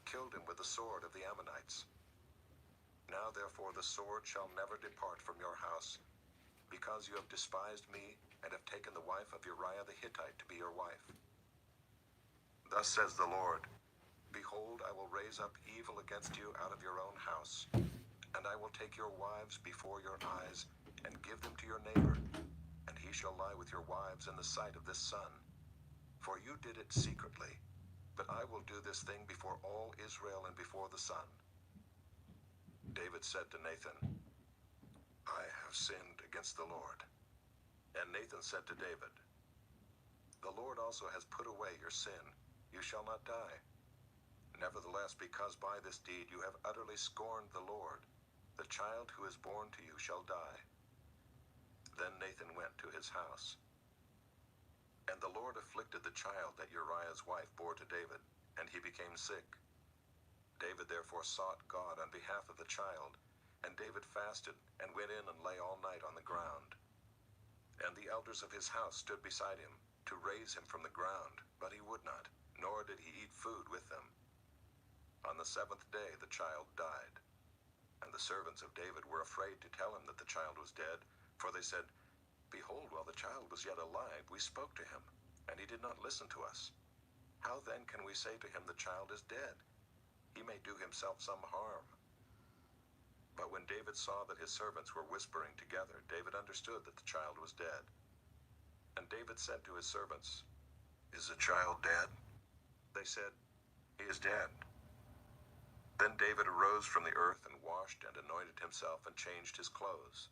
killed him with the sword of the Ammonites. Now therefore the sword shall never depart from your house, because you have despised me, and have taken the wife of Uriah the Hittite to be your wife. Thus says the Lord, Behold, I will raise up evil against you out of your own house, and I will take your wives before your eyes, and give them to your neighbor, and he shall lie with your wives in the sight of this sun. For you did it secretly, but I will do this thing before all Israel and before the sun. David said to Nathan, I have sinned against the Lord. And Nathan said to David, The Lord also has put away your sin. You shall not die. Nevertheless, because by this deed you have utterly scorned the Lord, the child who is born to you shall die. Then Nathan went to his house. And the Lord afflicted the child that Uriah's wife bore to David, and he became sick. David therefore sought God on behalf of the child, and David fasted, and went in and lay all night on the ground. And the elders of his house stood beside him, to raise him from the ground, but he would not, nor did he eat food with them. On the 7th day the child died. And the servants of David were afraid to tell him that the child was dead, for they said, Behold, while the child was yet alive, we spoke to him, and he did not listen to us. How then can we say to him, The child is dead? He may do himself some harm. But when David saw that his servants were whispering together, David understood that the child was dead. And David said to his servants, Is the child dead? They said, He is dead. Then David arose from the earth and washed and anointed himself and changed his clothes.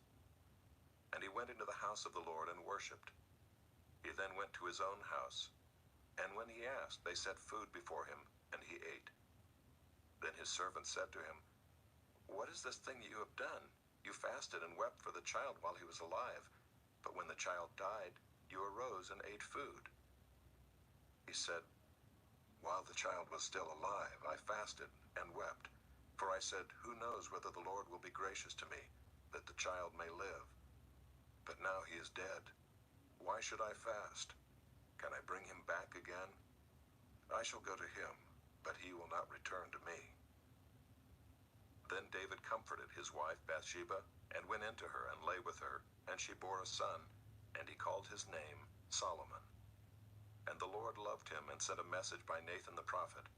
And he went into the house of the Lord and worshipped. He then went to his own house. And when he asked, they set food before him, and he ate. Then his servants said to him, What is this thing you have done? You fasted and wept for the child while he was alive, but when the child died, you arose and ate food. He said, While the child was still alive, I fasted and wept, for I said, Who knows whether the Lord will be gracious to me, that the child may live? But now he is dead. Why should I fast? Can I bring him back again? I shall go to him, but he will not return to me. Then David comforted his wife Bathsheba, and went into her and lay with her, and she bore a son, and he called his name Solomon. And the Lord loved him and sent a message by Nathan the prophet.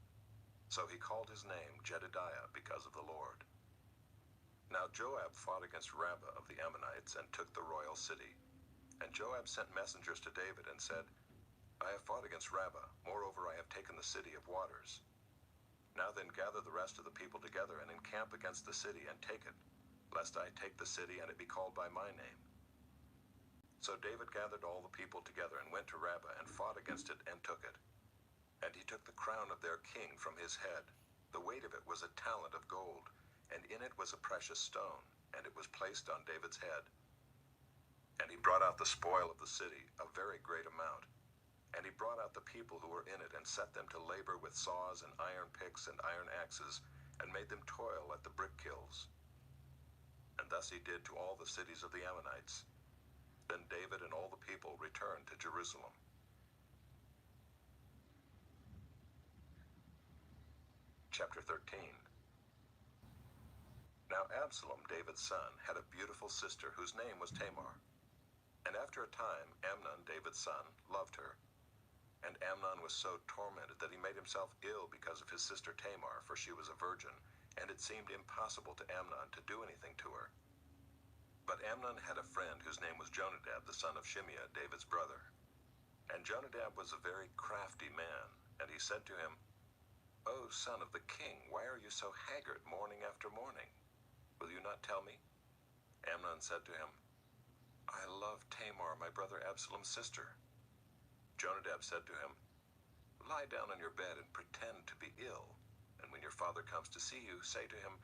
So he called his name Jedidiah because of the Lord. Now Joab fought against Rabbah of the Ammonites and took the royal city. And Joab sent messengers to David and said, I have fought against Rabbah, moreover I have taken the city of waters. Now then gather the rest of the people together and encamp against the city and take it, lest I take the city and it be called by my name. So David gathered all the people together and went to Rabbah and fought against it and took it. And he took the crown of their king from his head. The weight of it was a talent of gold, and in it was a precious stone, and it was placed on David's head. And he brought out the spoil of the city, a very great amount. And he brought out the people who were in it, and set them to labor with saws and iron picks and iron axes, and made them toil at the brick kilns. And thus he did to all the cities of the Ammonites. Then David and all the people returned to Jerusalem. Chapter 13. Now Absalom, David's son, had a beautiful sister whose name was Tamar. And after a time, Amnon, David's son, loved her. And Amnon was so tormented that he made himself ill because of his sister Tamar, for she was a virgin, and it seemed impossible to Amnon to do anything to her. But Amnon had a friend whose name was Jonadab, the son of Shimeah, David's brother. And Jonadab was a very crafty man, and he said to him, O son of the king, why are you so haggard morning after morning? Will you not tell me? Amnon said to him, I love Tamar, my brother Absalom's sister. Jonadab said to him, Lie down on your bed and pretend to be ill, and when your father comes to see you, say to him,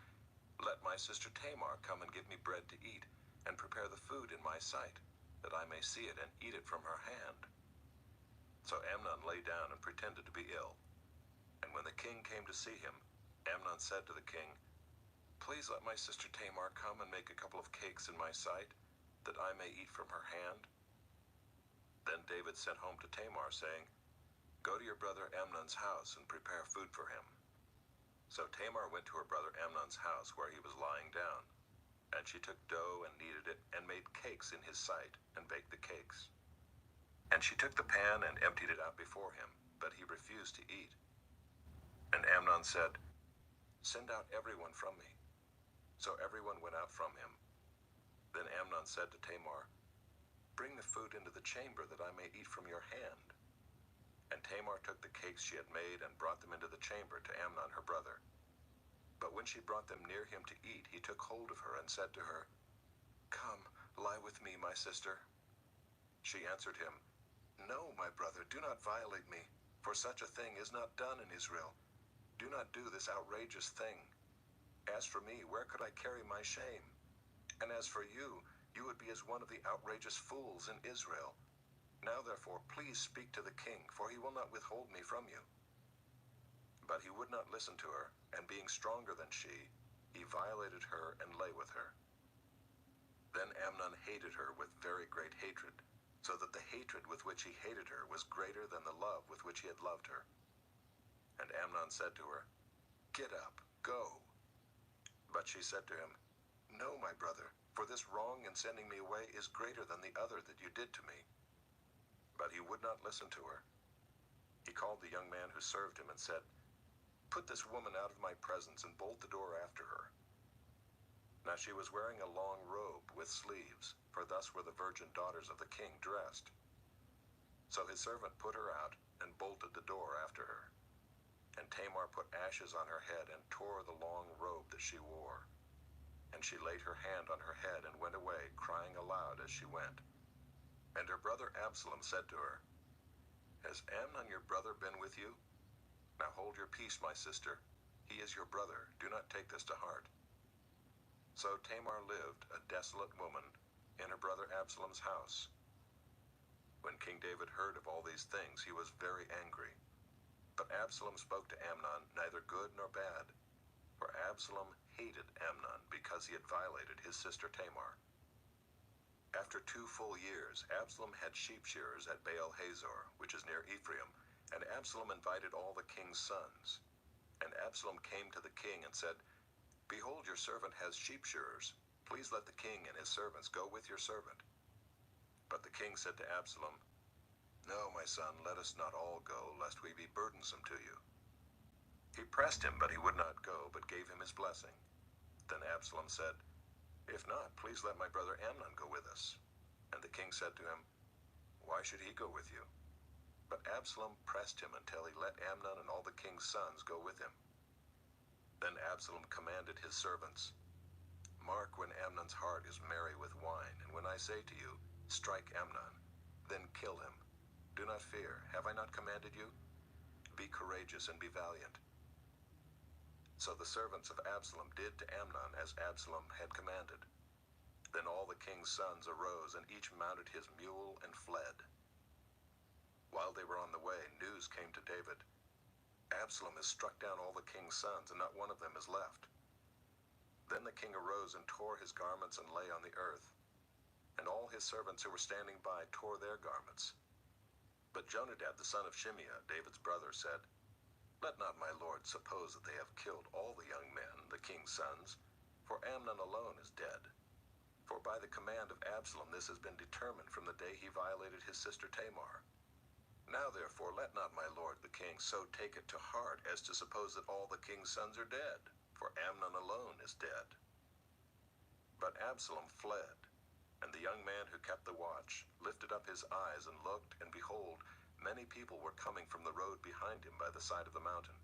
Let my sister Tamar come and give me bread to eat, and prepare the food in my sight, that I may see it and eat it from her hand. So Amnon lay down and pretended to be ill. And when the king came to see him, Amnon said to the king, Please let my sister Tamar come and make a couple of cakes in my sight, that I may eat from her hand. Then David sent home to Tamar, saying, Go to your brother Amnon's house and prepare food for him. So Tamar went to her brother Amnon's house where he was lying down. And she took dough and kneaded it and made cakes in his sight and baked the cakes. And she took the pan and emptied it out before him, but he refused to eat. And Amnon said, "Send out everyone from me." So everyone went out from him. Then Amnon said to Tamar, "Bring the food into the chamber that I may eat from your hand." And Tamar took the cakes she had made and brought them into the chamber to Amnon her brother. But when she brought them near him to eat, he took hold of her and said to her, "Come, lie with me, my sister." She answered him, "No, my brother, do not violate me, for such a thing is not done in Israel. Do not do this outrageous thing. As for me, where could I carry my shame? And as for you, you would be as one of the outrageous fools in Israel. Now therefore, please speak to the king, for he will not withhold me from you." But he would not listen to her, and being stronger than she, he violated her and lay with her. Then Amnon hated her with very great hatred, so that the hatred with which he hated her was greater than the love with which he had loved her. And Amnon said to her, "Get up, go." But she said to him, "No, my brother, for this wrong in sending me away is greater than the other that you did to me." But he would not listen to her. He called the young man who served him and said, "Put this woman out of my presence and bolt the door after her." Now she was wearing a long robe with sleeves, for thus were the virgin daughters of the king dressed. So his servant put her out and bolted the door after her. And Tamar put ashes on her head and tore the long robe that she wore. And she laid her hand on her head and went away, crying aloud as she went. And her brother Absalom said to her, "Has Amnon your brother been with you? Now hold your peace, my sister. He is your brother. Do not take this to heart." So Tamar lived, a desolate woman, in her brother Absalom's house. When King David heard of all these things, he was very angry. But Absalom spoke to Amnon neither good nor bad, for Absalom hated Amnon because he had violated his sister Tamar. After 2 full years, Absalom had sheep shearers at Baal Hazor, which is near Ephraim, and Absalom invited all the king's sons. And Absalom came to the king and said, "Behold, your servant has sheep shearers. Please let the king and his servants go with your servant." But the king said to Absalom, "No, my son, let us not all go, lest we be burdensome to you." He pressed him, but he would not go, but gave him his blessing. Then Absalom said, "If not, please let my brother Amnon go with us." And the king said to him, "Why should he go with you?" But Absalom pressed him until he let Amnon and all the king's sons go with him. Then Absalom commanded his servants, "Mark when Amnon's heart is merry with wine, and when I say to you, 'Strike Amnon,' then kill him. Do not fear. Have I not commanded you? Be courageous and be valiant." So the servants of Absalom did to Amnon as Absalom had commanded. Then all the king's sons arose, and each mounted his mule and fled. While they were on the way, news came to David, "Absalom has struck down all the king's sons, and not one of them is left." Then the king arose and tore his garments and lay on the earth. And all his servants who were standing by tore their garments. But Jonadab the son of Shimeah, David's brother, said, "Let not my lord suppose that they have killed all the young men, the king's sons, for Amnon alone is dead. For by the command of Absalom this has been determined from the day he violated his sister Tamar. Now therefore let not my lord the king so take it to heart as to suppose that all the king's sons are dead, for Amnon alone is dead." But Absalom fled, and the young man who kept the watch lifted up his eyes and looked, and behold, many people were coming from the road behind him by the side of the mountain.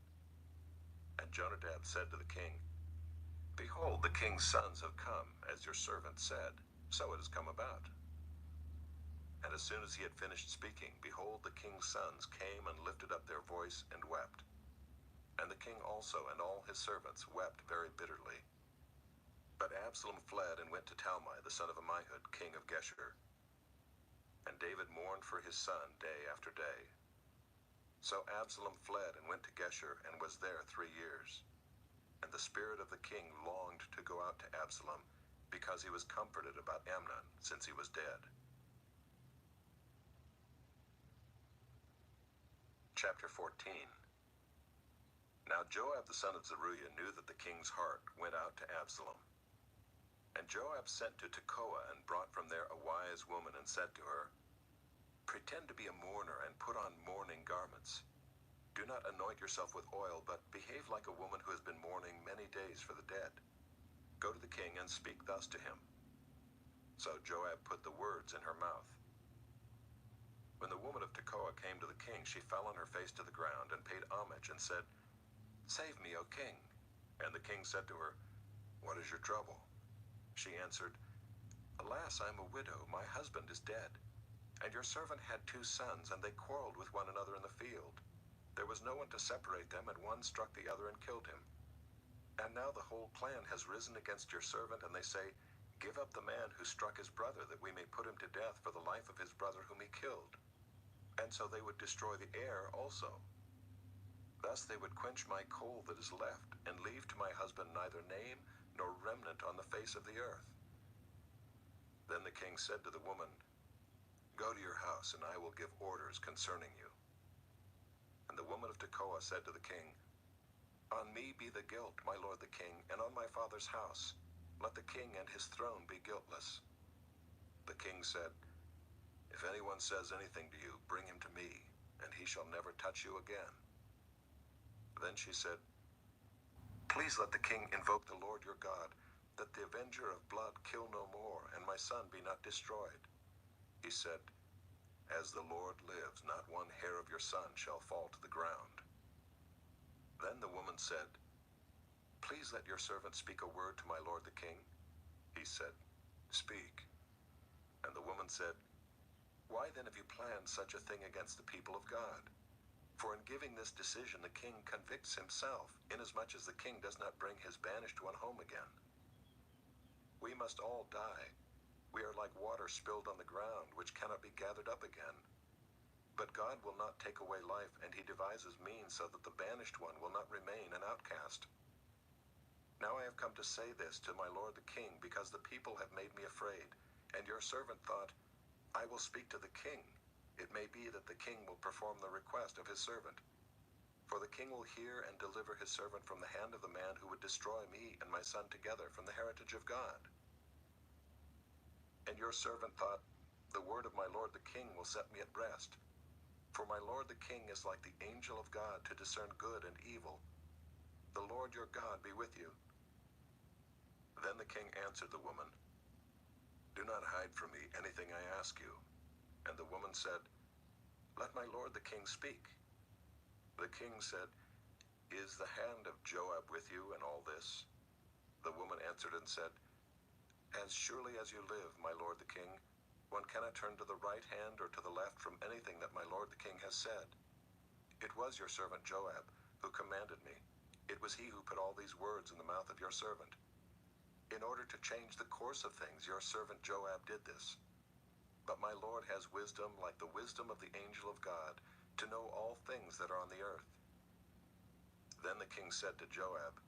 And Jonadab said to the king, "Behold, the king's sons have come, as your servant said, so it has come about." And as soon as he had finished speaking, behold, the king's sons came and lifted up their voice and wept. And the king also and all his servants wept very bitterly. But Absalom fled and went to Talmai, the son of Ammihud, king of Geshur. And David mourned for his son day after day. So Absalom fled and went to Geshur and was there 3 years. And the spirit of the king longed to go out to Absalom, because he was comforted about Amnon, since he was dead. Chapter 14. Now Joab the son of Zeruiah knew that the king's heart went out to Absalom. And Joab sent to Tekoa and brought from there a wise woman and said to her, "Pretend to be a mourner and put on mourning garments. Do not anoint yourself with oil, but behave like a woman who has been mourning many days for the dead. Go to the king and speak thus to him." So Joab put the words in her mouth. When the woman of Tekoa came to the king, she fell on her face to the ground and paid homage and said, "Save me, O king." And the king said to her, "What is your trouble?" She answered, "Alas, I am a widow. My husband is dead. And your servant had 2 sons, and they quarreled with one another in the field. There was no one to separate them, and one struck the other and killed him. And now the whole clan has risen against your servant, and they say, 'Give up the man who struck his brother, that we may put him to death for the life of his brother whom he killed.' And so they would destroy the heir also. Thus they would quench my coal that is left, and leave to my husband neither name nor remnant on the face of the earth." Then the king said to the woman, "Go to your house, and I will give orders concerning you." And the woman of Tekoa said to the king, "On me be the guilt, my lord the king, and on my father's house. Let the king and his throne be guiltless." The king said, "If anyone says anything to you, bring him to me, and he shall never touch you again." Then she said, "Please let the king invoke the Lord your God, that the avenger of blood kill no more, and my son be not destroyed." He said, "As the Lord lives, not one hair of your son shall fall to the ground." Then the woman said, "Please let your servant speak a word to my lord the king." He said, "Speak." And the woman said, "Why then have you planned such a thing against the people of God? For in giving this decision the king convicts himself, inasmuch as the king does not bring his banished one home again. We must all die. We are like water spilled on the ground, which cannot be gathered up again. But God will not take away life, and he devises means so that the banished one will not remain an outcast. Now I have come to say this to my lord the king, because the people have made me afraid, and your servant thought, 'I will speak to the king. It may be that the king will perform the request of his servant. For the king will hear and deliver his servant from the hand of the man who would destroy me and my son together from the heritage of God.' And your servant thought, 'The word of my lord the king will set me at rest. For my lord the king is like the angel of God to discern good and evil. The Lord your God be with you.' Then the king answered the woman, 'Do not hide from me anything I ask you.' And the woman said, 'Let my lord the king speak.' The king said, 'Is the hand of Joab with you in all this?' The woman answered and said, 'As surely as you live, my lord the king, one cannot turn to the right hand or to the left from anything that my lord the king has said. It was your servant Joab who commanded me. It was he who put all these words in the mouth of your servant. In order to change the course of things, your servant Joab did this. But my lord has wisdom like the wisdom of the angel of God, to know all things that are on the earth.' Then the king said to Joab,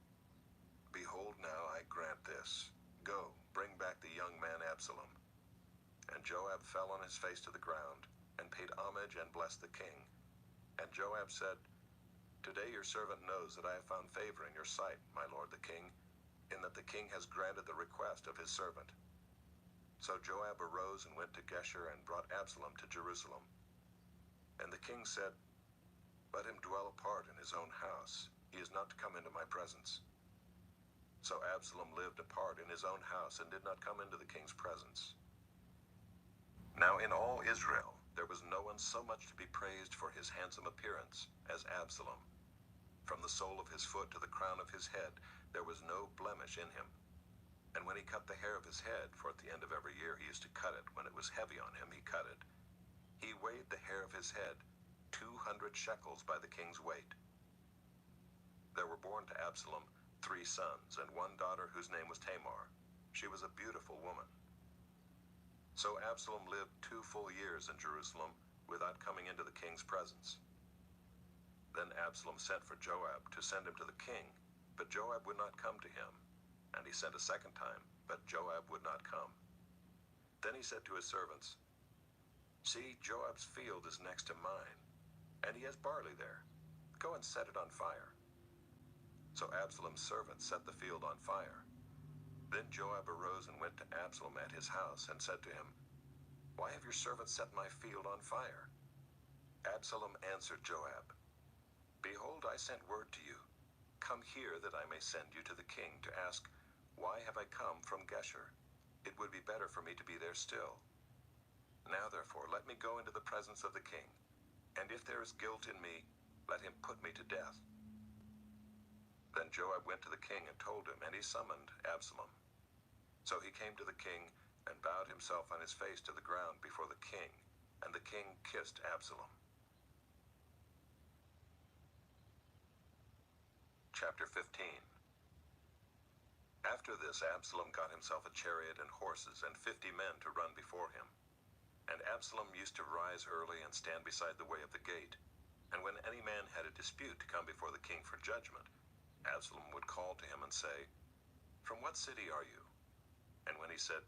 'Behold, now I grant this. Go, bring back the young man Absalom.' And Joab fell on his face to the ground, and paid homage and blessed the king. And Joab said, 'Today your servant knows that I have found favor in your sight, my lord the king, in that the king has granted the request of his servant.' So Joab arose and went to Geshur and brought Absalom to Jerusalem. And the king said, 'Let him dwell apart in his own house. He is not to come into my presence.' So Absalom lived apart in his own house and did not come into the king's presence. Now in all Israel there was no one so much to be praised for his handsome appearance as Absalom. From the sole of his foot to the crown of his head there was no blemish in him. And when he cut the hair of his head, for at the end of every year he used to cut it, when it was heavy on him he cut it, he weighed the hair of his head 200 shekels by the king's weight. There were born to Absalom 3 sons, and one daughter whose name was Tamar. She was a beautiful woman. So Absalom lived 2 full years in Jerusalem, without coming into the king's presence. Then Absalom sent for Joab to send him to the king, but Joab would not come to him. And he sent a second time, but Joab would not come. Then he said to his servants, 'See, Joab's field is next to mine, and he has barley there. Go and set it on fire.' So Absalom's servants set the field on fire. Then Joab arose and went to Absalom at his house and said to him, "Why have your servants set my field on fire?" Absalom answered Joab, "Behold, I sent word to you. Come here that I may send you to the king to ask, Why have I come from Geshur? It would be better for me to be there still. Now therefore let me go into the presence of the king, and if there is guilt in me, let him put me to death." Then Joab went to the king and told him, and he summoned Absalom. So he came to the king and bowed himself on his face to the ground before the king, and the king kissed Absalom. Chapter 15. After this, Absalom got himself a chariot and horses and 50 men to run before him. And Absalom used to rise early and stand beside the way of the gate. And when any man had a dispute to come before the king for judgment, Absalom would call to him and say, "From what city are you?" And when he said,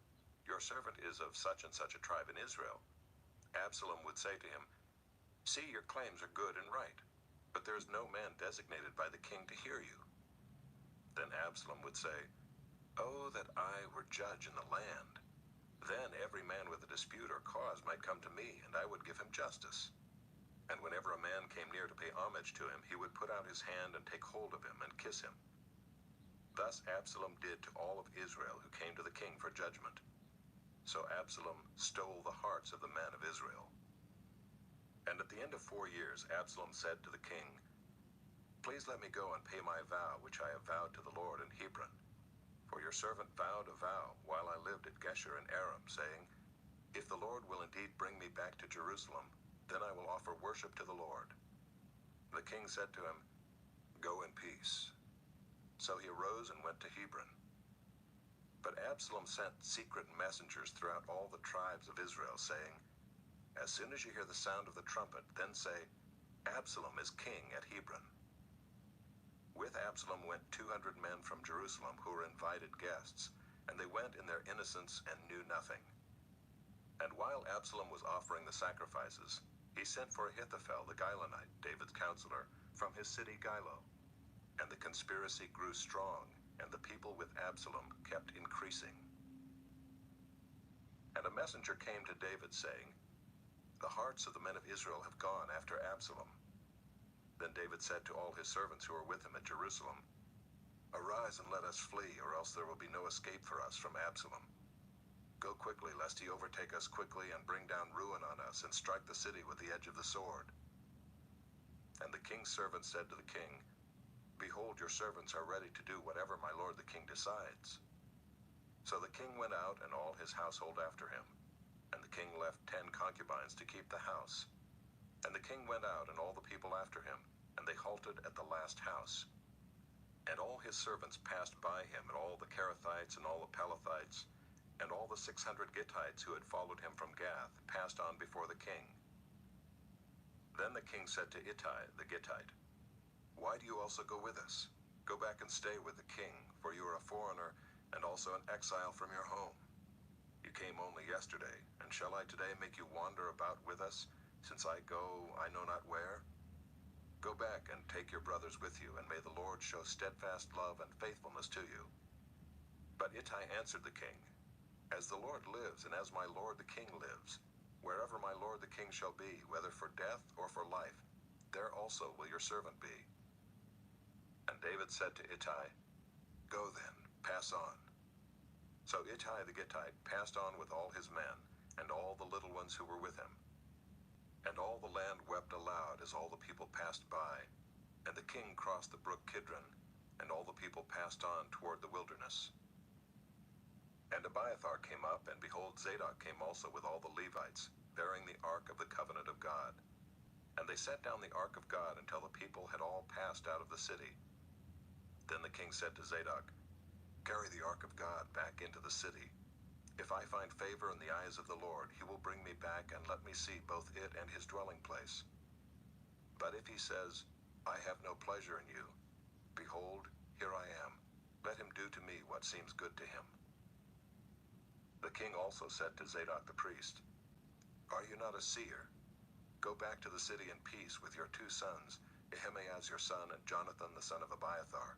"Your servant is of such and such a tribe in Israel," Absalom would say to him, "See, your claims are good and right, but there is no man designated by the king to hear you." Then Absalom would say, "Oh, that I were judge in the land! Then every man with a dispute or cause might come to me, and I would give him justice." And whenever a man came near to pay homage to him, he would put out his hand and take hold of him and kiss him. Thus Absalom did to all of Israel who came to the king for judgment. So Absalom stole the hearts of the men of Israel. And at the end of 4 years, Absalom said to the king, "Please let me go and pay my vow which I have vowed to the Lord in Hebron. For your servant vowed a vow while I lived at Geshur in Aram, saying, If the Lord will indeed bring me back to Jerusalem, then I will offer worship to the Lord." The king said to him, "Go in peace." So he arose and went to Hebron. But Absalom sent secret messengers throughout all the tribes of Israel, saying, "As soon as you hear the sound of the trumpet, then say, Absalom is king at Hebron." With Absalom went 200 men from Jerusalem who were invited guests, and they went in their innocence and knew nothing. And while Absalom was offering the sacrifices, he sent for Ahithophel the Gilonite, David's counselor, from his city Gilo. And the conspiracy grew strong, and the people with Absalom kept increasing. And a messenger came to David, saying, "The hearts of the men of Israel have gone after Absalom." Then David said to all his servants who were with him at Jerusalem, "Arise and let us flee, or else there will be no escape for us from Absalom. Go quickly, lest he overtake us quickly and bring down ruin on us and strike the city with the edge of the sword." And the king's servants said to the king, "Behold, your servants are ready to do whatever my lord the king decides." So the king went out and all his household after him. And the king left 10 concubines to keep the house. And the king went out and all the people after him, and they halted at the last house. And all his servants passed by him, and all the Kerethites and all the Pelethites, and all the 600 Gittites who had followed him from Gath passed on before the king. Then the king said to Ittai the Gittite, "Why do you also go with us? Go back and stay with the king, for you are a foreigner and also an exile from your home. You came only yesterday, and shall I today make you wander about with us, since I go I know not where? Go back and take your brothers with you, and may the Lord show steadfast love and faithfulness to you." But Ittai answered the king, "As the Lord lives, and as my lord the king lives, wherever my lord the king shall be, whether for death or for life, there also will your servant be." And David said to Ittai, "Go then, pass on." So Ittai the Gittite passed on with all his men, and all the little ones who were with him. And all the land wept aloud as all the people passed by, and the king crossed the brook Kidron, and all the people passed on toward the wilderness. And Abiathar came up, and behold, Zadok came also with all the Levites, bearing the ark of the covenant of God. And they set down the ark of God until the people had all passed out of the city. Then the king said to Zadok, "Carry the ark of God back into the city. If I find favor in the eyes of the Lord, he will bring me back and let me see both it and his dwelling place. But if he says, I have no pleasure in you, behold, here I am. Let him do to me what seems good to him." The king also said to Zadok the priest, "Are you not a seer? Go back to the city in peace with your 2 sons, Ahimaaz your son and Jonathan the son of Abiathar.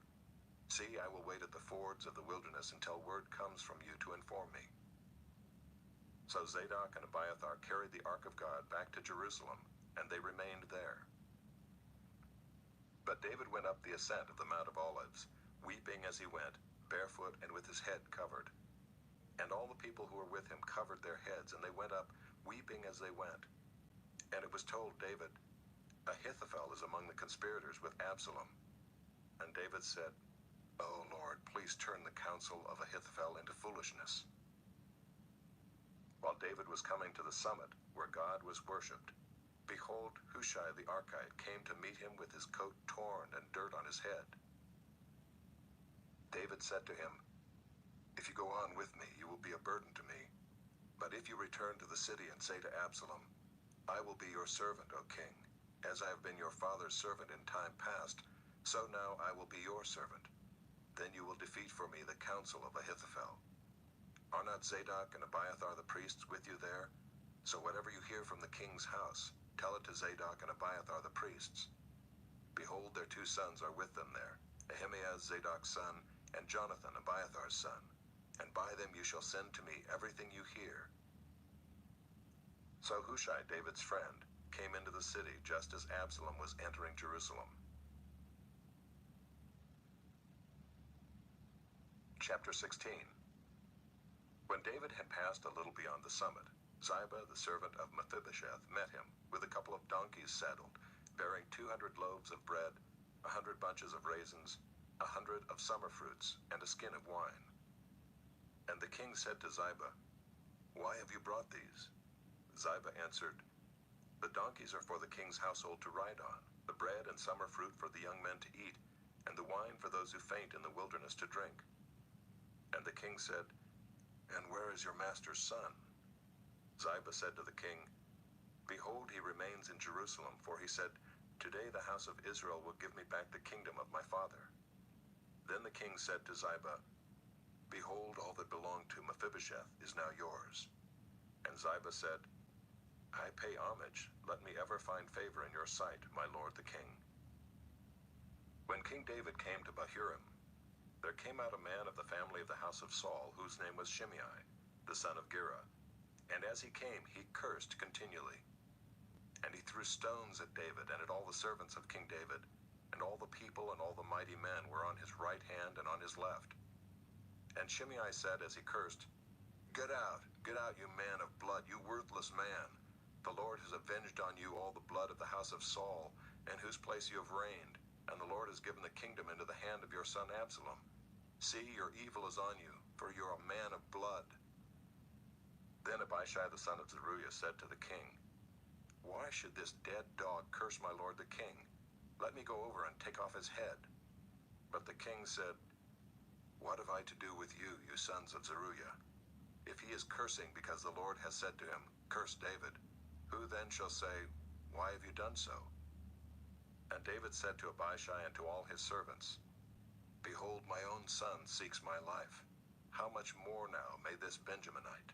See, I will wait at the fords of the wilderness until word comes from you to inform me." So Zadok and Abiathar carried the ark of God back to Jerusalem, and they remained there. But David went up the ascent of the Mount of Olives, weeping as he went, barefoot and with his head covered. And all the people who were with him covered their heads, and they went up, weeping as they went. And it was told David, "Ahithophel is among the conspirators with Absalom." And David said, "O Lord, please turn the counsel of Ahithophel into foolishness." While David was coming to the summit, where God was worshipped, behold, Hushai the Archite came to meet him with his coat torn and dirt on his head. David said to him, "If you go on with me, you will be a burden to me. But if you return to the city and say to Absalom, 'I will be your servant, O king, as I have been your father's servant in time past, so now I will be your servant,' then you will defeat for me the counsel of Ahithophel. Are not Zadok and Abiathar the priests with you there? So whatever you hear from the king's house, tell it to Zadok and Abiathar the priests. Behold, their 2 sons are with them there, Ahimaaz Zadok's son, and Jonathan Abiathar's son. And by them you shall send to me everything you hear." So Hushai, David's friend, came into the city just as Absalom was entering Jerusalem. Chapter 16. When David had passed a little beyond the summit, Ziba, the servant of Mephibosheth, met him, with a couple of donkeys saddled, bearing 200 loaves of bread, 100 bunches of raisins, 100 of summer fruits, and a skin of wine. And the king said to Ziba, "Why have you brought these?" Ziba answered, "The donkeys are for the king's household to ride on, the bread and summer fruit for the young men to eat, and the wine for those who faint in the wilderness to drink." And the king said, "And where is your master's son?" Ziba said to the king, "Behold, he remains in Jerusalem, for he said, 'Today the house of Israel will give me back the kingdom of my father.'" Then the king said to Ziba, "Behold, all that belonged to Mephibosheth is now yours." And Ziba said, "I pay homage. Let me ever find favor in your sight, my lord the king." When King David came to Bahurim, there came out a man of the family of the house of Saul, whose name was Shimei, the son of Gera. And as he came, he cursed continually. And he threw stones at David and at all the servants of King David, and all the people and all the mighty men were on his right hand and on his left. And Shimei said as he cursed, get out, you man of blood, you worthless man. The Lord has avenged on you all the blood of the house of Saul, in whose place you have reigned, and the Lord has given the kingdom into the hand of your son Absalom. See, your evil is on you, for you are a man of blood." Then Abishai the son of Zeruiah said to the king, "Why should this dead dog curse my lord the king? Let me go over and take off his head." But the king said, "What have I to do with you, you sons of Zeruiah? If he is cursing because the Lord has said to him, 'Curse David,' who then shall say, 'Why have you done so?'" And David said to Abishai and to all his servants, "Behold, my own son seeks my life. How much more now may this Benjaminite?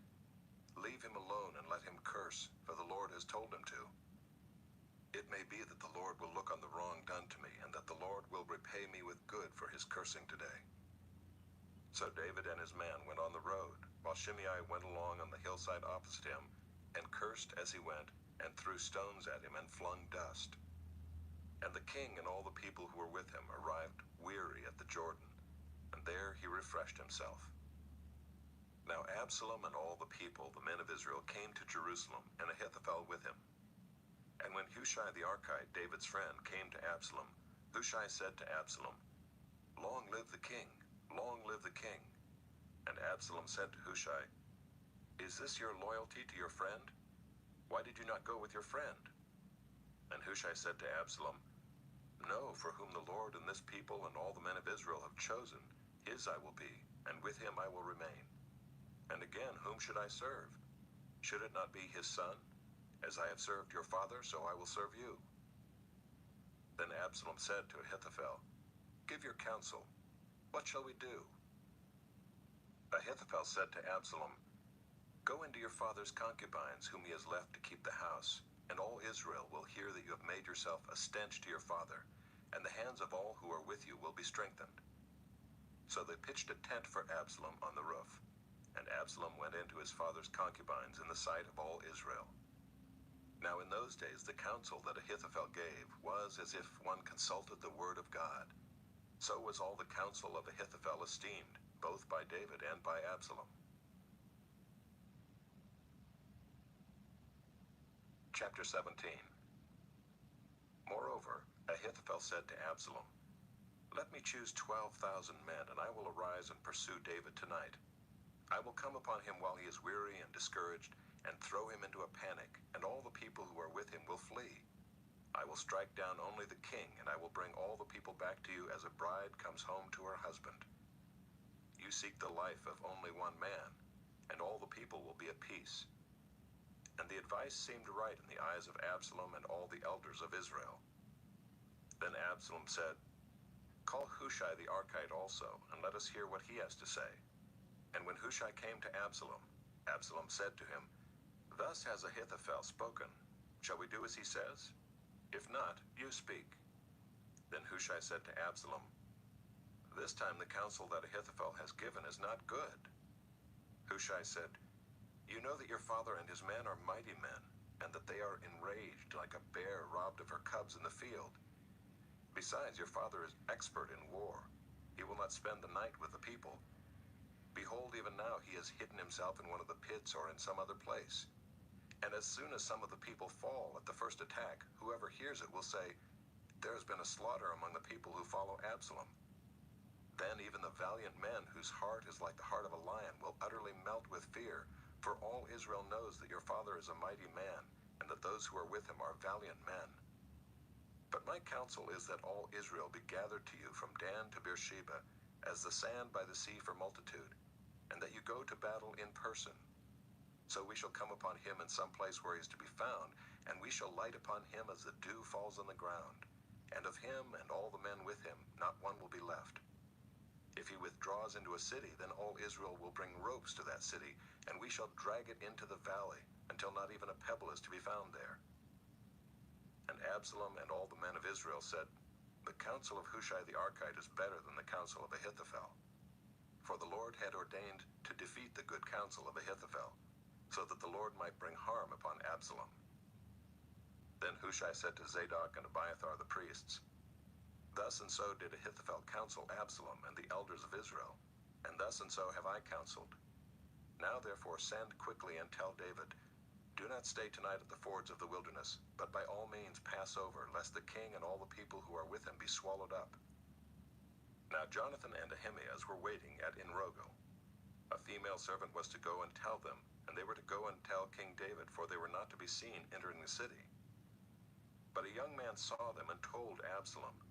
Leave him alone and let him curse, for the Lord has told him to. It may be that the Lord will look on the wrong done to me, and that the Lord will repay me with good for his cursing today." So David and his man went on the road, while Shimei went along on the hillside opposite him, and cursed as he went, and threw stones at him and flung dust. And the king and all the people who were with him arrived weary at the Jordan, and there he refreshed himself. Now Absalom and all the people, the men of Israel, came to Jerusalem, and Ahithophel with him. And when Hushai the Archite, David's friend, came to Absalom, Hushai said to Absalom, "Long live the king! Long live the king!" And Absalom said to Hushai, "Is this your loyalty to your friend? Why did you not go with your friend?" And Hushai said to Absalom, "No, for whom the Lord and this people and all the men of Israel have chosen, his I will be, and with him I will remain. And again, whom should I serve? Should it not be his son? As I have served your father, so I will serve you." Then Absalom said to Ahithophel, "Give your counsel. What shall we do?" Ahithophel said to Absalom, "Go into your father's concubines, whom he has left to keep the house, and all Israel will hear that you have made yourself a stench to your father, and the hands of all who are with you will be strengthened. So they pitched a tent for Absalom on the roof, and Absalom went into his father's concubines in the sight of all Israel. Now in those days the counsel that Ahithophel gave was as if one consulted the word of God. So was all the counsel of Ahithophel esteemed, both by David and by Absalom. Chapter 17. Moreover, Ahithophel said to Absalom, "Let me choose 12,000 men, and I will arise and pursue David tonight. I will come upon him while he is weary and discouraged, and throw him into a panic, and all the people who are with him will flee. I will strike down only the king, and I will bring all the people back to you as a bride comes home to her husband. You seek the life of only one man, and all the people will be at peace." And the advice seemed right in the eyes of Absalom and all the elders of Israel. Then Absalom said, "Call Hushai the Archite also, and let us hear what he has to say." And when Hushai came to Absalom, Absalom said to him, "Thus has Ahithophel spoken. Shall we do as he says? If not, you speak." Then Hushai said to Absalom, "This time the counsel that Ahithophel has given is not good." Hushai said, "You know that your father and his men are mighty men, and that they are enraged like a bear robbed of her cubs in the field. Besides, your father is expert in war. He will not spend the night with the people. Behold, even now he has hidden himself in one of the pits or in some other place. And as soon as some of the people fall at the first attack, whoever hears it will say, 'There has been a slaughter among the people who follow Absalom.' Then even the valiant men whose heart is like the heart of a lion will utterly melt with fear, for all Israel knows that your father is a mighty man, and that those who are with him are valiant men. But my counsel is that all Israel be gathered to you from Dan to Beersheba, as the sand by the sea for multitude, and that you go to battle in person. So we shall come upon him in some place where he is to be found, and we shall light upon him as the dew falls on the ground. And of him and all the men with him, not one will be left. If he withdraws into a city, then all Israel will bring ropes to that city, and we shall drag it into the valley, until not even a pebble is to be found there." And Absalom and all the men of Israel said, "The counsel of Hushai the Archite is better than the counsel of Ahithophel." For the Lord had ordained to defeat the good counsel of Ahithophel, so that the Lord might bring harm upon Absalom. Then Hushai said to Zadok and Abiathar the priests, "Thus and so did Ahithophel counsel Absalom and the elders of Israel, and thus and so have I counseled. Now therefore send quickly and tell David, 'Do not stay tonight at the fords of the wilderness, but by all means pass over, lest the king and all the people who are with him be swallowed up.'" Now Jonathan and Ahimaaz were waiting at Enrogel. A female servant was to go and tell them, and they were to go and tell King David, for they were not to be seen entering the city. But a young man saw them and told Absalom.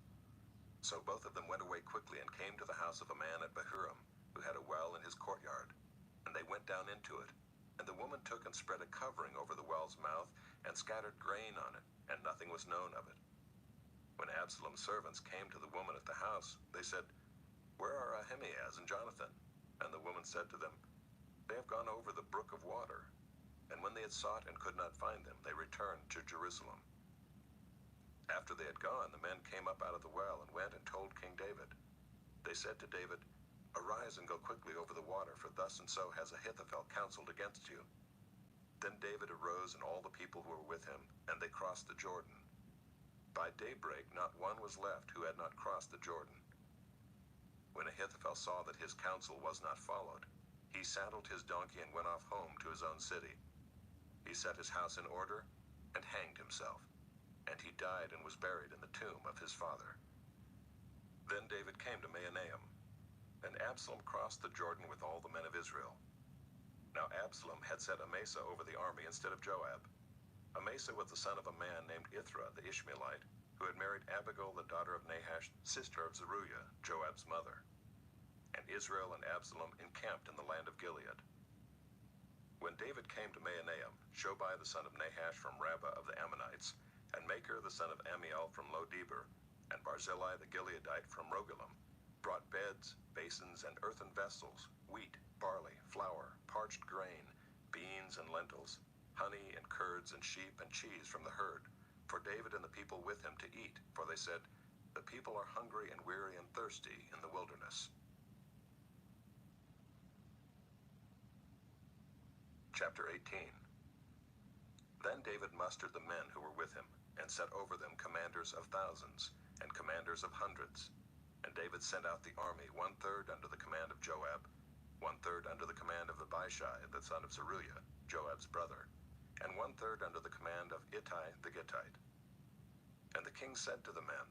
So both of them went away quickly and came to the house of a man at Bahurim, who had a well in his courtyard. And they went down into it. And the woman took and spread a covering over the well's mouth, and scattered grain on it, and nothing was known of it. When Absalom's servants came to the woman at the house, they said, "Where are Ahimaaz and Jonathan?" And the woman said to them, "They have gone over the brook of water." And when they had sought and could not find them, they returned to Jerusalem. After they had gone, the men came up out of the well and went and told King David. They said to David, "Arise and go quickly over the water, for thus and so has Ahithophel counseled against you." Then David arose and all the people who were with him, and they crossed the Jordan. By daybreak not one was left who had not crossed the Jordan. When Ahithophel saw that his counsel was not followed, he saddled his donkey and went off home to his own city. He set his house in order and hanged himself, and he died and was buried in the tomb of his father. Then David came to Mahanaim, and Absalom crossed the Jordan with all the men of Israel. Now Absalom had set Amasa over the army instead of Joab. Amasa was the son of a man named Ithra the Ishmaelite, who had married Abigail the daughter of Nahash, sister of Zeruiah, Joab's mother. And Israel and Absalom encamped in the land of Gilead. When David came to Mahanaim, Shobai the son of Nahash from Rabbah of the Ammonites, and Machir the son of Ammiel from Lo-debar, and Barzillai the Gileadite from Rogelim, brought beds, basins, and earthen vessels, wheat, barley, flour, parched grain, beans and lentils, honey and curds and sheep and cheese from the herd, for David and the people with him to eat, for they said, "The people are hungry and weary and thirsty in the wilderness." Chapter 18. Then David mustered the men who were with him, and set over them commanders of thousands, and commanders of hundreds. And David sent out the army 1/3 under the command of Joab, 1/3 under the command of Abishai the son of Zeruiah, Joab's brother, and 1/3 under the command of Ittai the Gittite. And the king said to the men,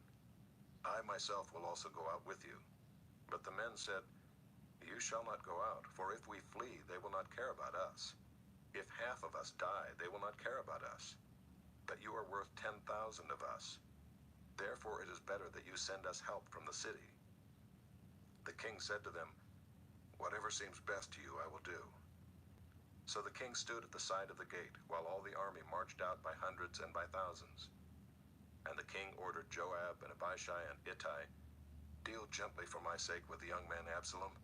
I myself will also go out with you. But the men said, You shall not go out, for if we flee, they will not care about us. If half of us die, they will not care about us. But you are worth 10,000 of us. Therefore it is better that you send us help from the city. The king said to them, Whatever seems best to you I will do. So the king stood at the side of the gate, while all the army marched out by hundreds and by thousands. And the king ordered Joab and Abishai and Ittai, Deal gently for my sake with the young man Absalom.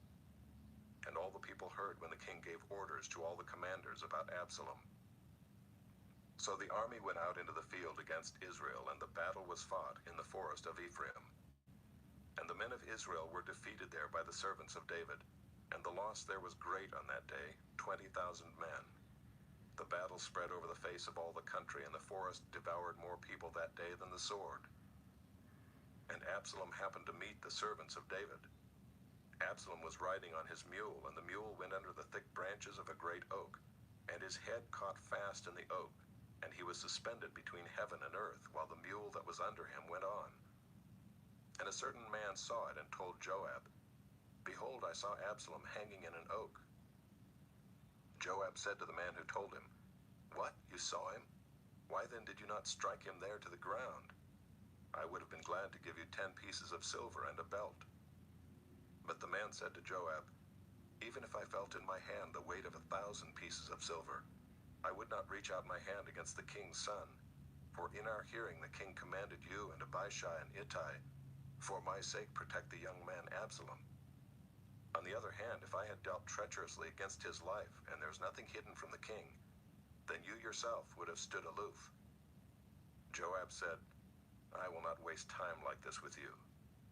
And all the people heard when the king gave orders to all the commanders about Absalom. So the army went out into the field against Israel, and the battle was fought in the forest of Ephraim. And the men of Israel were defeated there by the servants of David, and the loss there was great on that day, 20,000 men. The battle spread over the face of all the country, and the forest devoured more people that day than the sword. And Absalom happened to meet the servants of David. Absalom was riding on his mule, and the mule went under the thick branches of a great oak, and his head caught fast in the oak, and he was suspended between heaven and earth, while the mule that was under him went on. And a certain man saw it and told Joab, Behold, I saw Absalom hanging in an oak. Joab said to the man who told him, What, you saw him? Why then did you not strike him there to the ground? I would have been glad to give you 10 pieces of silver and a belt. But the man said to Joab, Even if I felt in my hand the weight of 1,000 pieces of silver, I would not reach out my hand against the king's son. For in our hearing the king commanded you and Abishai and Ittai, For my sake protect the young man Absalom. On the other hand, if I had dealt treacherously against his life, and there is nothing hidden from the king, then you yourself would have stood aloof. Joab said, I will not waste time like this with you.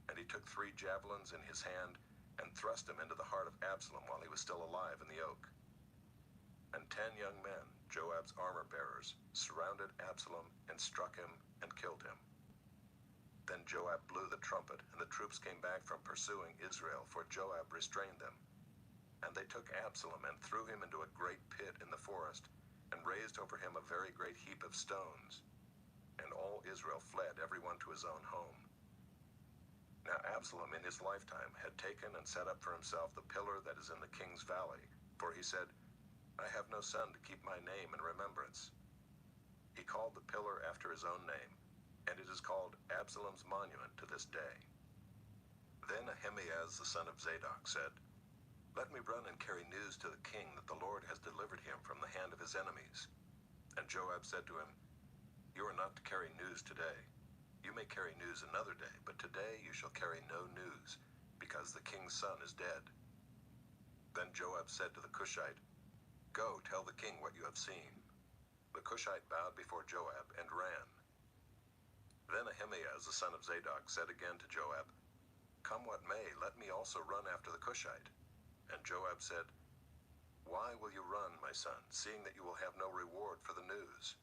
And he took 3 javelins in his hand, and thrust them into the heart of Absalom while he was still alive in the oak. And 10 young men, Joab's armor-bearers, surrounded Absalom and struck him and killed him. Then Joab blew the trumpet, and the troops came back from pursuing Israel, for Joab restrained them. And they took Absalom and threw him into a great pit in the forest, and raised over him a very great heap of stones. And all Israel fled, everyone to his own home. Now Absalom in his lifetime had taken and set up for himself the pillar that is in the king's valley, for he said, I have no son to keep my name in remembrance. He called the pillar after his own name, and it is called Absalom's monument to this day. Then Ahimaaz the son of Zadok said, Let me run and carry news to the king that the Lord has delivered him from the hand of his enemies. And Joab said to him, You are not to carry news today. You may carry news another day, but today you shall carry no news, because the king's son is dead. Then Joab said to the Cushite, Go, tell the king what you have seen. The Cushite bowed before Joab and ran. Then Ahimaaz the son of Zadok said again to Joab, Come what may, let me also run after the Cushite. And Joab said, Why will you run, my son, seeing that you will have no reward for the news?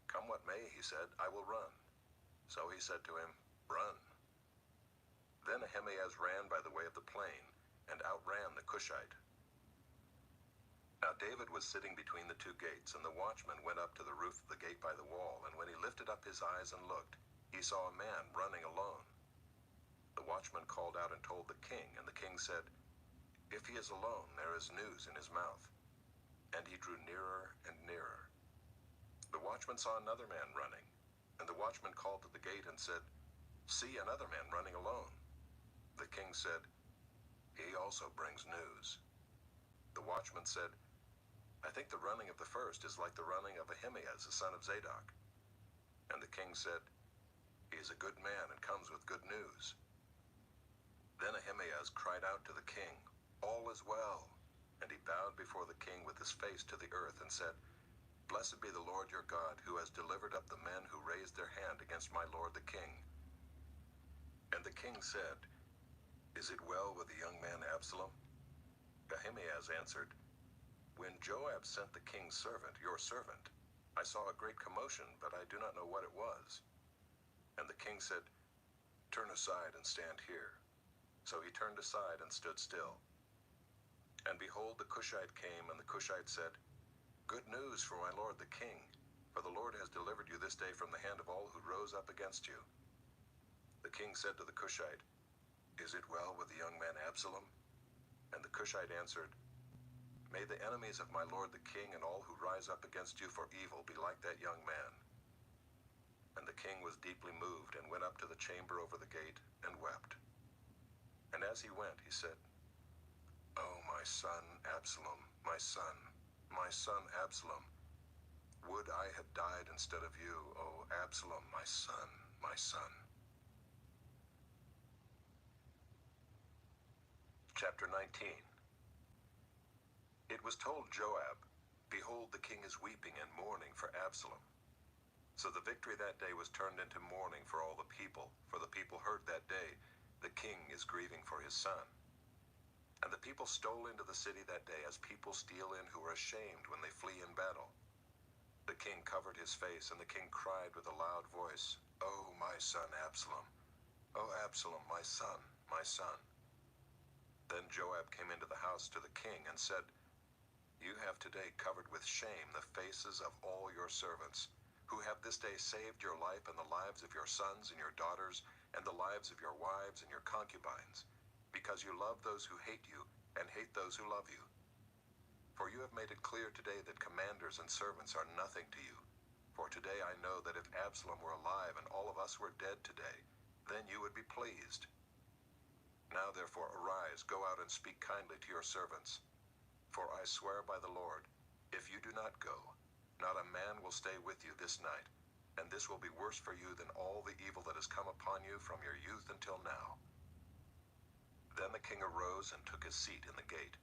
Come what may, he said, I will run. So he said to him, Run. Then Ahimaaz ran by the way of the plain, and outran the Cushite. Now David was sitting between the 2 gates, and the watchman went up to the roof of the gate by the wall, and when he lifted up his eyes and looked, he saw a man running alone. The watchman called out and told the king, and the king said, If he is alone, there is news in his mouth. And he drew nearer and nearer. The watchman saw another man running, and the watchman called to the gate and said, See another man running alone. The king said, He also brings news. The watchman said, I think the running of the first is like the running of Ahimaaz the son of Zadok. And the king said, He is a good man and comes with good news. Then Ahimaaz cried out to the king, All is well. And he bowed before the king with his face to the earth and said, Blessed be the Lord your God, who has delivered up the men who raised their hand against my lord the king. And the king said, Is it well with the young man Absalom? Ahimaaz answered, When Joab sent the king's servant, your servant, I saw a great commotion, but I do not know what it was. And the king said, Turn aside and stand here. So he turned aside and stood still. And behold, the Cushite came, and the Cushite said, Good news for my lord the king, for the Lord has delivered you this day from the hand of all who rose up against you. The king said to the Cushite, Is it well with the young man Absalom? And the Cushite answered, May the enemies of my lord the king and all who rise up against you for evil be like that young man. And the king was deeply moved and went up to the chamber over the gate and wept. And as he went, he said, Oh, my son Absalom, my son Absalom, would I had died instead of you, O Absalom, my son, my son. Chapter 19. It was told Joab, Behold, the king is weeping and mourning for Absalom. So the victory that day was turned into mourning for all the people, for the people heard that day, the king is grieving for his son. And the people stole into the city that day as people steal in who are ashamed when they flee in battle. The king covered his face, and the king cried with a loud voice, Oh, my son Absalom! O Absalom, my son, my son! Then Joab came into the house to the king and said, You have today covered with shame the faces of all your servants, who have this day saved your life and the lives of your sons and your daughters, and the lives of your wives and your concubines, because you love those who hate you and hate those who love you. For you have made it clear today that commanders and servants are nothing to you. For today I know that if Absalom were alive and all of us were dead today, then you would be pleased. Now therefore arise, go out and speak kindly to your servants. For I swear by the Lord, if you do not go, not a man will stay with you this night, and this will be worse for you than all the evil that has come upon you from your youth until now. Then the king arose and took his seat in the gate.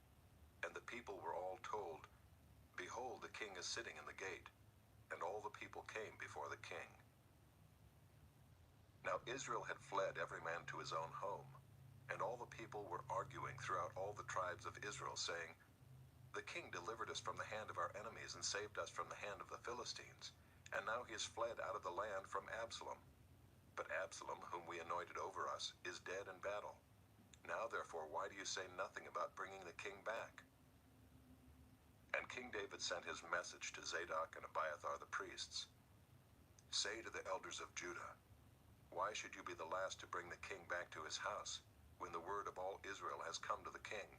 And the people were all told, Behold, the king is sitting in the gate. And all the people came before the king. Now Israel had fled every man to his own home. And all the people were arguing throughout all the tribes of Israel, saying, The king delivered us from the hand of our enemies and saved us from the hand of the Philistines. And now he has fled out of the land from Absalom. But Absalom, whom we anointed over us, is dead in battle. Now therefore, why do you say nothing about bringing the king back? And King David sent his message to Zadok and Abiathar the priests. Say to the elders of Judah, Why should you be the last to bring the king back to his house, when the word of all Israel has come to the king?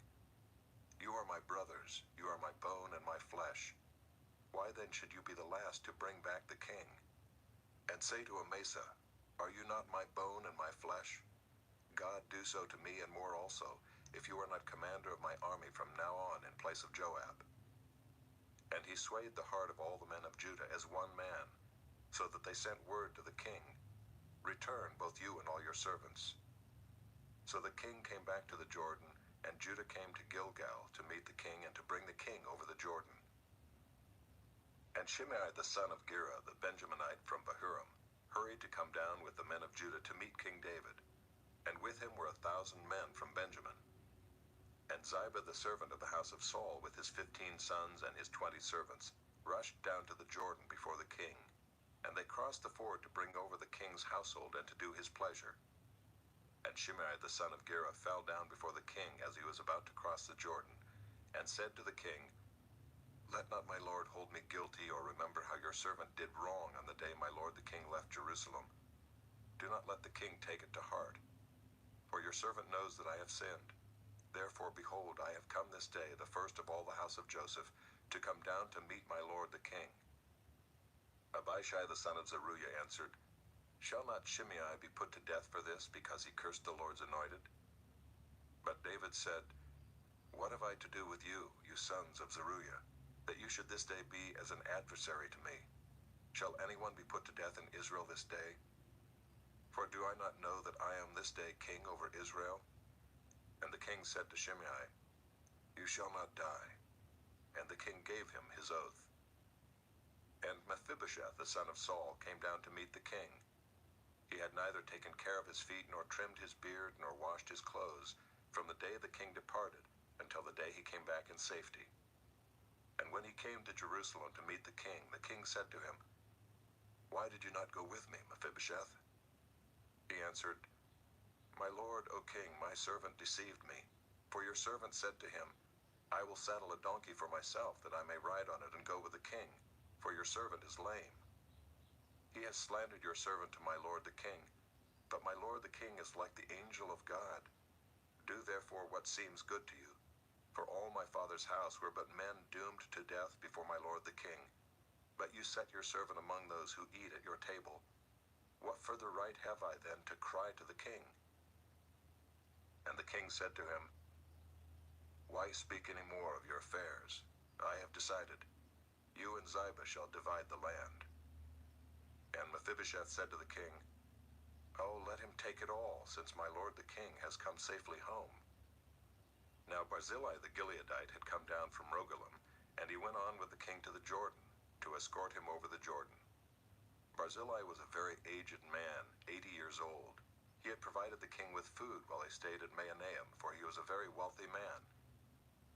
You are my brothers, you are my bone and my flesh. Why then should you be the last to bring back the king? And say to Amasa, Are you not my bone and my flesh? God do so to me and more also, if you are not commander of my army from now on in place of Joab. And he swayed the heart of all the men of Judah as one man, so that they sent word to the king, Return, both you and all your servants. So the king came back to the Jordan, and Judah came to Gilgal to meet the king and to bring the king over the Jordan. And Shimei the son of Gera, the Benjaminite from Bahurim, hurried to come down with the men of Judah to meet King David, and with him were 1,000 men from Benjamin. And Ziba the servant of the house of Saul with his 15 sons and his 20 servants rushed down to the Jordan before the king, and they crossed the ford to bring over the king's household and to do his pleasure. And Shimei the son of Gera fell down before the king as he was about to cross the Jordan, and said to the king, Let not my lord hold me guilty, or remember how your servant did wrong on the day my lord the king left Jerusalem. Do not let the king take it to heart, for your servant knows that I have sinned. Therefore, behold, I have come this day, the first of all the house of Joseph, to come down to meet my lord the king. Abishai the son of Zeruiah answered, Shall not Shimei be put to death for this, because he cursed the Lord's anointed? But David said, What have I to do with you, you sons of Zeruiah, that you should this day be as an adversary to me? Shall anyone be put to death in Israel this day? For do I not know that I am this day king over Israel? And the king said to Shimei, You shall not die. And the king gave him his oath. And Mephibosheth the son of Saul came down to meet the king. He had neither taken care of his feet, nor trimmed his beard, nor washed his clothes, from the day the king departed until the day he came back in safety. And when he came to Jerusalem to meet the king said to him, "Why did you not go with me, Mephibosheth?" He answered, "My lord, O king, my servant deceived me. For your servant said to him, I will saddle a donkey for myself, that I may ride on it and go with the king, for your servant is lame. He has slandered your servant to my lord the king, but my lord the king is like the angel of God. Do therefore what seems good to you. For all my father's house were but men doomed to death before my lord the king. But you set your servant among those who eat at your table. What further right have I then to cry to the king?" And the king said to him, "Why speak any more of your affairs? I have decided. You and Ziba shall divide the land." And Mephibosheth said to the king, "Oh, let him take it all, since my lord the king has come safely home." Now Barzillai the Gileadite had come down from Rogelim, and he went on with the king to the Jordan, to escort him over the Jordan. Barzillai was a very aged man, 80 years old. He had provided the king with food while he stayed at Mahanaim, for he was a very wealthy man.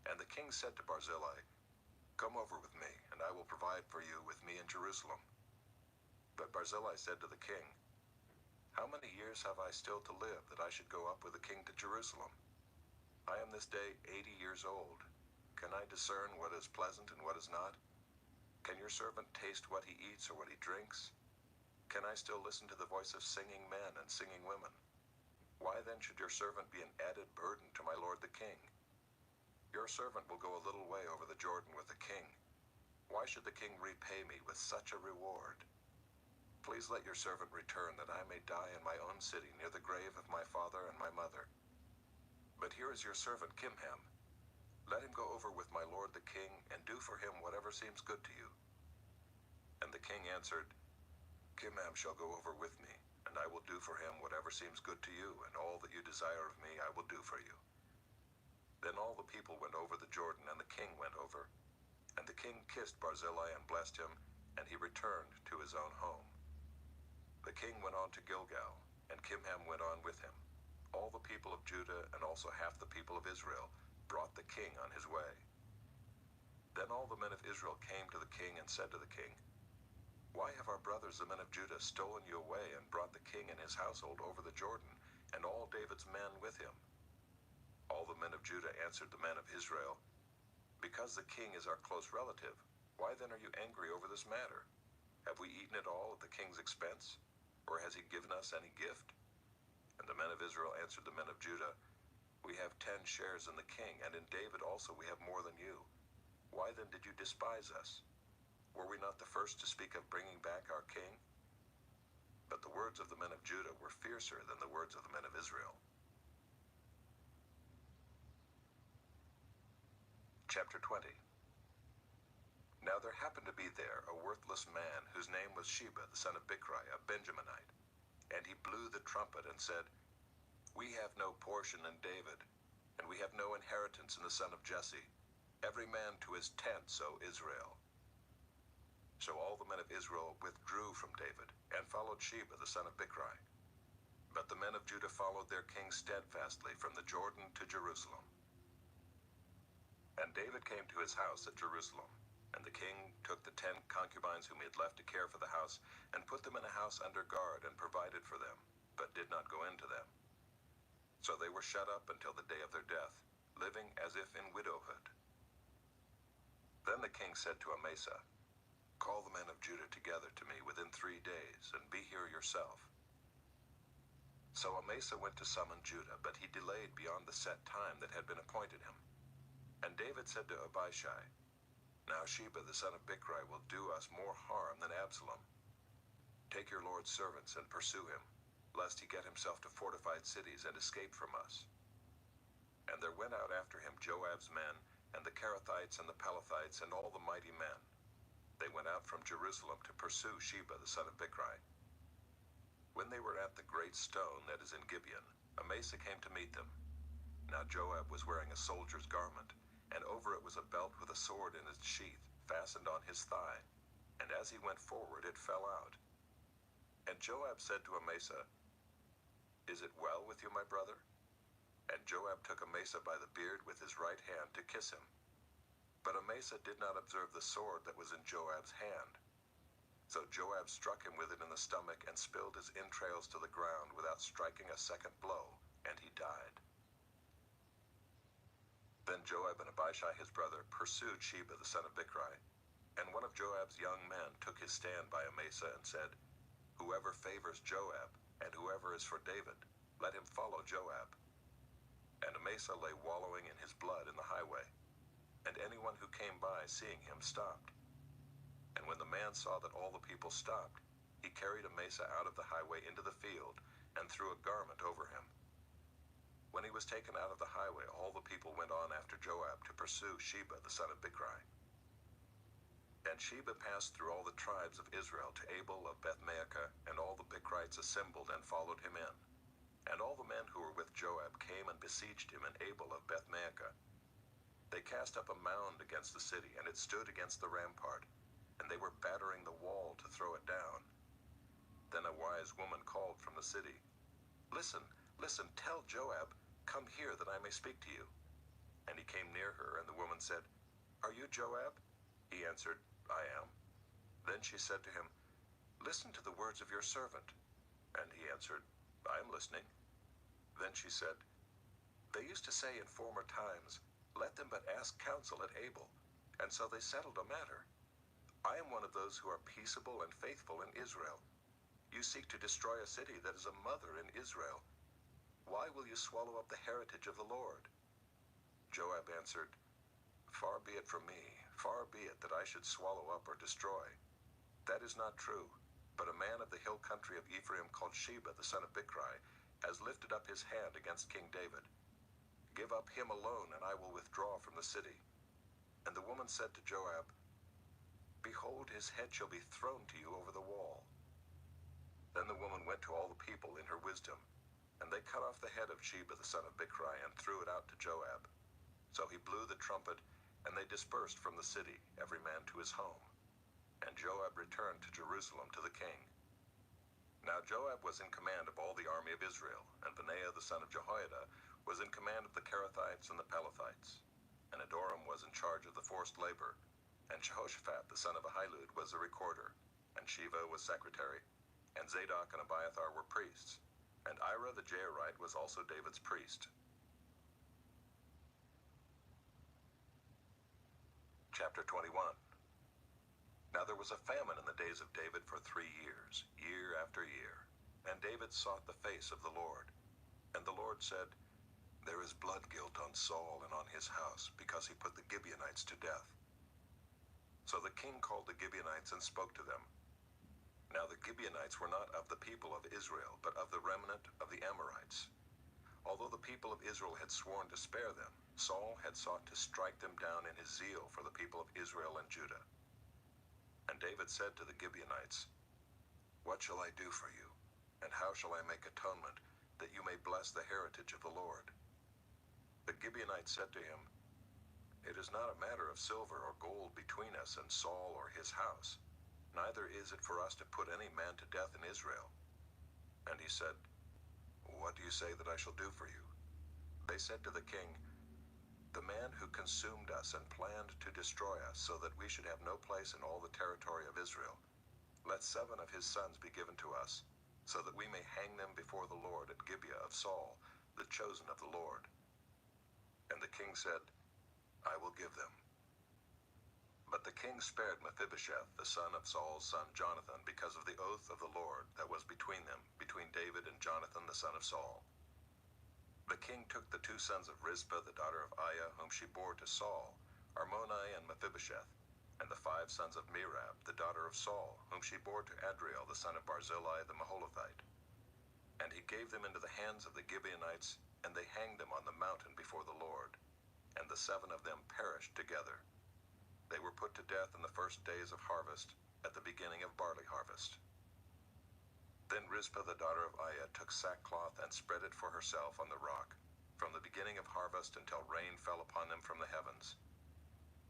And the king said to Barzillai, "Come over with me, and I will provide for you with me in Jerusalem." But Barzillai said to the king, "How many years have I still to live, that I should go up with the king to Jerusalem? I am this day 80 years old. Can I discern what is pleasant and what is not? Can your servant taste what he eats or what he drinks? Can I still listen to the voice of singing men and singing women? Why then should your servant be an added burden to my lord the king? Your servant will go a little way over the Jordan with the king. Why should the king repay me with such a reward? Please let your servant return, that I may die in my own city near the grave of my father and my mother. But here is your servant Kimham. Let him go over with my lord the king, and do for him whatever seems good to you." And the king answered, "Kimham shall go over with me, and I will do for him whatever seems good to you, and all that you desire of me I will do for you." Then all the people went over the Jordan, and the king went over. And the king kissed Barzillai and blessed him, and he returned to his own home. The king went on to Gilgal, and Kimham went on with him. All the people of Judah and also half the people of Israel brought the king on his way. Then all the men of Israel came to the king and said to the king, "Why have our brothers the men of Judah stolen you away and brought the king and his household over the Jordan, and all David's men with him?" All the men of Judah answered the men of Israel, "Because the king is our close relative, why then are you angry over this matter? Have we eaten it all at the king's expense, or has he given us any gift?" And the men of Israel answered the men of Judah, "We have 10 shares in the king, and in David also we have more than you. Why then did you despise us? Were we not the first to speak of bringing back our king?" But the words of the men of Judah were fiercer than the words of the men of Israel. Chapter 20. Now there happened to be there a worthless man, whose name was Sheba, the son of Bichri, a Benjaminite. And he blew the trumpet and said, "We have no portion in David, and we have no inheritance in the son of Jesse. Every man to his tent, O Israel." So all the men of Israel withdrew from David, and followed Sheba, the son of Bichri. But the men of Judah followed their king steadfastly from the Jordan to Jerusalem. And David came to his house at Jerusalem. And the king took the 10 concubines whom he had left to care for the house, and put them in a house under guard, and provided for them, but did not go into them. So they were shut up until the day of their death, living as if in widowhood. Then the king said to Amasa, "Call the men of Judah together to me within 3 days, and be here yourself." So Amasa went to summon Judah, but he delayed beyond the set time that had been appointed him. And David said to Abishai, "Now Sheba the son of Bichri will do us more harm than Absalom. Take your lord's servants and pursue him, lest he get himself to fortified cities and escape from us." And there went out after him Joab's men, and the Kerethites and the Pelethites, and all the mighty men. They went out from Jerusalem to pursue Sheba the son of Bichri. When they were at the great stone that is in Gibeon, Amasa came to meet them. Now Joab was wearing a soldier's garment, and over it was a belt with a sword in its sheath, fastened on his thigh. And as he went forward, it fell out. And Joab said to Amasa, "Is it well with you, my brother?" And Joab took Amasa by the beard with his right hand to kiss him. But Amasa did not observe the sword that was in Joab's hand. So Joab struck him with it in the stomach and spilled his entrails to the ground without striking a second blow, and he died. Then Joab and Abishai his brother pursued Sheba the son of Bichri, and one of Joab's young men took his stand by Amasa and said, "Whoever favors Joab, and whoever is for David, let him follow Joab." And Amasa lay wallowing in his blood in the highway, and anyone who came by seeing him stopped. And when the man saw that all the people stopped, he carried Amasa out of the highway into the field and threw a garment over him. When he was taken out of the highway, all the people went on after Joab to pursue Sheba the son of Bichri. And Sheba passed through all the tribes of Israel to Abel of Beth-maachah, and all the Bichrites assembled and followed him in. And all the men who were with Joab came and besieged him in Abel of Beth-maachah. They cast up a mound against the city, and it stood against the rampart, and they were battering the wall to throw it down. Then a wise woman called from the city, "Listen, listen, tell Joab, 'Come here that I may speak to you.' And he came near her, and the woman said, 'Are you Joab?' He answered, 'I am.' Then she said to him, 'Listen to the words of your servant.' And he answered, 'I am listening.' Then she said, 'They used to say in former times, Let them but ask counsel at Abel, and so they settled a matter. I am one of those who are peaceable and faithful in Israel. You seek to destroy a city that is a mother in Israel. Why will you swallow up the heritage of the Lord?' Joab answered, 'Far be it from me, far be it that I should swallow up or destroy. That is not true, but a man of the hill country of Ephraim called Sheba the son of Bichri has lifted up his hand against King David. Give up him alone, and I will withdraw from the city.' And the woman said to Joab, 'Behold, his head shall be thrown to you over the wall.' Then the woman went to all the people in her wisdom, and they cut off the head of Sheba the son of Bichri and threw it out to Joab. So he blew the trumpet, and they dispersed from the city, every man to his home. And Joab returned to Jerusalem to the king. Now Joab was in command of all the army of Israel, and Benaiah the son of Jehoiada was in command of the Kerethites and the Pelethites. And Adoram was in charge of the forced labor, and Jehoshaphat the son of Ahilud was the recorder, and Sheva was secretary, and Zadok and Abiathar were priests, and Ira the Jairite was also David's priest. Chapter 21. Now there was a famine in the days of David for 3 years, year after year. And David sought the face of the Lord. And the Lord said, 'There is blood guilt on Saul and on his house, because he put the Gibeonites to death.' So the king called the Gibeonites and spoke to them. Now the Gibeonites were not of the people of Israel, but of the remnant of the Amorites. Although the people of Israel had sworn to spare them, Saul had sought to strike them down in his zeal for the people of Israel and Judah. And David said to the Gibeonites, 'What shall I do for you, and how shall I make atonement, that you may bless the heritage of the Lord?' The Gibeonites said to him, 'It is not a matter of silver or gold between us and Saul or his house, neither is it for us to put any man to death in Israel.' And he said, 'What do you say that I shall do for you?' They said to the king, 'The man who consumed us and planned to destroy us so that we should have no place in all the territory of Israel, let 7 of his sons be given to us, so that we may hang them before the Lord at Gibeah of Saul, the chosen of the Lord.' And the king said, 'I will give them.' But the king spared Mephibosheth, the son of Saul's son Jonathan, because of the oath of the Lord that was between them, between David and Jonathan the son of Saul. The king took the 2 sons of Rizpah, the daughter of Aiah, whom she bore to Saul, Armoni and Mephibosheth, and the 5 sons of Merab, the daughter of Saul, whom she bore to Adriel, the son of Barzillai the Maholathite. And he gave them into the hands of the Gibeonites, and they hanged them on the mountain before the Lord. And the 7 of them perished together. They were put to death in the first days of harvest, at the beginning of barley harvest. Then Rizpah the daughter of Aiah took sackcloth and spread it for herself on the rock, from the beginning of harvest until rain fell upon them from the heavens.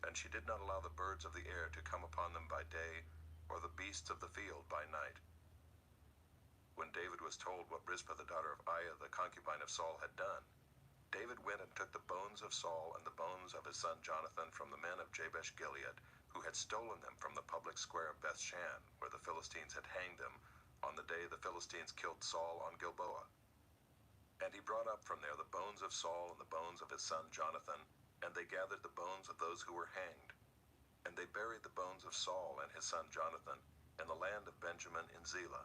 And she did not allow the birds of the air to come upon them by day, or the beasts of the field by night. When David was told what Rizpah the daughter of Aiah, the concubine of Saul, had done, David went and took the bones of Saul and the bones of his son Jonathan from the men of Jabesh Gilead, who had stolen them from the public square of Bethshan, where the Philistines had hanged them, on the day the Philistines killed Saul on Gilboa. And he brought up from there the bones of Saul and the bones of his son Jonathan, and they gathered the bones of those who were hanged. And they buried the bones of Saul and his son Jonathan in the land of Benjamin in Zelah,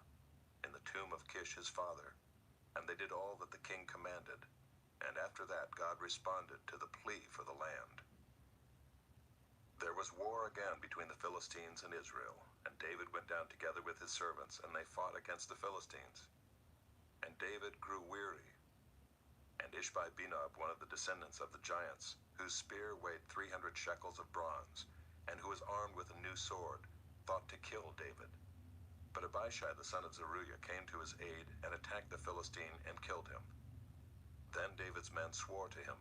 in the tomb of Kish his father. And they did all that the king commanded. And after that God responded to the plea for the land. There was war again between the Philistines and Israel, and David went down together with his servants, and they fought against the Philistines. And David grew weary. And Ishbi-Benob, one of the descendants of the giants, whose spear weighed 300 shekels of bronze, and who was armed with a new sword, thought to kill David. But Abishai the son of Zeruiah came to his aid and attacked the Philistine and killed him. Then David's men swore to him,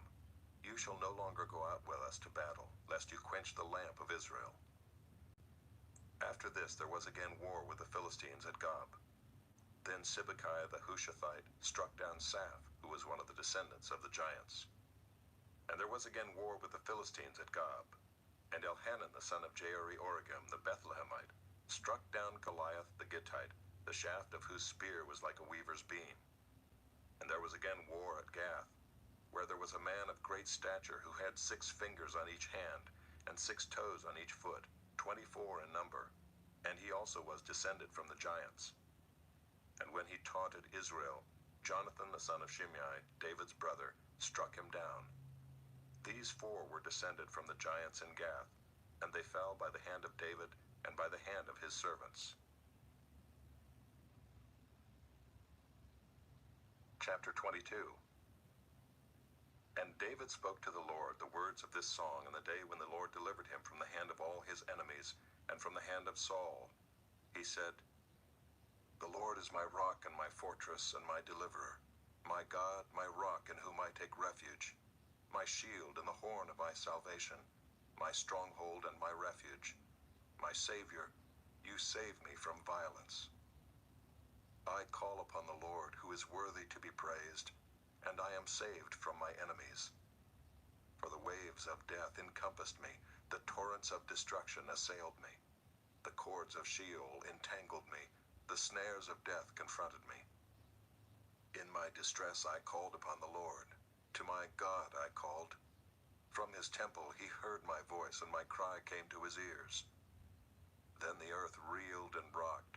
"You shall no longer go out with us to battle, lest you quench the lamp of Israel." After this there was again war with the Philistines at Gob. Then Sibbecai the Hushathite struck down Saph, who was one of the descendants of the giants. And there was again war with the Philistines at Gob. And Elhanan the son of Jaare-Oregim the Bethlehemite struck down Goliath the Gittite, the shaft of whose spear was like a weaver's beam. And there was again war at Gath, where there was a man of great stature who had 6 fingers on each hand, and 6 toes on each foot, 24 in number, and he also was descended from the giants. And when he taunted Israel, Jonathan the son of Shimei, David's brother, struck him down. These 4 were descended from the giants in Gath, and they fell by the hand of David and by the hand of his servants. Chapter 22. And David spoke to the Lord the words of this song in the day when the Lord delivered him from the hand of all his enemies and from the hand of Saul. He said, "The Lord is my rock and my fortress and my deliverer, my God, my rock in whom I take refuge, my shield and the horn of my salvation, my stronghold and my refuge, my Savior, you save me from violence. I call upon the Lord, who is worthy to be praised, and I am saved from my enemies. For the waves of death encompassed me, the torrents of destruction assailed me. The cords of Sheol entangled me, the snares of death confronted me. In my distress I called upon the Lord. To my God I called. From his temple he heard my voice, and my cry came to his ears. Then the earth reeled and rocked.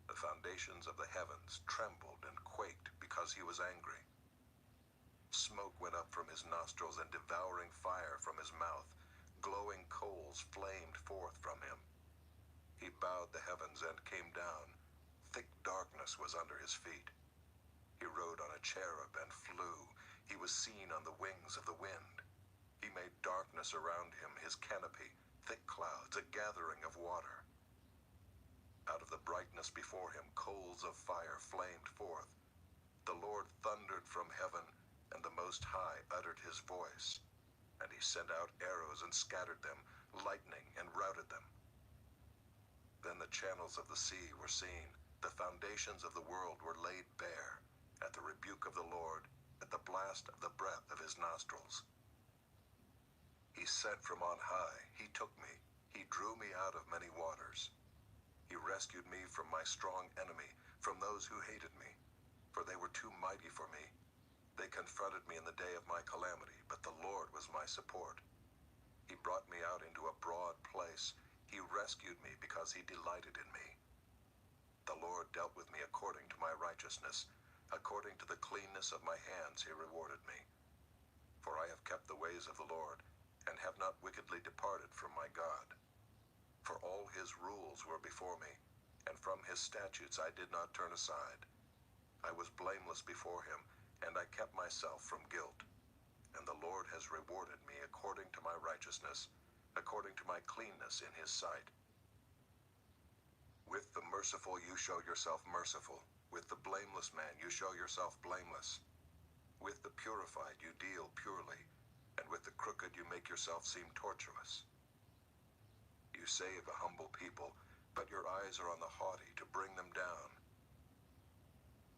The foundations of the heavens trembled and quaked because he was angry. Smoke went up from his nostrils and devouring fire from his mouth. Glowing coals flamed forth from him. He bowed the heavens and came down. Thick darkness was under his feet. He rode on a cherub and flew. He was seen on the wings of the wind. He made darkness around him, his canopy, thick clouds, a gathering of water. Out of the brightness before him, coals of fire flamed forth. The Lord thundered from heaven, and the Most High uttered his voice. And he sent out arrows and scattered them, lightning and routed them. Then the channels of the sea were seen. The foundations of the world were laid bare, at the rebuke of the Lord, at the blast of the breath of his nostrils. He sent from on high, he took me, he drew me out of many waters. He rescued me from my strong enemy, from those who hated me, for they were too mighty for me. They confronted me in the day of my calamity, but the Lord was my support. He brought me out into a broad place. He rescued me because he delighted in me. The Lord dealt with me according to my righteousness. According to the cleanness of my hands he rewarded me. For I have kept the ways of the Lord, and have not wickedly departed from my God. For all his rules were before me, and from his statutes I did not turn aside. I was blameless before him, and I kept myself from guilt. And the Lord has rewarded me according to my righteousness, according to my cleanness in his sight. With the merciful you show yourself merciful. With the blameless man you show yourself blameless. With the purified you deal purely, and with the crooked you make yourself seem tortuous. You save a humble people, but your eyes are on the haughty to bring them down.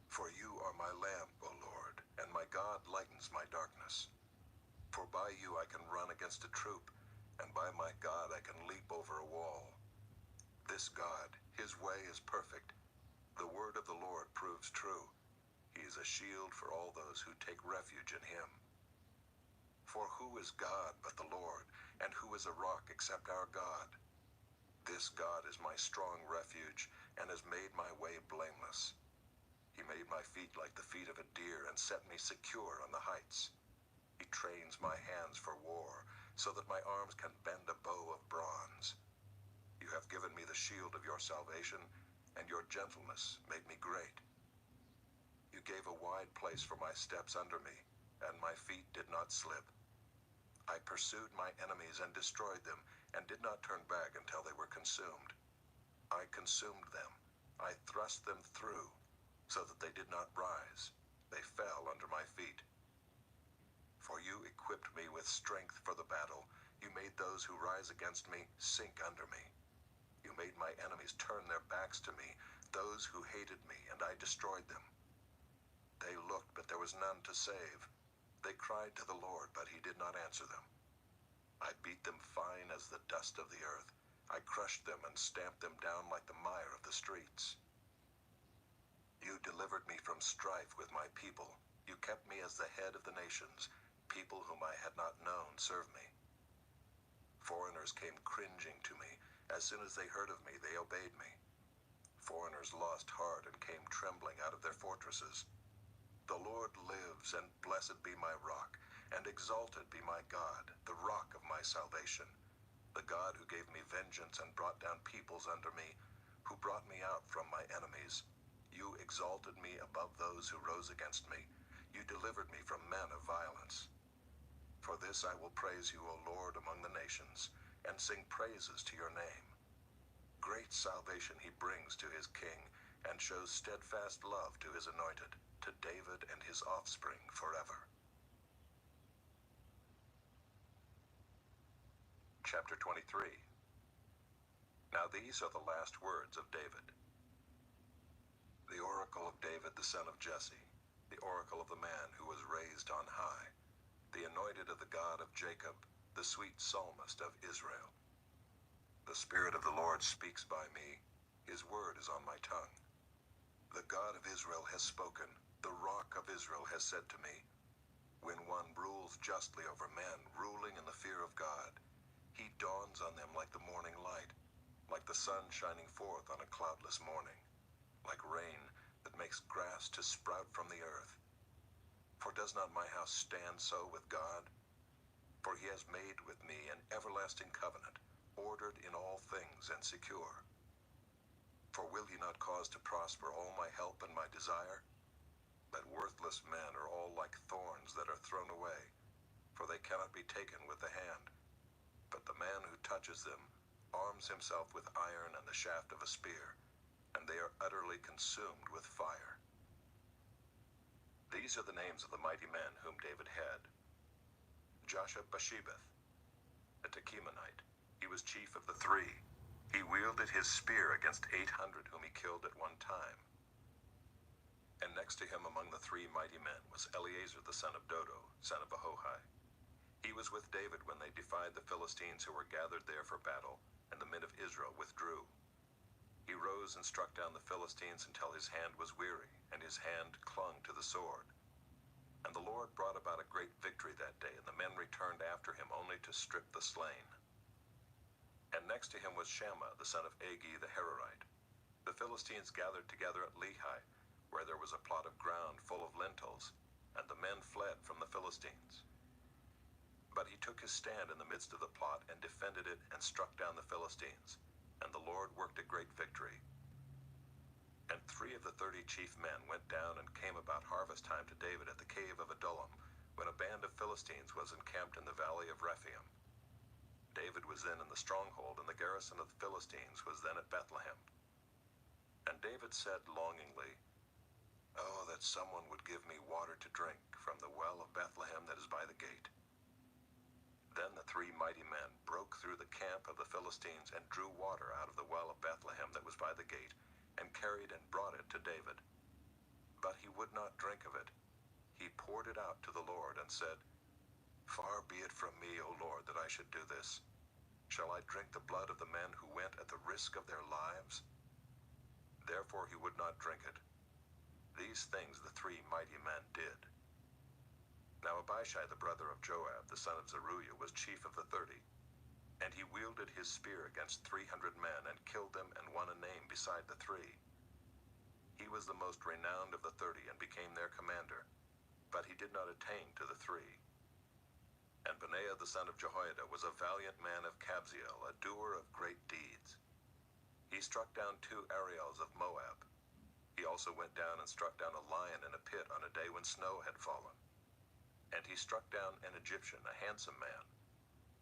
For you are my lamp, O Lord, and my God lightens my darkness. For by you I can run against a troop, and by my God I can leap over a wall. This God, his way is perfect. The word of the Lord proves true. He is a shield for all those who take refuge in him. For who is God but the Lord, and who is a rock except our God? This God is my strong refuge, and has made my way blameless. He made my feet like the feet of a deer, and set me secure on the heights. He trains my hands for war, so that my arms can bend a bow of bronze. You have given me the shield of your salvation, and your gentleness made me great. You gave a wide place for my steps under me, and my feet did not slip. I pursued my enemies and destroyed them, and did not turn back until they were consumed. I consumed them. I thrust them through, so that they did not rise. They fell under my feet. For you equipped me with strength for the battle. You made those who rise against me sink under me. You made my enemies turn their backs to me, those who hated me, and I destroyed them. They looked, but there was none to save. They cried to the Lord, but he did not answer them. I beat them fine as the dust of the earth. I crushed them and stamped them down like the mire of the streets. You delivered me from strife with my people. You kept me as the head of the nations. People whom I had not known served me. Foreigners came cringing to me. As soon as they heard of me, they obeyed me. Foreigners lost heart and came trembling out of their fortresses. The Lord lives, and blessed be my rock, and exalted be my God, the rock of my salvation. The God who gave me vengeance and brought down peoples under me, who brought me out from my enemies. You exalted me above those who rose against me. You delivered me from men of violence. For this I will praise you, O Lord, among the nations, and sing praises to your name. Great salvation he brings to his king, and shows steadfast love to his anointed, to David and his offspring forever. Chapter 23. Now these are the last words of David. The oracle of David the son of Jesse, the oracle of the man who was raised on high, the anointed of the God of Jacob, the sweet psalmist of Israel. The Spirit of the Lord speaks by me, his word is on my tongue. The God of Israel has spoken, the rock of Israel has said to me, when one rules justly over men, ruling in the fear of God, he dawns on them like the morning light, like the sun shining forth on a cloudless morning, like rain that makes grass to sprout from the earth. For does not my house stand so with God? For he has made with me an everlasting covenant, ordered in all things and secure. For will he not cause to prosper all my help and my desire? But worthless men are all like thorns that are thrown away, for they cannot be taken with the hand. But the man who touches them arms himself with iron and the shaft of a spear, and they are utterly consumed with fire. These are the names of the mighty men whom David had. Josheb-Basshebeth, a Tekemonite. He was chief of the 3. He wielded his spear against 800 whom he killed at one time. And next to him among the 3 mighty men was Eleazar the son of Dodo, son of Ahohai. He was with David when they defied the Philistines who were gathered there for battle, and the men of Israel withdrew. He rose and struck down the Philistines until his hand was weary, and his hand clung to the sword. And the Lord brought about a great victory that day, and the men returned after him only to strip the slain. And next to him was Shammah the son of Agi the Hararite. The Philistines gathered together at Lehi, where there was a plot of ground full of lentils, and the men fled from the Philistines. But he took his stand in the midst of the plot and defended it and struck down the Philistines, and the Lord worked a great victory. And 3 of the 30 chief men went down and came about harvest time to David at the cave of Adullam, when a band of Philistines was encamped in the valley of Rephaim. David was then in the stronghold, and the garrison of the Philistines was then at Bethlehem. And David said longingly, "Oh, that someone would give me water to drink from the well of Bethlehem that is by the gate." Then the 3 mighty men broke through the camp of the Philistines and drew water out of the well of Bethlehem that was by the gate, and carried and brought it to David. But he would not drink of it. he poured it out to the Lord and said, "Far be it from me, O Lord, that I should do this. Shall I drink the blood of the men who went at the risk of their lives?" Therefore he would not drink it. These things the three mighty men did. Now Abishai the brother of Joab, the son of Zeruiah, was chief of the 30. And he wielded his spear against 300 men, and killed them, and won a name beside the three. He was the most renowned of the 30, and became their commander. But he did not attain to the three. And Benaiah the son of Jehoiada was a valiant man of Kabzeel, a doer of great deeds. He struck down 2 Ariels of Moab. He also went down and struck down a lion in a pit on a day when snow had fallen. And he struck down an Egyptian, a handsome man.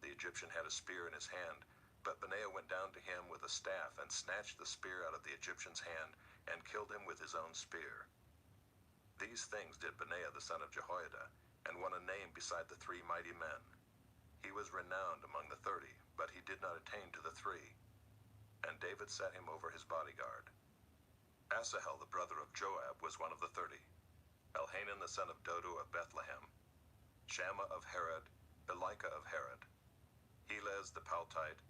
The Egyptian had a spear in his hand, but Benaiah went down to him with a staff and snatched the spear out of the Egyptian's hand and killed him with his own spear. These things did Benaiah the son of Jehoiada, and won a name beside the 3 mighty men. He was renowned among the 30, but he did not attain to the 3. And David set him over his bodyguard. Asahel the brother of Joab was one of the 30. Elhanan the son of Dodo of Bethlehem. Shammah of Harod. Elika of Harod. Helez the Paltite.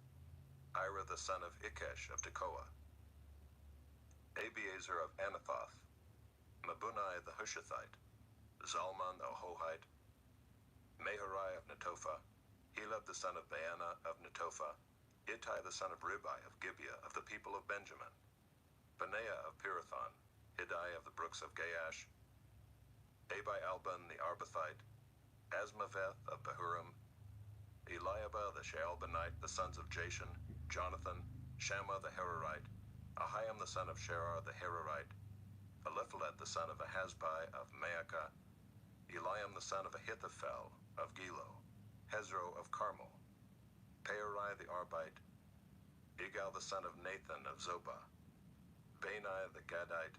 Ira the son of Ikesh of Tekoa. Abiezer of Anathoth. Mabunai the Hushathite. Zalman the Ahohite. Meharai of Netophah. Helab the son of Baanah of Netophah. Ittai the son of Ribai of Gibeah of the people of Benjamin. Benaiah of Pirathon. Hiddai of the brooks of Gaash. Abi Alban the Arbathite. Asmaveth of Bahurim. Eliabah the Shaalbanite, the sons of Jashan. Jonathan. Shammah the Hararite. Ahiam the son of Sherar the Hararite. Eliphalet the son of Ahasbai of Maacah. Eliam the son of Ahithophel of Gilo. Hezro of Carmel. Peorai the Arbite. Igal the son of Nathan of Zobah. Bani the Gadite.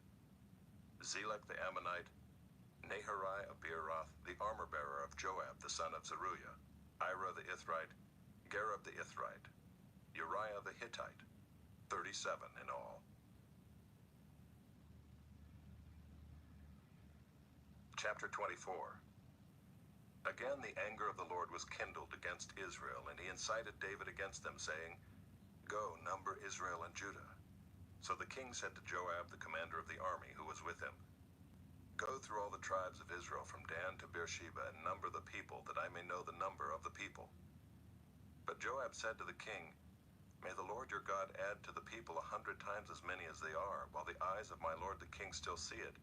Zelek the Ammonite. Naharai of Beeroth, the armor-bearer of Joab the son of Zeruiah. Ira the Ithrite. Gareb the Ithrite. Uriah the Hittite. 37 in all. Chapter 24. Again the anger of the Lord was kindled against Israel, and he incited David against them, saying, "Go, number Israel and Judah." So the king said to Joab, the commander of the army, who was with him, "Go through all the tribes of Israel from Dan to Beersheba, and number the people, that I may know the number of the people." But Joab said to the king, "May the Lord your God add to the people 100 times as many as they are, while the eyes of my lord the king still see it.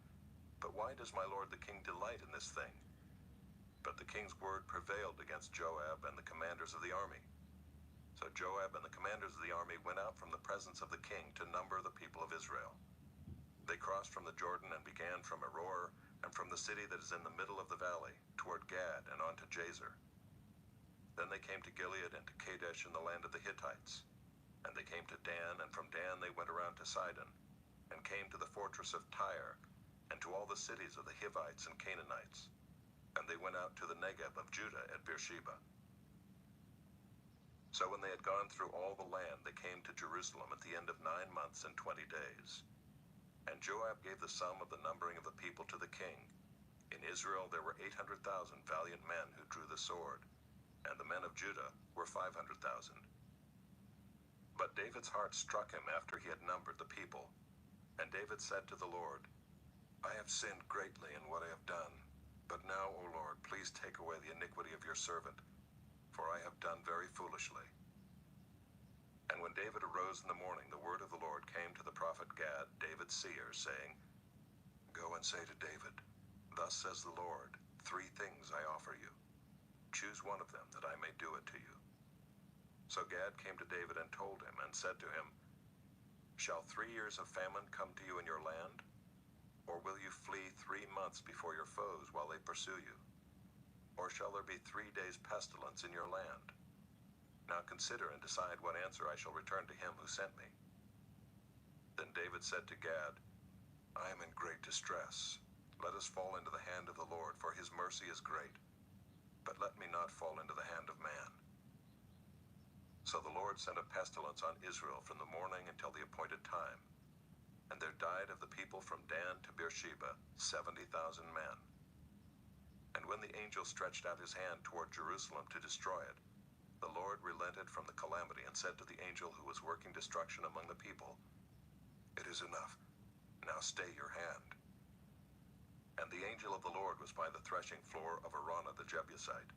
But why does my lord the king delight in this thing?" But the king's word prevailed against Joab and the commanders of the army. So Joab and the commanders of the army went out from the presence of the king to number the people of Israel. They crossed from the Jordan and began from Aroer, and from the city that is in the middle of the valley, toward Gad and on to Jazer. Then they came to Gilead and to Kadesh in the land of the Hittites. And they came to Dan, and from Dan they went around to Sidon, and came to the fortress of Tyre, and to all the cities of the Hivites and Canaanites. And they went out to the Negeb of Judah at Beersheba. So when they had gone through all the land, they came to Jerusalem at the end of 9 months and 20 days. And Joab gave the sum of the numbering of the people to the king. In Israel there were 800,000 valiant men who drew the sword, and the men of Judah were 500,000. But David's heart struck him after he had numbered the people. And David said to the Lord, "I have sinned greatly in what I have done. But now, O Lord, please take away the iniquity of your servant, for I have done very foolishly." And when David arose in the morning, the word of the Lord came to the prophet Gad, David's seer, saying, "Go and say to David, Thus says the Lord, 3 things I offer you. Choose one of them, that I may do it to you." So Gad came to David and told him, and said to him, "Shall 3 years of famine come to you in your land? Or will you flee 3 months before your foes while they pursue you? Or shall there be 3 days pestilence in your land? Now consider and decide what answer I shall return to him who sent me." Then David said to Gad, "I am in great distress. Let us fall into the hand of the Lord, for his mercy is great. But let me not fall into the hand of man." So the Lord sent a pestilence on Israel from the morning until the appointed time. And there died of the people from Dan to Beersheba 70,000 men. And when the angel stretched out his hand toward Jerusalem to destroy it, the Lord relented from the calamity and said to the angel who was working destruction among the people, "It is enough. Now stay your hand." And the angel of the Lord was by the threshing floor of Araunah the Jebusite.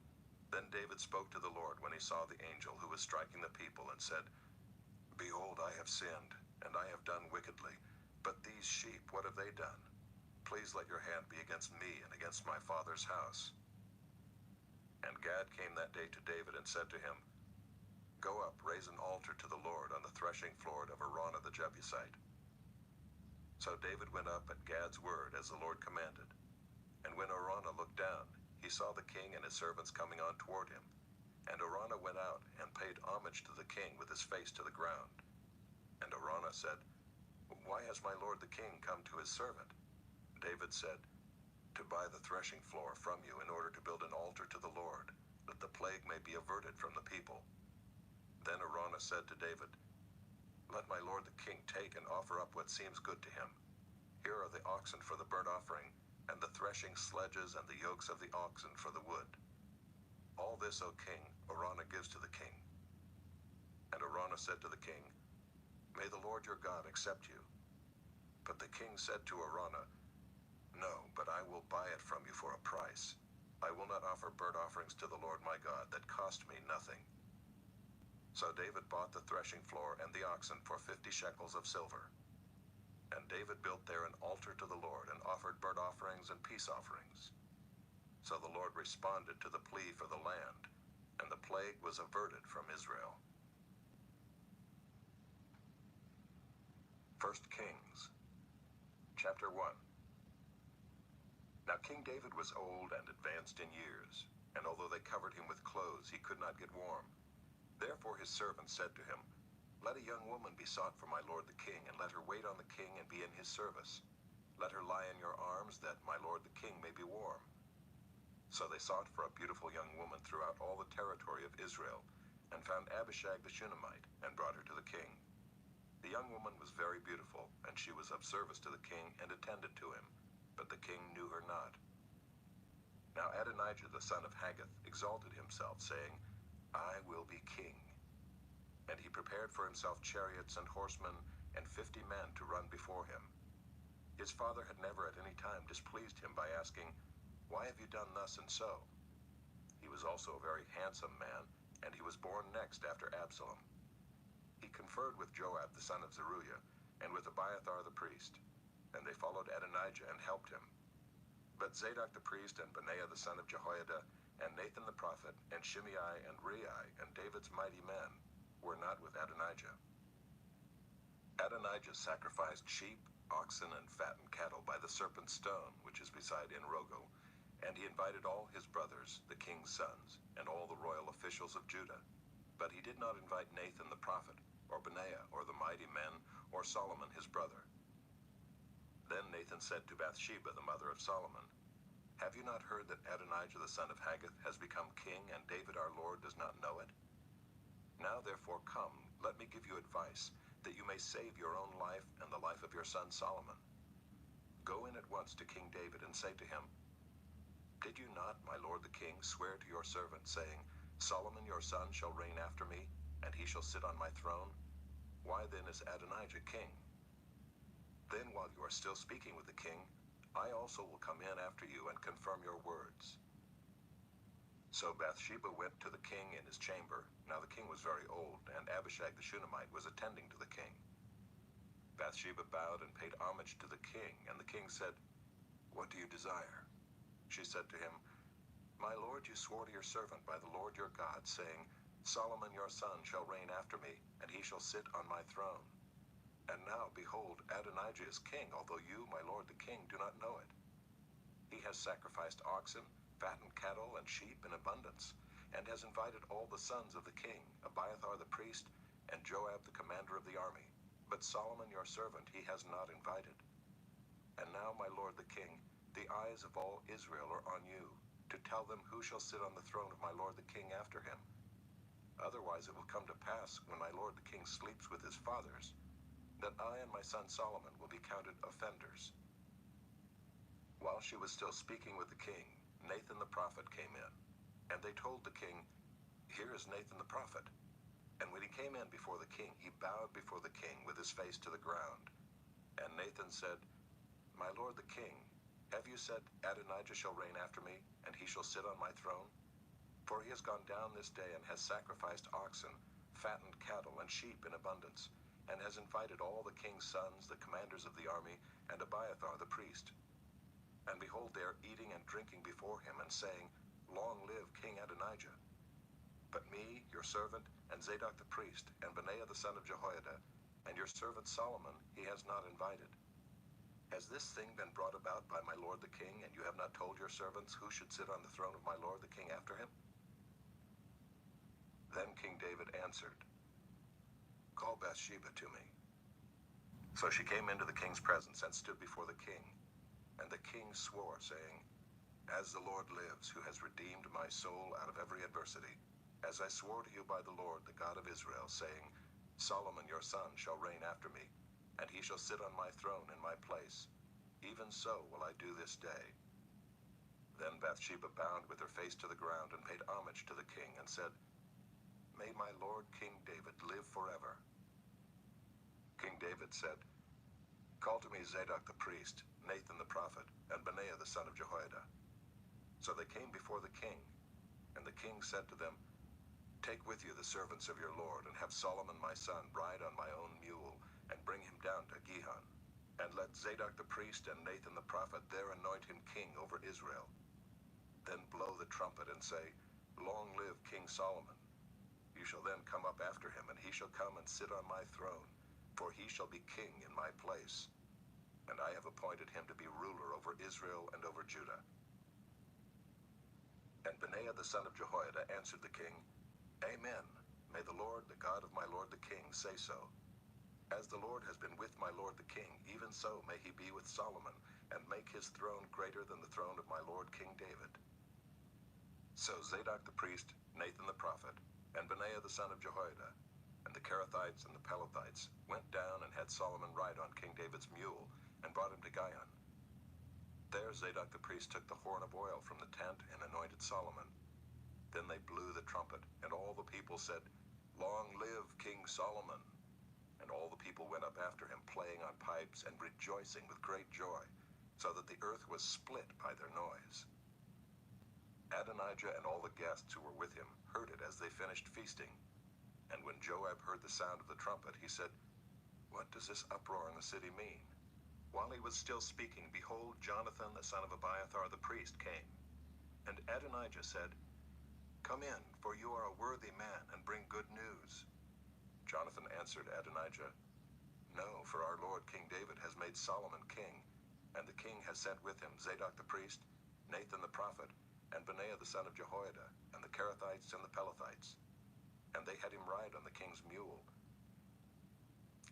Then David spoke to the Lord when he saw the angel who was striking the people and said, "Behold, I have sinned, and I have done wickedly. But these sheep, what have they done? Please let your hand be against me and against my father's house." And Gad came that day to David and said to him, "Go up, raise an altar to the Lord on the threshing floor of Araunah the Jebusite." So David went up at Gad's word as the Lord commanded. And when Araunah looked down, he saw the king and his servants coming on toward him. And Araunah went out and paid homage to the king with his face to the ground. And Araunah said, "Why has my lord the king come to his servant?" David said, "To buy the threshing floor from you in order to build an altar to the Lord, that the plague may be averted from the people." Then Araunah said to David, "Let my lord the king take and offer up what seems good to him. Here are the oxen for the burnt offering, and the threshing sledges and the yokes of the oxen for the wood. All this, O king, Araunah gives to the king." And Araunah said to the king, "May the Lord your God accept you." But the king said to Araunah, "No, but I will buy it from you for a price. I will not offer burnt offerings to the Lord my God that cost me nothing." So David bought the threshing floor and the oxen for 50 shekels of silver. And David built there an altar to the Lord and offered burnt offerings and peace offerings. So the Lord responded to the plea for the land, and the plague was averted from Israel. 1 Kings, chapter 1. Now King David was old and advanced in years, and although they covered him with clothes, he could not get warm. Therefore his servants said to him, "Let a young woman be sought for my lord the king, and let her wait on the king and be in his service. Let her lie in your arms, that my lord the king may be warm." So they sought for a beautiful young woman throughout all the territory of Israel, and found Abishag the Shunammite, and brought her to the king. The young woman was very beautiful, and she was of service to the king and attended to him, but the king knew her not. Now Adonijah the son of Haggith exalted himself, saying, "I will be king." And he prepared for himself chariots and horsemen, and 50 men to run before him. His father had never at any time displeased him by asking, "Why have you done thus and so?" He was also a very handsome man, and he was born next after Absalom. He conferred with Joab the son of Zeruiah, and with Abiathar the priest, and they followed Adonijah and helped him. But Zadok the priest, and Benaiah the son of Jehoiada, and Nathan the prophet, and Shimei, and Rei, and David's mighty men, were not with Adonijah. Adonijah sacrificed sheep, oxen, and fattened cattle by the serpent stone, which is beside En-Rogel, and he invited all his brothers, the king's sons, and all the royal officials of Judah. But he did not invite Nathan the prophet, or Benaiah, or the mighty men, or Solomon his brother. Then Nathan said to Bathsheba, the mother of Solomon, "Have you not heard that Adonijah the son of Haggith has become king, and David our Lord does not know it? Now therefore come, let me give you advice, that you may save your own life and the life of your son Solomon. Go in at once to King David and say to him, 'Did you not, my lord the king, swear to your servant, saying, Solomon your son shall reign after me, and he shall sit on my throne? Why then is Adonijah king? Then while you are still speaking with the king, I also will come in after you and confirm your words.' So Bathsheba went to the king in his chamber. Now the king was very old, and Abishag the Shunammite was attending to the king. Bathsheba bowed and paid homage to the king, and the king said, 'What do you desire?' She said to him, 'My lord, you swore to your servant by the Lord your God, saying, Solomon your son shall reign after me, and he shall sit on my throne. And now, behold, Adonijah is king, although you, my lord the king, do not know it. He has sacrificed oxen, fattened cattle, and sheep in abundance, and has invited all the sons of the king, Abiathar the priest, and Joab the commander of the army. But Solomon your servant he has not invited. And now, my lord the king, the eyes of all Israel are on you, to tell them who shall sit on the throne of my lord the king after him. Otherwise it will come to pass, when my lord the king sleeps with his fathers, that I and my son Solomon will be counted offenders.' While she was still speaking with the king, Nathan the prophet came in, and they told the king, "Here is Nathan the prophet." And when he came in before the king, he bowed before the king with his face to the ground. And Nathan said, "My lord the king, have you said, Adonijah shall reign after me, and he shall sit on my throne? For he has gone down this day and has sacrificed oxen, fattened cattle, and sheep in abundance, and has invited all the king's sons, the commanders of the army, and Abiathar the priest. And behold, they are eating and drinking before him, and saying, Long live King Adonijah. But me, your servant, and Zadok the priest, and Benaiah the son of Jehoiada, and your servant Solomon, he has not invited. Has this thing been brought about by my lord the king, and you have not told your servants who should sit on the throne of my lord the king after him?" Then King David answered, "Call Bathsheba to me." So she came into the king's presence and stood before the king. And the king swore, saying, "As the Lord lives, who has redeemed my soul out of every adversity, as I swore to you by the Lord, the God of Israel, saying, Solomon your son shall reign after me, and he shall sit on my throne in my place, even so will I do this day." Then Bathsheba bowed with her face to the ground and paid homage to the king, and said, "May my lord King David live forever." King David said, "Call to me Zadok the priest, Nathan the prophet, and Benaiah the son of Jehoiada." So they came before the king, and the king said to them, "Take with you the servants of your lord, and have Solomon my son ride on my own mule, and bring him down to Gihon. And let Zadok the priest and Nathan the prophet there anoint him king over Israel. Then blow the trumpet and say, Long live King Solomon. You shall then come up after him, and he shall come and sit on my throne, for he shall be king in my place. And I have appointed him to be ruler over Israel and over Judah." And Benaiah the son of Jehoiada answered the king, "Amen. May the Lord, the God of my lord the king, say so. As the Lord has been with my lord the king, even so may he be with Solomon, and make his throne greater than the throne of my lord King David." So Zadok the priest, Nathan the prophet, and Benaiah the son of Jehoiada, and the Kerethites and the Pelethites went down and had Solomon ride on King David's mule, and brought him to Gihon. There Zadok the priest took the horn of oil from the tent and anointed Solomon. Then they blew the trumpet, and all the people said, "Long live King Solomon!" And all the people went up after him, playing on pipes and rejoicing with great joy, so that the earth was split by their noise. Adonijah and all the guests who were with him heard it as they finished feasting. And when Joab heard the sound of the trumpet, he said, "What does this uproar in the city mean?" While he was still speaking, behold, Jonathan the son of Abiathar the priest came. And Adonijah said, "Come in, for you are a worthy man, and bring good news." Jonathan answered Adonijah, "No, for our lord King David has made Solomon king, and the king has sent with him Zadok the priest, Nathan the prophet, and Benaiah the son of Jehoiada, and the Kerethites and the Pelethites. And they had him ride on the king's mule.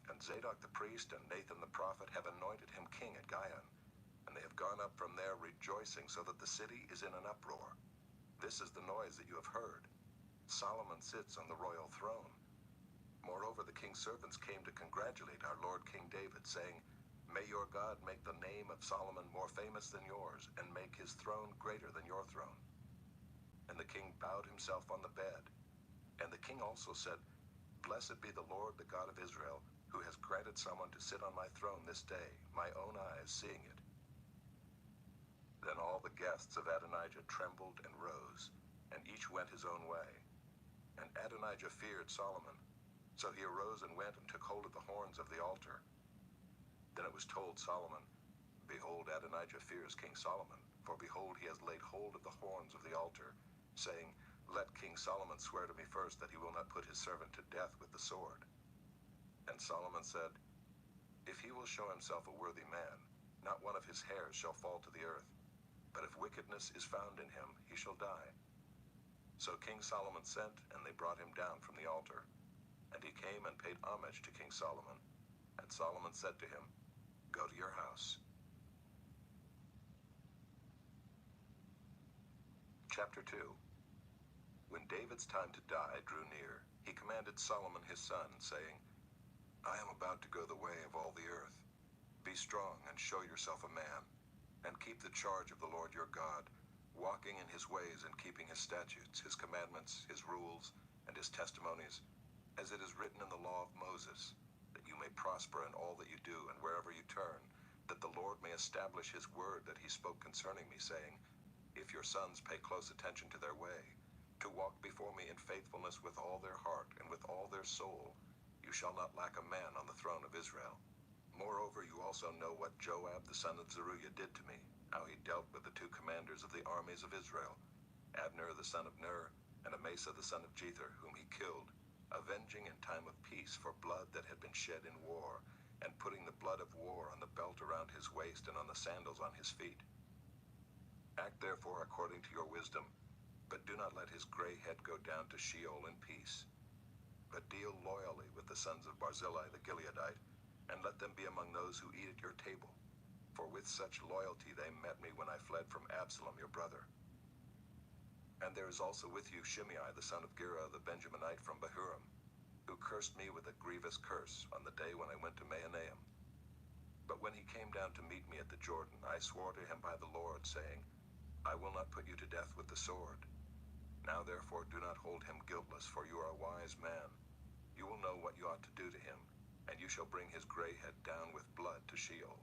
And Zadok the priest and Nathan the prophet have anointed him king at Gihon, and they have gone up from there rejoicing, so that the city is in an uproar. This is the noise that you have heard. Solomon sits on the royal throne." Moreover, the king's servants came to congratulate our lord King David, saying, "May your God make the name of Solomon more famous than yours, and make his throne greater than your throne." And the king bowed himself on the bed. And the king also said, "Blessed be the Lord, the God of Israel, who has granted someone to sit on my throne this day, my own eyes seeing it." Then all the guests of Adonijah trembled and rose, and each went his own way. And Adonijah feared Solomon. So he arose and went and took hold of the horns of the altar. Then it was told Solomon, "Behold, Adonijah fears King Solomon, for behold, he has laid hold of the horns of the altar, saying, Let King Solomon swear to me first that he will not put his servant to death with the sword." And Solomon said, "If he will show himself a worthy man, not one of his hairs shall fall to the earth. But if wickedness is found in him, he shall die." So King Solomon sent, and they brought him down from the altar. And he came and paid homage to King Solomon. And Solomon said to him, "Go to your house." Chapter 2. When David's time to die drew near, he commanded Solomon his son, saying, "I am about to go the way of all the earth. Be strong and show yourself a man, and keep the charge of the Lord your God, walking in his ways and keeping his statutes, his commandments, his rules, and his testimonies, as it is written in the law of Moses, that you may prosper in all that you do and wherever you turn, that the Lord may establish his word that he spoke concerning me, saying, if your sons pay close attention to their way, to walk before me in faithfulness with all their heart and with all their soul, you shall not lack a man on the throne of Israel. Moreover, you also know what Joab the son of Zeruiah did to me, how he dealt with the two commanders of the armies of Israel, Abner the son of Ner, and Amasa the son of Jether, whom he killed, avenging in time of peace for blood that had been shed in war, and putting the blood of war on the belt around his waist and on the sandals on his feet. Act therefore according to your wisdom, but do not let his gray head go down to Sheol in peace. But deal loyally with the sons of Barzillai the Gileadite, and let them be among those who eat at your table. For with such loyalty they met me when I fled from Absalom your brother. And there is also with you Shimei the son of Gera the Benjaminite from Bahurim, who cursed me with a grievous curse on the day when I went to Mahanaim. But when he came down to meet me at the Jordan, I swore to him by the Lord, saying, I will not put you to death with the sword. Now therefore do not hold him guiltless, for you are a wise man. You will know what you ought to do to him, and you shall bring his gray head down with blood to Sheol.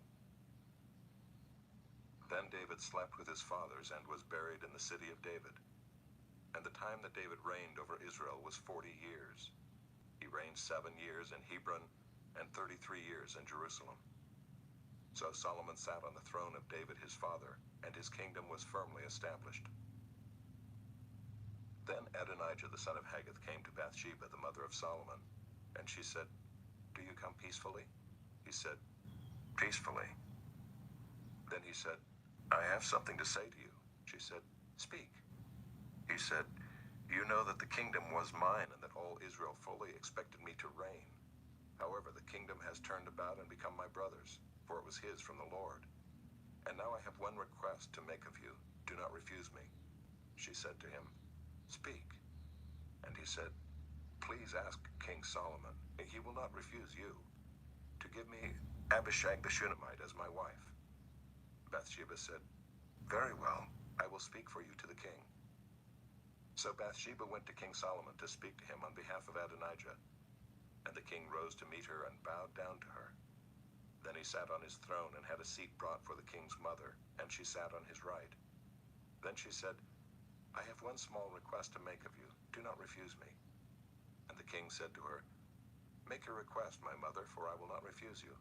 Then David slept with his fathers and was buried in the city of David. And the time that David reigned over Israel was 40 years. He reigned 7 years in Hebron and 33 years in Jerusalem. So Solomon sat on the throne of David his father, and his kingdom was firmly established. Then Adonijah the son of Haggith came to Bathsheba, the mother of Solomon, and she said, Do you come peacefully? He said, Peacefully. Then he said, I have something to say to you. She said, Speak. He said, You know that the kingdom was mine, and that all Israel fully expected me to reign. However, the kingdom has turned about and become my brother's, for it was his from the Lord. And now I have one request to make of you. Do not refuse me. She said to him, Speak. And he said, Please ask King Solomon, and he will not refuse you, to give me Abishag the Shunammite as my wife. Bathsheba said, Very well, I will speak for you to the king. So Bathsheba went to King Solomon to speak to him on behalf of Adonijah. And the king rose to meet her and bowed down to her. Then he sat on his throne and had a seat brought for the king's mother, and she sat on his right. Then she said, I have one small request to make of you. Do not refuse me. And the king said to her, Make your request, my mother, for I will not refuse you.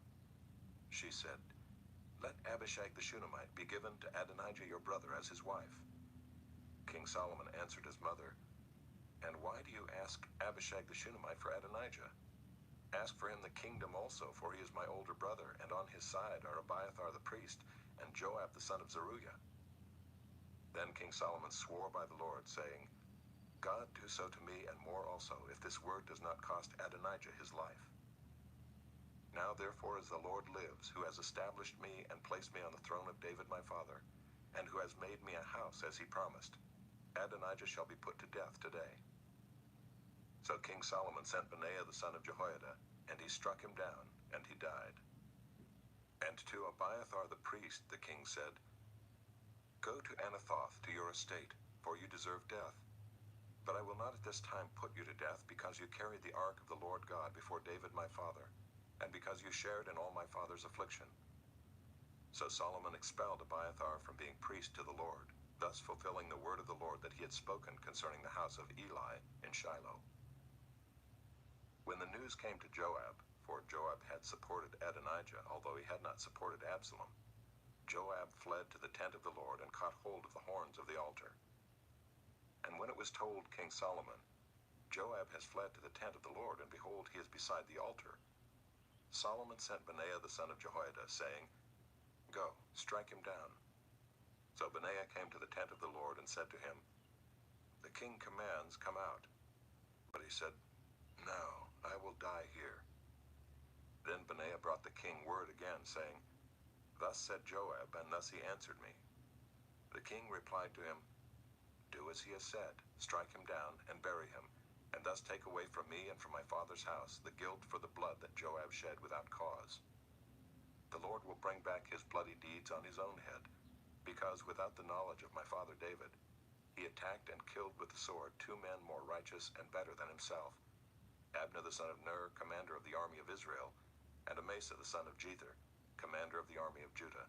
She said, Let Abishag the Shunammite be given to Adonijah your brother as his wife. King Solomon answered his mother, And why do you ask Abishag the Shunammite for Adonijah? Ask for him the kingdom also, for he is my older brother, and on his side are Abiathar the priest, and Joab the son of Zeruiah. Then King Solomon swore by the Lord, saying, God do so to me, and more also, if this word does not cost Adonijah his life. Now therefore as the Lord lives, who has established me and placed me on the throne of David my father, and who has made me a house as he promised, Adonijah shall be put to death today. So King Solomon sent Benaiah the son of Jehoiada, and he struck him down, and he died. And to Abiathar the priest the king said, Go to Anathoth to your estate, for you deserve death. But I will not at this time put you to death, because you carried the ark of the Lord God before David my father, and because you shared in all my father's affliction. So Solomon expelled Abiathar from being priest to the Lord, thus fulfilling the word of the Lord that he had spoken concerning the house of Eli in Shiloh. When the news came to Joab, for Joab had supported Adonijah, although he had not supported Absalom, Joab fled to the tent of the Lord and caught hold of the horns of the altar. And when it was told King Solomon, Joab has fled to the tent of the Lord, and behold, he is beside the altar, Solomon sent Benaiah the son of Jehoiada, saying, Go, strike him down. So Benaiah came to the tent of the Lord and said to him, The king commands, come out. But he said, No, I will die here. Then Benaiah brought the king word again, saying, Thus said Joab, and thus he answered me. The king replied to him, Do as he has said, strike him down, and bury him, and thus take away from me and from my father's house the guilt for the blood that Joab shed without cause. The Lord will bring back his bloody deeds on his own head. because without the knowledge of my father David, he attacked and killed with the sword 2 men more righteous and better than himself, Abner the son of Ner, commander of the army of Israel, and Amasa the son of Jether, commander of the army of Judah.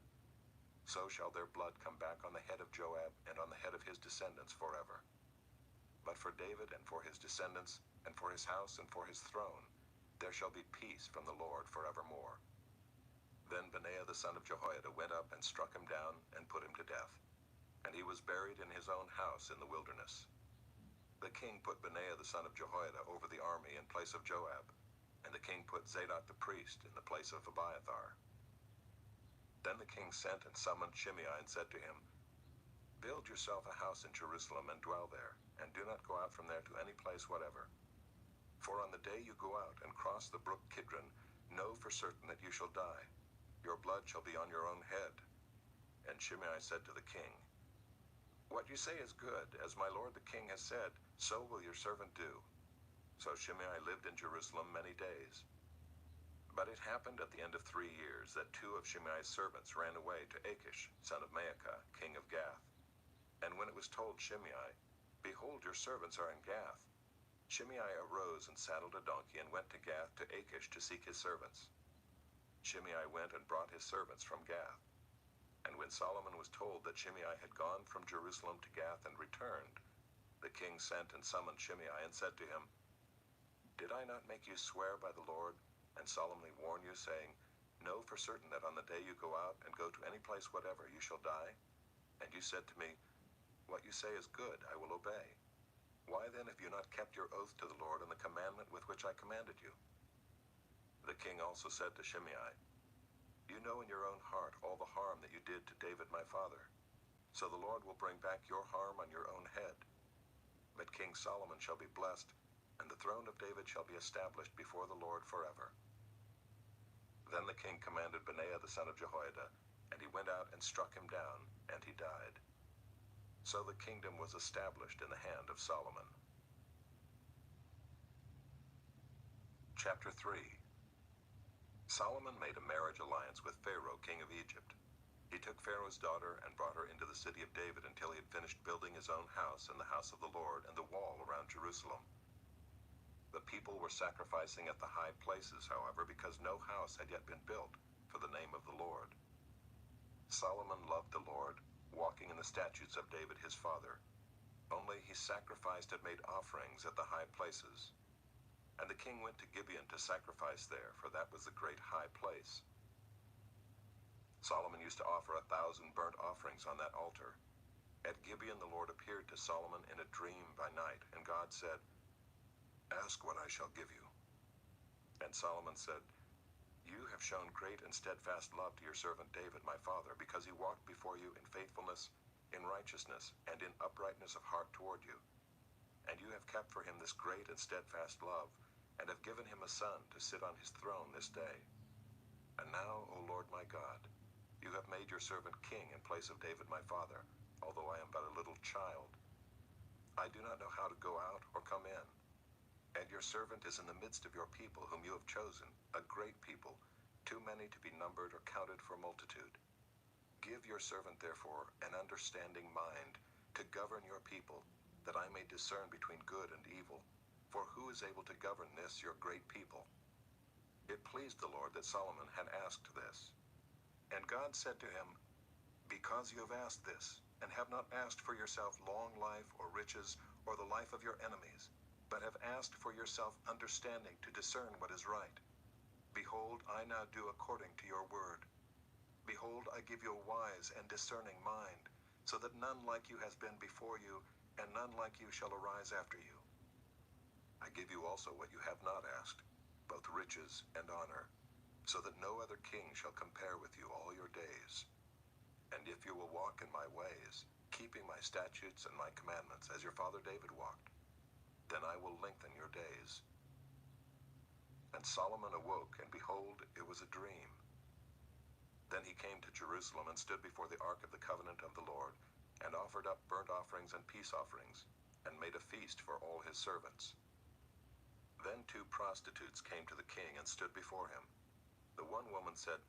So shall their blood come back on the head of Joab and on the head of his descendants forever. But for David and for his descendants, and for his house and for his throne, there shall be peace from the Lord forevermore. Then Benaiah the son of Jehoiada went up and struck him down and put him to death. And he was buried in his own house in the wilderness. The king put Benaiah the son of Jehoiada over the army in place of Joab, and the king put Zadok the priest in the place of Abiathar. Then the king sent and summoned Shimei and said to him, Build yourself a house in Jerusalem and dwell there, and do not go out from there to any place whatever. For on the day you go out and cross the brook Kidron, know for certain that you shall die. Your blood shall be on your own head. And Shimei said to the king, What you say is good, as my lord the king has said, so will your servant do. So Shimei lived in Jerusalem many days. But it happened at the end of 3 years that 2 of Shimei's servants ran away to Achish, son of Maacah, king of Gath. And when it was told Shimei, Behold, your servants are in Gath, Shimei arose and saddled a donkey and went to Gath to Achish to seek his servants. Shimei went and brought his servants from Gath. And when Solomon was told that Shimei had gone from Jerusalem to Gath and returned, the king sent and summoned Shimei and said to him, Did I not make you swear by the Lord, and solemnly warn you, saying, Know for certain that on the day you go out and go to any place whatever, you shall die? And you said to me, What you say is good, I will obey. Why then have you not kept your oath to the Lord and the commandment with which I commanded you? The king also said to Shimei, You know in your own heart all the harm that you did to David my father. So the Lord will bring back your harm on your own head. But King Solomon shall be blessed, and the throne of David shall be established before the Lord forever. Then the king commanded Benaiah the son of Jehoiada, and he went out and struck him down, and he died. So the kingdom was established in the hand of Solomon. Chapter 3. Solomon made a marriage alliance with Pharaoh, king of Egypt. He took Pharaoh's daughter and brought her into the city of David until he had finished building his own house and the house of the Lord and the wall around Jerusalem. The people were sacrificing at the high places, however, because no house had yet been built for the name of the Lord. Solomon loved the Lord, walking in the statutes of David his father. Only he sacrificed and made offerings at the high places. And the king went to Gibeon to sacrifice there, for that was the great high place. Solomon used to offer 1,000 burnt offerings on that altar. At Gibeon the Lord appeared to Solomon in a dream by night, and God said, Ask what I shall give you. And Solomon said, You have shown great and steadfast love to your servant David my father, because he walked before you in faithfulness, in righteousness, and in uprightness of heart toward you. And you have kept for him this great and steadfast love, and have given him a son to sit on his throne this day. And now, O Lord my God, you have made your servant king in place of David my father, although I am but a little child. I do not know how to go out or come in. And your servant is in the midst of your people whom you have chosen, a great people, too many to be numbered or counted for multitude. Give your servant therefore an understanding mind to govern your people, that I may discern between good and evil. For who is able to govern this your great people? It pleased the Lord that Solomon had asked this. And God said to him, Because you have asked this, and have not asked for yourself long life or riches or the life of your enemies, but have asked for yourself understanding to discern what is right. Behold, I now do according to your word. Behold, I give you a wise and discerning mind, so that none like you has been before you, and none like you shall arise after you. I give you also what you have not asked, both riches and honor, so that no other king shall compare with you all your days. And if you will walk in my ways, keeping my statutes and my commandments, as your father David walked, then I will lengthen your days. And Solomon awoke, and behold, it was a dream. Then he came to Jerusalem and stood before the ark of the covenant of the Lord, and offered up burnt offerings and peace offerings, and made a feast for all his servants. Then 2 prostitutes came to the king and stood before him. The one woman said,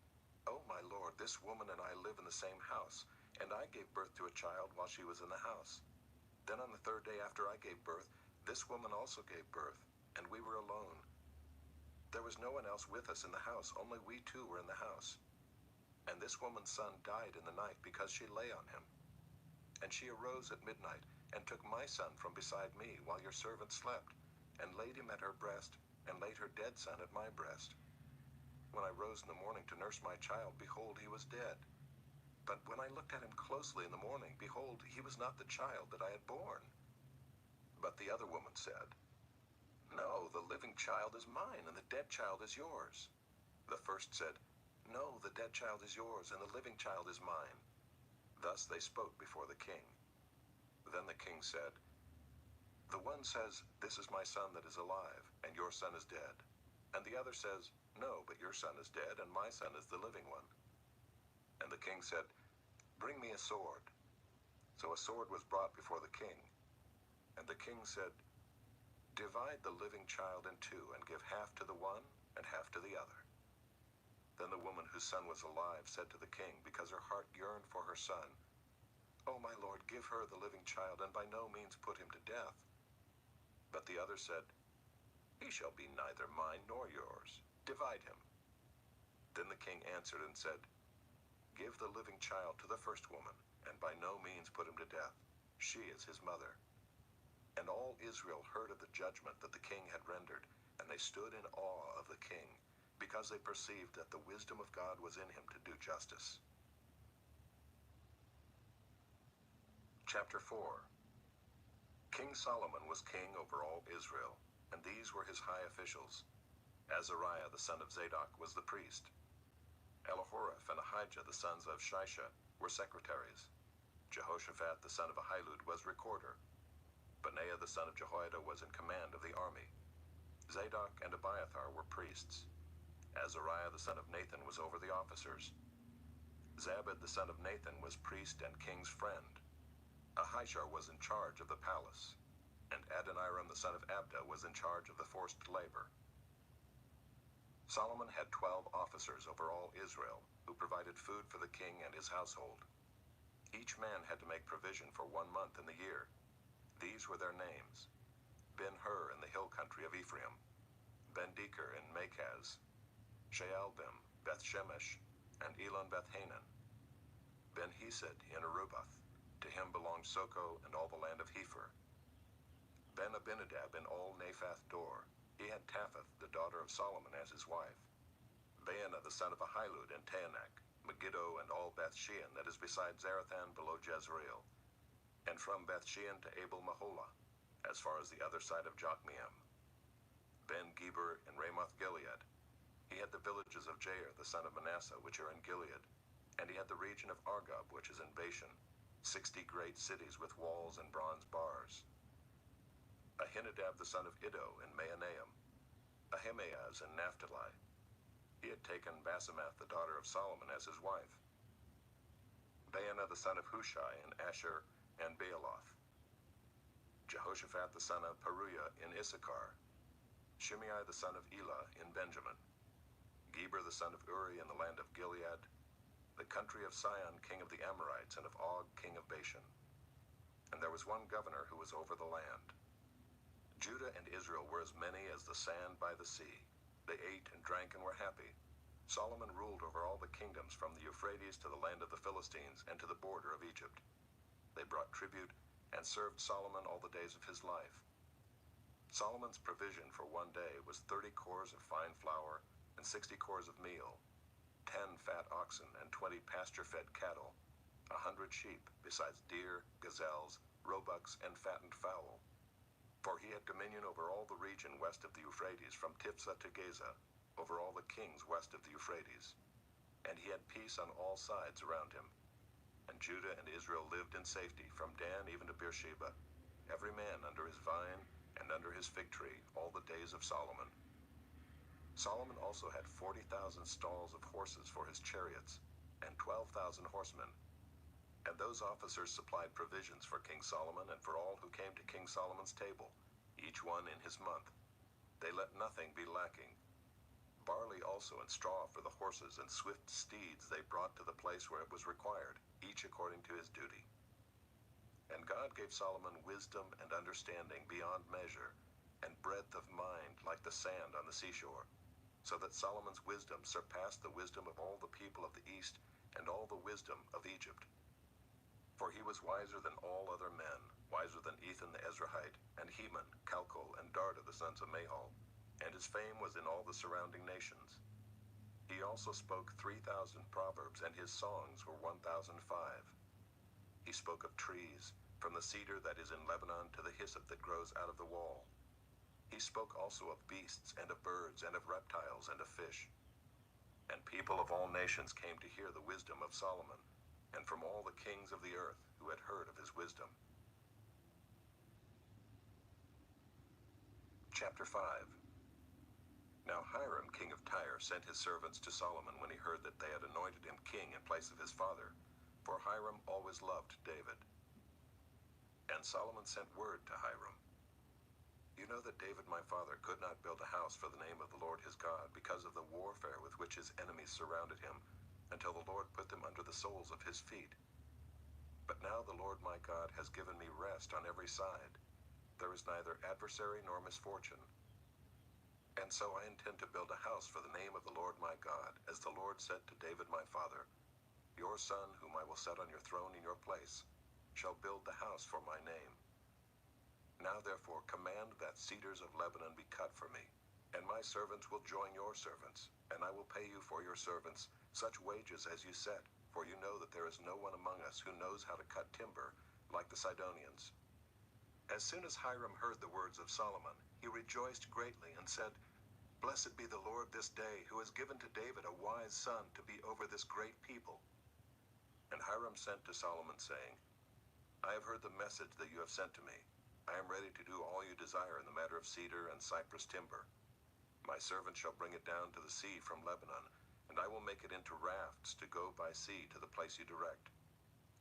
O my lord, this woman and I live in the same house, And I gave birth to a child while she was in the house. Then on the third day after I gave birth, this woman also gave birth, and we were alone. There was no one else with us in the house, only we two were in the house. And this woman's son died in the night because she lay on him. And she arose at midnight, and took my son from beside me while your servant slept, and laid him at her breast, and laid her dead son at my breast. When I rose in the morning to nurse my child, behold, he was dead. But when I looked at him closely in the morning, behold, he was not the child that I had born. But the other woman said, No, the living child is mine, and the dead child is yours. The first said, No, the dead child is yours, and the living child is mine. Thus they spoke before the king. Then the king said, The one says, This is my son that is alive, and your son is dead. And the other says, No, but your son is dead, and my son is the living one. And the king said, Bring me a sword. So a sword was brought before the king. And the king said, Divide the living child in two, and give half to the one and half to the other. Then the woman whose son was alive said to the king, because her heart yearned for her son, O my lord, give her the living child, and by no means put him to death. But the other said, He shall be neither mine nor yours. Divide him. Then the king answered and said, Give the living child to the first woman, and by no means put him to death. She is his mother. And all Israel heard of the judgment that the king had rendered, and they stood in awe of the king, because they perceived that the wisdom of God was in him to do justice. Chapter 4. King Solomon was king over all Israel, and these were his high officials. Azariah the son of Zadok was the priest. Elihoreph and Ahijah the sons of Shisha were secretaries. Jehoshaphat the son of Ahilud was recorder. Benaiah the son of Jehoiada was in command of the army. Zadok and Abiathar were priests. Azariah the son of Nathan was over the officers. Zabad the son of Nathan was priest and king's friend. Ahishar was in charge of the palace, and Adoniram the son of Abda was in charge of the forced labor. Solomon had 12 officers over all Israel, who provided food for the king and his household. Each man had to make provision for 1 month in the year. These were their names: Ben-Hur in the hill country of Ephraim, Ben-Deker in Makaz, Shaalbim, Beth-Shemesh, and Elon Beth-Hanan, Ben-Hesed in Arubath. To him belonged Soko and all the land of Hepher. Ben-Abinadab in all Naphath Dor. He had Taphath, the daughter of Solomon, as his wife. Baana the son of Ahilud in Taanach, Megiddo and all Beth-Shean that is beside Zarethan below Jezreel, and from Beth-Shean to Abel-Maholah, as far as the other side of Jokmeam. Ben-Geber in Ramoth-Gilead. He had the villages of Jair the son of Manasseh, which are in Gilead, and he had the region of Argob, which is in Bashan, 60 great cities with walls and bronze bars. Ahinadab the son of Iddo in Mahanaim, Ahimaaz in Naphtali. He had taken Basemath the daughter of Solomon as his wife. Baana the son of Hushai in Asher and Baaloth. Jehoshaphat the son of Paruiah in Issachar. Shimei the son of Elah in Benjamin. Geber the son of Uri in the land of Gilead, the country of Sihon king of the Amorites, and of Og king of Bashan. And there was one governor who was over the land. Judah and Israel were as many as the sand by the sea. They ate and drank and were happy. Solomon ruled over all the kingdoms from the Euphrates to the land of the Philistines and to the border of Egypt. They brought tribute and served Solomon all the days of his life. Solomon's provision for 1 day was 30 cores of fine flour and 60 cores of meal, 10 fat oxen and 20 pasture-fed cattle, 100 sheep, besides deer, gazelles, roebucks, and fattened fowl. For he had dominion over all the region west of the Euphrates, from Tiphsah to Gaza, over all the kings west of the Euphrates. And he had peace on all sides around him. And Judah and Israel lived in safety, from Dan even to Beersheba, every man under his vine and under his fig tree, all the days of Solomon. Solomon also had 40,000 stalls of horses for his chariots, and 12,000 horsemen. And those officers supplied provisions for King Solomon and for all who came to King Solomon's table, each one in his month. They let nothing be lacking. Barley also and straw for the horses and swift steeds they brought to the place where it was required, each according to his duty. And God gave Solomon wisdom and understanding beyond measure, and breadth of mind like the sand on the seashore, so that Solomon's wisdom surpassed the wisdom of all the people of the east and all the wisdom of Egypt. For he was wiser than all other men, wiser than Ethan the Ezrahite, and Heman, Calcol, and Darda the sons of Mahol, and his fame was in all the surrounding nations. He also spoke 3,000 proverbs, and his songs were 1,005. He spoke of trees, from the cedar that is in Lebanon to the hyssop that grows out of the wall. He spoke also of beasts, and of birds, and of reptiles, and of fish. And people of all nations came to hear the wisdom of Solomon, and from all the kings of the earth who had heard of his wisdom. Chapter 5. Now Hiram, king of Tyre, sent his servants to Solomon when he heard that they had anointed him king in place of his father, for Hiram always loved David. And Solomon sent word to Hiram, "You know that David my father could not build a house for the name of the Lord his God because of the warfare with which his enemies surrounded him, until the Lord put them under the soles of his feet. But now the Lord my God has given me rest on every side. There is neither adversary nor misfortune. And so I intend to build a house for the name of the Lord my God, as the Lord said to David my father, Your son, whom I will set on your throne in your place, shall build the house for my name. Now therefore command that cedars of Lebanon be cut for me, and my servants will join your servants, and I will pay you for your servants such wages as you set, for you know that there is no one among us who knows how to cut timber, like the Sidonians." As soon as Hiram heard the words of Solomon, he rejoiced greatly and said, "Blessed be the Lord this day, who has given to David a wise son to be over this great people." And Hiram sent to Solomon, saying, "I have heard the message that you have sent to me. I am ready to do all you desire in the matter of cedar and cypress timber. My servant shall bring it down to the sea from Lebanon, and I will make it into rafts to go by sea to the place you direct.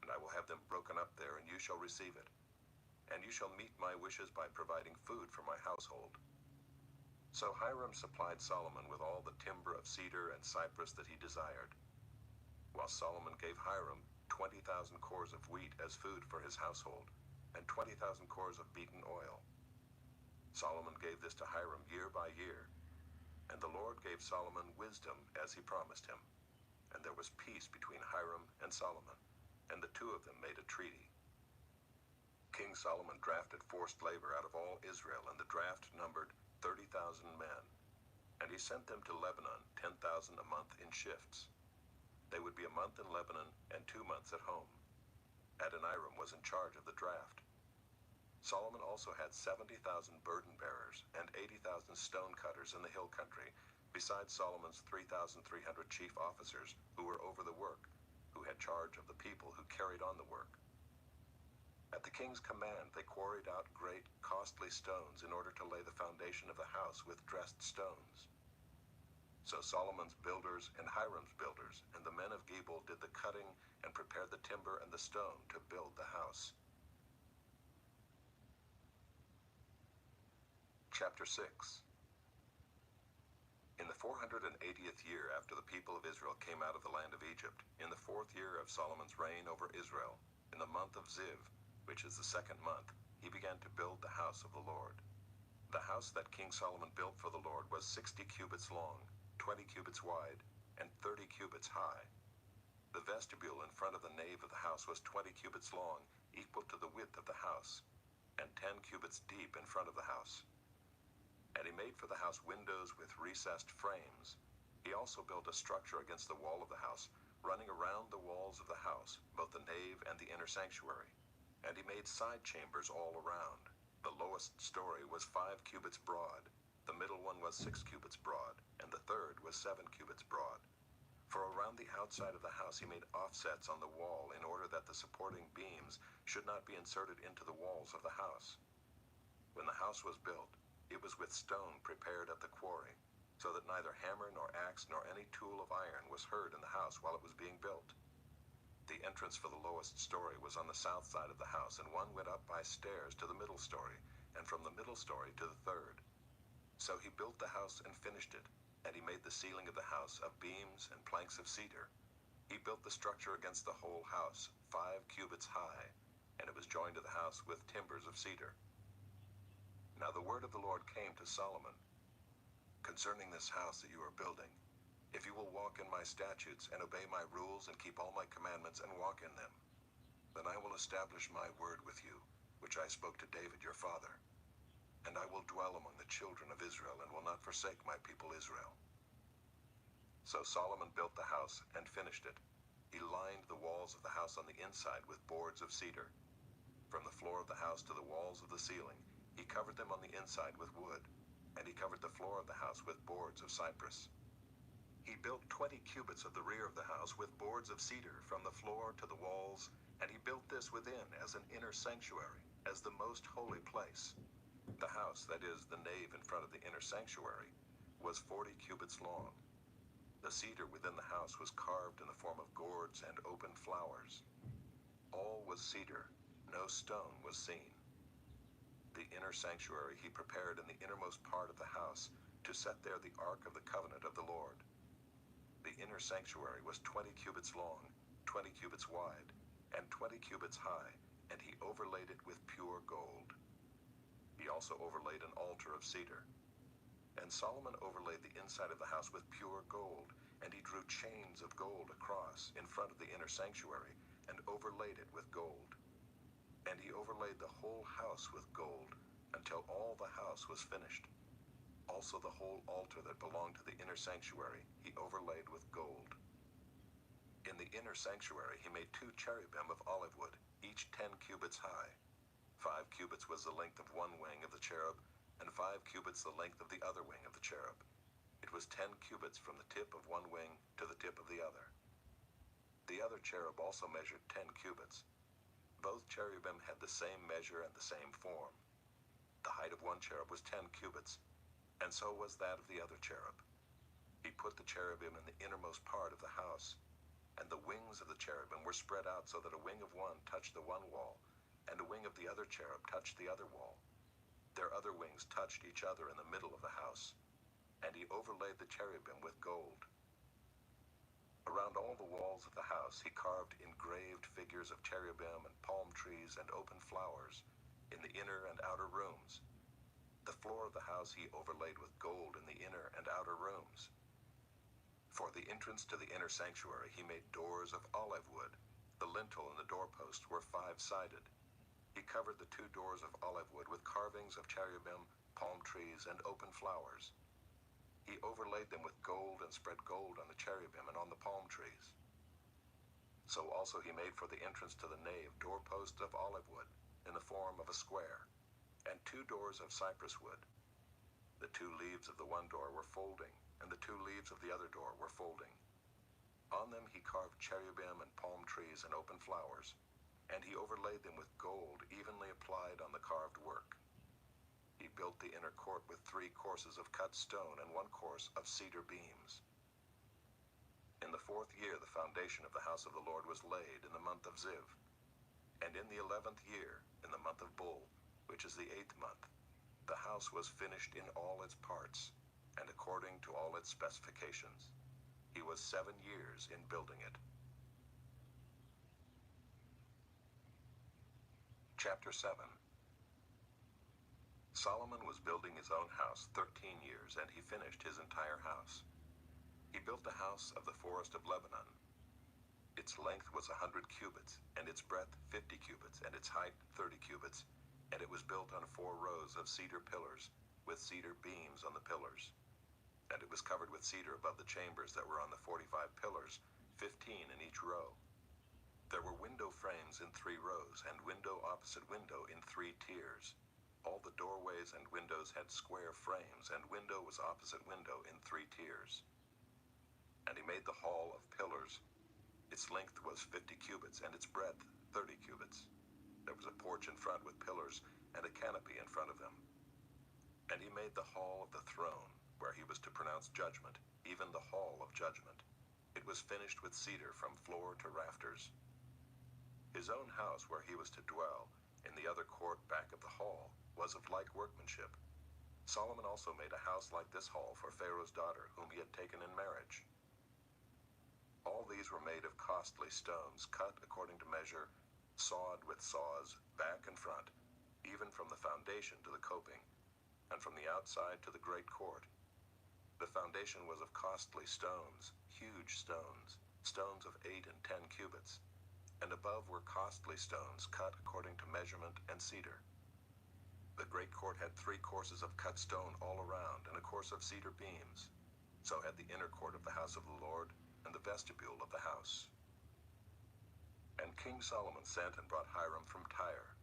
And I will have them broken up there, and you shall receive it. And you shall meet my wishes by providing food for my household." So Hiram supplied Solomon with all the timber of cedar and cypress that he desired, while Solomon gave Hiram 20,000 cores of wheat as food for his household, and 20,000 cores of beaten oil. Solomon gave this to Hiram year by year, and the Lord gave Solomon wisdom as he promised him. And there was peace between Hiram and Solomon, and the two of them made a treaty. King Solomon drafted forced labor out of all Israel, and the draft numbered 30,000 men. And he sent them to Lebanon, 10,000 a month in shifts. They would be a month in Lebanon and 2 months at home. Adoniram was in charge of the draft. Solomon also had 70,000 burden bearers and 80,000 stone cutters in the hill country, besides Solomon's 3,300 chief officers who were over the work, who had charge of the people who carried on the work. At the king's command, they quarried out great, costly stones in order to lay the foundation of the house with dressed stones. So Solomon's builders and Hiram's builders and the men of Gebal did the cutting and prepared the timber and the stone to build the house. Chapter 6. In the 480th year after the people of Israel came out of the land of Egypt, in the 4th year of Solomon's reign over Israel, in the month of Ziv, which is the 2nd month, he began to build the house of the Lord. The house that King Solomon built for the Lord was 60 cubits long, 20 cubits wide, and 30 cubits high. The vestibule in front of the nave of the house was 20 cubits long, equal to the width of the house, and 10 cubits deep in front of the house. And he made for the house windows with recessed frames. He also built a structure against the wall of the house, running around the walls of the house, both the nave and the inner sanctuary. And he made side chambers all around. The lowest story was 5 cubits broad, the middle one was 6 cubits broad, and the third was 7 cubits broad. For around the outside of the house he made offsets on the wall in order that the supporting beams should not be inserted into the walls of the house. When the house was built, it was with stone prepared at the quarry, so that neither hammer nor axe nor any tool of iron was heard in the house while it was being built. The entrance for the lowest story was on the south side of the house, and one went up by stairs to the middle story, and from the middle story to the third. So he built the house and finished it, And he made the ceiling of the house of beams and planks of cedar. He built the structure against the whole house, 5 cubits high, and it was joined to the house with timbers of cedar. Now the word of the Lord came to Solomon concerning this house that you are building. If you will walk in my statutes and obey my rules and keep all my commandments and walk in them, then I will establish my word with you, which I spoke to David your father. And I will dwell among the children of Israel and will not forsake my people Israel. So Solomon built the house and finished it. He lined the walls of the house on the inside with boards of cedar. From the floor of the house to the walls of the ceiling, he covered them on the inside with wood, and he covered the floor of the house with boards of cypress. He built 20 cubits of the rear of the house with boards of cedar from the floor to the walls, and he built this within as an inner sanctuary, as the most holy place. The house, that is, the nave in front of the inner sanctuary, was 40 cubits long. The cedar within the house was carved in the form of gourds and open flowers. All was cedar, no stone was seen. The inner sanctuary he prepared in the innermost part of the house to set there the ark of the covenant of the Lord. The inner sanctuary was 20 cubits long, 20 cubits wide, and 20 cubits high, and he overlaid it with pure gold. He also overlaid an altar of cedar. And Solomon overlaid the inside of the house with pure gold, and he drew chains of gold across in front of the inner sanctuary, and overlaid it with gold. And he overlaid the whole house with gold, until all the house was finished. Also the whole altar that belonged to the inner sanctuary he overlaid with gold. In the inner sanctuary he made 2 cherubim of olive wood, each 10 cubits high. 5 cubits was the length of one wing of the cherub, and 5 cubits the length of the other wing of the cherub. It was 10 cubits from the tip of one wing to the tip of the other. The other cherub also measured 10 cubits. Both cherubim had the same measure and the same form. The height of one cherub was 10 cubits, and so was that of the other cherub. He put the cherubim in the innermost part of the house, and the wings of the cherubim were spread out so that a wing of one touched the one wall, and a wing of the other cherub touched the other wall. Their other wings touched each other in the middle of the house, and he overlaid the cherubim with gold. Around all the walls of the house he carved engraved figures of cherubim and palm trees and open flowers in the inner and outer rooms. The floor of the house he overlaid with gold in the inner and outer rooms. For the entrance to the inner sanctuary he made doors of olive wood. The lintel and the doorpost were 5-sided. He covered the 2 doors of olive wood with carvings of cherubim, palm trees, and open flowers. He overlaid them with gold and spread gold on the cherubim and on the palm trees. So also he made for the entrance to the nave doorposts of olive wood in the form of a square, and 2 doors of cypress wood. The 2 leaves of the one door were folding, and the 2 leaves of the other door were folding. On them he carved cherubim and palm trees and open flowers, and he overlaid them with gold evenly applied on the carved work. He built the inner court with 3 courses of cut stone and 1 course of cedar beams. In the 4th year the foundation of the house of the Lord was laid in the month of Ziv. And in the 11th year, in the month of Bul, which is the 8th month, the house was finished in all its parts, and according to all its specifications. He was 7 years in building it. Chapter 7. Solomon was building his own house 13 years, and he finished his entire house. He built the house of the forest of Lebanon. Its length was 100 cubits, and its breadth 50 cubits, and its height 30 cubits, and it was built on 4 rows of cedar pillars, with cedar beams on the pillars. And it was covered with cedar above the chambers that were on the 45 pillars, 15 in each row. There were window frames in 3 rows, and window opposite window in 3 tiers. All the doorways and windows had square frames, and window was opposite window in 3 tiers. And he made the hall of pillars. Its length was 50 cubits, and its breadth 30 cubits. There was a porch in front with pillars, and a canopy in front of them. And he made the hall of the throne, where he was to pronounce judgment, even the hall of judgment. It was finished with cedar from floor to rafters. His own house, where he was to dwell, in the other court back of the hall, was of like workmanship. Solomon also made a house like this hall for Pharaoh's daughter, whom he had taken in marriage. All these were made of costly stones, cut according to measure, sawed with saws, back and front, even from the foundation to the coping, and from the outside to the great court. The foundation was of costly stones, huge stones, stones of 8 and 10 cubits, and above were costly stones cut according to measurement and cedar. The great court had 3 courses of cut stone all around, and a course of cedar beams. So had the inner court of the house of the Lord, and the vestibule of the house. And King Solomon sent and brought Hiram from Tyre.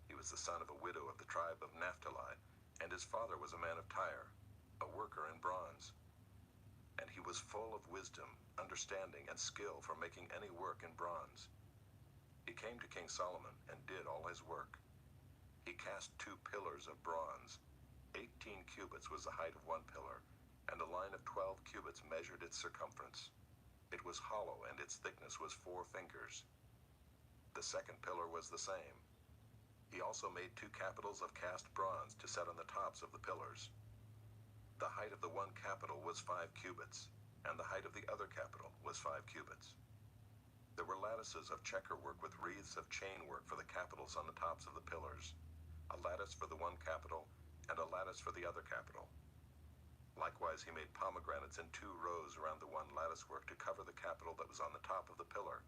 He was the son of a widow of the tribe of Naphtali, and his father was a man of Tyre, a worker in bronze. And he was full of wisdom, understanding, and skill for making any work in bronze. He came to King Solomon and did all his work. He cast 2 pillars of bronze. 18 cubits was the height of one pillar, and a line of 12 cubits measured its circumference. It was hollow, and its thickness was 4 fingers. The second pillar was the same. He also made 2 capitals of cast bronze to set on the tops of the pillars. The height of the one capital was 5 cubits, and the height of the other capital was 5 cubits. There were lattices of checker work with wreaths of chain work for the capitals on the tops of the pillars, a lattice for the one capital, and a lattice for the other capital. Likewise, he made pomegranates in 2 rows around the one lattice work to cover the capital that was on the top of the pillar,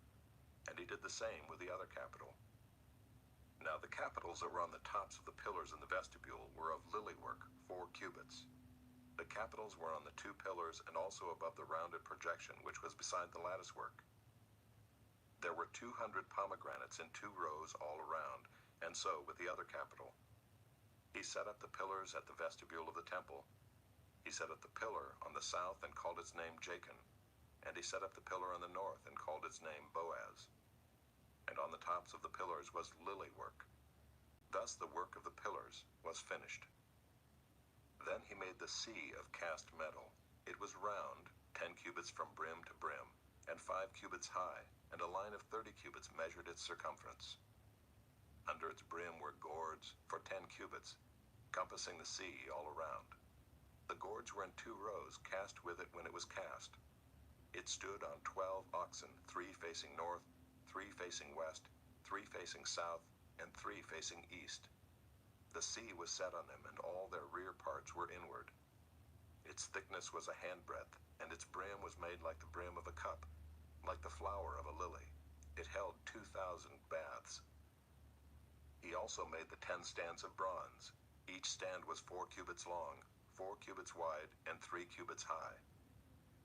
and he did the same with the other capital. Now the capitals that were on the tops of the pillars in the vestibule were of lily work, 4 cubits. The capitals were on the 2 pillars and also above the rounded projection which was beside the lattice work. There were 200 pomegranates in 2 rows all around, and so with the other capital. He set up the pillars at the vestibule of the temple. He set up the pillar on the south and called its name Jachin, and he set up the pillar on the north and called its name Boaz. And on the tops of the pillars was lily work. Thus the work of the pillars was finished. Then he made the sea of cast metal. It was round, 10 cubits from brim to brim, and 5 cubits high, and a line of 30 cubits measured its circumference. Under its brim were gourds for 10 cubits, compassing the sea all around. The gourds were in 2 rows, cast with it when it was cast. It stood on 12 oxen, 3 facing north, 3 facing west, 3 facing south, and 3 facing east. The sea was set on them, and all their rear parts were inward. Its thickness was a handbreadth, and its brim was made like the brim of a cup, like the flower of a lily. It held 2,000 baths. He also made the 10 stands of bronze. Each stand was 4 cubits long, 4 cubits wide, and 3 cubits high.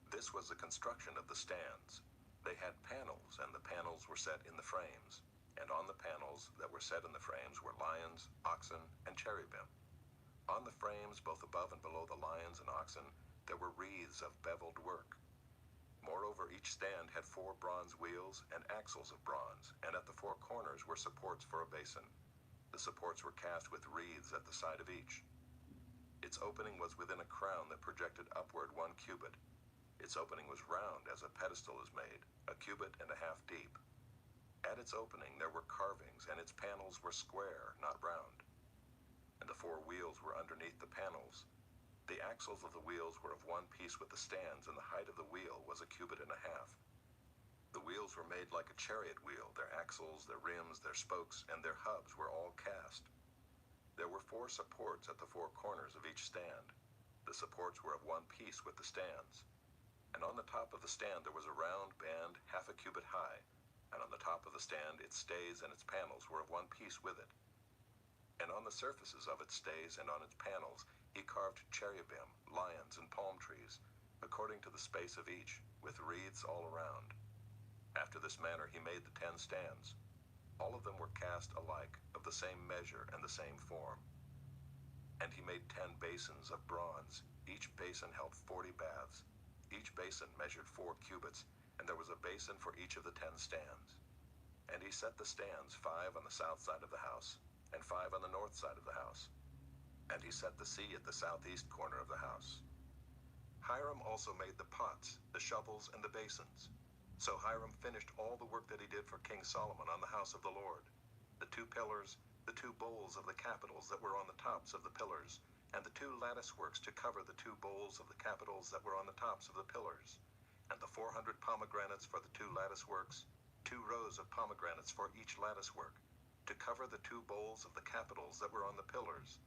This was the construction of the stands. They had panels, and the panels were set in the frames. And on the panels that were set in the frames were lions, oxen, and cherubim. On the frames, both above and below the lions and oxen, there were wreaths of beveled work. Moreover, each stand had 4 bronze wheels and axles of bronze, and at the 4 corners were supports for a basin. The supports were cast with wreaths at the side of each. Its opening was within a crown that projected upward 1 cubit. Its opening was round as a pedestal is made, 1.5 cubits deep. At its opening there were carvings, and its panels were square, not round. And the 4 wheels were underneath the panels. The axles of the wheels were of one piece with the stands, and the height of the wheel was 1.5 cubits. The wheels were made like a chariot wheel. Their axles, their rims, their spokes, and their hubs were all cast. There were 4 supports at the 4 corners of each stand. The supports were of one piece with the stands. And on the top of the stand there was a round band 1/2 cubit high, and on the top of the stand its stays and its panels were of one piece with it. And on the surfaces of its stays and on its panels he carved cherubim, lions, and palm trees, according to the space of each, with wreaths all around. After this manner he made the 10 stands. All of them were cast alike, of the same measure and the same form. And he made 10 basins of bronze. Each basin held 40 baths. Each basin measured 4 cubits, and there was a basin for each of the 10 stands. And he set the stands, 5 on the south side of the house, and 5 on the north side of the house. And he set the sea at the southeast corner of the house. Hiram also made the pots, the shovels, and the basins. So Hiram finished all the work that he did for King Solomon on the house of the Lord. The 2 pillars, the 2 bowls of the capitals that were on the tops of the pillars, and the 2 lattice works to cover the 2 bowls of the capitals that were on the tops of the pillars, and the 400 pomegranates for the 2 lattice works, 2 rows of pomegranates for each lattice work, to cover the 2 bowls of the capitals that were on the pillars,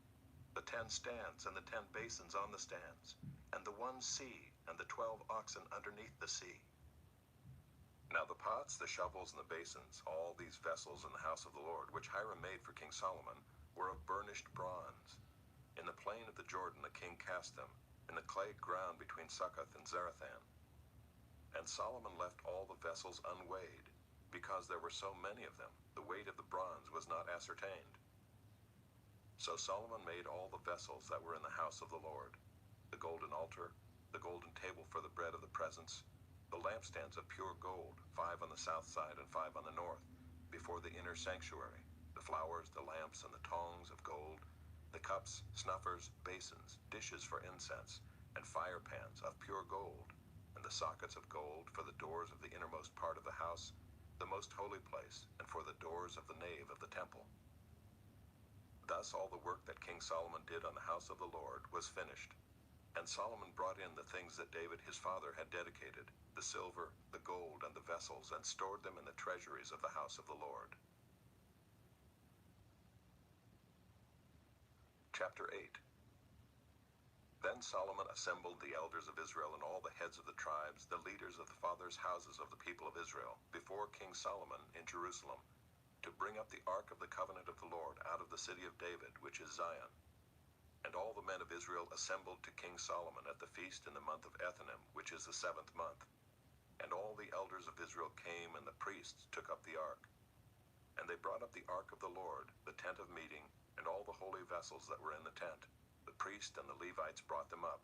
the 10 stands and the 10 basins on the stands, and the 1 sea and the 12 oxen underneath the sea. Now the pots, the shovels, and the basins, all these vessels in the house of the Lord, which Hiram made for King Solomon, were of burnished bronze. In the plain of the Jordan the king cast them, in the clay ground between Succoth and Zarethan. And Solomon left all the vessels unweighed, because there were so many of them, the weight of the bronze was not ascertained. So Solomon made all the vessels that were in the house of the Lord, the golden altar, the golden table for the bread of the presence, the lampstands of pure gold, 5 on the south side and 5 on the north, before the inner sanctuary, the flowers, the lamps, and the tongs of gold, the cups, snuffers, basins, dishes for incense, and fire pans of pure gold, and the sockets of gold for the doors of the innermost part of the house, the most holy place, and for the doors of the nave of the temple. Thus all the work that King Solomon did on the house of the Lord was finished. And Solomon brought in the things that David his father had dedicated, the silver, the gold, and the vessels, and stored them in the treasuries of the house of the Lord. Chapter 8. Then Solomon assembled the elders of Israel and all the heads of the tribes, the leaders of the fathers' houses of the people of Israel, before King Solomon in Jerusalem, to bring up the ark of the covenant of the Lord out of the city of David, which is Zion. And all the men of Israel assembled to King Solomon at the feast in the month of Ethanim, which is the 7th month. And all the elders of Israel came, and the priests took up the ark. And they brought up the ark of the Lord, the tent of meeting, and all the holy vessels that were in the tent. The priest and the Levites brought them up.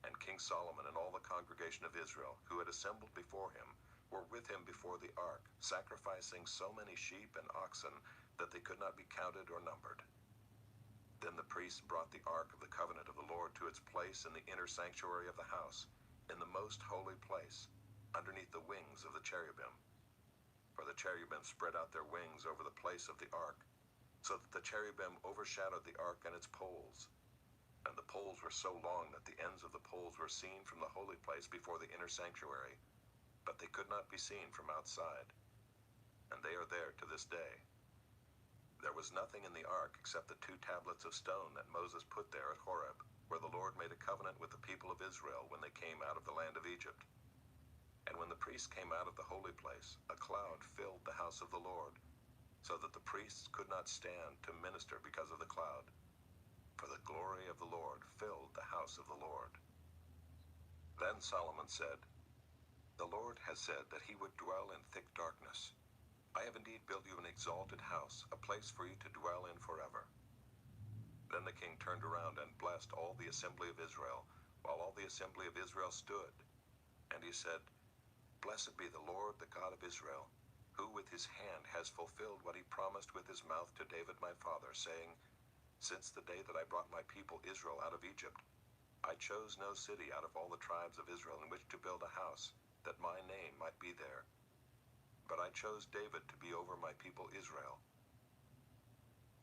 And King Solomon and all the congregation of Israel, who had assembled before him, were with him before the ark, sacrificing so many sheep and oxen that they could not be counted or numbered. Then the priests brought the ark of the covenant of the Lord to its place in the inner sanctuary of the house, in the most holy place, underneath the wings of the cherubim. For the cherubim spread out their wings over the place of the ark, so that the cherubim overshadowed the ark and its poles. And the poles were so long that the ends of the poles were seen from the holy place before the inner sanctuary, but they could not be seen from outside. And they are there to this day. There was nothing in the ark except the 2 tablets of stone that Moses put there at Horeb, where the Lord made a covenant with the people of Israel when they came out of the land of Egypt. And when the priests came out of the holy place, a cloud filled the house of the Lord, so that the priests could not stand to minister because of the cloud. For the glory of the Lord filled the house of the Lord. Then Solomon said, "The Lord has said that he would dwell in thick darkness. I have indeed built you an exalted house, a place for you to dwell in forever." Then the king turned around and blessed all the assembly of Israel, while all the assembly of Israel stood. And he said, "Blessed be the Lord, the God of Israel, who with his hand has fulfilled what he promised with his mouth to David my father, saying, Since the day that I brought my people Israel out of Egypt, I chose no city out of all the tribes of Israel in which to build a house, that my name might be there. But I chose David to be over my people Israel.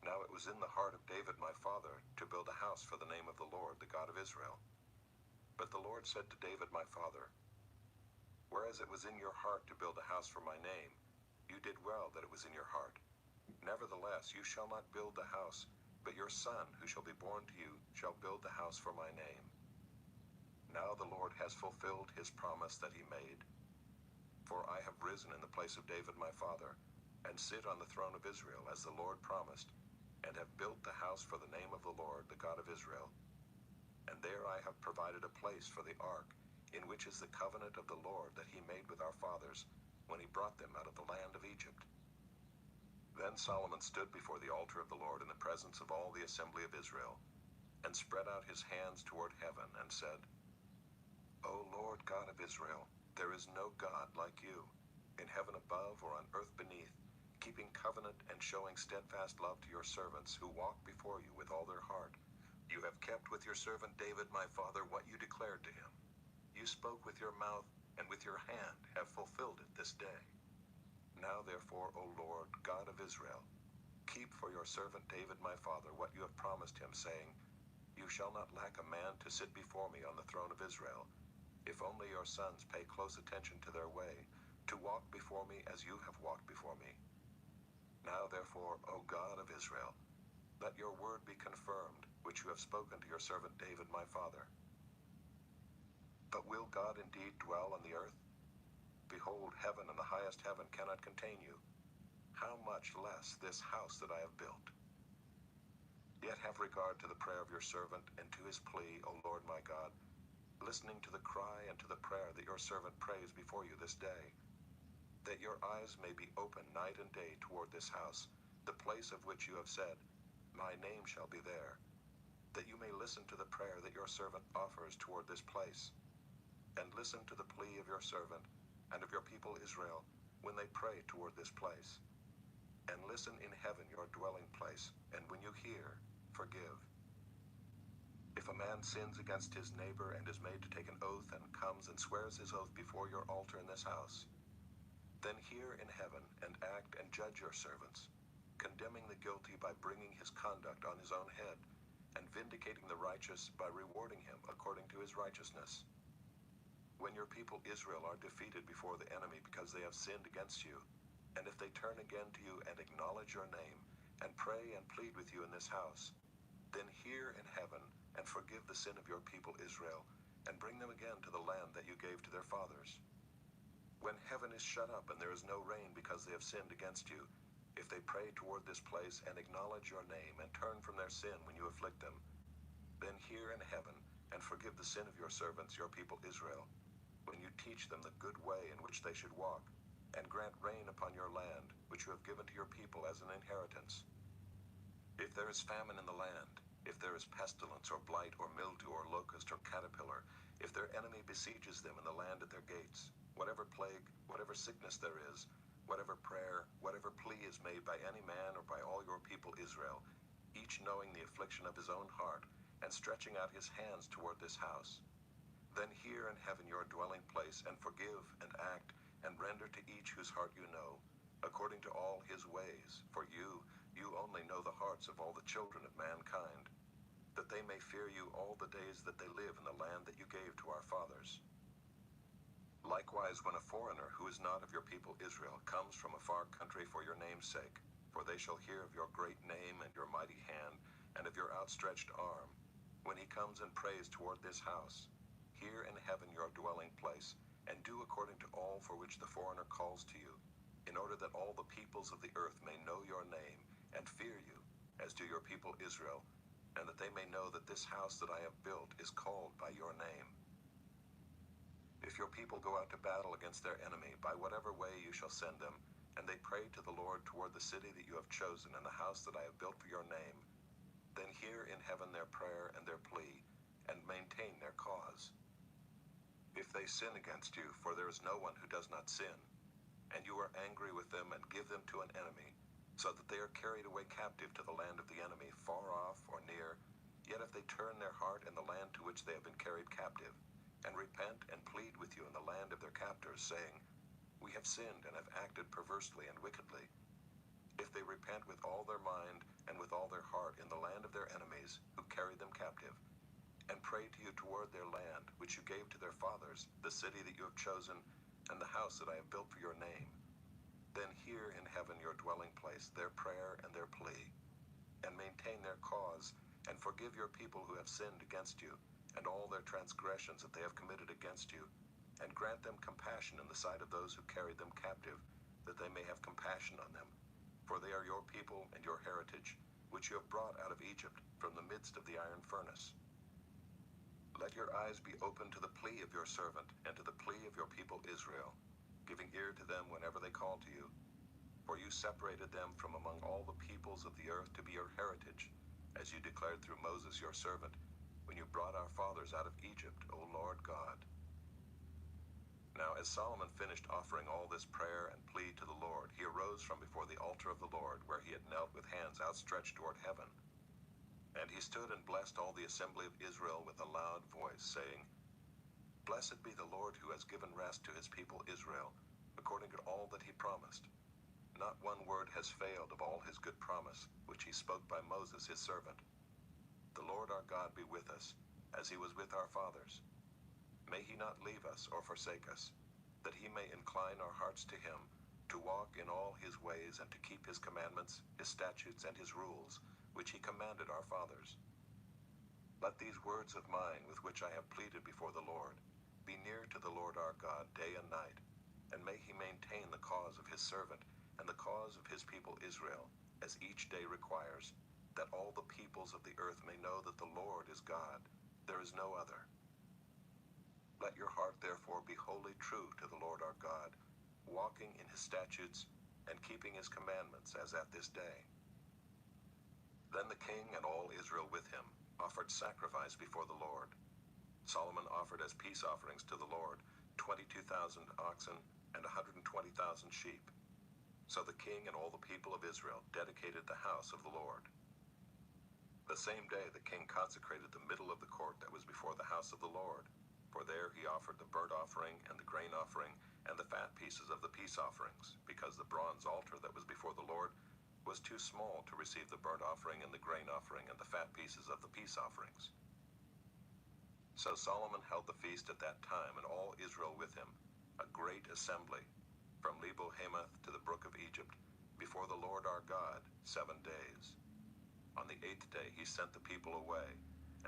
Now it was in the heart of David my father to build a house for the name of the Lord, the God of Israel. But the Lord said to David my father, Whereas it was in your heart to build a house for my name, you did well that it was in your heart. Nevertheless, you shall not build the house, but your son, who shall be born to you, shall build the house for my name. Now the Lord has fulfilled his promise that he made. For I have risen in the place of David my father, and sit on the throne of Israel, as the Lord promised, and have built the house for the name of the Lord, the God of Israel. And there I have provided a place for the ark, in which is the covenant of the Lord that he made with our fathers, when he brought them out of the land of Egypt. Then Solomon stood before the altar of the Lord in the presence of all the assembly of Israel, and spread out his hands toward heaven, and said, O Lord God of Israel, there is no God like you, in heaven above or on earth beneath, keeping covenant and showing steadfast love to your servants who walk before you with all their heart. You have kept with your servant David my father what you declared to him. You spoke with your mouth, and with your hand have fulfilled it this day. Now therefore, O Lord, God of Israel, keep for your servant David my father what you have promised him, saying, You shall not lack a man to sit before me on the throne of Israel, if only your sons pay close attention to their way, to walk before me as you have walked before me. Now therefore, O God of Israel, let your word be confirmed, which you have spoken to your servant David my father. But will God indeed dwell on the earth? Behold, heaven and the highest heaven cannot contain you. How much less this house that I have built? Yet have regard to the prayer of your servant and to his plea, O Lord my God, listening to the cry and to the prayer that your servant prays before you this day, that your eyes may be open night and day toward this house, the place of which you have said, my name shall be there, that you may listen to the prayer that your servant offers toward this place, and listen to the plea of your servant and of your people Israel when they pray toward this place. And listen in heaven your dwelling place, and when you hear, forgive. If a man sins against his neighbor and is made to take an oath and comes and swears his oath before your altar in this house, then hear in heaven and act and judge your servants, condemning the guilty by bringing his conduct on his own head, and vindicating the righteous by rewarding him according to his righteousness. When your people Israel are defeated before the enemy because they have sinned against you, and if they turn again to you and acknowledge your name, and pray and plead with you in this house, then hear in heaven and forgive the sin of your people Israel, and bring them again to the land that you gave to their fathers. When heaven is shut up and there is no rain because they have sinned against you, if they pray toward this place and acknowledge your name and turn from their sin when you afflict them, then hear in heaven and forgive the sin of your servants, your people Israel, when you teach them the good way in which they should walk, and grant rain upon your land, which you have given to your people as an inheritance. If there is famine in the land, if there is pestilence or blight or mildew or locust or caterpillar, if their enemy besieges them in the land at their gates, whatever plague, whatever sickness there is, whatever prayer, whatever plea is made by any man or by all your people Israel, each knowing the affliction of his own heart, and stretching out his hands toward this house, then hear in heaven your dwelling place, and forgive and act, and render to each whose heart you know, according to all his ways, for you only know the hearts of all the children of mankind, that they may fear you all the days that they live in the land that you gave to our fathers. Likewise, when a foreigner who is not of your people Israel comes from a far country for your name's sake, for they shall hear of your great name and your mighty hand, and of your outstretched arm, when he comes and prays toward this house, hear in heaven your dwelling place, and do according to all for which the foreigner calls to you, in order that all the peoples of the earth may know your name, and fear you, as do your people Israel, and that they may know that this house that I have built is called by your name. If your people go out to battle against their enemy, by whatever way you shall send them, and they pray to the Lord toward the city that you have chosen and the house that I have built for your name, then hear in heaven their prayer and their plea, and maintain their cause. If they sin against you, for there is no one who does not sin, and you are angry with them and give them to an enemy, so that they are carried away captive to the land of the enemy, far off or near, yet if they turn their heart in the land to which they have been carried captive, and repent and plead with you in the land of their captors, saying, we have sinned and have acted perversely and wickedly, if they repent with all their mind and with all their heart in the land of their enemies, who carried them captive, and pray to you toward their land, which you gave to their fathers, the city that you have chosen, and the house that I have built for your name, then hear in heaven your dwelling place, their prayer and their plea, and maintain their cause, and forgive your people who have sinned against you, and all their transgressions that they have committed against you, and grant them compassion in the sight of those who carried them captive, that they may have compassion on them. For they are your people and your heritage, which you have brought out of Egypt, from the midst of the iron furnace. Let your eyes be open to the plea of your servant, and to the plea of your people Israel, giving ear to them whenever they call to you. For you separated them from among all the peoples of the earth to be your heritage, as you declared through Moses your servant, when you brought our fathers out of Egypt, O Lord God. Now as Solomon finished offering all this prayer and plea to the Lord, he arose from before the altar of the Lord, where he had knelt with hands outstretched toward heaven. And he stood and blessed all the assembly of Israel with a loud voice, saying, Blessed be the Lord who has given rest to his people Israel, according to all that he promised. Not one word has failed of all his good promise, which he spoke by Moses his servant. The Lord our God be with us, as he was with our fathers. May he not leave us or forsake us, that he may incline our hearts to him, to walk in all his ways and to keep his commandments, his statutes, and his rules, which he commanded our fathers. Let these words of mine, with which I have pleaded before the Lord, be near to the Lord our God day and night, and may he maintain the cause of his servant and the cause of his people Israel, as each day requires, that all the peoples of the earth may know that the Lord is God, there is no other. Let your heart therefore be wholly true to the Lord our God, walking in his statutes and keeping his commandments as at this day. Then the king and all Israel with him offered sacrifice before the Lord. Solomon offered as peace offerings to the Lord 22,000 oxen and 120,000 sheep. So the king and all the people of Israel dedicated the house of the Lord. The same day the king consecrated the middle of the court that was before the house of the Lord, for there he offered the burnt offering and the grain offering and the fat pieces of the peace offerings, because the bronze altar that was before the Lord was too small to receive the burnt offering and the grain offering and the fat pieces of the peace offerings. So Solomon held the feast at that time, and all Israel with him, a great assembly, from Lebo Hamath to the brook of Egypt, before the Lord our God 7 days. On the 8th day he sent the people away,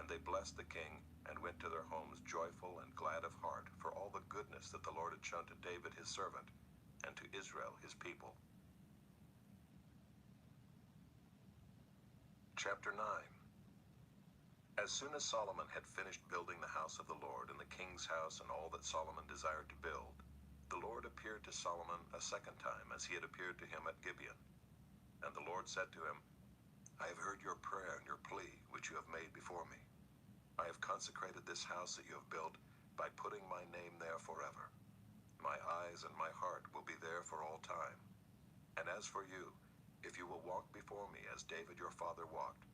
and they blessed the king, and went to their homes joyful and glad of heart for all the goodness that the Lord had shown to David his servant, and to Israel his people. Chapter 9. As soon as Solomon had finished building the house of the Lord, and the king's house, and all that Solomon desired to build, the Lord appeared to Solomon a second time, as he had appeared to him at Gibeon. And the Lord said to him, I have heard your prayer and your plea, which you have made before me. I have consecrated this house that you have built by putting my name there forever. My eyes and my heart will be there for all time. And as for you, if you will walk before me as David your father walked,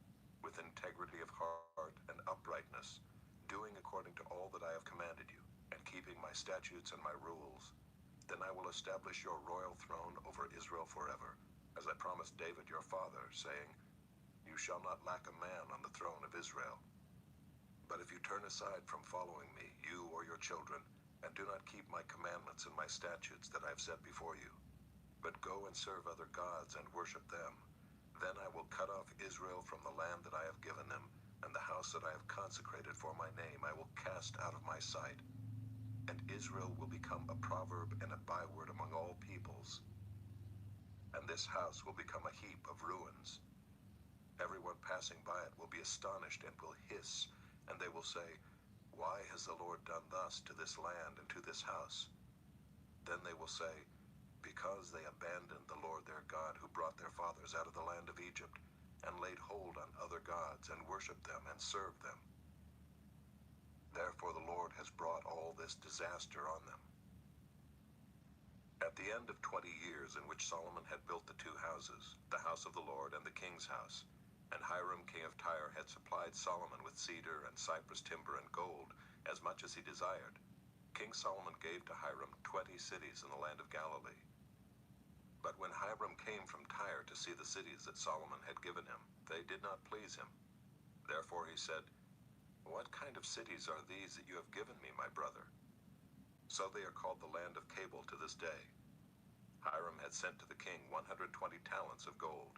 with integrity of heart and uprightness, doing according to all that I have commanded you, and keeping my statutes and my rules, then I will establish your royal throne over Israel forever, as I promised David your father, saying, You shall not lack a man on the throne of Israel. But if you turn aside from following me, you or your children, and do not keep my commandments and my statutes that I have set before you, but go and serve other gods and worship them, then I will cut off Israel from the land that I have given them, and the house that I have consecrated for my name I will cast out of my sight. And Israel will become a proverb and a byword among all peoples. And this house will become a heap of ruins. Everyone passing by it will be astonished and will hiss, and they will say, Why has the Lord done thus to this land and to this house? Then they will say, Because they abandoned the Lord their God, who brought their fathers out of the land of Egypt, and laid hold on other gods, and worshipped them, and served them. Therefore the Lord has brought all this disaster on them. At the end of 20 years in which Solomon had built the two houses, the house of the Lord and the king's house, and Hiram king of Tyre had supplied Solomon with cedar and cypress timber and gold, as much as he desired, King Solomon gave to Hiram 20 cities in the land of Galilee. But when Hiram came from Tyre to see the cities that Solomon had given him, they did not please him. Therefore he said, What kind of cities are these that you have given me, my brother? So they are called the land of Cabul to this day. Hiram had sent to the king 120 talents of gold.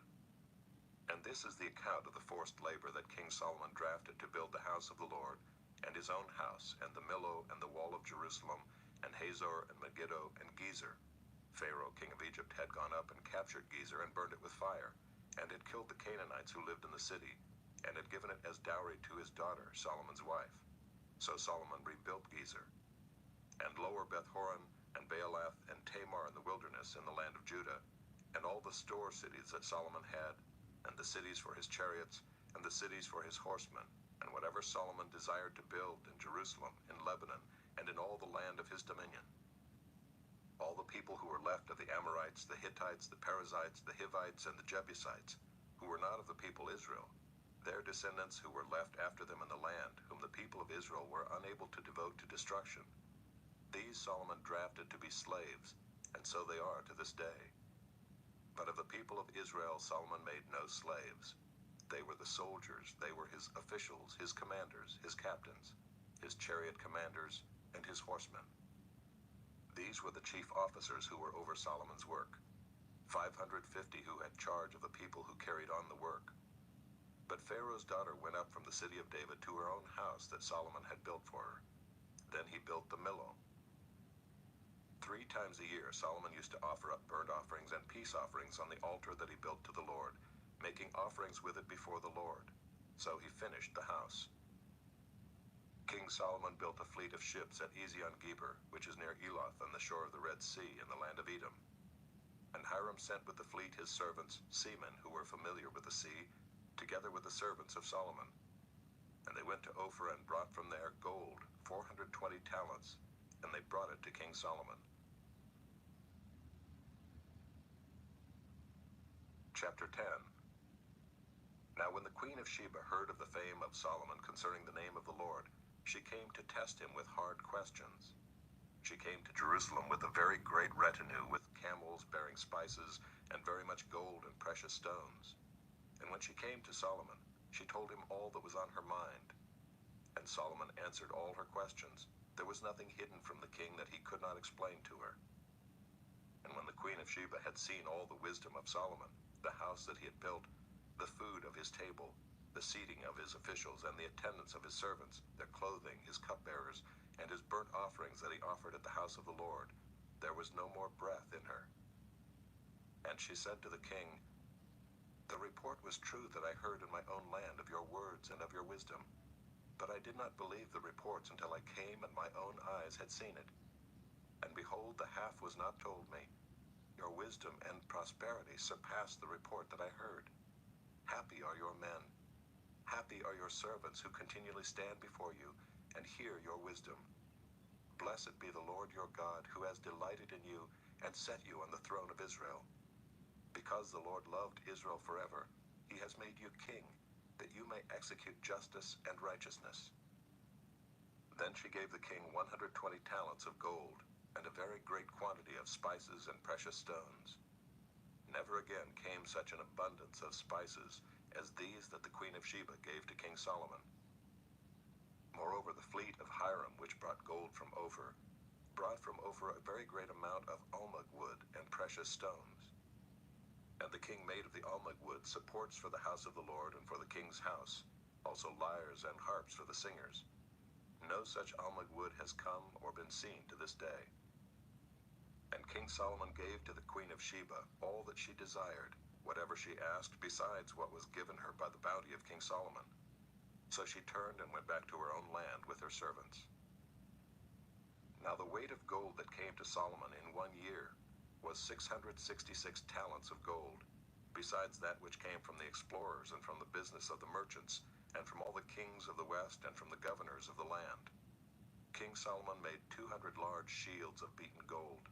And this is the account of the forced labor that King Solomon drafted to build the house of the Lord, and his own house, and the Millo, and the wall of Jerusalem, and Hazor, and Megiddo, and Gezer. Pharaoh, king of Egypt, had gone up and captured Gezer and burned it with fire, and had killed the Canaanites who lived in the city, and had given it as dowry to his daughter, Solomon's wife. So Solomon rebuilt Gezer. And Lower Beth-horon, and Baalath, and Tamar in the wilderness in the land of Judah, and all the store cities that Solomon had, and the cities for his chariots, and the cities for his horsemen, and whatever Solomon desired to build in Jerusalem, in Lebanon, and in all the land of his dominion. All the people who were left of the Amorites, the Hittites, the Perizzites, the Hivites, and the Jebusites, who were not of the people Israel, their descendants who were left after them in the land, whom the people of Israel were unable to devote to destruction, these Solomon drafted to be slaves, and so they are to this day. But of the people of Israel Solomon made no slaves. They were the soldiers, they were his officials, his commanders, his captains, his chariot commanders, and his horsemen. These were the chief officers who were over Solomon's work, 550 who had charge of the people who carried on the work. But Pharaoh's daughter went up from the city of David to her own house that Solomon had built for her. Then he built the Millo. 3 times a year Solomon used to offer up burnt offerings and peace offerings on the altar that he built to the Lord, making offerings with it before the Lord. So he finished the house. King Solomon built a fleet of ships at Ezion-Geber, which is near Eloth on the shore of the Red Sea in the land of Edom. And Hiram sent with the fleet his servants, seamen who were familiar with the sea, together with the servants of Solomon. And they went to Ophir and brought from there gold, 420 talents, and they brought it to King Solomon. Chapter 10. Now when the queen of Sheba heard of the fame of Solomon concerning the name of the Lord, she came to test him with hard questions. She came to Jerusalem with a very great retinue, with camels bearing spices, and very much gold and precious stones. And when she came to Solomon, she told him all that was on her mind. And Solomon answered all her questions. There was nothing hidden from the king that he could not explain to her. And when the queen of Sheba had seen all the wisdom of Solomon, the house that he had built, the food of his table, the seating of his officials, and the attendance of his servants, their clothing, his cupbearers, and his burnt offerings that he offered at the house of the Lord, there was no more breath in her. And she said to the king, "The report was true that I heard in my own land of your words and of your wisdom. But I did not believe the reports until I came and my own eyes had seen it. And behold, the half was not told me. Your wisdom and prosperity surpassed the report that I heard. Happy are your men. Happy are your servants who continually stand before you and hear your wisdom. Blessed be the Lord your God, who has delighted in you and set you on the throne of Israel. Because the Lord loved Israel forever, he has made you king, that you may execute justice and righteousness." Then she gave the king 120 talents of gold, and a very great quantity of spices and precious stones. Never again came such an abundance of spices as these that the queen of Sheba gave to King Solomon. Moreover, the fleet of Hiram, which brought gold from Ophir, brought from Ophir a very great amount of almug wood and precious stones. And the king made of the almug wood supports for the house of the Lord and for the king's house, also lyres and harps for the singers. No such almug wood has come or been seen to this day. And King Solomon gave to the queen of Sheba all that she desired, whatever she asked, besides what was given her by the bounty of King Solomon. So she turned and went back to her own land with her servants. Now the weight of gold that came to Solomon in 1 year was 666 talents of gold, besides that which came from the explorers and from the business of the merchants, and from all the kings of the west and from the governors of the land. King Solomon made 200 large shields of beaten gold.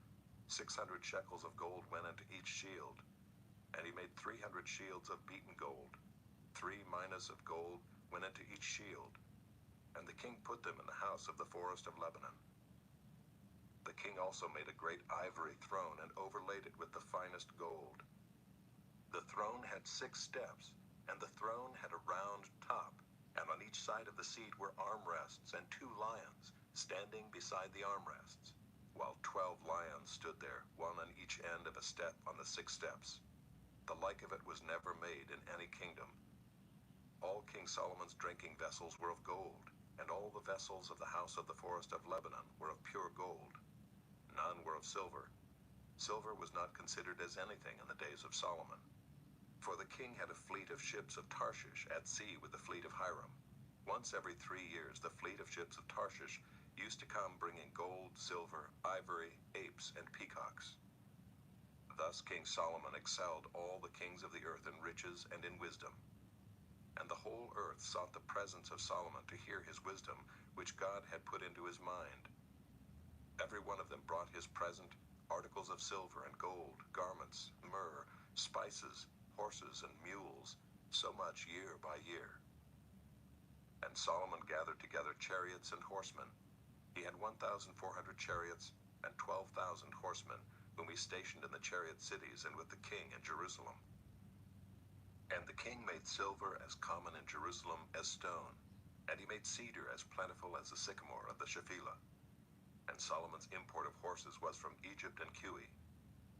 600 shekels of gold went into each shield. And he made 300 shields of beaten gold. 3 minas of gold went into each shield. And the king put them in the house of the forest of Lebanon. The king also made a great ivory throne and overlaid it with the finest gold. The throne had 6 steps, and the throne had a round top, and on each side of the seat were armrests and 2 lions standing beside the armrests, while 12 lions stood there, one on each end of a step on the 6 steps. The like of it was never made in any kingdom. All King Solomon's drinking vessels were of gold, and all the vessels of the house of the forest of Lebanon were of pure gold. None were of silver. Silver was not considered as anything in the days of Solomon. For the king had a fleet of ships of Tarshish at sea with the fleet of Hiram. Once every 3 years the fleet of ships of Tarshish used to come bringing gold, silver, ivory, apes, and peacocks. Thus King Solomon excelled all the kings of the earth in riches and in wisdom. And the whole earth sought the presence of Solomon to hear his wisdom, which God had put into his mind. Every one of them brought his present, articles of silver and gold, garments, myrrh, spices, horses, and mules, so much year by year. And Solomon gathered together chariots and horsemen. He had 1,400 chariots and 12,000 horsemen, whom he stationed in the chariot cities and with the king in Jerusalem. And the king made silver as common in Jerusalem as stone, and he made cedar as plentiful as the sycamore of the Shephelah. And Solomon's import of horses was from Egypt and Cui,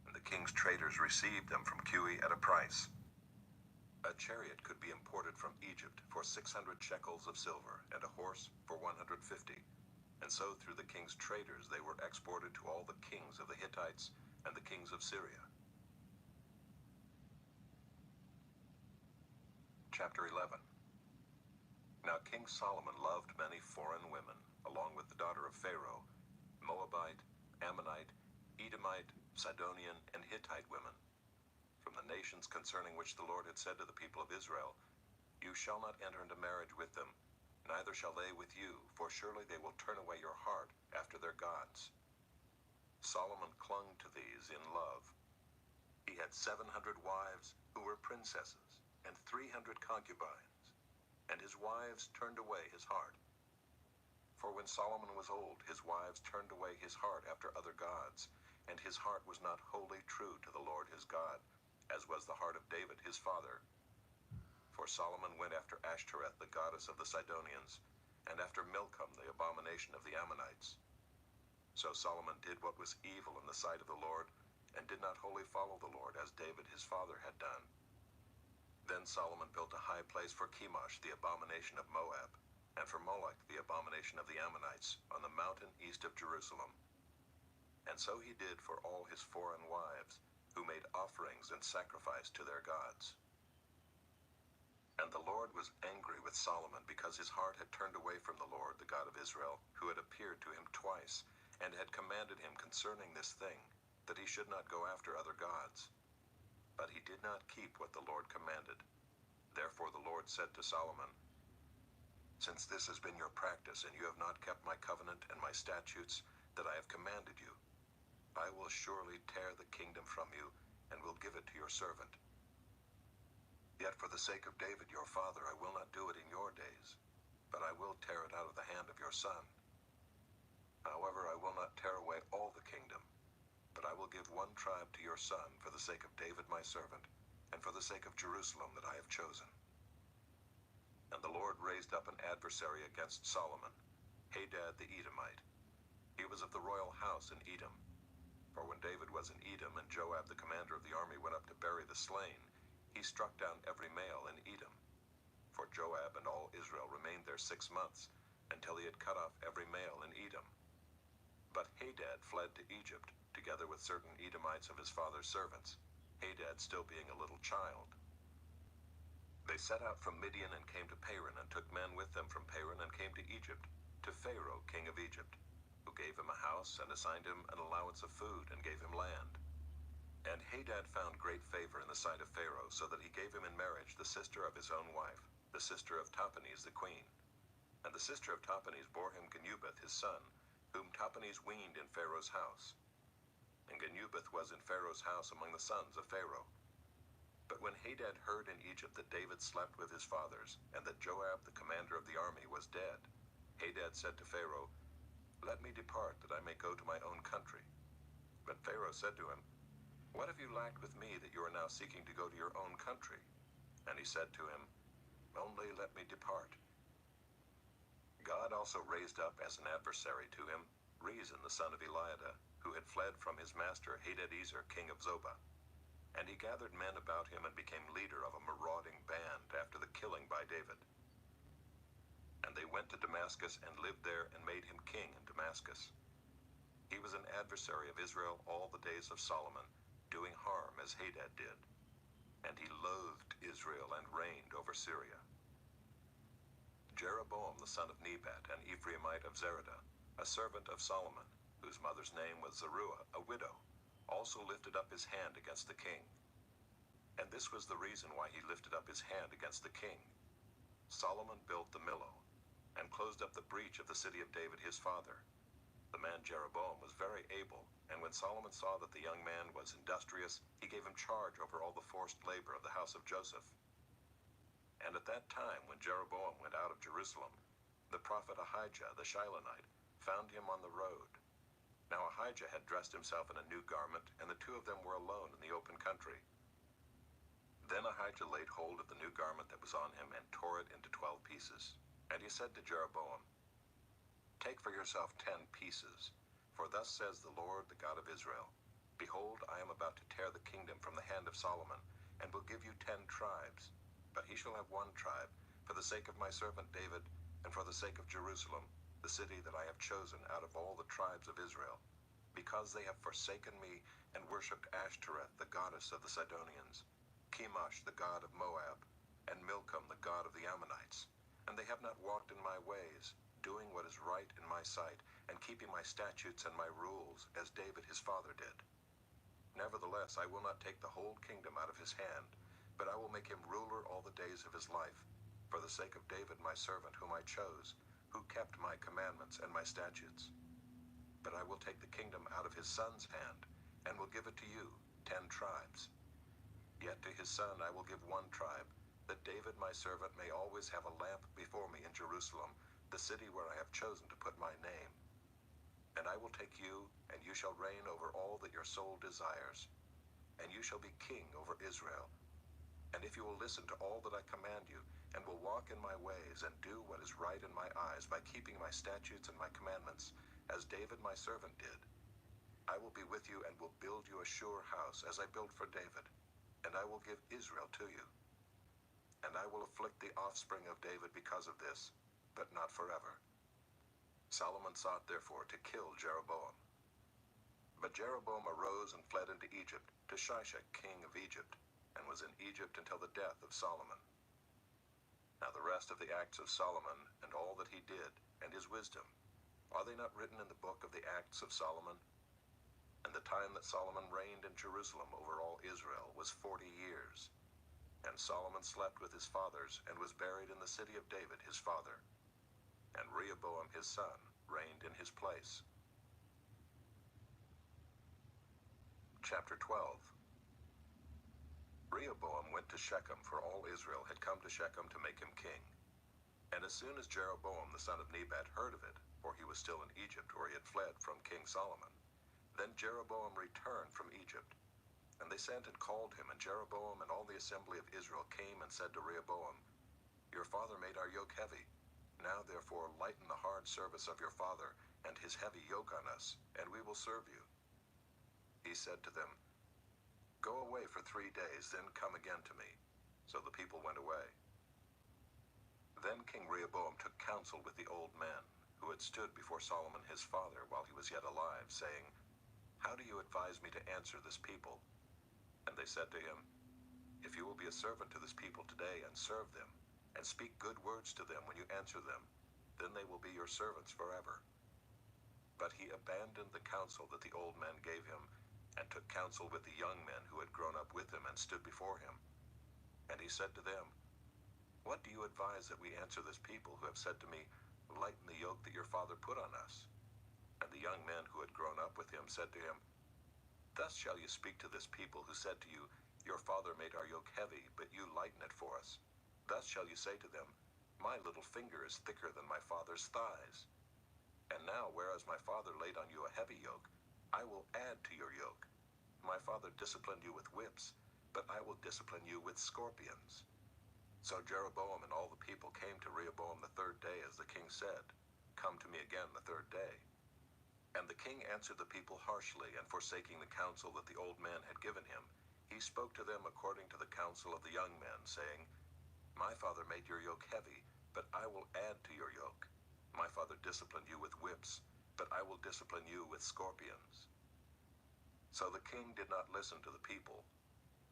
and the king's traders received them from Cui at a price. A chariot could be imported from Egypt for 600 shekels of silver, and a horse for 150. And so through the king's traders they were exported to all the kings of the Hittites and the kings of Syria. Chapter 11. Now King Solomon loved many foreign women, along with the daughter of Pharaoh, Moabite, Ammonite, Edomite, Sidonian, and Hittite women, from the nations concerning which the Lord had said to the people of Israel, "You shall not enter into marriage with them, neither shall they with you, for surely they will turn away your heart after their gods." Solomon clung to these in love. He had 700 wives who were princesses, and 300 concubines, and his wives turned away his heart. For when Solomon was old, his wives turned away his heart after other gods, and his heart was not wholly true to the Lord his God, as was the heart of David his father. For Solomon went after Ashtoreth, the goddess of the Sidonians, and after Milcom, the abomination of the Ammonites. So Solomon did what was evil in the sight of the Lord, and did not wholly follow the Lord, as David his father had done. Then Solomon built a high place for Chemosh, the abomination of Moab, and for Moloch, the abomination of the Ammonites, on the mountain east of Jerusalem. And so he did for all his foreign wives, who made offerings and sacrifice to their gods. And the Lord was angry with Solomon, because his heart had turned away from the Lord, the God of Israel, who had appeared to him twice, and had commanded him concerning this thing, that he should not go after other gods. But he did not keep what the Lord commanded. Therefore the Lord said to Solomon, "Since this has been your practice, and you have not kept my covenant and my statutes that I have commanded you, I will surely tear the kingdom from you, and will give it to your servant. Yet for the sake of David your father I will not do it in your days, but I will tear it out of the hand of your son. However, I will not tear away all the kingdom, but I will give one tribe to your son for the sake of David my servant, and for the sake of Jerusalem that I have chosen." And the Lord raised up an adversary against Solomon, Hadad the Edomite. He was of the royal house in Edom. For when David was in Edom, and Joab the commander of the army went up to bury the slain, he struck down every male in Edom. For Joab and all Israel remained there 6 months, until he had cut off every male in Edom. But Hadad fled to Egypt, together with certain Edomites of his father's servants, Hadad still being a little child. They set out from Midian and came to Paran, and took men with them from Paran, and came to Egypt, to Pharaoh king of Egypt, who gave him a house, and assigned him an allowance of food, and gave him land. And Hadad found great favor in the sight of Pharaoh, so that he gave him in marriage the sister of his own wife, the sister of Tahpenes the queen. And the sister of Tahpenes bore him Genubath his son, whom Tahpenes weaned in Pharaoh's house. And Genubath was in Pharaoh's house among the sons of Pharaoh. But when Hadad heard in Egypt that David slept with his fathers, and that Joab the commander of the army was dead, Hadad said to Pharaoh, "Let me depart, that I may go to my own country." But Pharaoh said to him, "What have you lacked with me, that you are now seeking to go to your own country?" And he said to him, "Only let me depart." God also raised up as an adversary to him Rezin the son of Eliada, who had fled from his master Hadadezer king of Zobah. And he gathered men about him, and became leader of a marauding band after the killing by David. And they went to Damascus, and lived there, and made him king in Damascus. He was an adversary of Israel all the days of Solomon, doing harm as Hadad did. And he loathed Israel, and reigned over Syria. Jeroboam the son of Nebat, an Ephraimite of Zeradah, a servant of Solomon, whose mother's name was Zeruiah, a widow, also lifted up his hand against the king. And this was the reason why he lifted up his hand against the king. Solomon built the Millo, and closed up the breach of the city of David his father. The man Jeroboam was very able, and when Solomon saw that the young man was industrious, he gave him charge over all the forced labor of the house of Joseph. And at that time, when Jeroboam went out of Jerusalem, the prophet Ahijah the Shilonite found him on the road. Now Ahijah had dressed himself in a new garment, and the two of them were alone in the open country. Then Ahijah laid hold of the new garment that was on him and tore it into 12 pieces. And he said to Jeroboam, Take for yourself 10 pieces, for thus says the Lord, the God of Israel, Behold, I am about to tear the kingdom from the hand of Solomon, and will give you 10 tribes. But he shall have 1 tribe, for the sake of my servant David, and for the sake of Jerusalem, the city that I have chosen out of all the tribes of Israel, because they have forsaken me and worshipped Ashtoreth, the goddess of the Sidonians, Chemosh, the god of Moab, and Milcom, the god of the Ammonites. And they have not walked in my ways, doing what is right in my sight, and keeping my statutes and my rules, as David his father did. Nevertheless, I will not take the whole kingdom out of his hand, but I will make him ruler all the days of his life, for the sake of David my servant, whom I chose, who kept my commandments and my statutes. But I will take the kingdom out of his son's hand, and will give it to you, 10 tribes. Yet to his son I will give 1 tribe, that David my servant may always have a lamp before me in Jerusalem, the city where I have chosen to put my name. And I will take you, and you shall reign over all that your soul desires, and you shall be king over Israel. And if you will listen to all that I command you, and will walk in my ways, and do what is right in my eyes, by keeping my statutes and my commandments, as David my servant did, I will be with you and will build you a sure house, as I built for David, and I will give Israel to you. And I will afflict the offspring of David because of this, but not forever. Solomon sought therefore to kill Jeroboam. But Jeroboam arose and fled into Egypt, to Shishak king of Egypt, and was in Egypt until the death of Solomon. Now the rest of the acts of Solomon, and all that he did, and his wisdom, are they not written in the book of the acts of Solomon? And the time that Solomon reigned in Jerusalem over all Israel was 40 years. And Solomon slept with his fathers, and was buried in the city of David his father. And Rehoboam his son reigned in his place. Chapter 12. Rehoboam went to Shechem, for all Israel had come to Shechem to make him king. And as soon as Jeroboam the son of Nebat heard of it, for he was still in Egypt, where he had fled from King Solomon, then Jeroboam returned from Egypt. And they sent and called him, and Jeroboam and all the assembly of Israel came and said to Rehoboam, Your father made our yoke heavy. Now therefore lighten the hard service of your father, and his heavy yoke on us, and we will serve you. He said to them, Go away for 3 days, then come again to me. So the people went away. Then King Rehoboam took counsel with the old men, who had stood before Solomon his father while he was yet alive, saying, How do you advise me to answer this people? And they said to him, If you will be a servant to this people today, and serve them, and speak good words to them when you answer them, then they will be your servants forever. But he abandoned the counsel that the old men gave him, and took counsel with the young men who had grown up with him and stood before him. And he said to them, What do you advise that we answer this people who have said to me, Lighten the yoke that your father put on us? And the young men who had grown up with him said to him, Thus shall you speak to this people who said to you, Your father made our yoke heavy, but you lighten it for us. Thus shall you say to them, My little finger is thicker than my father's thighs. And now, whereas my father laid on you a heavy yoke, I will add to your yoke. My father disciplined you with whips, but I will discipline you with scorpions. So Jeroboam and all the people came to Rehoboam the 3rd day, as the king said, Come to me again the 3rd day. And the king answered the people harshly, and forsaking the counsel that the old man had given him, he spoke to them according to the counsel of the young men, saying, My father made your yoke heavy, but I will add to your yoke. My father disciplined you with whips, but I will discipline you with scorpions. So the king did not listen to the people,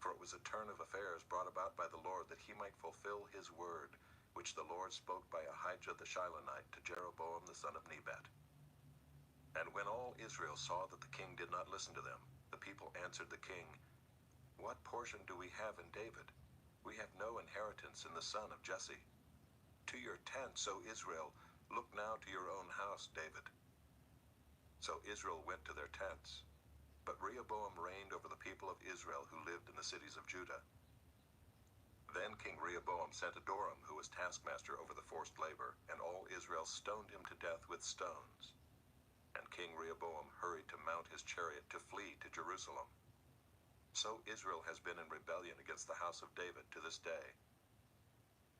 for it was a turn of affairs brought about by the Lord, that he might fulfill his word, which the Lord spoke by Ahijah the Shilonite to Jeroboam the son of Nebat. And when all Israel saw that the king did not listen to them, the people answered the king, What portion do we have in David? We have no inheritance in the son of Jesse. To your tents, O Israel, look now to your own house, David. So Israel went to their tents. But Rehoboam reigned over the people of Israel who lived in the cities of Judah. Then King Rehoboam sent Adoram, who was taskmaster over the forced labor, and all Israel stoned him to death with stones. And King Rehoboam hurried to mount his chariot to flee to Jerusalem. So Israel has been in rebellion against the house of David to this day.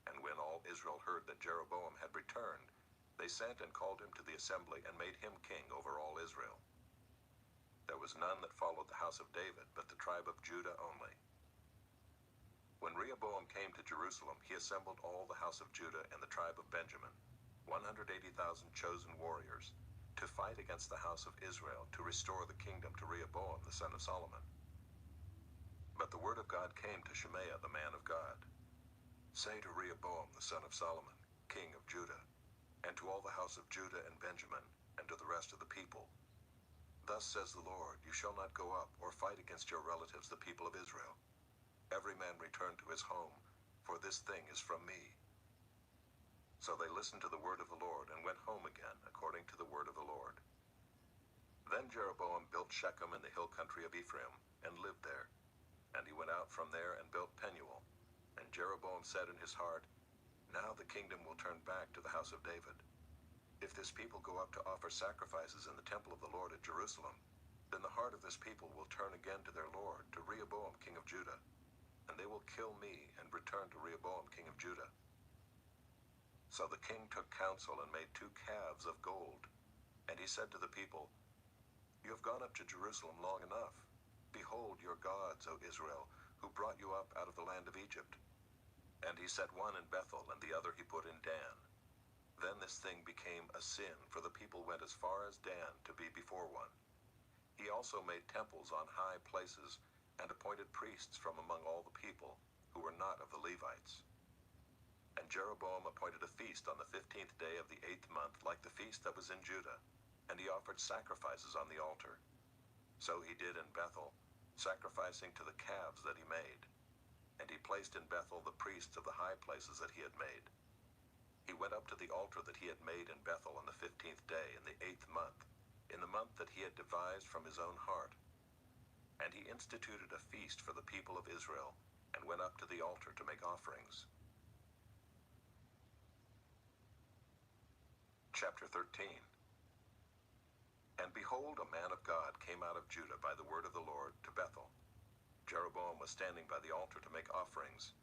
And when all Israel heard that Jeroboam had returned, they sent and called him to the assembly and made him king over all Israel. There was none that followed the house of David, but the tribe of Judah only. When Rehoboam came to Jerusalem, he assembled all the house of Judah and the tribe of Benjamin, 180,000 chosen warriors, to fight against the house of Israel, to restore the kingdom to Rehoboam the son of Solomon. But the word of God came to Shemaiah the man of God. Say to Rehoboam the son of Solomon, king of Judah, and to all the house of Judah and Benjamin, and to the rest of the people, Thus says the Lord, you shall not go up or fight against your relatives, the people of Israel. Every man return to his home, for this thing is from me. So they listened to the word of the Lord and went home again, according to the word of the Lord. Then Jeroboam built Shechem in the hill country of Ephraim, and lived there. And he went out from there and built Penuel. And Jeroboam said in his heart, Now the kingdom will turn back to the house of David. If this people go up to offer sacrifices in the temple of the Lord at Jerusalem, then the heart of this people will turn again to their Lord, to Rehoboam king of Judah, and they will kill me and return to Rehoboam king of Judah. So the king took counsel and made 2 calves of gold. And he said to the people, You have gone up to Jerusalem long enough. Behold your gods, O Israel, who brought you up out of the land of Egypt. And he set one in Bethel, and the other he put in Dan. Then this thing became a sin, for the people went as far as Dan to be before one. He also made temples on high places, and appointed priests from among all the people, who were not of the Levites. And Jeroboam appointed a feast on the 15th day of the 8th month, like the feast that was in Judah, and he offered sacrifices on the altar. So he did in Bethel, sacrificing to the calves that he made. And he placed in Bethel the priests of the high places that he had made. He went up to the altar that he had made in Bethel on the 15th day in the 8th month, in the month that he had devised from his own heart. And he instituted a feast for the people of Israel, and went up to the altar to make offerings. Chapter 13. And behold, a man of God came out of Judah by the word of the Lord to Bethel. Jeroboam was standing by the altar to make offerings.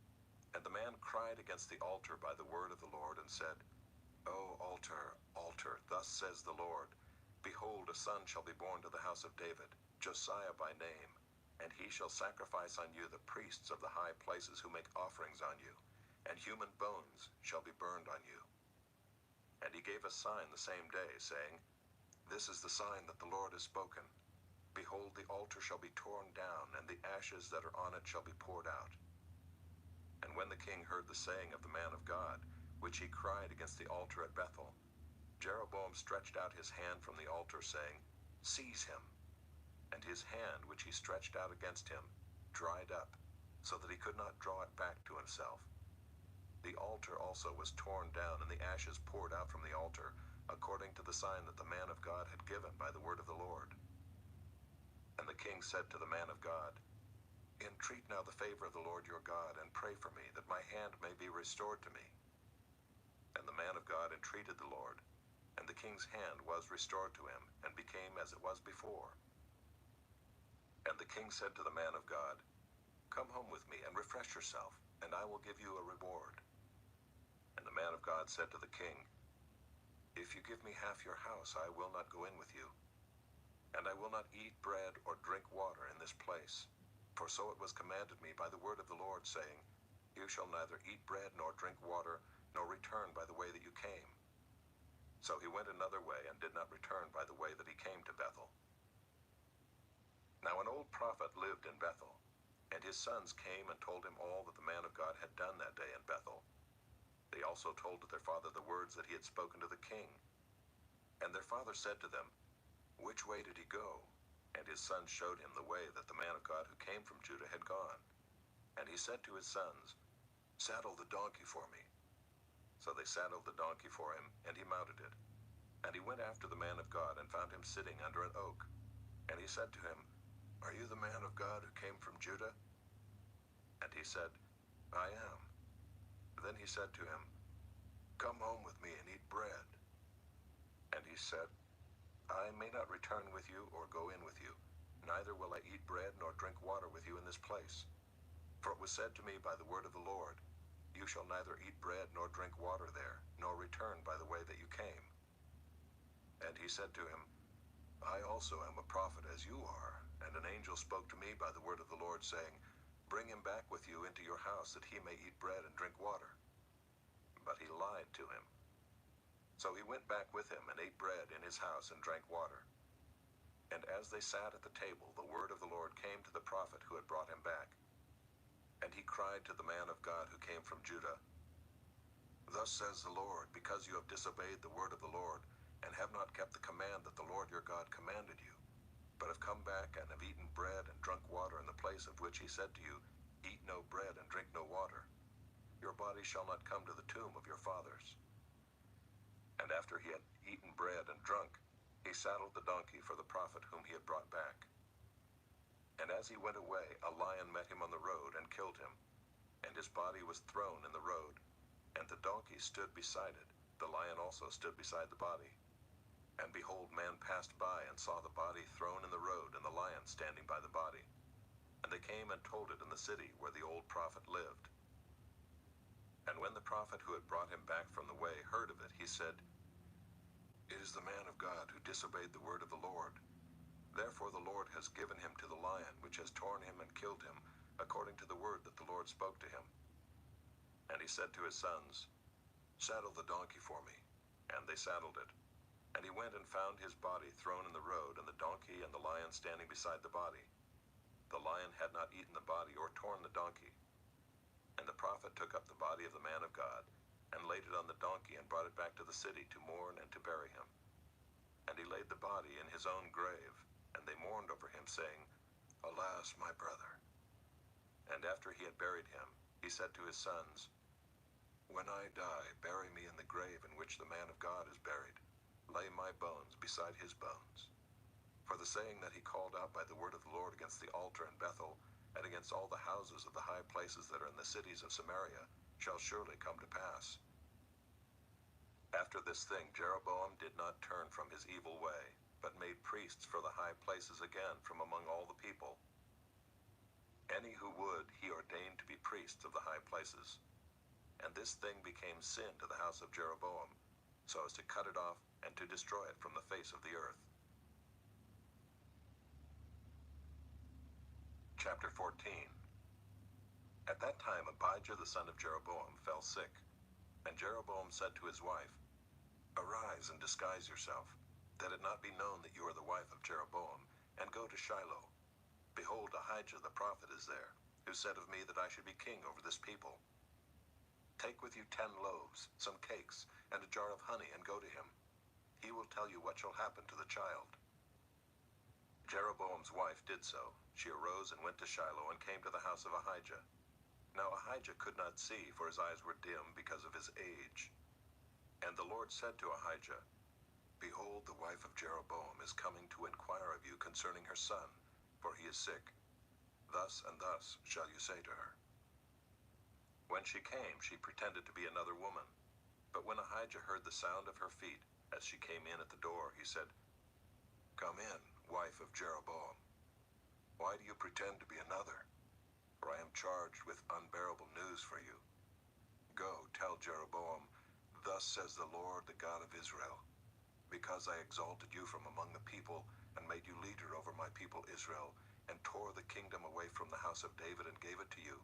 And the man cried against the altar by the word of the Lord, and said, O altar, altar, thus says the Lord, Behold, a son shall be born to the house of David, Josiah by name, and he shall sacrifice on you the priests of the high places who make offerings on you, and human bones shall be burned on you. And he gave a sign the same day, saying, This is the sign that the Lord has spoken. Behold, the altar shall be torn down, and the ashes that are on it shall be poured out. And when the king heard the saying of the man of God, which he cried against the altar at Bethel, Jeroboam stretched out his hand from the altar, saying, Seize him. And his hand, which he stretched out against him, dried up, so that he could not draw it back to himself. The altar also was torn down, and the ashes poured out from the altar, according to the sign that the man of God had given by the word of the Lord. And the king said to the man of God, Entreat now the favor of the Lord your God, and pray for me, that my hand may be restored to me. And the man of God entreated the Lord, and the king's hand was restored to him, and became as it was before. And the king said to the man of God, Come home with me, and refresh yourself, and I will give you a reward. And the man of God said to the king, If you give me half your house, I will not go in with you. And I will not eat bread or drink water in this place. For so it was commanded me by the word of the Lord, saying, You shall neither eat bread nor drink water, nor return by the way that you came. So he went another way, and did not return by the way that he came to Bethel. Now an old prophet lived in Bethel, and his sons came and told him all that the man of God had done that day in Bethel. They also told to their father the words that he had spoken to the king. And their father said to them, Which way did he go? And his sons showed him the way that the man of God who came from Judah had gone. And he said to his sons, Saddle the donkey for me. So they saddled the donkey for him, and he mounted it. And he went after the man of God, and found him sitting under an oak. And he said to him, Are you the man of God who came from Judah? And he said, I am. Then he said to him, Come home with me and eat bread. And he said, I may not return with you or go in with you, Neither will I eat bread nor drink water with you in this place. For it was said to me by the word of the Lord, You shall neither eat bread nor drink water there, nor return by the way that you came. And he said to him, I also am a prophet as you are. And an angel spoke to me by the word of the Lord, saying, Bring him back with you into your house, that he may eat bread and drink water. But he lied to him. So he went back with him, and ate bread in his house, and drank water. And as they sat at the table, the word of the Lord came to the prophet who had brought him back. And he cried to the man of God who came from Judah, Thus says the Lord, because you have disobeyed the word of the Lord, and have not kept the command that the Lord your God commanded you, but have come back and have eaten bread and drunk water in the place of which he said to you, Eat no bread and drink no water, your body shall not come to the tomb of your fathers. And after he had eaten bread and drunk, he saddled the donkey for the prophet whom he had brought back. And as he went away, a lion met him on the road and killed him, and his body was thrown in the road. And the donkey stood beside it. The lion also stood beside the body. And behold, man passed by and saw the body thrown in the road, and the lion standing by the body. And they came and told it in the city where the old prophet lived. And when the prophet who had brought him back from the way heard of it, he said, It is the man of God who disobeyed the word of the Lord. Therefore the Lord has given him to the lion, which has torn him and killed him, according to the word that the Lord spoke to him. And he said to his sons, Saddle the donkey for me. And they saddled it. And he went and found his body thrown in the road, and the donkey and the lion standing beside the body. The lion had not eaten the body or torn the donkey. And the prophet took up the body of the man of God, and laid it on the donkey, and brought it back to the city to mourn and to bury him. And he laid the body in his own grave, and they mourned over him, saying, Alas, my brother. And after he had buried him, he said to his sons, When I die, bury me in the grave in which the man of God is buried. Lay my bones beside his bones. For the saying that he called out by the word of the Lord against the altar in Bethel, and against all the houses of the high places that are in the cities of Samaria, shall surely come to pass. After this thing Jeroboam did not turn from his evil way, but made priests for the high places again from among all the people. Any who would he ordained to be priests of the high places. And this thing became sin to the house of Jeroboam, so as to cut it off and to destroy it from the face of the earth. Chapter 14. At that time Abijah the son of Jeroboam fell sick, and Jeroboam said to his wife, Arise and disguise yourself, that it not be known that you are the wife of Jeroboam, and go to Shiloh. Behold, Ahijah the prophet is there, who said of me that I should be king over this people. Take with you 10 loaves, some cakes, and a jar of honey, and go to him. He will tell you what shall happen to the child. Jeroboam's wife did so. She arose and went to Shiloh, and came to the house of Ahijah. Now Ahijah could not see, for his eyes were dim because of his age. And the Lord said to Ahijah, Behold, the wife of Jeroboam is coming to inquire of you concerning her son, for he is sick. Thus and thus shall you say to her. When she came, she pretended to be another woman. But when Ahijah heard the sound of her feet, as she came in at the door, he said, Come in, wife of Jeroboam. Why do you pretend to be another? For I am charged with unbearable news for you. Go, tell Jeroboam, Thus says the Lord, the God of Israel, because I exalted you from among the people, and made you leader over my people Israel, and tore the kingdom away from the house of David and gave it to you.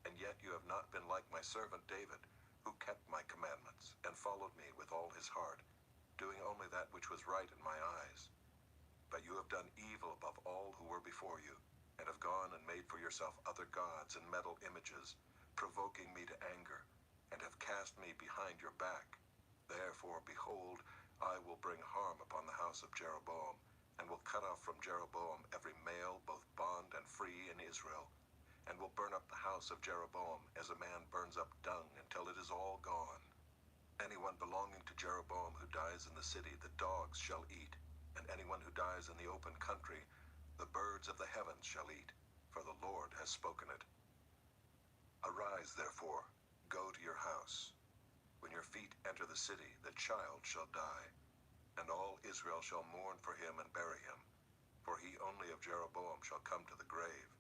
And yet you have not been like my servant David, who kept my commandments, and followed me with all his heart, doing only that which was right in my eyes. But you have done evil above all who were before you, and have gone and made for yourself other gods and metal images, provoking me to anger, and have cast me behind your back. Therefore, behold, I will bring harm upon the house of Jeroboam, and will cut off from Jeroboam every male, both bond and free, in Israel, and will burn up the house of Jeroboam as a man burns up dung until it is all gone. Anyone belonging to Jeroboam who dies in the city, the dogs shall eat, and anyone who dies in the open country, the birds of the heavens shall eat, for the Lord has spoken it. Arise, therefore, go to your house. When your feet enter the city, the child shall die, and all Israel shall mourn for him and bury him, for he only only of Jeroboam shall come to the grave,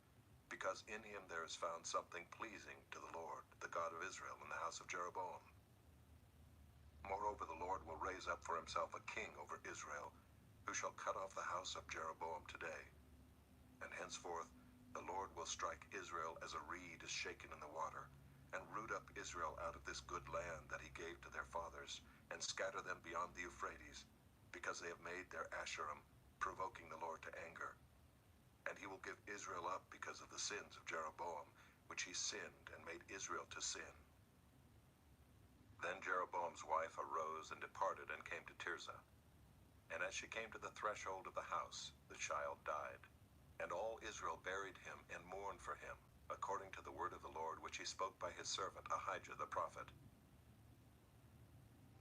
because in him there is found something pleasing to the Lord, the God of Israel, in the house of Jeroboam. Moreover, the Lord will raise up for himself a king over Israel, who shall cut off the house of Jeroboam today. And henceforth the Lord will strike Israel as a reed is shaken in the water, and root up Israel out of this good land that he gave to their fathers, and scatter them beyond the Euphrates, because they have made their Asherim, provoking the Lord to anger. And he will give Israel up because of the sins of Jeroboam, which he sinned and made Israel to sin. Then Jeroboam's wife arose and departed and came to Tirzah. And as she came to the threshold of the house, the child died. And all Israel buried him and mourned for him, according to the word of the Lord which he spoke by his servant Ahijah the prophet.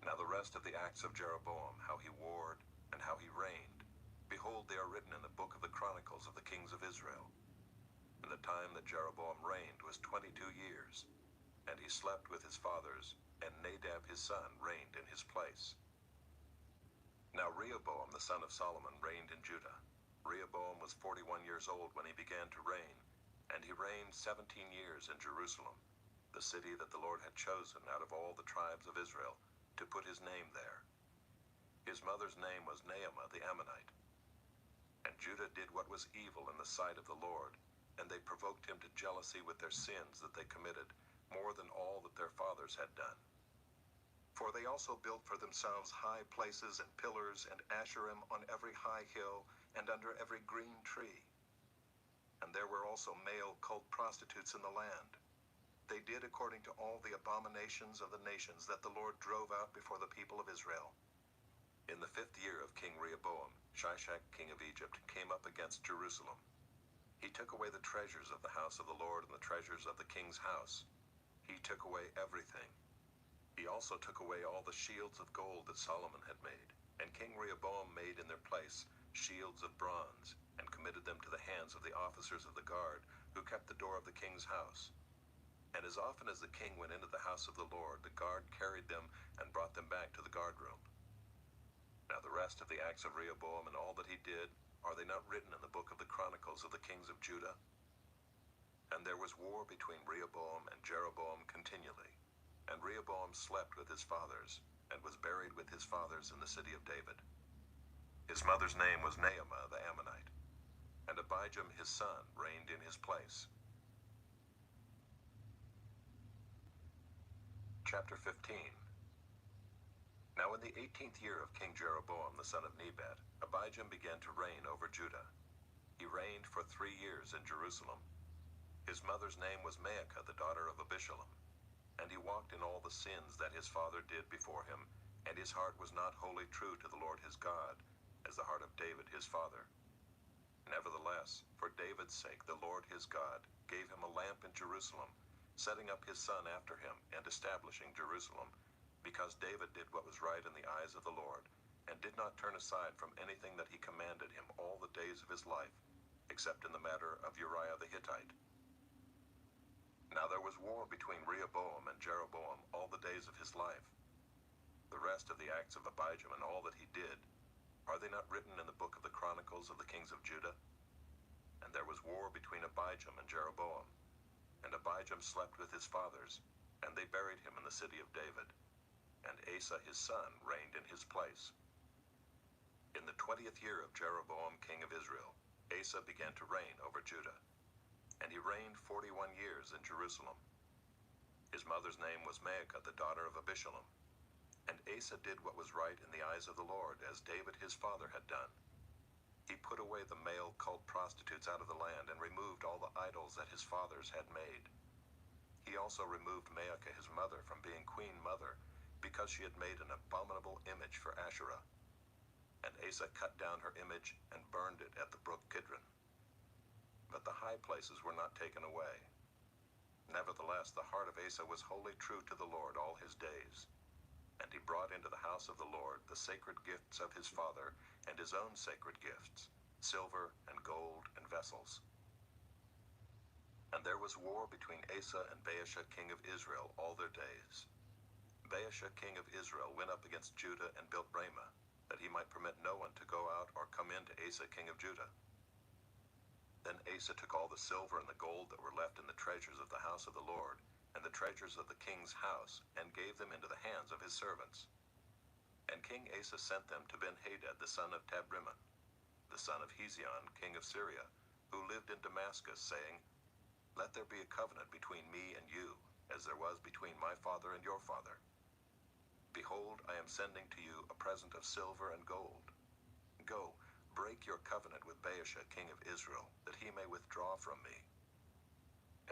Now the rest of the acts of Jeroboam, how he warred, and how he reigned, behold, they are written in the book of the Chronicles of the kings of Israel. And the time that Jeroboam reigned was 22 years, and he slept with his fathers, and Nadab his son reigned in his place. Now Rehoboam the son of Solomon reigned in Judah. Rehoboam was 41 years old when he began to reign, and he reigned 17 years in Jerusalem, the city that the Lord had chosen out of all the tribes of Israel, to put his name there. His mother's name was Naamah the Ammonite. And Judah did what was evil in the sight of the Lord, and they provoked him to jealousy with their sins that they committed, more than all that their fathers had done. For they also built for themselves high places and pillars and Asherim on every high hill and under every green tree. And there were also male cult prostitutes in the land. They did according to all the abominations of the nations that the Lord drove out before the people of Israel. In the 5th year of King Rehoboam, Shishak king of Egypt came up against Jerusalem. He took away the treasures of the house of the Lord and the treasures of the king's house. He took away everything. He also took away all the shields of gold that Solomon had made, and King Rehoboam made in their place shields of bronze, and committed them to the hands of the officers of the guard, who kept the door of the king's house. And as often as the king went into the house of the Lord, the guard carried them and brought them back to the guard room. Now the rest of the acts of Rehoboam and all that he did, are they not written in the book of the Chronicles of the kings of Judah? And there was war between Rehoboam and Jeroboam continually. And Rehoboam slept with his fathers, and was buried with his fathers in the city of David. His mother's name was Naamah the Ammonite, and Abijam his son reigned in his place. Chapter 15. Now in the 18th year of King Jeroboam the son of Nebat, Abijam began to reign over Judah. He reigned for 3 years in Jerusalem. His mother's name was Maacah the daughter of Abishalom. And he walked in all the sins that his father did before him, and his heart was not wholly true to the Lord his God, as the heart of David his father. Nevertheless, for David's sake the Lord his God gave him a lamp in Jerusalem, setting up his son after him, and establishing Jerusalem, because David did what was right in the eyes of the Lord, and did not turn aside from anything that he commanded him all the days of his life, except in the matter of Uriah the Hittite. Now there was war between Rehoboam and Jeroboam all the days of his life. The rest of the acts of Abijam and all that he did, are they not written in the book of the Chronicles of the kings of Judah? And there was war between Abijam and Jeroboam. And Abijam slept with his fathers, and they buried him in the city of David. And Asa his son reigned in his place. In the 20th year of Jeroboam king of Israel, Asa began to reign over Judah. And he reigned 41 years in Jerusalem. His mother's name was Maacah the daughter of Abishalom. And Asa did what was right in the eyes of the Lord, as David his father had done. He put away the male cult prostitutes out of the land, and removed all the idols that his fathers had made. He also removed Maacah his mother from being queen mother, because she had made an abominable image for Asherah. And Asa cut down her image and burned it at the brook Kidron. But the high places were not taken away. Nevertheless, the heart of Asa was wholly true to the Lord all his days. And he brought into the house of the Lord the sacred gifts of his father, and his own sacred gifts, silver and gold and vessels. And there was war between Asa and Baasha king of Israel all their days. Baasha king of Israel went up against Judah and built Ramah, that he might permit no one to go out or come in to Asa king of Judah. Then Asa took all the silver and the gold that were left in the treasures of the house of the Lord, and the treasures of the king's house, and gave them into the hands of his servants. And King Asa sent them to Benhadad the son of Tabrimmon, the son of Hezion, king of Syria, who lived in Damascus, saying, Let there be a covenant between me and you, as there was between my father and your father. Behold, I am sending to you a present of silver and gold. Go, break your covenant with Baasha, king of Israel, that he may withdraw from me.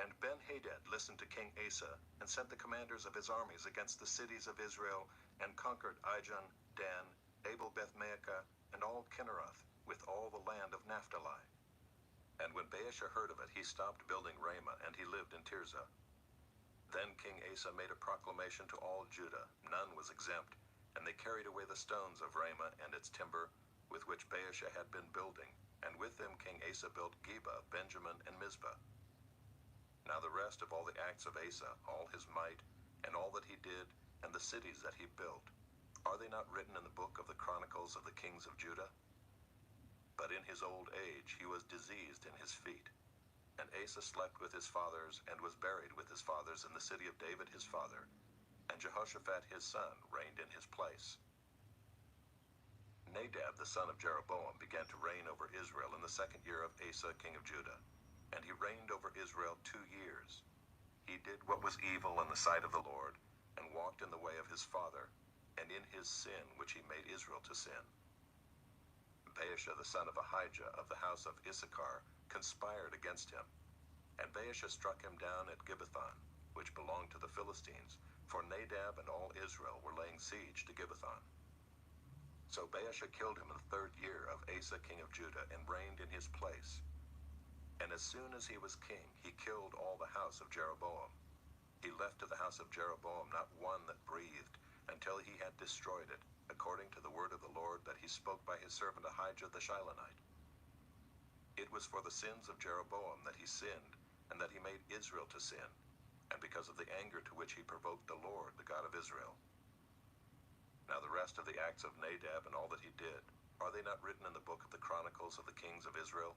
And Benhadad listened to King Asa, and sent the commanders of his armies against the cities of Israel, and conquered Ijon, Dan, Abel-Beth-Maachah, and all Kinneroth, with all the land of Naphtali. And when Baasha heard of it, he stopped building Ramah, and he lived in Tirzah. Then King Asa made a proclamation to all Judah, none was exempt, and they carried away the stones of Ramah and its timber, with which Baasha had been building, and with them King Asa built Geba, Benjamin, and Mizpah. Now the rest of all the acts of Asa, all his might, and all that he did, and the cities that he built, are they not written in the book of the Chronicles of the kings of Judah? But in his old age he was diseased in his feet. And Asa slept with his fathers, and was buried with his fathers in the city of David his father. And Jehoshaphat his son reigned in his place. Nadab the son of Jeroboam began to reign over Israel in the 2nd year of Asa king of Judah. And he reigned over Israel 2 years. He did what was evil in the sight of the Lord, and walked in the way of his father, and in his sin which he made Israel to sin. Baasha the son of Ahijah of the house of Issachar conspired against him. And Baasha struck him down at Gibbethon, which belonged to the Philistines, for Nadab and all Israel were laying siege to Gibbethon. So Baasha killed him in the 3rd year of Asa king of Judah, and reigned in his place. And as soon as he was king, he killed all the house of Jeroboam. He left to the house of Jeroboam not one that breathed, until he had destroyed it, according to the word of the Lord that he spoke by his servant Ahijah the Shilonite. It was for the sins of Jeroboam that he sinned, and that he made Israel to sin, and because of the anger to which he provoked the Lord, the God of Israel. Now the rest of the acts of Nadab and all that he did, are they not written in the book of the Chronicles of the kings of Israel?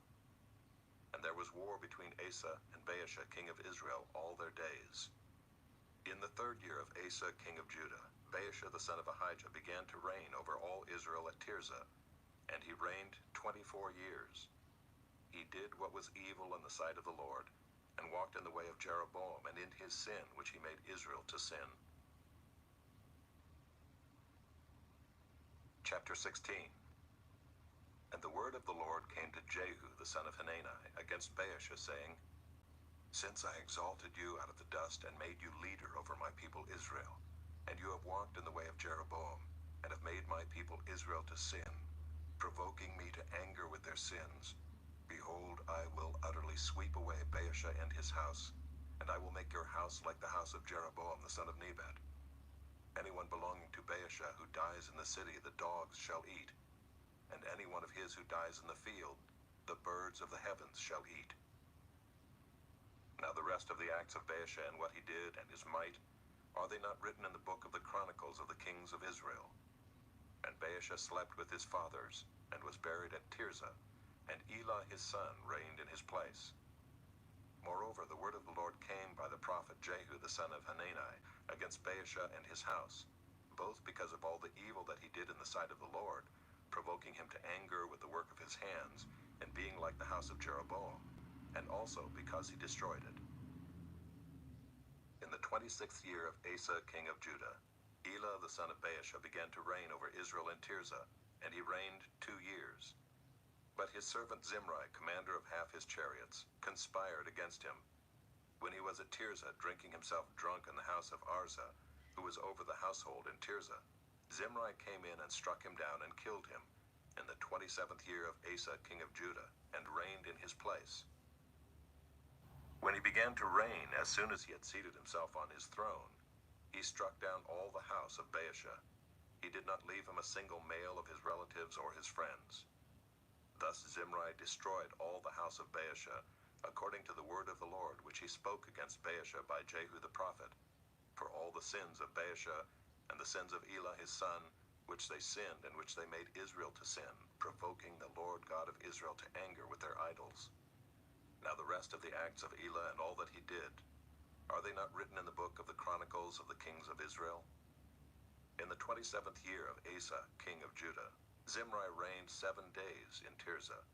And there was war between Asa and Baasha king of Israel all their days. In the 3rd year of Asa king of Judah, Baasha the son of Ahijah began to reign over all Israel at Tirzah, and he reigned 24 years. He did what was evil in the sight of the Lord, and walked in the way of Jeroboam, and in his sin which he made Israel to sin. Chapter 16. And the word of the Lord came to Jehu the son of Hanani against Baasha, saying, Since I exalted you out of the dust, and made you leader over my people Israel, and you have walked in the way of Jeroboam, and have made my people Israel to sin, provoking me to anger with their sins, behold, I will utterly sweep away Baasha and his house, and I will make your house like the house of Jeroboam the son of Nebat. Anyone belonging to Baasha who dies in the city, the dogs shall eat, and any one of his who dies in the field, the birds of the heavens shall eat. Now the rest of the acts of Baasha, and what he did, and his might, are they not written in the book of the Chronicles of the kings of Israel? And Baasha slept with his fathers, and was buried at Tirzah, and Elah his son reigned in his place. Moreover, the word of the Lord came by the prophet Jehu the son of Hanani against Baasha and his house, both because of all the evil that he did in the sight of the Lord, provoking him to anger with the work of his hands, and being like the house of Jeroboam, and also because he destroyed it. In the 26th year of Asa king of Judah, Elah the son of Baasha began to reign over Israel in Tirzah, and he reigned 2 years. But his servant Zimri, commander of half his chariots, conspired against him. When he was at Tirzah, drinking himself drunk in the house of Arzah, who was over the household in Tirzah, Zimri came in and struck him down and killed him, in the 27th year of Asa king of Judah, and reigned in his place. When he began to reign, as soon as he had seated himself on his throne, he struck down all the house of Baasha. He did not leave him a single male of his relatives or his friends. Thus Zimri destroyed all the house of Baasha, according to the word of the Lord which he spoke against Baasha by Jehu the prophet, for all the sins of Baasha, and the sins of Elah his son, which they sinned, and which they made Israel to sin, provoking the Lord God of Israel to anger with their idols. Now the rest of the acts of Elah and all that he did, are they not written in the book of the Chronicles of the kings of Israel? In the 27th year of Asa, king of Judah, Zimri reigned 7 days in Tirzah.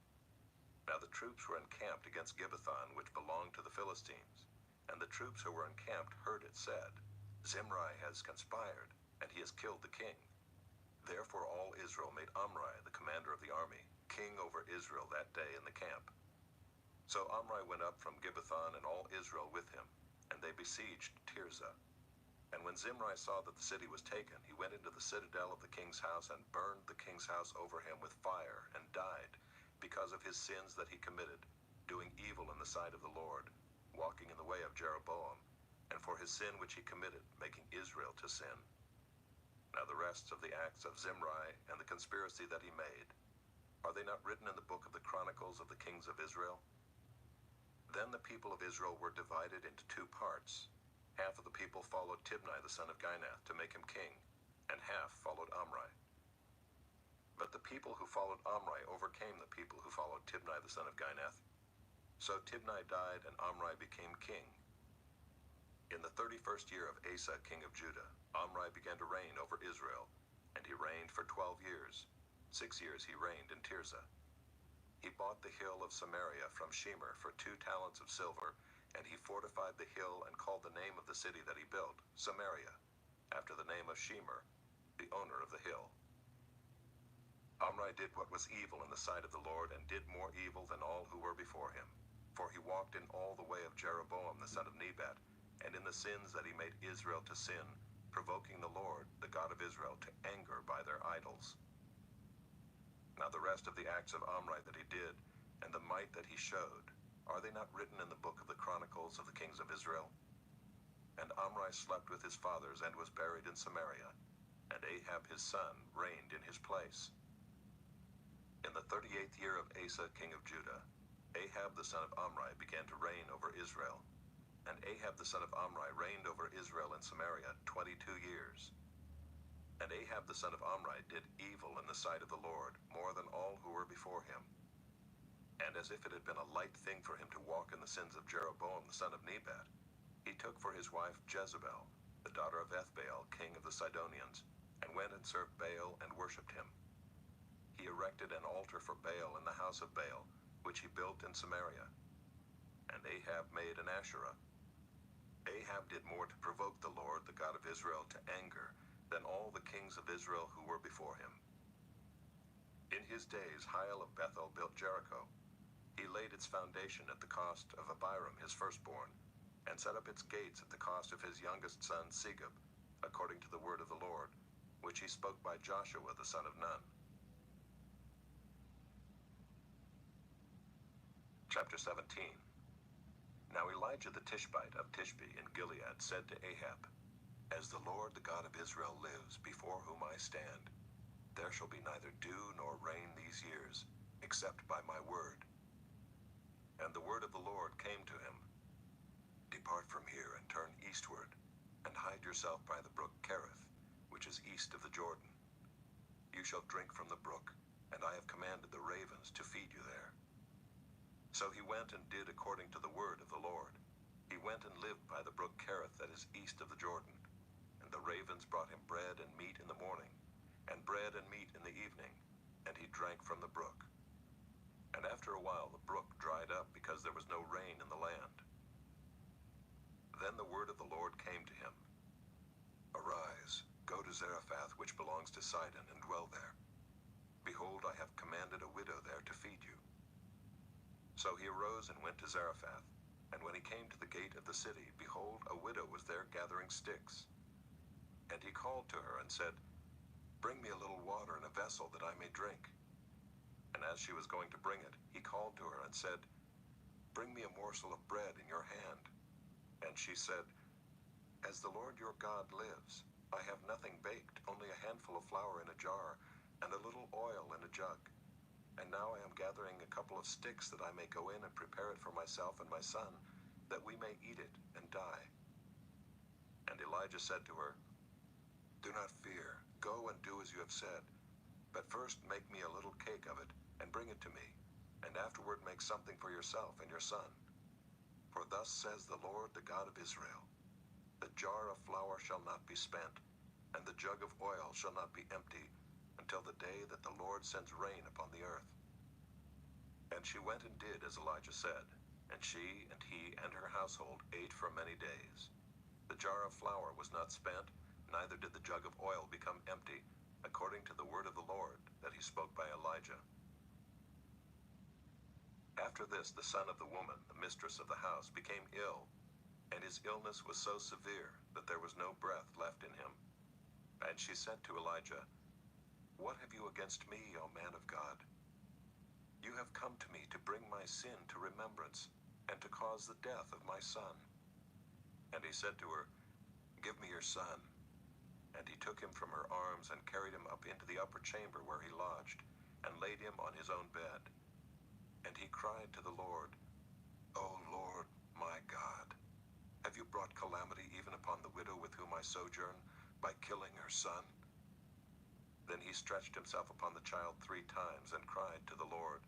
Now the troops were encamped against Gibbethon, which belonged to the Philistines. And the troops who were encamped heard it said, Zimri has conspired, and he has killed the king. Therefore all Israel made Omri, the commander of the army, king over Israel that day in the camp. So Omri went up from Gibbethon and all Israel with him, and they besieged Tirzah. And when Zimri saw that the city was taken, he went into the citadel of the king's house and burned the king's house over him with fire, and died, because of his sins that he committed, doing evil in the sight of the Lord, walking in the way of Jeroboam, and for his sin which he committed, making Israel to sin. Now the rest of the acts of Zimri and the conspiracy that he made, are they not written in the book of the Chronicles of the kings of Israel? Then the people of Israel were divided into 2 parts. Half of the people followed Tibni the son of Ginath to make him king, and half followed Omri. But the people who followed Omri overcame the people who followed Tibni the son of Ginath. So Tibni died, and Omri became king. In the 31st year of Asa king of Judah, Omri began to reign over Israel, and he reigned for 12 years. 6 years he reigned in Tirzah. He bought the hill of Samaria from Shemer for 2 talents of silver, and he fortified the hill and called the name of the city that he built, Samaria, after the name of Shemer, the owner of the hill. Omri did what was evil in the sight of the Lord, and did more evil than all who were before him. For he walked in all the way of Jeroboam the son of Nebat, and in the sins that he made Israel to sin, provoking the Lord, the God of Israel, to anger by their idols. Now the rest of the acts of Omri that he did, and the might that he showed, are they not written in the book of the Chronicles of the kings of Israel? And Omri slept with his fathers, and was buried in Samaria, and Ahab his son reigned in his place. In the 38th year of Asa king of Judah, Ahab the son of Omri began to reign over Israel. And Ahab the son of Omri reigned over Israel in Samaria 22 years. And Ahab the son of Omri did evil in the sight of the Lord, more than all who were before him. And as if it had been a light thing for him to walk in the sins of Jeroboam the son of Nebat, he took for his wife Jezebel, the daughter of Ethbaal, king of the Sidonians, and went and served Baal and worshipped him. He erected an altar for Baal in the house of Baal, which he built in Samaria. And Ahab made an Asherah. Ahab did more to provoke the Lord, the God of Israel, to anger, than all the kings of Israel who were before him. In his days Hiel of Bethel built Jericho. He laid its foundation at the cost of Abiram his firstborn, and set up its gates at the cost of his youngest son Segub, according to the word of the Lord, which he spoke by Joshua the son of Nun. Chapter 17. Now Elijah the Tishbite of Tishbe in Gilead said to Ahab, As the Lord the God of Israel lives, before whom I stand, there shall be neither dew nor rain these years, except by my word. And the word of the Lord came to him, Depart from here and turn eastward, and hide yourself by the brook Kerith, which is east of the Jordan. You shall drink from the brook, and I have commanded the ravens to feed you there. So he went and did according to the word of the Lord. He went and lived by the brook Kerith that is east of the Jordan. And the ravens brought him bread and meat in the morning, and bread and meat in the evening, and he drank from the brook. And after a while the brook dried up, because there was no rain in the land. Then the word of the Lord came to him, Arise, go to Zarephath, which belongs to Sidon, and dwell there. Behold, I have commanded a widow there to feed you. So he arose and went to Zarephath, and when he came to the gate of the city, behold, a widow was there gathering sticks. And he called to her and said, Bring me a little water in a vessel, that I may drink. And as she was going to bring it, he called to her and said, Bring me a morsel of bread in your hand. And she said, As the Lord your God lives, I have nothing baked, only a handful of flour in a jar, and a little oil in a jug. And now I am gathering a couple of sticks, that I may go in and prepare it for myself and my son, that we may eat it and die. And Elijah said to her, Do not fear, go and do as you have said. But first make me a little cake of it, and bring it to me. And afterward make something for yourself and your son. For thus says the Lord, the God of Israel, the jar of flour shall not be spent, and the jug of oil shall not be empty, until the day that the Lord sends rain upon the earth. And she went and did as Elijah said, and she and he and her household ate for many days. The jar of flour was not spent, neither did the jug of oil become empty, according to the word of the Lord that he spoke by Elijah. After this, the son of the woman, the mistress of the house, became ill, and his illness was so severe that there was no breath left in him. And she said to Elijah, What have you against me, O man of God? You have come to me to bring my sin to remembrance, and to cause the death of my son. And he said to her, Give me your son. And he took him from her arms and carried him up into the upper chamber where he lodged, and laid him on his own bed. And he cried to the Lord, O Lord, my God, have you brought calamity even upon the widow with whom I sojourn, by killing her son? Then he stretched himself upon the child 3 times and cried to the Lord,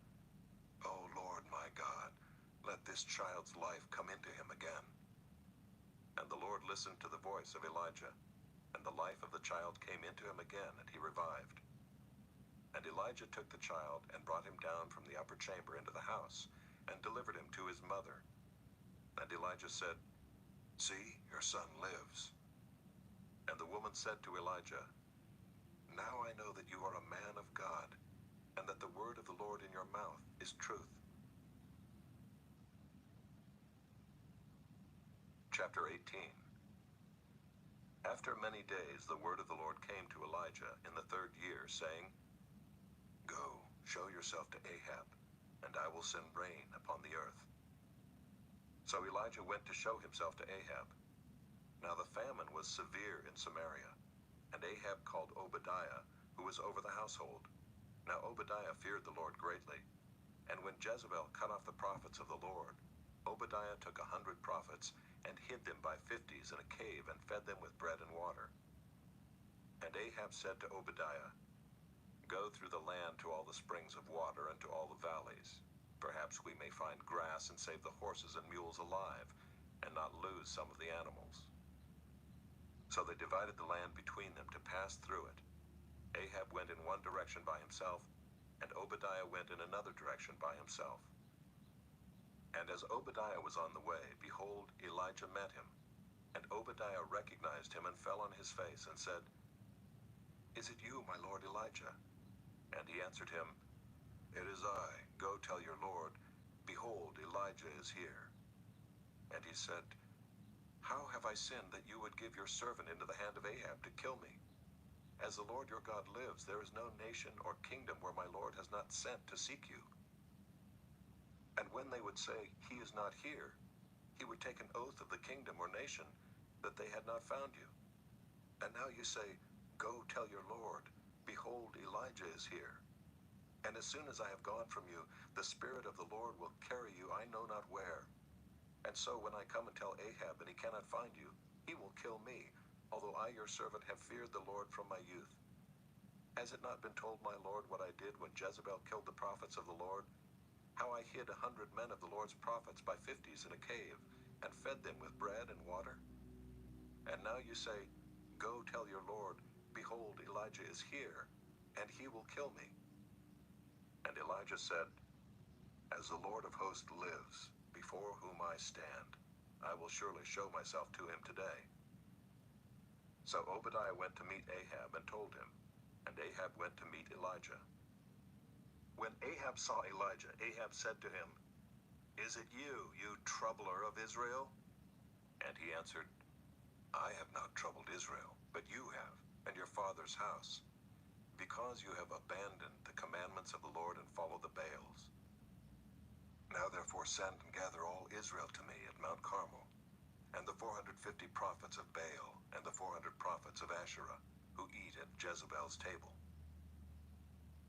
O Lord my God, let this child's life come into him again. And the Lord listened to the voice of Elijah, and the life of the child came into him again, and he revived. And Elijah took the child and brought him down from the upper chamber into the house, and delivered him to his mother. And Elijah said, See, your son lives. And the woman said to Elijah, Now I know that you are a man of God, and that the word of the Lord in your mouth is truth. Chapter 18. After many days the word of the Lord came to Elijah in the 3rd year, saying, Go, show yourself to Ahab, and I will send rain upon the earth. So Elijah went to show himself to Ahab. Now the famine was severe in Samaria, and Ahab called Obadiah, who was over the household. Now Obadiah feared the Lord greatly. And when Jezebel cut off the prophets of the Lord, Obadiah took 100 prophets, and hid them by 50s in a cave, and fed them with bread and water. And Ahab said to Obadiah, Go through the land to all the springs of water, and to all the valleys. Perhaps we may find grass, and save the horses and mules alive, and not lose some of the animals. So they divided the land between them to pass through it. Ahab went in one direction by himself, and Obadiah went in another direction by himself. And as Obadiah was on the way, behold, Elijah met him. And Obadiah recognized him and fell on his face and said, Is it you, my lord Elijah? And he answered him, It is I. Go tell your lord, behold, Elijah is here. And he said, How have I sinned that you would give your servant into the hand of Ahab to kill me? As the Lord your God lives, there is no nation or kingdom where my Lord has not sent to seek you. And when they would say, He is not here, he would take an oath of the kingdom or nation that they had not found you. And now you say, Go tell your Lord, behold, Elijah is here. And as soon as I have gone from you, the Spirit of the Lord will carry you I know not where. And so when I come and tell Ahab and he cannot find you, he will kill me, although I your servant have feared the Lord from my youth. Has it not been told my Lord what I did when Jezebel killed the prophets of the Lord? How I hid 100 men of the Lord's prophets by 50s in a cave, and fed them with bread and water? And now you say, Go tell your Lord, behold, Elijah is here, and he will kill me. And Elijah said, As the Lord of hosts lives, before whom I stand, I will surely show myself to him today. So Obadiah went to meet Ahab and told him, and Ahab went to meet Elijah. When Ahab saw Elijah, Ahab said to him, Is it you, you troubler of Israel? And he answered, I have not troubled Israel, but you have, and your father's house, because you have abandoned the commandments of the Lord and followed the Baals. Now therefore send and gather all Israel to me at Mount Carmel, and the 450 prophets of Baal, and the 400 prophets of Asherah, who eat at Jezebel's table.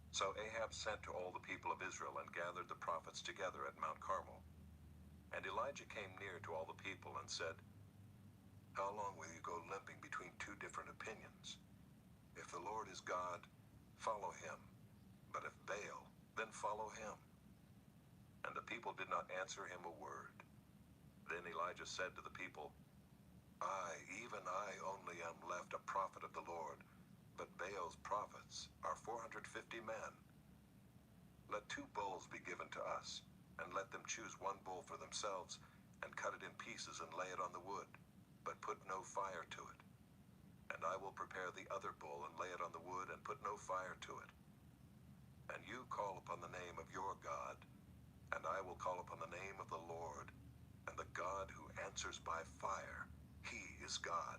So Ahab sent to all the people of Israel and gathered the prophets together at Mount Carmel. And Elijah came near to all the people and said, How long will you go limping between 2 different opinions? If the Lord is God, follow him. But if Baal, then follow him. people did not answer him a word. Then Elijah said to the people, even I only am left a prophet of the Lord, but Baal's prophets are 450 men. Let 2 bulls be given to us, and let them choose 1 bull for themselves, and cut it in pieces and lay it on the wood, but put no fire to it. And I will prepare the other bull and lay it on the wood and put no fire to it. And you call upon the name of your God, and I will call upon the name of the Lord, and the God who answers by fire, he is God.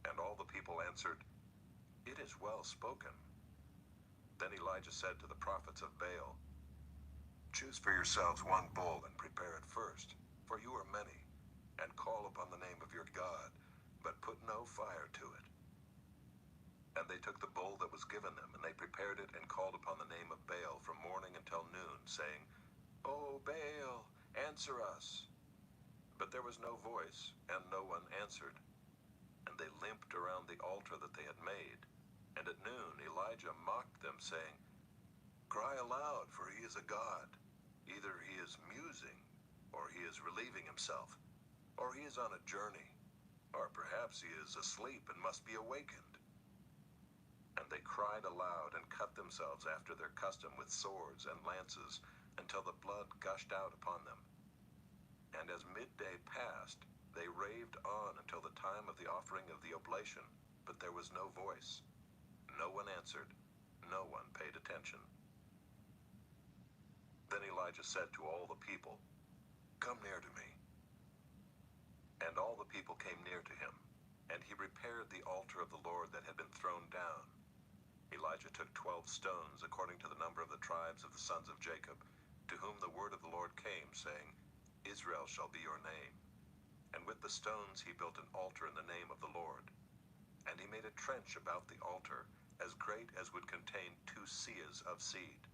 And all the people answered, It is well spoken. Then Elijah said to the prophets of Baal, Choose for yourselves 1 bull and prepare it first, for you are many, and call upon the name of your God, but put no fire to it. And they took the bull that was given them, and they prepared it and called upon the name of Baal from morning until noon, saying, O Baal, answer us. But there was no voice, and no one answered. And they limped around the altar that they had made. And at noon Elijah mocked them, saying, Cry aloud, for he is a god. Either he is musing, or he is relieving himself, or he is on a journey, or perhaps he is asleep and must be awakened. And they cried aloud and cut themselves after their custom with swords and lances, until the blood gushed out upon them. And as midday passed, they raved on until the time of the offering of the oblation, but there was no voice. No one answered, no one paid attention. Then Elijah said to all the people, Come near to me. And all the people came near to him, and he repaired the altar of the Lord that had been thrown down. Elijah took 12 stones, according to the number of the tribes of the sons of Jacob, to whom the word of the Lord came, saying, Israel shall be your name. And with the stones he built an altar in the name of the Lord. And he made a trench about the altar, as great as would contain 2 seahs of seed.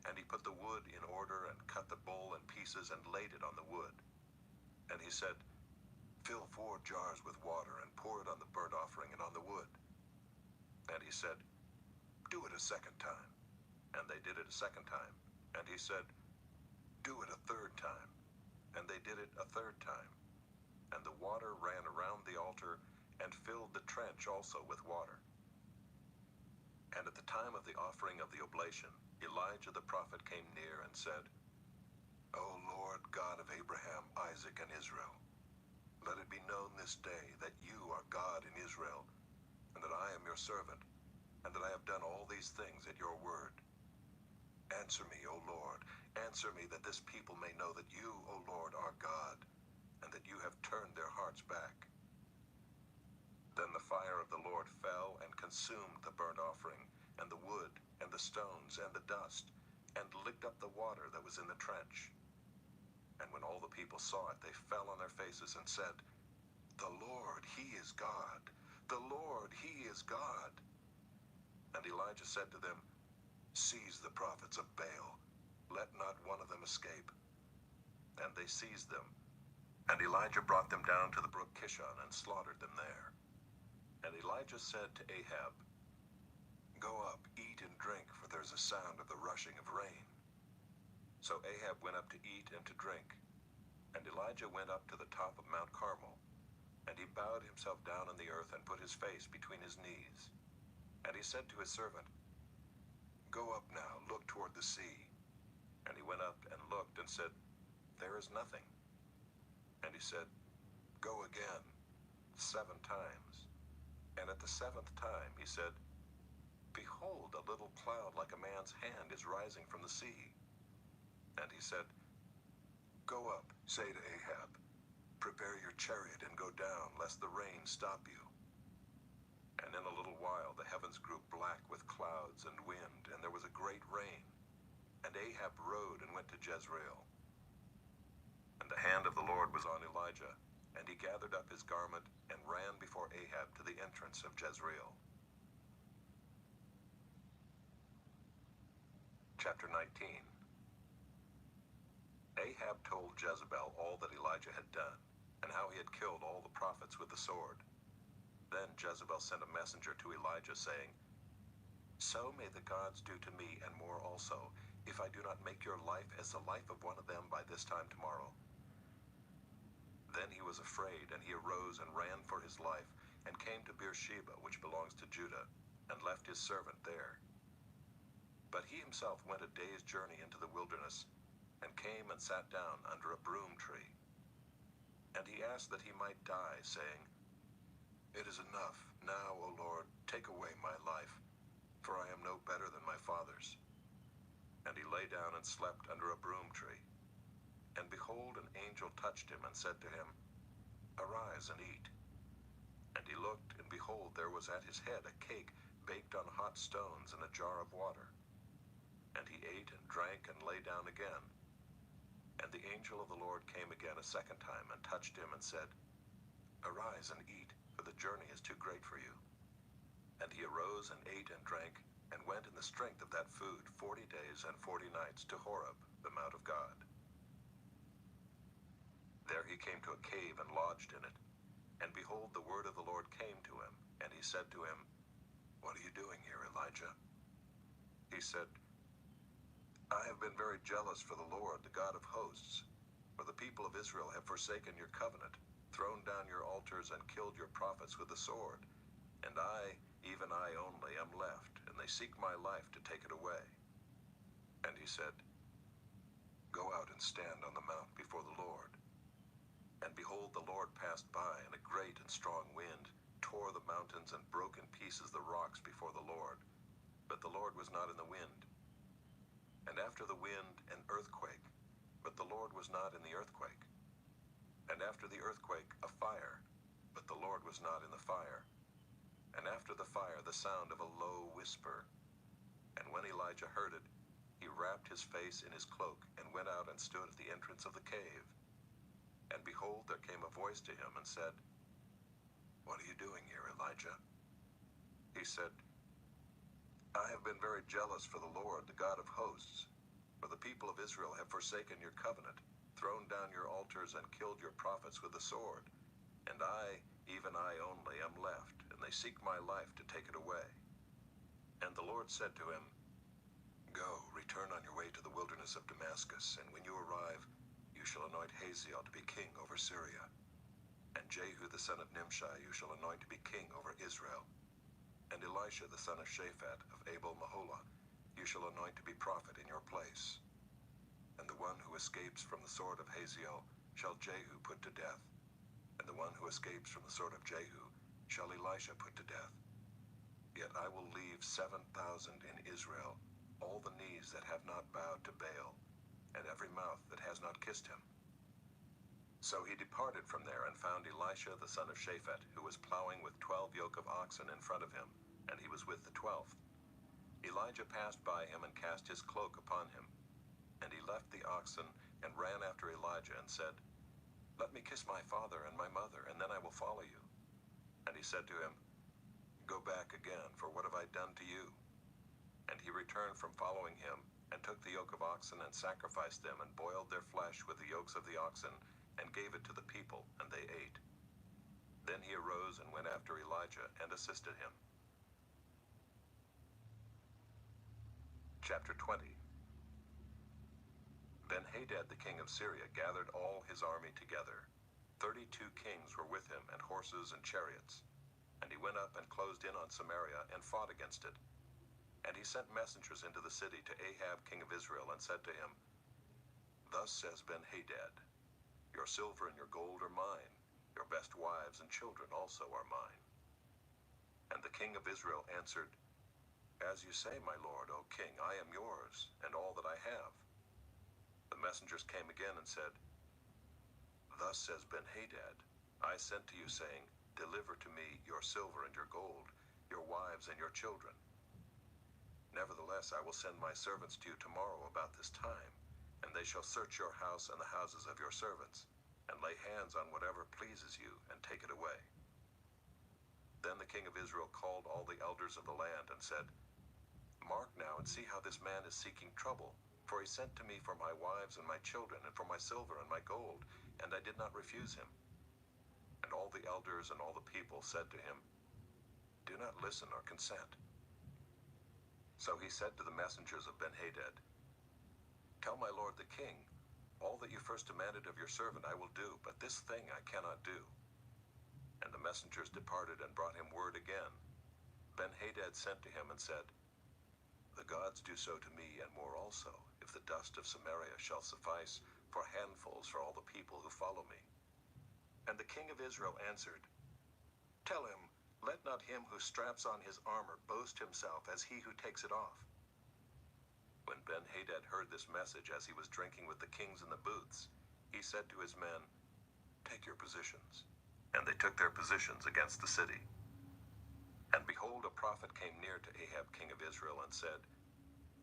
And he put the wood in order, and cut the bull in pieces, and laid it on the wood. And he said, Fill 4 jars with water, and pour it on the burnt offering and on the wood. And he said, Do it a second time. And they did it a second time. And he said, Do it a third time. And they did it a third time. And the water ran around the altar, and filled the trench also with water. And at the time of the offering of the oblation, Elijah the prophet came near and said, O Lord God of Abraham, Isaac, and Israel, let it be known this day that you are God in Israel, and that I am your servant, and that I have done all these things at your word. Answer me, O Lord, answer me, that this people may know that you, O Lord, are God, and that you have turned their hearts back. Then the fire of the Lord fell and consumed the burnt offering, and the wood, and the stones, and the dust, and licked up the water that was in the trench. And when all the people saw it, they fell on their faces and said, The Lord, he is God. The Lord, he is God. And Elijah said to them, Seize the prophets of Baal. Let not one of them escape. And they seized them. And Elijah brought them down to the brook Kishon and slaughtered them there. And Elijah said to Ahab, Go up, eat and drink, for there is a sound of the rushing of rain. So Ahab went up to eat and to drink. And Elijah went up to the top of Mount Carmel. And he bowed himself down on the earth and put his face between his knees. And he said to his servant, Go up now, look toward the sea. And he went up and looked and said, There is nothing. And he said, Go again, 7 times. And at the 7th time he said, Behold, a little cloud like a man's hand is rising from the sea. And he said, Go up, say to Ahab, Prepare your chariot and go down, lest the rain stop you. And in a little while the heavens grew black with clouds and wind, and there was a great rain. And Ahab rode and went to Jezreel. And the hand of the Lord was on Elijah, and he gathered up his garment and ran before Ahab to the entrance of Jezreel. Chapter 19. Ahab told Jezebel all that Elijah had done, and how he had killed all the prophets with the sword. Then Jezebel sent a messenger to Elijah, saying, So may the gods do to me and more also, if I do not make your life as the life of one of them by this time tomorrow." Then he was afraid, and he arose and ran for his life, and came to Beersheba, which belongs to Judah, and left his servant there. But he himself went a day's journey into the wilderness, and came and sat down under a broom tree. And he asked that he might die, saying, "It is enough. Now, O Lord, take away my life, for I am no better than my fathers." And he lay down and slept under a broom tree. And behold, an angel touched him and said to him, "Arise and eat." And he looked, and behold, there was at his head a cake baked on hot stones and a jar of water. And he ate and drank and lay down again. And the angel of the Lord came again a second time and touched him and said, "Arise and eat, for the journey is too great for you." And he arose and ate and drank, and went in the strength of that food 40 days and 40 nights to Horeb, the mount of God. There he came to a cave and lodged in it. And behold, the word of the Lord came to him, and he said to him, "What are you doing here, Elijah?" He said, "I have been very jealous for the Lord, the God of hosts. For the people of Israel have forsaken your covenant, thrown down your altars, and killed your prophets with the sword. And I, even I only, am left, and they seek my life to take it away." And he said, "Go out and stand on the mount before the Lord." And behold, the Lord passed by, and a great and strong wind tore the mountains and broke in pieces the rocks before the Lord. But the Lord was not in the wind. And after the wind, an earthquake, but the Lord was not in the earthquake. And after the earthquake, a fire, but the Lord was not in the fire. And after the fire, the sound of a low whisper. And when Elijah heard it, he wrapped his face in his cloak, and went out and stood at the entrance of the cave. And behold, there came a voice to him and said, "What are you doing here, Elijah?" He said, "I have been very jealous for the Lord, the God of hosts. For the people of Israel have forsaken your covenant, thrown down your altars, and killed your prophets with the sword. And I, even I only, am left, and they seek my life to take it away." And the Lord said to him, "Go, return on your way to the wilderness of Damascus, and when you arrive, you shall anoint Hazael to be king over Syria. And Jehu the son of Nimshi you shall anoint to be king over Israel. And Elisha the son of Shaphat of Abel-Meholah you shall anoint to be prophet in your place. And the one who escapes from the sword of Hazael shall Jehu put to death. And the one who escapes from the sword of Jehu shall Elisha put to death. Yet I will leave 7,000 in Israel, all the knees that have not bowed to Baal, and every mouth that has not kissed him." So he departed from there and found Elisha the son of Shaphat, who was plowing with 12 yoke of oxen in front of him, and he was with the 12th. Elijah passed by him and cast his cloak upon him. And he left the oxen and ran after Elijah and said, "Let me kiss my father and my mother, and then I will follow you." And he said to him, "Go back again, for what have I done to you?" And he returned from following him, and took the yoke of oxen and sacrificed them, and boiled their flesh with the yokes of the oxen, and gave it to the people, and they ate. Then he arose and went after Elijah, and assisted him. Chapter 20. Ben-Hadad the king of Syria gathered all his army together. 32 kings were with him, and horses and chariots. And he went up and closed in on Samaria, and fought against it. And he sent messengers into the city to Ahab king of Israel, and said to him, "Thus says Ben-Hadad, your silver and your gold are mine, your best wives and children also are mine." And the king of Israel answered, "As you say, my lord, O king, I am yours, and all that I have." The messengers came again and said, "Thus says Ben-Hadad, I sent to you, saying, Deliver to me your silver and your gold, your wives and your children. Nevertheless, I will send my servants to you tomorrow about this time, and they shall search your house and the houses of your servants, and lay hands on whatever pleases you, and take it away." Then the king of Israel called all the elders of the land, and said, "Mark now, and see how this man is seeking trouble. For he sent to me for my wives and my children, and for my silver and my gold, and I did not refuse him." And all the elders and all the people said to him, "Do not listen or consent." So he said to the messengers of Ben-Hadad, Tell my lord the king, all that you first demanded of your servant I will do, but this thing I cannot do. And the messengers departed and brought him word again. Ben-Hadad sent to him and said, The gods do so to me and more also, if the dust of Samaria shall suffice for handfuls for all the people who follow me. And the king of Israel answered, Tell him, let not him who straps on his armor boast himself as he who takes it off. When Ben-Hadad heard this message as he was drinking with the kings in the booths, he said to his men, Take your positions. And they took their positions against the city. And behold, a prophet came near to Ahab king of Israel and said,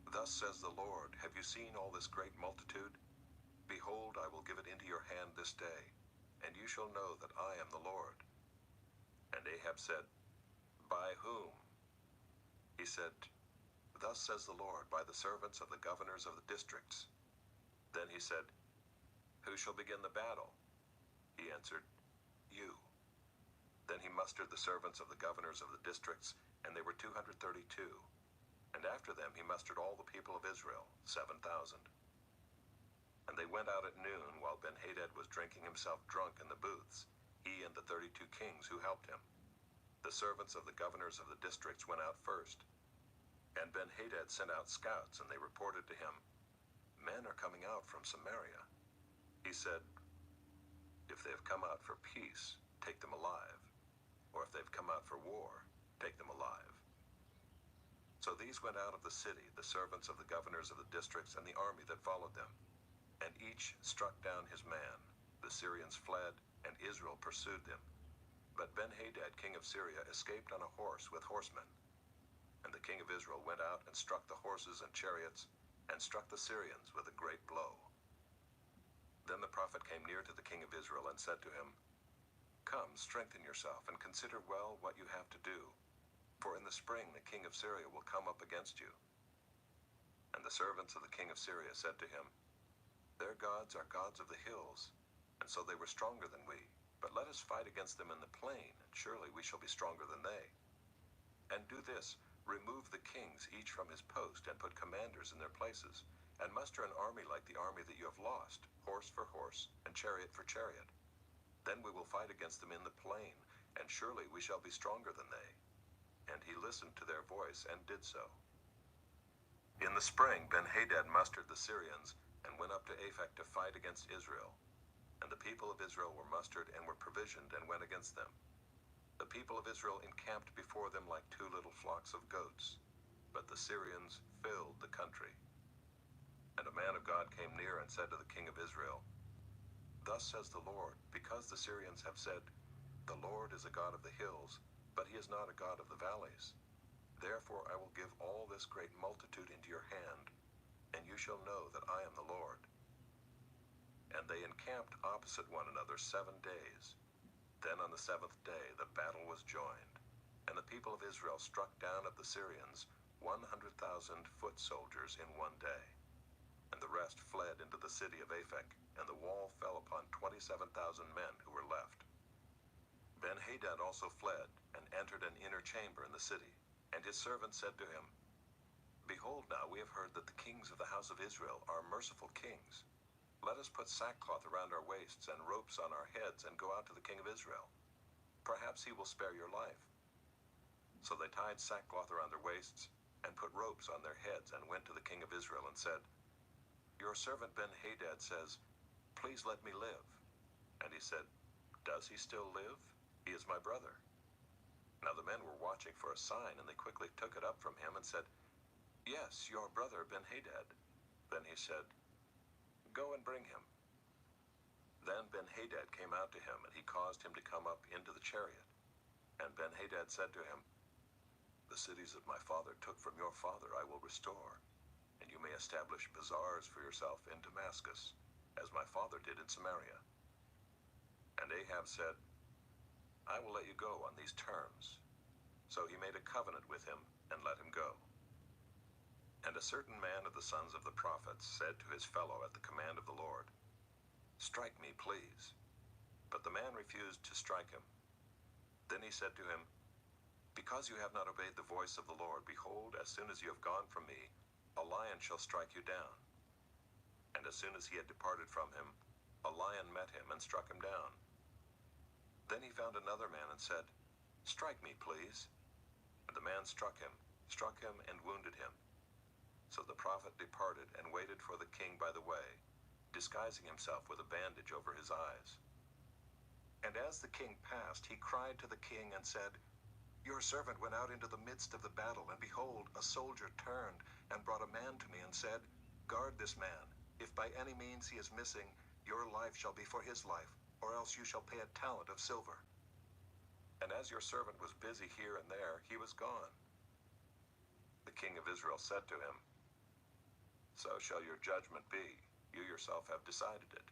Thus says the Lord, have you seen all this great multitude? Behold, I will give it into your hand this day, and you shall know that I am the Lord. And Ahab said, By whom? He said, Thus says the Lord, by the servants of the governors of the districts. Then he said, Who shall begin the battle? He answered, You. Then he mustered the servants of the governors of the districts, and they were 232. And after them he mustered all the people of Israel, 7,000. And they went out at noon, while Ben-Hadad was drinking himself drunk in the booths, he and the 32 kings who helped him. The servants of the governors of the districts went out first. And Ben-Hadad sent out scouts, and they reported to him, Men are coming out from Samaria. He said, If they have come out for peace, take them alive. Or if they've come out for war, take them alive. So these went out of the city, the servants of the governors of the districts and the army that followed them. And each struck down his man. The Syrians fled, and Israel pursued them. But Ben-Hadad, king of Syria, escaped on a horse with horsemen. And the king of Israel went out and struck the horses and chariots, and struck the Syrians with a great blow. Then the prophet came near to the king of Israel and said to him, Come, strengthen yourself, and consider well what you have to do. For in the spring the king of Syria will come up against you. And the servants of the king of Syria said to him, Their gods are gods of the hills, and so they were stronger than we. But let us fight against them in the plain, and surely we shall be stronger than they. And do this, remove the kings each from his post, and put commanders in their places, and muster an army like the army that you have lost, horse for horse, and chariot for chariot. Then we will fight against them in the plain, and surely we shall be stronger than they. And he listened to their voice and did so. In the spring Ben-Hadad mustered the Syrians, and went up to Aphek to fight against Israel. And the people of Israel were mustered and were provisioned, and went against them. The people of Israel encamped before them like two little flocks of goats, but the Syrians filled the country. And a man of God came near and said to the king of Israel, Thus says the Lord, because the Syrians have said, The Lord is a God of the hills, but he is not a God of the valleys. Therefore I will give all this great multitude into your hand, and you shall know that I am the Lord. And they encamped opposite one another 7 days. Then on the 7th day the battle was joined, and the people of Israel struck down of the Syrians 100,000 foot soldiers in one day. And the rest fled into the city of Aphek, and the wall fell upon 27,000 men who were left. Ben-Hadad also fled, and entered an inner chamber in the city. And his servants said to him, Behold now, we have heard that the kings of the house of Israel are merciful kings. Let us put sackcloth around our waists and ropes on our heads, and go out to the king of Israel. Perhaps he will spare your life. So they tied sackcloth around their waists, and put ropes on their heads, and went to the king of Israel and said, Your servant Ben-Hadad says, Please let me live. And he said, Does he still live? He is my brother. Now the men were watching for a sign, and they quickly took it up from him and said, Yes, your brother Ben-Hadad. Then he said, Go and bring him. Then Ben-Hadad came out to him, and he caused him to come up into the chariot. And Ben-Hadad said to him, The cities that my father took from your father I will restore, and you may establish bazaars for yourself in Damascus, as my father did in Samaria. And Ahab said, I will let you go on these terms. So he made a covenant with him, and let him go. And a certain man of the sons of the prophets said to his fellow at the command of the Lord, Strike me, please. But the man refused to strike him. Then he said to him, Because you have not obeyed the voice of the Lord, behold, as soon as you have gone from me, a lion shall strike you down. And as soon as he had departed from him, a lion met him and struck him down. Then he found another man and said, "Strike me, please." And the man struck him and wounded him. So the prophet departed and waited for the king by the way, disguising himself with a bandage over his eyes. And as the king passed, he cried to the king and said, "Your servant went out into the midst of the battle, and behold, a soldier turned and brought a man to me and said, 'Guard this man. If by any means he is missing, your life shall be for his life, or else you shall pay a talent of silver.' And as your servant was busy here and there, he was gone." The king of Israel said to him, "So shall your judgment be. You yourself have decided it."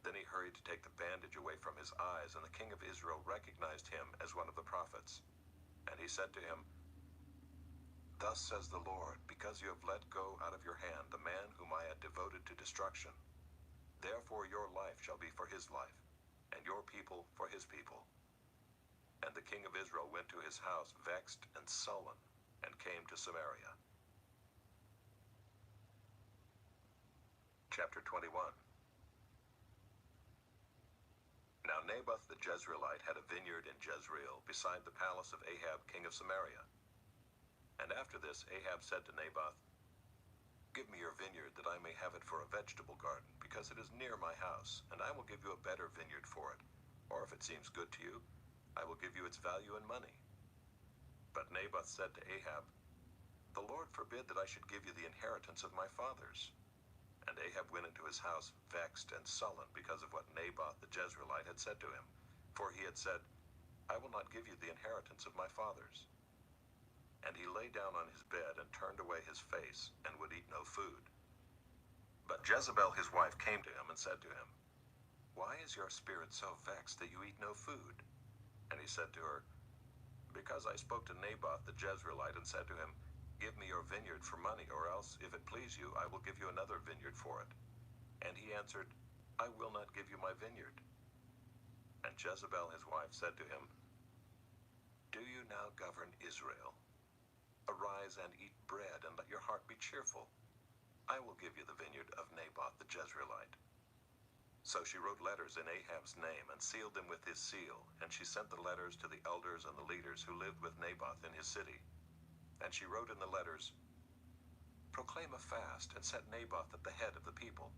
Then he hurried to take the bandage away from his eyes, and the king of Israel recognized him as one of the prophets. And he said to him, "Thus says the Lord, because you have let go out of your hand the man whom I had devoted to destruction, therefore your life shall be for his life, and your people for his people." And the king of Israel went to his house vexed and sullen, and came to Samaria. Chapter 21. Now Naboth the Jezreelite had a vineyard in Jezreel, beside the palace of Ahab king of Samaria. And after this Ahab said to Naboth, "Give me your vineyard, that I may have it for a vegetable garden, because it is near my house, and I will give you a better vineyard for it. Or if it seems good to you, I will give you its value in money." But Naboth said to Ahab, "The Lord forbid that I should give you the inheritance of my fathers." And Ahab went into his house vexed and sullen because of what Naboth the Jezreelite had said to him. For he had said, "I will not give you the inheritance of my fathers." And he lay down on his bed and turned away his face, and would eat no food. But Jezebel his wife came to him and said to him, "Why is your spirit so vexed that you eat no food?" And he said to her, "Because I spoke to Naboth the Jezreelite and said to him, 'Give me your vineyard for money, or else, if it please you, I will give you another vineyard for it.' And he answered, 'I will not give you my vineyard.' And Jezebel his wife said to him, 'Do you now govern Israel? Arise and eat bread, and let your heart be cheerful. I will give you the vineyard of Naboth the Jezreelite.' So she wrote letters in Ahab's name, and sealed them with his seal, and she sent the letters to the elders and the leaders who lived with Naboth in his city. And she wrote in the letters, 'Proclaim a fast, and set Naboth at the head of the people.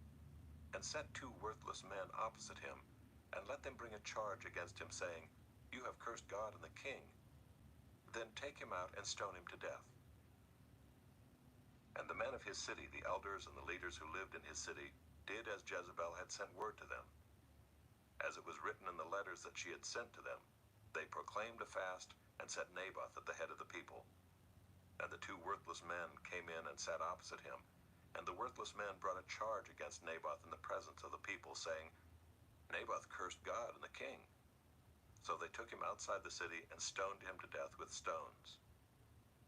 And set 2 worthless men opposite him, and let them bring a charge against him, saying, "You have cursed God and the king." Then take him out and stone him to death.' And the men of his city, the elders and the leaders who lived in his city, did as Jezebel had sent word to them. As it was written in the letters that she had sent to them, they proclaimed a fast and set Naboth at the head of the people. And the 2 worthless men came in and sat opposite him. And the worthless men brought a charge against Naboth in the presence of the people, saying, "Naboth cursed God and the king." So they took him outside the city and stoned him to death with stones.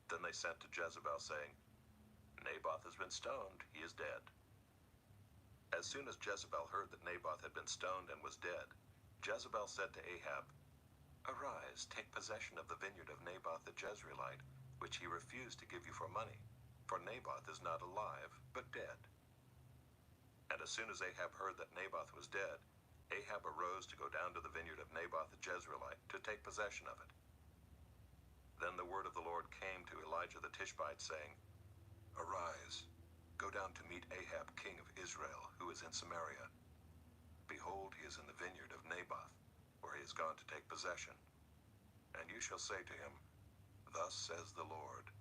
Then they sent to Jezebel, saying, "Naboth has been stoned, he is dead." As soon as Jezebel heard that Naboth had been stoned and was dead, Jezebel said to Ahab, "Arise, take possession of the vineyard of Naboth the Jezreelite, which he refused to give you for money, for Naboth is not alive, but dead." And as soon as Ahab heard that Naboth was dead, Ahab arose to go down to the vineyard of Naboth the Jezreelite to take possession of it. Then the word of the Lord came to Elijah the Tishbite, saying, "Arise, go down to meet Ahab king of Israel, who is in Samaria. Behold, he is in the vineyard of Naboth, where he has gone to take possession. And you shall say to him, Thus says the Lord,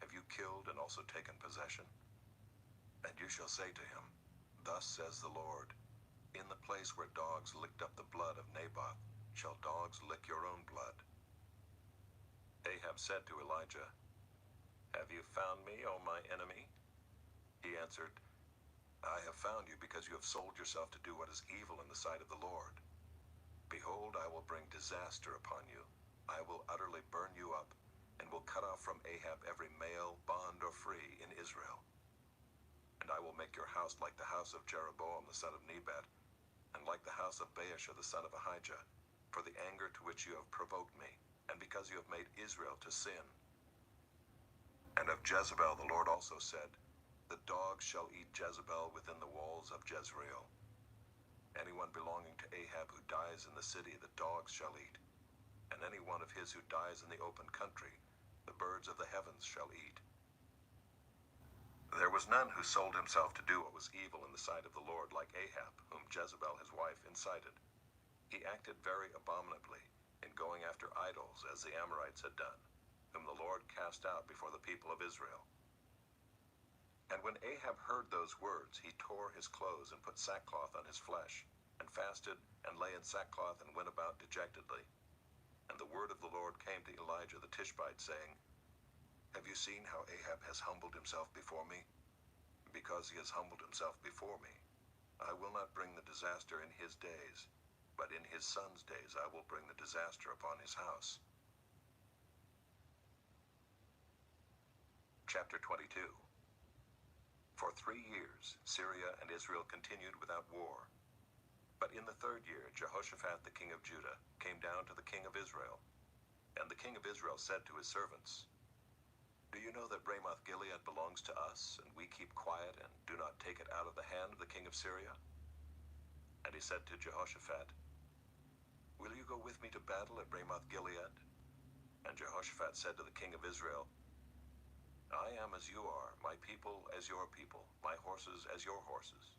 Have you killed and also taken possession? And you shall say to him, Thus says the Lord, In the place where dogs licked up the blood of Naboth, shall dogs lick your own blood." Ahab said to Elijah, "Have you found me, O my enemy?" He answered, "I have found you because you have sold yourself to do what is evil in the sight of the Lord. Behold, I will bring disaster upon you. I will utterly burn you up, and will cut off from Ahab every male, bond or free, in Israel. And I will make your house like the house of Jeroboam the son of Nebat, and like the house of Baasha the son of Ahijah, for the anger to which you have provoked me, and because you have made Israel to sin." And of Jezebel the Lord also said, The dogs shall eat Jezebel within the walls of Jezreel. Anyone belonging to Ahab who dies in the city, the dogs shall eat. And any one of his who dies in the open country, the birds of the heavens shall eat. There was none who sold himself to do what was evil in the sight of the Lord like Ahab, whom Jezebel his wife incited. He acted very abominably in going after idols as the Amorites had done, whom the Lord cast out before the people of Israel. And when Ahab heard those words, he tore his clothes and put sackcloth on his flesh, and fasted and lay in sackcloth and went about dejectedly. And the word of the Lord came to Elijah the Tishbite, saying, Have you seen how Ahab has humbled himself before me? Because he has humbled himself before me, I will not bring the disaster in his days, but in his son's days I will bring the disaster upon his house. Chapter 22. For 3 years Syria and Israel continued without war. But in the 3rd year Jehoshaphat the king of Judah came down to the king of Israel. And the king of Israel said to his servants, Do you know that Ramoth Gilead belongs to us, and we keep quiet and do not take it out of the hand of the king of Syria? And he said to Jehoshaphat, Will you go with me to battle at Ramoth Gilead? And Jehoshaphat said to the king of Israel, I am as you are, my people as your people, my horses as your horses.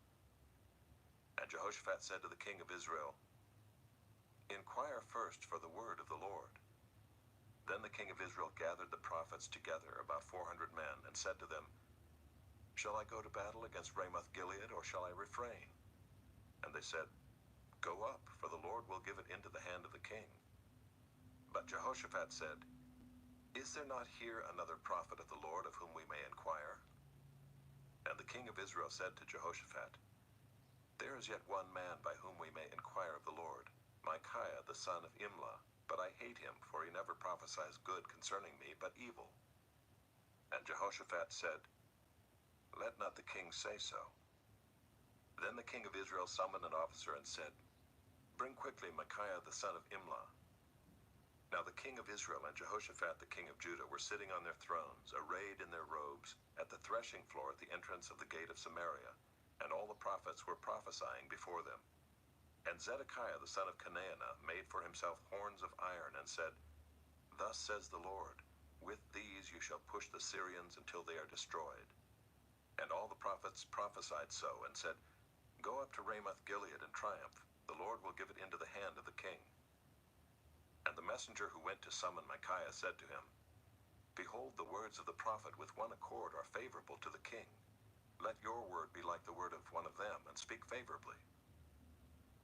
And Jehoshaphat said to the king of Israel, Inquire first for the word of the Lord. Then the king of Israel gathered the prophets together, about 400 men, and said to them, Shall I go to battle against Ramoth Gilead, or shall I refrain? And they said, Go up, for the Lord will give it into the hand of the king. But Jehoshaphat said, Is there not here another prophet of the Lord of whom we may inquire? And the king of Israel said to Jehoshaphat, There is yet one man by whom we may inquire of the Lord, Micaiah the son of Imlah, but I hate him, for he never prophesies good concerning me, but evil. And Jehoshaphat said, Let not the king say so. Then the king of Israel summoned an officer and said, Bring quickly Micaiah the son of Imlah. Now the king of Israel and Jehoshaphat the king of Judah were sitting on their thrones, arrayed in their robes, at the threshing floor at the entrance of the gate of Samaria, and all the prophets were prophesying before them. And Zedekiah the son of Chenaanah made for himself horns of iron, and said, Thus says the Lord, With these you shall push the Syrians until they are destroyed. And all the prophets prophesied so, and said, Go up to Ramoth Gilead and triumph, the Lord will give it into the hand of the king. And the messenger who went to summon Micaiah said to him, Behold, the words of the prophet with one accord are favorable to the king. Let your word be like the word of one of them, and speak favorably.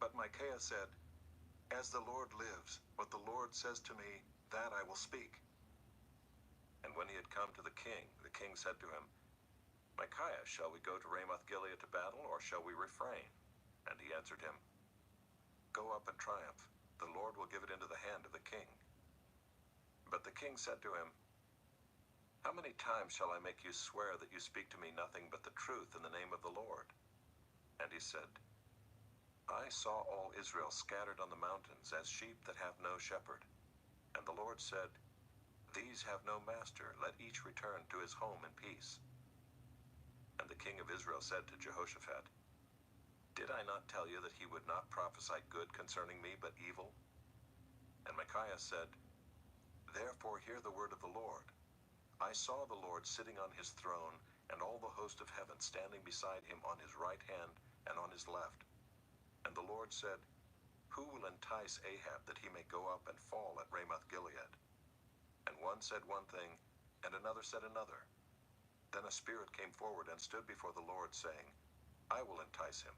But Micaiah said, As the Lord lives, what the Lord says to me, that I will speak. And when he had come to the king said to him, Micaiah, shall we go to Ramoth Gilead to battle, or shall we refrain? And he answered him, Go up and triumph. The Lord will give it into the hand of the king. But the king said to him, How many times shall I make you swear that you speak to me nothing but the truth in the name of the Lord? And he said, I saw all Israel scattered on the mountains as sheep that have no shepherd. And the Lord said, These have no master, let each return to his home in peace. And the king of Israel said to Jehoshaphat, Did I not tell you that he would not prophesy good concerning me, but evil? And Micaiah said, Therefore hear the word of the Lord. I saw the Lord sitting on his throne, and all the host of heaven standing beside him on his right hand and on his left. And the Lord said, Who will entice Ahab that he may go up and fall at Ramoth Gilead? And one said one thing, and another said another. Then a spirit came forward and stood before the Lord, saying, I will entice him.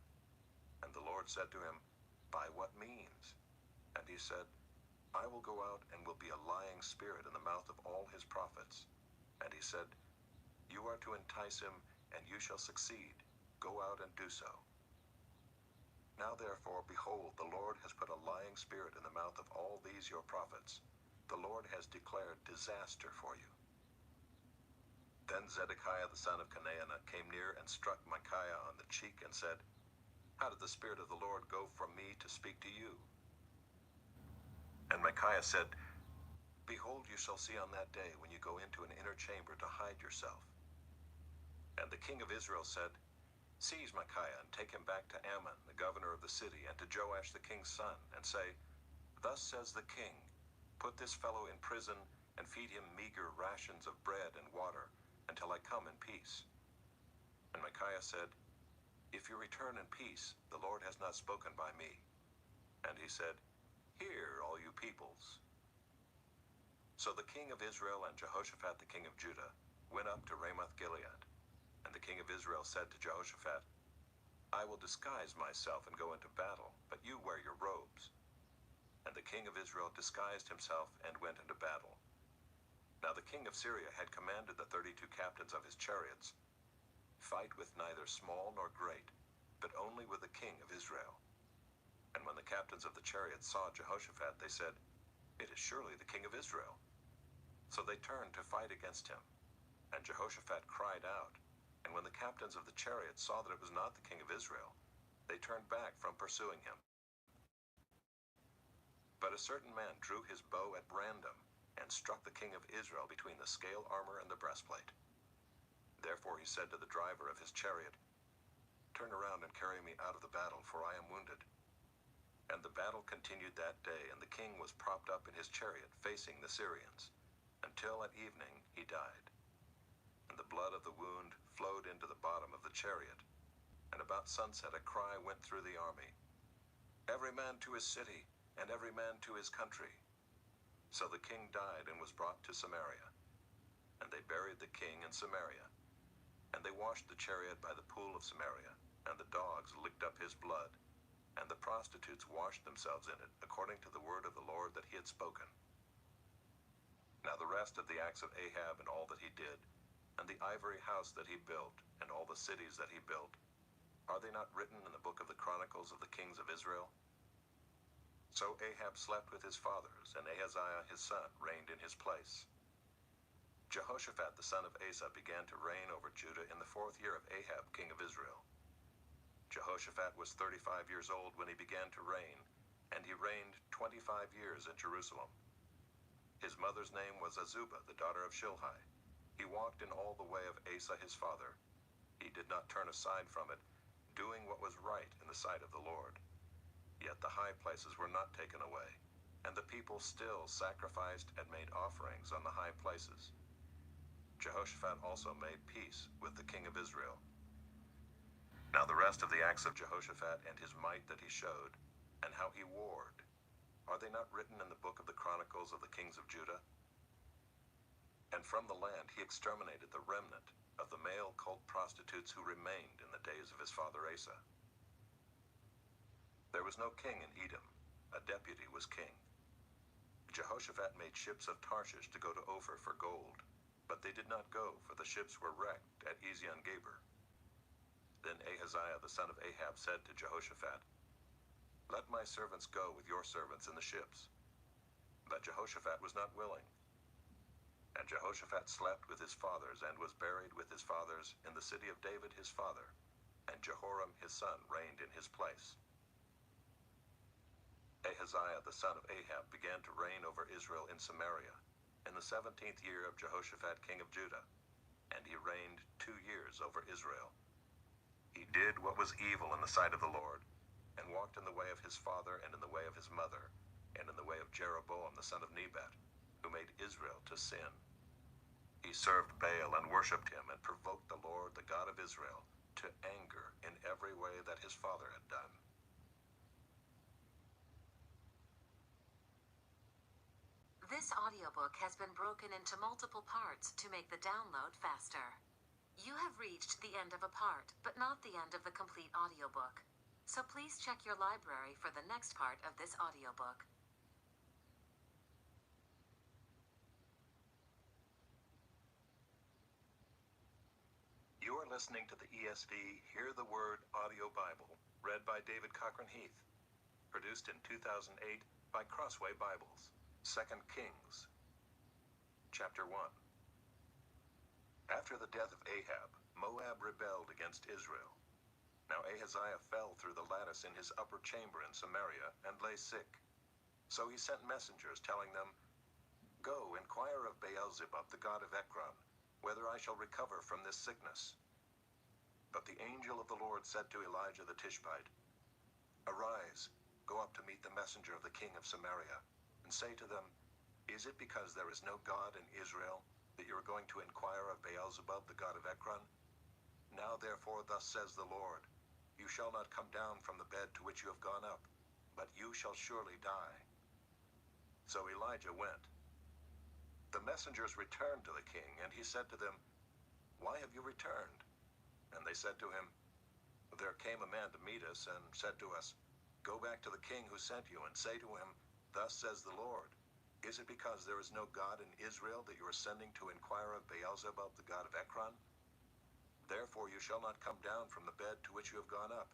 And the Lord said to him, By what means? And he said, I will go out and will be a lying spirit in the mouth of all his prophets. And he said, You are to entice him, and you shall succeed. Go out and do so. Now therefore, behold, the Lord has put a lying spirit in the mouth of all these your prophets. The Lord has declared disaster for you. Then Zedekiah the son of Chenaanah came near and struck Micaiah on the cheek and said, How did the Spirit of the Lord go from me to speak to you? And Micaiah said, Behold, you shall see on that day when you go into an inner chamber to hide yourself. And the king of Israel said, Seize Micaiah and take him back to Ammon, the governor of the city, and to Joash the king's son, and say, Thus says the king, Put this fellow in prison and feed him meager rations of bread and water until I come in peace. And Micaiah said, If you return in peace, the Lord has not spoken by me. And he said, Hear, all you peoples. So the king of Israel and Jehoshaphat the king of Judah went up to Ramoth Gilead. And the king of Israel said to Jehoshaphat, I will disguise myself and go into battle, but you wear your robes. And the king of Israel disguised himself and went into battle. Now the king of Syria had commanded the 32 captains of his chariots, Fight with neither small nor great, but only with the king of Israel. And when the captains of the chariots saw Jehoshaphat, they said, It is surely the king of Israel. So they turned to fight against him. And Jehoshaphat cried out. And when the captains of the chariots saw that it was not the king of Israel, they turned back from pursuing him. But a certain man drew his bow at random and struck the king of Israel between the scale armor and the breastplate. Therefore he said to the driver of his chariot, Turn around and carry me out of the battle, for I am wounded. And the battle continued that day, and the king was propped up in his chariot, facing the Syrians, until at evening he died. And the blood of the wound flowed into the bottom of the chariot. And about sunset a cry went through the army, Every man to his city, and every man to his country. So the king died and was brought to Samaria. And they buried the king in Samaria. And they washed the chariot by the pool of Samaria, and the dogs licked up his blood. And the prostitutes washed themselves in it, according to the word of the Lord that he had spoken. Now the rest of the acts of Ahab and all that he did, and the ivory house that he built, and all the cities that he built, are they not written in the book of the Chronicles of the kings of Israel? So Ahab slept with his fathers, and Ahaziah his son reigned in his place. Jehoshaphat the son of Asa began to reign over Judah in the 4th year of Ahab king of Israel. Jehoshaphat was 35 years old when he began to reign, and he reigned 25 years in Jerusalem. His mother's name was Azubah, the daughter of Shilhi. He walked in all the way of Asa his father. He did not turn aside from it, doing what was right in the sight of the Lord. Yet the high places were not taken away, and the people still sacrificed and made offerings on the high places. Jehoshaphat also made peace with the king of Israel. Now the rest of the acts of Jehoshaphat and his might that he showed, and how he warred, are they not written in the book of the Chronicles of the kings of Judah? And from the land he exterminated the remnant of the male cult prostitutes who remained in the days of his father Asa. There was no king in Edom, a deputy was king. Jehoshaphat made ships of Tarshish to go to Ophir for gold, but they did not go, for the ships were wrecked at Ezion-Geber. Then Ahaziah the son of Ahab said to Jehoshaphat, Let my servants go with your servants in the ships. But Jehoshaphat was not willing. And Jehoshaphat slept with his fathers and was buried with his fathers in the city of David his father, and Jehoram his son reigned in his place. Ahaziah the son of Ahab began to reign over Israel in Samaria in the 17th year of Jehoshaphat king of Judah, and he reigned 2 years over Israel. He did what was evil in the sight of the Lord, and walked in the way of his father and in the way of his mother, and in the way of Jeroboam the son of Nebat, who made Israel to sin. He served Baal and worshipped him, and provoked the Lord, the God of Israel, to anger in every way that his father had done. This audiobook has been broken into multiple parts to make the download faster. You have reached the end of a part, but not the end of the complete audiobook. So please check your library for the next part of this audiobook. You are listening to the ESV Hear the Word audio Bible, read by David Cochran Heath, produced in 2008 by Crossway Bibles. 2 Kings, chapter 1. After the death of Ahab, Moab rebelled against Israel. Now Ahaziah fell through the lattice in his upper chamber in Samaria and lay sick. So he sent messengers telling them, Go, inquire of Baal-zebub, the god of Ekron, whether I shall recover from this sickness. But the angel of the Lord said to Elijah the Tishbite, Arise, go up to meet the messenger of the king of Samaria, and say to them, Is it because there is no God in Israel that you are going to inquire of Beelzebub, the god of Ekron? Now therefore thus says the Lord, You shall not come down from the bed to which you have gone up, but you shall surely die. So Elijah went. The messengers returned to the king, and he said to them, Why have you returned? And they said to him, There came a man to meet us, and said to us, Go back to the king who sent you, and say to him, Thus says the Lord, Is it because there is no God in Israel that you are sending to inquire of Beelzebub, the god of Ekron? Therefore you shall not come down from the bed to which you have gone up,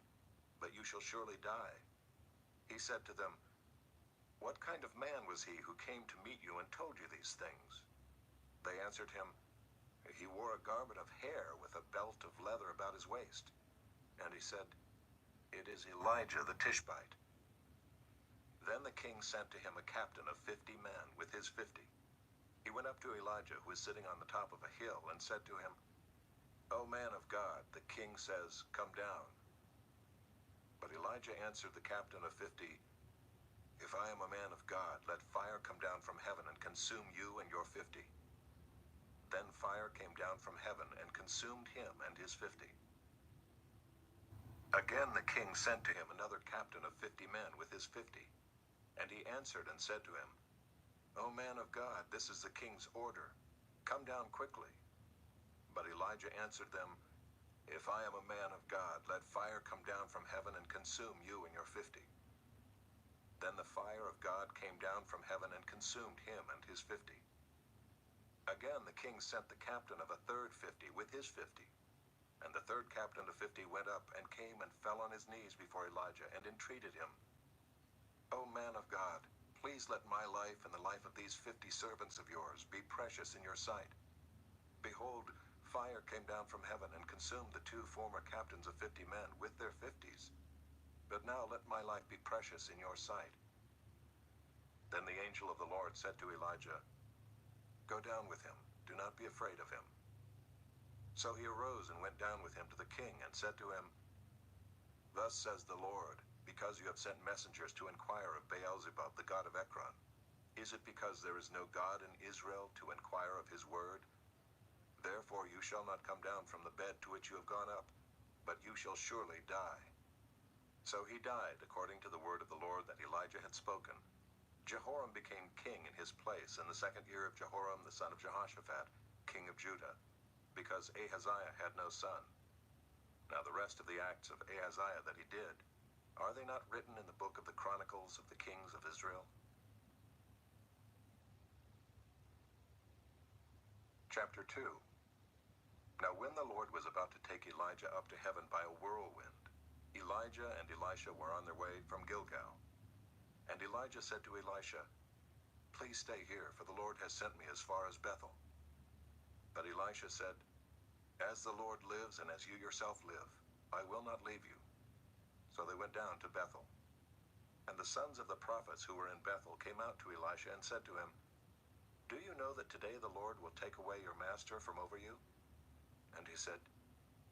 but you shall surely die. He said to them, What kind of man was he who came to meet you and told you these things? They answered him, He wore a garment of hair with a belt of leather about his waist. And he said, It is Elijah the Tishbite. Then the king sent to him a captain of 50 men with his 50. He went up to Elijah, who was sitting on the top of a hill, and said to him, O man of God, the king says, Come down. But Elijah answered the captain of 50, If I am a man of God, let fire come down from heaven and consume you and your 50. Then fire came down from heaven and consumed him and his 50. Again the king sent to him another captain of 50 men with his 50. And he answered and said to him, O man of God, this is the king's order. Come down quickly. But Elijah answered them, If I am a man of God, let fire come down from heaven and consume you and your 50. Then the fire of God came down from heaven and consumed him and his 50. Again the king sent the captain of a third 50 with his 50. And the third captain of 50 went up and came and fell on his knees before Elijah and entreated him, O man of God, please let my life and the life of these 50 servants of yours be precious in your sight. Behold, fire came down from heaven and consumed the 2 former captains of 50 men with their 50s. But now let my life be precious in your sight. Then the angel of the Lord said to Elijah, Go down with him, do not be afraid of him. So he arose and went down with him to the king and said to him, Thus says the Lord, because you have sent messengers to inquire of Beelzebub, the god of Ekron, is it because there is no God in Israel to inquire of his word? Therefore you shall not come down from the bed to which you have gone up, but you shall surely die. So he died according to the word of the Lord that Elijah had spoken. Jehoram became king in his place in the 2nd year of Jehoram the son of Jehoshaphat, king of Judah, because Ahaziah had no son. Now the rest of the acts of Ahaziah that he did, are they not written in the book of the Chronicles of the kings of Israel? Chapter 2. Now when the Lord was about to take Elijah up to heaven by a whirlwind, Elijah and Elisha were on their way from Gilgal. And Elijah said to Elisha, Please stay here, for the Lord has sent me as far as Bethel. But Elisha said, As the Lord lives and as you yourself live, I will not leave you. So they went down to Bethel. And the sons of the prophets who were in Bethel came out to Elisha and said to him, Do you know that today the Lord will take away your master from over you? And he said,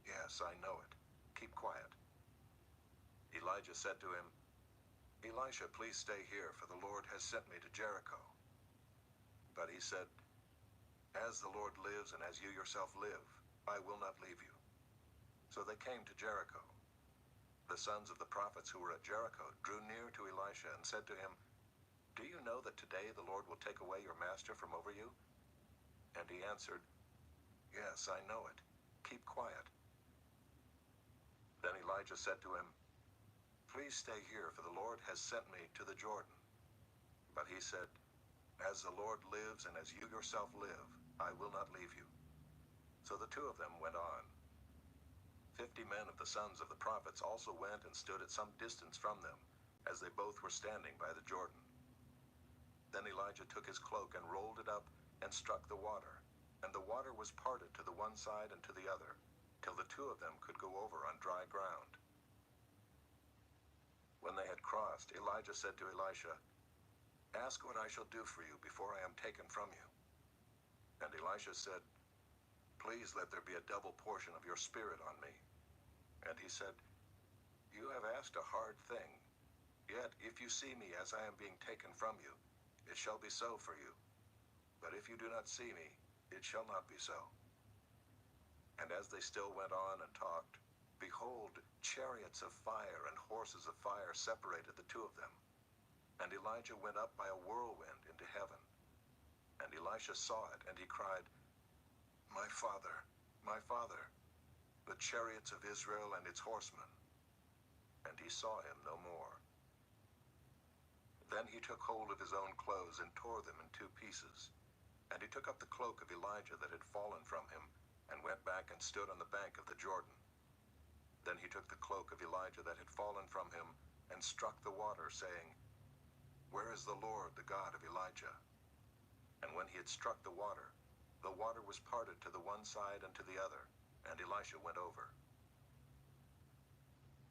Yes, I know it. Keep quiet. Elijah said to him, Elisha, please stay here, for the Lord has sent me to Jericho. But he said, As the Lord lives and as you yourself live, I will not leave you. So they came to Jericho. The sons of the prophets who were at Jericho drew near to Elisha and said to him, Do you know that today the Lord will take away your master from over you? And he answered, Yes, I know it. Keep quiet. Then Elijah said to him, Please stay here, for the Lord has sent me to the Jordan. But he said, As the Lord lives and as you yourself live, I will not leave you. So the 2 of them went on. 50 men of the sons of the prophets also went and stood at some distance from them, as they both were standing by the Jordan. Then Elijah took his cloak and rolled it up and struck the water, and the water was parted to the one side and to the other, till the 2 of them could go over on dry ground. When they had crossed, Elijah said to Elisha, Ask what I shall do for you before I am taken from you. And Elisha said, Please let there be a double portion of your spirit on me. And he said, "You have asked a hard thing. Yet if you see me as I am being taken from you, it shall be so for you. But if you do not see me, it shall not be so." And as they still went on and talked, behold, chariots of fire and horses of fire separated the two of them. And Elijah went up by a whirlwind into heaven. And Elisha saw it, and he cried, my father, the chariots of Israel and its horsemen." And he saw him no more. Then he took hold of his own clothes and tore them in two pieces. And he took up the cloak of Elijah that had fallen from him, and went back and stood on the bank of the Jordan. Then he took the cloak of Elijah that had fallen from him, and struck the water, saying, "Where is the Lord, the God of Elijah?" And when he had struck the water was parted to the one side and to the other, and Elisha went over.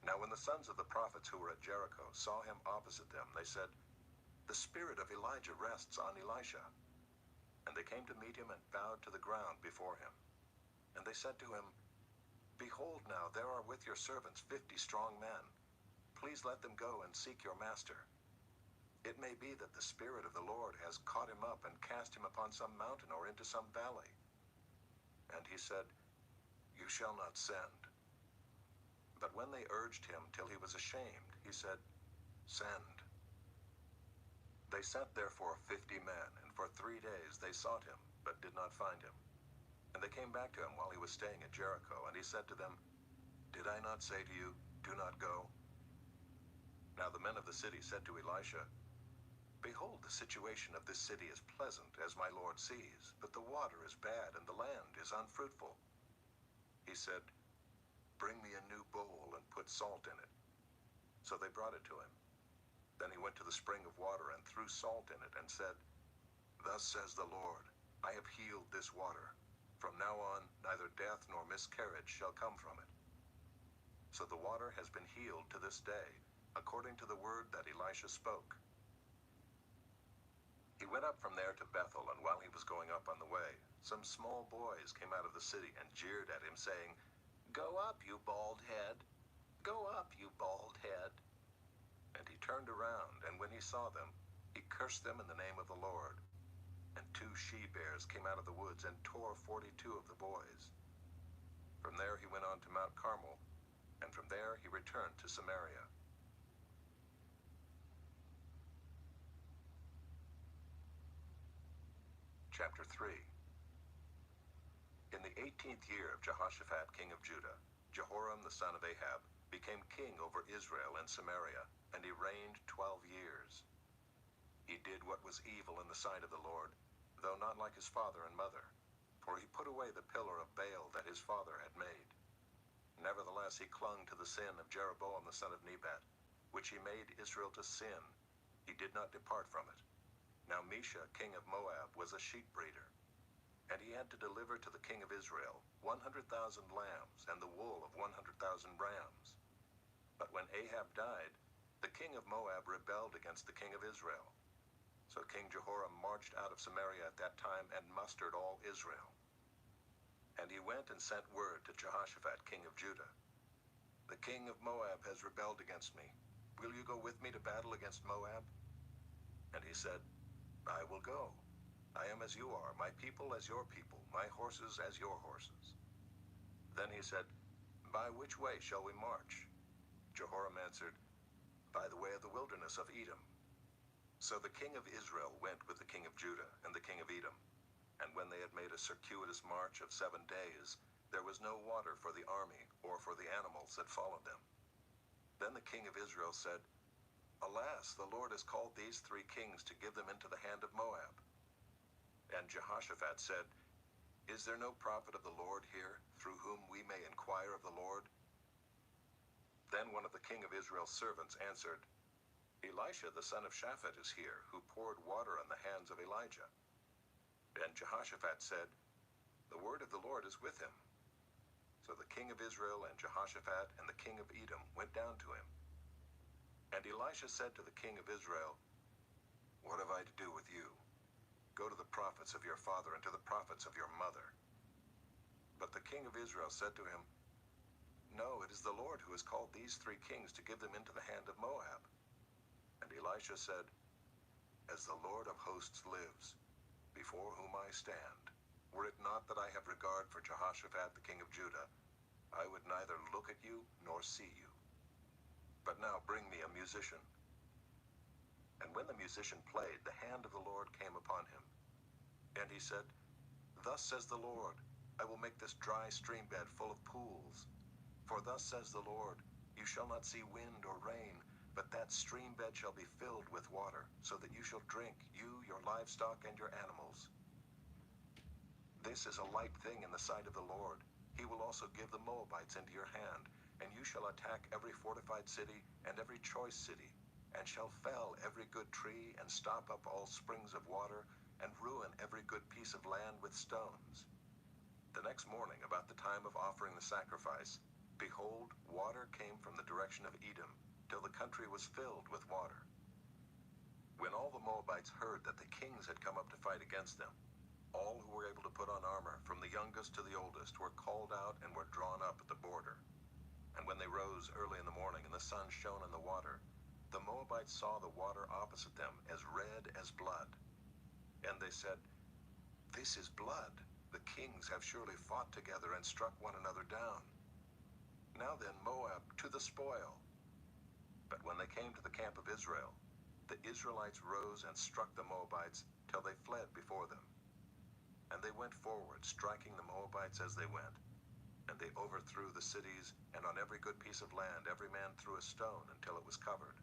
Now when the sons of the prophets who were at Jericho saw him opposite them, they said, "The spirit of Elijah rests on Elisha." And they came to meet him and bowed to the ground before him. And they said to him, "Behold now, there are with your servants 50 strong men. Please let them go and seek your master. It may be that the Spirit of the Lord has caught him up and cast him upon some mountain or into some valley." And he said, "You shall not send." But when they urged him till he was ashamed, he said, "Send." They sent therefore 50 men, and for 3 days they sought him, but did not find him. And they came back to him while he was staying at Jericho, and he said to them, "Did I not say to you, do not go?" Now the men of the city said to Elisha, "Behold, the situation of this city is pleasant, as my lord sees, but the water is bad, and the land is unfruitful." He said, "Bring me a new bowl, and put salt in it." So they brought it to him. Then he went to the spring of water, and threw salt in it, and said, "Thus says the Lord, I have healed this water. From now on, neither death nor miscarriage shall come from it." So the water has been healed to this day, according to the word that Elisha spoke. He went up from there to Bethel, and while he was going up on the way, some small boys came out of the city and jeered at him, saying, "Go up, you bald head! Go up, you bald head!" And he turned around, and when he saw them, he cursed them in the name of the Lord. And 2 she-bears came out of the woods and tore 42 of the boys. From there he went on to Mount Carmel, and from there he returned to Samaria. Chapter 3. In the 18th year of Jehoshaphat king of Judah, Jehoram the son of Ahab became king over Israel and Samaria, and he reigned 12 years. He did what was evil in the sight of the Lord, though not like his father and mother, for he put away the pillar of Baal that his father had made. Nevertheless he clung to the sin of Jeroboam the son of Nebat, which he made Israel to sin. He did not depart from it. Now Mesha, king of Moab, was a sheep breeder, and he had to deliver to the king of Israel 100,000 lambs and the wool of 100,000 rams. But when Ahab died, the king of Moab rebelled against the king of Israel. So King Jehoram marched out of Samaria at that time and mustered all Israel. And he went and sent word to Jehoshaphat king of Judah, "The king of Moab has rebelled against me. Will you go with me to battle against Moab?" And he said, "I will go. I am as you are, my people as your people, my horses as your horses." Then he said, "By which way shall we march?" Jehoram answered, "By the way of the wilderness of Edom." So the king of Israel went with the king of Judah and the king of Edom. And when they had made a circuitous march of 7 days, there was no water for the army or for the animals that followed them. Then the king of Israel said, "Alas, the Lord has called these 3 kings to give them into the hand of Moab." And Jehoshaphat said, "Is there no prophet of the Lord here, through whom we may inquire of the Lord?" Then one of the king of Israel's servants answered, "Elisha the son of Shaphat is here, who poured water on the hands of Elijah." And Jehoshaphat said, "The word of the Lord is with him." So the king of Israel and Jehoshaphat and the king of Edom went down to him. And Elisha said to the king of Israel, "What have I to do with you? Go to the prophets of your father and to the prophets of your mother." But the king of Israel said to him, "No, it is the Lord who has called these 3 kings to give them into the hand of Moab." And Elisha said, "As the Lord of hosts lives, before whom I stand, were it not that I have regard for Jehoshaphat the king of Judah, I would neither look at you nor see you. But now bring me a musician." And when the musician played, the hand of the Lord came upon him. And he said, "Thus says the Lord, I will make this dry stream bed full of pools. For thus says the Lord, you shall not see wind or rain, but that stream bed shall be filled with water, so that you shall drink, you, your livestock, and your animals. This is a light thing in the sight of the Lord. He will also give the Moabites into your hand, and you shall attack every fortified city and every choice city, and shall fell every good tree, and stop up all springs of water, and ruin every good piece of land with stones." The next morning, about the time of offering the sacrifice, behold, water came from the direction of Edom, till the country was filled with water. When all the Moabites heard that the kings had come up to fight against them, all who were able to put on armor, from the youngest to the oldest, were called out and were drawn up at the border. And when they rose early in the morning and the sun shone on the water, the Moabites saw the water opposite them as red as blood. And they said, "This is blood. The kings have surely fought together and struck one another down. Now then, Moab, to the spoil." But when they came to the camp of Israel, the Israelites rose and struck the Moabites till they fled before them. And they went forward, striking the Moabites as they went. And they overthrew the cities, and on every good piece of land every man threw a stone until it was covered.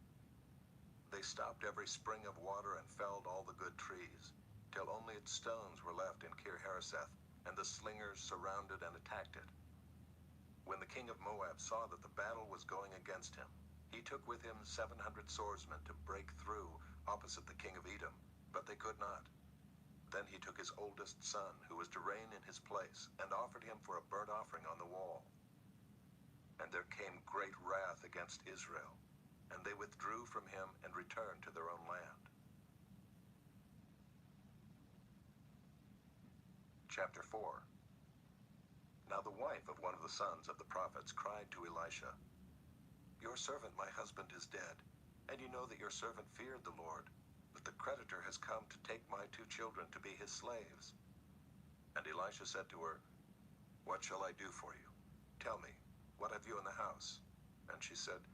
They stopped every spring of water and felled all the good trees, till only its stones were left in Kir-Hareseth, and the slingers surrounded and attacked it. When the king of Moab saw that the battle was going against him, he took with him 700 swordsmen to break through opposite the king of Edom, but they could not. Then he took his oldest son, who was to reign in his place, and offered him for a burnt offering on the wall. And there came great wrath against Israel, and they withdrew from him and returned to their own land. Chapter 4. Now the wife of one of the sons of the prophets cried to Elisha, "Your servant my husband is dead, and you know that your servant feared the Lord, but the creditor has come to take my 2 children to be his slaves." And Elisha said to her, "What shall I do for you? Tell me, what have you in the house?" And she said,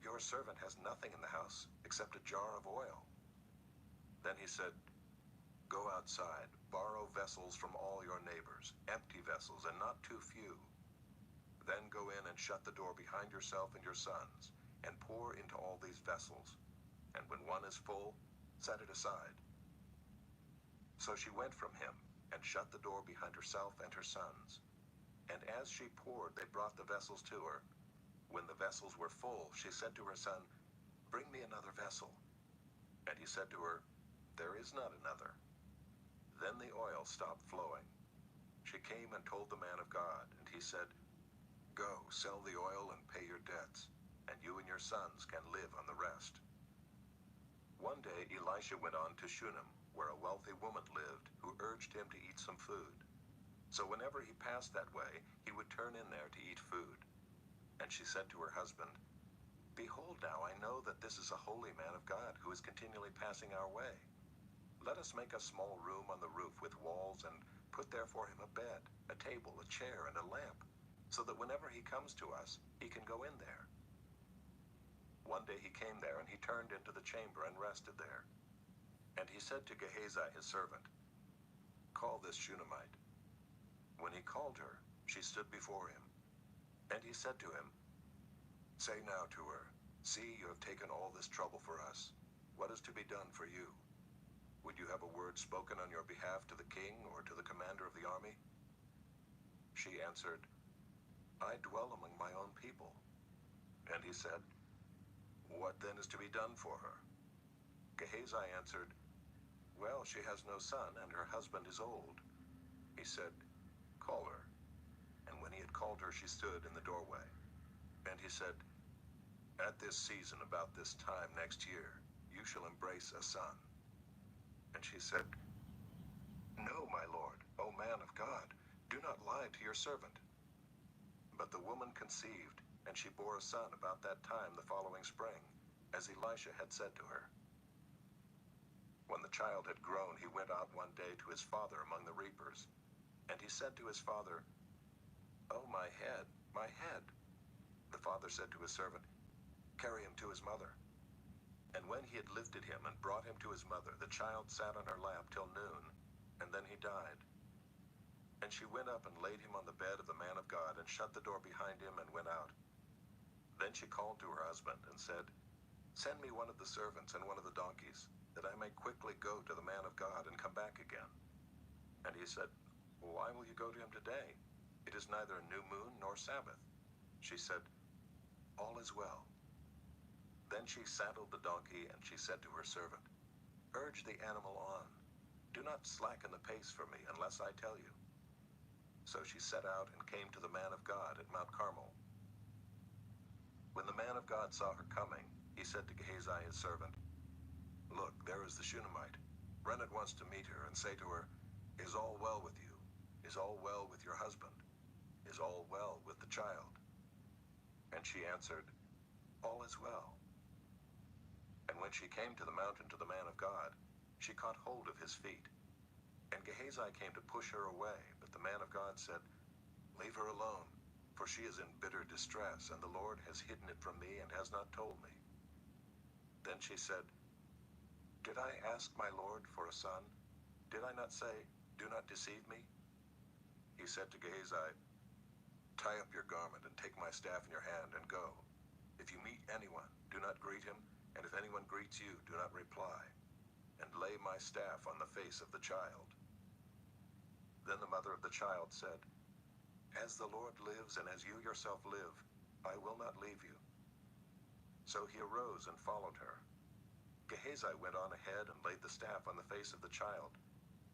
"Your servant has nothing in the house except a jar of oil." Then he said, "Go outside, borrow vessels from all your neighbors, empty vessels and not too few. Then go in and shut the door behind yourself and your sons, and pour into all these vessels. And when one is full, set it aside." So she went from him, and shut the door behind herself and her sons. And as she poured, they brought the vessels to her. When the vessels were full, she said to her son, "Bring me another vessel." And he said to her, "There is not another." Then the oil stopped flowing. She came and told the man of God, and he said, "Go, sell the oil and pay your debts, and you and your sons can live on the rest." One day Elisha went on to Shunem, where a wealthy woman lived, who urged him to eat some food. So whenever he passed that way, he would turn in there to eat food. And she said to her husband, "Behold now, I know that this is a holy man of God who is continually passing our way. Let us make a small room on the roof with walls, and put there for him a bed, a table, a chair, and a lamp, so that whenever he comes to us, he can go in there." One day he came there, and he turned into the chamber and rested there. And he said to Gehazi his servant, "Call this Shunammite." When he called her, she stood before him. And he said to him, "Say now to her, see, you have taken all this trouble for us. What is to be done for you? Would you have a word spoken on your behalf to the king or to the commander of the army?" She answered, "I dwell among my own people." And he said, "What then is to be done for her?" Gehazi answered, "Well, she has no son, and her husband is old." He said, "Call her." And when he had called her, she stood in the doorway. And he said, "At this season, about this time next year, you shall embrace a son." And she said, "No, my lord, O man of God, do not lie to your servant." But the woman conceived, and she bore a son about that time the following spring, as Elisha had said to her. When the child had grown, he went out one day to his father among the reapers. And he said to his father, "Oh, my head, my head." The father said to his servant, "Carry him to his mother." And when he had lifted him and brought him to his mother, the child sat on her lap till noon, and then he died. And she went up and laid him on the bed of the man of God, and shut the door behind him, and went out. Then she called to her husband, and said, "Send me one of the servants and one of the donkeys, that I may quickly go to the man of God and come back again." And he said, "Why will you go to him today? It is neither a new moon nor Sabbath." She said, "All is well." Then she saddled the donkey, and she said to her servant, "Urge the animal on. Do not slacken the pace for me unless I tell you." So she set out and came to the man of God at Mount Carmel. When the man of God saw her coming, he said to Gehazi his servant, "Look, there is the Shunammite. Run at once to meet her, and say to her, 'Is all well with you? Is all well with your husband? Is all well with the child?' And she answered, 'All is well.' And when she came to the mountain to the man of God, she caught hold of his feet. And Gehazi came to push her away, but the man of God said, 'Leave her alone, for she is in bitter distress, and the Lord has hidden it from me and has not told me.' Then she said, 'Did I ask my Lord for a son? Did I not say, do not deceive me?' He said to Gehazi, 'Tie up your garment and take my staff in your hand and go. If you meet anyone, do not greet him, and if anyone greets you, do not reply. And lay my staff on the face of the child.' Then the mother of the child said, 'As the Lord lives and as you yourself live, I will not leave you.' So he arose and followed her. Gehazi went on ahead and laid the staff on the face of the child,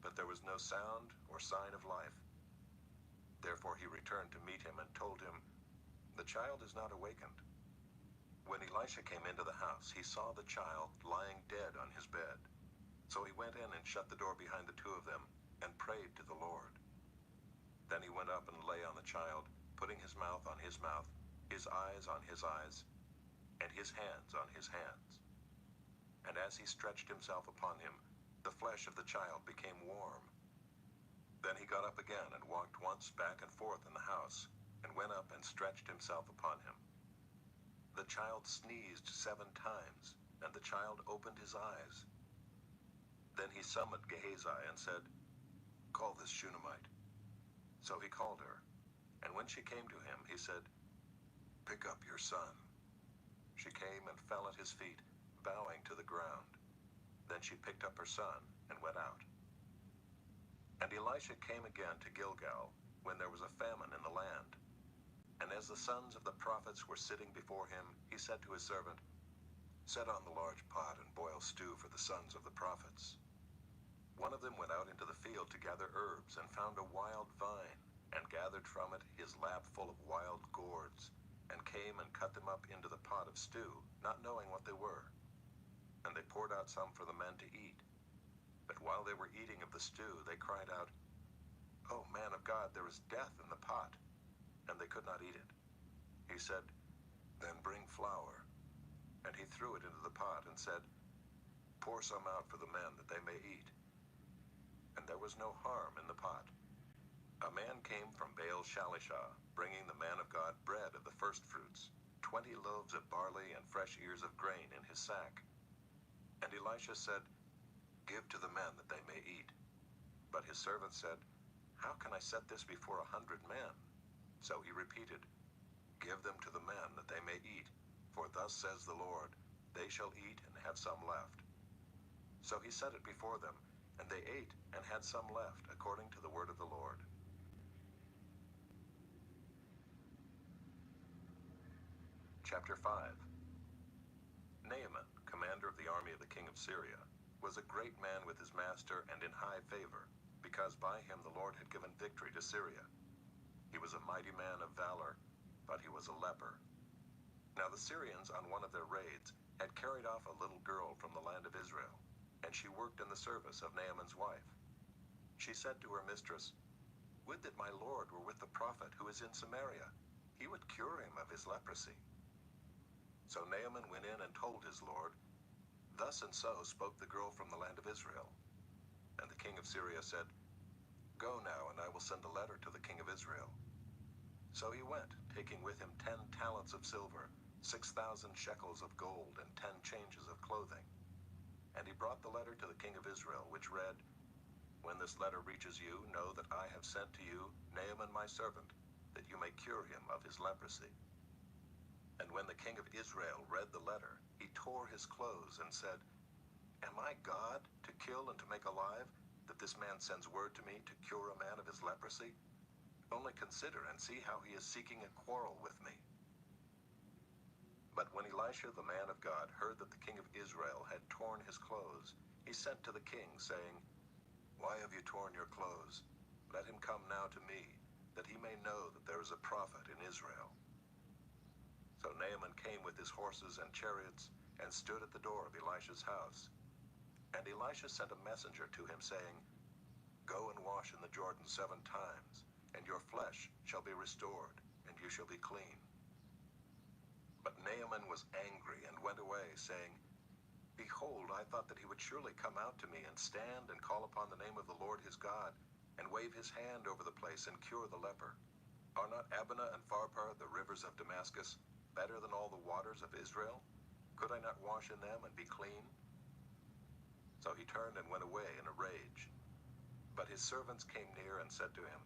but there was no sound or sign of life. Therefore he returned to meet him and told him, 'The child is not awakened.' When Elisha came into the house, he saw the child lying dead on his bed. So he went in and shut the door behind the two of them, and prayed to the Lord. Then he went up and lay on the child, putting his mouth on his mouth, his eyes on his eyes, and his hands on his hands. And as he stretched himself upon him, the flesh of the child became warm. Then he got up again and walked once back and forth in the house, and went up and stretched himself upon him. The child sneezed 7 times, and the child opened his eyes. Then he summoned Gehazi and said, 'Call this Shunammite.' So he called her, and when she came to him, he said, 'Pick up your son.' She came and fell at his feet, bowing to the ground. Then she picked up her son and went out. And Elisha came again to Gilgal, when there was a famine in the land. And as the sons of the prophets were sitting before him, he said to his servant, 'Set on the large pot and boil stew for the sons of the prophets.' One of them went out into the field to gather herbs, and found a wild vine, and gathered from it his lap full of wild gourds, and came and cut them up into the pot of stew, not knowing what they were. And they poured out some for the men to eat. But while they were eating of the stew, they cried out, 'O man of God, there is death in the pot,' and they could not eat it. He said, 'Then bring flour.' And he threw it into the pot, and said, 'Pour some out for the men, that they may eat.' And there was no harm in the pot. A man came from Baal Shalishah, bringing the man of God bread of the firstfruits, 20 loaves of barley and fresh ears of grain in his sack. And Elisha said, 'Give to the men, that they may eat.' But his servant said, 'How can I set this before 100 men? So he repeated, 'Give them to the men, that they may eat. For thus says the Lord, they shall eat and have some left.' So he set it before them, and they ate and had some left, according to the word of the Lord. Chapter 5. Naaman, commander of the army of the king of Syria, was a great man with his master and in high favor, because by him the Lord had given victory to Syria. He was a mighty man of valor, but he was a leper. Now the Syrians, on one of their raids, had carried off a little girl from the land of Israel, and she worked in the service of Naaman's wife. She said to her mistress, 'Would that my Lord were with the prophet who is in Samaria, he would cure him of his leprosy. So Naaman went in and told his lord, "Thus and so spoke the girl from the land of Israel." And the king of Syria said, "Go now, and I will send a letter to the king of Israel." So he went, taking with him 10 talents of silver, 6,000 shekels of gold, and 10 changes of clothing. And he brought the letter to the king of Israel, which read, "When this letter reaches you, know that I have sent to you Naaman my servant, that you may cure him of his leprosy." And when the king of Israel read the letter, he tore his clothes and said, "Am I God, to kill and to make alive, that this man sends word to me to cure a man of his leprosy? Only consider and see how he is seeking a quarrel with me." But when Elisha the man of God heard that the king of Israel had torn his clothes, he sent to the king, saying, "Why have you torn your clothes? Let him come now to me, that he may know that there is a prophet in Israel." So Naaman came with his horses and chariots, and stood at the door of Elisha's house. And Elisha sent a messenger to him, saying, "Go and wash in the Jordan 7 times, and your flesh shall be restored, and you shall be clean." But Naaman was angry and went away, saying, "Behold, I thought that he would surely come out to me and stand and call upon the name of the Lord his God, and wave his hand over the place and cure the leper. Are not Abana and Pharpar, the rivers of Damascus, better than all the waters of Israel? Could I not wash in them and be clean?" So he turned and went away in a rage. But his servants came near and said to him,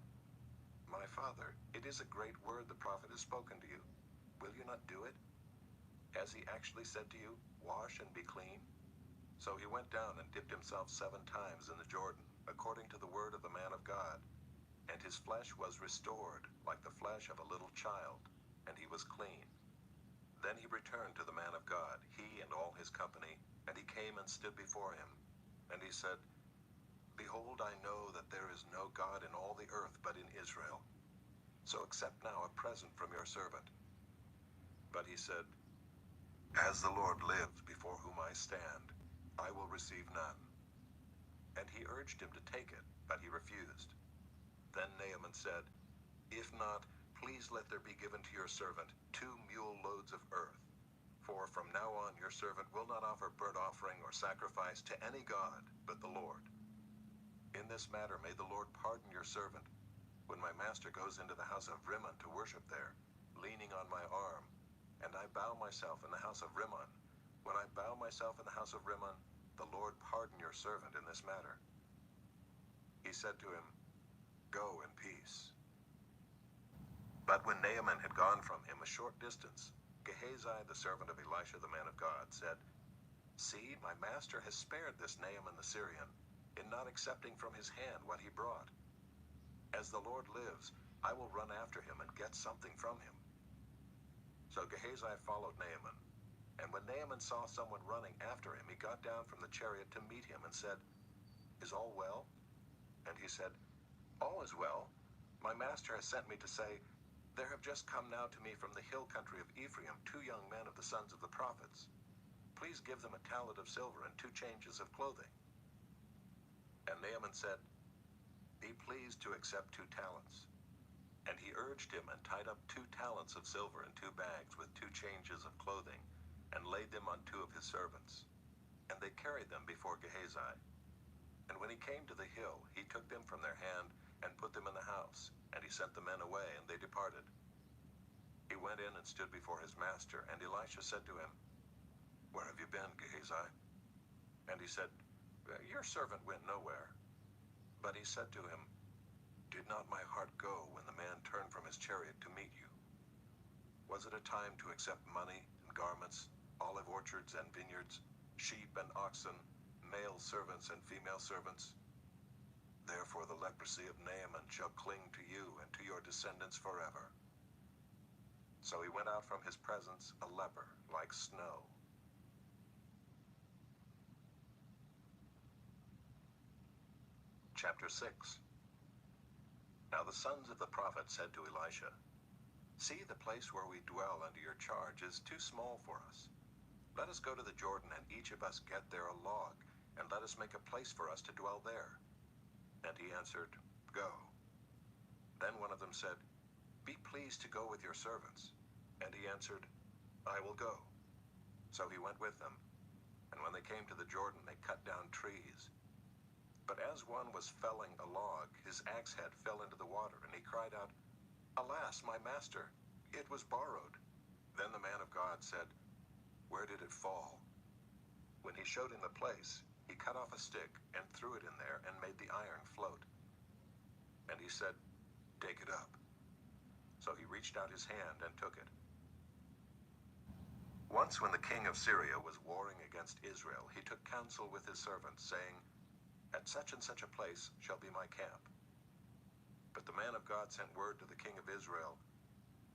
"My father, it is a great word the prophet has spoken to you. Will you not do it? Has he actually said to you, 'Wash and be clean'?" So he went down and dipped himself 7 times in the Jordan, according to the word of the man of God. And his flesh was restored, like the flesh of a little child, and he was clean. Then he returned to the man of God, he and all his company, and he came and stood before him. And he said, "Behold, I know that there is no God in all the earth but in Israel. So accept now a present from your servant." But he said, "As the Lord lives before whom I stand, I will receive none." And he urged him to take it, but he refused. Then Naaman said, "If not, please let there be given to your servant 2 mule loads of earth. For from now on your servant will not offer burnt offering or sacrifice to any god but the Lord. In this matter may the Lord pardon your servant, when my master goes into the house of Rimmon to worship there, leaning on my arm, and I bow myself in the house of Rimmon. When I bow myself in the house of Rimmon, the Lord pardon your servant in this matter." He said to him, "Go in peace." But when Naaman had gone from him a short distance, Gehazi, the servant of Elisha the man of God, said, "See, my master has spared this Naaman the Syrian, in not accepting from his hand what he brought. As the Lord lives, I will run after him and get something from him." So Gehazi followed Naaman. And when Naaman saw someone running after him, he got down from the chariot to meet him and said, "Is all well?" And he said, "All is well. My master has sent me to say, 'There have just come now to me from the hill country of Ephraim 2 young men of the sons of the prophets. Please give them a talent of silver and 2 changes of clothing.' And Naaman said, 'Be pleased to accept 2 talents. And he urged him and tied up 2 talents of silver in 2 bags with 2 changes of clothing, and laid them on 2 of his servants. And they carried them before Gehazi. And when he came to the hill, he took them from their hand and put them in the house, and he sent the men away, and they departed. He went in and stood before his master, and Elisha said to him, 'Where have you been, Gehazi?' And he said, 'Your servant went nowhere.' But he said to him, 'Did not my heart go when the man turned from his chariot to meet you? Was it a time to accept money and garments, olive orchards and vineyards, sheep and oxen, male servants and female servants? Therefore the leprosy of Naaman shall cling to you and to your descendants forever.' So he went out from his presence a leper like snow." Chapter 6. Now the sons of the prophet said to Elisha, "See, the place where we dwell under your charge is too small for us. Let us go to the Jordan, and each of us get there a log, and let us make a place for us to dwell there." And he answered, "Go." Then one of them said, "Be pleased to go with your servants." And he answered, "I will go." So he went with them, and when they came to the Jordan, they cut down trees. But as one was felling a log, his axe head fell into the water, and he cried out, "Alas, my master, it was borrowed." Then the man of God said, "Where did it fall?" When he showed him the place, he cut off a stick and threw it in there and made the iron float. And he said, "Take it up." So he reached out his hand and took it. Once when the king of Syria was warring against Israel, he took counsel with his servants, saying, "At such and such a place shall be my camp." But the man of God sent word to the king of Israel,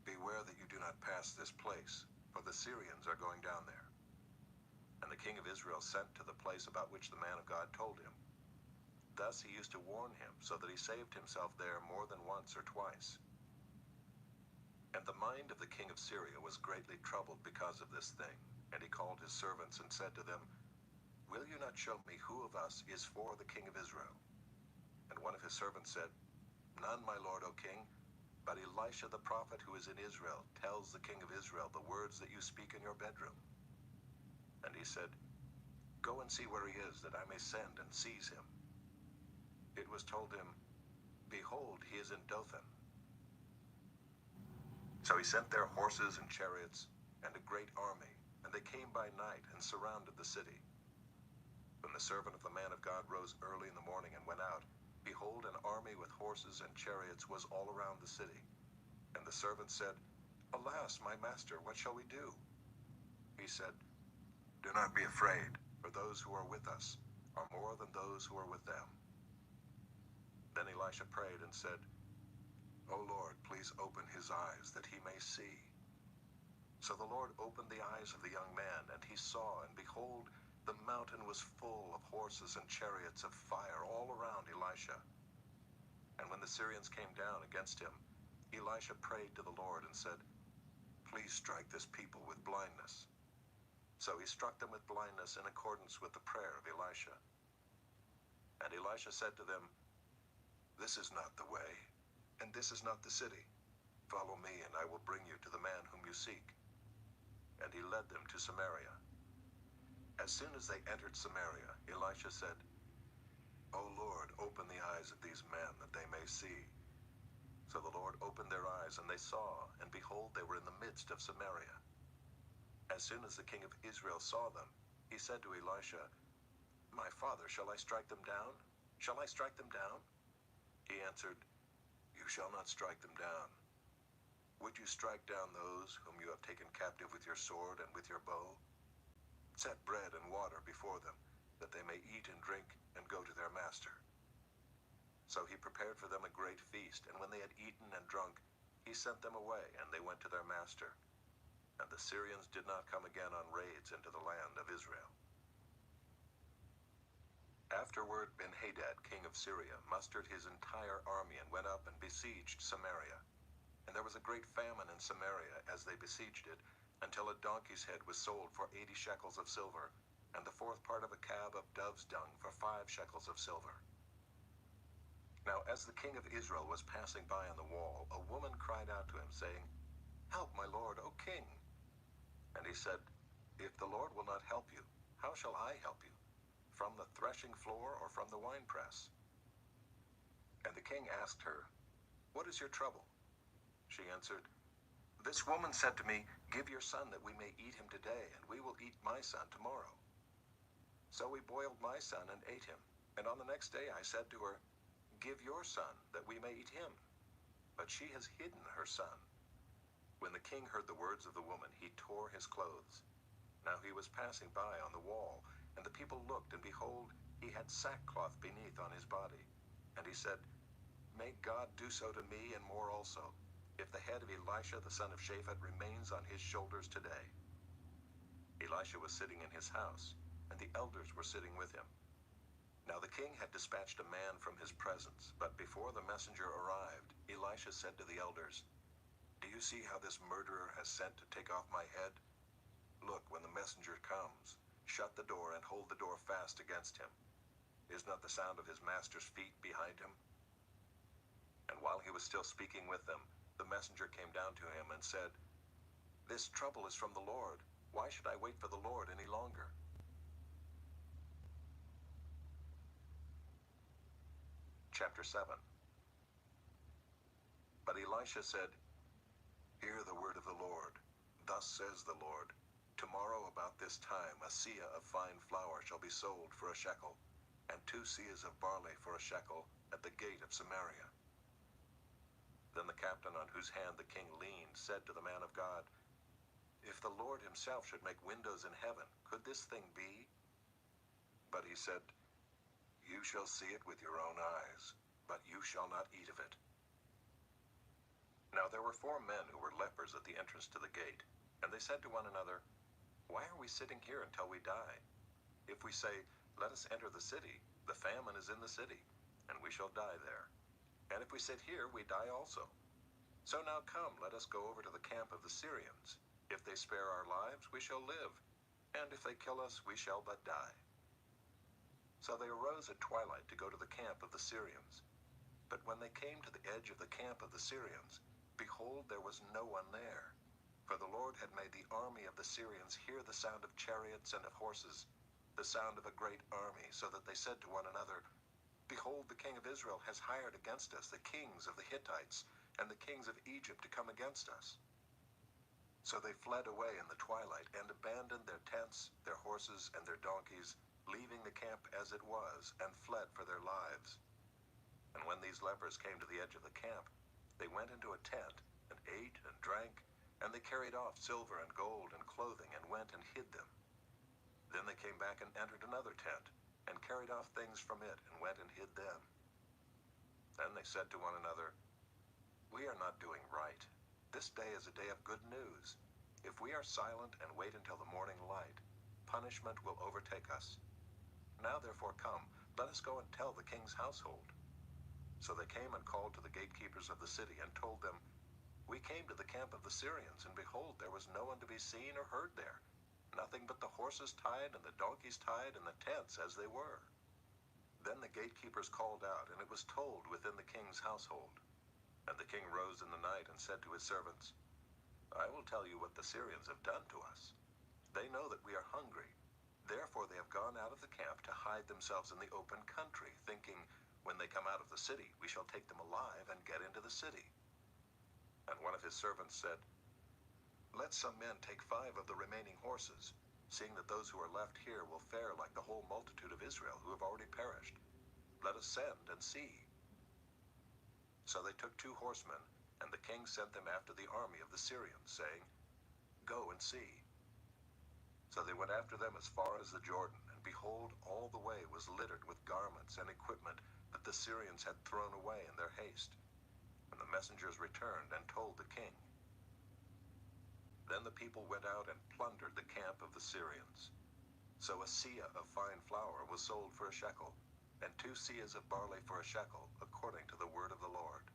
"Beware that you do not pass this place, for the Syrians are going down there." And the king of Israel sent to the place about which the man of God told him. Thus he used to warn him, so that he saved himself there more than once or twice. And the mind of the king of Syria was greatly troubled because of this thing, and he called his servants and said to them, "Will you not show me who of us is for the king of Israel?" And one of his servants said, "None, my lord, O king, but Elisha the prophet who is in Israel tells the king of Israel the words that you speak in your bedroom." And he said, "Go and see where he is, that I may send and seize him." It was told him, "Behold, he is in Dothan." So he sent their horses and chariots and a great army, and they came by night and surrounded the city. When the servant of the man of God rose early in the morning and went out, behold, an army with horses and chariots was all around the city. And the servant said, "Alas, my master, what shall we do?" He said, "Do not be afraid, for those who are with us are more than those who are with them." Then Elisha prayed and said, "O Lord, please open his eyes that he may see." So the Lord opened the eyes of the young man, and he saw, and behold, the mountain was full of horses and chariots of fire all around Elisha. And when the Syrians came down against him, Elisha prayed to the Lord and said, "Please strike this people with blindness." So he struck them with blindness in accordance with the prayer of Elisha. And Elisha said to them, "This is not the way, and this is not the city. Follow me, and I will bring you to the man whom you seek." And he led them to Samaria. As soon as they entered Samaria, Elisha said, "O Lord, open the eyes of these men, that they may see." So the Lord opened their eyes, and they saw, and behold, they were in the midst of Samaria. As soon as the king of Israel saw them, he said to Elisha, "My father, shall I strike them down? Shall I strike them down?" He answered, "You shall not strike them down. Would you strike down those whom you have taken captive with your sword and with your bow? Set bread and water before them, that they may eat and drink and go to their master." So he prepared for them a great feast, and when they had eaten and drunk, he sent them away, and they went to their master. And the Syrians did not come again on raids into the land of Israel. Afterward, Ben-Hadad, king of Syria, mustered his entire army and went up and besieged Samaria. And there was a great famine in Samaria as they besieged it, until a donkey's head was sold for 80 shekels of silver, and the fourth part of a cab of dove's dung for 5 shekels of silver. Now as the king of Israel was passing by on the wall, a woman cried out to him, saying, "Help, my lord, O king." And he said, "If the Lord will not help you, how shall I help you? From the threshing floor or from the winepress?" And the king asked her, "What is your trouble?" She answered, "This woman said to me, 'Give your son that we may eat him today, and we will eat my son tomorrow.' So we boiled my son and ate him. And on the next day I said to her, 'Give your son that we may eat him.' But she has hidden her son." When the king heard the words of the woman, he tore his clothes. Now he was passing by on the wall, and the people looked, and behold, he had sackcloth beneath on his body. And he said, "May God do so to me, and more also, if the head of Elisha the son of Shaphat remains on his shoulders today." Elisha was sitting in his house, and the elders were sitting with him. Now the king had dispatched a man from his presence, but before the messenger arrived, Elisha said to the elders, "Do you see how this murderer has sent to take off my head? Look, when the messenger comes, shut the door and hold the door fast against him. Is not the sound of his master's feet behind him?" And while he was still speaking with them, the messenger came down to him and said, "This trouble is from the Lord. Why should I wait for the Lord any longer?" Chapter 7. But Elisha said, "Hear the word of the Lord. Thus says the Lord, tomorrow about this time a seah of fine flour shall be sold for a shekel, and 2 seahs of barley for a shekel at the gate of Samaria." Then the captain on whose hand the king leaned said to the man of God, "If the Lord himself should make windows in heaven, could this thing be?" But he said, "You shall see it with your own eyes, but you shall not eat of it." Now there were 4 men who were lepers at the entrance to the gate, and they said to one another, "Why are we sitting here until we die? If we say, 'Let us enter the city,' the famine is in the city, and we shall die there. And if we sit here, we die also. So now come, let us go over to the camp of the Syrians. If they spare our lives, we shall live, and if they kill us, we shall but die." So they arose at twilight to go to the camp of the Syrians. But when they came to the edge of the camp of the Syrians, behold, there was no one there. For the Lord had made the army of the Syrians hear the sound of chariots and of horses, the sound of a great army, so that they said to one another, "Behold, the king of Israel has hired against us the kings of the Hittites and the kings of Egypt to come against us." So they fled away in the twilight and abandoned their tents, their horses, and their donkeys, leaving the camp as it was, and fled for their lives. And when these lepers came to the edge of the camp, they went into a tent, and ate and drank, and they carried off silver and gold and clothing, and went and hid them. Then they came back and entered another tent, and carried off things from it, and went and hid them. Then they said to one another, "We are not doing right. This day is a day of good news. If we are silent and wait until the morning light, punishment will overtake us. Now therefore come, let us go and tell the king's household." So they came and called to the gatekeepers of the city, and told them, "We came to the camp of the Syrians, and behold, there was no one to be seen or heard there, nothing but the horses tied and the donkeys tied and the tents as they were." Then the gatekeepers called out, and it was told within the king's household. And the king rose in the night and said to his servants, "I will tell you what the Syrians have done to us. They know that we are hungry. Therefore they have gone out of the camp to hide themselves in the open country, thinking, when they come out of the city, we shall take them alive and get into the city." And one of his servants said, "Let some men take 5 of the remaining horses, seeing that those who are left here will fare like the whole multitude of Israel who have already perished. Let us send and see." So they took 2 horsemen, and the king sent them after the army of the Syrians, saying, "Go and see." So they went after them as far as the Jordan, and behold, all the way was littered with garments and equipment that the Syrians had thrown away in their haste. And the messengers returned and told the king. Then the people went out and plundered the camp of the Syrians. So a seah of fine flour was sold for a shekel, and 2 seahs of barley for a shekel, according to the word of the Lord.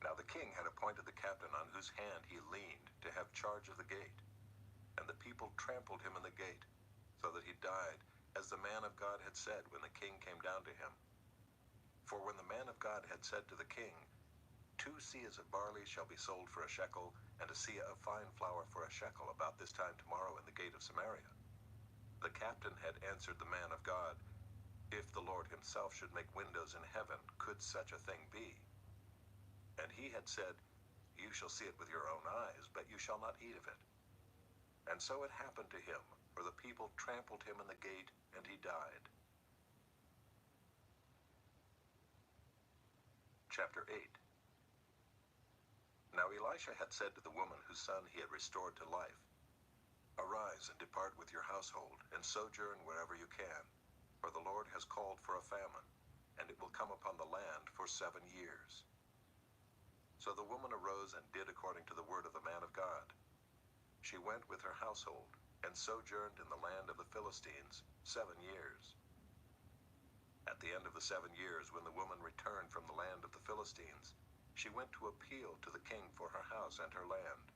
Now the king had appointed the captain on whose hand he leaned to have charge of the gate. And the people trampled him in the gate, so that he died, as the man of God had said when the king came down to him. For when the man of God had said to the king, 2 seahs of barley shall be sold for a shekel, and a seah of fine flour for a shekel about this time tomorrow in the gate of Samaria, the captain had answered the man of God, "If the Lord himself should make windows in heaven, could such a thing be?" And he had said, "You shall see it with your own eyes, but you shall not eat of it." And so it happened to him, for the people trampled him in the gate, and he died. Chapter 8. Now Elisha had said to the woman whose son he had restored to life, "Arise and depart with your household, and sojourn wherever you can, for the Lord has called for a famine, and it will come upon the land for 7 years." So the woman arose and did according to the word of the man of God. She went with her household, and sojourned in the land of the Philistines 7 years. At the end of the 7 years, when the woman returned from the land of the Philistines, she went to appeal to the king for her house and her land.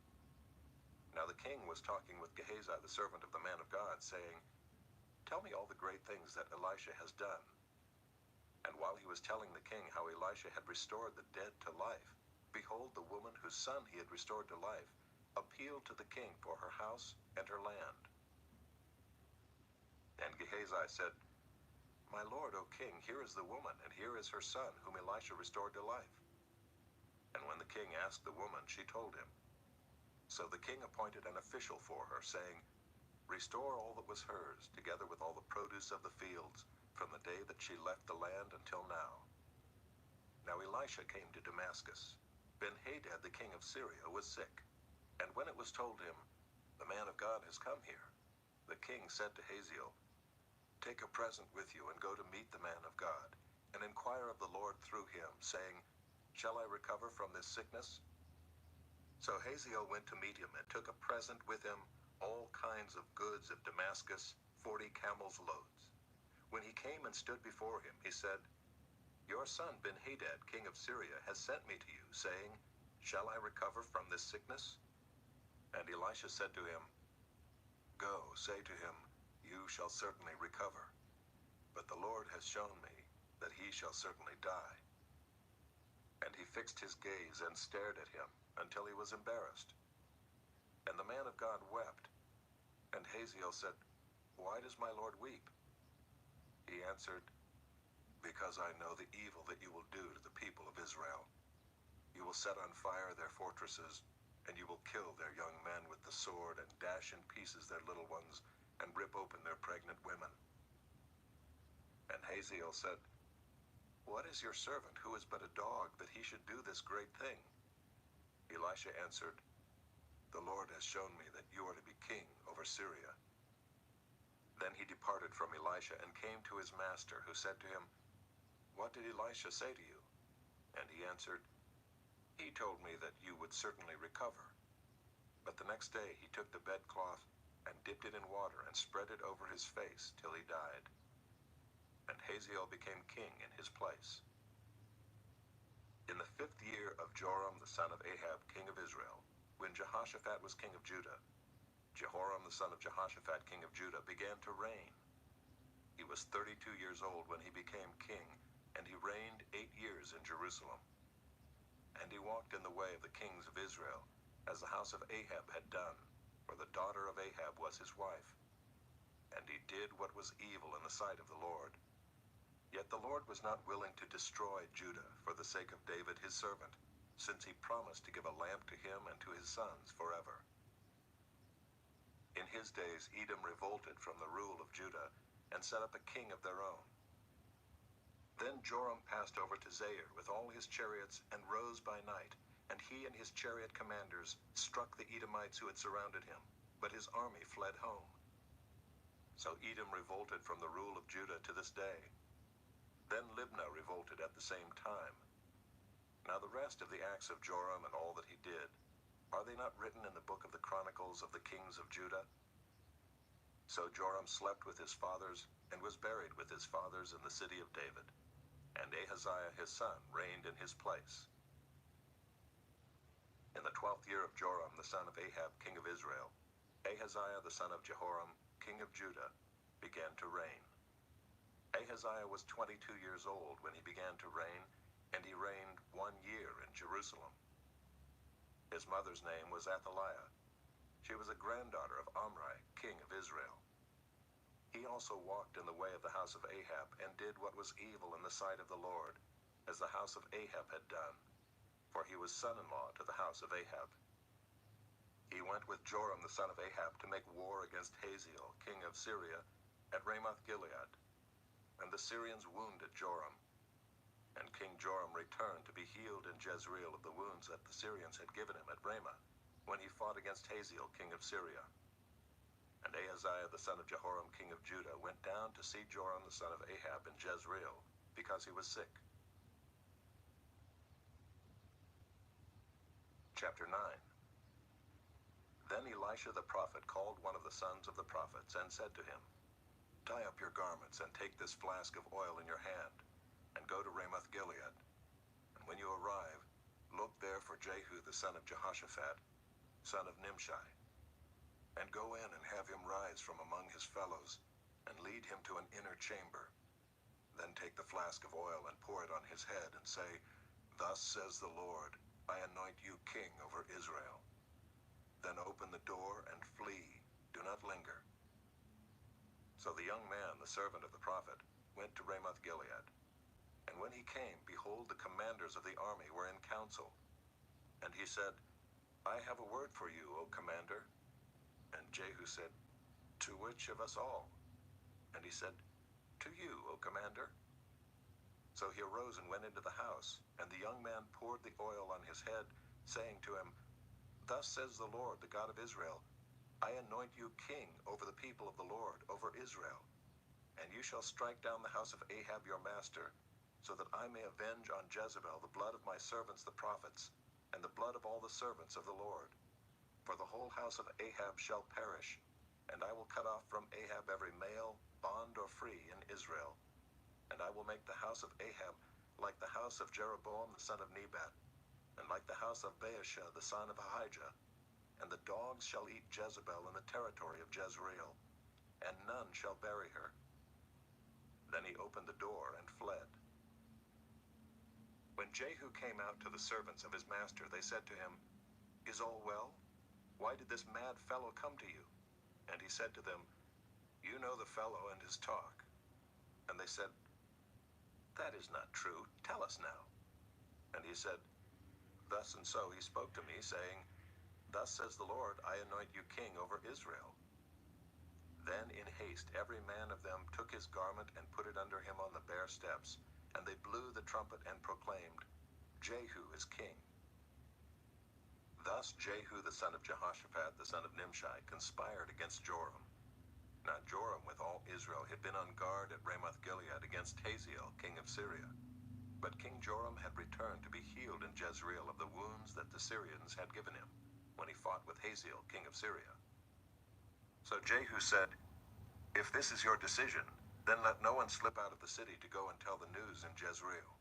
Now the king was talking with Gehazi, the servant of the man of God, saying, "Tell me all the great things that Elisha has done." And while he was telling the king how Elisha had restored the dead to life, behold, the woman whose son he had restored to life appealed to the king for her house and her land. And Gehazi said, My lord, O king, here is the woman, and here is her son, whom Elisha restored to life. And when the king asked the woman, she told him. So the king appointed an official for her, saying, Restore all that was hers, together with all the produce of the fields, from the day that she left the land until now. Now Elisha came to Damascus. Ben-Hadad, the king of Syria, was sick. And when it was told him, The man of God has come here, the king said to Hazael, Take a present with you and go to meet the man of God, and inquire of the Lord through him, saying, Shall I recover from this sickness? So Hazael went to meet him and took a present with him, all kinds of goods of Damascus, 40 camels' loads. When he came and stood before him, he said, Your son Ben-Hadad, king of Syria, has sent me to you, saying, Shall I recover from this sickness? And Elisha said to him, Go, say to him, You shall certainly recover. But the Lord has shown me that he shall certainly die. And he fixed his gaze and stared at him until he was embarrassed. And the man of God wept. And Hazael said, Why does my Lord weep? He answered, Because I know the evil that you will do to the people of Israel. You will set on fire their fortresses, and you will kill their young men with the sword, and dash in pieces their little ones, and rip open their pregnant women. And Hazael said, What is your servant, who is but a dog, that he should do this great thing? Elisha answered, The Lord has shown me that you are to be king over Syria. Then he departed from Elisha and came to his master, who said to him, What did Elisha say to you? And he answered, He told me that you would certainly recover. But the next day he took the bedcloth and dipped it in water and spread it over his face till he died. And Hazael became king in his place. In the 5th year of Joram the son of Ahab, king of Israel, when Jehoshaphat was king of Judah, Jehoram the son of Jehoshaphat, king of Judah, began to reign. He was 32 years old when he became king, and he reigned 8 years in Jerusalem. And he walked in the way of the kings of Israel, as the house of Ahab had done, for the daughter of Ahab was his wife. And he did what was evil in the sight of the Lord. Yet the Lord was not willing to destroy Judah for the sake of David his servant, since he promised to give a lamp to him and to his sons forever. In his days Edom revolted from the rule of Judah, and set up a king of their own. Then Joram passed over to Zair with all his chariots, and rose by night, and he and his chariot commanders struck the Edomites who had surrounded him, but his army fled home. So Edom revolted from the rule of Judah to this day. Then Libnah revolted at the same time. Now the rest of the acts of Joram and all that he did, are they not written in the book of the Chronicles of the kings of Judah? So Joram slept with his fathers, and was buried with his fathers in the city of David. And Ahaziah his son reigned in his place. In the 12th year of Joram the son of Ahab, king of Israel, Ahaziah the son of Jehoram, king of Judah, began to reign. Ahaziah was 22 years old when he began to reign, and he reigned 1 year in Jerusalem. His mother's name was Athaliah. She was a granddaughter of Omri, king of Israel. He also walked in the way of the house of Ahab, and did what was evil in the sight of the Lord, as the house of Ahab had done, for he was son-in-law to the house of Ahab. He went with Joram the son of Ahab to make war against Hazael, king of Syria, at Ramoth-Gilead. And the Syrians wounded Joram. And King Joram returned to be healed in Jezreel of the wounds that the Syrians had given him at Ramah, when he fought against Hazael, king of Syria. And Ahaziah the son of Jehoram, king of Judah, went down to see Joram the son of Ahab in Jezreel, because he was sick. Chapter 9. Then Elisha the prophet called one of the sons of the prophets, and said to him, Tie up your garments, and take this flask of oil in your hand, and go to Ramoth-Gilead. And when you arrive, look there for Jehu the son of Jehoshaphat, son of Nimshi, and go in and have him rise from among his fellows, and lead him to an inner chamber. Then take the flask of oil and pour it on his head, and say, Thus says the Lord, I anoint you king over Israel. Then open the door and flee. Do not linger." So the young man, the servant of the prophet, went to Ramoth Gilead. And when he came, behold, the commanders of the army were in council. And he said, "I have a word for you, O commander." And Jehu said, "To which of us all?" And he said, "To you, O commander." So he arose and went into the house, and the young man poured the oil on his head, saying to him, "Thus says the Lord, the God of Israel, I anoint you king over the people of the Lord, over Israel. And you shall strike down the house of Ahab your master, so that I may avenge on Jezebel the blood of my servants the prophets, and the blood of all the servants of the Lord. For the whole house of Ahab shall perish, and I will cut off from Ahab every male, bond or free, in Israel. And I will make the house of Ahab like the house of Jeroboam the son of Nebat, and like the house of Baasha the son of Ahijah. And the dogs shall eat Jezebel in the territory of Jezreel, and none shall bury her." Then he opened the door and fled. When Jehu came out to the servants of his master, they said to him, "Is all well? Why did this mad fellow come to you?" And he said to them, "You know the fellow and his talk." And they said, "That is not true. Tell us now." And he said, "Thus and so he spoke to me, saying, 'Thus says the Lord, I anoint you king over Israel.'" Then in haste every man of them took his garment and put it under him on the bare steps, and they blew the trumpet and proclaimed, "Jehu is king." Thus Jehu the son of Jehoshaphat the son of Nimshi conspired against Joram. Now Joram with all Israel had been on guard at Ramoth Gilead against Hazael king of Syria. But King Joram had returned to be healed in Jezreel of the wounds that the Syrians had given him, when he fought with Hazael king of Syria. So Jehu said, "If this is your decision, then let no one slip out of the city to go and tell the news in Jezreel."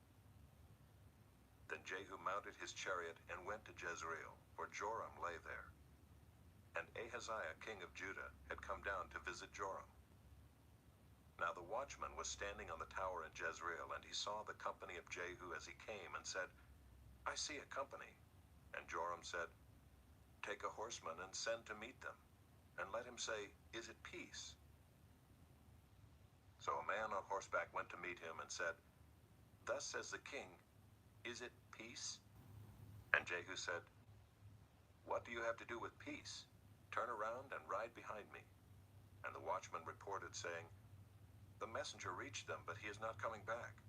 Then Jehu mounted his chariot and went to Jezreel, for Joram lay there. And Ahaziah king of Judah had come down to visit Joram. Now the watchman was standing on the tower in Jezreel, and he saw the company of Jehu as he came, and said, "I see a company." And Joram said, "Take a horseman and send to meet them, and let him say, 'Is it peace?'" So a man on horseback went to meet him and said, "Thus says the king, 'Is it peace?'" And Jehu said, "What do you have to do with peace? Turn around and ride behind me." And the watchman reported, saying, "The messenger reached them, but he is not coming back."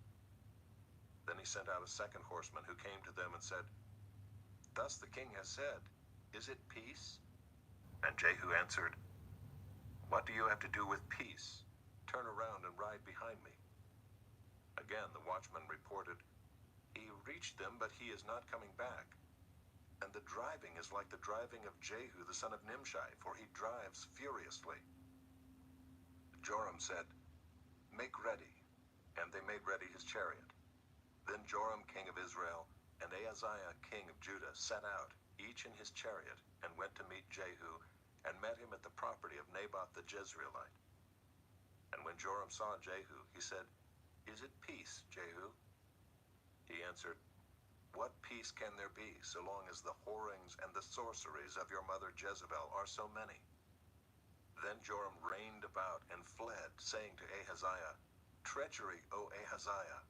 Then he sent out a second horseman who came to them and said, "Thus the king has said, 'Is it peace?'" And Jehu answered, "What do you have to do with peace? Turn around and ride behind me." Again the watchman reported, "He reached them, but he is not coming back. And the driving is like the driving of Jehu the son of Nimshi, for he drives furiously." Joram said, "Make ready." And they made ready his chariot. Then Joram king of Israel and Ahaziah king of Judah set out, each in his chariot, and went to meet Jehu, and met him at the property of Naboth the Jezreelite. And when Joram saw Jehu, he said, "Is it peace, Jehu?" He answered, "What peace can there be, so long as the whorings and the sorceries of your mother Jezebel are so many?" Then Joram reined about and fled, saying to Ahaziah, "Treachery, O Ahaziah!"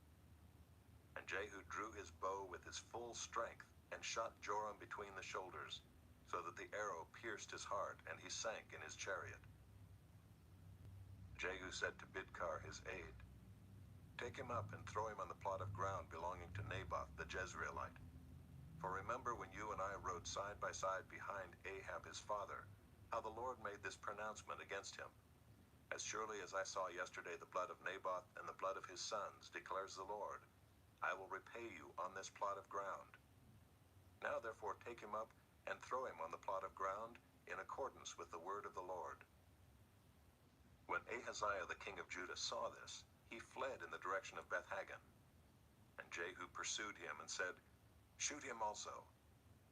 And Jehu drew his bow with his full strength, and shot Joram between the shoulders, so that the arrow pierced his heart, and he sank in his chariot. Jehu said to Bidkar his aide, "Take him up and throw him on the plot of ground belonging to Naboth the Jezreelite. For remember when you and I rode side by side behind Ahab his father, how the Lord made this pronouncement against him. As surely as I saw yesterday the blood of Naboth and the blood of his sons, declares the Lord, I will repay you on this plot of ground. Now therefore take him up and throw him on the plot of ground in accordance with the word of the Lord." When Ahaziah the king of Judah saw this, he fled in the direction of Beth-Hagan. And Jehu pursued him and said, "Shoot him also."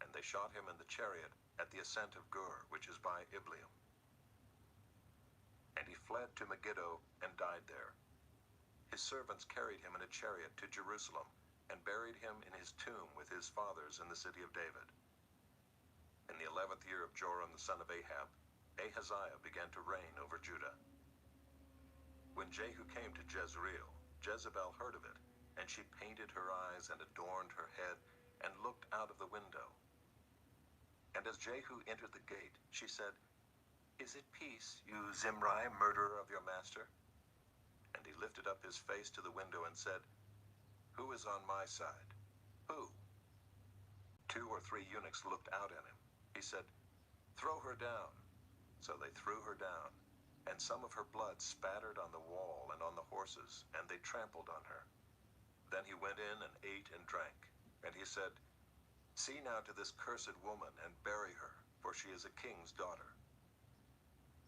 And they shot him in the chariot at the ascent of Gur, which is by Ibleam. And he fled to Megiddo and died there. His servants carried him in a chariot to Jerusalem, and buried him in his tomb with his fathers in the city of David. In the 11th year of Joram the son of Ahab, Ahaziah began to reign over Judah. When Jehu came to Jezreel, Jezebel heard of it, and she painted her eyes and adorned her head and looked out of the window. And as Jehu entered the gate, she said, "Is it peace, you Zimri, murderer of your master?" And he lifted up his face to the window and said, "Who is on my side? Who?" 2 or 3 eunuchs looked out at him. He said, "Throw her down." So they threw her down, and some of her blood spattered on the wall and on the horses, and they trampled on her. Then he went in and ate and drank, and he said, "See now to this cursed woman and bury her, for she is a king's daughter."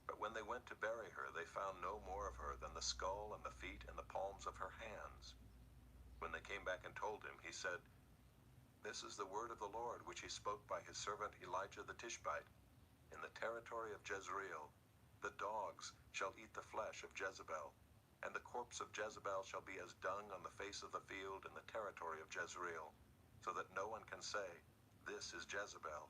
But when they went to bury her, they found no more of her than the skull and the feet and the palms of her hands. When they came back and told him, he said, "This is the word of the Lord which he spoke by his servant Elijah the Tishbite. In the territory of Jezreel, the dogs shall eat the flesh of Jezebel, and the corpse of Jezebel shall be as dung on the face of the field in the territory of Jezreel, so that no one can say, 'This is Jezebel.'"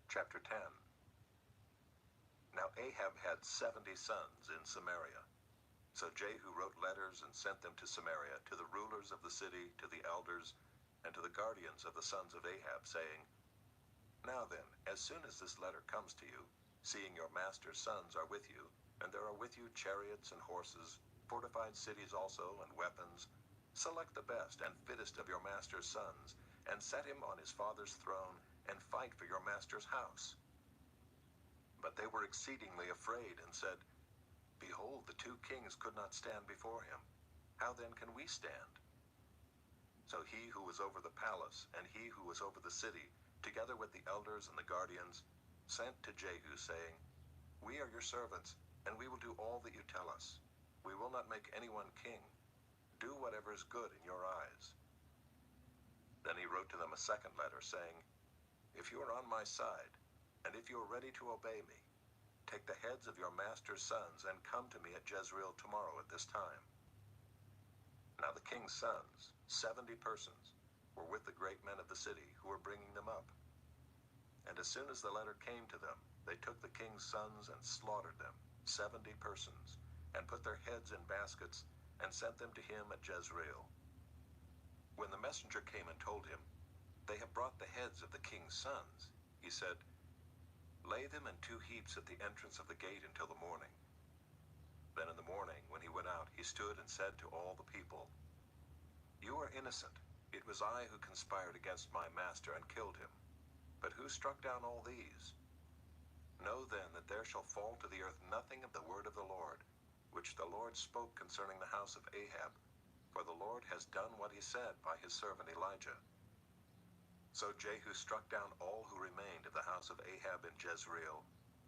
Chapter 10. Now Ahab had 70 sons in Samaria. So Jehu wrote letters and sent them to Samaria, to the rulers of the city, to the elders, and to the guardians of the sons of Ahab, saying, "Now then, as soon as this letter comes to you, seeing your master's sons are with you, and there are with you chariots and horses, fortified cities also, and weapons, select the best and fittest of your master's sons, and set him on his father's throne, and fight for your master's house." But they were exceedingly afraid, and said, "Behold, the 2 kings could not stand before him. How then can we stand?" So he who was over the palace, and he who was over the city, together with the elders and the guardians, sent to Jehu, saying, "We are your servants, and we will do all that you tell us. We will not make anyone king. Do whatever is good in your eyes." Then he wrote to them a second letter, saying, "If you are on my side, and if you are ready to obey me, take the heads of your master's sons and come to me at Jezreel tomorrow at this time." Now the king's sons, 70 persons, were with the great men of the city who were bringing them up. And as soon as the letter came to them, they took the king's sons and slaughtered them, 70 persons, and put their heads in baskets and sent them to him at Jezreel. When the messenger came and told him, "They have brought the heads of the king's sons," he said, "Lay them in 2 heaps at the entrance of the gate until the morning." Then in the morning, when he went out, he stood and said to all the people, "You are innocent. It was I who conspired against my master and killed him. But who struck down all these? Know then that there shall fall to the earth nothing of the word of the Lord, which the Lord spoke concerning the house of Ahab, for the Lord has done what he said by his servant Elijah." So Jehu struck down all who remained of the house of Ahab in Jezreel,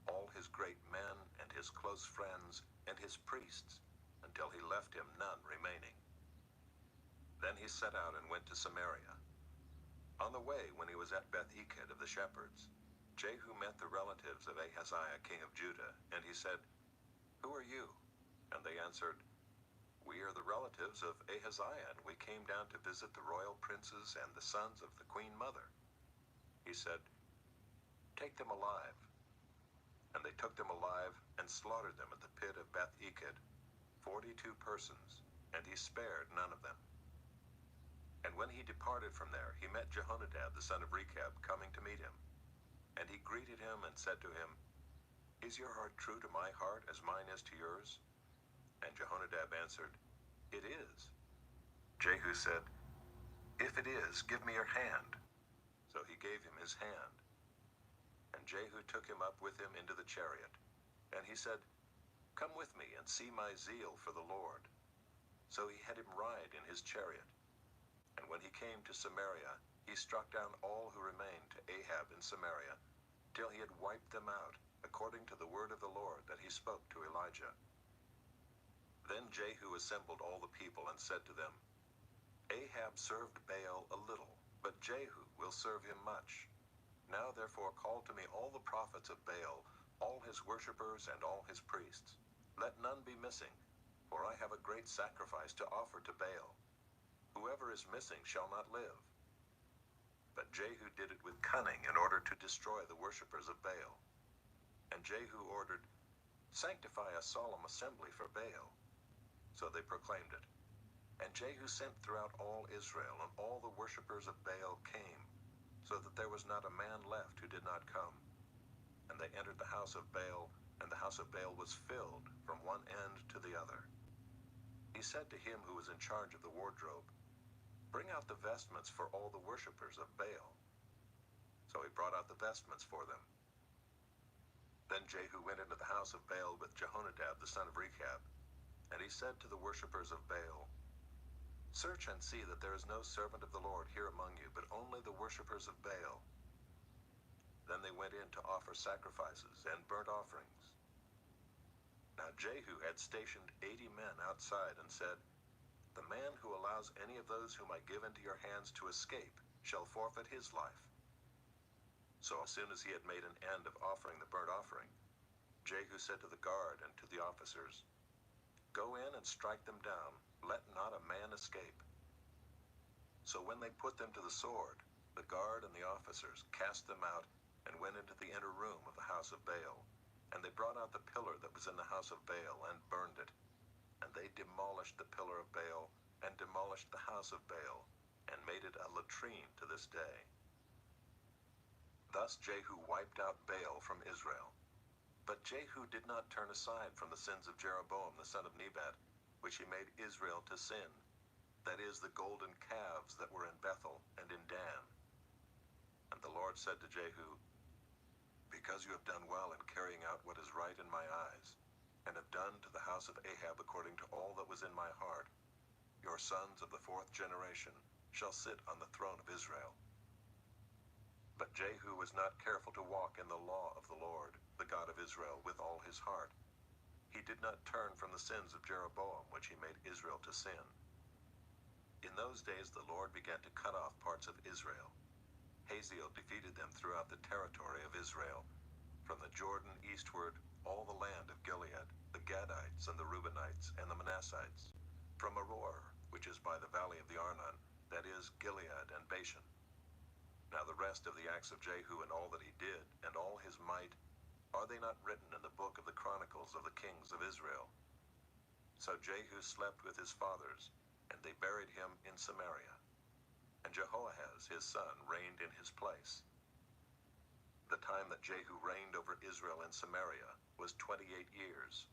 all his great men and his close friends and his priests, until he left him none remaining. Then he set out and went to Samaria. On the way, when he was at Beth-eked of the shepherds, Jehu met the relatives of Ahaziah king of Judah, and he said, "Who are you?" And they answered, "We are the relatives of Ahaziah, and we came down to visit the royal princes and the sons of the queen mother." He said, "Take them alive." And they took them alive and slaughtered them at the pit of Beth-eked, 42 persons, and he spared none of them. And when he departed from there, he met Jehonadab the son of Rechab coming to meet him. And he greeted him and said to him, "Is your heart true to my heart as mine is to yours?" And Jehonadab answered, "It is." Jehu said, "If it is, give me your hand." So he gave him his hand. And Jehu took him up with him into the chariot. And he said, "Come with me and see my zeal for the Lord." So he had him ride in his chariot. And when he came to Samaria, he struck down all who remained to Ahab in Samaria, till he had wiped them out, according to the word of the Lord that he spoke to Elijah. Then Jehu assembled all the people and said to them, "Ahab served Baal a little, but Jehu will serve him much. Now therefore call to me all the prophets of Baal, all his worshippers and all his priests. Let none be missing. For I have a great sacrifice to offer to Baal. Whoever is missing shall not live." But Jehu did it with cunning in order to destroy the worshippers of Baal. And Jehu ordered, "Sanctify a solemn assembly for Baal." So they proclaimed it. And Jehu sent throughout all Israel, and all the worshippers of Baal came, so that there was not a man left who did not come. And they entered the house of Baal, and the house of Baal was filled from one end to the other. He said to him who was in charge of the wardrobe, "Bring out the vestments for all the worshippers of Baal." So he brought out the vestments for them. Then Jehu went into the house of Baal with Jehonadab the son of Rechab, and he said to the worshippers of Baal, "Search and see that there is no servant of the Lord here among you, but only the worshippers of Baal." Then they went in to offer sacrifices and burnt offerings. Now Jehu had stationed 80 men outside and said, "The man who allows any of those whom I give into your hands to escape shall forfeit his life." So as soon as he had made an end of offering the burnt offering, Jehu said to the guard and to the officers, "Go in and strike them down, let not a man escape." So when they put them to the sword, the guard and the officers cast them out and went into the inner room of the house of Baal. And they brought out the pillar that was in the house of Baal and burned it. And they demolished the pillar of Baal and demolished the house of Baal and made it a latrine to this day. Thus Jehu wiped out Baal from Israel. But Jehu did not turn aside from the sins of Jeroboam the son of Nebat, which he made Israel to sin, that is, the golden calves that were in Bethel and in Dan. And the Lord said to Jehu, "Because you have done well in carrying out what is right in my eyes, and have done to the house of Ahab according to all that was in my heart, your sons of the 4th generation shall sit on the throne of Israel." But Jehu was not careful to walk in the law of the Lord, the God of Israel, with all his heart. He did not turn from the sins of Jeroboam, which he made Israel to sin. In those days the Lord began to cut off parts of Israel. Hazael defeated them throughout the territory of Israel, from the Jordan eastward, all the land of Gilead, the Gadites and the Reubenites and the Manassites, from Aroer, which is by the valley of the Arnon, that is, Gilead and Bashan. Now the rest of the acts of Jehu and all that he did, and all his might, are they not written in the book of the Chronicles of the kings of Israel? So Jehu slept with his fathers, and they buried him in Samaria. And Jehoahaz his son reigned in his place. The time that Jehu reigned over Israel in Samaria was 28 years.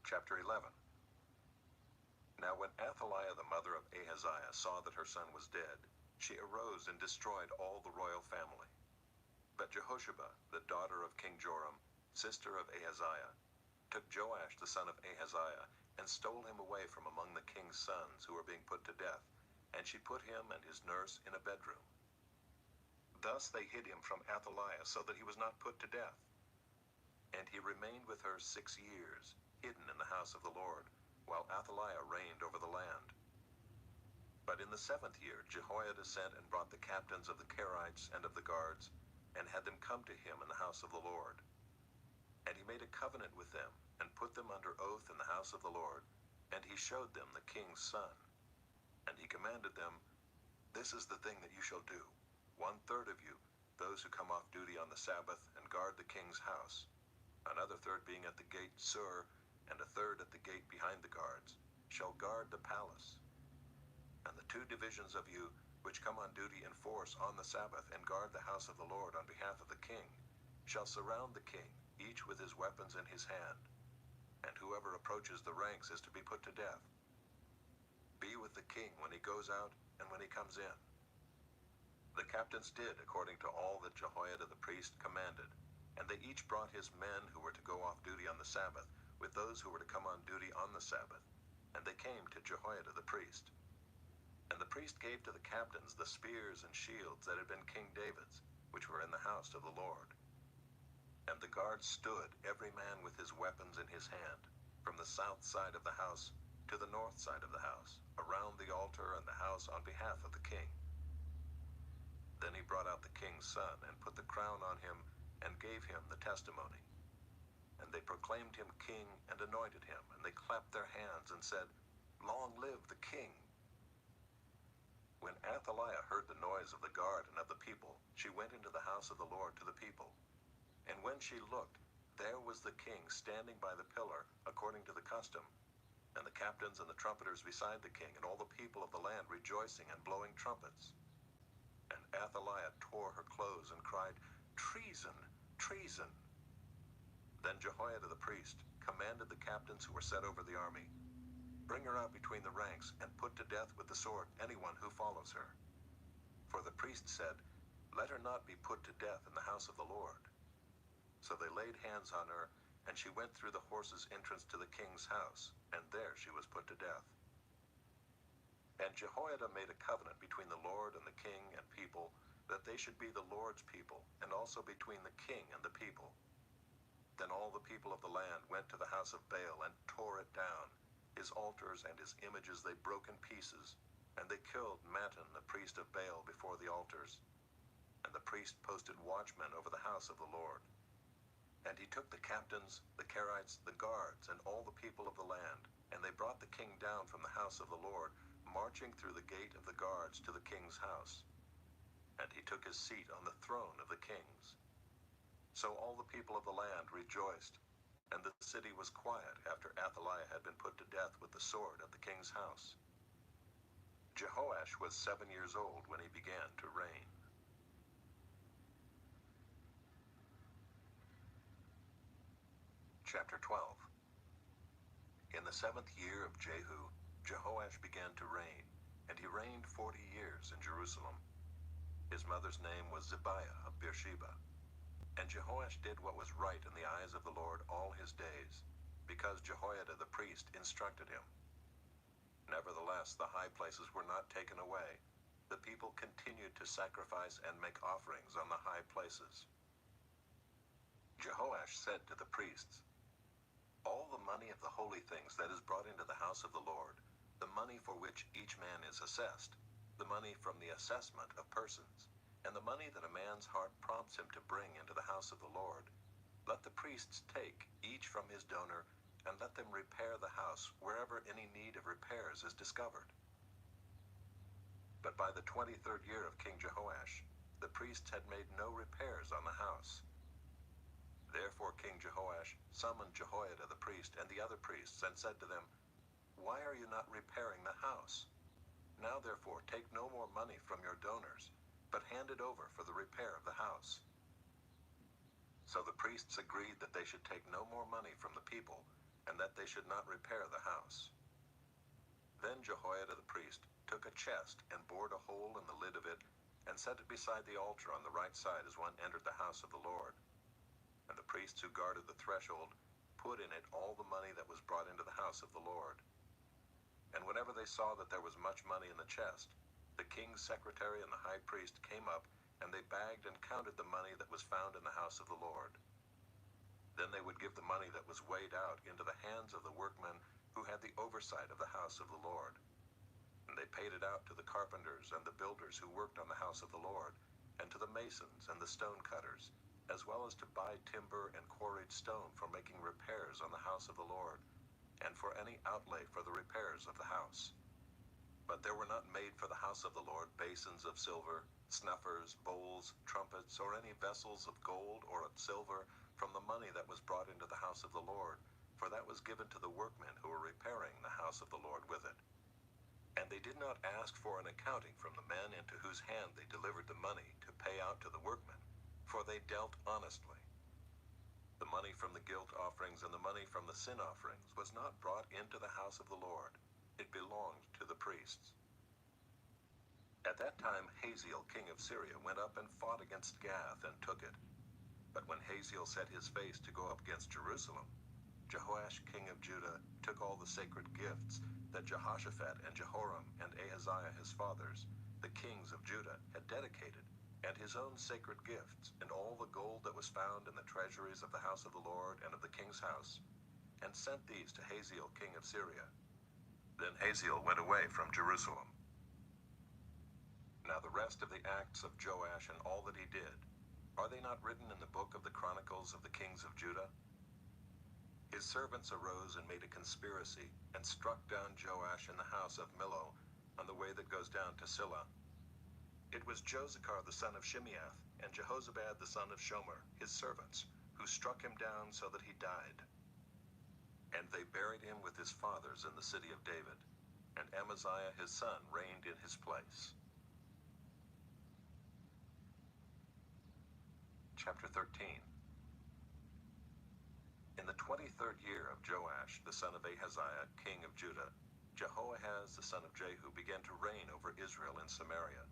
Chapter 11. Now when Athaliah the mother of Ahaziah saw that her son was dead, she arose and destroyed all the royal family. But Jehosheba, the daughter of King Joram, sister of Ahaziah, took Joash the son of Ahaziah, and stole him away from among the king's sons who were being put to death, and she put him and his nurse in a bedroom. Thus they hid him from Athaliah, so that he was not put to death. And he remained with her 6 years, hidden in the house of the Lord, while Athaliah reigned over the land. But in the 7th year Jehoiada sent and brought the captains of the Kerites and of the guards, and had them come to him in the house of the Lord. And he made a covenant with them, and put them under oath in the house of the Lord, and he showed them the king's son. And he commanded them, "This is the thing that you shall do. 1/3 of you, those who come off duty on the Sabbath, and guard the king's house, another third being at the gate Sur, and a third at the gate behind the guards, shall guard the palace. And the 2 divisions of you, which come on duty in force on the Sabbath, and guard the house of the Lord on behalf of the king, shall surround the king, each with his weapons in his hand. And whoever approaches the ranks is to be put to death. Be with the king when he goes out and when he comes in." The captains did according to all that Jehoiada the priest commanded, and they each brought his men who were to go off duty on the Sabbath, with those who were to come on duty on the Sabbath, and they came to Jehoiada the priest. And the priest gave to the captains the spears and shields that had been King David's, which were in the house of the Lord. And the guards stood, every man with his weapons in his hand, from the south side of the house to the north side of the house, around the altar and the house on behalf of the king. Then he brought out the king's son, and put the crown on him, and gave him the testimony. And they proclaimed him king, and anointed him, and they clapped their hands, and said, "Long live the king!" When Athaliah heard the noise of the guard and of the people, she went into the house of the Lord to the people. And when she looked, there was the king standing by the pillar, according to the custom, and the captains and the trumpeters beside the king, and all the people of the land rejoicing and blowing trumpets. And Athaliah tore her clothes and cried, "Treason! Treason!" Then Jehoiada the priest commanded the captains who were set over the army, "Bring her out between the ranks, and put to death with the sword anyone who follows her." For the priest said, "Let her not be put to death in the house of the Lord." So they laid hands on her, and she went through the horses' entrance to the king's house, and there she was put to death. And Jehoiada made a covenant between the Lord and the king and people, that they should be the Lord's people, and also between the king and the people. Then all the people of the land went to the house of Baal and tore it down. His altars and his images they broke in pieces, and they killed Mattan the priest of Baal before the altars. And the priest posted watchmen over the house of the Lord. And he took the captains, the Kerites, the guards, and all the people of the land, and they brought the king down from the house of the Lord, marching through the gate of the guards to the king's house. And he took his seat on the throne of the kings. So all the people of the land rejoiced, and the city was quiet after Athaliah had been put to death with the sword at the king's house. Jehoash was 7 years old when he began to reign. Chapter 12. In the 7th year of Jehu, Jehoash began to reign, and he reigned 40 years in Jerusalem. His mother's name was Zibiah of Beersheba. And Jehoash did what was right in the eyes of the Lord all his days, because Jehoiada the priest instructed him. Nevertheless, the high places were not taken away. The people continued to sacrifice and make offerings on the high places. Jehoash said to the priests, "All the money of the holy things that is brought into the house of the Lord, the money for which each man is assessed, the money from the assessment of persons, and the money that a man's heart prompts him to bring into the house of the Lord, let the priests take, each from his donor, and let them repair the house wherever any need of repairs is discovered." But by the 23rd year of King Jehoash, the priests had made no repairs on the house. Therefore King Jehoash summoned Jehoiada the priest and the other priests, and said to them, "Why are you not repairing the house? Now therefore take no more money from your donors, but hand it over for the repair of the house." So the priests agreed that they should take no more money from the people, and that they should not repair the house. Then Jehoiada the priest took a chest and bored a hole in the lid of it, and set it beside the altar on the right side as one entered the house of the Lord. And the priests who guarded the threshold put in it all the money that was brought into the house of the Lord. And whenever they saw that there was much money in the chest, the king's secretary and the high priest came up, and they bagged and counted the money that was found in the house of the Lord. Then they would give the money that was weighed out into the hands of the workmen who had the oversight of the house of the Lord. And they paid it out to the carpenters and the builders who worked on the house of the Lord, and to the masons and the stone cutters, as well as to buy timber and quarried stone for making repairs on the house of the Lord, and for any outlay for the repairs of the house. But there were not made for the house of the Lord basins of silver, snuffers, bowls, trumpets, or any vessels of gold or of silver from the money that was brought into the house of the Lord, for that was given to the workmen who were repairing the house of the Lord with it. And they did not ask for an accounting from the men into whose hand they delivered the money to pay out to the workmen, for they dealt honestly. The money from the guilt offerings and the money from the sin offerings was not brought into the house of the Lord. It belonged to the priests. At that time Hazael king of Syria went up and fought against Gath and took it. But when Hazael set his face to go up against Jerusalem, Jehoash king of Judah took all the sacred gifts that Jehoshaphat and Jehoram and Ahaziah his fathers, the kings of Judah, had dedicated, and his own sacred gifts, and all the gold that was found in the treasuries of the house of the Lord and of the king's house, and sent these to Hazael king of Syria. Then Hazael went away from Jerusalem. Now the rest of the acts of Joash and all that he did, are they not written in the book of the Chronicles of the kings of Judah? His servants arose and made a conspiracy, and struck down Joash in the house of Millo, on the way that goes down to Silla. It was Josachar the son of Shimeath, and Jehozabad the son of Shomer, his servants, who struck him down so that he died. And they buried him with his fathers in the city of David, and Amaziah his son reigned in his place. Chapter 13. In the 23rd year of Joash the son of Ahaziah, king of Judah, Jehoahaz the son of Jehu began to reign over Israel in Samaria,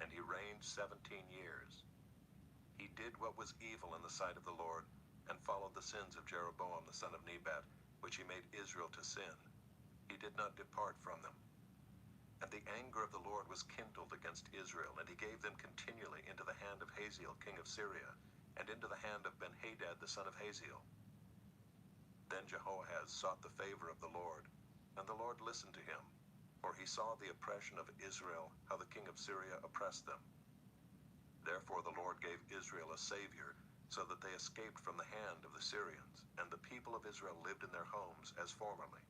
and he reigned 17 years. He did what was evil in the sight of the Lord, and followed the sins of Jeroboam the son of Nebat, which he made Israel to sin. He did not depart from them. And the anger of the Lord was kindled against Israel, and he gave them continually into the hand of Hazael king of Syria, and into the hand of Benhadad the son of Hazael. Then Jehoahaz sought the favor of the Lord, and the Lord listened to him, for he saw the oppression of Israel, how the king of Syria oppressed them. Therefore the Lord gave Israel a savior, so that they escaped from the hand of the Syrians, and the people of Israel lived in their homes as formerly.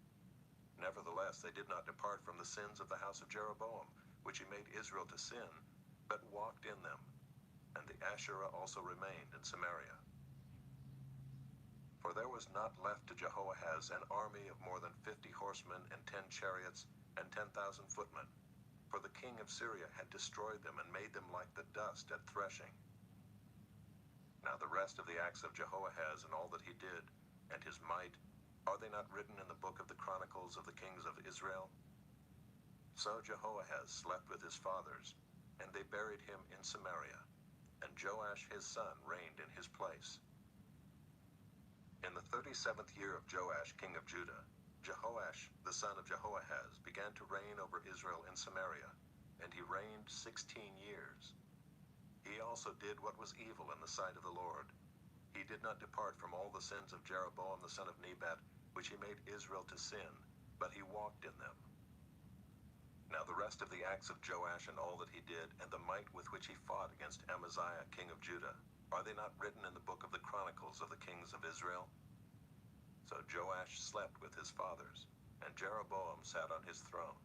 Nevertheless, they did not depart from the sins of the house of Jeroboam, which he made Israel to sin, but walked in them. And the Asherah also remained in Samaria. For there was not left to Jehoahaz an army of more than 50 horsemen and 10 chariots and 10,000 footmen, for the king of Syria had destroyed them and made them like the dust at threshing. Now the rest of the acts of Jehoahaz and all that he did, and his might, are they not written in the book of the Chronicles of the kings of Israel? So Jehoahaz slept with his fathers, and they buried him in Samaria, and Joash his son reigned in his place. In the 37th year of Joash king of Judah, Jehoash the son of Jehoahaz began to reign over Israel in Samaria, and he reigned 16 years. He also did what was evil in the sight of the Lord. He did not depart from all the sins of Jeroboam the son of Nebat, which he made Israel to sin, but he walked in them. Now the rest of the acts of Joash and all that he did, and the might with which he fought against Amaziah king of Judah, are they not written in the book of the Chronicles of the kings of Israel? So Joash slept with his fathers, and Jeroboam sat on his throne.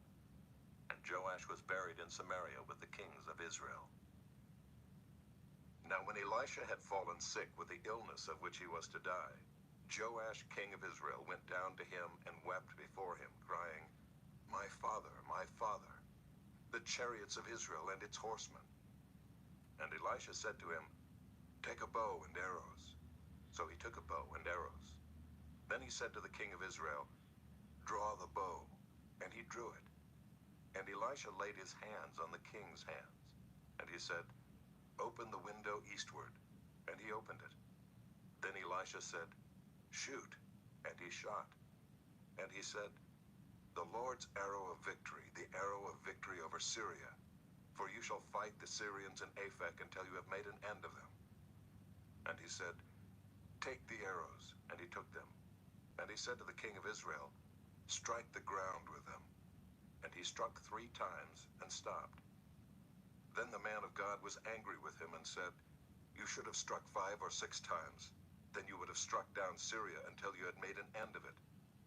And Joash was buried in Samaria with the kings of Israel. Now when Elisha had fallen sick with the illness of which he was to die, Joash king of Israel went down to him and wept before him, crying, my father, the chariots of Israel and its horsemen. And Elisha said to him, take a bow and arrows. So he took a bow and arrows. Then he said to the king of Israel, draw the bow. And he drew it. And Elisha laid his hands on the king's hands. And he said, open the window eastward. And he opened it. Then Elisha said, shoot. And he shot. And he said, the Lord's arrow of victory, the arrow of victory over Syria. For you shall fight the Syrians in Aphek until you have made an end of them. And he said, take the arrows. And he took them. And he said to the king of Israel, strike the ground with them. And he struck 3 times and stopped. Then the man of God was angry with him and said, you should have struck 5 or 6 times. Then you would have struck down Syria until you had made an end of it.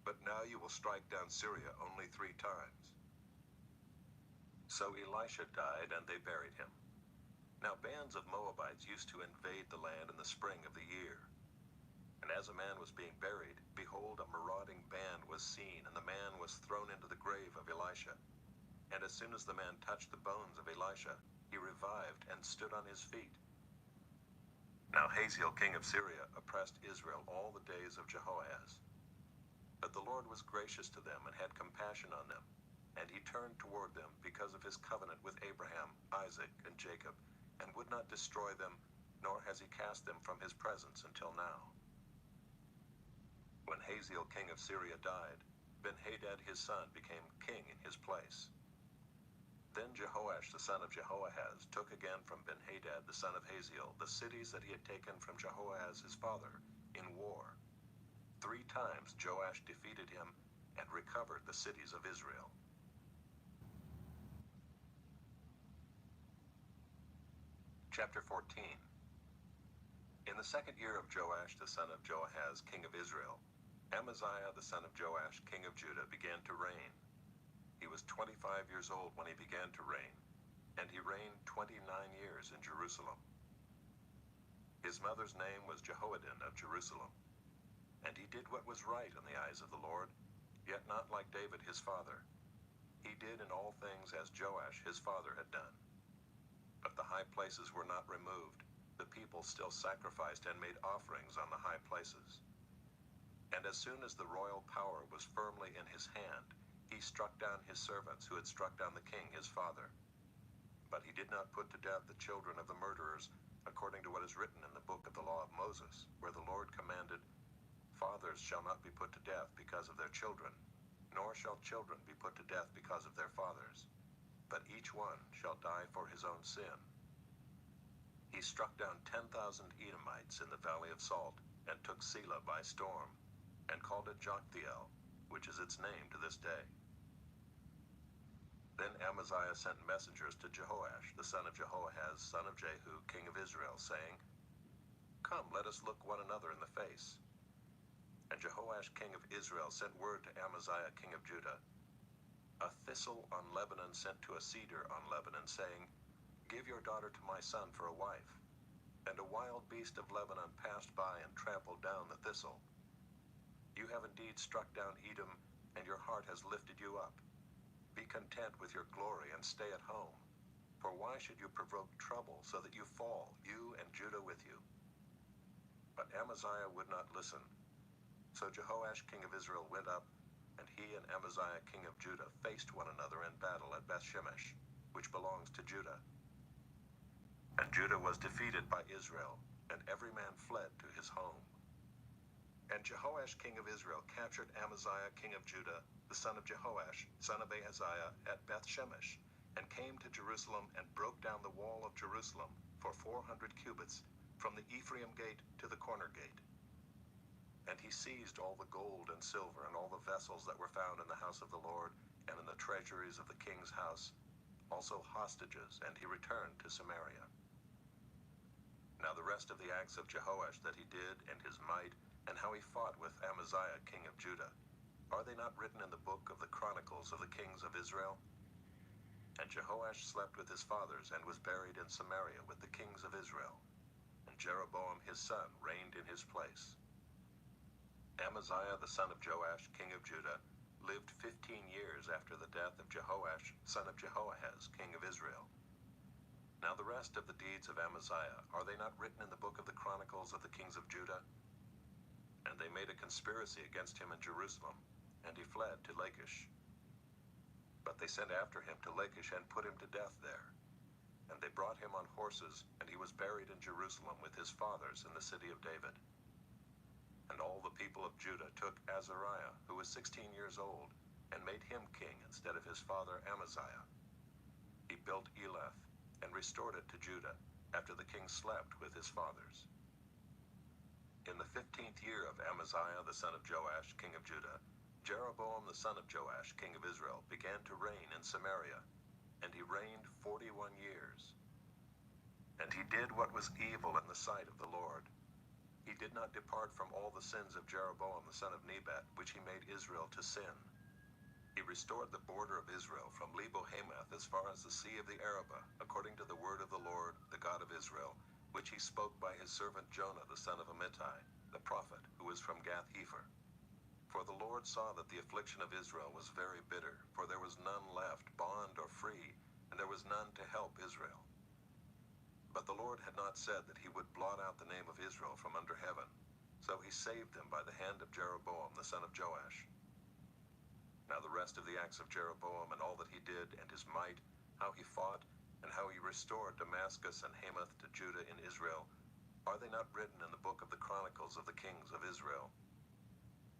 But now you will strike down Syria only 3 times. So Elisha died, and they buried him. Now bands of Moabites used to invade the land in the spring of the year. And as a man was being buried, behold, a marauding band was seen, and the man was thrown into the grave of Elisha. And as soon as the man touched the bones of Elisha, he revived and stood on his feet. Now Hazael king of Syria oppressed Israel all the days of Jehoahaz. But the Lord was gracious to them and had compassion on them, and he turned toward them because of his covenant with Abraham, Isaac, and Jacob, and would not destroy them, nor has he cast them from his presence until now. When Hazael king of Syria died, Benhadad his son became king in his place. Then Jehoash the son of Jehoahaz took again from Benhadad the son of Hazael the cities that he had taken from Jehoahaz his father in war. 3 times Joash defeated him and recovered the cities of Israel. Chapter 14. In the second year of Joash the son of Joahaz, king of Israel, Amaziah the son of Joash, king of Judah, began to reign. He was 25 years old when he began to reign, and he reigned 29 years in Jerusalem. His mother's name was Jehoaddin of Jerusalem, and he did what was right in the eyes of the Lord, yet not like David his father. He did in all things as Joash his father had done. But the high places were not removed. The people still sacrificed and made offerings on the high places. And as soon as the royal power was firmly in his hand, he struck down his servants who had struck down the king his father. But he did not put to death the children of the murderers, according to what is written in the book of the law of Moses, where the Lord commanded, "Fathers shall not be put to death because of their children, nor shall children be put to death because of their fathers, but each one shall die for his own sin." He struck down 10,000 Edomites in the Valley of Salt, and took Selah by storm, and called it Joktheel, which is its name to this day. Then Amaziah sent messengers to Jehoash, the son of Jehoahaz, son of Jehu, king of Israel, saying, "Come, let us look one another in the face." And Jehoash, king of Israel, sent word to Amaziah, king of Judah, "A thistle on Lebanon sent to a cedar on Lebanon, saying, 'Give your daughter to my son for a wife.' And a wild beast of Lebanon passed by and trampled down the thistle. You have indeed struck down Edom, and your heart has lifted you up. Be content with your glory and stay at home. For why should you provoke trouble so that you fall, you and Judah with you?" But Amaziah would not listen. So Jehoash, king of Israel, went up, and he and Amaziah, king of Judah, faced one another in battle at Bethshemesh, which belongs to Judah. And Judah was defeated by Israel, and every man fled to his home. And Jehoash, king of Israel, captured Amaziah, king of Judah, the son of Jehoash, son of Ahaziah, at Bethshemesh, and came to Jerusalem and broke down the wall of Jerusalem for 400 cubits, from the Ephraim gate to the corner gate. And he seized all the gold and silver and all the vessels that were found in the house of the Lord and in the treasuries of the king's house, also hostages, and he returned to Samaria. Now the rest of the acts of Jehoash that he did, and his might, and how he fought with Amaziah, king of Judah, are they not written in the book of the Chronicles of the kings of Israel? And Jehoash slept with his fathers, and was buried in Samaria with the kings of Israel. And Jeroboam his son reigned in his place. Amaziah the son of Joash, king of Judah, lived 15 years after the death of Jehoash, son of Jehoahaz, king of Israel. Now the rest of the deeds of Amaziah, are they not written in the book of the Chronicles of the kings of Judah? And they made a conspiracy against him in Jerusalem, and he fled to Lachish. But they sent after him to Lachish and put him to death there. And they brought him on horses, and he was buried in Jerusalem with his fathers in the city of David. And all the people of Judah took Azariah, who was 16 years old, and made him king instead of his father Amaziah. He built Elath, and restored it to Judah, after the king slept with his fathers. In the 15th year of Amaziah the son of Joash, king of Judah, Jeroboam the son of Joash, king of Israel, began to reign in Samaria, and he reigned 41 years. And he did what was evil in the sight of the Lord. He did not depart from all the sins of Jeroboam the son of Nebat, which he made Israel to sin. He restored the border of Israel from Lebo-Hamath as far as the sea of the Arabah, according to the word of the Lord, the God of Israel, which he spoke by his servant Jonah the son of Amittai, the prophet, who was from Gath-hepher. For the Lord saw that the affliction of Israel was very bitter, for there was none left, bond or free, and there was none to help Israel. But the Lord had not said that he would blot out the name of Israel from under heaven, so he saved them by the hand of Jeroboam the son of Joash. Now the rest of the acts of Jeroboam, and all that he did, and his might, how he fought, and how he restored Damascus and Hamath to Judah in Israel, are they not written in the book of the Chronicles of the kings of Israel?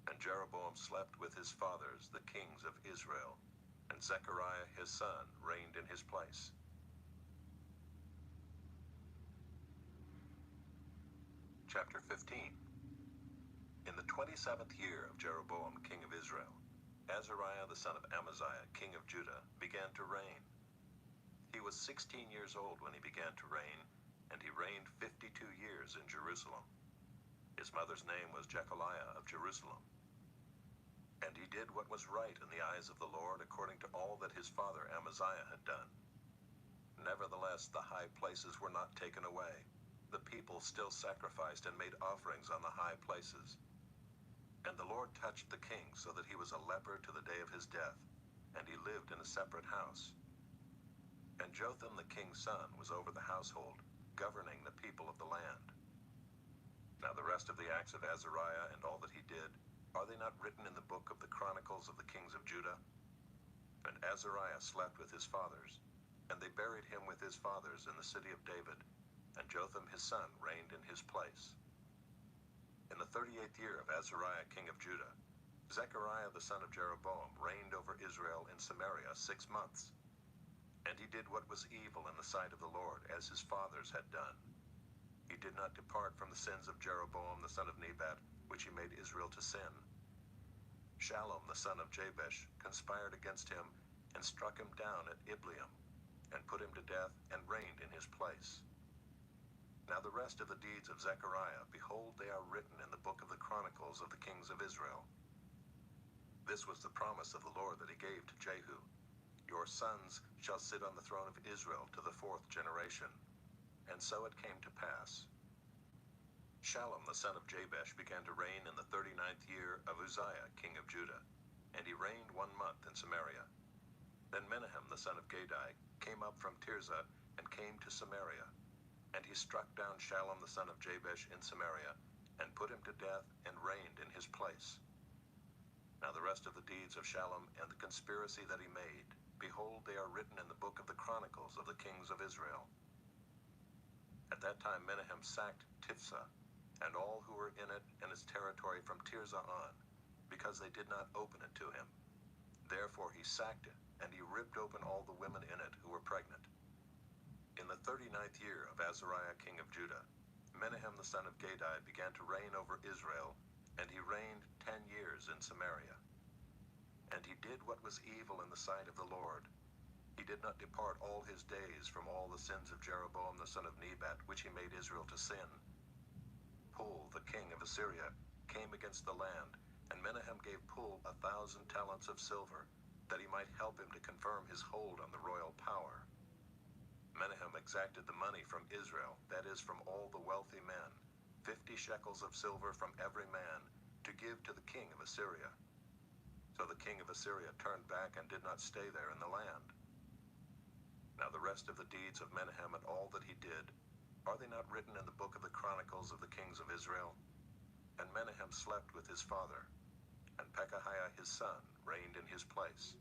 And Jeroboam slept with his fathers, the kings of Israel, and Zechariah his son reigned in his place. Chapter 15. In the 27th year of Jeroboam king of Israel, Azariah the son of Amaziah king of Judah began to reign. He was 16 years old when he began to reign, and he reigned 52 years in Jerusalem. His mother's name was Jechaliah of Jerusalem. And he did what was right in the eyes of the Lord according to all that his father Amaziah had done. Nevertheless, the high places were not taken away. The people still sacrificed and made offerings on the high places. And the Lord touched the king so that he was a leper to the day of his death, and he lived in a separate house. And Jotham the king's son was over the household, governing the people of the land. Now the rest of the acts of Azariah and all that he did, are they not written in the book of the Chronicles of the kings of Judah? And Azariah slept with his fathers, and they buried him with his fathers in the city of David, and Jotham his son reigned in his place. In the 38th year of Azariah king of Judah, Zechariah the son of Jeroboam reigned over Israel in Samaria 6 months. And he did what was evil in the sight of the Lord, as his fathers had done. He did not depart from the sins of Jeroboam the son of Nebat, which he made Israel to sin. Shallum the son of Jabesh conspired against him, and struck him down at Ibleam, and put him to death, and reigned in his place. Now the rest of the deeds of Zechariah, behold, they are written in the book of the Chronicles of the kings of Israel. This was the promise of the Lord that he gave to Jehu. Your sons shall sit on the throne of Israel to the 4th generation. And so it came to pass. Shallum the son of Jabesh began to reign in the 39th year of Uzziah king of Judah, and he reigned 1 month in Samaria. Then Menahem the son of Gadai came up from Tirzah, and came to Samaria. And he struck down Shallum the son of Jabesh in Samaria, and put him to death, and reigned in his place. Now the rest of the deeds of Shallum and the conspiracy that he made, behold, they are written in the book of the Chronicles of the kings of Israel. At that time Menahem sacked Tiphsah, and all who were in it and its territory from Tirzah on, because they did not open it to him. Therefore he sacked it, and he ripped open all the women in it who were pregnant. In the 39th year of Azariah king of Judah, Menahem the son of Gadai began to reign over Israel, and he reigned 10 years in Samaria. And he did what was evil in the sight of the Lord. He did not depart all his days from all the sins of Jeroboam the son of Nebat, which he made Israel to sin. Pul, the king of Assyria, came against the land, and Menahem gave Pul 1,000 talents of silver, that he might help him to confirm his hold on the royal power. Menahem exacted the money from Israel, that is, from all the wealthy men, 50 shekels of silver from every man, to give to the king of Assyria. So the king of Assyria turned back and did not stay there in the land. Now the rest of the deeds of Menahem and all that he did, are they not written in the book of the Chronicles of the kings of Israel? And Menahem slept with his father, and Pekahiah his son reigned in his place.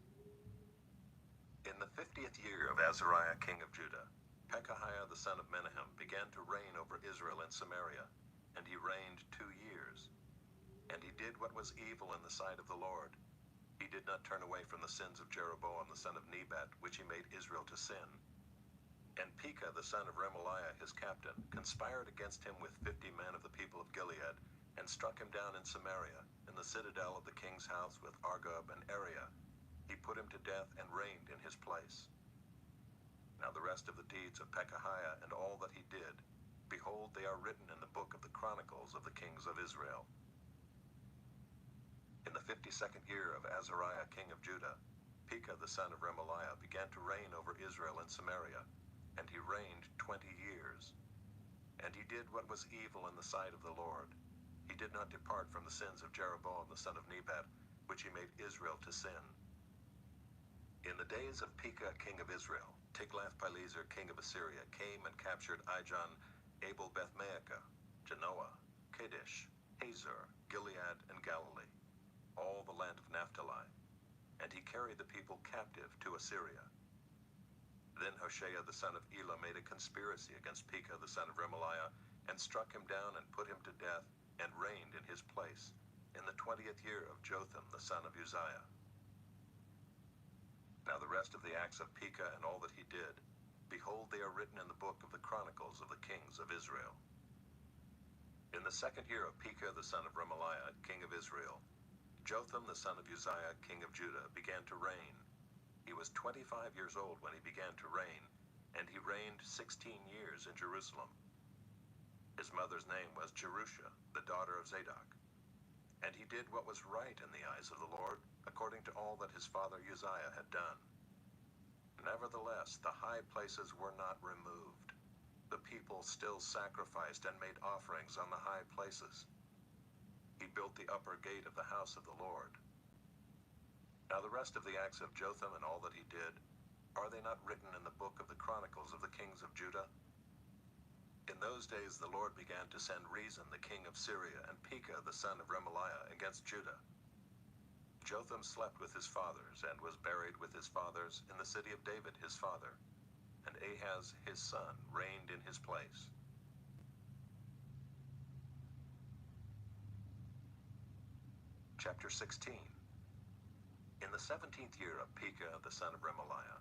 In the 50th year of Azariah king of Judah, Pekahiah the son of Menahem began to reign over Israel in Samaria, and he reigned 2 years. And he did what was evil in the sight of the Lord. He did not turn away from the sins of Jeroboam the son of Nebat, which he made Israel to sin. And Pekah the son of Remaliah his captain conspired against him with 50 men of the people of Gilead, and struck him down in Samaria, in the citadel of the king's house with Argob and Ariah. He put him to death, and reigned in his place. Now the rest of the deeds of Pekahiah and all that he did, behold, they are written in the book of the Chronicles of the kings of Israel. In the 52nd year of Azariah king of Judah, Pekah the son of Remaliah began to reign over Israel in Samaria, and he reigned 20 years. And he did what was evil in the sight of the Lord. He did not depart from the sins of Jeroboam the son of Nebat, which he made Israel to sin. In the days of Pekah king of Israel, Tiglath-Pileser king of Assyria came and captured Ijon, Abel-Beth-Maacah, Genoa, Kadesh, Hazor, Gilead, and Galilee, all the land of Naphtali, and he carried the people captive to Assyria. Then Hoshea the son of Elah made a conspiracy against Pekah the son of Remaliah, and struck him down and put him to death, and reigned in his place, in the 20th year of Jotham the son of Uzziah. Now the rest of the acts of Pekah and all that he did, behold, they are written in the book of the Chronicles of the kings of Israel. In the 2nd year of Pekah the son of Remaliah, king of Israel, Jotham the son of Uzziah, king of Judah, began to reign. He was 25 years old when he began to reign, and he reigned 16 years in Jerusalem. His mother's name was Jerusha, the daughter of Zadok. And he did what was right in the eyes of the Lord, according to all that his father Uzziah had done. Nevertheless, the high places were not removed. The people still sacrificed and made offerings on the high places. He built the upper gate of the house of the Lord. Now the rest of the acts of Jotham and all that he did, are they not written in the book of the Chronicles of the kings of Judah? In those days the Lord began to send Rezin the king of Syria and Pekah the son of Remaliah against Judah. Jotham slept with his fathers and was buried with his fathers in the city of David his father, and Ahaz his son reigned in his place. Chapter 16. In the 17th year of Pekah the son of Remaliah,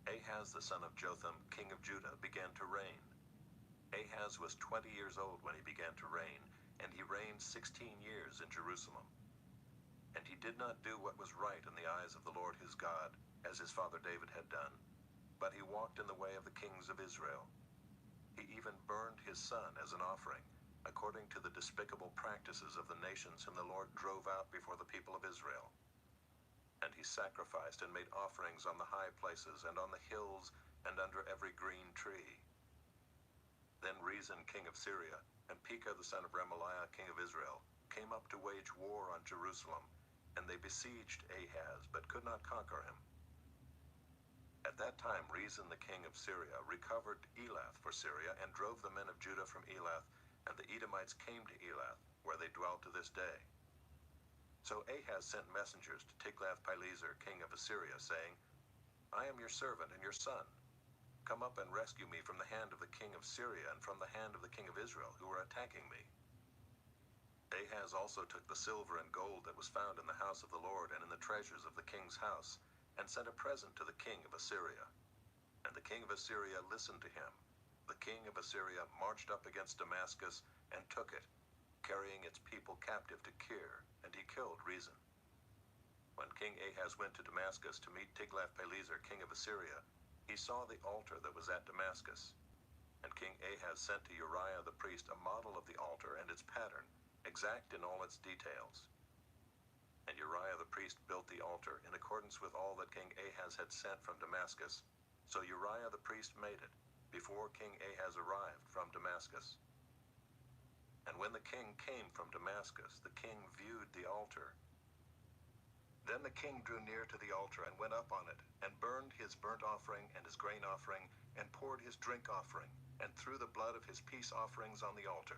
Ahaz the son of Jotham king of Judah began to reign. Ahaz was 20 years old when he began to reign, and he reigned 16 years in Jerusalem. And he did not do what was right in the eyes of the Lord his God, as his father David had done, but he walked in the way of the kings of Israel. He even burned his son as an offering, according to the despicable practices of the nations whom the Lord drove out before the people of Israel. And he sacrificed and made offerings on the high places and on the hills and under every green tree. Then Rezin king of Syria and Pekah the son of Remaliah king of Israel came up to wage war on Jerusalem, and they besieged Ahaz, but could not conquer him. At that time Rezin the king of Syria recovered Elath for Syria and drove the men of Judah from Elath, and the Edomites came to Elath, where they dwell to this day. So Ahaz sent messengers to Tiglath-Pileser king of Assyria, saying, I am your servant and your son. Come up and rescue me from the hand of the king of Syria and from the hand of the king of Israel, who are attacking me. Ahaz also took the silver and gold that was found in the house of the Lord and in the treasures of the king's house, and sent a present to the king of Assyria. And the king of Assyria listened to him. The king of Assyria marched up against Damascus and took it, carrying its people captive to Kir, and he killed Rezin. When King Ahaz went to Damascus to meet Tiglath-Pileser king of Assyria, he saw the altar that was at Damascus. And King Ahaz sent to Uriah the priest a model of the altar and its pattern, exact in all its details. And Uriah the priest built the altar in accordance with all that King Ahaz had sent from Damascus. So Uriah the priest made it, before King Ahaz arrived from Damascus. And when the king came from Damascus, the king viewed the altar. Then the king drew near to the altar and went up on it, and burned his burnt offering and his grain offering, and poured his drink offering, and threw the blood of his peace offerings on the altar.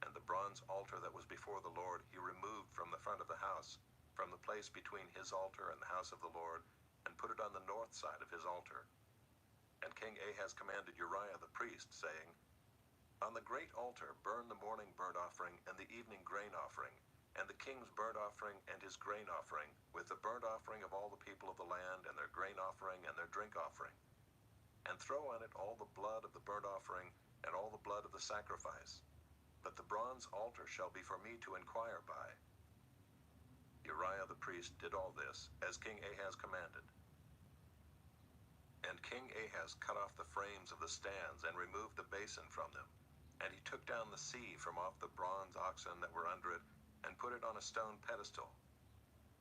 And the bronze altar that was before the Lord he removed from the front of the house, from the place between his altar and the house of the Lord, and put it on the north side of his altar. And King Ahaz commanded Uriah the priest, saying, On the great altar burn the morning burnt offering and the evening grain offering, and the king's burnt offering and his grain offering, with the burnt offering of all the people of the land, and their grain offering and their drink offering. And throw on it all the blood of the burnt offering, and all the blood of the sacrifice. But the bronze altar shall be for me to inquire by. Uriah the priest did all this, as King Ahaz commanded. And King Ahaz cut off the frames of the stands, and removed the basin from them. And he took down the sea from off the bronze oxen that were under it, and put it on a stone pedestal.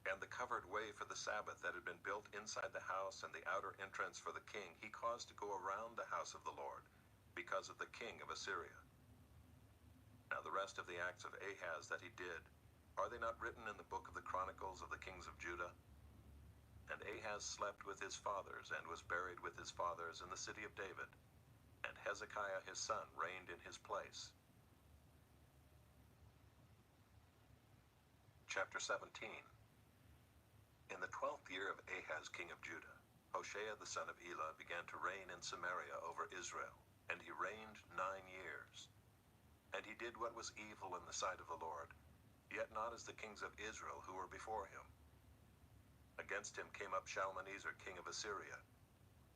And the covered way for the Sabbath that had been built inside the house, and the outer entrance for the king, he caused to go around the house of the Lord, because of the king of Assyria. Now the rest of the acts of Ahaz that he did, are they not written in the book of the Chronicles of the kings of Judah? And Ahaz slept with his fathers, and was buried with his fathers in the city of David. And Hezekiah his son reigned in his place. Chapter 17. In the 12th year of Ahaz king of Judah, Hoshea the son of Elah began to reign in Samaria over Israel, and he reigned 9 years. And he did what was evil in the sight of the Lord, yet not as the kings of Israel who were before him. Against him came up Shalmaneser king of Assyria,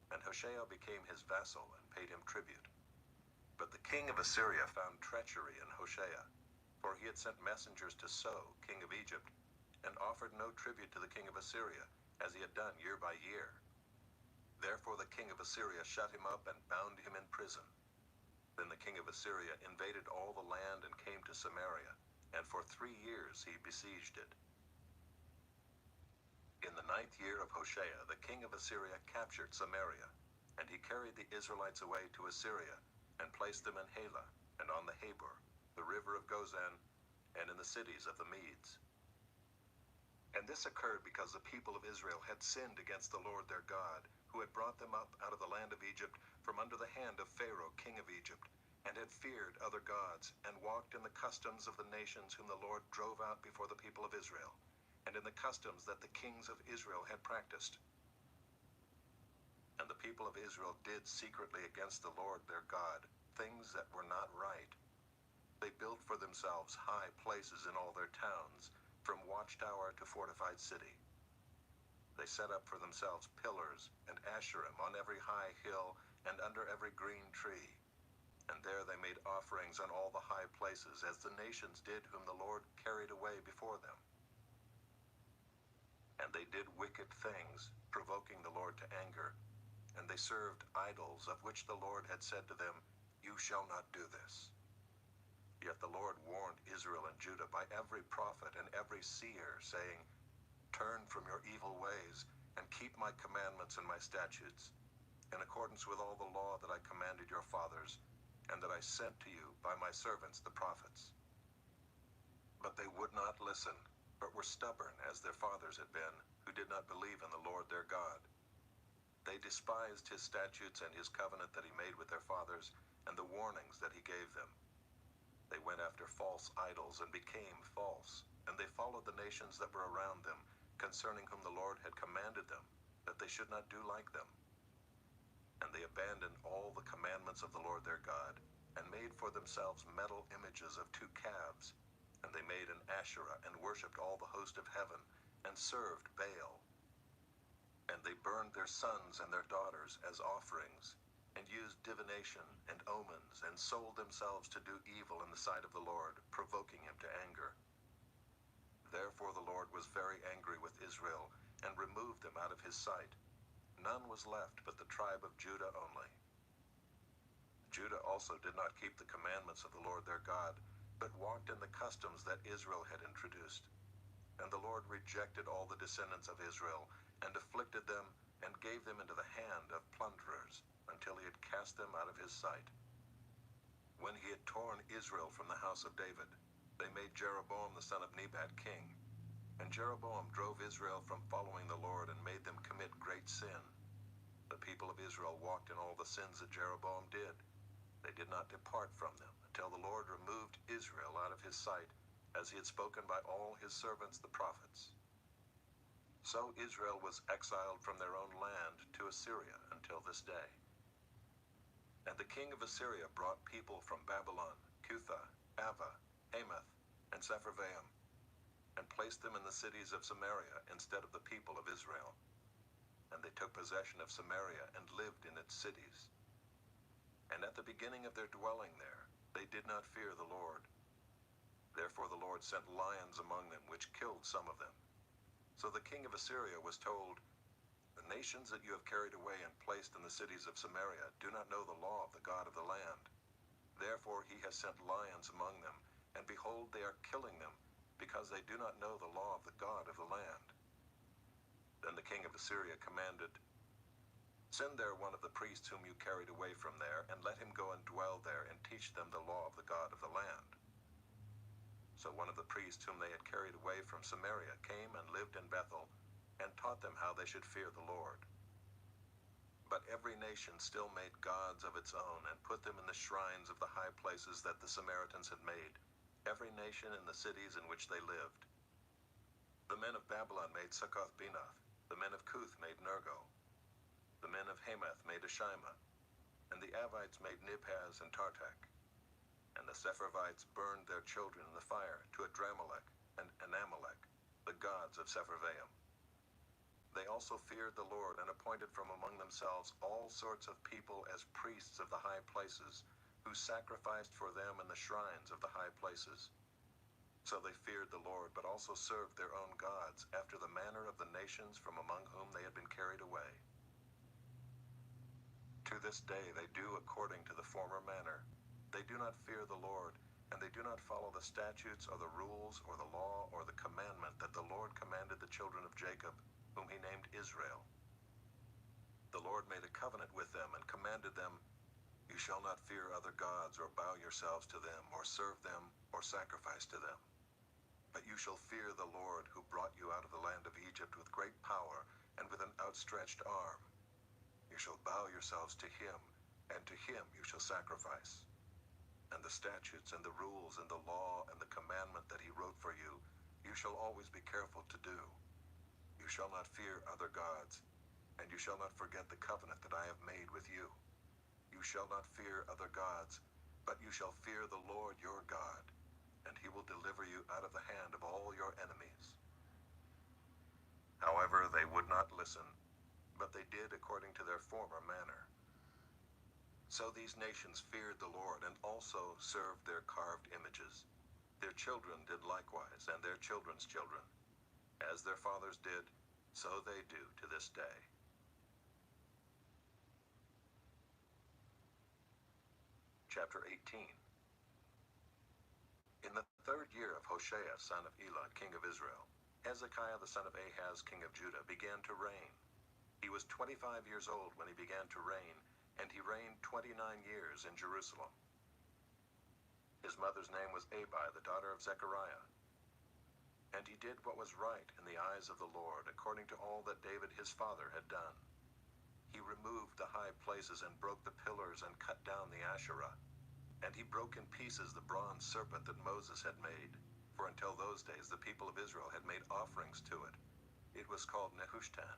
and Hoshea became his vassal and paid him tribute. But the king of Assyria found treachery in Hoshea, for he had sent messengers to So, king of Egypt, and offered no tribute to the king of Assyria, as he had done year by year. Therefore the king of Assyria shut him up and bound him in prison. Then the king of Assyria invaded all the land and came to Samaria, and for 3 years he besieged it. In the 9th year of Hoshea, the king of Assyria captured Samaria, and he carried the Israelites away to Assyria, and placed them in Halah, and on the Habor, the river of Gozan, and in the cities of the Medes. And this occurred because the people of Israel had sinned against the Lord their God, who had brought them up out of the land of Egypt from under the hand of Pharaoh, king of Egypt, and had feared other gods, and walked in the customs of the nations whom the Lord drove out before the people of Israel, and in the customs that the kings of Israel had practiced. And the people of Israel did secretly against the Lord their God things that were not right. They built for themselves high places in all their towns, from watchtower to fortified city. They set up for themselves pillars and asherim on every high hill and under every green tree. And there they made offerings on all the high places, as the nations did whom the Lord carried away before them. And they did wicked things, provoking the Lord to anger. And they served idols, of which the Lord had said to them, "You shall not do this." Yet the Lord warned Israel and Judah by every prophet and every seer, saying, "Turn from your evil ways, and keep my commandments and my statutes, in accordance with all the law that I commanded your fathers, and that I sent to you by my servants the prophets." But they would not listen, but were stubborn as their fathers had been, who did not believe in the Lord their God. They despised his statutes and his covenant that he made with their fathers, and the warnings that he gave them. They went after false idols and became false, and they followed the nations that were around them, concerning whom the Lord had commanded them, that they should not do like them. And they abandoned all the commandments of the Lord their God, and made for themselves metal images of 2 calves. And they made an Asherah, and worshipped all the host of heaven, and served Baal. And they burned their sons and their daughters as offerings, and used divination and omens, and sold themselves to do evil in the sight of the Lord, provoking him to anger. Therefore the Lord was very angry with Israel, and removed them out of his sight. None was left but the tribe of Judah only. Judah also did not keep the commandments of the Lord their God, but walked in the customs that Israel had introduced. And the Lord rejected all the descendants of Israel, and afflicted them, and gave them into the hand of plunderers, until he had cast them out of his sight. When he had torn Israel from the house of David, they made Jeroboam the son of Nebat king. And Jeroboam drove Israel from following the Lord, and made them commit great sin. The people of Israel walked in all the sins that Jeroboam did. They did not depart from them, until the Lord removed Israel out of his sight, as he had spoken by all his servants the prophets. So Israel was exiled from their own land to Assyria until this day. And the king of Assyria brought people from Babylon, Cutha, Ava, Hamath, and Sepharvaim, and placed them in the cities of Samaria instead of the people of Israel. And they took possession of Samaria and lived in its cities. And at the beginning of their dwelling there, they did not fear the Lord. Therefore the Lord sent lions among them, which killed some of them. So the king of Assyria was told, "The nations that you have carried away and placed in the cities of Samaria do not know the law of the God of the land. Therefore he has sent lions among them, and behold, they are killing them, because they do not know the law of the God of the land." Then the king of Assyria commanded, "Send there one of the priests whom you carried away from there, and let him go and dwell there, and teach them the law of the God of the land." So one of the priests whom they had carried away from Samaria came and lived in Bethel, and taught them how they should fear the Lord. But every nation still made gods of its own, and put them in the shrines of the high places that the Samaritans had made, every nation in the cities in which they lived. The men of Babylon made Succoth-Benoth, the men of Cuth made Nergal, the men of Hamath made Ashima, and the Avites made Nibhaz and Tartak. And the Sepharvites burned their children in the fire to Adramelech and Anamelech, the gods of Sepharvaim. They also feared the Lord, and appointed from among themselves all sorts of people as priests of the high places, who sacrificed for them in the shrines of the high places. So they feared the Lord, but also served their own gods, after the manner of the nations from among whom they had been carried away. To this day they do according to the former manner. They do not fear the Lord, and they do not follow the statutes or the rules or the law or the commandment that the Lord commanded the children of Jacob, whom he named Israel. The Lord made a covenant with them and commanded them, "You shall not fear other gods or bow yourselves to them or serve them or sacrifice to them. But you shall fear the Lord who brought you out of the land of Egypt with great power and with an outstretched arm. You shall bow yourselves to him, and to him you shall sacrifice. And the statutes and the rules and the law and the commandment that he wrote for you, you shall always be careful to do. You shall not fear other gods, and you shall not forget the covenant that I have made with you. You shall not fear other gods, but you shall fear the Lord your God, and he will deliver you out of the hand of all your enemies." However, they would not listen, but they did according to their former manner. So these nations feared the Lord and also served their carved images. Their children did likewise, and their children's children. As their fathers did, so they do to this day. Chapter 18. In the 3rd year of Hoshea, son of Elah, king of Israel, Hezekiah the son of Ahaz, king of Judah, began to reign. He was 25 years old when he began to reign, and he reigned 29 years in Jerusalem. His mother's name was Abi, the daughter of Zechariah. And he did what was right in the eyes of the Lord, according to all that David his father had done. He removed the high places and broke the pillars and cut down the Asherah. And he broke in pieces the bronze serpent that Moses had made, for until those days the people of Israel had made offerings to it. It was called Nehushtan.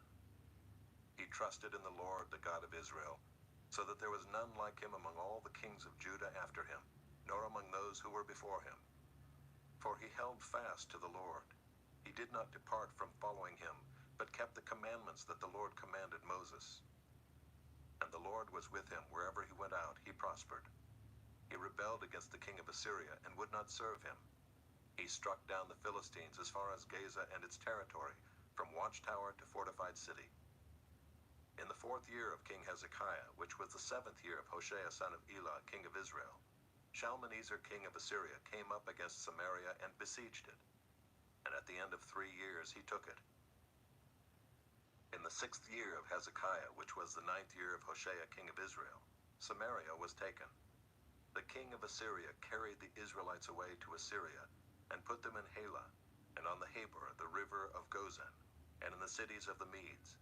He trusted in the Lord, the God of Israel, so that there was none like him among all the kings of Judah after him, nor among those who were before him. For he held fast to the Lord. He did not depart from following him, but kept the commandments that the Lord commanded Moses. And the Lord was with him wherever he went out, he prospered. He rebelled against the king of Assyria and would not serve him. He struck down the Philistines as far as Gaza and its territory, from watchtower to fortified city. In the 4th year of King Hezekiah, which was the 7th year of Hoshea son of Elah, king of Israel, Shalmaneser king of Assyria came up against Samaria and besieged it. And at the end of 3 years he took it. In the 6th year of Hezekiah, which was the 9th year of Hoshea king of Israel, Samaria was taken. The king of Assyria carried the Israelites away to Assyria, and put them in Halah, and on the Habor, the river of Gozan, and in the cities of the Medes,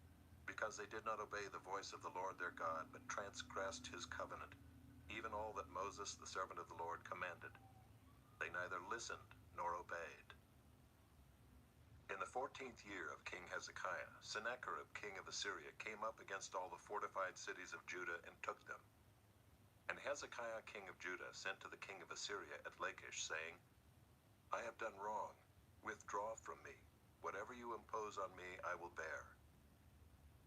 because they did not obey the voice of the Lord their God, but transgressed his covenant, even all that Moses the servant of the Lord commanded. They neither listened nor obeyed. In the 14th year of King Hezekiah, Sennacherib king of Assyria came up against all the fortified cities of Judah and took them. And Hezekiah king of Judah sent to the king of Assyria at Lachish, saying, "I have done wrong. Withdraw from me. Whatever you impose on me, I will bear."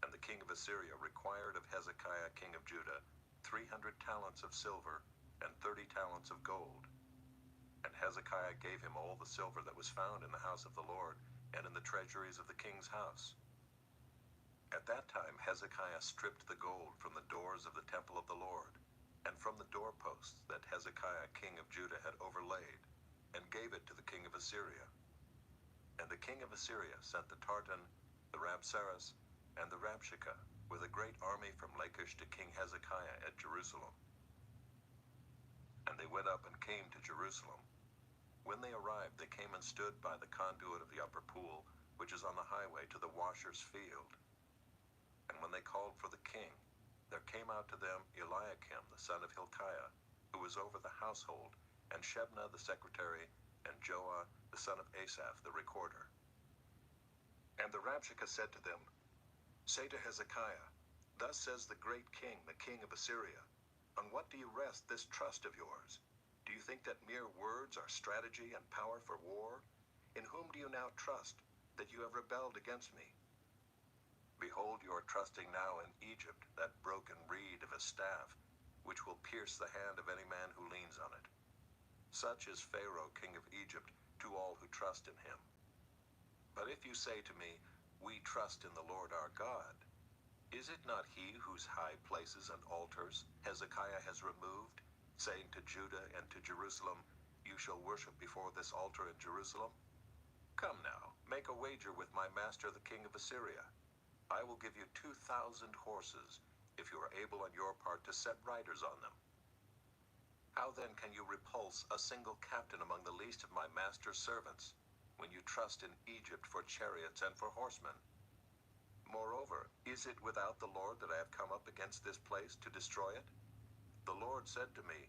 And the king of Assyria required of Hezekiah king of Judah 300 talents of silver and 30 talents of gold. And Hezekiah gave him all the silver that was found in the house of the Lord and in the treasuries of the king's house. At that time Hezekiah stripped the gold from the doors of the temple of the Lord, and from the doorposts that Hezekiah king of Judah had overlaid, and gave it to the king of Assyria. And the king of Assyria sent the Tartan, the Rabsaris, and the Rabshakeh with a great army from Lachish to King Hezekiah at Jerusalem. And they went up and came to Jerusalem. When they arrived, they came and stood by the conduit of the upper pool, which is on the highway to the washer's field. And when they called for the king, there came out to them Eliakim the son of Hilkiah, who was over the household, and Shebna the secretary, and Joah the son of Asaph the recorder. And the Rabshakeh said to them, "Say to Hezekiah, Thus says the great king, the king of Assyria, On what do you rest this trust of yours? Do you think that mere words are strategy and power for war? In whom do you now trust, that you have rebelled against me? Behold, you are trusting now in Egypt, that broken reed of a staff, which will pierce the hand of any man who leans on it. Such is Pharaoh, king of Egypt, to all who trust in him. But if you say to me, We trust in the Lord our God, Is it not he whose high places and altars Hezekiah has removed, saying to Judah and to Jerusalem, "You shall worship before this altar in Jerusalem"? Come now, make a wager with my master the king of Assyria. I will give you 2,000 horses, if you are able on your part to set riders on them. How then can you repulse a single captain among the least of my master's servants, when you trust in Egypt for chariots and for horsemen? Moreover, is it without the Lord that I have come up against this place to destroy it? The Lord said to me,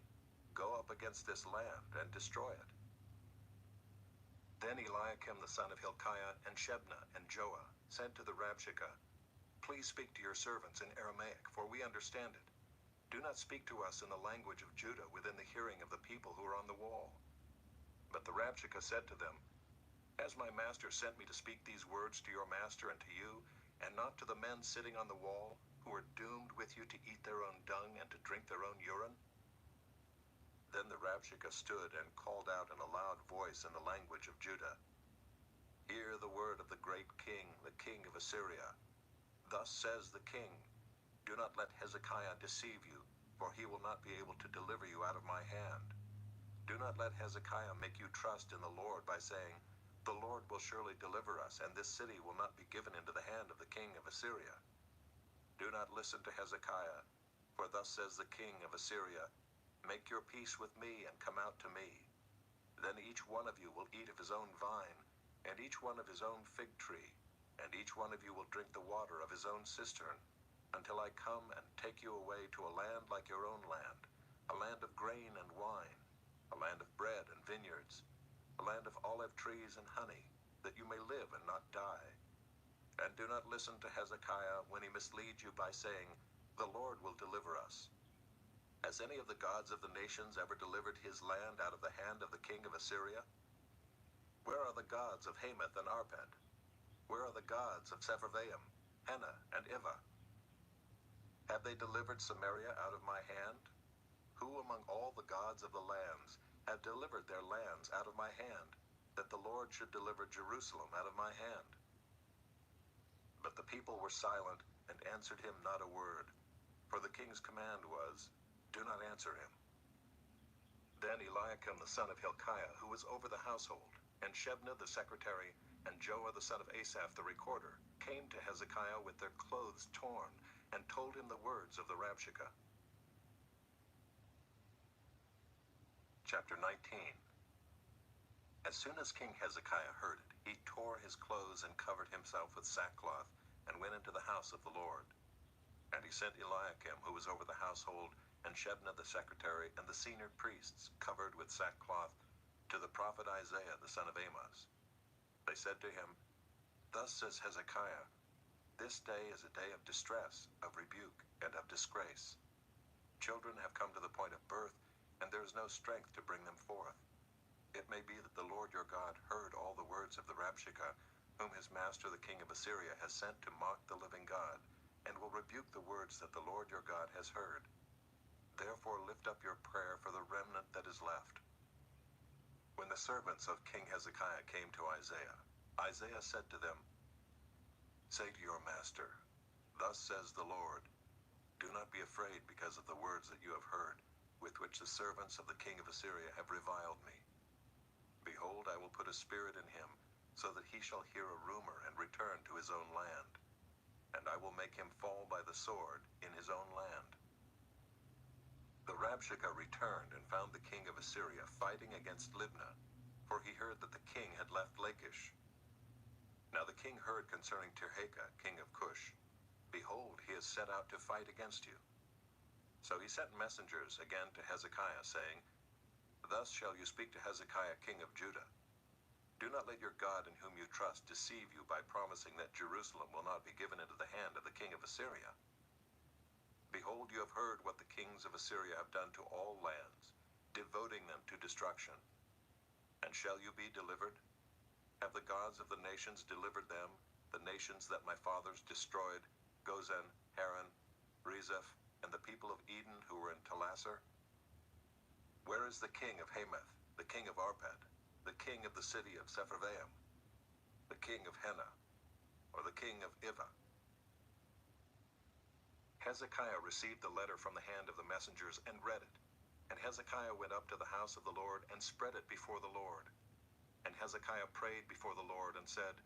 "Go up against this land and destroy it." Then Eliakim the son of Hilkiah and Shebna and Joah said to the Rabshakeh, "Please speak to your servants in Aramaic, for we understand it. Do not speak to us in the language of Judah within the hearing of the people who are on the wall." But the Rabshakeh said to them, "Has my master sent me to speak these words to your master and to you, and not to the men sitting on the wall, who are doomed with you to eat their own dung and to drink their own urine?" Then the Rabshakeh stood and called out in a loud voice in the language of Judah, "Hear the word of the great king, the king of Assyria. Thus says the king, do not let Hezekiah deceive you, for he will not be able to deliver you out of my hand. Do not let Hezekiah make you trust in the Lord by saying, the Lord will surely deliver us, and this city will not be given into the hand of the king of Assyria. Do not listen to Hezekiah, for thus says the king of Assyria, make your peace with me and come out to me. Then each one of you will eat of his own vine, and each one of his own fig tree, and each one of you will drink the water of his own cistern, until I come and take you away to a land like your own land, a land of grain and wine, a land of bread and vineyards, a land of olive trees and honey, that you may live and not die. And do not listen to Hezekiah when he misleads you by saying, the Lord will deliver us. Has any of the gods of the nations ever delivered his land out of the hand of the king of Assyria? Where are the gods of Hamath and Arpad? Where are the gods of Sepharvaim, Hena, and Ivah? Have they delivered Samaria out of my hand? Who among all the gods of the lands have delivered their lands out of my hand, that the Lord should deliver Jerusalem out of my hand? But the people were silent and answered him not a word, for the king's command was, do not answer him. Then Eliakim the son of Hilkiah, who was over the household, and Shebna the secretary, and Joah the son of Asaph the recorder, came to Hezekiah with their clothes torn, and told him the words of the Rabshakeh. Chapter 19. As soon as King Hezekiah heard it, he tore his clothes and covered himself with sackcloth, and went into the house of the Lord. And he sent Eliakim, who was over the household, and Shebna the secretary, and the senior priests, covered with sackcloth, to the prophet Isaiah the son of Amoz. They said to him, thus says Hezekiah, this day is a day of distress, of rebuke, and of disgrace. Children have come to the point of birth, and there is no strength to bring them forth. It may be that the Lord your God heard all the words of the Rabshakeh, whom his master the king of Assyria has sent to mock the living God, and will rebuke the words that the Lord your God has heard. Therefore lift up your prayer for the remnant that is left. When the servants of King Hezekiah came to Isaiah, Isaiah said to them, say to your master, thus says the Lord, do not be afraid because of the words that you have heard, with which the servants of the king of Assyria have reviled me. Behold, I will put a spirit in him, so that he shall hear a rumor and return to his own land. And I will make him fall by the sword in his own land. The Rabshakeh returned and found the king of Assyria fighting against Libnah, for he heard that the king had left Lachish. Now the king heard concerning Tirhakah, king of Cush, behold, he has set out to fight against you. So he sent messengers again to Hezekiah, saying, thus shall you speak to Hezekiah, king of Judah. Do not let your God in whom you trust deceive you by promising that Jerusalem will not be given into the hand of the king of Assyria. Behold, you have heard what the kings of Assyria have done to all lands, devoting them to destruction. And shall you be delivered? Have the gods of the nations delivered them, the nations that my fathers destroyed, Gozan, Haran, Rezeph, and the people of Eden who were in Telassar? Where is the king of Hamath, the king of Arpad, the king of the city of Sepharvaim, the king of Hena, or the king of Ivah? Hezekiah received the letter from the hand of the messengers and read it. And Hezekiah went up to the house of the Lord and spread it before the Lord. And Hezekiah prayed before the Lord and said,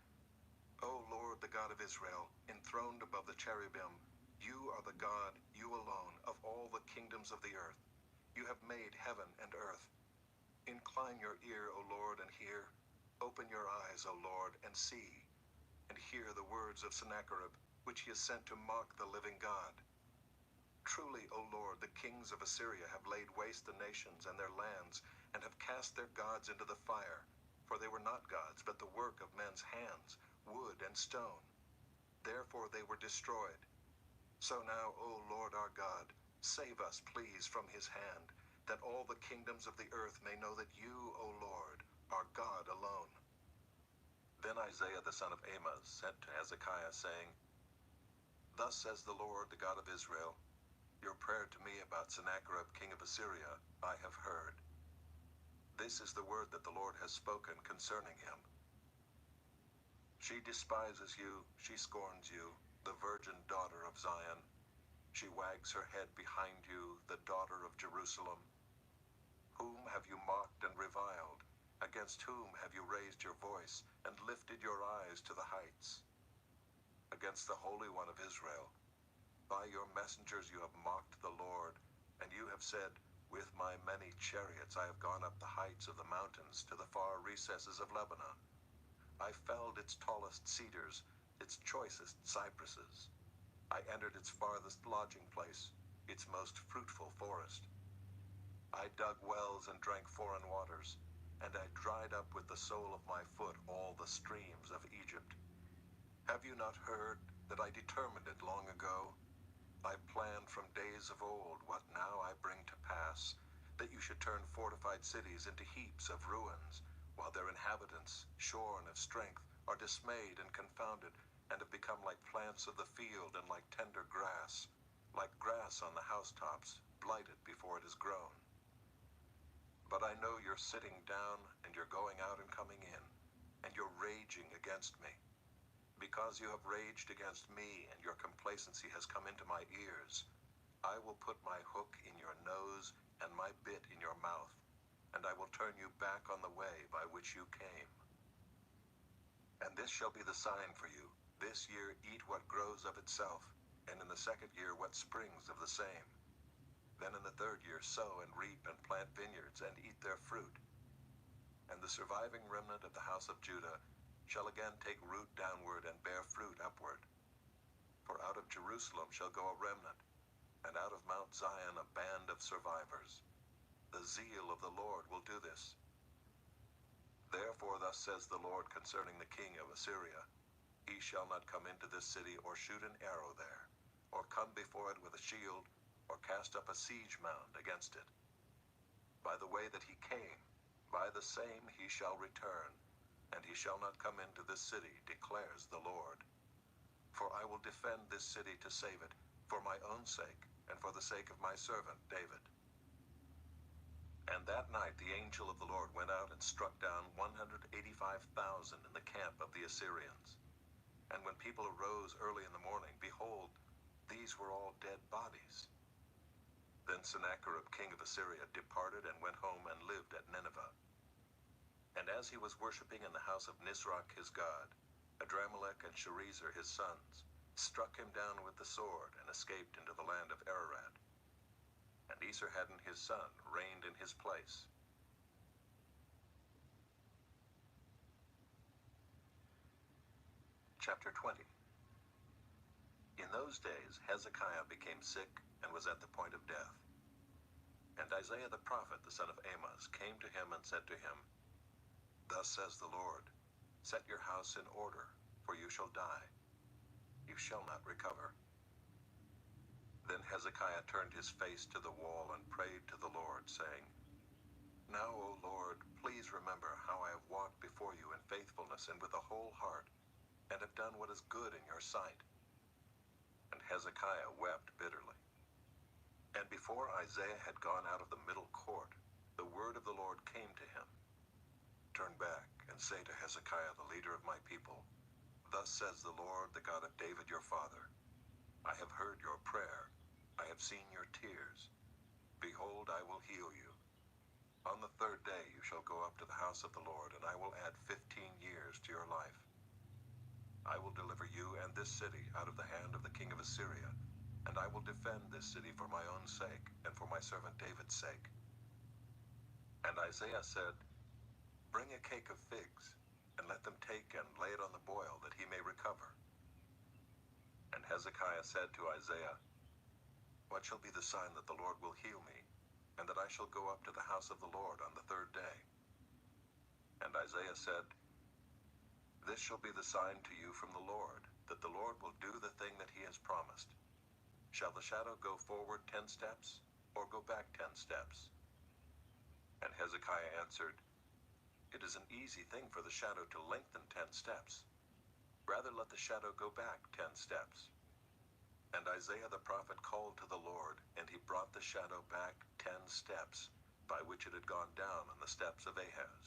O Lord, the God of Israel, enthroned above the cherubim, you are the God, you alone, of all the kingdoms of the earth. You have made heaven and earth. Incline your ear, O Lord, and hear. Open your eyes, O Lord, and see. And hear the words of Sennacherib, which he has sent to mock the living God. Truly, O Lord, the kings of Assyria have laid waste the nations and their lands, and have cast their gods into the fire. For they were not gods, but the work of men's hands, wood and stone. Therefore they were destroyed. So now, O Lord our God, save us, please, from his hand, that all the kingdoms of the earth may know that you, O Lord, are God alone. Then Isaiah the son of Amoz sent to Hezekiah, saying, Thus says the Lord, the God of Israel, your prayer to me about Sennacherib king of Assyria I have heard. This is the word that the Lord has spoken concerning him. She despises you, she scorns you, the virgin daughter of Zion. She wags her head behind you, the daughter of Jerusalem. Whom have you mocked and reviled? Against whom have you raised your voice and lifted your eyes to the heights? Against the Holy One of Israel. By your messengers you have mocked the Lord, and you have said, With my many chariots I have gone up the heights of the mountains to the far recesses of Lebanon. I felled its tallest cedars, its choicest cypresses. I entered its farthest lodging place, its most fruitful forest. I dug wells and drank foreign waters, and I dried up with the sole of my foot all the streams of Egypt. Have you not heard that I determined it long ago? I planned from days of old what now I bring to pass, that you should turn fortified cities into heaps of ruins, while their inhabitants, shorn of strength, are dismayed and confounded, and have become like plants of the field and like tender grass, like grass on the housetops, blighted before it is grown. But I know you're sitting down, and you're going out and coming in, and you're raging against me. Because you have raged against me, and your complacency has come into my ears, I will put my hook in your nose and my bit in your mouth, and I will turn you back on the way by which you came. And this shall be the sign for you. This year eat what grows of itself, and in the second year what springs of the same. Then in the third year sow and reap and plant vineyards and eat their fruit. And the surviving remnant of the house of Judah shall again take root downward and bear fruit upward. For out of Jerusalem shall go a remnant, and out of Mount Zion a band of survivors. The zeal of the Lord will do this. Therefore thus says the Lord concerning the king of Assyria, He shall not come into this city or shoot an arrow there, or come before it with a shield, or cast up a siege mound against it. By the way that he came, by the same he shall return, and he shall not come into this city, declares the Lord. For I will defend this city to save it, for my own sake, and for the sake of my servant David. And that night the angel of the Lord went out and struck down 185,000 in the camp of the Assyrians. And when people arose early in the morning, behold, these were all dead bodies. Then Sennacherib king of Assyria departed and went home and lived at Nineveh. And as he was worshipping in the house of Nisroch his god, Adramelech and Sharezer his sons struck him down with the sword and escaped into the land of Ararat. And Esarhaddon his son reigned in his place. Chapter 20. In those days Hezekiah became sick and was at the point of death. And Isaiah the prophet, the son of Amoz, came to him and said to him, Thus says the Lord, Set your house in order, for you shall die. You shall not recover. Then Hezekiah turned his face to the wall and prayed to the Lord, saying, Now, O Lord, please remember how I have walked before you in faithfulness and with a whole heart, and have done what is good in your sight. And Hezekiah wept bitterly. And before Isaiah had gone out of the middle court, the word of the Lord came to him. Turn back and say to Hezekiah, the leader of my people, Thus says the Lord, the God of David your father, I have heard your prayer. I have seen your tears. Behold, I will heal you. On the third day you shall go up to the house of the Lord, and I will add 15 years to your life. I will deliver you and this city out of the hand of the king of Assyria, and I will defend this city for my own sake and for my servant David's sake. And Isaiah said, Bring a cake of figs, and let them take and lay it on the boil, that he may recover. And Hezekiah said to Isaiah, What shall be the sign that the Lord will heal me, and that I shall go up to the house of the Lord on the third day? And Isaiah said, This shall be the sign to you from the Lord, that the Lord will do the thing that he has promised. Shall the shadow go forward 10 steps, or go back 10 steps? And Hezekiah answered, It is an easy thing for the shadow to lengthen 10 steps. Rather let the shadow go back 10 steps. And Isaiah the prophet called to the Lord, and he brought the shadow back 10 steps, by which it had gone down on the steps of Ahaz.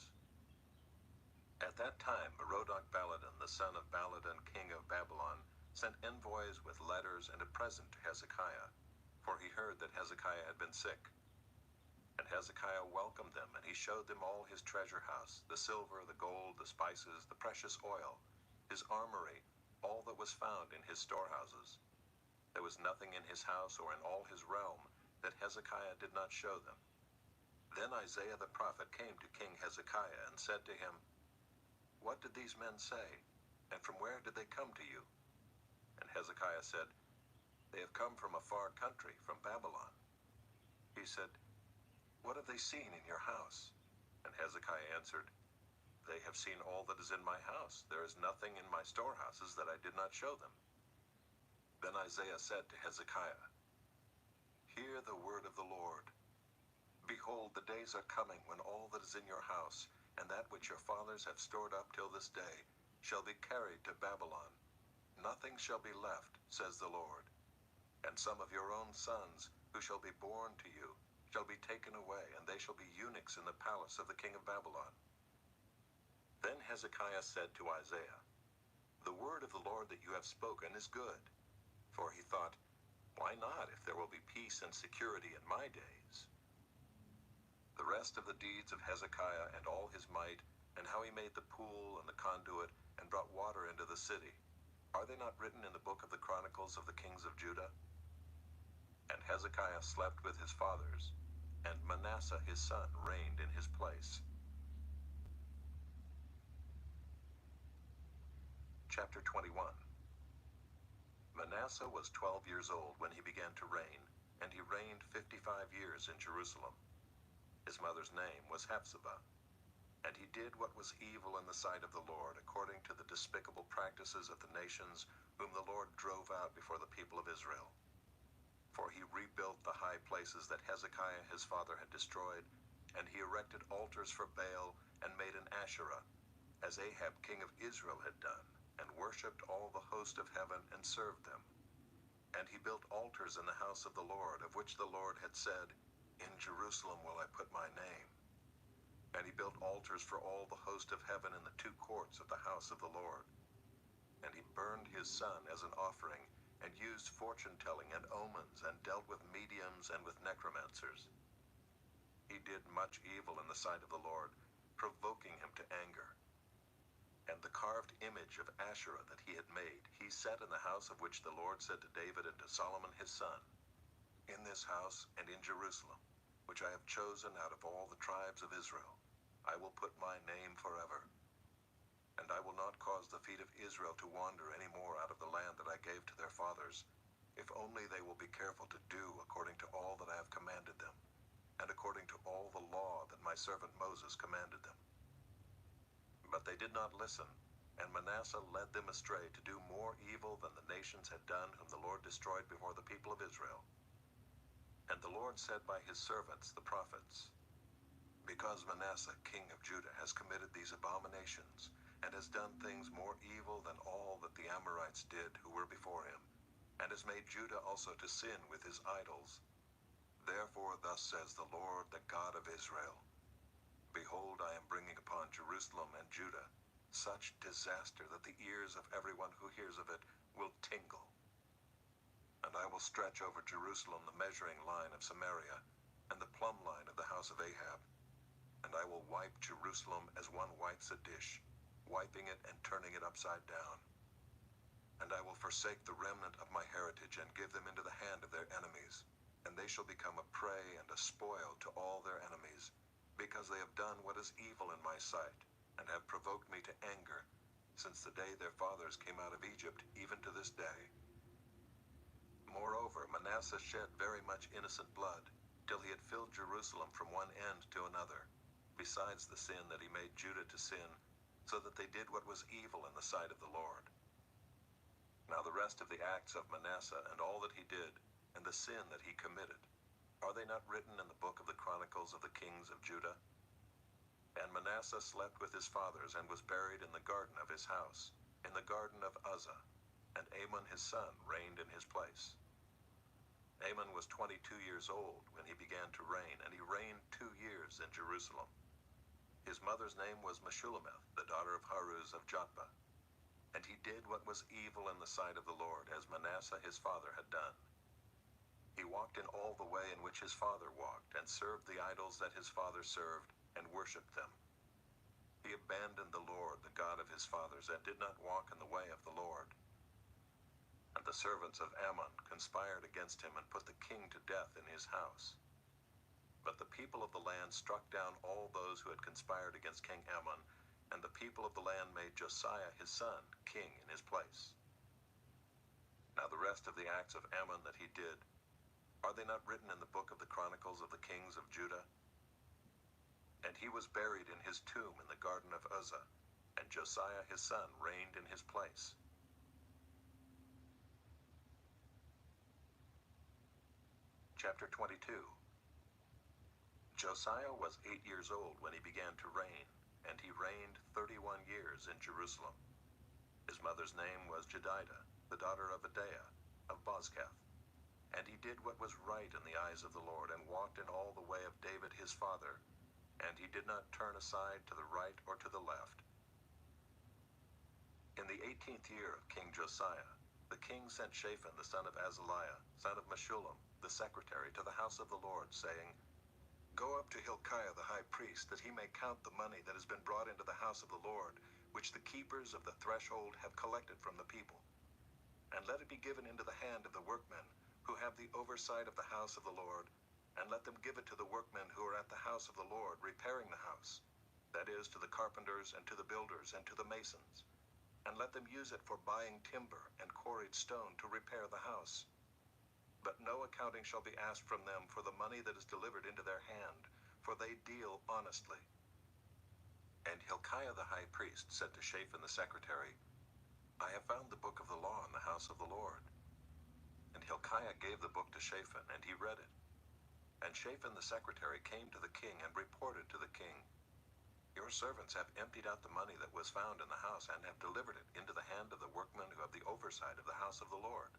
At that time Merodach-Baladan, the son of Baladan, king of Babylon, sent envoys with letters and a present to Hezekiah, for he heard that Hezekiah had been sick. And Hezekiah welcomed them, and he showed them all his treasure house, the silver, the gold, the spices, the precious oil, his armory, all that was found in his storehouses. There was nothing in his house or in all his realm that Hezekiah did not show them. Then Isaiah the prophet came to King Hezekiah and said to him, What did these men say, and from where did they come to you? And Hezekiah said, They have come from a far country, from Babylon. He said, What have they seen in your house? And Hezekiah answered, They have seen all that is in my house. There is nothing in my storehouses that I did not show them. Then Isaiah said to Hezekiah, Hear the word of the Lord. Behold, the days are coming when all that is in your house, and that which your fathers have stored up till this day, shall be carried to Babylon. Nothing shall be left, says the Lord. And some of your own sons, who shall be born to you, shall be taken away, and they shall be eunuchs in the palace of the king of Babylon. Then Hezekiah said to Isaiah, The word of the Lord that you have spoken is good. For he thought, Why not, if there will be peace and security in my days? The rest of the deeds of Hezekiah and all his might, and how he made the pool and the conduit, and brought water into the city, are they not written in the book of the Chronicles of the kings of Judah? And Hezekiah slept with his fathers, and Manasseh his son reigned in his place. Chapter 21. Manasseh was 12 years old when he began to reign, and he reigned 55 years in Jerusalem. His mother's name was Hephzibah. And he did what was evil in the sight of the Lord, according to the despicable practices of the nations whom the Lord drove out before the people of Israel. For he rebuilt the high places that Hezekiah his father had destroyed, and he erected altars for Baal, and made an Asherah, as Ahab king of Israel had done, and worshipped all the host of heaven, and served them. And he built altars in the house of the Lord, of which the Lord had said, In Jerusalem will I put my name. And he built altars for all the host of heaven in the 2 courts of the house of the Lord. And he burned his son as an offering, and used fortune-telling and omens, and dealt with mediums and with necromancers. He did much evil in the sight of the Lord, provoking him to anger. And the carved image of Asherah that he had made, he set in the house of which the Lord said to David and to Solomon his son, In this house and in Jerusalem, which I have chosen out of all the tribes of Israel, I will put my name forever. And I will not cause the feet of Israel to wander any more out of the land that I gave to their fathers, if only they will be careful to do according to all that I have commanded them, and according to all the law that my servant Moses commanded them. But they did not listen, and Manasseh led them astray to do more evil than the nations had done whom the Lord destroyed before the people of Israel. And the Lord said by his servants the prophets, Because Manasseh king of Judah has committed these abominations, and has done things more evil than all that the Amorites did who were before him, and has made Judah also to sin with his idols, therefore thus says the Lord, the God of Israel, Behold, I am bringing upon Jerusalem and Judah such disaster that the ears of everyone who hears of it will tingle. And I will stretch over Jerusalem the measuring line of Samaria, and the plumb line of the house of Ahab. And I will wipe Jerusalem as one wipes a dish, wiping it and turning it upside down. And I will forsake the remnant of my heritage and give them into the hand of their enemies. And they shall become a prey and a spoil to all their enemies, because they have done what is evil in my sight, and have provoked me to anger, since the day their fathers came out of Egypt, even to this day. Moreover, Manasseh shed very much innocent blood, till he had filled Jerusalem from one end to another, besides the sin that he made Judah to sin, so that they did what was evil in the sight of the Lord. Now the rest of the acts of Manasseh, and all that he did, and the sin that he committed, are they not written in the book of the Chronicles of the kings of Judah? And Manasseh slept with his fathers, and was buried in the garden of his house, in the garden of Uzzah, and Amon his son reigned in his place. Amon was 22 years old when he began to reign, and he reigned 2 years in Jerusalem. His mother's name was Meshullemeth, the daughter of Haruz of Jotbah. And he did what was evil in the sight of the Lord, as Manasseh his father had done. He walked in all the way in which his father walked, and served the idols that his father served, and worshipped them. He abandoned the Lord, the God of his fathers, and did not walk in the way of the Lord. And the servants of Ammon conspired against him, and put the king to death in his house. But the people of the land struck down all those who had conspired against King Ammon, and the people of the land made Josiah his son king in his place. Now the rest of the acts of Ammon that he did, are they not written in the book of the Chronicles of the kings of Judah? And he was buried in his tomb in the garden of Uzzah, and Josiah his son reigned in his place. Chapter 22. Josiah was 8 years old when he began to reign, and he reigned 31 years in Jerusalem. His mother's name was Jedidah, the daughter of Adaiah, of Bozkath. And he did what was right in the eyes of the Lord, and walked in all the way of David his father, and he did not turn aside to the right or to the left. In the 18th year of King Josiah, the king sent Shaphan the son of Azaliah, son of Meshullam, the secretary, to the house of the Lord, saying, Go up to Hilkiah the high priest, that he may count the money that has been brought into the house of the Lord, which the keepers of the threshold have collected from the people. And let it be given into the hand of the workmen, who have the oversight of the house of the Lord, and let them give it to the workmen who are at the house of the Lord, repairing the house, that is, to the carpenters, and to the builders, and to the masons. And let them use it for buying timber and quarried stone to repair the house. But no accounting shall be asked from them for the money that is delivered into their hand, for they deal honestly. And Hilkiah the high priest said to Shaphan the secretary, I have found the book of the law in the house of the Lord. And Hilkiah gave the book to Shaphan, and he read it. And Shaphan the secretary came to the king, and reported to the king, Your servants have emptied out the money that was found in the house, and have delivered it into the hand of the workmen who have the oversight of the house of the Lord.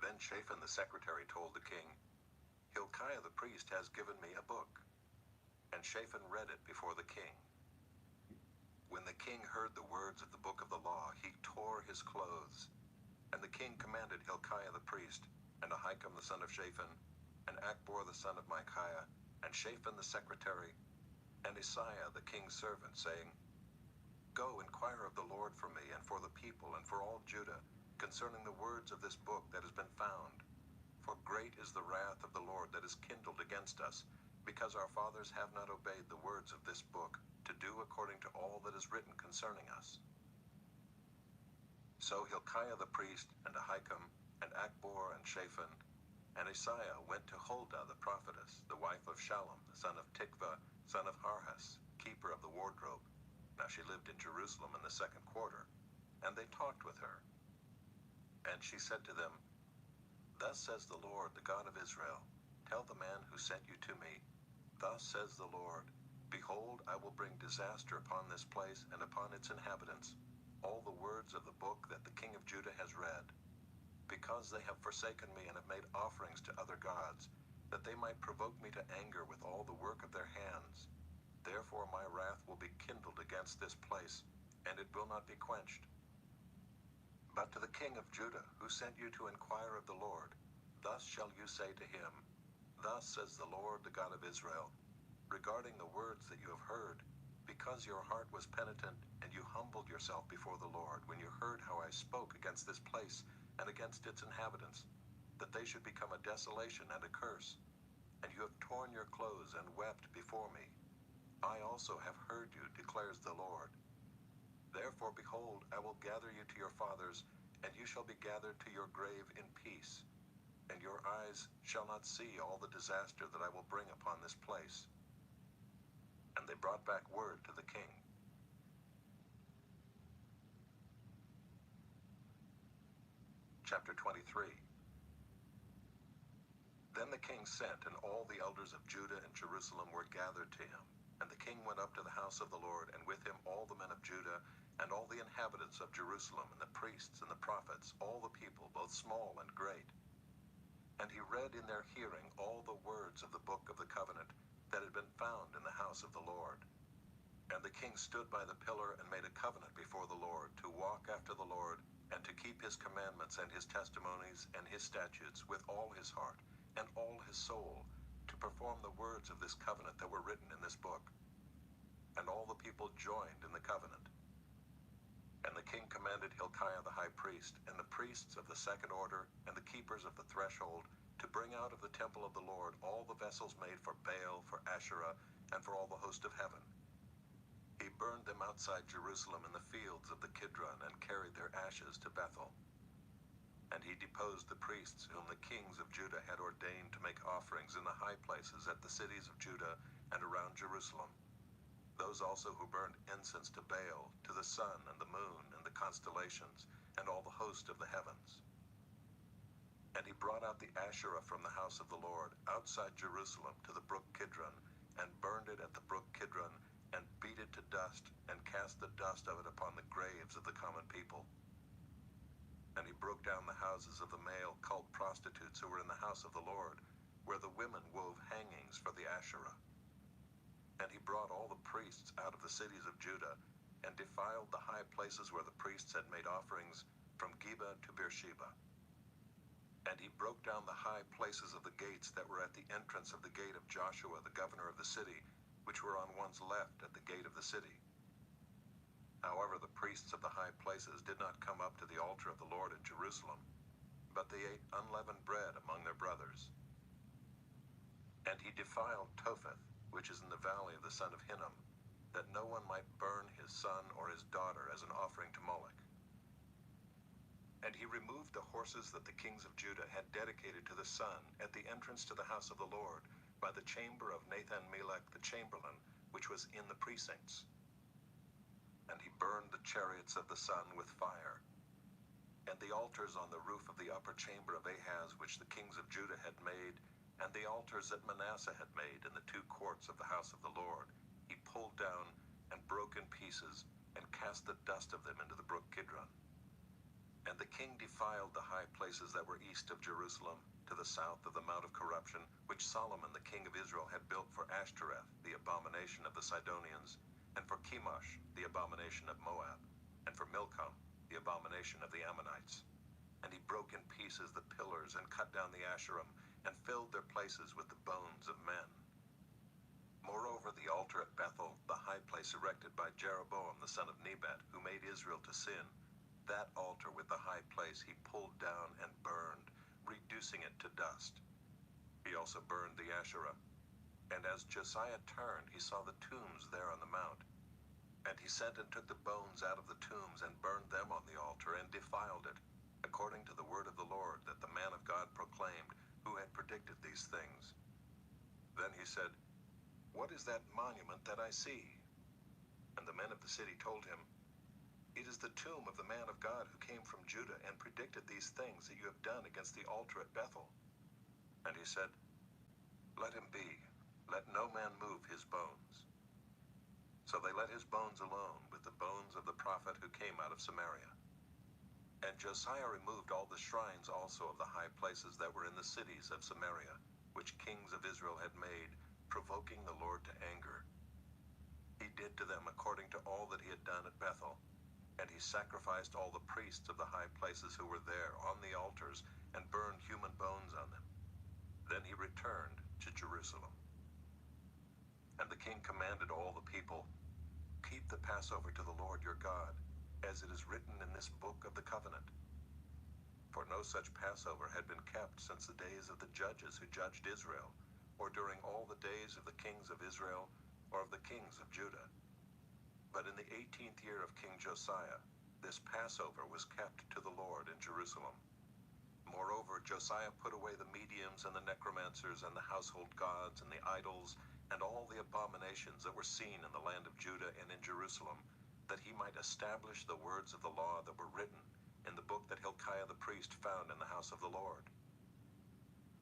Then Shaphan the secretary told the king, Hilkiah the priest has given me a book. And Shaphan read it before the king. When the king heard the words of the book of the law, he tore his clothes. And the king commanded Hilkiah the priest, and Ahikam the son of Shaphan, and Achbor the son of Micaiah, and Shaphan the secretary, and Isaiah the king's servant, saying, Go, inquire of the Lord for me, and for the people, and for all Judah, concerning the words of this book that has been found. For great is the wrath of the Lord that is kindled against us, because our fathers have not obeyed the words of this book, to do according to all that is written concerning us. So Hilkiah the priest, and Ahikam, and Achbor, and Shaphan, and Isaiah went to Huldah the prophetess, the wife of Shallum, the son of Tikvah, son of Harhas, keeper of the wardrobe. Now she lived in Jerusalem in the 2nd quarter, and they talked with her. And she said to them, Thus says the Lord, the God of Israel, Tell the man who sent you to me, Thus says the Lord, Behold, I will bring disaster upon this place and upon its inhabitants, all the words of the book that the king of Judah has read, because they have forsaken me and have made offerings to other gods, that they might provoke me to anger with all the work of their hands. Therefore my wrath will be kindled against this place, and it will not be quenched. But to the king of Judah, who sent you to inquire of the Lord, thus shall you say to him, Thus says the Lord, the God of Israel, regarding the words that you have heard, because your heart was penitent, and you humbled yourself before the Lord, when you heard how I spoke against this place and against its inhabitants, that they should become a desolation and a curse, and you have torn your clothes and wept before me. I also have heard you, declares the Lord. Therefore, behold, I will gather you to your fathers, and you shall be gathered to your grave in peace, and your eyes shall not see all the disaster that I will bring upon this place. And they brought back word to the king. Chapter 23. Then the king sent, and all the elders of Judah and Jerusalem were gathered to him. And the king went up to the house of the Lord, and with him all the men of Judah, and all the inhabitants of Jerusalem, and the priests and the prophets, all the people, both small and great. And he read in their hearing all the words of the book of the covenant that had been found in the house of the Lord. And the king stood by the pillar and made a covenant before the Lord, to walk after the Lord, and to keep his commandments and his testimonies and his statutes with all his heart and all his soul, to perform the words of this covenant that were written in this book. And all the people joined in the covenant. And the king commanded Hilkiah the high priest, and the priests of the second order, and the keepers of the threshold, to bring out of the temple of the Lord all the vessels made for Baal, for Asherah, and for all the host of heaven. He burned them outside Jerusalem in the fields of the Kidron, and carried their ashes to Bethel. And he deposed the priests whom the kings of Judah had ordained to make offerings in the high places at the cities of Judah and around Jerusalem. Those also who burned incense to Baal, to the sun and the moon and the constellations, and all the host of the heavens. And he brought out the Asherah from the house of the Lord, outside Jerusalem, to the brook Kidron, and burned it at the brook Kidron, and beat it to dust, and cast the dust of it upon the graves of the common people. And he broke down the houses of the male cult prostitutes who were in the house of the Lord, where the women wove hangings for the Asherah. And he brought all the priests out of the cities of Judah, and defiled the high places where the priests had made offerings, from Geba to Beersheba. And he broke down the high places of the gates that were at the entrance of the gate of Joshua, the governor of the city, which were on one's left at the gate of the city. However, the priests of the high places did not come up to the altar of the Lord in Jerusalem, but they ate unleavened bread among their brothers. And he defiled Topheth, which is in the valley of the son of Hinnom, that no one might burn his son or his daughter as an offering to Moloch. And he removed the horses that the kings of Judah had dedicated to the sun at the entrance to the house of the Lord, by the chamber of Nathan-Melech the chamberlain, which was in the precincts. And he burned the chariots of the sun with fire. And the altars on the roof of the upper chamber of Ahaz, which the kings of Judah had made, and the altars that Manasseh had made in the two courts of the house of the Lord, he pulled down and broke in pieces, and cast the dust of them into the brook Kidron. And the king defiled the high places that were east of Jerusalem, to the south of the Mount of Corruption, which Solomon the king of Israel had built for Ashtoreth, the abomination of the Sidonians, and for Chemosh, the abomination of Moab, and for Milcom, the abomination of the Ammonites. And he broke in pieces the pillars, and cut down the Asherim, and filled their places with the bones of men. Moreover, the altar at Bethel, the high place erected by Jeroboam the son of Nebat, who made Israel to sin, that altar with the high place he pulled down and burned, reducing it to dust. He also burned the Asherah. And as Josiah turned, he saw the tombs there on the mount. And he sent and took the bones out of the tombs, and burned them on the altar, and defiled it, according to the word of the Lord that the man of God proclaimed, who had predicted these things. Then he said, What is that monument that I see? And the men of the city told him, It is the tomb of the man of God who came from Judah, and predicted these things that you have done against the altar at Bethel. And he said, Let him be. Let no man move his bones. So they let his bones alone, with the bones of the prophet who came out of Samaria. And Josiah removed all the shrines also of the high places that were in the cities of Samaria, which kings of Israel had made, provoking the Lord to anger. He did to them according to all that he had done at Bethel. And he sacrificed all the priests of the high places who were there on the altars, and burned human bones on them. Then he returned to Jerusalem. And the king commanded all the people, "Keep the Passover to the Lord your God, as it is written in this book of the covenant." For no such Passover had been kept since the days of the judges who judged Israel, or during all the days of the kings of Israel, or of the kings of Judah. But in the 18th year of King Josiah, this Passover was kept to the Lord in Jerusalem. Moreover, Josiah put away the mediums and the necromancers and the household gods and the idols and all the abominations that were seen in the land of Judah and in Jerusalem, that he might establish the words of the law that were written in the book that Hilkiah the priest found in the house of the Lord.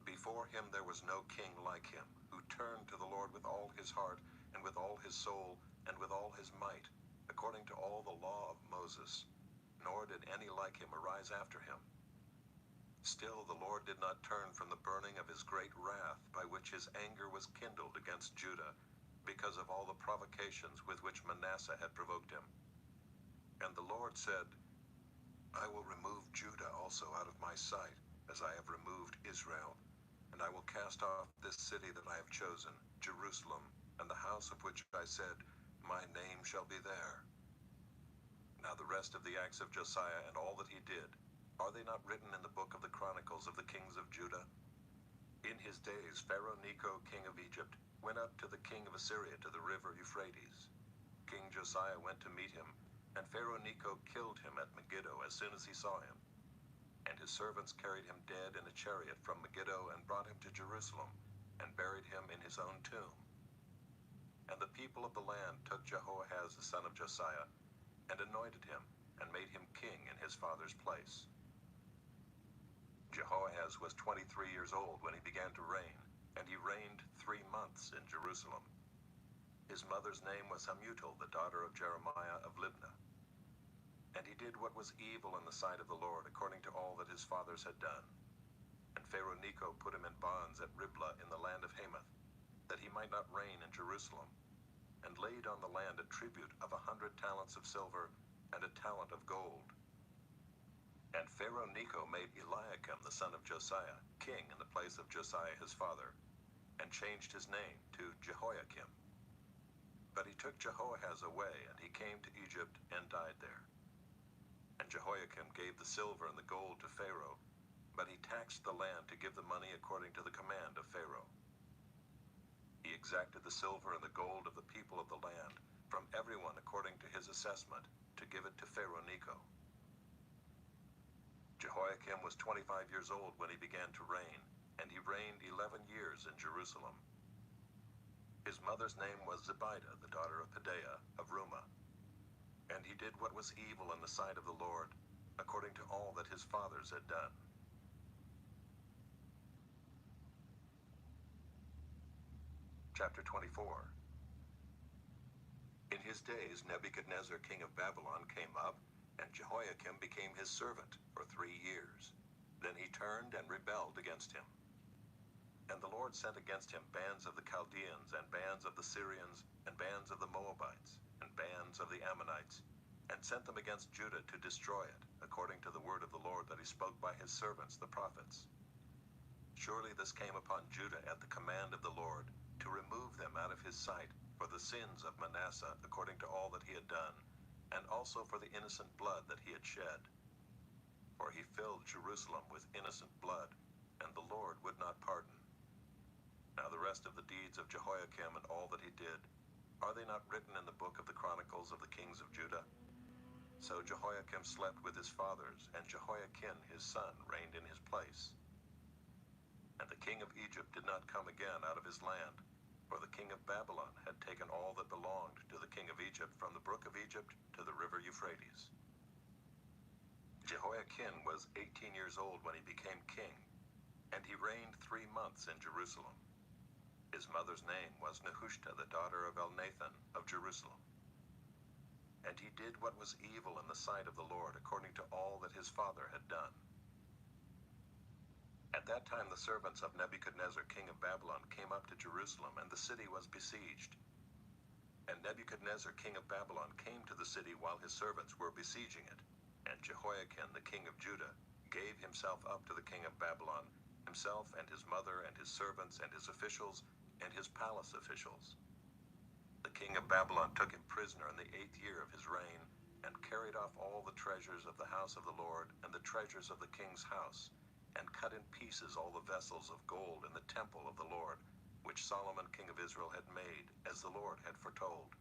Before him there was no king like him, who turned to the Lord with all his heart and with all his soul and with all his might, according to all the law of Moses, nor did any like him arise after him. Still the Lord did not turn from the burning of his great wrath, by which his anger was kindled against Judah, because of all the provocations with which Manasseh had provoked him. And the Lord said, "I will remove Judah also out of my sight, as I have removed Israel, and I will cast off this city that I have chosen, Jerusalem, and the house of which I said, 'My name shall be there.'" Now the rest of the acts of Josiah and all that he did, are they not written in the book of the Chronicles of the kings of Judah? In his days Pharaoh Necho, king of Egypt, went up to the king of Assyria to the river Euphrates. King Josiah went to meet him, and Pharaoh Necho killed him at Megiddo as soon as he saw him. And his servants carried him dead in a chariot from Megiddo and brought him to Jerusalem, and buried him in his own tomb. And the people of the land took Jehoahaz the son of Josiah, and anointed him, and made him king in his father's place. Jehoahaz was 23 years old when he began to reign, and he reigned 3 months in Jerusalem. His mother's name was Hamutal, the daughter of Jeremiah of Libnah. And he did what was evil in the sight of the Lord, according to all that his fathers had done. And Pharaoh Necho put him in bonds at Riblah in the land of Hamath, that he might not reign in Jerusalem, and laid on the land a tribute of 100 talents of silver and a talent of gold. And Pharaoh Necho made Eliakim the son of Josiah king in the place of Josiah his father, and changed his name to Jehoiakim. But he took Jehoahaz away, and he came to Egypt and died there. And Jehoiakim gave the silver and the gold to Pharaoh, but he taxed the land to give the money according to the command of Pharaoh. He exacted the silver and the gold of the people of the land, from everyone according to his assessment, to give it to Pharaoh Necho. Jehoiakim was 25 years old when he began to reign, and he reigned 11 years in Jerusalem. His mother's name was Zebidah, the daughter of Pedaiah of Rumah. And he did what was evil in the sight of the Lord, according to all that his fathers had done. Chapter 24. In his days Nebuchadnezzar king of Babylon came up, and Jehoiakim became his servant for 3 years. Then he turned and rebelled against him. And the Lord sent against him bands of the Chaldeans, and bands of the Syrians, and bands of the Moabites, and bands of the Ammonites, and sent them against Judah to destroy it, according to the word of the Lord that he spoke by his servants the prophets. Surely this came upon Judah at the command of the Lord, to remove them out of his sight, for the sins of Manasseh, according to all that he had done, and also for the innocent blood that he had shed. For he filled Jerusalem with innocent blood, and the Lord would not pardon. Now the rest of the deeds of Jehoiakim and all that he did, are they not written in the book of the Chronicles of the kings of Judah? So Jehoiakim slept with his fathers, and Jehoiakim his son reigned in his place. And the king of Egypt did not come again out of his land, for the king of Babylon had taken all that belonged to the king of Egypt from the brook of Egypt to the river Euphrates. Jehoiakim was 18 years old when he became king, and he reigned 3 months in Jerusalem. His mother's name was Nehushta, the daughter of Elnathan of Jerusalem. And he did what was evil in the sight of the Lord, according to all that his father had done. At that time the servants of Nebuchadnezzar king of Babylon came up to Jerusalem, and the city was besieged. And Nebuchadnezzar king of Babylon came to the city while his servants were besieging it. And Jehoiakim the king of Judah gave himself up to the king of Babylon, himself and his mother and his servants and his officials and his palace officials. The king of Babylon took him prisoner in the 8th year of his reign, and carried off all the treasures of the house of the Lord and the treasures of the king's house, and cut in pieces all the vessels of gold in the temple of the Lord, which Solomon king of Israel had made, as the Lord had foretold.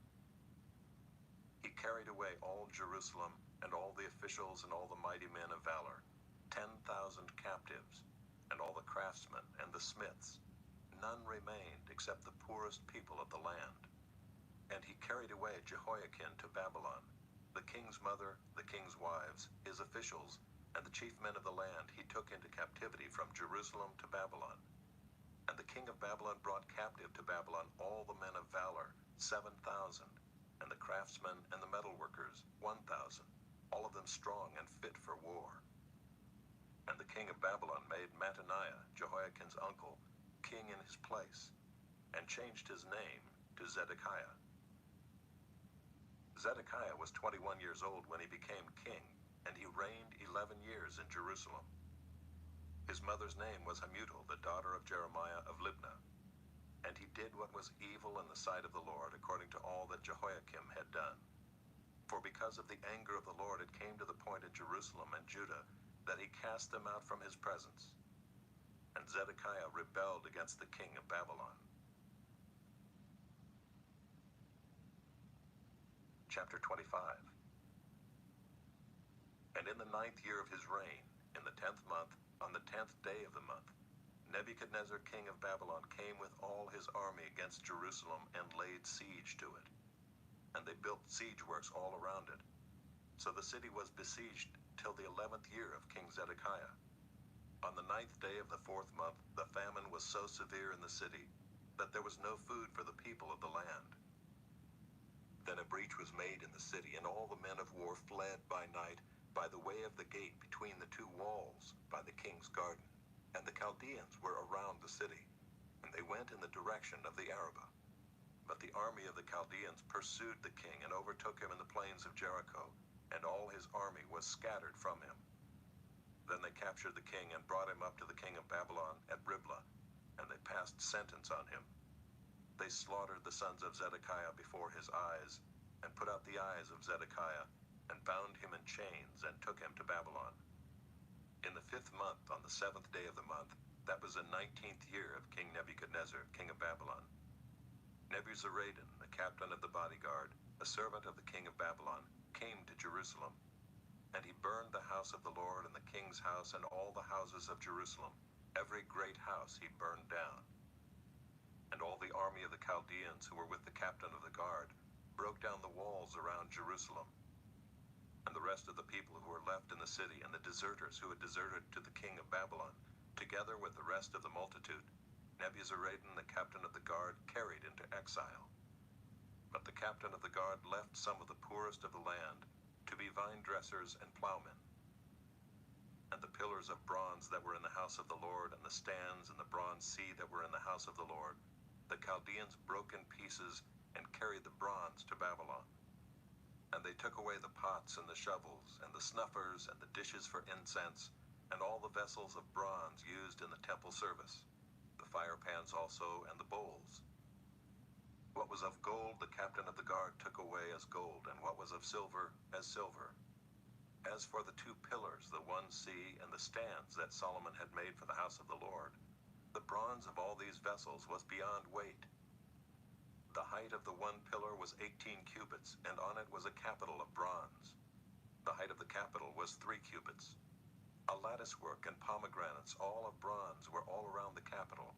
He carried away all Jerusalem, and all the officials and all the mighty men of valor, 10,000 captives, and all the craftsmen and the smiths. None remained except the poorest people of the land. And he carried away Jehoiakim to Babylon, the king's mother, the king's wives, his officials, and the chief men of the land he took into captivity from Jerusalem to Babylon. And the king of Babylon brought captive to Babylon all the men of valor, 7,000, and the craftsmen and the metalworkers, 1,000, all of them strong and fit for war. And the king of Babylon made Mattaniah, Jehoiakim's uncle, king in his place, and changed his name to Zedekiah. Zedekiah was 21 years old when he became king, and he reigned 11 years in Jerusalem. His mother's name was Hamutal, the daughter of Jeremiah of Libnah. And he did what was evil in the sight of the Lord, according to all that Jehoiakim had done. For because of the anger of the Lord, it came to the point in Jerusalem and Judah that he cast them out from his presence. And Zedekiah rebelled against the king of Babylon. Chapter 25. And in the 9th year of his reign, in the 10th month, on the 10th day of the month, Nebuchadnezzar king of Babylon came with all his army against Jerusalem and laid siege to it. And they built siege works all around it. So the city was besieged till the 11th year of King Zedekiah. On the 9th day of the 4th month, the famine was so severe in the city that there was no food for the people of the land. Then a breach was made in the city, and all the men of war fled by night by the way of the gate between the two walls by the king's garden. And the Chaldeans were around the city, and they went in the direction of the Arabah. But the army of the Chaldeans pursued the king and overtook him in the plains of Jericho, and all his army was scattered from him. Then they captured the king and brought him up to the king of Babylon at Riblah, and they passed sentence on him. They slaughtered the sons of Zedekiah before his eyes, and put out the eyes of Zedekiah, and bound him in chains, and took him to Babylon. In the 5th month, on the 7th day of the month, that was the 19th year of King Nebuchadnezzar, king of Babylon, Nebuzaradan, the captain of the bodyguard, a servant of the king of Babylon, came to Jerusalem. And he burned the house of the Lord and the king's house and all the houses of Jerusalem. Every great house he burned down. And all the army of the Chaldeans who were with the captain of the guard broke down the walls around Jerusalem. And the rest of the people who were left in the city, and the deserters who had deserted to the king of Babylon, together with the rest of the multitude, Nebuzaradan, the captain of the guard, carried into exile. But the captain of the guard left some of the poorest of the land to be vine dressers and plowmen. And the pillars of bronze that were in the house of the Lord, and the stands and the bronze sea that were in the house of the Lord, the Chaldeans broke in pieces and carried the bronze to Babylon. And they took away the pots and the shovels, and the snuffers, and the dishes for incense, and all the vessels of bronze used in the temple service, the fire pans also, and the bowls. What was of gold the captain of the guard took away as gold, and what was of silver as silver. As for the 2 pillars, the one sea, and the stands that Solomon had made for the house of the Lord, the bronze of all these vessels was beyond weight. The height of the one pillar was 18 cubits, and on it was a capital of bronze. The height of the capital was 3 cubits. A latticework and pomegranates, all of bronze, were all around the capital.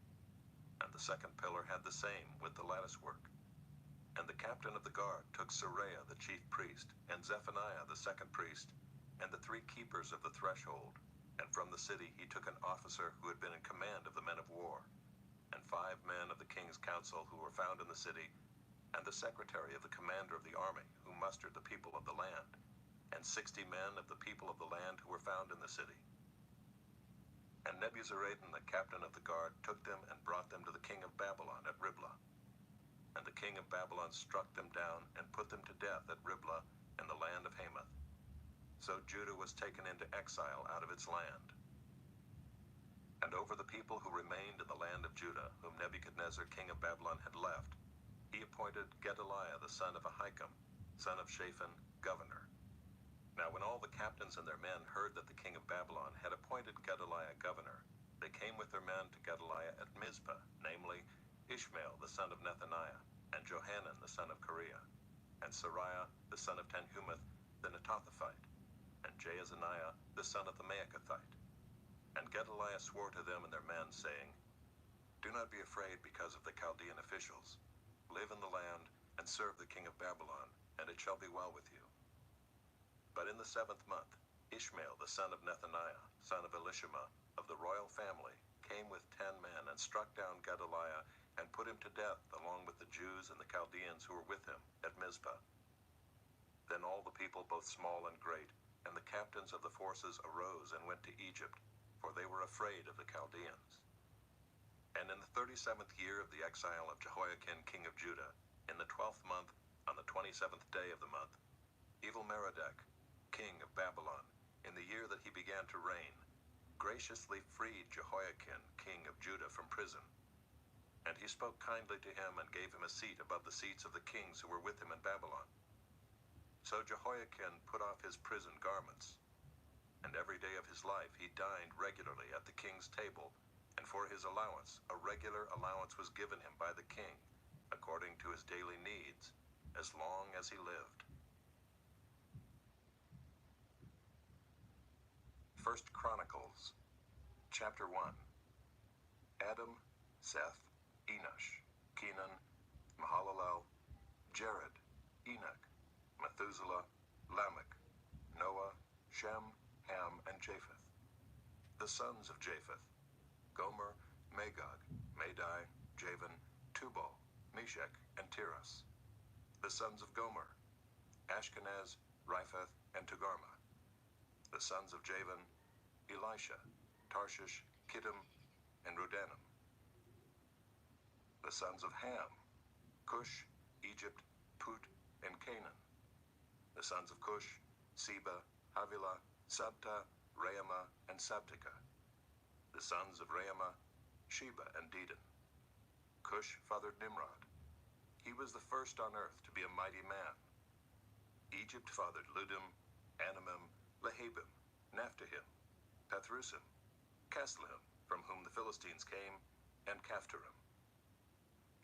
And the second pillar had the same with the latticework. And the captain of the guard took Seraiah the chief priest, and Zephaniah the second priest, and the 3 keepers of the threshold. And from the city he took an officer who had been in command of the men of war, and 5 men of the king's council who were found in the city, and the secretary of the commander of the army who mustered the people of the land, and 60 men of the people of the land who were found in the city. And Nebuzaradan, the captain of the guard, took them and brought them to the king of Babylon at Riblah. And the king of Babylon struck them down and put them to death at Riblah in the land of Hamath. So Judah was taken into exile out of its land. And over the people who remained in the land of Judah, whom Nebuchadnezzar king of Babylon had left, he appointed Gedaliah the son of Ahikam, son of Shaphan, governor. Now when all the captains and their men heard that the king of Babylon had appointed Gedaliah governor, they came with their men to Gedaliah at Mizpah, namely Ishmael the son of Nethaniah, and Johanan the son of Kareah, and Sariah the son of Tanhumeth the Netophathite, and Jaazaniah the son of the Maacathite. And Gedaliah swore to them and their men, saying, Do not be afraid because of the Chaldean officials. Live in the land and serve the king of Babylon, and it shall be well with you. But in the 7th month, Ishmael the son of Nethaniah, son of Elishama, of the royal family, came with 10 men and struck down Gedaliah and put him to death along with the Jews and the Chaldeans who were with him at Mizpah. Then all the people, both small and great, and the captains of the forces arose and went to Egypt, for they were afraid of the Chaldeans. And in the 37th year of the exile of Jehoiakim king of Judah, in the 12th month, on the 27th day of the month, Evil-Merodach, king of Babylon, in the year that he began to reign, graciously freed Jehoiakim king of Judah from prison. And he spoke kindly to him and gave him a seat above the seats of the kings who were with him in Babylon. So Jehoiakim put off his prison garments, and every day of his life he dined regularly at the king's table, and for his allowance a regular allowance was given him by the king, according to his daily needs, as long as he lived. 1 Chronicles, chapter 1. Adam, Seth, Enosh, Kenan, Mahalalel, Jared, Enoch, Methuselah, Lamech, Noah, Shem, Ham, and Japheth. The sons of Japheth: Gomer, Magog, Madai, Javan, Tubal, Meshech, and Tiras. The sons of Gomer: Ashkenaz, Riphath, and Togarmah. The sons of Javan: Elisha, Tarshish, Kittim, and Rodanim. The sons of Ham: Cush, Egypt, Put, and Canaan. The sons of Cush: Seba, Havilah, Sabta, Raamah, and Sabteka. The sons of Raamah: Sheba and Dedan. Cush fathered Nimrod. He was the first on earth to be a mighty man. Egypt fathered Ludim, Anamim, Lehabim, Naphtahim, Pathrusim, Casluhim, from whom the Philistines came, and Caphtorim.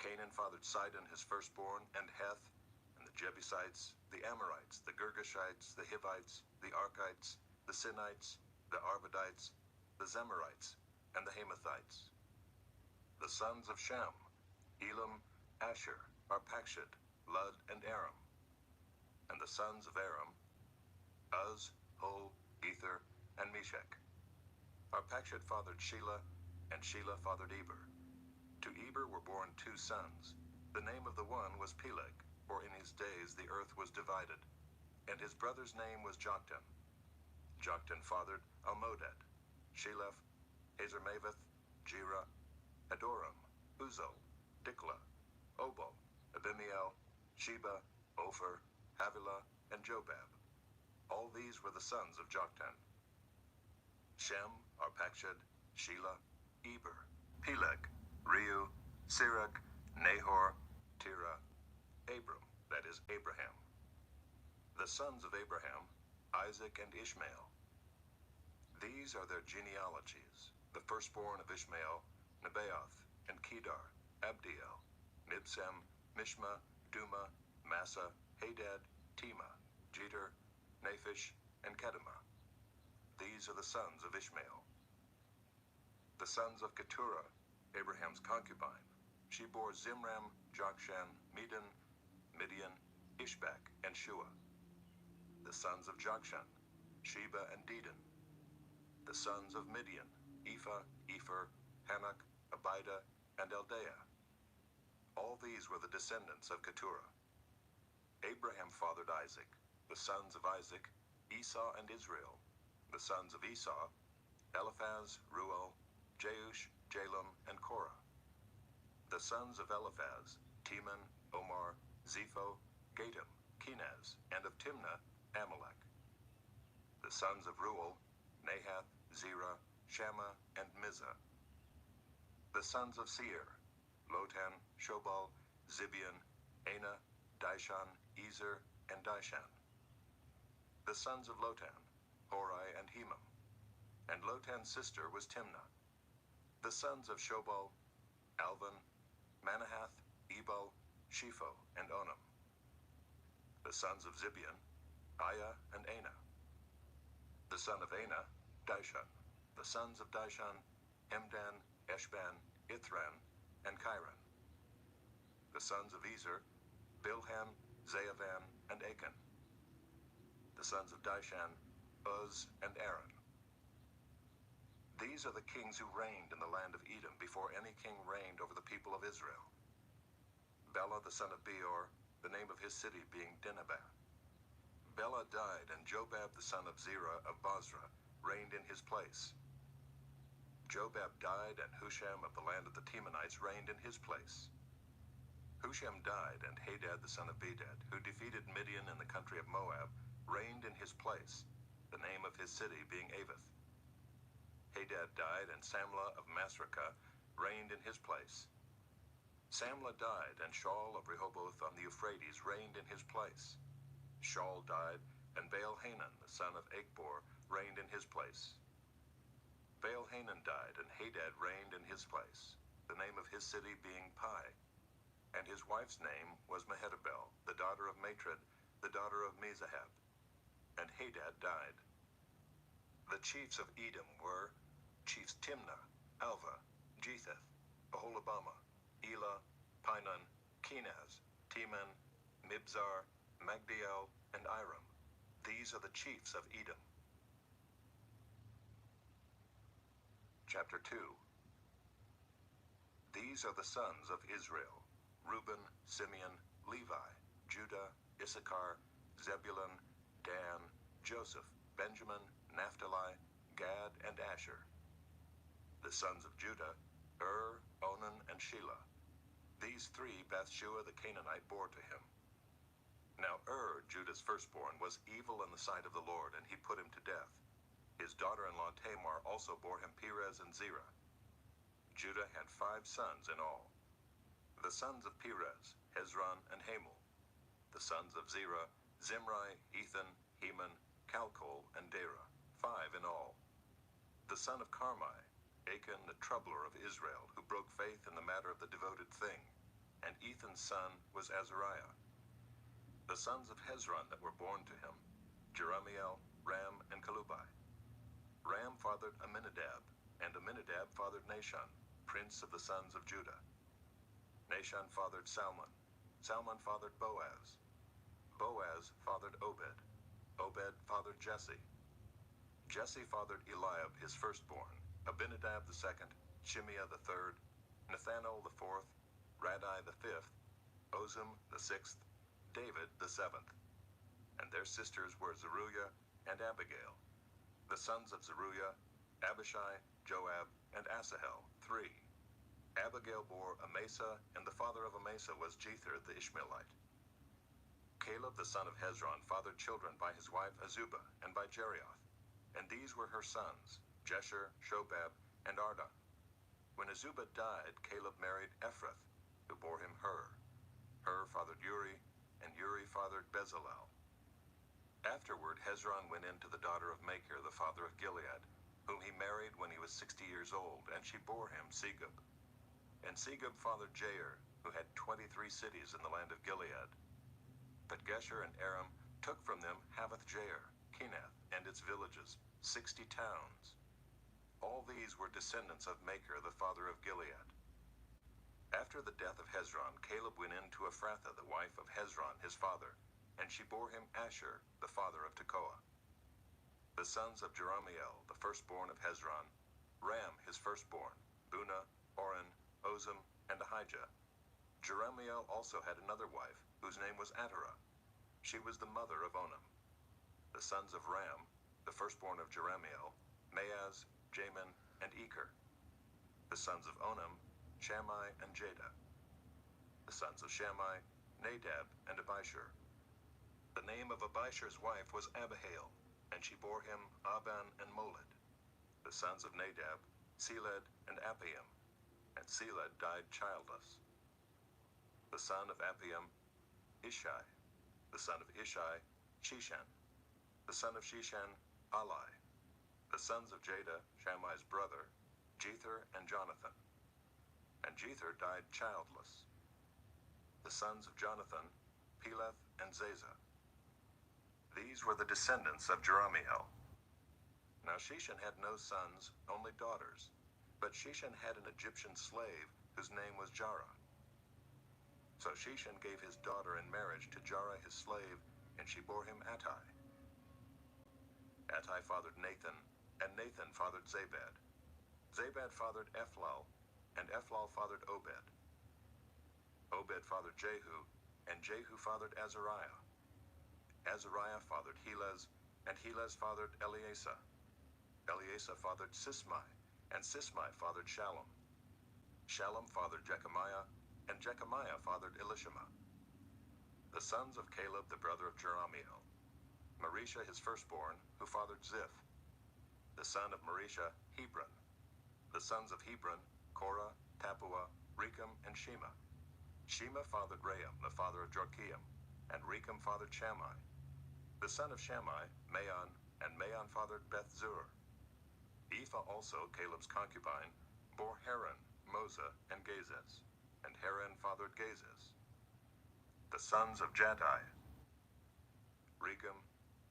Canaan fathered Sidon his firstborn, and Heth, and the Jebusites, the Amorites, the Girgashites, the Hivites, the Arkites, the Sinites, the Arvadites, the Zemarites, and the Hamathites. The sons of Shem: Elam, Asher, Arpachshad, Lud, and Aram. And the sons of Aram: Uz, Hul, Ether, and Meshech. Arpachshad fathered Shelah, and Shelah fathered Eber. To Eber were born 2 sons. The name of the one was Peleg, for in his days the earth was divided, and his brother's name was Joktan. Joktan fathered Almodad, Sheleph, Hazarmaveth, Jerah, Adoram, Uzal, Diklah, Obal, Abimiel, Sheba, Ophir, Havilah, and Jobab. All these were the sons of Joktan. Shem, Arpachshad, Shelah, Eber, Peleg, Reu, Sirach, Nahor, Terah, Abram, that is Abraham. The sons of Abraham: Isaac and Ishmael. These are their genealogies. The firstborn of Ishmael: Nebaioth, and Kedar, Abdiel, Mibsam, Mishma, Duma, Massa, Hadad, Tema, Jeter, Naphish, and Kedemah. These are the sons of Ishmael. The sons of Keturah, Abraham's concubine. She bore Zimram, Jokshan, Medan, Midian, Ishbak, and Shua. The sons of Jokshan: Sheba and Dedan. The sons of Midian: Ephah, Epher, Hanok, Abida, and Eldaah. All these were the descendants of Keturah. Abraham fathered Isaac. The sons of Isaac: Esau and Israel. The sons of Esau: Eliphaz, Ruel, Jeush, Jalem, and Korah. The sons of Eliphaz: Teman, Omar, Zepho, Gatam, Kenaz, and of Timnah, Amalek. The sons of Reuel, Nahath, Zerah, Shammah, and Mizah. The sons of Seir, Lotan, Shobal, Zibeon, Anah, Dishon, Ezer, and Dishan. The sons of Lotan, Hori and Hemam. And Lotan's sister was Timnah. The sons of Shobal, Alvan, Manahath, Ebal, Shepho, and Onam. The sons of Zibeon, Aiah and Anah. The son of Anah, Dishon. The sons of Dishon, Hemdan, Eshban, Ithran, and Chiron. The sons of Ezer, Bilhan, Zaavan, and Achan. The sons of Dishan, Uz, and Aaron. These are the kings who reigned in the land of Edom before any king reigned over the people of Israel. Bela the son of Beor, the name of his city being Dinhabah. Bela died, and Jobab the son of Zerah of Bozrah reigned in his place. Jobab died, and Husham of the land of the Temanites reigned in his place. Husham died, and Hadad the son of Bedad, who defeated Midian in the country of Moab, reigned in his place, the name of his city being Avith. Hadad died, and Samlah of Masrekah reigned in his place. Samlah died, and Shaul of Rehoboth on the Euphrates reigned in his place. Shaul died, and Baal-Hanan the son of Achbor reigned in his place. Baal-Hanan died, and Hadad reigned in his place, the name of his city being Pai. And his wife's name was Mehetabel, the daughter of Matred, the daughter of Mezahab. And Hadad died. The chiefs of Edom were chiefs Timnah, Alva, Jetheth, Aholibamah, Elah, Pinon, Kenaz, Teman, Mibzar, Magdiel, and Iram. These are the chiefs of Edom. Chapter 2. These are the sons of Israel: Reuben, Simeon, Levi, Judah, Issachar, Zebulun, Dan, Joseph, Benjamin, Naphtali, Gad, and Asher. The sons of Judah, Onan, and Shelah. These three Bathshua the Canaanite bore to him. Now Judah's firstborn, was evil in the sight of the Lord, and he put him to death. His daughter-in-law Tamar also bore him Perez and Zerah. Judah had 5 sons in all. The sons of Perez, Hezron and Hamul. The sons of Zerah, Zimri, Ethan, Heman, Calcol, and Dara, 5 in all. The son of Carmi, Achan the troubler of Israel, who broke faith in the matter of the devoted thing. And Ethan's son was Azariah. The sons of Hezron that were born to him, Jerahmeel, Ram, and Kalubai. Ram fathered Aminadab, and Aminadab fathered Nahshon, prince of the sons of Judah. Nahshon fathered Salmon. Salmon fathered Boaz. Boaz fathered Obed. Obed fathered Jesse. Jesse fathered Eliab, his firstborn, Abinadab the second, Shimeah the third, Nathanael the fourth, Radai the fifth, Ozem the sixth, David the seventh. And their sisters were Zeruiah and Abigail. The sons of Zeruiah, Abishai, Joab, and Asahel, 3. Abigail bore Amasa, and the father of Amasa was Jether the Ishmaelite. Caleb the son of Hezron fathered children by his wife Azubah and by Jerioth, and these were her sons, Jesher, Shobab, and Ardon. When Azubah died, Caleb married Ephrath, who bore him Hur. Hur fathered Uri, and Uri fathered Bezalel. Afterward, Hezron went in to the daughter of Machir, the father of Gilead, whom he married when he was 60 years old, and she bore him Segub. And Segub fathered Jair, who had 23 cities in the land of Gilead. But Gesher and Aram took from them Havoth-Jair, Kenath, and its villages, 60 towns. All these were descendants of Machir, the father of Gilead. After the death of Hezron, Caleb went in to Ephrathah, the wife of Hezron, his father, and she bore him Asher, the father of Tekoa. The sons of Jerahmeel, the firstborn of Hezron, Ram, his firstborn, Bunah, Oren, Ozem, and Ahijah. Jerahmeel also had another wife, whose name was Atarah. She was the mother of Onam. The sons of Ram, the firstborn of Jerahmeel, Maaz, Jamin, and Eker. The sons of Onam, Shammai and Jada. The sons of Shammai, Nadab, and Abishur. The name of Abishur's wife was Abihail, and she bore him Aban and Molid. The sons of Nadab, Seled and Appaim, and Seled died childless. The son of Appaim, Ishai. The son of Ishai, Shishan. The son of Shishan, Alai. The sons of Jada, Shammai's brother, Jether and Jonathan. And Jether died childless. The sons of Jonathan, Peleth and Zazah. These were the descendants of Jerahmeel. Now Shishan had no sons, only daughters. But Shishan had an Egyptian slave whose name was Jarah. So Shishan gave his daughter in marriage to Jarah his slave, and she bore him Attai. Attai fathered Nathan, and Nathan fathered Zabad. Zabad fathered Ephlal, and Ephlal fathered Obed. Obed fathered Jehu, and Jehu fathered Azariah. Azariah fathered Helez, and Helez fathered Eleasa. Eleasa fathered Sismai, and Sismai fathered Shallum. Shallum fathered Jechemiah, and Jechemiah fathered Elishama. The sons of Caleb the brother of Jerahmeel. Marisha his firstborn, who fathered Ziph. The son of Marisha, Hebron. The sons of Hebron, Korah, Tappuah, Rechem, and Shema. Shema fathered Rehum, the father of Jorkeam, and Rechem fathered Shammai. The son of Shammai, Maon, and Maon fathered Beth-zur. Ephah also, Caleb's concubine, bore Haran, Moza, and Gazez, and Haran fathered Gazez. The sons of Jaddai, Regem,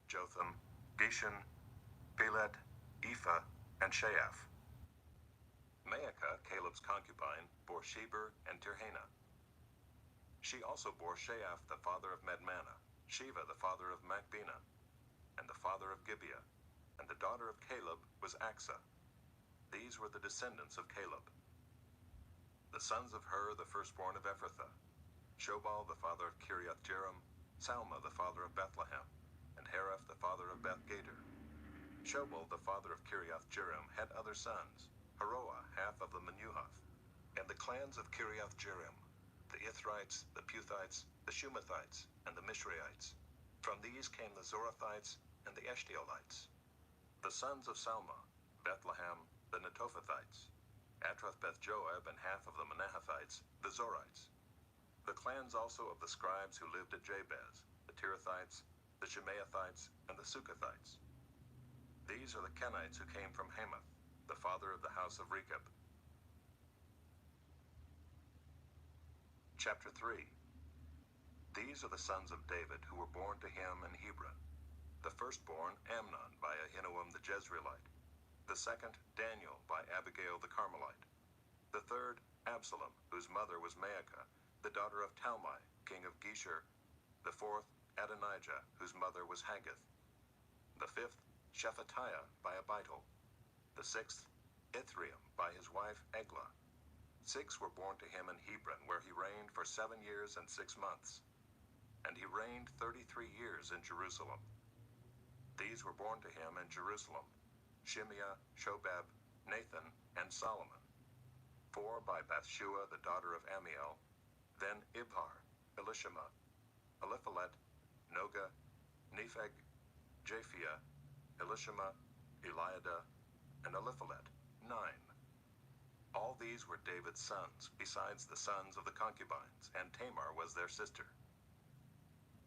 Jotham, Geshan, Pelet, Ephah, and Sheaph. Maacah, Caleb's concubine, bore Sheber and Tirhana. She also bore Sheaph the father of Madmannah, Sheva the father of Machbenah, and the father of Gibeah, and the daughter of Caleb was Achsah. These were the descendants of Caleb. The sons of Hur the firstborn of Ephrathah, Shobal the father of Kiriath-jearim, Salma the father of Bethlehem, and Hareph the father of Beth-gader. Shobal the father of Kiriath-jearim had other sons, Haroah half of the Menuhath, and the clans of Kiriath-jearim, the Ithrites, the Puthites, the Shumathites, and the Mishraites. From these came the Zorathites and the Eshtaolites. The sons of Salma, Bethlehem, the Netophathites, Atroth-beth-joab and half of the Manahathites, the Zorites. The clans also of the scribes who lived at Jabez, the Tirathites, the Shemaathites, and the Sukathites. These are the Kenites who came from Hamath, the father of the house of Rechab. Chapter 3. These are the sons of David who were born to him in Hebron. The firstborn, Amnon, by Ahinoam the Jezreelite. The second, Daniel, by Abigail the Carmelite. The third, Absalom, whose mother was Maacah, the daughter of Talmai, king of Geshur. The fourth, Adonijah, whose mother was Haggith. The fifth, Shephatiah, by Abital. The sixth, Ithream, by his wife Eglah. 6 were born to him in Hebron, where he reigned for 7 years and 6 months. And he reigned 33 years in Jerusalem. These were born to him in Jerusalem, Shimeah, Shobab, Nathan, and Solomon. 4 by Bathshua, the daughter of Amiel, then Ibhar, Elishama, Eliphalet, Noga, Nepheg, Japhia, Elishama, Eliada, and Eliphalet, 9. All these were David's sons, besides the sons of the concubines, and Tamar was their sister.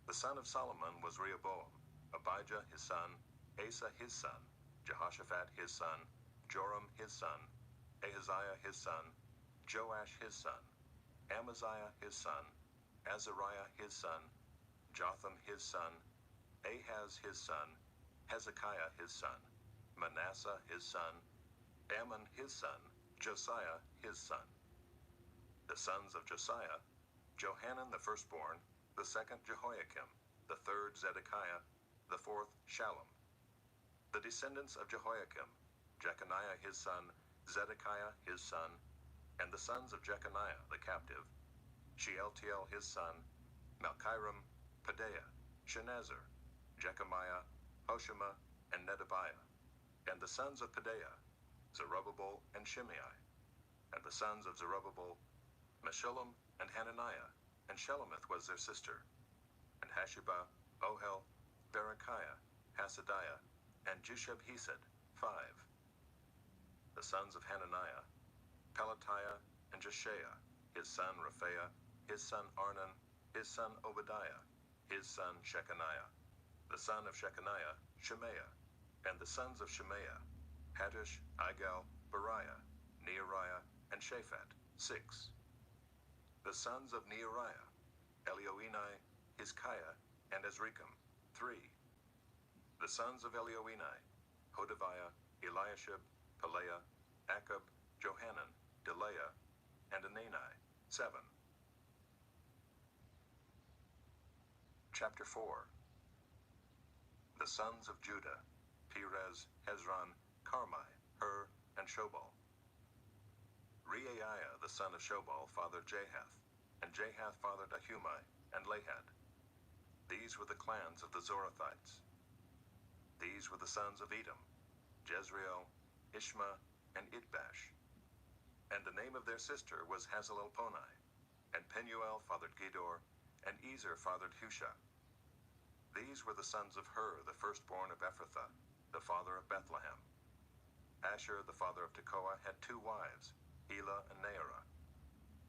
The son of Solomon was Rehoboam, Abijah his son, Asa his son, Jehoshaphat his son, Joram his son, Ahaziah his son, Joash his son, Amaziah his son, Azariah his son, Jotham his son, Ahaz his son, Hezekiah his son, Manasseh his son, Ammon his son, Josiah his son. The sons of Josiah, Johanan the firstborn, the second Jehoiakim, the third Zedekiah, the fourth Shallum. The descendants of Jehoiakim, Jeconiah his son, Zedekiah his son, and the sons of Jeconiah the captive, Shealtiel his son, Malchiram, Pedaiah, Shenazar, Jechemiah, Hoshama, and Nedabiah. And the sons of Pedaiah, Zerubbabel and Shimei. And the sons of Zerubbabel, Meshullam and Hananiah. and Shelomith was their sister, and Hashubah, Ohel, Berechiah, Hasadiah, and Jushab-Hesed, 5. The sons of Hananiah, Pelatiah, and Jeshaiah, his son Rephaiah, his son Arnan, his son Obadiah, his son Shechaniah, the son of Shechaniah, Shemaiah, and the sons of Shemaiah, Hattush, Igal, Bariah, Neariah, and Shaphat, 6. The sons of Neariah, Elioenai, Hizkiah, and Azrikam, 3. The sons of Elioenai, Hodaviah, Eliashib, Pelaiah, Akab, Johanan, Delaiah, and Anani, 7. Chapter 4. The sons of Judah, Perez, Hezron, Carmi, Hur, and Shobal. Reaiah, the son of Shobal, fathered Jahath, and Jahath fathered Ahumai and Lahad. These were the clans of the Zorathites. These were the sons of Edom, Jezreel, Ishma, and Idbash. And the name of their sister was Hazelelponi. And Penuel fathered Gedor, and Ezer fathered Husha. These were the sons of Hur, the firstborn of Ephrathah, the father of Bethlehem. Asher, the father of Tekoa, had 2 wives, Elah and Naarah.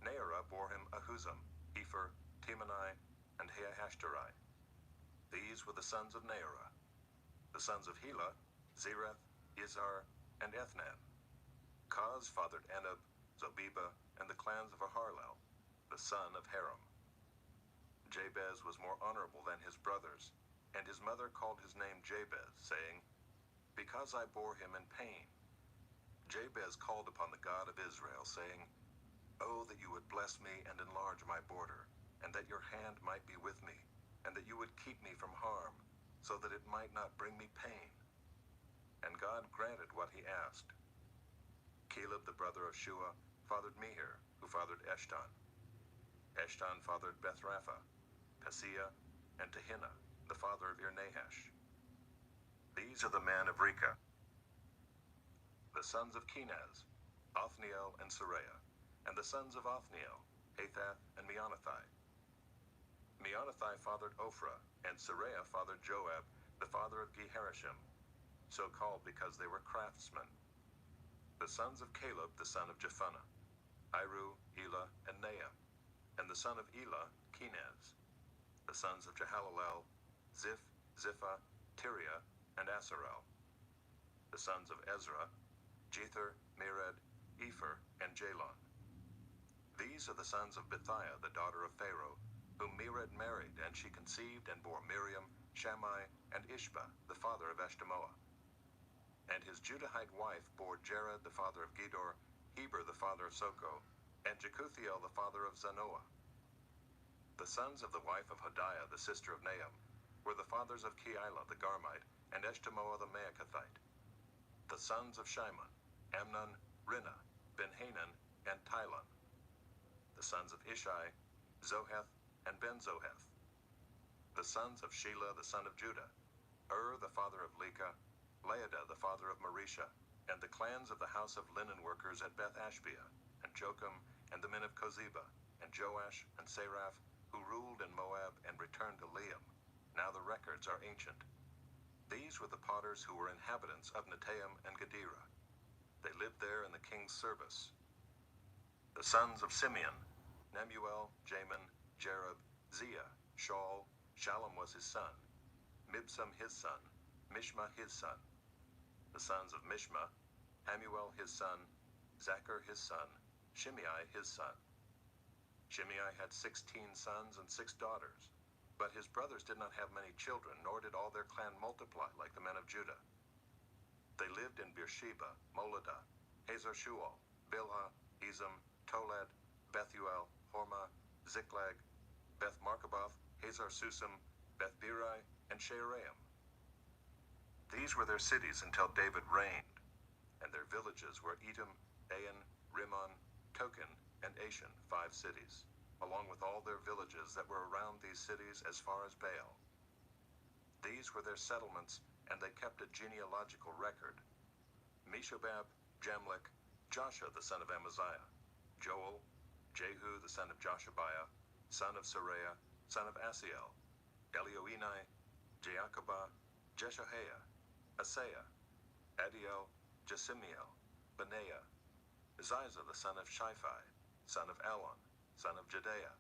Naarah bore him Ahuzam, Epher, Temani, and Haahashterai. These were the sons of Naarah. The sons of Helah, Zereth, Izhar, and Ethnan. Koz fathered Anub, Zobeba, and the clans of Aharlel, the son of Haram. Jabez was more honorable than his brothers, and his mother called his name Jabez, saying, Because I bore him in pain. Jabez called upon the God of Israel, saying, Oh, that you would bless me and enlarge my border, and that your hand might be with me, and that you would keep me from harm, so that it might not bring me pain. And God granted what he asked. Caleb, the brother of Shua, fathered Mehir, who fathered Eshton. Eshton fathered Bethrapha, Paseah, and Tehinnah, the father of Ir-Nahash. These are the men of Rechah. The sons of Kenaz, Othniel and Sariah, and the sons of Othniel, Hathath and Meonothai. Meonothai fathered Ophrah, and Sariah fathered Joab, the father of Geharashim, so called because they were craftsmen. The sons of Caleb, the son of Jephunneh, Iru, Elah, and Naam, and the son of Elah, Kenaz. The sons of Jehalelel, Ziph, Ziphah, Tiria, and Asarel. The sons of Ezra, Jether, Mered, Epher, and Jalon. These are the sons of Bithiah, the daughter of Pharaoh, whom Mered married, and she conceived and bore Miriam, Shammai, and Ishbah, the father of Eshtemoa. And his Judahite wife bore Jared, the father of Gedor, Heber, the father of Soko, and Jekuthiel, the father of Zanoah. The sons of the wife of Hodiah, the sister of Naam, were the fathers of Keilah the Garmite, and Eshtemoa the Maacathite. The sons of Shimon, Amnon, Rinnah, Ben-Hanan, and Tilon. The sons of Ishai, Zoheth, and Ben-Zoheth. The sons of Shelah, the son of Judah, the father of Lekah, Laadah, the father of Marisha, and the clans of the house of linen workers at Beth-Ashbea, and Jocham, and the men of Kozeba, and Joash, and Seraph, who ruled in Moab and returned to Liam. Now the records are ancient. These were the potters who were inhabitants of Netaim and Gedera. They lived there in the king's service. The sons of Simeon, Nemuel, Jamin, Jareb, Zia, Shaul, Shallum was his son, Mibsam his son, Mishma his son. The sons of Mishma, Hamuel his son, Zachar his son, Shimei his son. Shimei had 16 sons and 6 daughters, but his brothers did not have many children, nor did all their clan multiply like the men of Judah. They lived in Beersheba, Moladah, Hazar-Shual, Bilhah, Ezem, Tolad, Bethuel, Hormah, Ziklag, Beth-Markaboth, Hazar-Susam, Beth-Birai, and Shearaim. These were their cities until David reigned, and their villages were Etam, Ain, Rimmon, Token, and Ashan, 5 cities, along with all their villages that were around these cities as far as Baal. These were their settlements, and they kept a genealogical record. Meshobab, Jamlech, Joshua the son of Amaziah, Joel, Jehu the son of Joshabiah, son of Saraiah, son of Asiel, Elioenai, Jaakobah, Jeshohaiah, Asaiah, Adiel, Jesimiel, Benaiah, Ziza the son of Shiphi, son of Elon, son of Jedaiah,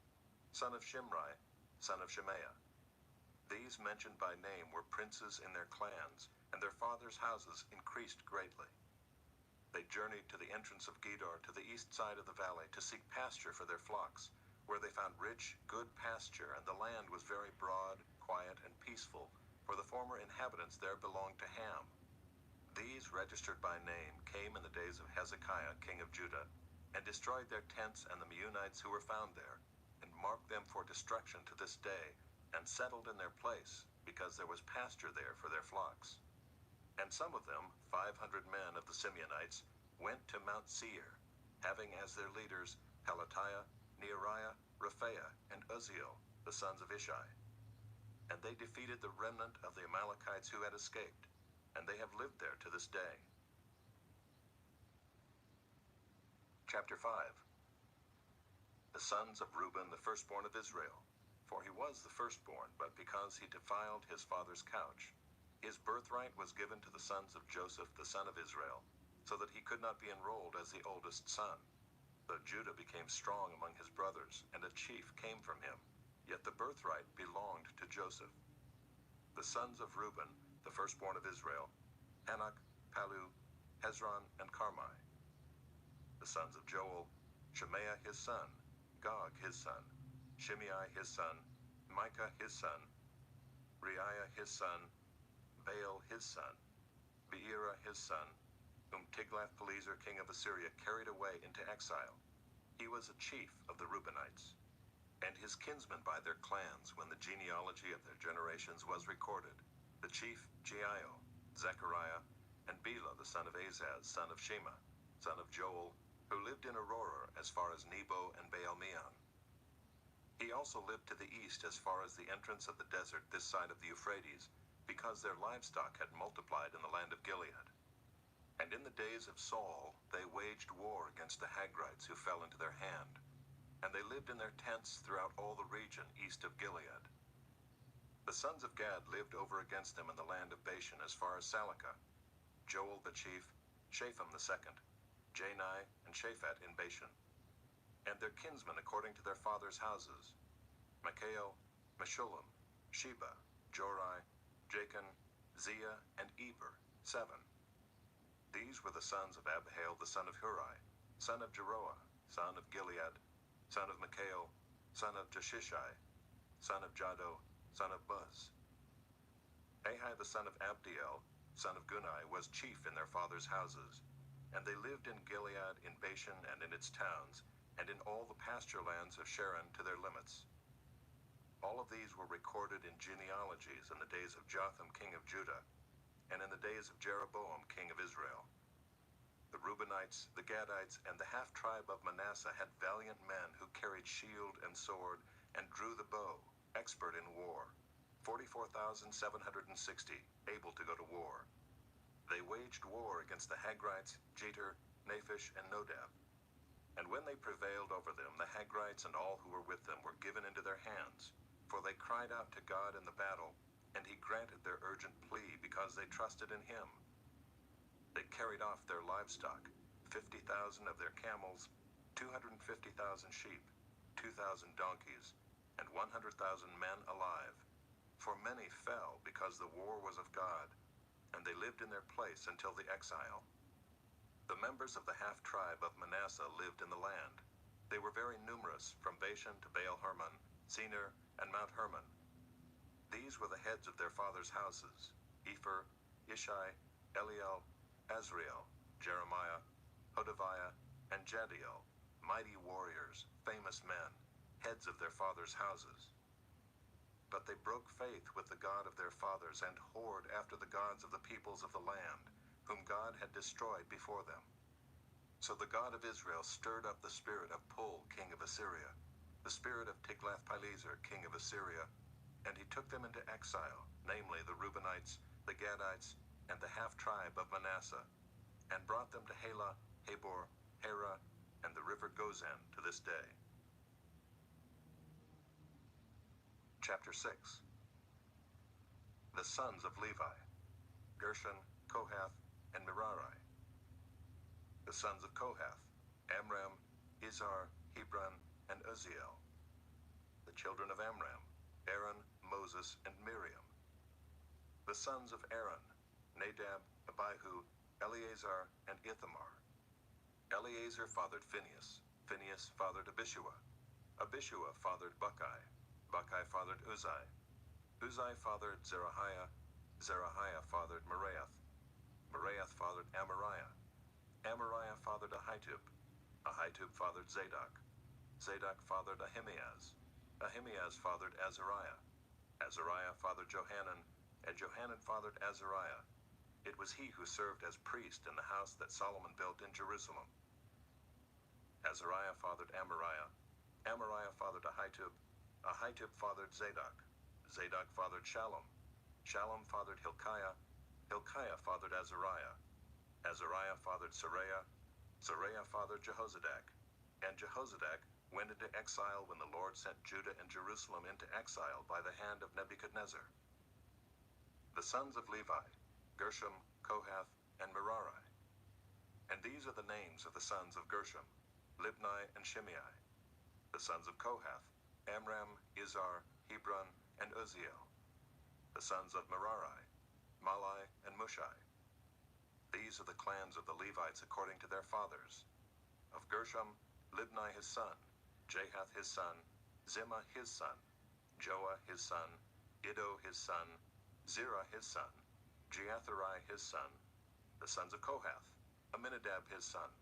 son of Shimri, son of Shemaiah. These mentioned by name were princes in their clans, and their fathers' houses increased greatly. They journeyed to the entrance of Gedor to the east side of the valley to seek pasture for their flocks, where they found rich, good pasture, and the land was very broad, quiet, and peaceful, for the former inhabitants there belonged to Ham. These, registered by name, came in the days of Hezekiah, king of Judah, and destroyed their tents and the Meunites who were found there, and marked them for destruction to this day, and settled in their place, because there was pasture there for their flocks. And some of them, 500 men of the Simeonites, went to Mount Seir, having as their leaders Pelatiah, Neariah, Rephaiah, and Uzziel, the sons of Ishi. And they defeated the remnant of the Amalekites who had escaped, and they have lived there to this day. Chapter 5. The sons of Reuben, the firstborn of Israel. For he was the firstborn, but because he defiled his father's couch, his birthright was given to the sons of Joseph, the son of Israel, so that he could not be enrolled as the oldest son. But Judah became strong among his brothers, and a chief came from him, yet the birthright belonged to Joseph. The sons of Reuben, the firstborn of Israel, Hanok, Palu, Hezron, and Carmi. The sons of Joel, Shemaiah his son, Gog his son, Shimei his son, Micah his son, Reiah his son, Baal his son, Beerah his son, whom Tiglath-Pileser king of Assyria carried away into exile. He was a chief of the Reubenites, and his kinsmen by their clans when the genealogy of their generations was recorded, the chief Jeiel, Zechariah, and Bela the son of Azaz, son of Shema, son of Joel, who lived in Aurora as far as Nebo and Baal-Meon. He also lived to the east as far as the entrance of the desert this side of the Euphrates, because their livestock had multiplied in the land of Gilead. And in the days of Saul they waged war against the Hagrites who fell into their hand, and they lived in their tents throughout all the region east of Gilead. The sons of Gad lived over against them in the land of Bashan as far as Salecah, Joel the chief, Shapham the second, Jani and Shaphat in Bashan, and their kinsmen according to their fathers' houses, Michael, Meshullam, Sheba, Jorai, Jachin, Zia, and Eber, 7. These were the sons of Abihail the son of Huri, son of Jeroah, son of Gilead, son of Michael, son of Jeshishai, son of Jado, son of Buz. Ahai the son of Abdiel, son of Gunai, was chief in their fathers' houses, and they lived in Gilead, in Bashan, and in its towns, and in all the pasture lands of Sharon to their limits. All of these were recorded in genealogies in the days of Jotham king of Judah, and in the days of Jeroboam king of Israel. The Reubenites, the Gadites, and the half-tribe of Manasseh had valiant men who carried shield and sword, and drew the bow, expert in war, 44,760, able to go to war. They waged war against the Hagrites, Jeter, Naphish, and Nodab. And when they prevailed over them, the Hagrites and all who were with them were given into their hands, for they cried out to God in the battle, and he granted their urgent plea because they trusted in him. They carried off their livestock, 50,000 of their camels, 250,000 sheep, 2,000 donkeys, and 100,000 men alive. For many fell because the war was of God, and they lived in their place until the exile. The members of the half-tribe of Manasseh lived in the land. They were very numerous, from Bashan to Baal-Hermon, Senir, and Mount Hermon. These were the heads of their fathers' houses: Epher, Ishi, Eliel, Azriel, Jeremiah, Hodaviah, and Jadiel, mighty warriors, famous men, heads of their fathers' houses. But they broke faith with the God of their fathers and whored after the gods of the peoples of the land, whom God had destroyed before them. So the God of Israel stirred up the spirit of Pul, king of Assyria, the spirit of Tiglath-Pileser, king of Assyria, and he took them into exile, namely the Reubenites, the Gadites, and the half-tribe of Manasseh, and brought them to Halah, Habor, Hara, and the river Gozan to this day. Chapter 6. The sons of Levi: Gershon, Kohath, and Merari. The sons of Kohath: Amram, Izhar, Hebron, and Uzziel. The children of Amram: Aaron, Moses, and Miriam. The sons of Aaron: Nadab, Abihu, Eleazar, and Ithamar. Eleazar fathered Phinehas. Phinehas fathered Abishua. Abishua fathered Buckai. Buckai fathered Uzai. Uzai fathered Zerahiah. Zerahiah fathered Meraioth. Meraioth fathered Amariah. Amariah fathered Ahitub. Ahitub fathered Zadok. Zadok fathered Ahimaaz. Ahimaaz fathered Azariah. Azariah fathered Johanan, and Johanan fathered Azariah. It was he who served as priest in the house that Solomon built in Jerusalem. Azariah fathered Amariah. Amariah fathered Ahitub. Ahitub fathered Zadok. Zadok fathered Shallum. Shallum fathered Hilkiah. Hilkiah fathered Azariah. Azariah fathered Seraiah. Seraiah fathered Jehozadak. And Jehozadak went into exile when the Lord sent Judah and Jerusalem into exile by the hand of Nebuchadnezzar. The sons of Levi: Gershom, Kohath, and Merari. And these are the names of the sons of Gershom: Libni and Shimei. The sons of Kohath: Amram, Izhar, Hebron, and Uzziel. The sons of Merari: Malai and Mushai. These are the clans of the Levites according to their fathers. Of Gershom: Libni his son, Jahath his son, Zimmah his son, Joah his son, Iddo his son, Zerah his son, Jeatherai his son. The sons of Kohath: Aminadab his son,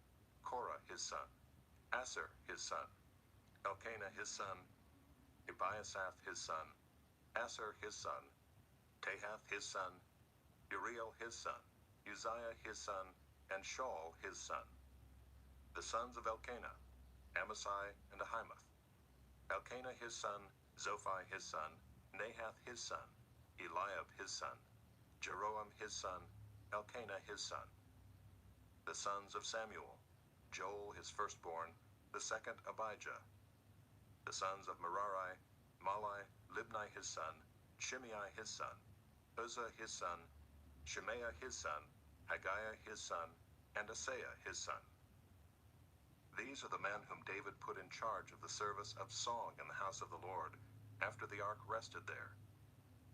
Korah his son, Aser his son, Elkanah his son, Ebiasaph his son, Aser his son, Tahath his son, Uriel his son, Uzziah his son, and Shaul his son. The sons of Elkanah: Amasai and Ahimath. Elkanah his son, Zophai his son, Nahath his son, Eliab his son, Jeroam his son, Elkanah his son. The sons of Samuel: Joel his firstborn, the second Abijah. The sons of Merari: Malai, Libni his son, Shimei his son, Uzzah his son, Shemaiah his son, Haggiah his son, and Asaiah his son. These are the men whom David put in charge of the service of song in the house of the Lord, after the ark rested there.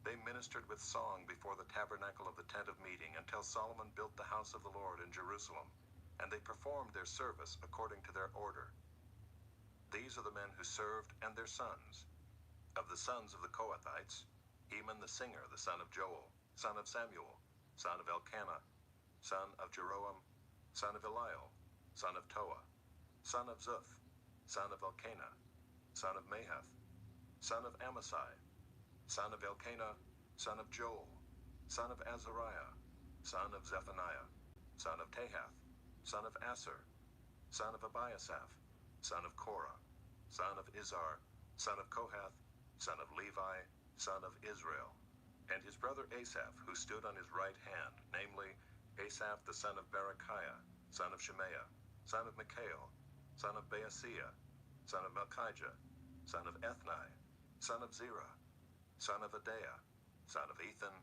They ministered with song before the tabernacle of the tent of meeting until Solomon built the house of the Lord in Jerusalem, and they performed their service according to their order. These are the men who served and their sons. Of the sons of the Kohathites: Heman the singer, the son of Joel, son of Samuel, son of Elkanah, son of Jeroam, son of Eliel, son of Toah, son of Zuph, son of Elkanah, son of Mahath, son of Amasai, son of Elkanah, son of Joel, son of Azariah, son of Zephaniah, son of Tahath, son of Aser, son of Ebiasaph, son of Korah, son of Izhar, son of Kohath, son of Levi, son of Israel, and his brother Asaph, who stood on his right hand, namely, Asaph the son of Berechiah, son of Shemaiah, son of Michael, son of Baaseiah, son of Malchijah, son of Ethni, son of Zerah, son of Adaiah, son of Ethan,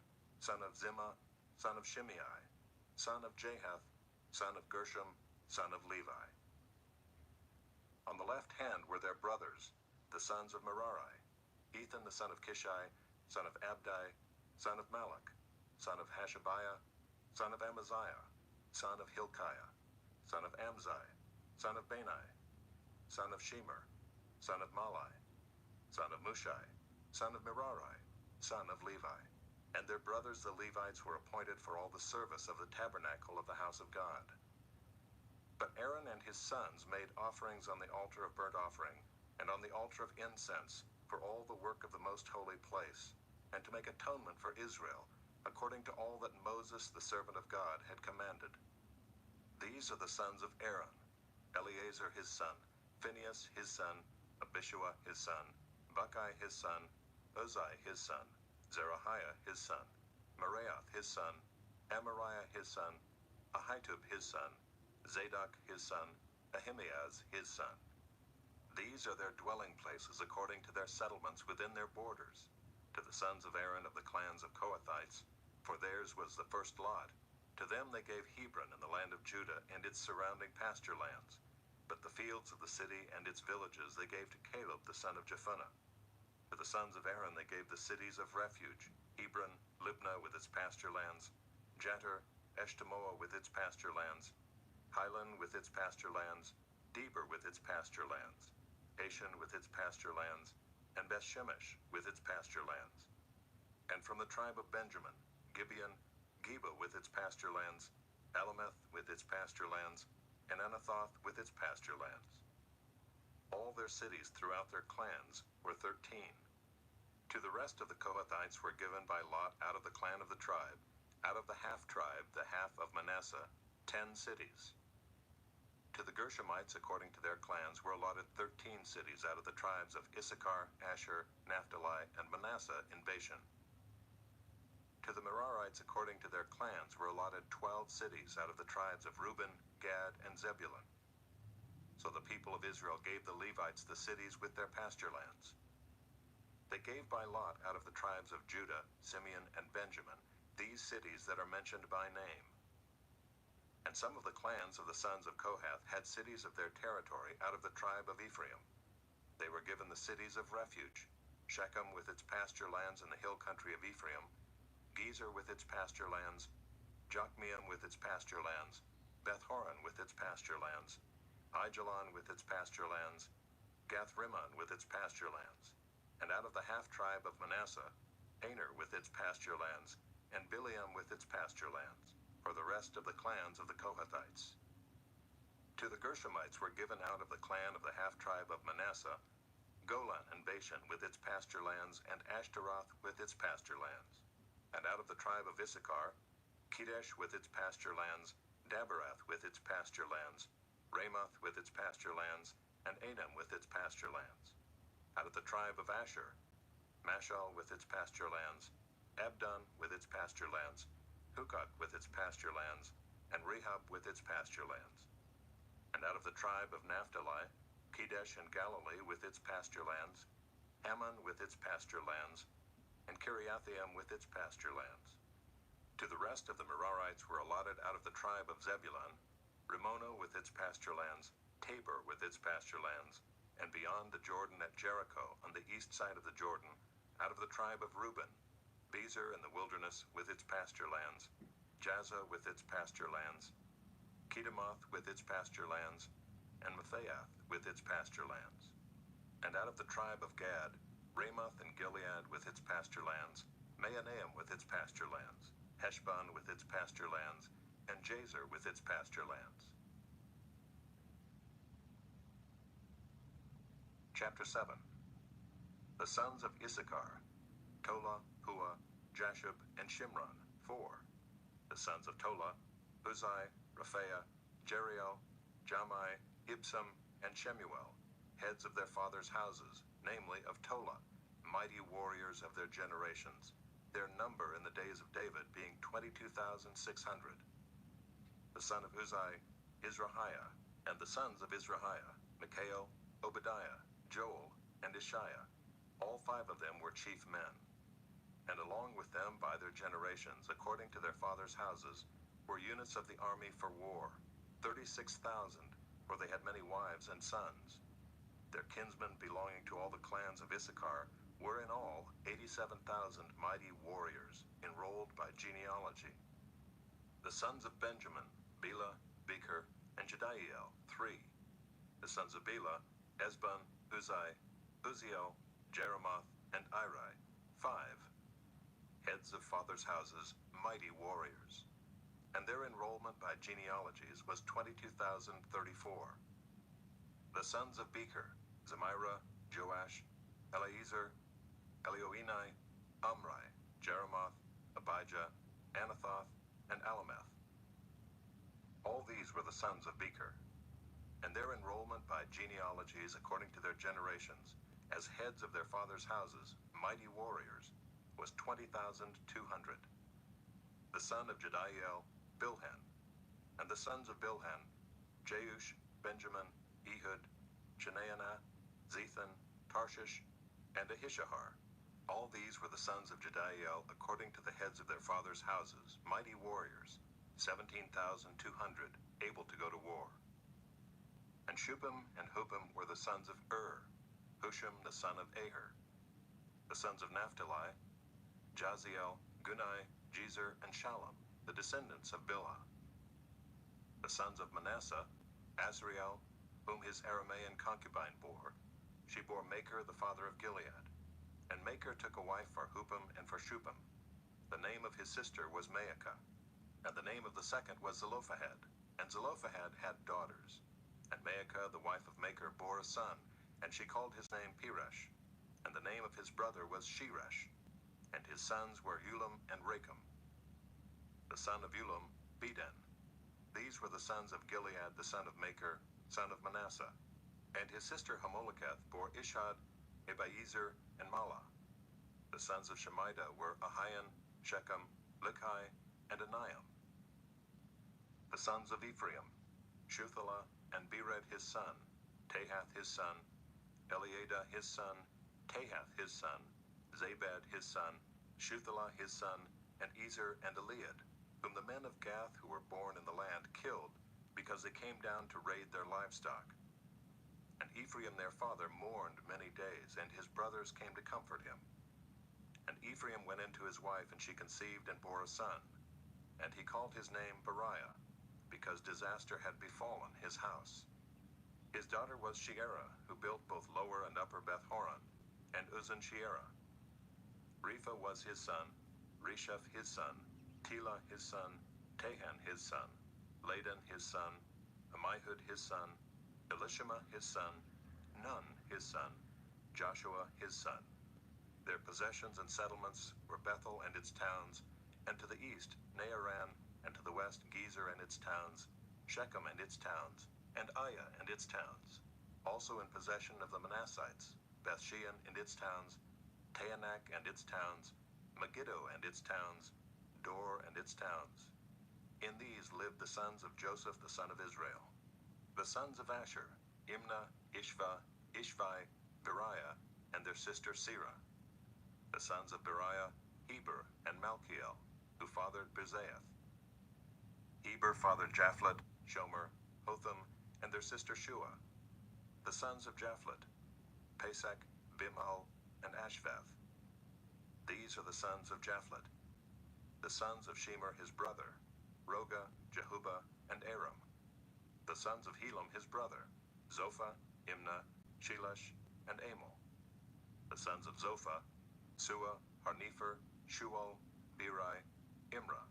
son of Zimmah, son of Shimei, son of Jahath, son of Gershom, son of Levi. On the left hand were their brothers, the sons of Merari: Ethan the son of Kishai, son of Abdi, son of Malach, son of Hashabiah, son of Amaziah, son of Hilkiah, son of Amzai, son of Bani, son of Shemer, son of Malai, son of Mushai, son of Merari, son of Levi. And their brothers the Levites were appointed for all the service of the tabernacle of the house of God. But Aaron and his sons made offerings on the altar of burnt offering, and on the altar of incense, for all the work of the most holy place, and to make atonement for Israel, according to all that Moses the servant of God had commanded. These are the sons of Aaron: Eleazar his son, Phinehas his son, Abishua his son, Buckai his son, Uzai his son, Zerahiah his son, Meraioth his son, Amariah his son, Ahitub his son, Zadok his son, Ahimaaz his son. These are their dwelling places according to their settlements within their borders, sons of Aaron of the clans of Kohathites, for theirs was the first lot. To them they gave Hebron in the land of Judah and its surrounding pasture lands. But the fields of the city and its villages they gave to Caleb the son of Jephunneh. To the sons of Aaron they gave the cities of refuge, Hebron, Libnah with its pasture lands, Jattir, Eshtemoa with its pasture lands, Hilan with its pasture lands, Deber with its pasture lands, Ashan with its pasture lands, and Bethshemesh with its pasture lands. And from the tribe of Benjamin, Gibeon, Geba with its pasture lands, Alameth with its pasture lands, and Anathoth with its pasture lands. All their cities throughout their clans were 13. To the rest of the Kohathites were given by lot out of the clan of the tribe, out of the half-tribe, the half of Manasseh, 10 cities. To the Gershomites, according to their clans, were allotted 13 cities out of the tribes of Issachar, Asher, Naphtali, and Manasseh in Bashan. To the Merarites, according to their clans, were allotted 12 cities out of the tribes of Reuben, Gad, and Zebulun. So the people of Israel gave the Levites the cities with their pasture lands. They gave by lot out of the tribes of Judah, Simeon, and Benjamin these cities that are mentioned by name. And some of the clans of the sons of Kohath had cities of their territory out of the tribe of Ephraim. They were given the cities of refuge, Shechem with its pasture lands in the hill country of Ephraim, Gezer with its pasture lands, Jokmeam with its pasture lands, Beth-horon with its pasture lands, Aijalon with its pasture lands, Gath-rimmon with its pasture lands, and out of the half-tribe of Manasseh, Aner with its pasture lands, and Bileam with its pasture lands, for the rest of the clans of the Kohathites. To the Gershomites were given out of the clan of the half-tribe of Manasseh, Golan and Bashan with its pasture lands, and Ashtaroth with its pasture lands. And out of the tribe of Issachar, Kedesh with its pasture lands, Daberath with its pasture lands, Ramoth with its pasture lands, and Anam with its pasture lands. Out of the tribe of Asher, Mashal with its pasture lands, Abdon with its pasture lands, Hukok with its pasture lands, and Rehob with its pasture lands. And out of the tribe of Naphtali, Kedesh and Galilee with its pasture lands, Ammon with its pasture lands, and Kiriathaim with its pasture lands. To the rest of the Merarites were allotted out of the tribe of Zebulun, Rimmonah with its pasture lands, Tabor with its pasture lands, and beyond the Jordan at Jericho on the east side of the Jordan, out of the tribe of Reuben, Bezer in the wilderness with its pasture lands, Jazzah with its pasture lands, Kedemoth with its pasture lands, and Matthiath with its pasture lands. And out of the tribe of Gad, Ramoth and Gilead with its pasture lands, Mahanaim with its pasture lands, Heshbon with its pasture lands, and Jazer with its pasture lands. Chapter 7. The sons of Issachar, Tola, Puah, Jashub, and Shimron, 4. The sons of Tola, Uzai, Raphaah, Jeriel, Jamai, Ibsam, and Shemuel, heads of their fathers' houses, namely of Tola, mighty warriors of their generations, their number in the days of David being 22,600. The son of Uzai, Izrahiah, and the sons of Izrahiah, Mikael, Obadiah, Joel, and Ishiah. All 5 of them were chief men. And along with them by their generations, according to their fathers' houses, were units of the army for war, 36,000, for they had many wives and sons. Their kinsmen belonging to all the clans of Issachar were in all 87,000 mighty warriors, enrolled by genealogy. The sons of Benjamin, Bela, Becher, and Jediael, 3. The sons of Bela, Esbon, Uzai, Uziel, Jeremoth, and Iri, 5. Heads of fathers' houses, mighty warriors. And their enrollment by genealogies was 22,034. The sons of Becher, Zemira, Joash, Eliezer, Elioenai, Omri, Jeremoth, Abijah, Anathoth, and Alameth. All these were the sons of Becher. And their enrollment by genealogies according to their generations, as heads of their fathers' houses, mighty warriors, was 20,200. The son of Jediael, Bilhan. And the sons of Bilhan, Jeush, Benjamin, Ehud, Chenaanah, Zethan, Tarshish, and Ahishahar. All these were the sons of Jediael according to the heads of their fathers' houses, mighty warriors, 17,200, able to go to war. And Shupim and Hupim were the sons of Hushim the son of Aher. The sons of Naphtali, Jaziel, Gunai, Jezer, and Shalom, the descendants of Bilhah. The sons of Manasseh, Azriel, whom his Aramean concubine bore. She bore Machir the father of Gilead. And Machir took a wife for Hupim and for Shupim. The name of his sister was Maacah, and the name of the second was Zelophehad. And Zelophehad had daughters. And Maacah the wife of Machir bore a son, and she called his name Peresh. And the name of his brother was Sheresh. And his sons were Ulam and Rakem. The son of Ulam, Beden. These were the sons of Gilead the son of Machir, son of Manasseh. And his sister Hamoleketh bore Ishad, Ebiezer, and Malah. The sons of Shemida were Ahian, Shechem, Likhai, and Aniam. The sons of Ephraim, Shuthelah, and Bered his son, Tahath his son, Eliada his son, Tahath his son, Zabad his son, Shuthelah his son, and Ezer and Eliad, whom the men of Gath who were born in the land killed, because they came down to raid their livestock. And Ephraim their father mourned many days, and his brothers came to comfort him. And Ephraim went in to his wife, and she conceived and bore a son. And he called his name Beriah, because disaster had befallen his house. His daughter was Sheerah, who built both Lower and Upper Beth-horon, and Uzan Sheerah. Repha was his son, Resheph his son, Telah his son, Tahan his son, Ladan his son, Ammihud his son, Elishama his son, Nun his son, Joshua his son. Their possessions and settlements were Bethel and its towns, and to the east Naaran, and to the west Gezer and its towns, Shechem and its towns, and Aiah and its towns. Also in possession of the Manassites, Bethshean and its towns, Taanach and its towns, Megiddo and its towns, Dor and its towns. In these lived the sons of Joseph the son of Israel. The sons of Asher, Imnah, Ishva, Ishvi, Beriah, and their sister Serah. The sons of Beriah, Heber, and Malchiel, who fathered Bizaeth. Heber fathered Japhlet, Shomer, Hotham, and their sister Shua. The sons of Japhlet, Pesach, Bimhal, and Ashvath. These are the sons of Japhlet. The sons of Shemer his brother, Roga, Jehubah, and Aram. The sons of Helam his brother, Zophah, Imnah, Shelesh, and Amal. The sons of Zophah, Sua, Harnefer, Shual, Beri, Imrah,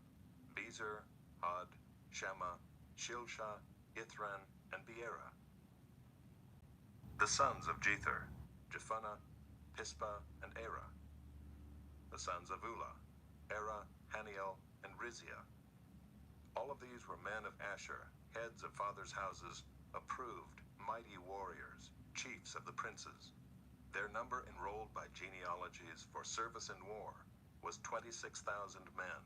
Bezer, Had, Shammah, Shilshah, Ithran, and Beerah. The sons of Jether, Jephunneh, Pispa, and Arah. The sons of Ulah, Arah, Haniel, and Rizia. All of these were men of Asher, heads of fathers' houses, approved, mighty warriors, chiefs of the princes. Their number enrolled by genealogies for service in war was 26,000 men.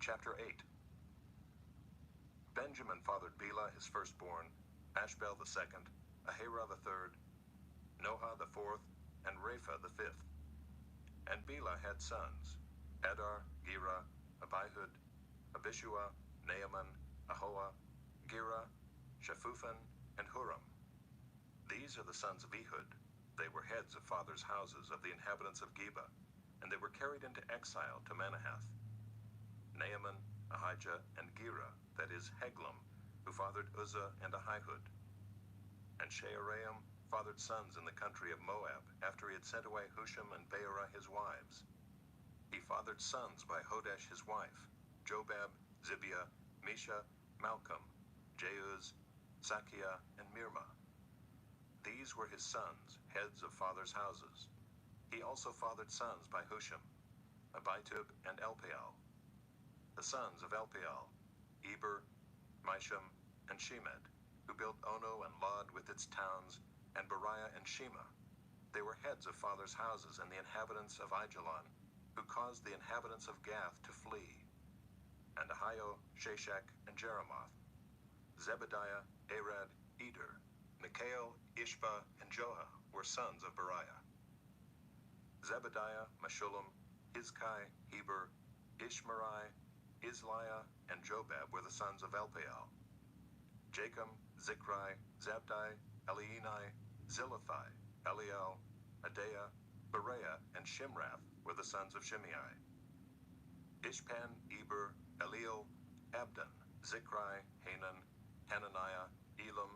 Chapter 8. Benjamin fathered Bela his firstborn, Ashbel the second, Ahira the third, Noha the fourth, and Rapha the fifth. And Bela had sons, Adar, Gera, Abihud, Abishua, Naaman, Ahoah, Gera, Shaphupan, and Huram. These are the sons of Ehud. They were heads of fathers' houses of the inhabitants of Geba, and they were carried into exile to Manahath. Naaman, Ahijah, and Gera, that is Heglam, who fathered Uzzah and Ahihud. And Shearaim fathered sons in the country of Moab, after he had sent away Husham and Beerah his wives. He fathered sons by Hodesh his wife, Jobab, Zibiah, Mesha, Malcolm, Jeuz, Sakiah, and Mirmah. These were his sons, heads of fathers' houses. He also fathered sons by Husham, Abitub, and Elpaal. The sons of Elpaal, Eber, Misham, and Shemed, who built Ono and Lod with its towns, and Beriah and Shema. They were heads of fathers' houses and the inhabitants of Aijalon, who caused the inhabitants of Gath to flee. And Ahio, Shashak, and Jeremoth. Zebediah, Arad, Eder, Mikhael, Ishba, and Joah. were sons of Beriah. Zebediah, Meshullam, Hizkai, Heber, Ishmerai, Isliah, and Jobab were the sons of Elpaal. Jachim, Zichri, Zabdi, Elienai, Zilithai, Eliel, Adaiah, Bereah, and Shimrath were the sons of Shimei. Ishpan, Eber, Eliel, Abdon, Zichri, Hanan, Hananiah, Elam,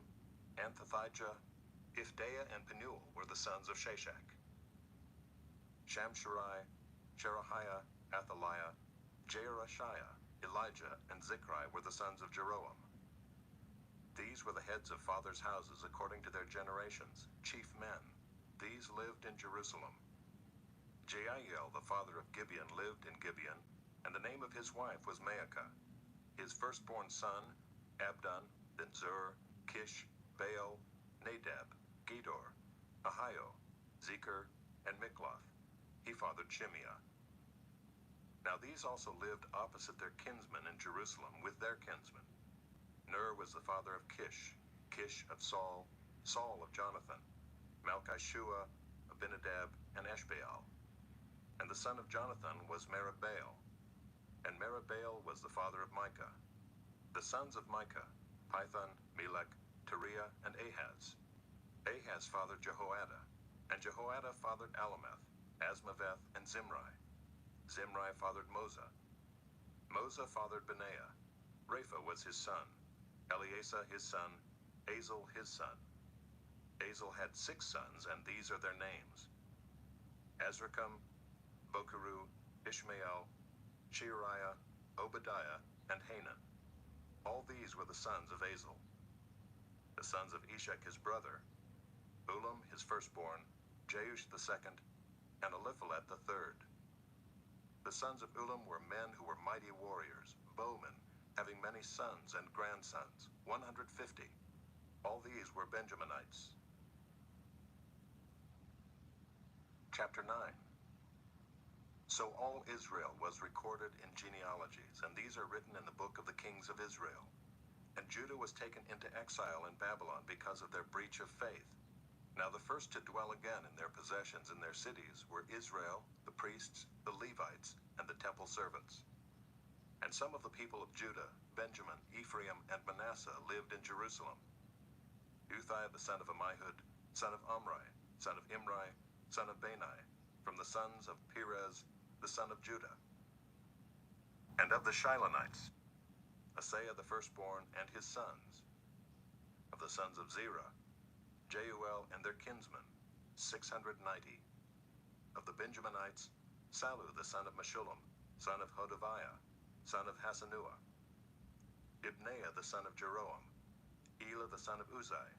Anthothijah, Ifdaiah, and Penuel were the sons of Shashak. Shamsherai, Sherahiah, Athaliah, Jearashiah, Elijah, and Zichri were the sons of Jeroam. These were the heads of fathers' houses according to their generations, chief men. These lived in Jerusalem. Jeiel, the father of Gibeon, lived in Gibeon, and the name of his wife was Maacah. His firstborn son, Abdon, then Zur, Kish, Baal, Nadab, Gedor, Ahio, Zecher, and Mikloth. He fathered Shimeah. Now these also lived opposite their kinsmen in Jerusalem with their kinsmen. Ner was the father of Kish, Kish of Saul, Saul of Jonathan, Malchishua, Abinadab, and Eshbaal. And the son of Jonathan was Meribbaal, and Meribbaal was the father of Micah. The sons of Micah, Pithon, Melech, Teriah, and Ahaz. Ahaz fathered Jehoiada, and Jehoiada fathered Alameth, Asmaveth, and Zimri. Zimri fathered Moza. Moza fathered Benaiah. Rapha was his son. Eleasa his son. Azel his son. Azel had 6 sons, and these are their names: Azrikam, Bokeru, Ishmael, Sheariah, Obadiah, and Hanan. All these were the sons of Azel. The sons of Eshek his brother: Ulam his firstborn, Jeush the second, and Eliphalet the third. The sons of Ulam were men who were mighty warriors, bowmen, having many sons and grandsons, 150. All these were Benjaminites. Chapter 9. So all Israel was recorded in genealogies, and these are written in the book of the kings of Israel. And Judah was taken into exile in Babylon because of their breach of faith. Now the first to dwell again in their possessions in their cities were Israel, the priests, the Levites, and the temple servants. And some of the people of Judah, Benjamin, Ephraim, and Manasseh lived in Jerusalem. Uzziah the son of Ammihud, son of Omri, son of Imri, son of Bani, from the sons of Perez, the son of Judah. And of the Shilonites, Asaiah the firstborn and his sons. Of the sons of Zerah, Jeuel and their kinsmen, 690. Of the Benjaminites, Sallu the son of Meshullam, son of Hodaviah, son of Hasanuah. Ibneiah the son of Jeroam, Elah the son of Uzai,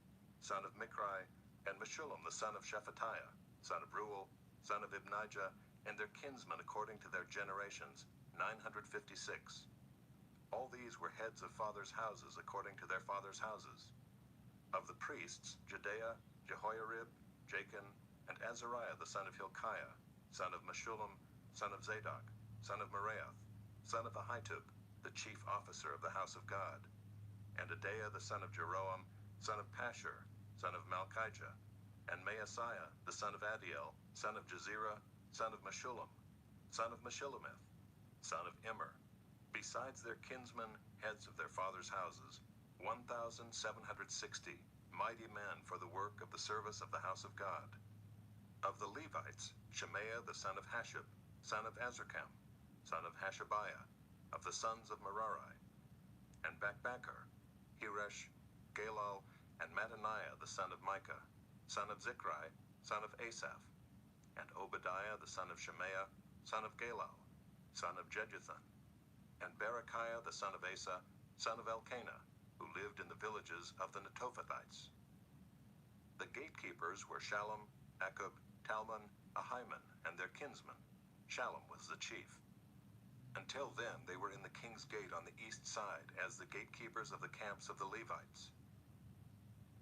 son of Mikri, and Meshullam the son of Shephatiah, son of Reuel, son of Ibnijah, and their kinsmen according to their generations, 956. All these were heads of fathers' houses according to their fathers' houses. Of the priests, Jedaiah, Jehoiarib, Jachin, and Azariah the son of Hilkiah, son of Meshullam, son of Zadok, son of Meraioth, son of Ahitub, the chief officer of the house of God, and Adaiah the son of Jeroam, son of Pashur, son of Malchijah, and Maaseiah the son of Adiel, son of Jezerah, son of Meshullam, son of Meshillemith, son of Immer, besides their kinsmen, heads of their fathers' houses, 1,760 mighty men for the work of the service of the house of God. Of the Levites, Shemaiah the son of Hashub, son of Azrikam, son of Hashabiah, of the sons of Merari, and Bakbakkar, Heresh, Galal, and Mattaniah the son of Micah, son of Zichri, son of Asaph, and Obadiah the son of Shemaiah, son of Galal, son of Jeduthun, and Berechiah the son of Asa, son of Elkanah, who lived in the villages of the Netophathites. The gatekeepers were Shallum, Akub, Talmon, Ahiman, and their kinsmen. Shallum was the chief. Until then they were in the king's gate on the east side as the gatekeepers of the camps of the Levites.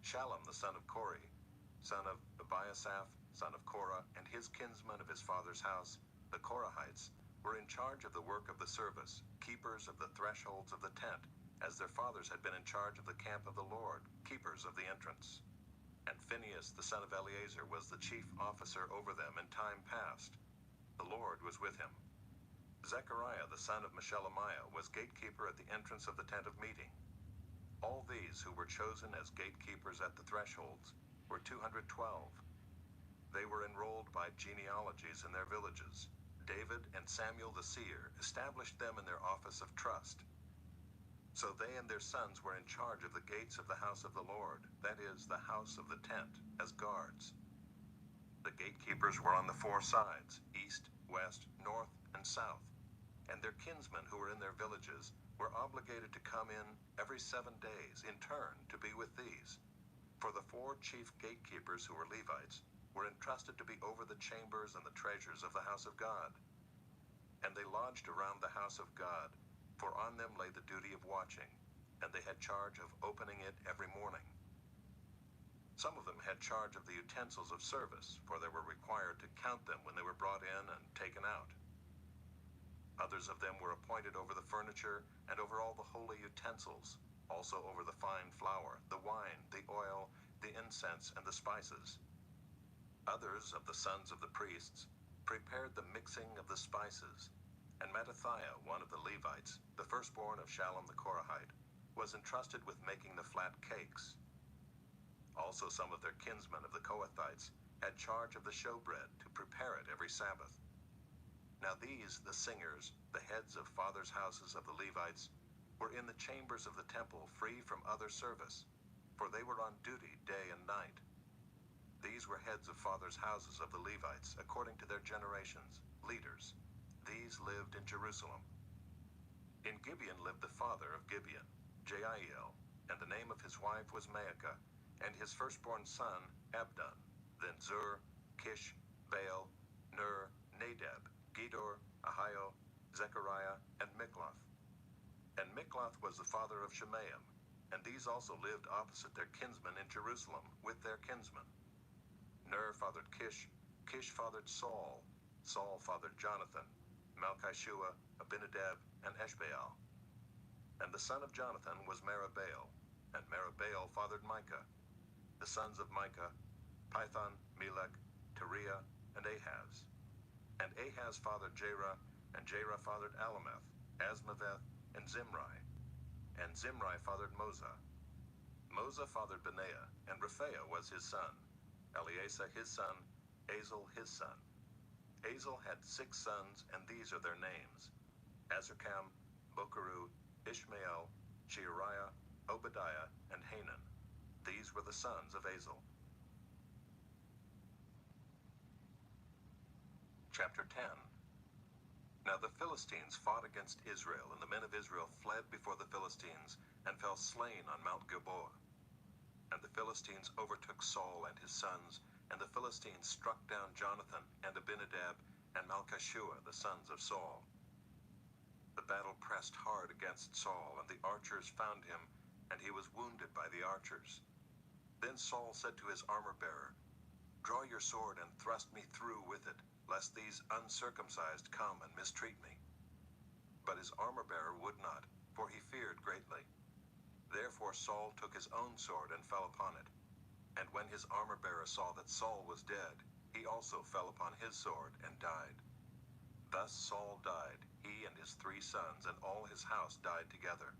Shallum the son of Kori, son of Abiasaph, son of Korah, and his kinsmen of his father's house, the Korahites, were in charge of the work of the service, keepers of the thresholds of the tent, as their fathers had been in charge of the camp of the Lord, keepers of the entrance. And Phinehas the son of Eleazar was the chief officer over them in time past. The Lord was with him. Zechariah the son of Meshelemiah was gatekeeper at the entrance of the tent of meeting. All these who were chosen as gatekeepers at the thresholds were 212. They were enrolled by genealogies in their villages. David and Samuel the seer established them in their office of trust. So they and their sons were in charge of the gates of the house of the Lord, that is, the house of the tent, as guards. The gatekeepers were on the four sides, east, west, north, and south, and their kinsmen who were in their villages were obligated to come in every 7 days in turn to be with these. For the 4 chief gatekeepers who were Levites were entrusted to be over the chambers and the treasures of the house of God. And they lodged around the house of God, for on them lay the duty of watching, and they had charge of opening it every morning. Some of them had charge of the utensils of service, for they were required to count them when they were brought in and taken out. Others of them were appointed over the furniture and over all the holy utensils, also over the fine flour, the wine, the oil, the incense, and the spices. Others of the sons of the priests prepared the mixing of the spices, and Mattathiah, one of the Levites, the firstborn of Shallum the Korahite, was entrusted with making the flat cakes. Also some of their kinsmen of the Kohathites had charge of the showbread to prepare it every Sabbath. Now these, the singers, the heads of fathers' houses of the Levites, were in the chambers of the temple free from other service, for they were on duty day and night. These were heads of fathers' houses of the Levites, according to their generations, leaders. These lived in Jerusalem. In Gibeon lived the father of Gibeon, Jeiel, and the name of his wife was Maacah, and his firstborn son, Abdon, then Zur, Kish, Baal, Ner, Nadab, Gedor, Ahio, Zechariah, and Mikloth. And Mikloth was the father of Shemaim, and these also lived opposite their kinsmen in Jerusalem with their kinsmen. Ner fathered Kish, Kish fathered Saul, Saul fathered Jonathan, Malchishua, Abinadab, and Eshbaal. And the son of Jonathan was Merabaal, and Merabaal fathered Micah. The sons of Micah, Pithon, Melech, Teriah, and Ahaz. And Ahaz fathered Jerah, and Jerah fathered Alameth, Asmaveth, and Zimri. And Zimri fathered Moza. Moza fathered Benaiah, and Rephaiah was his son. Eleasah his son, Azel his son. Azel had 6 sons, and these are their names: Azrikam, Bokeru, Ishmael, Sheariah, Obadiah, and Hanan. These were the sons of Azel. Chapter 10. Now the Philistines fought against Israel, and the men of Israel fled before the Philistines, and fell slain on Mount Gilboa. And the Philistines overtook Saul and his sons, and the Philistines struck down Jonathan and Abinadab and Malchishua, the sons of Saul. The battle pressed hard against Saul, and the archers found him, and he was wounded by the archers. Then Saul said to his armor-bearer, "Draw your sword and thrust me through with it, lest these uncircumcised come and mistreat me." But his armor-bearer would not, for he feared greatly. Therefore Saul took his own sword and fell upon it. And when his armor-bearer saw that Saul was dead, he also fell upon his sword and died. Thus Saul died, he and his 3 sons, and all his house died together.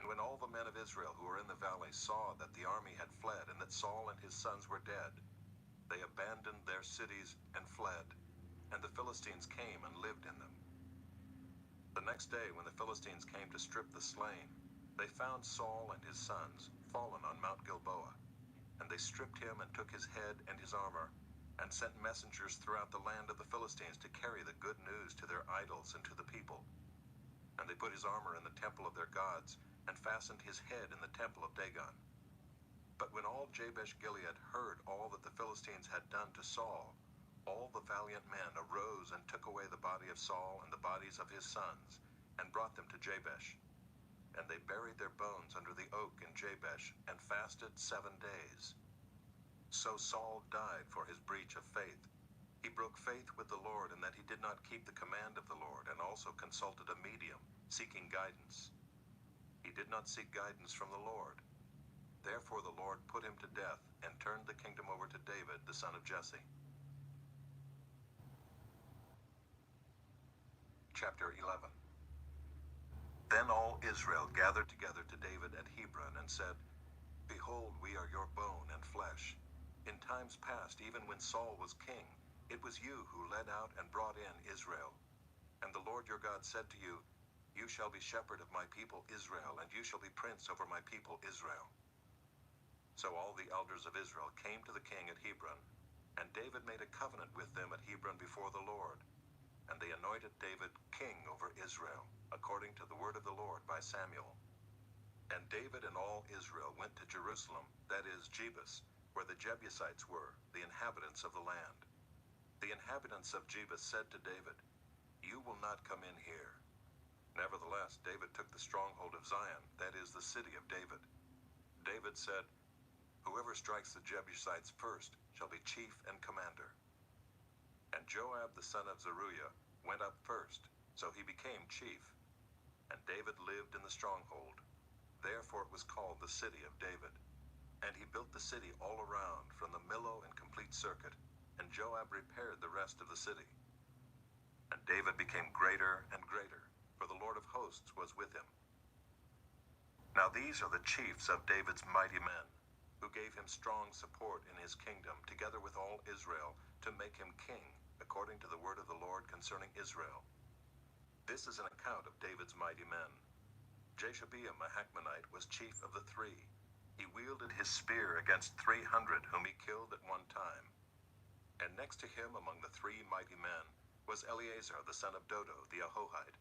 And when all the men of Israel who were in the valley saw that the army had fled, and that Saul and his sons were dead, they abandoned their cities and fled, and the Philistines came and lived in them. The next day, when the Philistines came to strip the slain, they found Saul and his sons fallen on Mount Gilboa. And they stripped him and took his head and his armor, and sent messengers throughout the land of the Philistines to carry the good news to their idols and to the people. And they put his armor in the temple of their gods, and fastened his head in the temple of Dagon. But when all Jabesh-Gilead heard all that the Philistines had done to Saul, all the valiant men arose and took away the body of Saul and the bodies of his sons, and brought them to Jabesh. And they buried their bones under the oak in Jabesh, and fasted 7 days. So Saul died for his breach of faith. He broke faith with the Lord in that he did not keep the command of the Lord, and also consulted a medium, seeking guidance. He did not seek guidance from the Lord. Therefore the Lord put him to death, and turned the kingdom over to David, the son of Jesse. Chapter 11. Then all Israel gathered together to David at Hebron and said, Behold, we are your bone and flesh. In times past, even when Saul was king, it was you who led out and brought in Israel. And the Lord your God said to you, You shall be shepherd of my people Israel, and you shall be prince over my people Israel. So all the elders of Israel came to the king at Hebron, and David made a covenant with them at Hebron before the Lord. And they anointed David king over Israel, according to the word of the Lord by Samuel. And David and all Israel went to Jerusalem, that is, Jebus, where the Jebusites were, the inhabitants of the land. The inhabitants of Jebus said to David, You will not come in here. Nevertheless, David took the stronghold of Zion, that is, the city of David. David said, Whoever strikes the Jebusites first shall be chief and commander. And Joab the son of Zeruiah went up first, so he became chief. And David lived in the stronghold. Therefore it was called the city of David. And he built the city all around, from the Millo and complete circuit, and Joab repaired the rest of the city. And David became greater and greater, for the Lord of hosts was with him. Now these are the chiefs of David's mighty men, who gave him strong support in his kingdom, together with all Israel, to make him king, according to the word of the Lord concerning Israel. This is an account of David's mighty men. Jashobeam, a Hachmonite, was chief of the three. He wielded his spear against 300 whom he killed at one time. And next to him among the three mighty men was Eleazar the son of Dodo the Ahohite.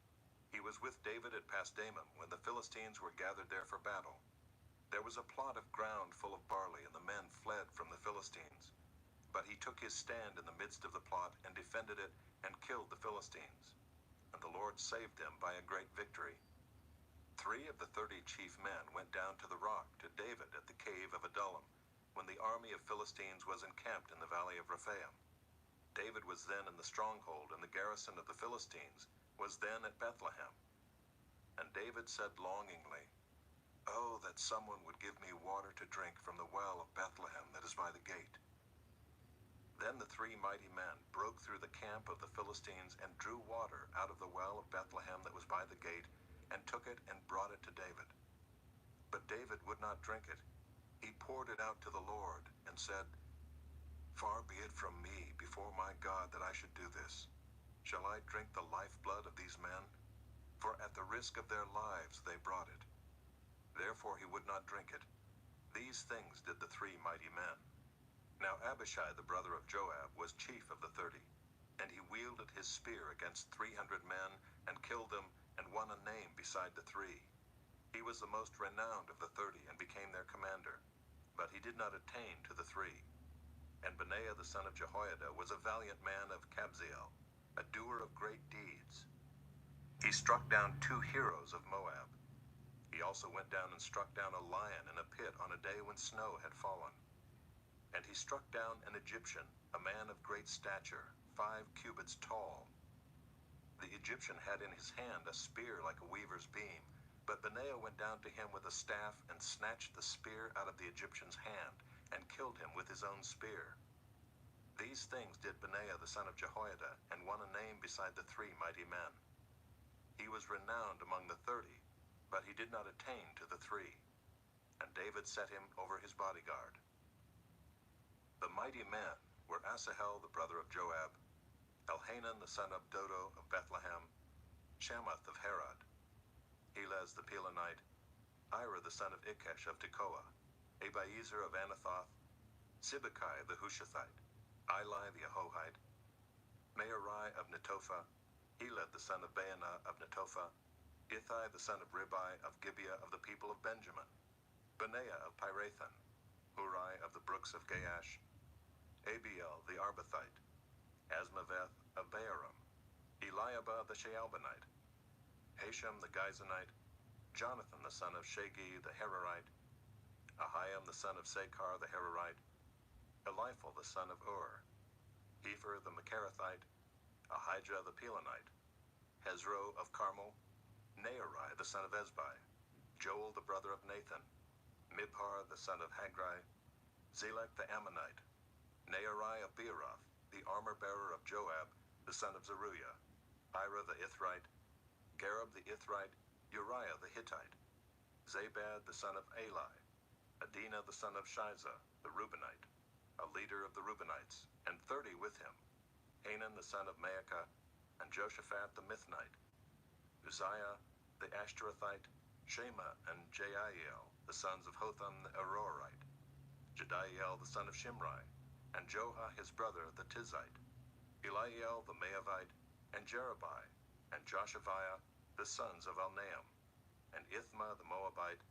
He was with David at Pasdamim when the Philistines were gathered there for battle. There was a plot of ground full of barley, and the men fled from the Philistines. But he took his stand in the midst of the plot and defended it and killed the Philistines. And the Lord saved them by a great victory. 3 of the 30 chief men went down to the rock to David at the cave of Adullam, when the army of Philistines was encamped in the valley of Rephaim. David was then in the stronghold, and the garrison of the Philistines was then at Bethlehem. And David said longingly, Oh, that someone would give me water to drink from the well of Bethlehem that is by the gate. Then the 3 mighty men broke through the camp of the Philistines and drew water out of the well of Bethlehem that was by the gate, and took it and brought it to David. But David would not drink it. He poured it out to the Lord, and said, Far be it from me before my God that I should do this. Shall I drink the lifeblood of these men? For at the risk of their lives they brought it. Therefore he would not drink it. These things did the 3 mighty men. Now Abishai the brother of Joab was chief of the 30, and he wielded his spear against 300 men, and killed them, and won a name beside the 3. He was the most renowned of the 30, and became their commander. But he did not attain to the 3. And Benaiah the son of Jehoiada was a valiant man of Kabzeel, a doer of great deeds. He struck down 2 heroes of Moab. He also went down and struck down a lion in a pit on a day when snow had fallen. And he struck down an Egyptian, a man of great stature, 5 cubits tall. The Egyptian had in his hand a spear like a weaver's beam, but Benaiah went down to him with a staff and snatched the spear out of the Egyptian's hand, and killed him with his own spear. These things did Benaiah the son of Jehoiada, and won a name beside the 3 mighty men. He was renowned among the 30, but he did not attain to the 3. And David set him over his bodyguard. The mighty men were Asahel the brother of Joab, Elhanan the son of Dodo of Bethlehem, Shamath of Herod, Helez the Pelonite, Ira the son of Ikesh of Tekoa, Abiezer of Anathoth, Sibbecai the Hushathite, Eli the Ahohite, Mearai of Netophah, Heled the son of Baanah of Netophah, Ithai the son of Ribai of Gibeah of the people of Benjamin, Benaiah of Pirathon, Hurai of the brooks of Gaash, Abiel the Arbathite, Asmaveth of Baharam, Eliabah the Shaalbonite, Hashem the Gizonite, Jonathan the son of Shagi the Herorite, Ahiam the son of Sakar the Herorite, Eliphal the son of Ur, Hefer the Macharathite, Ahijah the Pelonite, Hezro of Carmel, Nearai the son of Ezbai, Joel the brother of Nathan, Mibhar the son of Haggai, Zelek the Ammonite, Neariah of Beeroth, the armor-bearer of Joab, the son of Zeruiah, Ira the Ithrite, Gareb the Ithrite, Uriah the Hittite, Zabad the son of Eli, Adinah the son of Shiza, the Reubenite, a leader of the Reubenites, and 30 with him, Hanan the son of Maacah, and Joshaphat the Mithnite, Uzziah the Ashtorethite, Shema and Jeiel, the sons of Hotham the Arorite, Jediel the son of Shimri, and Joah his brother the Tizite, Eliel the Maavite, and Jerubai, and Joshaviah the sons of Alnaam, and Ithma the Moabite,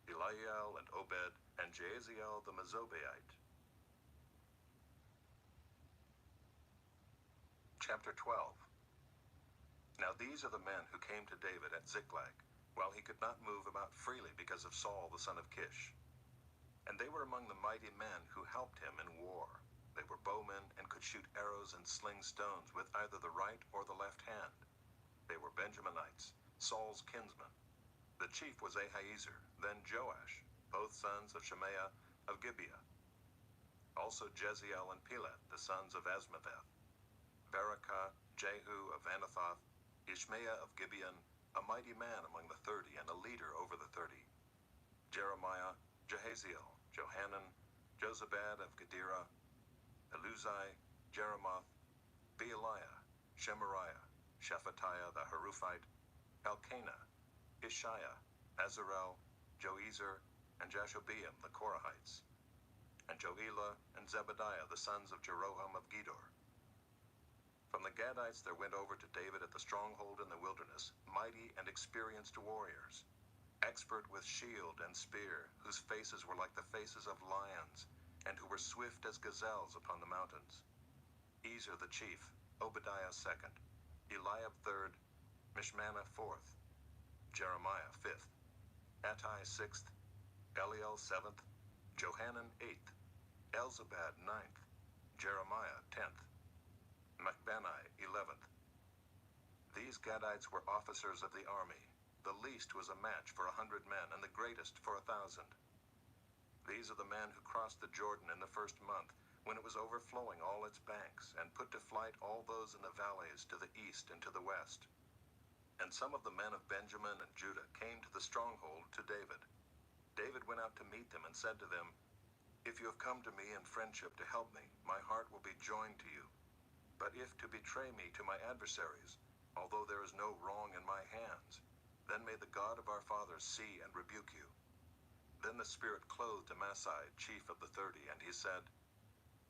Eliel and Obed, and Jaasiel the Mezobaite. Chapter 12. Now these are the men who came to David at Ziklag, while he could not move about freely because of Saul the son of Kish. And they were among the mighty men who helped him in war. They were bowmen and could shoot arrows and sling stones with either the right or the left hand. They were Benjaminites, Saul's kinsmen. The chief was Ahiezer, then Joash, both sons of Shemaiah of Gibeah. Also Jeziel and Pelet, the sons of Asmaveth. Barakah, Jehu of Anathoth, Ishmael of Gibeon, a mighty man among the 30 and a leader over the 30. Jeremiah, Jahaziel, Johanan, Jozabad of Gedera, Eluzai, Jeremoth, Bealiah, Shemariah, Shephatiah the Haruphite, Elkanah, Ishiah, Azarel, Joezer, and Jashobeam the Korahites, and Joelah and Zebadiah the sons of Jeroham of Gedor. From the Gadites there went over to David at the stronghold in the wilderness mighty and experienced warriors, expert with shield and spear, whose faces were like the faces of lions, and who were swift as gazelles upon the mountains. Ezer the chief, Obadiah second, Eliab third, Mishmannah fourth, Jeremiah fifth, Attai sixth, Eliel seventh, Johanan eighth, Elzabad ninth, Jeremiah 10th, Machbenai 11th. These Gadites were officers of the army. The least was a match for 100 men, and the greatest for 1,000. These are the men who crossed the Jordan in the first month, when it was overflowing all its banks, and put to flight all those in the valleys to the east and to the west. And some of the men of Benjamin and Judah came to the stronghold to David. David went out to meet them and said to them, "If you have come to me in friendship to help me, my heart will be joined to you. But if to betray me to my adversaries, although there is no wrong in my hands, then may the God of our fathers see and rebuke you." Then the Spirit clothed Amasai, chief of the 30, and he said,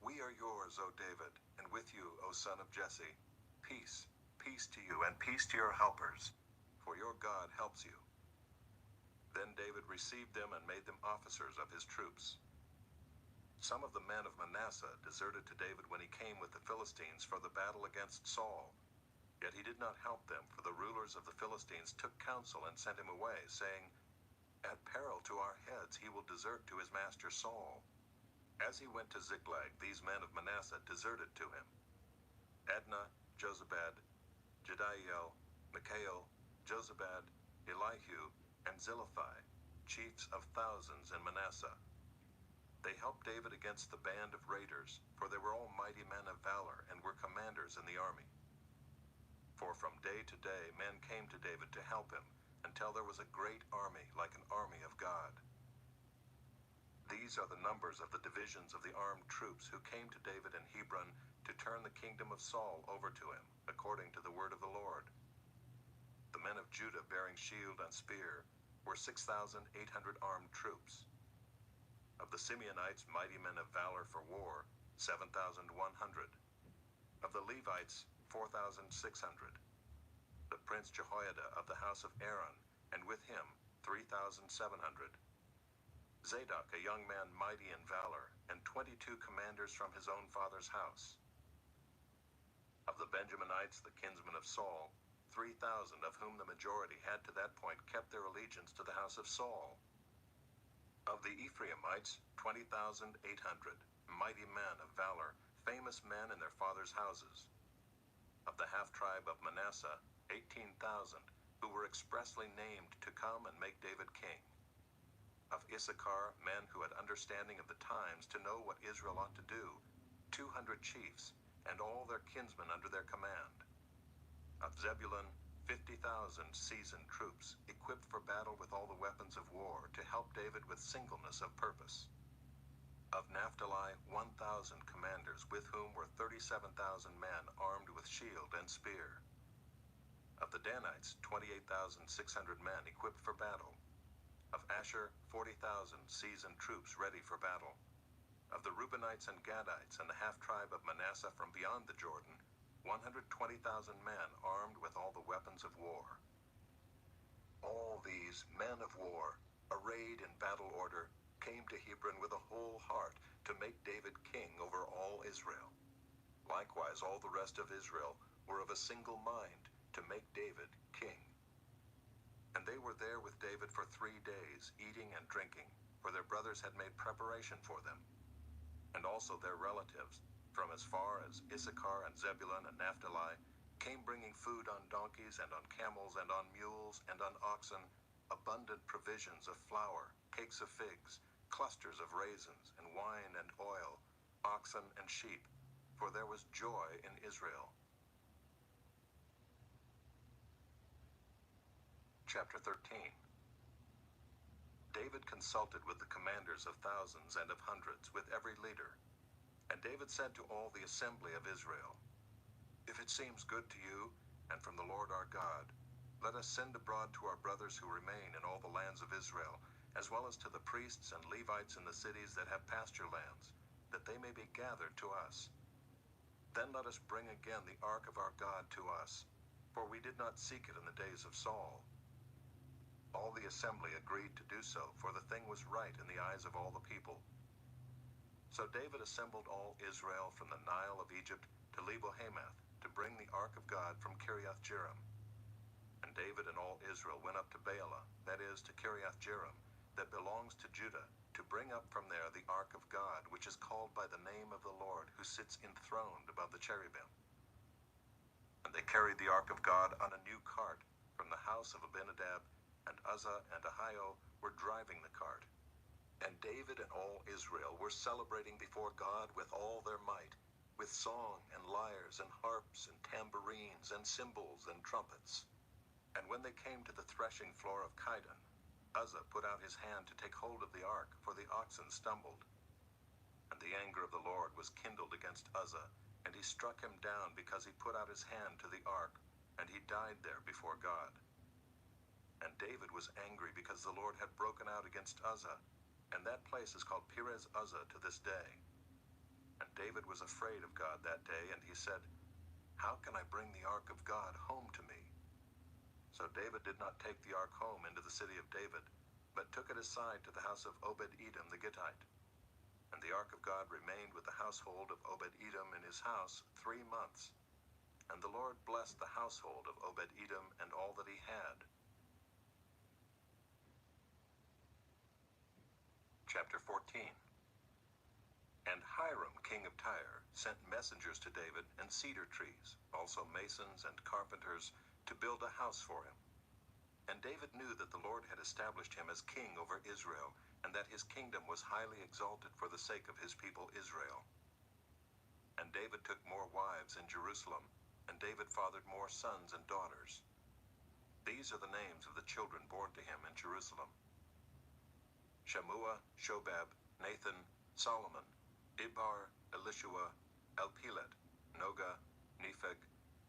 "We are yours, O David, and with you, O son of Jesse. Peace, peace to you, and peace to your helpers, for your God helps you." Then David received them and made them officers of his troops. Some of the men of Manasseh deserted to David when he came with the Philistines for the battle against Saul. Yet he did not help them, for the rulers of the Philistines took counsel and sent him away, saying, "At peril to our heads he will desert to his master Saul." As he went to Ziklag, these men of Manasseh deserted to him: Adnah, Jozabad, Jediel, Mikael, Jozabad, Elihu, and Zilithai, chiefs of thousands in Manasseh. They helped David against the band of raiders, for they were all mighty men of valor and were commanders in the army. For from day to day men came to David to help him, until there was a great army, like an army of God. These are the numbers of the divisions of the armed troops who came to David in Hebron to turn the kingdom of Saul over to him, according to the word of the Lord. The men of Judah bearing shield and spear were 6,800 armed troops. Of the Simeonites, mighty men of valor for war, 7,100. Of the Levites, 4,600. The prince Jehoiada of the house of Aaron, and with him 3,700. Zadok, a young man mighty in valor, and 22 commanders from his own father's house. Of the Benjaminites, the kinsmen of Saul, 3,000, of whom the majority had to that point kept their allegiance to the house of Saul. Of the Ephraimites, 20,800, mighty men of valor, famous men in their fathers' houses. Of the half-tribe of Manasseh, 18,000, who were expressly named to come and make David king. Of Issachar, men who had understanding of the times to know what Israel ought to do, 200 chiefs, and all their kinsmen under their command. Of Zebulun, 50,000 seasoned troops, equipped for battle with all the weapons of war, to help David with singleness of purpose. Of Naphtali, 1,000 commanders, with whom were 37,000 men armed with shield and spear. Of the Danites, 28,600 men equipped for battle. Of Asher, 40,000 seasoned troops ready for battle. Of the Reubenites and Gadites and the half-tribe of Manasseh from beyond the Jordan, 120,000 men armed with all the weapons of war. All these men of war, arrayed in battle order, came to Hebron with a whole heart to make David king over all Israel. Likewise, all the rest of Israel were of a single mind to make David king. And they were there with David for 3 days, eating and drinking, for their brothers had made preparation for them. And also their relatives, from as far as Issachar and Zebulun and Naphtali, came bringing food on donkeys and on camels and on mules and on oxen, abundant provisions of flour, cakes of figs, clusters of raisins, and wine and oil, oxen and sheep, for there was joy in Israel. Chapter 13. David consulted with the commanders of thousands and of hundreds, with every leader. And David said to all the assembly of Israel, "If it seems good to you, and from the Lord our God, let us send abroad to our brothers who remain in all the lands of Israel, as well as to the priests and Levites in the cities that have pasture lands, that they may be gathered to us. Then let us bring again the ark of our God to us, for we did not seek it in the days of Saul." All the assembly agreed to do so, for the thing was right in the eyes of all the people. So David assembled all Israel from the Nile of Egypt to Lebo-Hamath, to bring the ark of God from Kiriath-Jearim. And David and all Israel went up to Baalah, that is, to Kiriath-Jearim, that belongs to Judah, to bring up from there the ark of God, which is called by the name of the Lord, who sits enthroned above the cherubim. And they carried the ark of God on a new cart from the house of Abinadab, and Uzzah and Ahio were driving the cart. And David and all Israel were celebrating before God with all their might, with song and lyres and harps and tambourines and cymbals and trumpets. And when they came to the threshing floor of Kidon, Uzzah put out his hand to take hold of the ark, for the oxen stumbled. And the anger of the Lord was kindled against Uzzah, and he struck him down because he put out his hand to the ark, and he died there before God. And David was angry because the Lord had broken out against Uzzah, and that place is called Perez Uzzah to this day. And David was afraid of God that day, and he said, "How can I bring the ark of God home to me?" So David did not take the ark home into the city of David, but took it aside to the house of Obed-Edom the Gittite. And the ark of God remained with the household of Obed-Edom in his house 3 months. And the Lord blessed the household of Obed-Edom and all that he had. Chapter 14. And Hiram, king of Tyre, sent messengers to David and cedar trees, also masons and carpenters, to build a house for him. And David knew that the Lord had established him as king over Israel, and that his kingdom was highly exalted for the sake of his people Israel. And David took more wives in Jerusalem, and David fathered more sons and daughters. These are the names of the children born to him in Jerusalem: Shammua, Shobab, Nathan, Solomon, Ibhar, Elishua, Elpelet, Noga, Nepheg,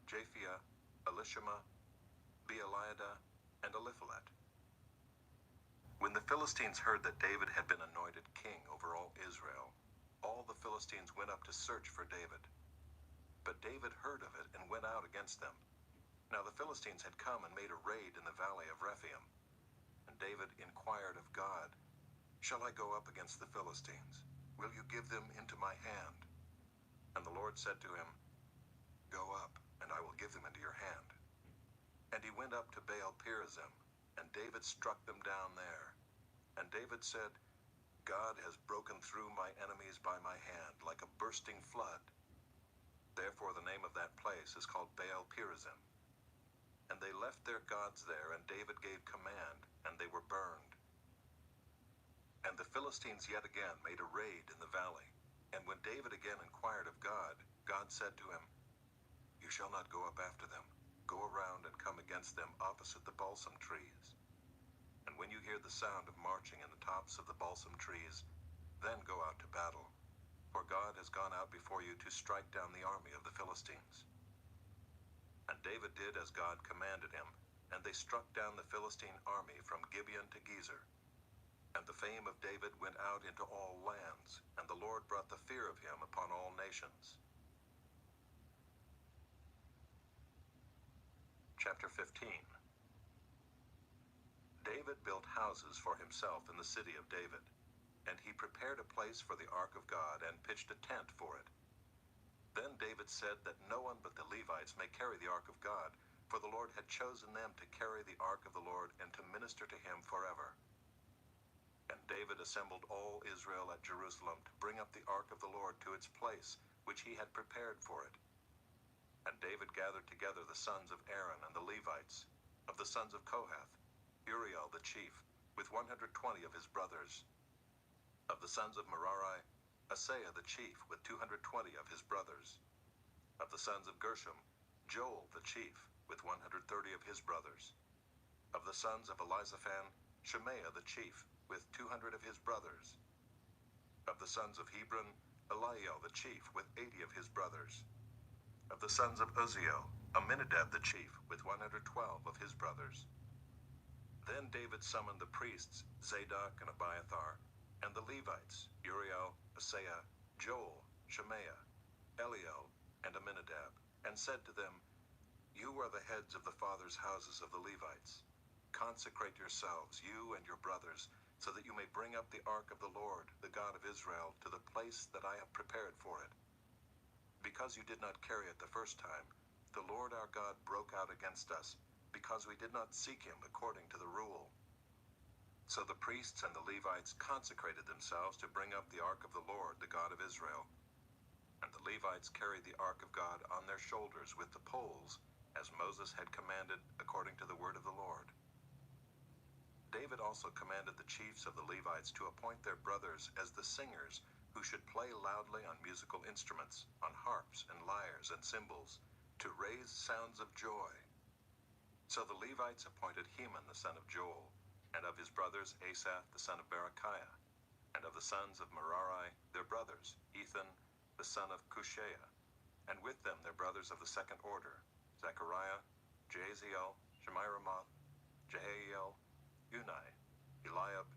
Japhia, Elishama, Beeliada, and Eliphalet. When the Philistines heard that David had been anointed king over all Israel, all the Philistines went up to search for David. But David heard of it and went out against them. Now the Philistines had come and made a raid in the valley of Rephaim. And David inquired of God, "Shall I go up against the Philistines? Will you give them into my hand?" And the Lord said to him, "Go up, and I will give them into your hand." And he went up to Baal-perazim, and David struck them down there. And David said, "God has broken through my enemies by my hand, like a bursting flood." Therefore the name of that place is called Baal-perazim. And they left their gods there, and David gave command, and they were burned. And the Philistines yet again made a raid in the valley. And when David again inquired of God, God said to him, "You shall not go up after them. Go around and come against them opposite the balsam trees. And when you hear the sound of marching in the tops of the balsam trees, then go out to battle. For God has gone out before you to strike down the army of the Philistines." And David did as God commanded him, and they struck down the Philistine army from Gibeon to Gezer. And the fame of David went out into all lands, and the Lord brought the fear of him upon all nations. Chapter 15. David built houses for himself in the city of David, and he prepared a place for the ark of God and pitched a tent for it. Then David said that no one but the Levites may carry the ark of God, for the Lord had chosen them to carry the ark of the Lord and to minister to him forever. And David assembled all Israel at Jerusalem to bring up the ark of the Lord to its place, which he had prepared for it. And David gathered together the sons of Aaron and the Levites, of the sons of Kohath, Uriel the chief, with 120 of his brothers. Of the sons of Merari, Asaiah the chief, with 220 of his brothers. Of the sons of Gershom, Joel the chief, with 130 of his brothers. Of the sons of Elizaphan, Shemaiah the chief, with 200 of his brothers. Of the sons of Hebron, Eliel the chief, with 80 of his brothers. Of the sons of Uzziel, Aminadab the chief, with 112 of his brothers. Then David summoned the priests, Zadok and Abiathar, and the Levites, Uriel, Asaiah, Joel, Shemaiah, Eliel, and Aminadab, and said to them, "You are the heads of the fathers' houses of the Levites. Consecrate yourselves, you and your brothers, so that you may bring up the ark of the Lord, the God of Israel, to the place that I have prepared for it. Because you did not carry it the first time, the Lord our God broke out against us, because we did not seek him according to the rule." So the priests and the Levites consecrated themselves to bring up the ark of the Lord, the God of Israel. And the Levites carried the ark of God on their shoulders with the poles, as Moses had commanded according to the word of the Lord. David also commanded the chiefs of the Levites to appoint their brothers as the singers, who should play loudly on musical instruments, on harps and lyres and cymbals, to raise sounds of joy. So the Levites appointed Heman the son of Joel, and of his brothers Asaph the son of Berechiah, and of the sons of Merari their brothers, Ethan the son of Cushiah, and with them their brothers of the second order, Zechariah, Jaziel, Shemiramoth, Jehiel, Unai, Eliab,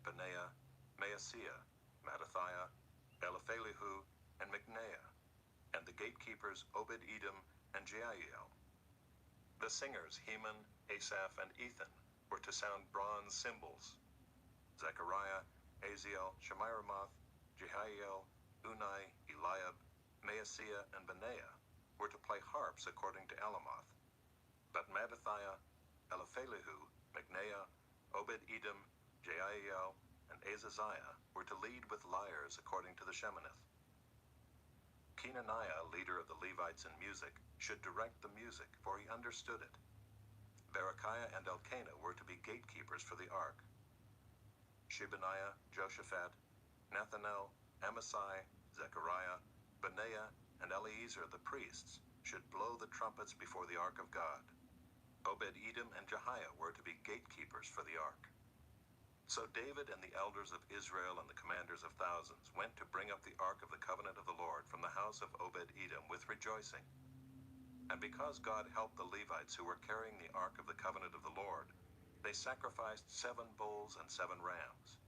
Benaiah, Maaseiah, Mattathiah, Eliphalihu, and Micneiah, and the gatekeepers Obed-Edom and Jeiel. The singers Heman, Asaph, and Ethan were to sound bronze cymbals. Zechariah, Aziel, Shemiramoth, Jehiel, Unai, Eliab, Maaseiah, and Benaiah were to play harps according to Elamoth. But Mattathiah, Eliphalihu, Micneiah, Obed-Edom, Jeiel, and Azaziah were to lead with lyres according to the Sheminith. Kenaniah, leader of the Levites in music, should direct the music, for he understood it. Berechiah and Elkanah were to be gatekeepers for the ark. Shebaniah, Joshaphat, Nethanel, Amasai, Zechariah, Benaiah, and Eleazar the priests should blow the trumpets before the ark of God. Obed-Edom and Jehiah were to be gatekeepers for the ark. So David and the elders of Israel and the commanders of thousands went to bring up the ark of the covenant of the Lord from the house of Obed-Edom with rejoicing. And because God helped the Levites who were carrying the ark of the covenant of the Lord, they sacrificed 7 bulls and 7 rams.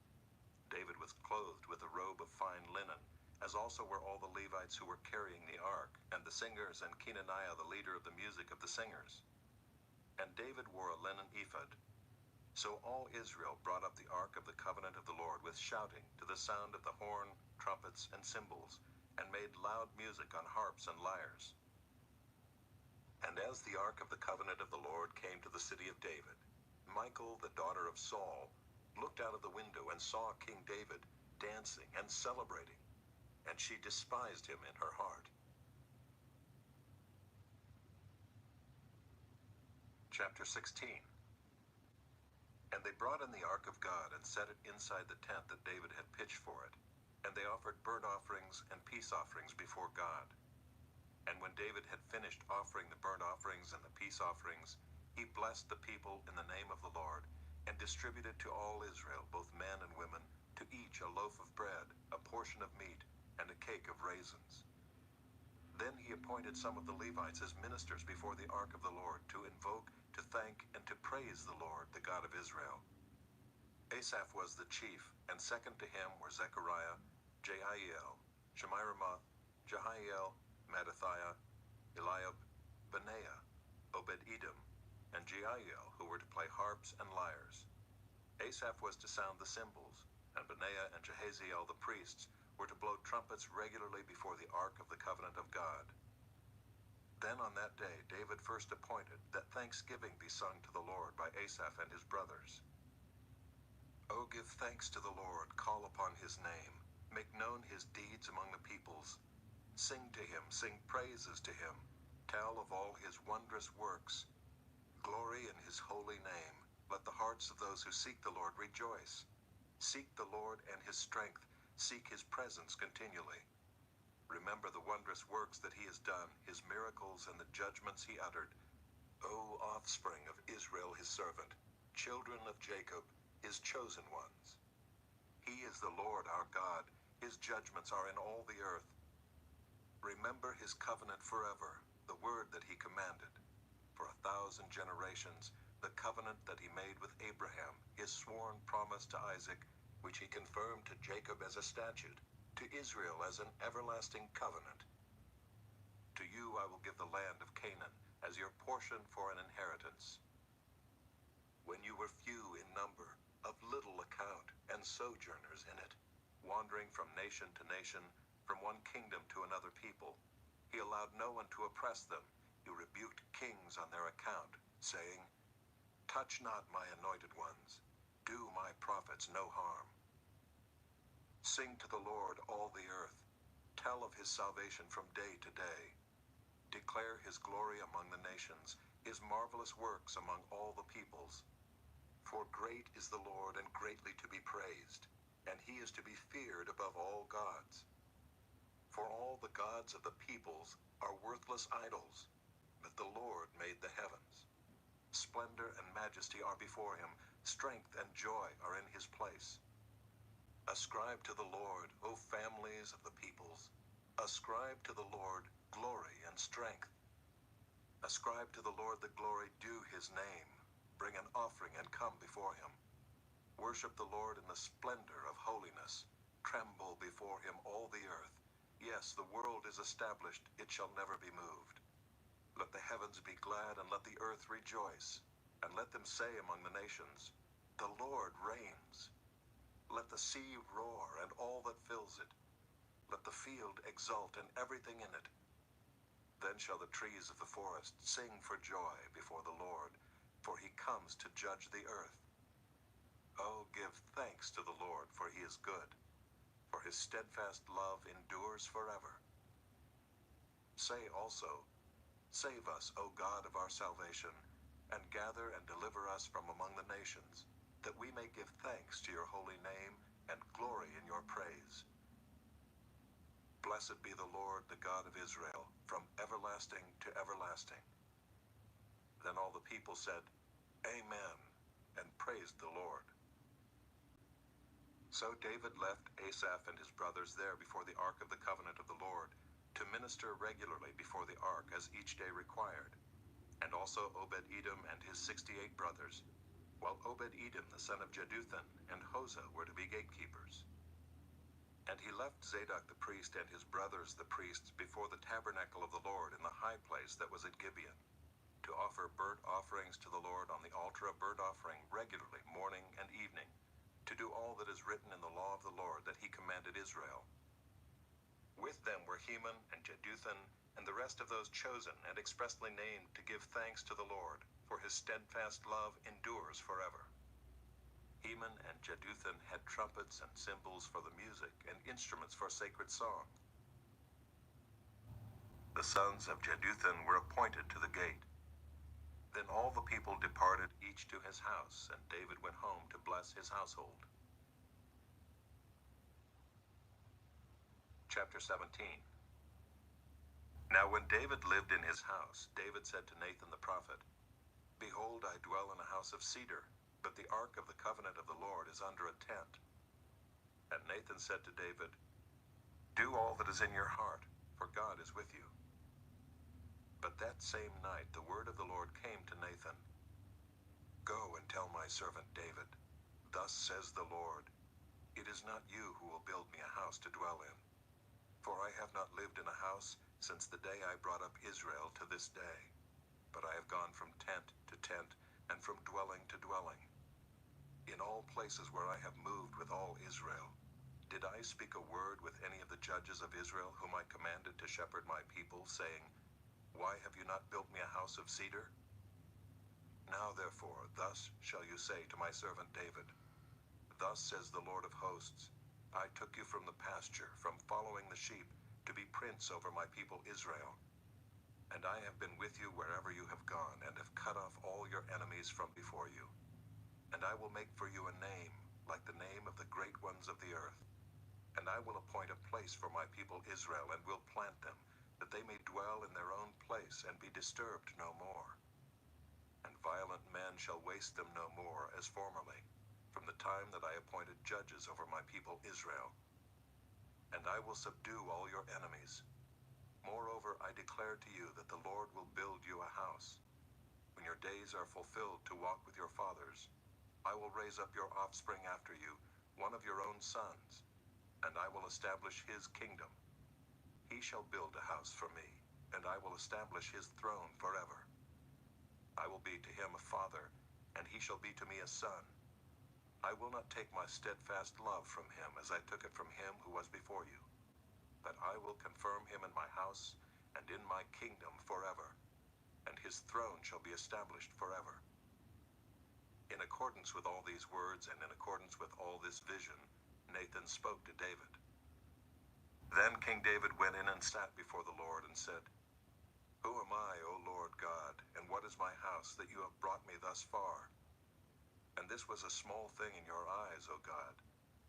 David was clothed with a robe of fine linen, as also were all the Levites who were carrying the ark, and the singers, and Kenaniah the leader of the music of the singers. And David wore a linen ephod. So all Israel brought up the ark of the covenant of the Lord with shouting, to the sound of the horn, trumpets, and cymbals, and made loud music on harps and lyres. And as the ark of the covenant of the Lord came to the city of David, Michal, the daughter of Saul, looked out of the window and saw King David dancing and celebrating, and she despised him in her heart. Chapter 16. And they brought in the ark of God and set it inside the tent that David had pitched for it. And they offered burnt offerings and peace offerings before God. And when David had finished offering the burnt offerings and the peace offerings, he blessed the people in the name of the Lord, and distributed to all Israel, both men and women, to each a loaf of bread, a portion of meat, and a cake of raisins. Then he appointed some of the Levites as ministers before the ark of the Lord, to invoke, to thank, and to praise the Lord, the God of Israel. Asaph was the chief, and second to him were Zechariah, Jeiel, Shemiramoth, Jehiel, Mattithiah, Eliab, Benaiah, Obed-Edom, and Jeiel, who were to play harps and lyres. Asaph was to sound the cymbals, and Benaiah and Jehaziel the priests were to blow trumpets regularly before the ark of the covenant of God. Then on that day David first appointed that thanksgiving be sung to the Lord by Asaph and his brothers. O give thanks to the Lord, call upon his name, make known his deeds among the peoples. Sing to him, sing praises to him, tell of all his wondrous works. Glory in his holy name, let the hearts of those who seek the Lord rejoice. Seek the Lord and his strength, seek his presence continually. Remember the wondrous works that he has done, his miracles and the judgments he uttered. O offspring of Israel his servant, children of Jacob, his chosen ones. He is the Lord our God, his judgments are in all the earth. Remember his covenant forever, the word that he commanded. For 1,000 generations, the covenant that he made with Abraham, his sworn promise to Isaac, which he confirmed to Jacob as a statute, to Israel as an everlasting covenant. To you I will give the land of Canaan as your portion for an inheritance. When you were few in number, of little account, and sojourners in it, wandering from nation to nation, from one kingdom to another people, he allowed no one to oppress them. He rebuked kings on their account, saying, Touch not my anointed ones, do my prophets no harm. Sing to the Lord, all the earth. Tell of his salvation from day to day. Declare his glory among the nations, his marvelous works among all the peoples. For great is the Lord and greatly to be praised, and he is to be feared above all gods. For all the gods of the peoples are worthless idols, but the Lord made the heavens. Splendor and majesty are before him, strength and joy are in his place. Ascribe to the Lord, O families of the peoples. Ascribe to the Lord glory and strength. Ascribe to the Lord the glory due his name. Bring an offering and come before him. Worship the Lord in the splendor of holiness. Tremble before him all the earth. Yes, the world is established, it shall never be moved. Let the heavens be glad and let the earth rejoice. And let them say among the nations, The Lord reigns. Let the sea roar and all that fills it. Let the field exult and everything in it. Then shall the trees of the forest sing for joy before the Lord, for he comes to judge the earth. Oh, give thanks to the Lord, for he is good, for his steadfast love endures forever. Say also, Save us, O God of our salvation, and gather and deliver us from among the nations, that we may give thanks to your holy name and glory in your praise. Blessed be the Lord, the God of Israel, from everlasting to everlasting. Then all the people said, Amen, and praised the Lord. So David left Asaph and his brothers there before the ark of the covenant of the Lord, to minister regularly before the ark as each day required, and also Obed-Edom and his 68 brothers, while Obed-Edom the son of Jeduthun and Hosah were to be gatekeepers. And he left Zadok the priest and his brothers the priests before the tabernacle of the Lord in the high place that was at Gibeon, to offer burnt offerings to the Lord on the altar of burnt offering regularly morning and evening, to do all that is written in the law of the Lord that he commanded Israel. With them were Heman and Jeduthun, and the rest of those chosen and expressly named to give thanks to the Lord, for his steadfast love endures forever. Heman and Jeduthun had trumpets and cymbals for the music and instruments for sacred song. The sons of Jeduthun were appointed to the gate. Then all the people departed, each to his his house, and David went home to bless his household. Chapter 17. Now when David lived in his house, David said to Nathan the prophet, "Behold, I dwell in a house of cedar, but the ark of the covenant of the Lord is under a tent." And Nathan said to David, "Do all that is in your heart, for God is with you." But that same night the word of the Lord came to Nathan. "Go and tell my servant David, thus says the Lord, it is not you who will build me a house to dwell in. For I have not lived in a house since the day I brought up Israel to this day, but I have gone from tent to tent and from dwelling to dwelling. In all places where I have moved with all Israel, did I speak a word with any of the judges of Israel whom I commanded to shepherd my people, saying, Why have you not built me a house of cedar? Now therefore, thus shall you say to my servant David, Thus says the Lord of hosts, I took you from the pasture, from following the sheep, to be prince over my people Israel. And I have been with you wherever you have gone, and have cut off all your enemies from before you. And I will make for you a name, like the name of the great ones of the earth. And I will appoint a place for my people Israel, and will plant them, that they may dwell in their own place, and be disturbed no more. And violent men shall waste them no more, as formerly, from the time that I appointed judges over my people Israel. And I will subdue all your enemies. Moreover, I declare to you that the Lord will build you a house. When your days are fulfilled to walk with your fathers, I will raise up your offspring after you, one of your own sons, and I will establish his kingdom. He shall build a house for me, and I will establish his throne forever. I will be to him a father, and he shall be to me a son. I will not take my steadfast love from him as I took it from him who was before you, but I will confirm him in my house and in my kingdom forever, and his throne shall be established forever." In accordance with all these words and in accordance with all this vision, Nathan spoke to David. Then King David went in and sat before the Lord and said, "Who am I, O Lord God, and what is my house that you have brought me thus far? And this was a small thing in your eyes, O God.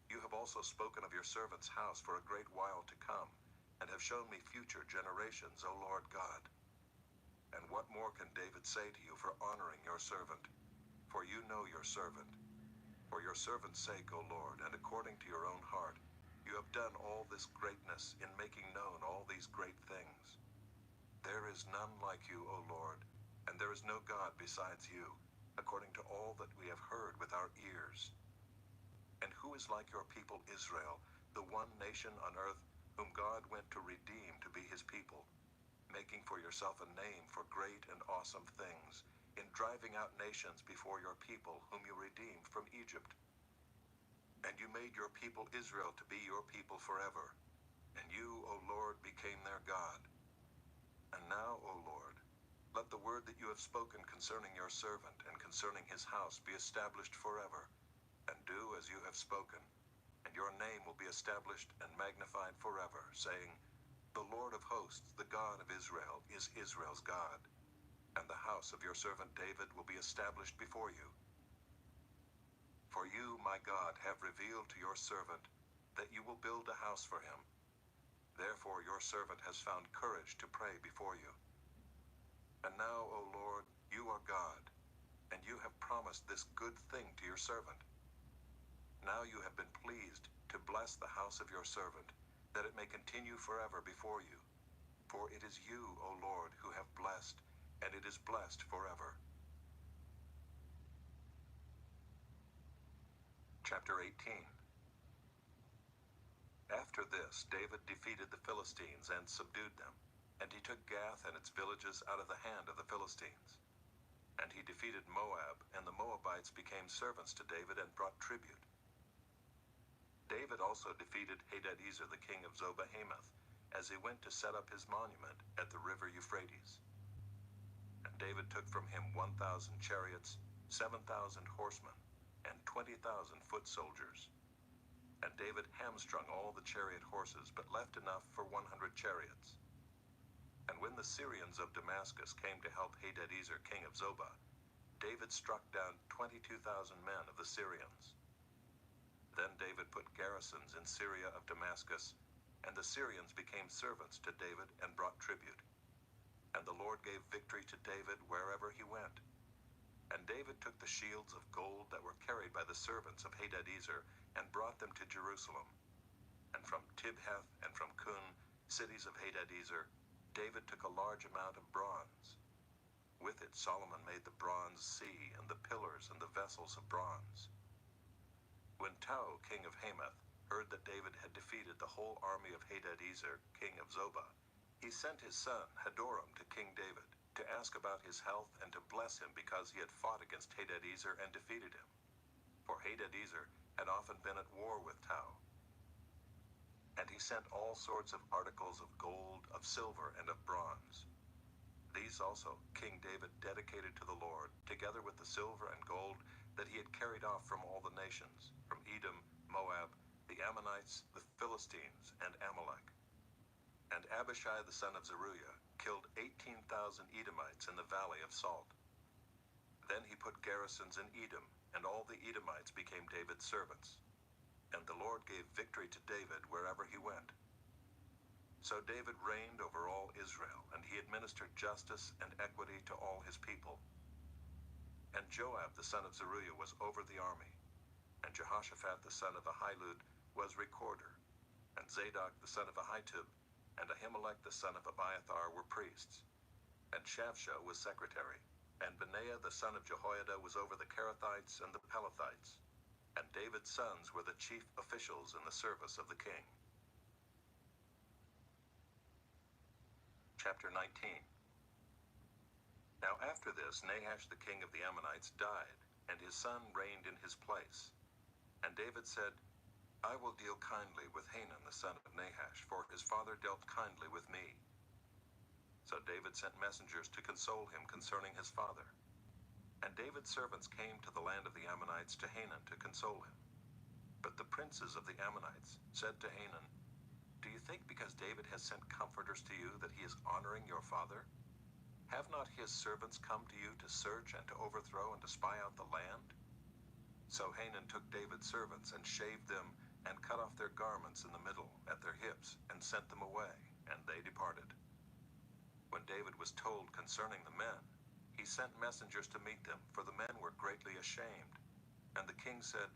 You have also spoken of your servant's house for a great while to come, and have shown me future generations, O Lord God. And what more can David say to you for honoring your servant? For you know your servant. For your servant's sake, O Lord, and according to your own heart, you have done all this greatness in making known all these great things. There is none like you, O Lord, and there is no God besides you, according to all that we have heard with our ears. And who is like your people Israel, the one nation on earth whom God went to redeem to be his people, making for yourself a name for great and awesome things, in driving out nations before your people whom you redeemed from Egypt? And you made your people Israel to be your people forever, and you, O Lord, became their God. And now, O Lord, let the word that you have spoken concerning your servant and concerning his house be established forever, and do as you have spoken, and your name will be established and magnified forever, saying, The Lord of hosts, the God of Israel, is Israel's God, and the house of your servant David will be established before you. For you, my God, have revealed to your servant that you will build a house for him. Therefore your servant has found courage to pray before you. And now, O Lord, you are God, and you have promised this good thing to your servant. Now you have been pleased to bless the house of your servant, that it may continue forever before you. For it is you, O Lord, who have blessed, and it is blessed forever. Chapter 18. After this, David defeated the Philistines and subdued them, and he took Gath and its villages out of the hand of the Philistines. And he defeated Moab, and the Moabites became servants to David and brought tribute. David also defeated Hadadezer the king of Zobah-Hamath, as he went to set up his monument at the river Euphrates. And David took from him 1,000 chariots, 7,000 horsemen, and 20,000 foot soldiers. And David hamstrung all the chariot horses, but left enough for 100 chariots. And when the Syrians of Damascus came to help Hadadezer king of Zobah, David struck down 22,000 men of the Syrians. Then David put garrisons in Syria of Damascus, and the Syrians became servants to David and brought tribute. And the Lord gave victory to David wherever he went. And David took the shields of gold that were carried by the servants of Hadadezer and brought them to Jerusalem. And from Tibhath and from Kun, cities of Hadadezer, David took a large amount of bronze. With it Solomon made the bronze sea and the pillars and the vessels of bronze. When Tou, king of Hamath, heard that David had defeated the whole army of Hadadezer, king of Zobah, he sent his son Hadoram to King David to ask about his health and to bless him because he had fought against Hadadezer and defeated him. For Hadadezer had often been at war with Tou. And he sent all sorts of articles of gold, of silver, and of bronze. These also King David dedicated to the Lord, together with the silver and gold that he had carried off from all the nations, from Edom, Moab, the Ammonites, the Philistines, and Amalek. And Abishai the son of Zeruiah killed 18,000 Edomites in the valley of Salt. Then he put garrisons in Edom, and all the Edomites became David's servants. And the Lord gave victory to David wherever he went. So David reigned over all Israel, and he administered justice and equity to all his people. And Joab the son of Zeruiah was over the army, and Jehoshaphat the son of Ahilud was recorder, and Zadok the son of Ahitub, and Ahimelech the son of Abiathar were priests, and Shavsha was secretary, and Benaiah the son of Jehoiada was over the Kerethites and the Pelethites, and David's sons were the chief officials in the service of the king. Chapter 19. Now after this, Nahash the king of the Ammonites died, and his son reigned in his place. And David said, I will deal kindly with Hanun the son of Nahash, for his father dealt kindly with me. So David sent messengers to console him concerning his father. And David's servants came to the land of the Ammonites to Hanun to console him. But the princes of the Ammonites said to Hanun, Do you think because David has sent comforters to you that he is honoring your father? Have not his servants come to you to search and to overthrow and to spy out the land? So Hanun took David's servants and shaved them and cut off their garments in the middle at their hips and sent them away, and they departed. When David was told concerning the men, he sent messengers to meet them, for the men were greatly ashamed. And the king said,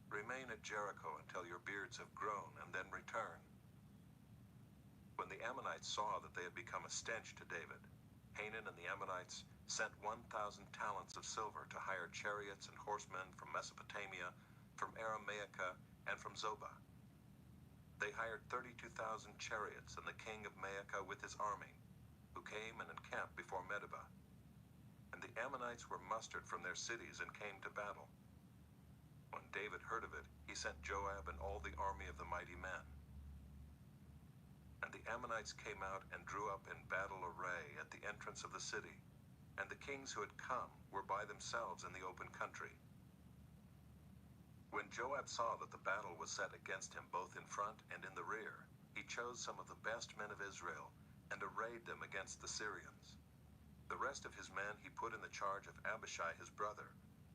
Remain at Jericho until your beards have grown, and then return. When the Ammonites saw that they had become a stench to David, Hanun and the Ammonites sent 1,000 talents of silver to hire chariots and horsemen from Mesopotamia, from Aramaica, and from Zobah. They hired 32,000 chariots and the king of Maacah with his army, who came and encamped before Medeba. And the Ammonites were mustered from their cities and came to battle. When David heard of it, he sent Joab and all the army of the mighty men. And the Ammonites came out and drew up in battle array at the entrance of the city, and the kings who had come were by themselves in the open country. When Joab saw that the battle was set against him both in front and in the rear, he chose some of the best men of Israel and arrayed them against the Syrians. The rest of his men he put in the charge of Abishai his brother,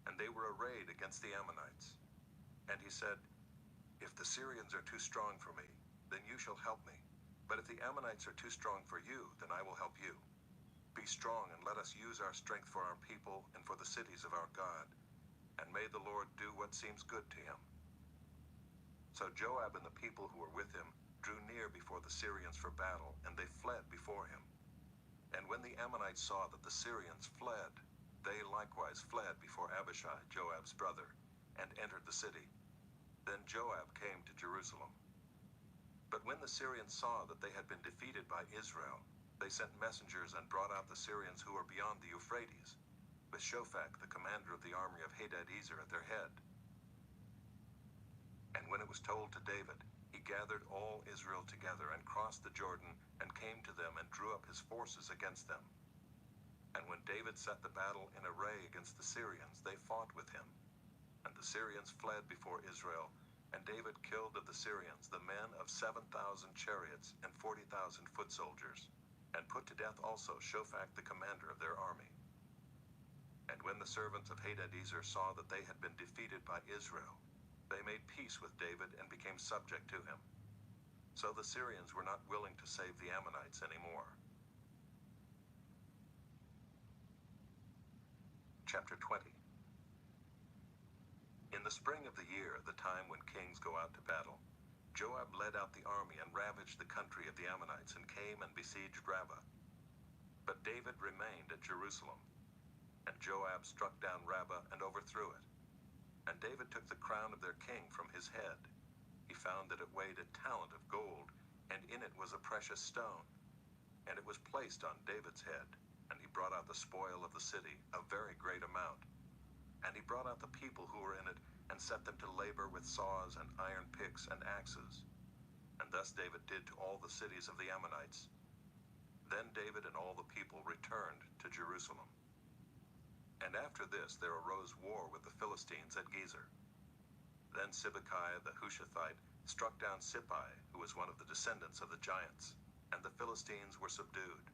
and they were arrayed against the Ammonites. And he said, If the Syrians are too strong for me, then you shall help me. But if the Ammonites are too strong for you, then I will help you. Be strong, and let us use our strength for our people and for the cities of our God. And may the Lord do what seems good to him. So Joab and the people who were with him drew near before the Syrians for battle, and they fled before him. And when the Ammonites saw that the Syrians fled, they likewise fled before Abishai, Joab's brother, and entered the city. Then Joab came to Jerusalem. But when the Syrians saw that they had been defeated by Israel, they sent messengers and brought out the Syrians who were beyond the Euphrates, with Shophak, the commander of the army of Hadadezer, at their head. And when it was told to David, he gathered all Israel together and crossed the Jordan and came to them and drew up his forces against them. And when David set the battle in array against the Syrians, they fought with him. And the Syrians fled before Israel, and David killed of the Syrians the men of 7,000 chariots and 40,000 foot soldiers, and put to death also Shophak the commander of their army. And when the the servants of Hadadezer saw that they had been defeated by Israel, they made peace with David and became subject to him. So the Syrians were not willing to save the Ammonites anymore. Chapter 20. In the spring of the year, the time when kings go out to battle, Joab led out the army and ravaged the country of the Ammonites and came and besieged Rabbah. But David remained at Jerusalem, and Joab struck down Rabbah and overthrew it. And David took the crown of their king from his head. He found that it weighed a talent of gold, and in it was a precious stone. And it was placed on David's head, and he brought out the spoil of the city, a very great amount. And he brought out the people who were in it, and set them to labor with saws and iron picks and axes. And thus David did to all the cities of the Ammonites. Then David and all the people returned to Jerusalem. And after this there arose war with the Philistines at Gezer. Then Sibbecai the Hushathite struck down Sippai, who was one of the descendants of the giants, and the Philistines were subdued.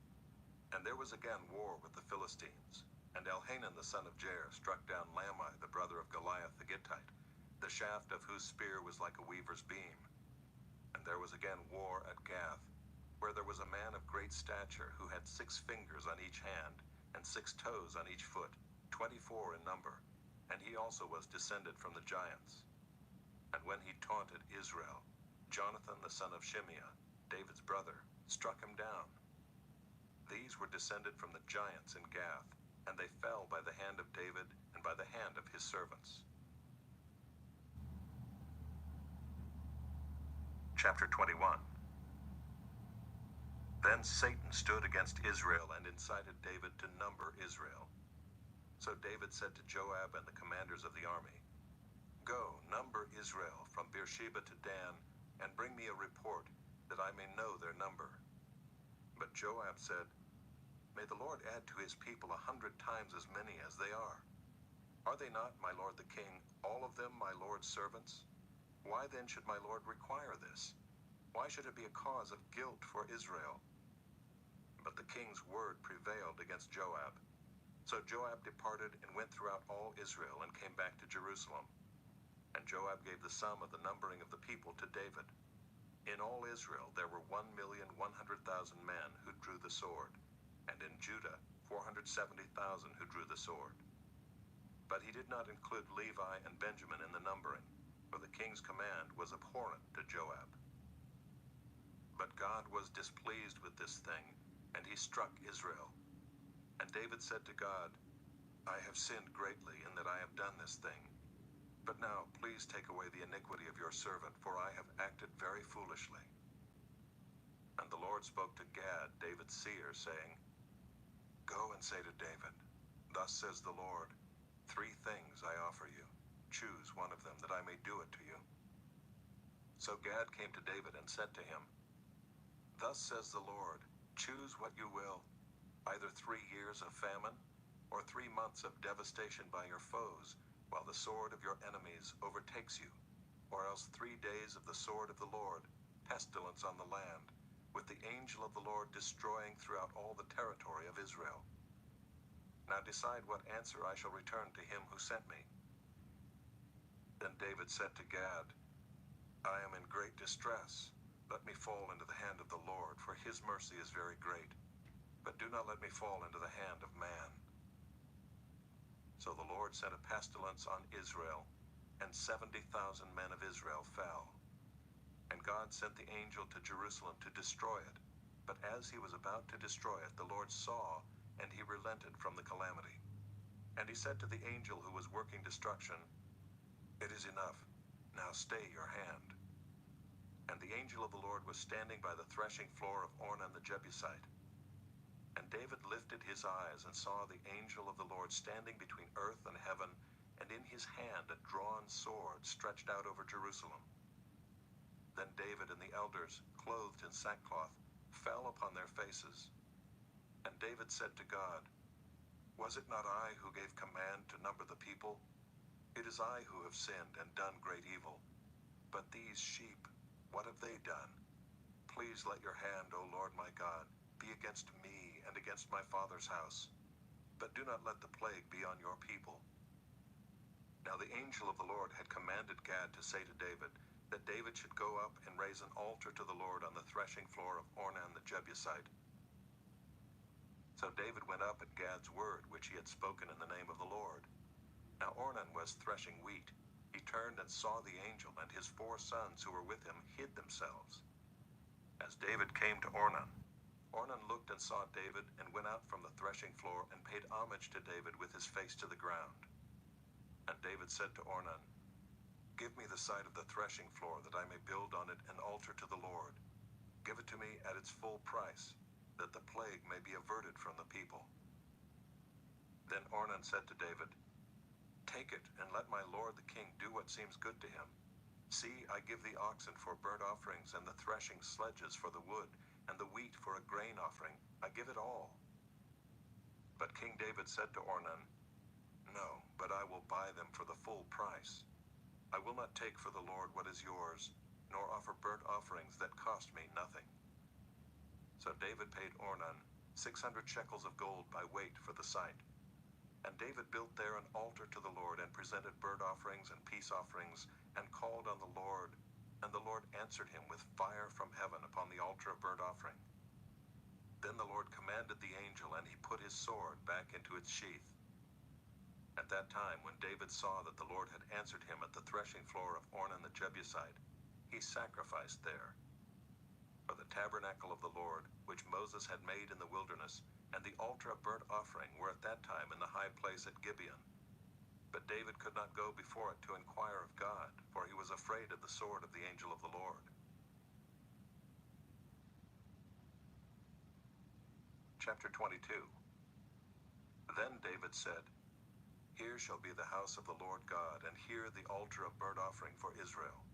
And there was again war with the Philistines. And Elhanan the son of Jair struck down Lamai the brother of Goliath the Gittite, the shaft of whose spear was like a weaver's beam. And there was again war at Gath, where there was a man of great stature who had 6 fingers on each hand, and 6 toes on each foot, 24 in number, and he also was descended from the giants. And when he taunted Israel, Jonathan the son of Shimeah, David's brother, struck him down. These were descended from the giants in Gath, and they fell by the hand of David and by the hand of his servants. Chapter 21. Then Satan stood against Israel and incited David to number Israel. So David said to Joab and the commanders of the army, "Go, number Israel from Beersheba to Dan, and bring me a report, that I may know their number." But Joab said, "May the Lord add to his people 100 times as many as they are. Are they not, my lord the king, all of them my lord's servants? Why then should my lord require this? Why should it be a cause of guilt for Israel?" But the king's word prevailed against Joab. So Joab departed and went throughout all Israel and came back to Jerusalem. And Joab gave the sum of the numbering of the people to David. In all Israel there were 1,100,000 men who drew the sword, and in Judah 470,000 who drew the sword. But he did not include Levi and Benjamin in the numbering, for the king's command was abhorrent to Joab. But God was displeased with this thing, and he struck Israel. And David said to God, "I have sinned greatly in that I have done this thing. But now please take away the iniquity of your servant, for I have acted very foolishly." And the Lord spoke to Gad, David's seer, saying, "Go and say to David, Thus says the Lord, 3 things I offer you. Choose one of them, that I may do it to you." So Gad came to David and said to him, "Thus says the Lord, choose what you will, either 3 years of famine, or 3 months of devastation by your foes, while the sword of your enemies overtakes you, or else 3 days of the sword of the Lord, pestilence on the land, with the angel of the Lord destroying throughout all the territory of Israel. Now decide what answer I shall return to him who sent me." Then David said to Gad, "I am in great distress. Let me fall into the hand of the Lord, for his mercy is very great. But do not let me fall into the hand of man." So the Lord sent a pestilence on Israel, and 70,000 men of Israel fell. And God sent the angel to Jerusalem to destroy it. But as he was about to destroy it, the Lord saw, and he relented from the calamity. And he said to the angel who was working destruction, "It is enough. Now stay your hand." And the angel of the Lord was standing by the threshing floor of Ornan the Jebusite. And David lifted his eyes and saw the angel of the Lord standing between earth and heaven, and in his hand a drawn sword stretched out over Jerusalem. Then David and the elders, clothed in sackcloth, fell upon their faces. And David said to God, "Was it not I who gave command to number the people? It is I who have sinned and done great evil. But these sheep, what have they done? Please let your hand, O Lord my God, be against me and against my father's house. But do not let the plague be on your people." Now the angel of the Lord had commanded Gad to say to David that David should go up and raise an altar to the Lord on the threshing floor of Ornan the Jebusite. So David went up at Gad's word, which he had spoken in the name of the Lord. Now Ornan was threshing wheat. He turned and saw the angel, and his 4 sons who were with him hid themselves. As David came to Ornan, Ornan looked and saw David, and went out from the threshing floor and paid homage to David with his face to the ground. And David said to Ornan, "Give me the site of the threshing floor, that I may build on it an altar to the Lord. Give it to me at its full price, that the plague may be averted from the people." Then Ornan said to David, "Take it, and let my lord the king do what seems good to him. See, I give the oxen for burnt offerings, and the threshing sledges for the wood, and the wheat for a grain offering. I give it all." But King David said to Ornan, "No, but I will buy them for the full price. I will not take for the Lord what is yours, nor offer burnt offerings that cost me nothing." So David paid Ornan 600 shekels of gold by weight for the site. And David built there an altar to the Lord, and presented burnt offerings and peace offerings, and called on the Lord. And the Lord answered him with fire from heaven upon the altar of burnt offering. Then the Lord commanded the angel, and he put his sword back into its sheath. At that time, when David saw that the Lord had answered him at the threshing floor of Ornan the Jebusite, he sacrificed there. For the tabernacle of the Lord, which Moses had made in the wilderness, and the altar of burnt offering were at that time in the high place at Gibeon. But David could not go before it to inquire of God, for he was afraid of the sword of the angel of the Lord. Chapter 22. Then David said, "Here shall be the house of the Lord God, and here the altar of burnt offering for Israel."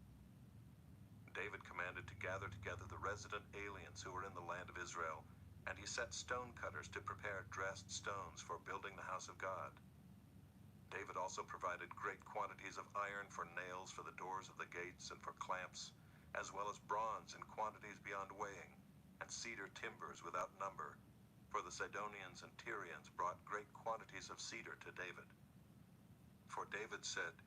David commanded to gather together the resident aliens who were in the land of Israel, and he set stone cutters to prepare dressed stones for building the house of God. David also provided great quantities of iron for nails for the doors of the gates and for clamps, as well as bronze in quantities beyond weighing, and cedar timbers without number, for the Sidonians and Tyrians brought great quantities of cedar to David. For David said,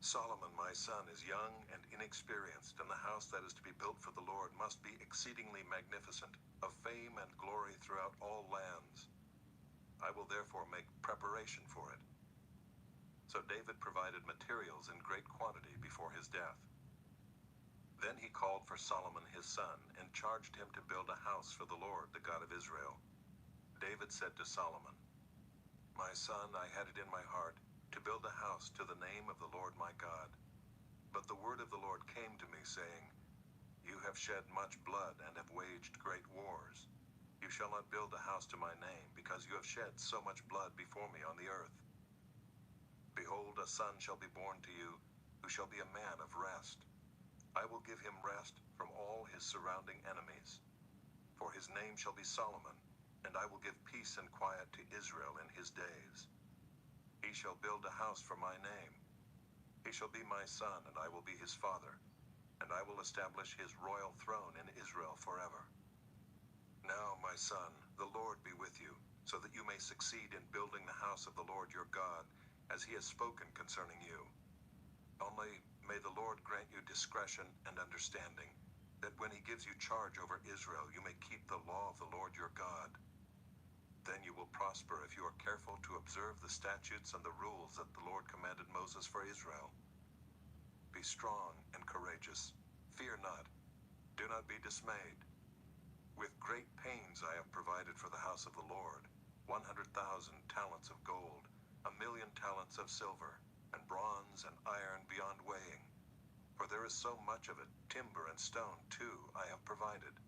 "Solomon my son is young and inexperienced, and the house that is to be built for the Lord must be exceedingly magnificent, of fame and glory throughout all lands. I will therefore make preparation for it." So David provided materials in great quantity before his death. Then he called for Solomon his son, and charged him to build a house for the Lord, the God of Israel. David said to Solomon, "My son, I had it in my heart to build a house to the name of the Lord my God. But the word of the Lord came to me, saying, 'You have shed much blood, and have waged great wars. You shall not build a house to my name, because you have shed so much blood before me on the earth. Behold, a son shall be born to you, who shall be a man of rest. I will give him rest from all his surrounding enemies. For his name shall be Solomon, and I will give peace and quiet to Israel in his days. He shall build a house for my name. He shall be my son, and I will be his father, and I will establish his royal throne in Israel forever. Now, my son, the Lord be with you, so that you may succeed in building the house of the Lord your God, as he has spoken concerning you. Only may the Lord grant you discretion and understanding, that when he gives you charge over Israel, you may keep the law of the Lord your God. Then you will prosper if you are careful to observe the statutes and the rules that the Lord commanded Moses for Israel. Be strong and courageous. Fear not. Do not be dismayed. With great pains I have provided for the house of the Lord 100,000 talents of gold, 1,000,000 talents of silver, and bronze and iron beyond weighing. For there is so much of it, timber and stone too, I have provided.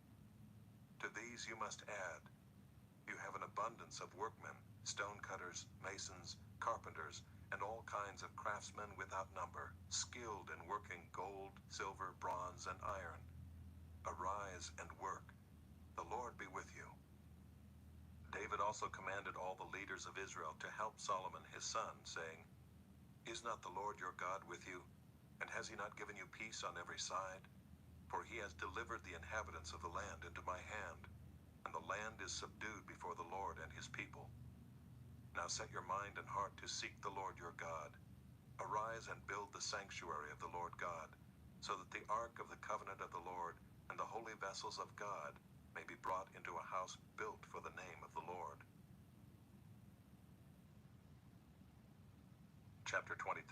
To these you must add, you have an abundance of workmen, stone cutters, masons, carpenters, and all kinds of craftsmen without number, skilled in working gold, silver, bronze, and iron. Arise and work. The Lord be with you." David also commanded all the leaders of Israel to help Solomon his son, saying, "Is not the Lord your God with you? And has he not given you peace on every side? For he has delivered the inhabitants of the land into my hand, and the land is subdued before the Lord and his people. Now set your mind and heart to seek the Lord your God. Arise and build the sanctuary of the Lord God, so that the ark of the covenant of the Lord and the holy vessels of God may be brought into a house built for the name of the Lord. Chapter 23.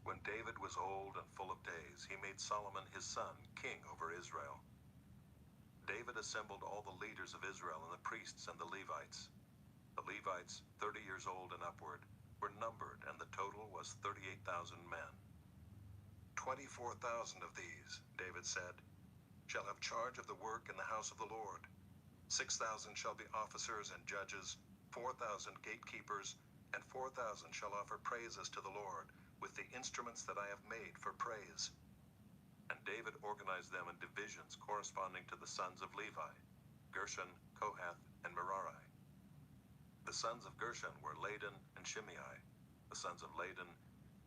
When David was old and full of days, he made Solomon his son king over Israel. David assembled all the leaders of Israel and the priests and the Levites. The Levites, 30 years old and upward, were numbered, and the total was 38,000 men. 24,000 of these, David said, shall have charge of the work in the house of the Lord. 6,000 shall be officers and judges, 4,000 gatekeepers, and 4,000 shall offer praises to the Lord with the instruments that I have made for praise. And David organized them in divisions corresponding to the sons of Levi, Gershon, Kohath, and Merari. The sons of Gershon were Ladan and Shimei. The sons of Ladan,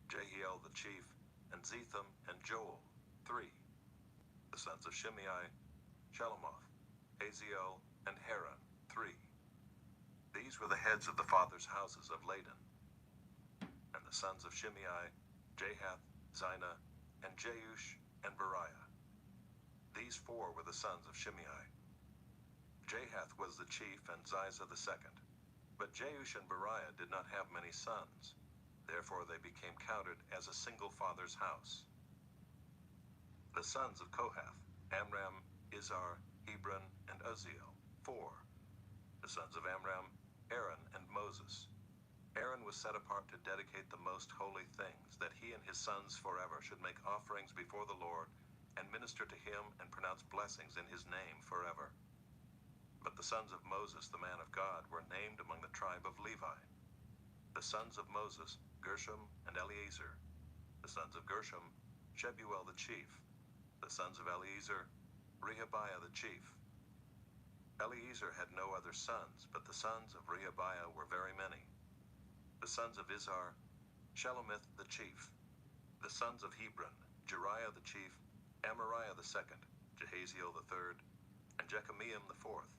Jehiel the chief, and Zetham and Joel, 3. The sons of Shimei, Shelomoth, Haziel, and Haran, 3. These were the heads of the fathers' houses of Ladan. And the sons of Shimei, Jahath, Zina, and Jeush, and Beriah. These 4 were the sons of Shimei. Jahath was the chief and Ziza the second. But Jeush and Beriah did not have many sons. Therefore they became counted as a single father's house. The sons of Kohath, Amram, Izhar, Hebron, and Uzziel, 4. The sons of Amram, Aaron, and Moses. Aaron was set apart to dedicate the most holy things, that he and his sons forever should make offerings before the Lord, and minister to him and pronounce blessings in his name forever. But the sons of Moses, the man of God, were named among the tribe of Levi. The sons of Moses, Gershom and Eleazar. The sons of Gershom, Shebuel the chief. The sons of Eleazar, Rehabiah the chief. Eleazar had no other sons, but the sons of Rehabiah were very many. The sons of Izhar, Shelomith the chief. The sons of Hebron, Jeriah the chief, Amariah the second, Jehaziel the third, and Jekameam the fourth.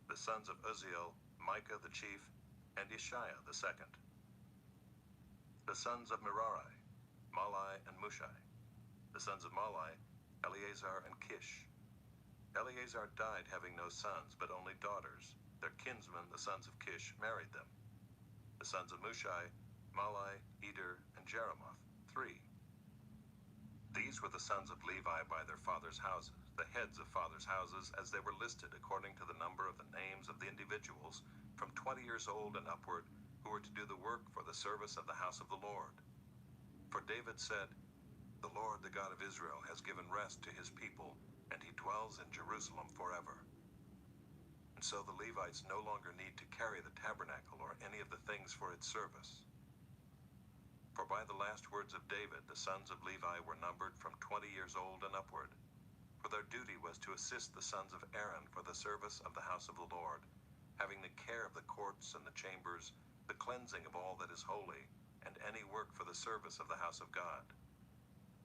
The sons of Uzziel, Micah the chief, and Ishiah the second. The sons of Merari, Malai and Mushai. The sons of Malai, Eleazar and Kish. Eleazar died having no sons, but only daughters. Their kinsmen, the sons of Kish, married them. The sons of Mushai, Malai, Eder, and Jeremoth, 3. These were the sons of Levi by their fathers' houses, the heads of fathers' houses, as they were listed according to the number of the names of the individuals from 20 years old and upward, who were to do the work for the service of the house of the Lord. For David said, "The Lord, the God of Israel, has given rest to his people, and he dwells in Jerusalem forever." And so the Levites no longer need to carry the tabernacle or any of the things for its service. For by the last words of David, the sons of Levi were numbered from 20 years old and upward. For their duty was to assist the sons of Aaron for the service of the house of the Lord, having the care of the courts and the chambers, the cleansing of all that is holy, and any work for the service of the house of God.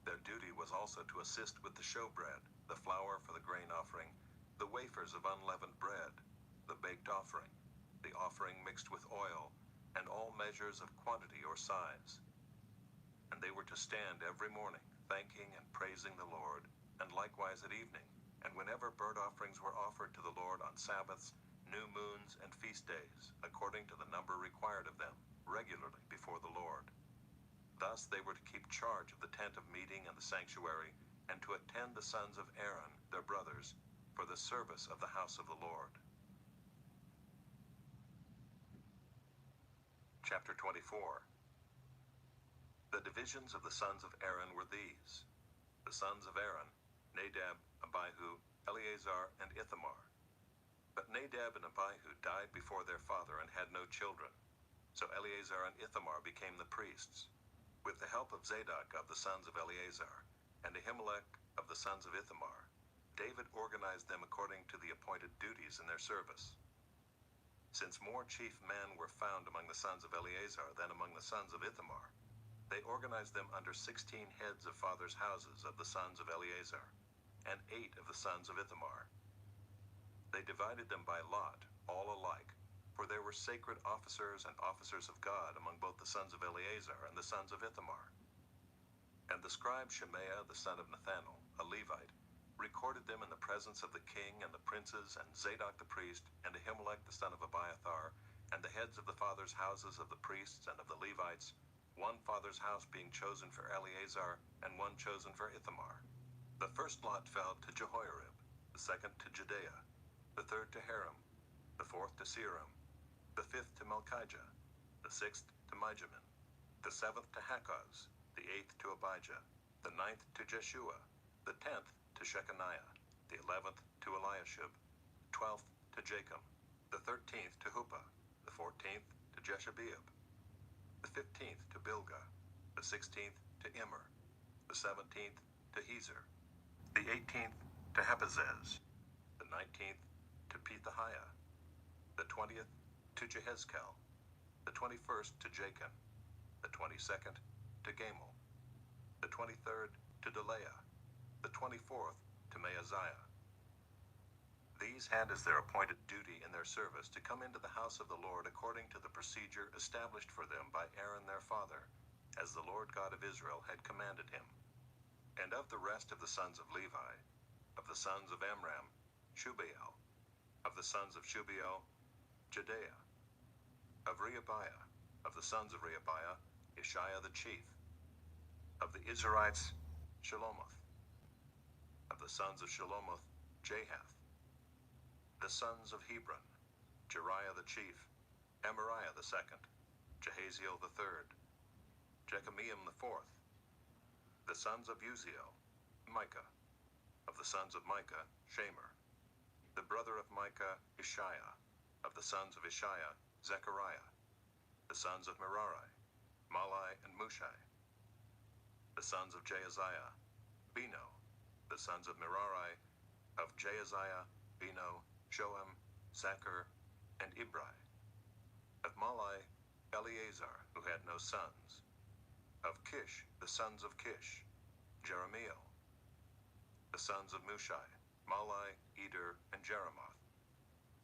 Their duty was also to assist with the showbread, the flour for the grain offering, the wafers of unleavened bread, the baked offering, the offering mixed with oil, and all measures of quantity or size. And they were to stand every morning, thanking and praising the Lord, and likewise at evening, and whenever burnt offerings were offered to the Lord on Sabbaths, new moons, and feast days, according to the number required of them, regularly before the Lord. Thus they were to keep charge of the tent of meeting and the sanctuary, and to attend the sons of Aaron, their brothers, for the service of the house of the Lord. Chapter 24. The divisions of the sons of Aaron were these. The sons of Aaron, Nadab, Abihu, Eleazar, and Ithamar. But Nadab and Abihu died before their father and had no children. So Eleazar and Ithamar became the priests. With the help of Zadok of the sons of Eleazar, and Ahimelech of the sons of Ithamar, David organized them according to the appointed duties in their service. Since more chief men were found among the sons of Eleazar than among the sons of Ithamar, they organized them under 16 heads of fathers' houses of the sons of Eleazar, and 8 of the sons of Ithamar. They divided them by lot, all alike, for there were were sacred officers and officers of God among both the sons of Eleazar and the sons of Ithamar. And the scribe Shemaiah the son of Nethanel, a Levite, recorded them in the presence of the king and the princes and Zadok the priest and Ahimelech the son of Abiathar and the heads of the fathers' houses of the priests and of the Levites, one father's house being chosen for Eleazar and one chosen for Ithamar. The first lot fell to Jehoiarib, the second to Jedaiah, the third to Haram, the fourth to Searam, the fifth to Malchijah, the sixth to Mijamin, the seventh to Hakkoz, the eighth to Abijah, the ninth to Jeshua, the 10th to Shechaniah, the 11th to Eliashib, 12th to Jachim, the 13th to Huppah, the 14th to Jeshabeab, the 15th to Bilgah, the 16th to Immer, the 17th to Hezer, the 18th to Hapazez, the 19th to Pethahiah, the 20th to Jehezkel, the 21st to Jachin, the 22nd to Gamul, the 23rd to Delaiah, the 24th to Maaziah. These had as their appointed duty in their service to come into the house of the Lord according to the procedure established for them by Aaron their father, as the Lord God of Israel had commanded him. And of the rest of the sons of Levi, of the sons of Amram, Shubael, of the sons of Shubael, Jedaiah, of Rehabiah, of the sons of Rehabiah, Ishiah the chief, of the Izharites, Shelomoth, of the sons of Shelomoth, Jahath, the sons of Hebron, Jeriah the chief, Amariah the second, Jahaziel the third, Jekameam the fourth, the sons of Uziel, Micah, of the sons of Micah, Shamer, the brother of Micah, Ishiah, of the sons of Ishiah, Zechariah, the sons of Merari, Malai and Mushai, the sons of Jaaziah, Beno, the sons of Merari, of Jaaziah, Beno, Shoam, Zachar, and Ibri. Of Malai, Eleazar, who had no sons. Of Kish, the sons of Kish, Jeremiel. The sons of Mushai, Malai, Eder, and Jeremoth.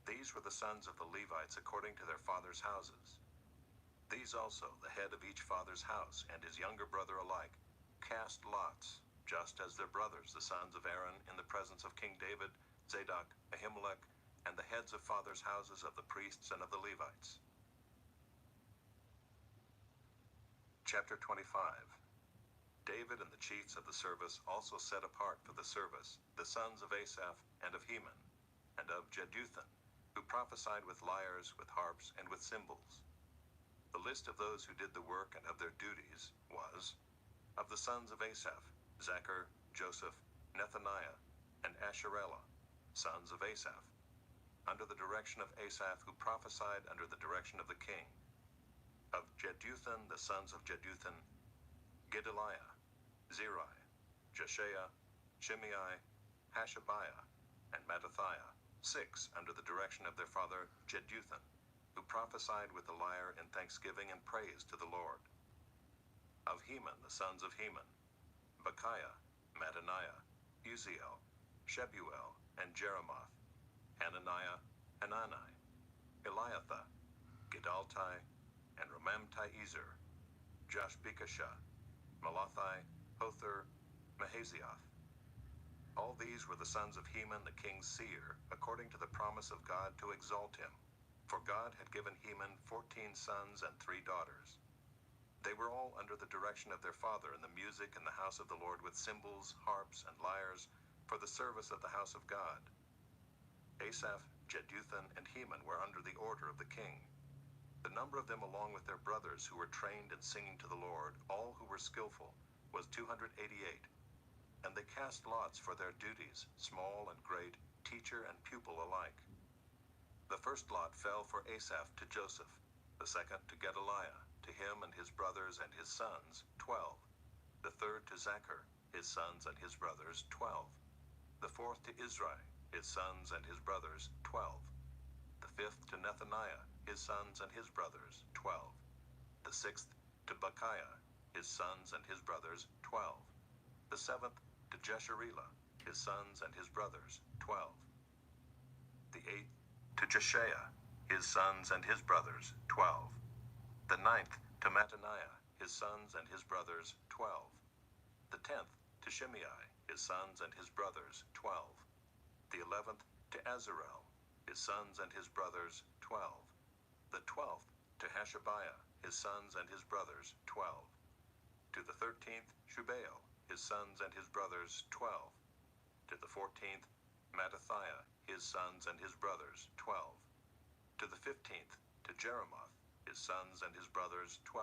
These were the sons of the Levites according to their fathers' houses. These also, the head of each father's house and his younger brother alike, cast lots, just as their brothers, the sons of Aaron, in the presence of King David, Zadok, Ahimelech, and the heads of fathers' houses of the priests and of the Levites. Chapter 25. David and the chiefs of the service also set apart for the service the sons of Asaph and of Heman, and of Jeduthun, who prophesied with lyres, with harps, and with cymbals. The list of those who did the work and of their duties was, of the sons of Asaph, Zachar, Joseph, Nethaniah, and Asherellah, sons of Asaph, under the direction of Asaph, who prophesied under the direction of the king. Of Jeduthun, the sons of Jeduthun, Gedaliah, Zeri, Jeshaiah, Shimei, Hashabiah, and Mattathiah, 6 under the direction of their father Jeduthun, who prophesied with the lyre in thanksgiving and praise to the Lord. Of Heman, the sons of Heman, Bechiah, Mattaniah, Uziel, Shebuel, and Jeremoth, Hananiah, Hanani, Eliathah, Gedaltai, and Romamti-Ezer, Joshbekashah, Malathi, Hothir, Mahazioth. All these were the sons of Heman the king's seer, according to the promise of God to exalt him. For God had given Heman 14 sons and 3 daughters. They were all under the direction of their father in the music in the house of the Lord with cymbals, harps, and lyres, for the service of the house of God. Asaph, Jeduthun, and Heman were under the order of the king. The number of them along with their brothers who were trained in singing to the Lord, all who were skillful, was 288. And they cast lots for their duties, small and great, teacher and pupil alike. The first lot fell for Asaph to Joseph, the second to Gedaliah, to him and his brothers and his sons, 12. The third to Zachar, his sons and his brothers, 12. The fourth to Izri, his sons and his brothers, 12. The fifth to Nethaniah, his sons and his brothers, 12. The sixth to Bechiah, his sons and his brothers, 12. The seventh to Jesharelah, his sons and his brothers, 12. The eighth to Jeshaiah, his sons and his brothers, 12. The 9th to Mattaniah, his sons and his brothers, 12. The 10th to Shimei, his sons and his brothers, 12. The 11th to Azarel, his sons and his brothers, 12. The 12th to Hashabiah, his sons and his brothers, 12. To the 13th, Shubael, his sons and his brothers, 12. To the 14th, Mattathiah, his sons and his brothers, 12. To the 15th, to Jeremoth, his sons and his brothers, 12.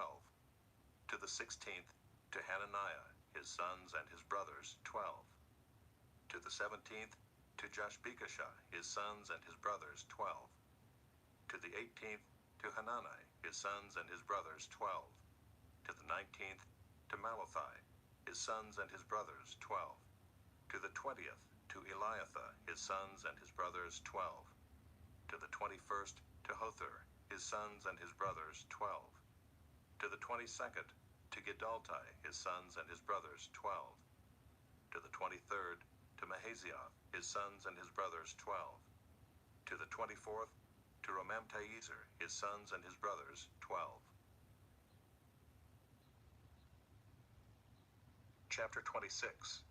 To the 16th, to Hananiah, his sons and his brothers, 12. To the 17th, to Joshbekashah, his sons and his brothers, 12. To the 18th, to Hanani, his sons and his brothers, 12. To the 19th, to Malathi, his sons and his brothers, 12. To the 20th, to Eliathah, his sons and his brothers, 12. To the 21st, to Hothir, his sons and his brothers, 12. To the 22nd, to Giddalti, his sons and his brothers, 12. To the 23rd, to Mahazioth, his sons and his brothers, 12. To the 24th, to Romamtiezer, his sons and his brothers, 12. Chapter 26.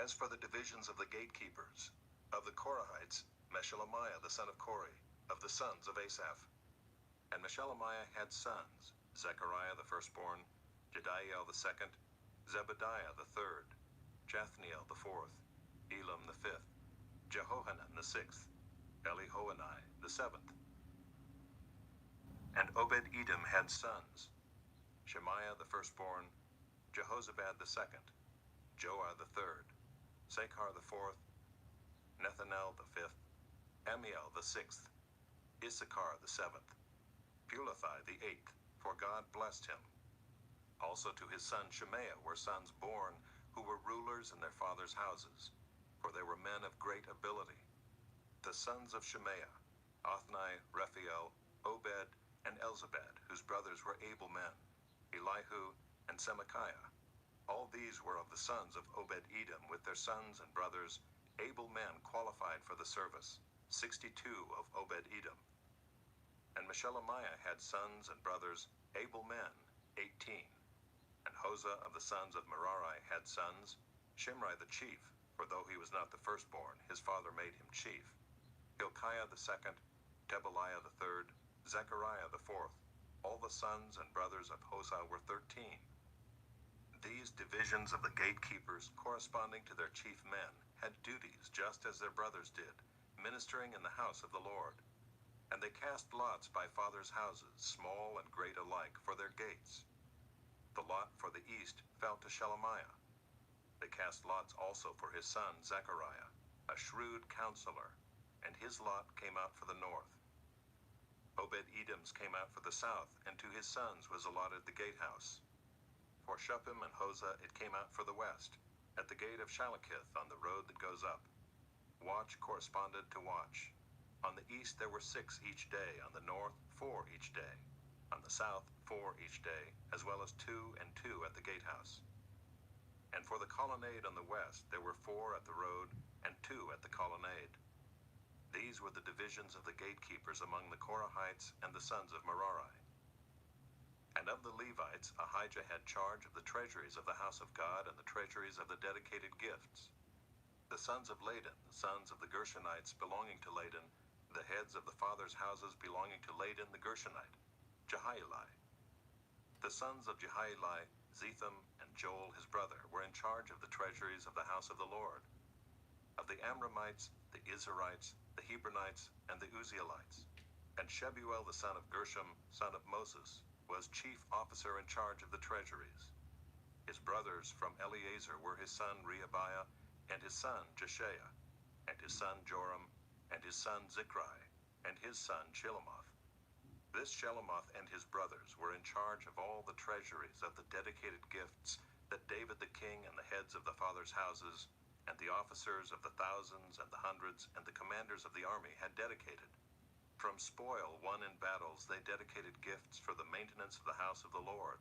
As for the divisions of the gatekeepers, of the Korahites, Meshelemiah the son of Kori, of the sons of Asaph. And Meshelemiah had sons, Zechariah the firstborn, Jediael the second, Zebediah the third, Jathniel the fourth, Elam the fifth, Jehohanan the sixth, Elihoenai the seventh. And Obed-Edom had sons, Shemaiah the firstborn, Jehozabad the second, Joah the third, Sakhar the fourth, Nethanel the fifth, Amiel the sixth, Issachar the seventh, Pulathai the eighth, for God blessed him. Also to his son Shemaiah were sons born, who were rulers in their fathers' houses, for they were men of great ability. The sons of Shemaiah, Othni, Rephael, Obed, and Elzabad, whose brothers were able men, Elihu, and Semachiah. All these were of the sons of Obed-Edom, with their sons and brothers, able men qualified for the service, 62 of Obed-Edom. And Meshelemiah had sons and brothers, able men, 18. And Hosah of the sons of Merari had sons, Shimri the chief, for though he was not the firstborn, his father made him chief, Hilkiah the second, Tebaliah the third, Zechariah the fourth. All the sons and brothers of Hosah were 13. These divisions of the gatekeepers, corresponding to their chief men, had duties just as their brothers did, ministering in the house of the Lord. And they cast lots by fathers' houses, small and great alike, for their gates. The lot for the east fell to Shelemiah. They cast lots also for his son Zechariah, a shrewd counselor, and his lot came out for the north. Obed-Edom's came out for the south, and to his sons was allotted the gatehouse. For Shuppim and Hosah it came out for the west, at the gate of Shalakith on the road that goes up. Watch corresponded to watch. On the east there were 6 each day, on the north 4 each day, on the south 4 each day, as well as 2 and 2 at the gatehouse. And for the colonnade on the west there were 4 at the road, and 2 at the colonnade. These were the divisions of the gatekeepers among the Korahites and the sons of Merari. And of the Levites, Ahijah had charge of the treasuries of the house of God and the treasuries of the dedicated gifts. The sons of Ladan, the sons of the Gershonites belonging to Ladan, the heads of the fathers' houses belonging to Ladan the Gershonite, Jehieli. The sons of Jehieli, Zetham and Joel his brother, were in charge of the treasuries of the house of the Lord. Of the Amramites, the Izharites, the Hebronites, and the Uzzielites. And Shebuel the son of Gershom, son of Moses, was chief officer in charge of the treasuries. His brothers from Eleazar were his son Rehabiah, and his son Jeshaiah, and his son Joram, and his son Zichri, and his son Shelomoth. This Shelomoth and his brothers were in charge of all the treasuries of the dedicated gifts that David the king and the heads of the fathers' houses, and the officers of the thousands and the hundreds, and the commanders of the army had dedicated. From spoil won in battles they dedicated gifts for the maintenance of the house of the Lord.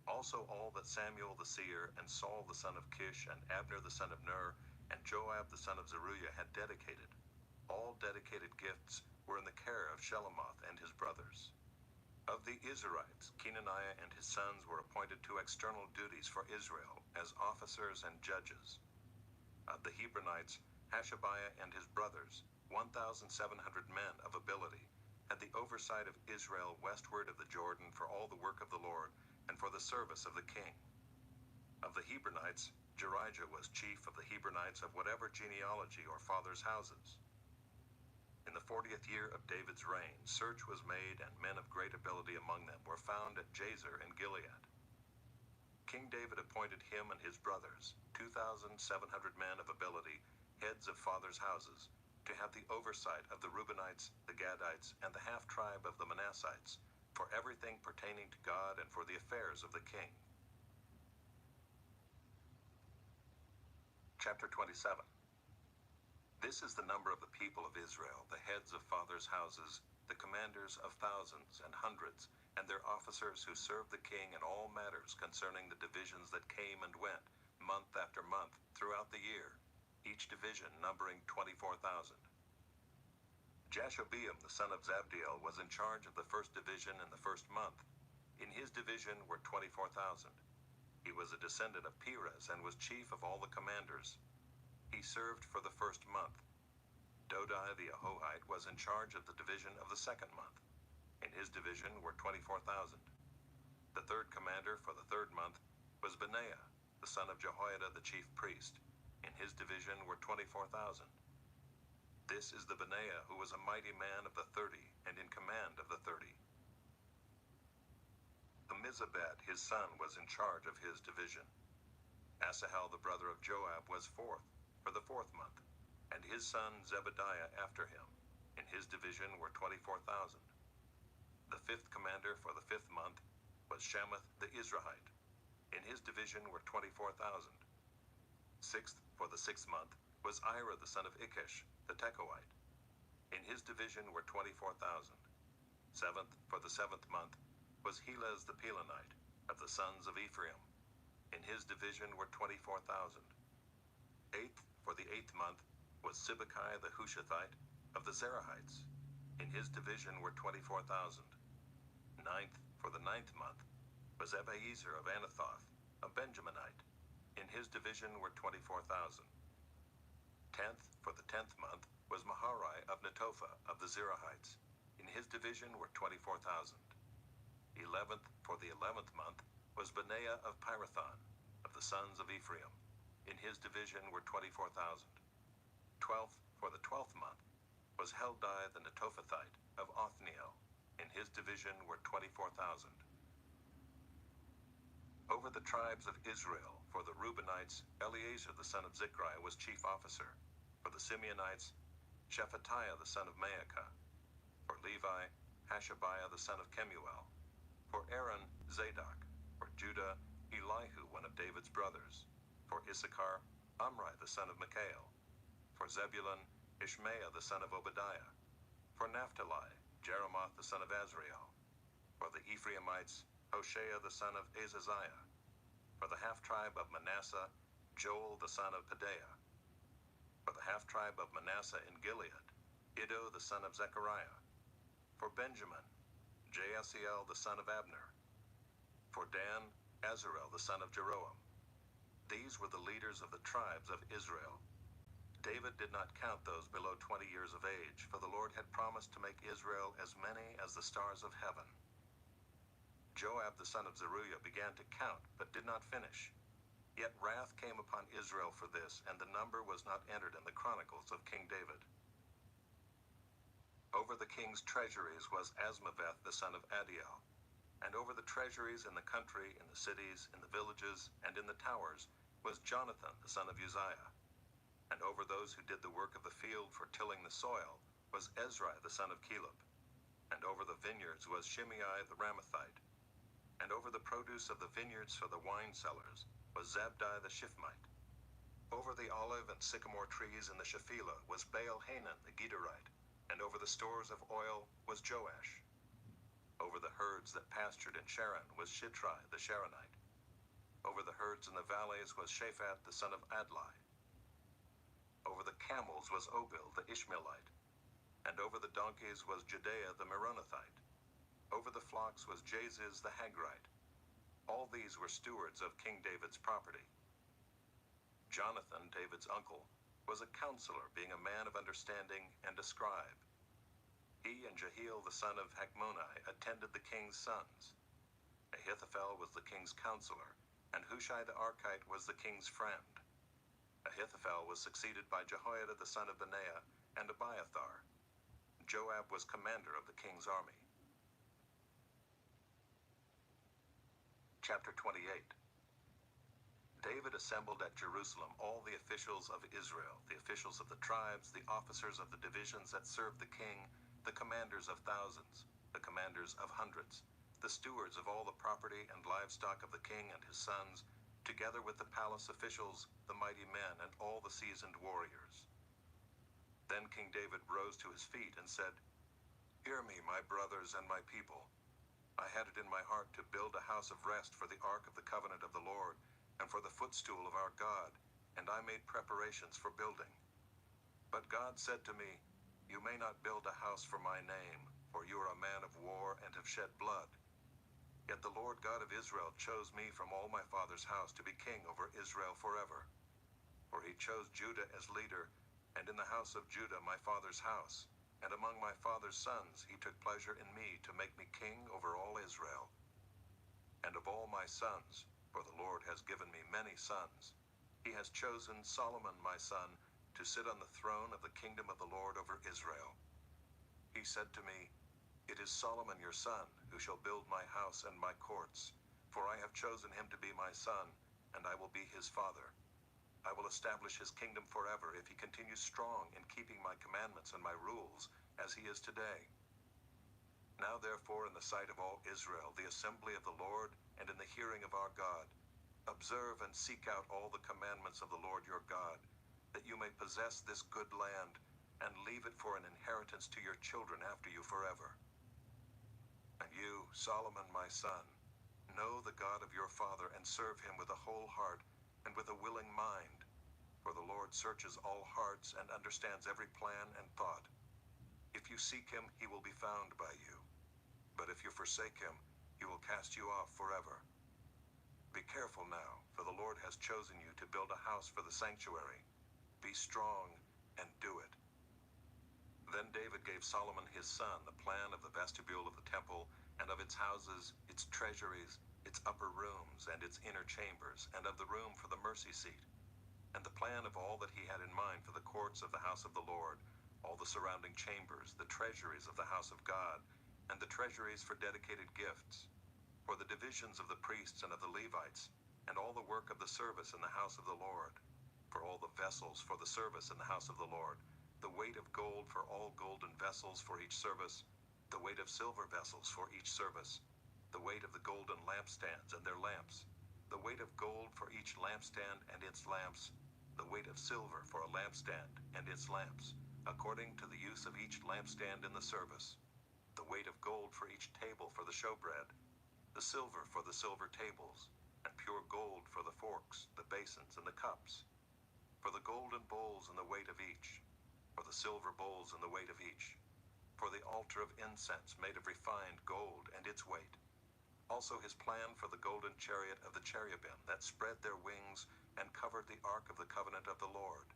Also all that Samuel the seer, and Saul the son of Kish, and Abner the son of Ner, and Joab the son of Zeruiah had dedicated. All dedicated gifts were in the care of Shelomoth and his brothers. Of the Israelites, Kenaniah and his sons were appointed to external duties for Israel as officers and judges. Of the Hebronites, Hashabiah and his brothers, 1,700 men of ability, had the oversight of Israel westward of the Jordan for all the work of the Lord and for the service of the king. Of the Hebronites, Jerijah was chief of the Hebronites of whatever genealogy or fathers' houses. In the 40th year of David's reign, search was made, and men of great ability among them were found at Jazer in Gilead. King David appointed him and his brothers, 2,700 men of ability, heads of fathers' houses, to have the oversight of the Reubenites, the Gadites, and the half-tribe of the Manassites, for everything pertaining to God and for the affairs of the king. Chapter 27. This is the number of the people of Israel, the heads of fathers' houses, the commanders of thousands and hundreds, and their officers who served the king in all matters concerning the divisions that came and went, month after month, throughout the year, each division numbering 24,000. Jashobeam the son of Zabdiel was in charge of the first division in the first month. In his division were 24,000. He was a descendant of Perez and was chief of all the commanders. He served for the first month. Dodai the Ahohite was in charge of the division of the second month. In his division were 24,000. The third commander for the third month was Benaiah, the son of Jehoiada the chief priest. In his division were 24,000. This is the Benaiah who was a mighty man of the 30 and in command of the 30. Ammizabad, his son, was in charge of his division. Asahel, the brother of Joab, was fourth for the fourth month, and his son Zebediah after him. In his division were 24,000. The fifth commander for the fifth month was Shamath the Israelite. In his division were 24,000. Sixth for the sixth month was Ira the son of Ikish, the Tekoite. In his division were 24,000. Seventh for the seventh month was Helez the Pelonite, of the sons of Ephraim. In his division were 24,000. Eighth for the eighth month was Sibbecai the Hushathite, of the Zerahites. In his division were 24,000. Ninth for the ninth month was Ebiezer of Anathoth, a Benjaminite. In his division were 24,000. Tenth for the 10th month was Maharai of Netophah of the Zerahites. In his division were 24,000. 11th for the 11th month was Benaiah of Pirathon, of the sons of Ephraim. In his division were 24,000. 12th for the 12th month was Heldai the Netophathite of Othniel. In his division were 24,000. Over the tribes of Israel, for the Reubenites, Eleazar the son of Zichri was chief officer. For the Simeonites, Shephatiah the son of Maacah. For Levi, Hashabiah the son of Kemuel. For Aaron, Zadok. For Judah, Elihu, one of David's brothers. For Issachar, Amri the son of Mikael. For Zebulun, Ishmael the son of Obadiah. For Naphtali, Jeremoth the son of Azriel. For the Ephraimites, Hoshea the son of Azaziah. For the half-tribe of Manasseh, Joel the son of Pedaiah. For the half-tribe of Manasseh in Gilead, Iddo the son of Zechariah. For Benjamin, Jaasiel the son of Abner. For Dan, Azarel the son of Jeroam. These were the leaders of the tribes of Israel. David did not count those below 20 years of age, for the Lord had promised to make Israel as many as the stars of heaven. Joab the son of Zeruiah began to count, but did not finish. Yet wrath came upon Israel for this, and the number was not entered in the chronicles of King David. Over the king's treasuries was Asmaveth the son of Adiel. And over the treasuries in the country, in the cities, in the villages, and in the towers was Jonathan the son of Uzziah. And over those who did the work of the field for tilling the soil was Ezrai the son of Caleb. And over the vineyards was Shimei the Ramathite. And over the produce of the vineyards for the wine cellars was Zabdi the Shifmite. Over the olive and sycamore trees in the Shephelah was Baal-Hanan the Gederite. And over the stores of oil was Joash. Over the herds that pastured in Sharon was Shitrai the Sharonite. Over the herds in the valleys was Shaphat the son of Adlai. Over the camels was Obil the Ishmaelite. And over the donkeys was Jedaiah the Meronothite. Over the flocks was Jaziz the Hagrite. All these were stewards of King David's property. Jonathan, David's uncle, was a counselor, being a man of understanding and a scribe. He and Jehiel the son of Hachmoni attended the king's sons. Ahithophel was the king's counselor, and Hushai the Archite was the king's friend. Ahithophel was succeeded by Jehoiada the son of Benaiah and Abiathar. Joab was commander of the king's army. Chapter 28. David assembled at Jerusalem all the officials of Israel, the officials of the tribes, the officers of the divisions that served the king, the commanders of thousands, the commanders of hundreds, the stewards of all the property and livestock of the king and his sons, together with the palace officials, the mighty men, and all the seasoned warriors. Then King David rose to his feet and said, "Hear me, my brothers and my people. I had it in my heart to build a house of rest for the ark of the covenant of the Lord, and for the footstool of our God, and I made preparations for building. But God said to me, 'You may not build a house for my name, for you are a man of war and have shed blood.' Yet the Lord God of Israel chose me from all my father's house to be king over Israel forever. For he chose Judah as leader, and in the house of Judah my father's house, and among my father's sons he took pleasure in me to make me king over all Israel. And of all my sons, for the Lord has given me many sons, he has chosen Solomon my son to sit on the throne of the kingdom of the Lord over Israel. He said to me, 'It is Solomon your son who shall build my house and my courts, for I have chosen him to be my son, and I will be his father. I will establish his kingdom forever if he continues strong in keeping my commandments and my rules, as he is today.' Now therefore, in the sight of all Israel, the assembly of the Lord, and in the hearing of our God, observe and seek out all the commandments of the Lord your God, that you may possess this good land, and leave it for an inheritance to your children after you forever. And you, Solomon my son, know the God of your father, and serve him with a whole heart and with a willing mind. For the Lord searches all hearts and understands every plan and thought. If you seek him, he will be found by you. But if you forsake him, he will cast you off forever. Be careful now, for the Lord has chosen you to build a house for the sanctuary. Be strong and do it." Then David gave Solomon his son the plan of the vestibule of the temple, and of its houses, its treasuries, its upper rooms, and its inner chambers, and of the room for the mercy seat, and the plan of all that he had in mind for the courts of the house of the Lord, all the surrounding chambers, the treasuries of the house of God, and the treasuries for dedicated gifts, for the divisions of the priests and of the Levites, and all the work of the service in the house of the Lord, for all the vessels for the service in the house of the Lord, the weight of gold for all golden vessels for each service, the weight of silver vessels for each service, the weight of the golden lampstands and their lamps, the weight of gold for each lampstand and its lamps, the weight of silver for a lampstand and its lamps, according to the use of each lampstand in the service, the weight of gold for each table for the showbread, the silver for the silver tables, and pure gold for the forks, the basins, and the cups, for the golden bowls and the weight of each, for the silver bowls and the weight of each, for the altar of incense made of refined gold and its weight. Also his plan for the golden chariot of the cherubim that spread their wings and covered the ark of the covenant of the Lord.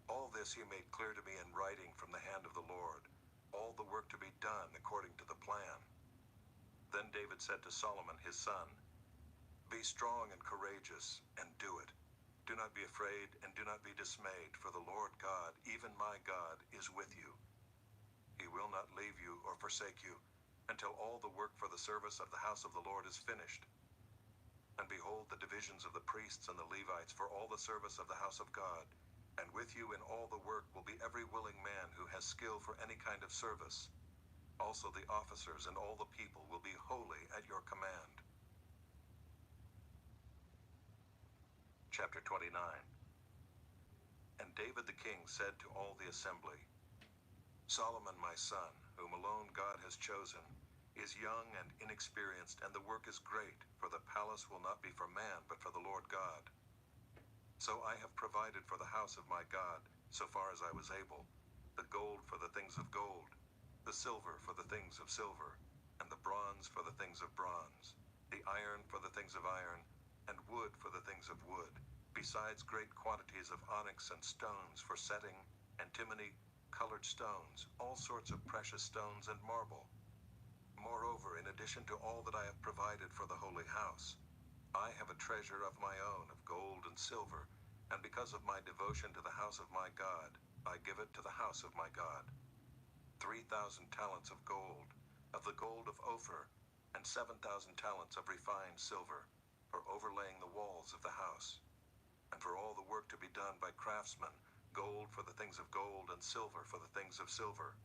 All this he made clear to me in writing from the hand of the Lord, all the work to be done according to the plan. Then David said to Solomon his son, "Be strong and courageous, and do it. Do not be afraid, and do not be dismayed, for the Lord God, even my God, is with you. He will not leave you or forsake you, until all the work for the service of the house of the Lord is finished. And behold, the divisions of the priests and the Levites for all the service of the house of God, and with you in all the work will be every willing man who has skill for any kind of service. Also the officers and all the people will be wholly at your command." Chapter 29. And David the king said to all the assembly, "Solomon my son, whom alone God has chosen, is young and inexperienced, and the work is great, for the palace will not be for man, but for the Lord God. So I have provided for the house of my God, so far as I was able, the gold for the things of gold, the silver for the things of silver, and the bronze for the things of bronze, the iron for the things of iron, and wood for the things of wood, besides great quantities of onyx and stones for setting, antimony, colored stones, all sorts of precious stones and marble. Moreover, in addition to all that I have provided for the holy house, I have a treasure of my own of gold and silver, and because of my devotion to the house of my God, I give it to the house of my God. 3,000 talents of gold, of the gold of Ophir, and 7,000 talents of refined silver, for overlaying the walls of the house, and for all the work to be done by craftsmen, gold for the things of gold, and silver for the things of silver.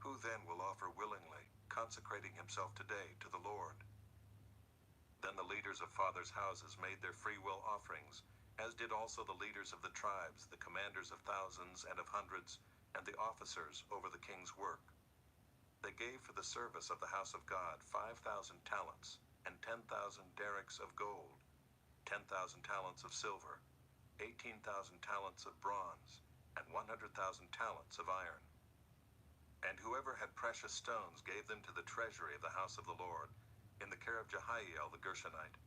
Who then will offer willingly, consecrating himself today to the Lord? Then the leaders of fathers' houses made their freewill offerings, as did also the leaders of the tribes, the commanders of thousands and of hundreds, and the officers over the king's work. They gave for the service of the house of God 5,000 talents, and 10,000 derricks of gold, 10,000 talents of silver, 18,000 talents of bronze, and 100,000 talents of iron. And whoever had precious stones gave them to the treasury of the house of the Lord, in the care of Jehiel the Gershonite.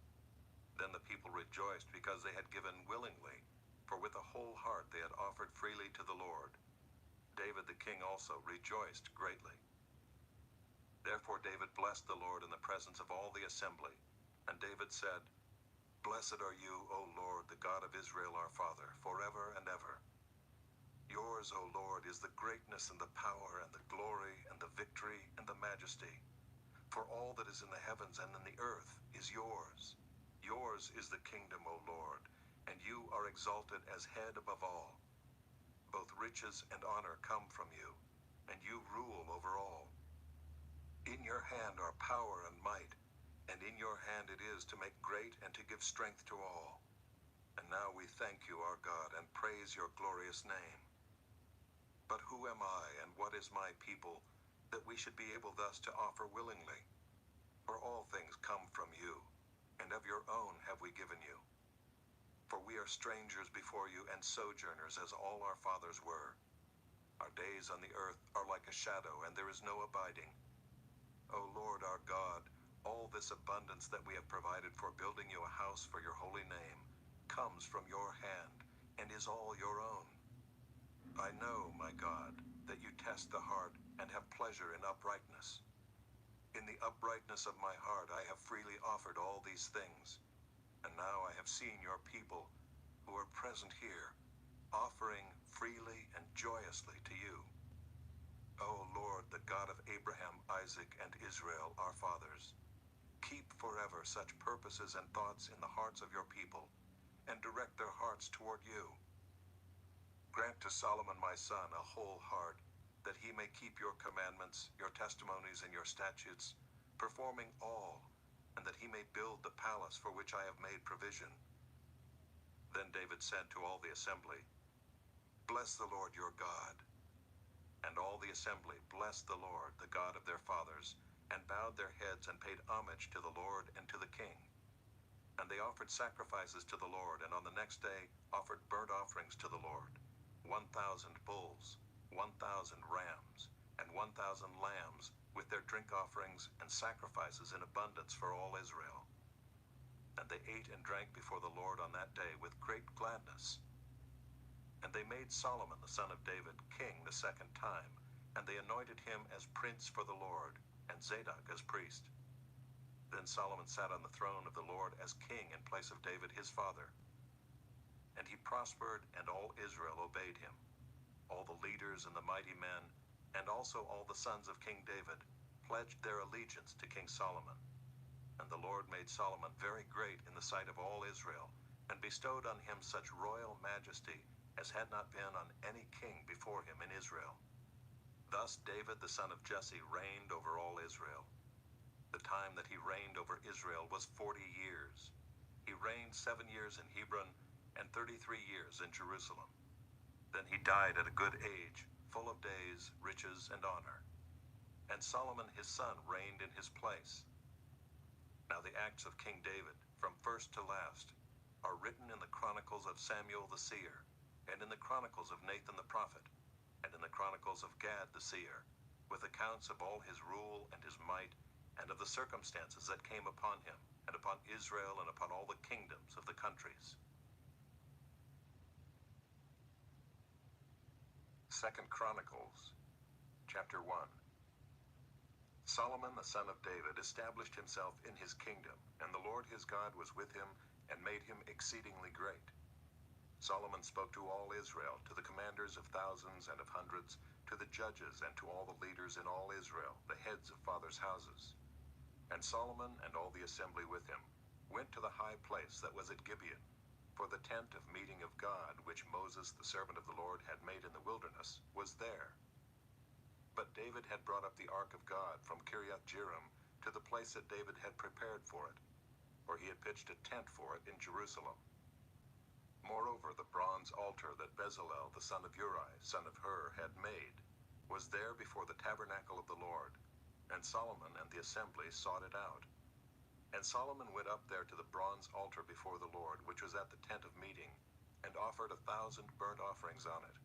Then the people rejoiced because they had given willingly, for with a whole heart they had offered freely to the Lord. David the king also rejoiced greatly. Therefore David blessed the Lord in the presence of all the assembly. And David said, Blessed are you, O Lord, the God of Israel our Father, forever and ever. Yours, O Lord, is the greatness and the power and the glory and the victory and the majesty. For all that is in the heavens and in the earth is yours. Yours is the kingdom, O Lord, and you are exalted as head above all. Both riches and honor come from you, and you rule over all. In your hand are power and might, and in your hand it is to make great and to give strength to all. And now we thank you, our God, and praise your glorious name. But who am I, and what is my people, that we should be able thus to offer willingly? For all things come from you, and of your own have we given you. For we are strangers before you, and sojourners, as all our fathers were. Our days on the earth are like a shadow, and there is no abiding. O Lord our God, all this abundance that we have provided for building you a house for your holy name comes from your hand, and is all your own. I know, my God, that you test the heart and have pleasure in uprightness. In the uprightness of my heart I have freely offered all these things, and now I have seen your people, who are present here, offering freely and joyously to you. O Lord, the God of Abraham, Isaac, and Israel, our fathers, keep forever such purposes and thoughts in the hearts of your people, and direct their hearts toward you. Grant to Solomon my son a whole heart, that he may keep your commandments, your testimonies, and your statutes, performing all, and that he may build the palace for which I have made provision. Then David said to all the assembly, Bless the Lord your God. And all the assembly blessed the Lord, the God of their fathers, and bowed their heads and paid homage to the Lord and to the king. And they offered sacrifices to the Lord, and on the next day offered burnt offerings to the Lord, 1,000 bulls, 1,000 rams, and 1,000 lambs, with their drink offerings and sacrifices in abundance for all Israel. And they ate and drank before the Lord on that day with great gladness. And they made Solomon the son of David king the second time, and they anointed him as prince for the Lord, and Zadok as priest. Then Solomon sat on the throne of the Lord as king in place of David his father. And he prospered, and all Israel obeyed him. All the leaders and the mighty men, and also all the sons of King David, pledged their allegiance to King Solomon. And the Lord made Solomon very great in the sight of all Israel, and bestowed on him such royal majesty as had not been on any king before him in Israel. Thus David the son of Jesse reigned over all Israel. The time that he reigned over Israel was 40 years. He reigned 7 years in Hebron, and 33 years in Jerusalem. Then he died at a good age, full of days, riches, and honor. And Solomon his son reigned in his place. Now the acts of King David, from first to last, are written in the chronicles of Samuel the seer, and in the chronicles of Nathan the prophet, and in the chronicles of Gad the seer, with accounts of all his rule and his might, and of the circumstances that came upon him, and upon Israel, and upon all the kingdoms of the countries. 2 Chronicles, chapter 1. Solomon the son of David established himself in his kingdom, and the Lord his God was with him, and made him exceedingly great. Solomon spoke to all Israel, to the commanders of thousands and of hundreds, to the judges and to all the leaders in all Israel, the heads of fathers' houses. And Solomon and all the assembly with him went to the high place that was at Gibeon, for the tent of meeting of God, which Moses the servant of the Lord had made in the wilderness, was there. But David had brought up the ark of God from Kiriath-Jearim to the place that David had prepared for it, for he had pitched a tent for it in Jerusalem. Moreover, the bronze altar that Bezalel the son of Uri, son of Hur, had made, was there before the tabernacle of the Lord, and Solomon and the assembly sought it out. And Solomon went up there to the bronze altar before the Lord, which was at the tent of meeting, and offered 1,000 burnt offerings on it.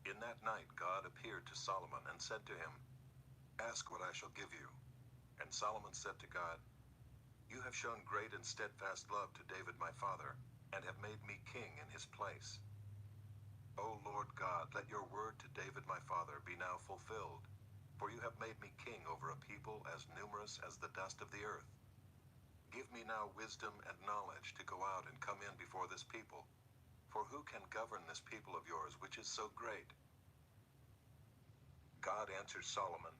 In that night God appeared to Solomon and said to him, "Ask what I shall give you." And Solomon said to God, "You have shown great and steadfast love to David my father, and have made me king in his place. O Lord God, let your word to David my father be now fulfilled, for you have made me king over a people as numerous as the dust of the earth. Give me now wisdom and knowledge to go out and come in before this people, for who can govern this people of yours, which is so great?" God answered Solomon,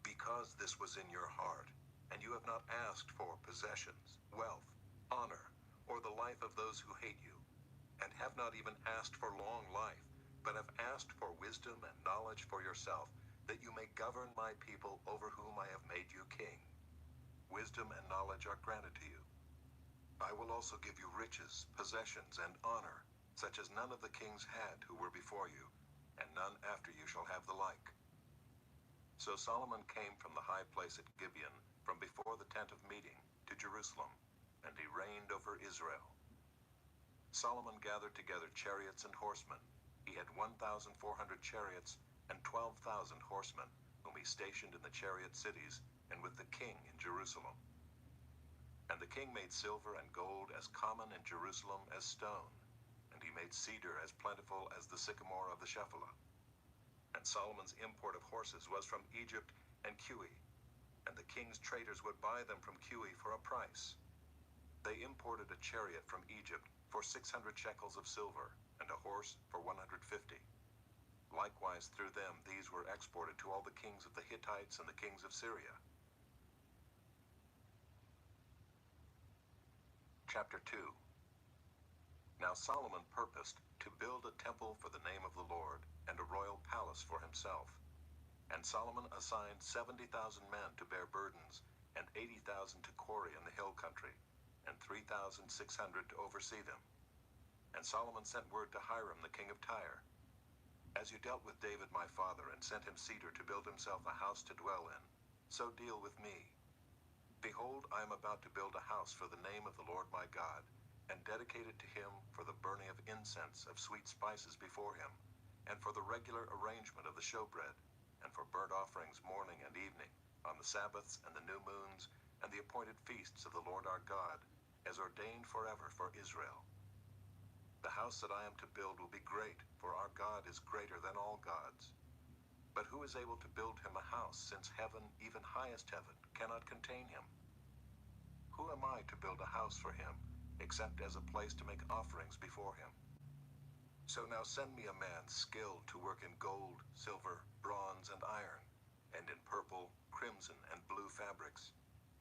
"Because this was in your heart, and you have not asked for possessions, wealth, honor, or the life of those who hate you, and have not even asked for long life, but have asked for wisdom and knowledge for yourself, that you may govern my people over whom I have made you king. Wisdom and knowledge are granted to you. I will also give you riches, possessions, and honor, such as none of the kings had who were before you, and none after you shall have the like." So Solomon came from the high place at Gibeon, from before the tent of meeting, to Jerusalem, and he reigned over Israel. Solomon gathered together chariots and horsemen. He had 1,400 chariots and 12,000 horsemen, whom he stationed in the chariot cities, and with the king in Jerusalem. And the king made silver and gold as common in Jerusalem as stone, and he made cedar as plentiful as the sycamore of the Shephelah. And Solomon's import of horses was from Egypt and Cui, and the king's traders would buy them from Cui for a price. They imported a chariot from Egypt for 600 shekels of silver, and a horse for 150. Likewise through them these were exported to all the kings of the Hittites and the kings of Syria. Chapter 2. Now Solomon purposed to build a temple for the name of the Lord, and a royal palace for himself. And Solomon assigned 70,000 men to bear burdens, and 80,000 to quarry in the hill country, and 3,600 to oversee them. And Solomon sent word to Hiram the king of Tyre, "As you dealt with David my father, and sent him cedar to build himself a house to dwell in, so deal with me. Behold, I am about to build a house for the name of the Lord my God, and dedicate it to him for the burning of incense of sweet spices before him, and for the regular arrangement of the showbread, and for burnt offerings morning and evening, on the Sabbaths and the new moons, and the appointed feasts of the Lord our God, as ordained forever for Israel. The house that I am to build will be great, for our God is greater than all gods. But who is able to build him a house, since heaven, even highest heaven, cannot contain him? Who am I to build a house for him, except as a place to make offerings before him? So now send me a man skilled to work in gold, silver, bronze, and iron, and in purple, crimson, and blue fabrics,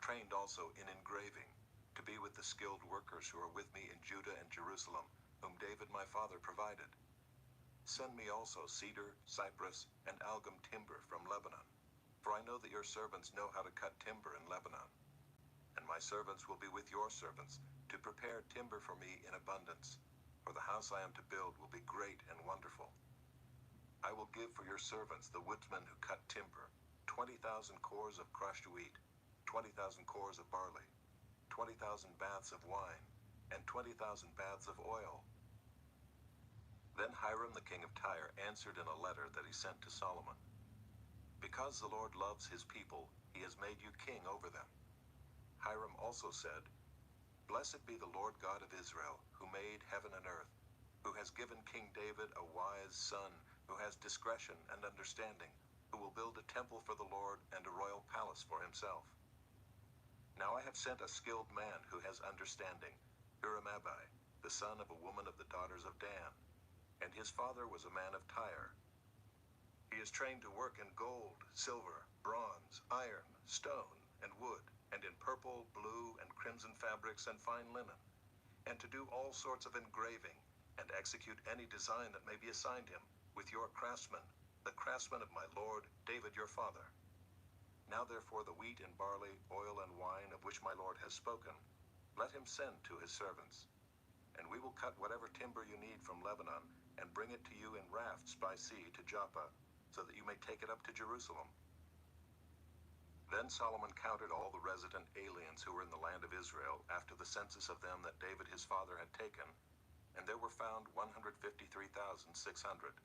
trained also in engraving, to be with the skilled workers who are with me in Judah and Jerusalem, whom David my father provided. Send me also cedar, cypress, and algum timber from Lebanon, for I know that your servants know how to cut timber in Lebanon. And my servants will be with your servants, to prepare timber for me in abundance, for the house I am to build will be great and wonderful. I will give for your servants, the woodsmen who cut timber, 20,000 cores of crushed wheat, 20,000 cores of barley, 20,000 baths of wine, and 20,000 baths of oil. Then Hiram the king of Tyre answered in a letter that he sent to Solomon, "Because the Lord loves his people, he has made you king over them." Hiram also said, "Blessed be the Lord God of Israel, who made heaven and earth, who has given King David a wise son, who has discretion and understanding, who will build a temple for the Lord and a royal palace for himself. Now I have sent a skilled man who has understanding, Huram-Abi, the son of a woman of the daughters of Dan, and his father was a man of Tyre. He is trained to work in gold, silver, bronze, iron, stone, and wood, and in purple, blue, and crimson fabrics and fine linen, and to do all sorts of engraving, and execute any design that may be assigned him, with your craftsmen, the craftsmen of my lord David your father. Now therefore the wheat and barley, oil and wine of which my lord has spoken, let him send to his servants. And we will cut whatever timber you need from Lebanon, and bring it to you in rafts by sea to Joppa, so that you may take it up to Jerusalem." Then Solomon counted all the resident aliens who were in the land of Israel after the census of them that David his father had taken, and there were found 153,600.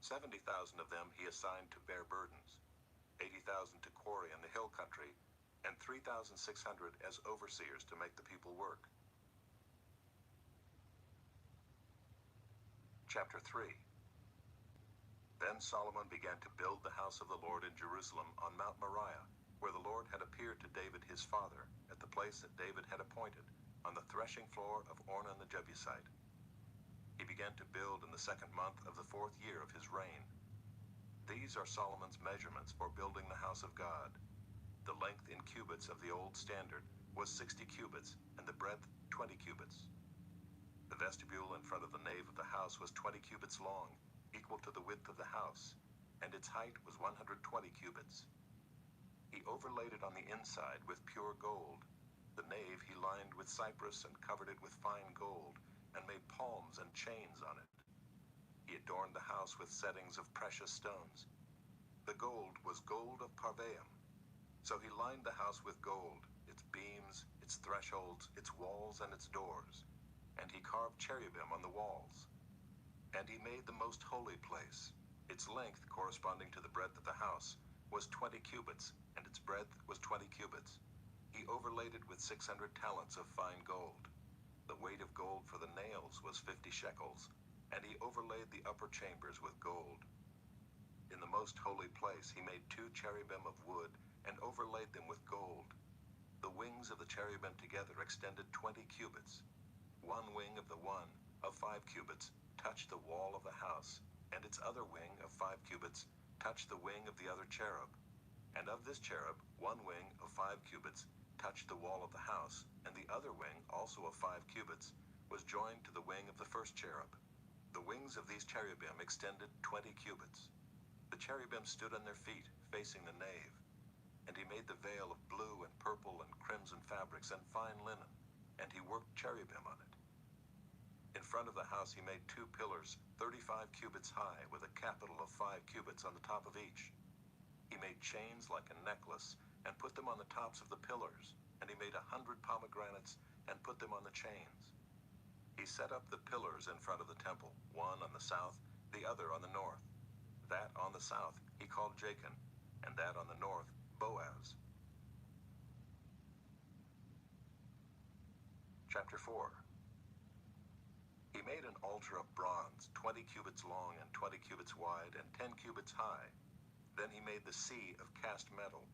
70,000 of them he assigned to bear burdens, 80,000 to quarry in the hill country, and 3,600 as overseers to make the people work. Chapter 3. Then Solomon began to build the house of the Lord in Jerusalem on Mount Moriah, where the Lord had appeared to David his father, at the place that David had appointed, on the threshing floor of Ornan the Jebusite. He began to build in the 2nd month of the 4th year of his reign. These are Solomon's measurements for building the house of God. The length in cubits of the old standard was 60 cubits, and the breadth 20 cubits. The vestibule in front of the nave of the house was 20 cubits long, equal to the width of the house, and its height was 120 cubits. He overlaid it on the inside with pure gold. The nave he lined with cypress and covered it with fine gold, and made palms and chains on it. He adorned the house with settings of precious stones. The gold was gold of Parvaim. So he lined the house with gold, its beams, its thresholds, its walls, and its doors. And he carved cherubim on the walls. And he made the most holy place. Its length, corresponding to the breadth of the house, was 20 cubits, and its breadth was 20 cubits. He overlaid it with 600 talents of fine gold. The weight of gold for the nails was 50 shekels, and he overlaid the upper chambers with gold. In the most holy place he made 2 cherubim of wood, and overlaid them with gold. The wings of the cherubim together extended 20 cubits. One wing of the one, of 5 cubits, touched the wall of the house, and its other wing, of 5 cubits, touched the wing of the other cherub. And of this cherub, one wing, of 5 cubits, touched the wall of the house, and the other wing, also of 5 cubits, was joined to the wing of the first cherub. The wings of these cherubim extended 20 cubits. The cherubim stood on their feet, facing the nave. And he made the veil of blue and purple and crimson fabrics and fine linen, and he worked cherubim on it. In front of the house he made 2 pillars, 35 cubits high, with a capital of 5 cubits on the top of each. He made chains like a necklace, and put them on the tops of the pillars, and he made 100 pomegranates, and put them on the chains. He set up the pillars in front of the temple, one on the south, the other on the north. That on the south he called Jachin, and that on the north, Boaz. Chapter 4. He made an altar of bronze, 20 cubits long and 20 cubits wide and 10 cubits high. Then he made the sea of cast metal.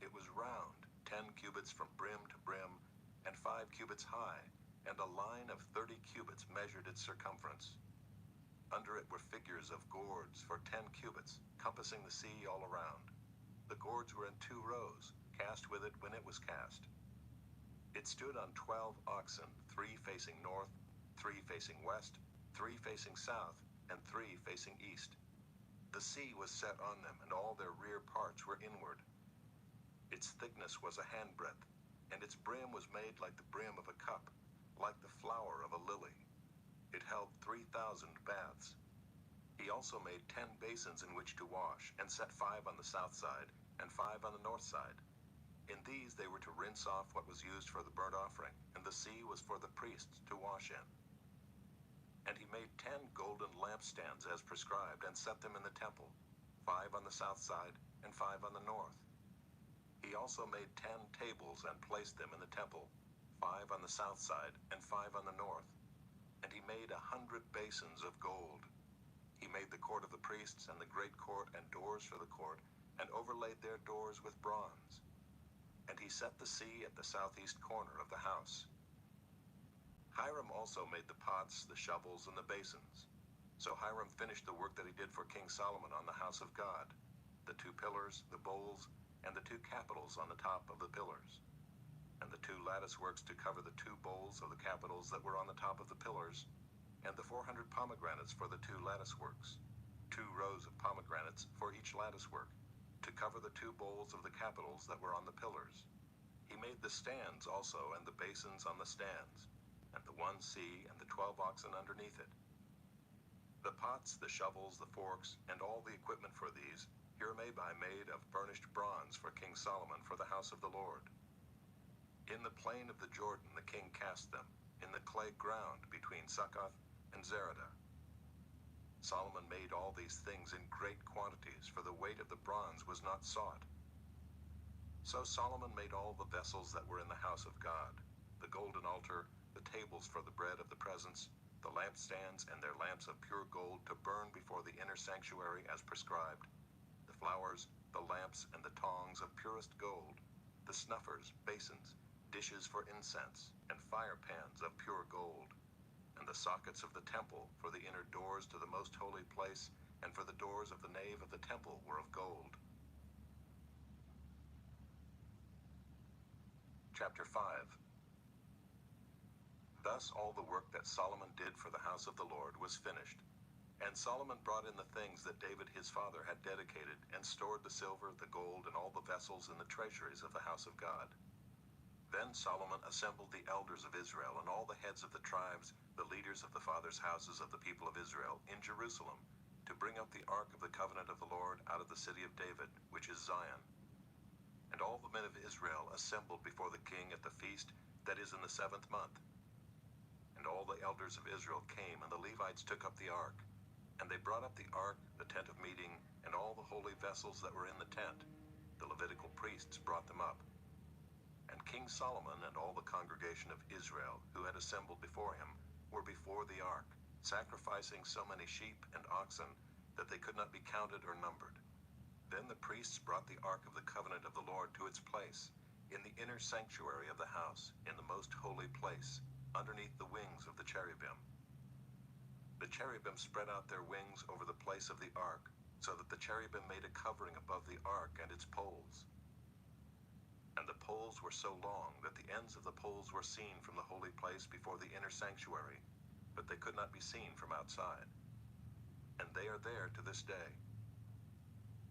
It was round, 10 cubits from brim to brim, and 5 cubits high, and a line of 30 cubits measured its circumference. Under it were figures of gourds for 10 cubits, compassing the sea all around. The gourds were in 2 rows, cast with it when it was cast. It stood on 12 oxen, 3 facing north, 3 facing west, 3 facing south, and 3 facing east. The sea was set on them, and all their rear parts were inward. Its thickness was a handbreadth, and its brim was made like the brim of a cup, like the flower of a lily. It held 3,000 baths. He also made 10 basins in which to wash, and set 5 on the south side, and 5 on the north side. In these they were to rinse off what was used for the burnt offering, and the sea was for the priests to wash in. And he made 10 golden lampstands as prescribed, and set them in the temple, 5 on the south side, and 5 on the north. He also made 10 tables, and placed them in the temple, 5 on the south side, and 5 on the north. And he made 100 basins of gold. He made the court of the priests, and the great court, and doors for the court, and overlaid their doors with bronze. And he set the sea at the southeast corner of the house. Hiram also made the pots, the shovels, and the basins. So Hiram finished the work that he did for King Solomon on the house of God, the 2 pillars, the bowls, and the 2 capitals on the top of the pillars, and the 2 lattice works to cover the 2 bowls of the capitals that were on the top of the pillars, and the 400 pomegranates for the 2 lattice works, 2 rows of pomegranates for each lattice work, to cover the 2 bowls of the capitals that were on the pillars. He made the stands also, and the basins on the stands, and the 1 sea, and the 12 oxen underneath it. The pots, the shovels, the forks, and all the equipment for these, Hiram-Abi made of burnished bronze for King Solomon for the house of the Lord. In the plain of the Jordan the king cast them, in the clay ground between Succoth and Zeradah. Solomon made all these things in great quantities, for the weight of the bronze was not sought. So Solomon made all the vessels that were in the house of God, the golden altar, the tables for the bread of the presence, the lampstands and their lamps of pure gold to burn before the inner sanctuary as prescribed, the flowers, the lamps, and the tongs of purest gold, the snuffers, basins, dishes for incense, and fire pans of pure gold, and the sockets of the temple for the inner doors to the most holy place, and for the doors of the nave of the temple were of gold. Chapter 5. Thus all the work that Solomon did for the house of the Lord was finished. And Solomon brought in the things that David his father had dedicated, and stored the silver, the gold, and all the vessels in the treasuries of the house of God. Then Solomon assembled the elders of Israel, and all the heads of the tribes, the leaders of the fathers' houses of the people of Israel, in Jerusalem, to bring up the ark of the covenant of the Lord out of the city of David, which is Zion. And all the men of Israel assembled before the king at the feast that is in the 7th month. And all the elders of Israel came, and the Levites took up the ark. And they brought up the ark, the tent of meeting, and all the holy vessels that were in the tent. The Levitical priests brought them up. And King Solomon and all the congregation of Israel, who had assembled before him, were before the ark, sacrificing so many sheep and oxen that they could not be counted or numbered. Then the priests brought the ark of the covenant of the Lord to its place, in the inner sanctuary of the house, in the most holy place, underneath the wings of the cherubim. The cherubim spread out their wings over the place of the ark, so that the cherubim made a covering above the ark and its poles. And the poles were so long that the ends of the poles were seen from the holy place before the inner sanctuary, but they could not be seen from outside. And they are there to this day.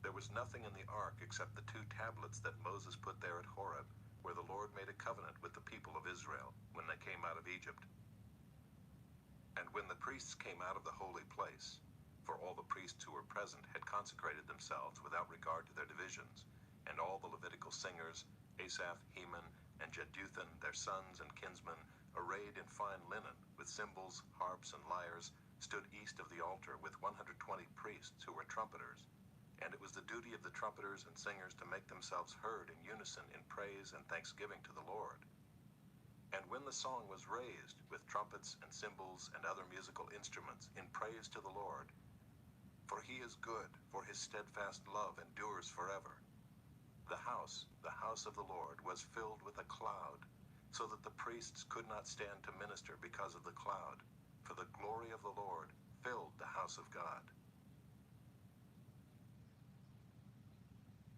There was nothing in the ark except the 2 tablets that Moses put there at Horeb, where the Lord made a covenant with the people of Israel when they came out of Egypt. And when the priests came out of the holy place, for all the priests who were present had consecrated themselves without regard to their divisions, and all the Levitical singers, Asaph, Heman, and Jeduthun, their sons and kinsmen, arrayed in fine linen, with cymbals, harps, and lyres, stood east of the altar with 120 priests who were trumpeters. And it was the duty of the trumpeters and singers to make themselves heard in unison in praise and thanksgiving to the Lord. And when the song was raised, with trumpets and cymbals and other musical instruments, in praise to the Lord, for he is good, for his steadfast love endures forever, the house of the Lord, was filled with a cloud, so that the priests could not stand to minister because of the cloud, for the glory of the Lord filled the house of God.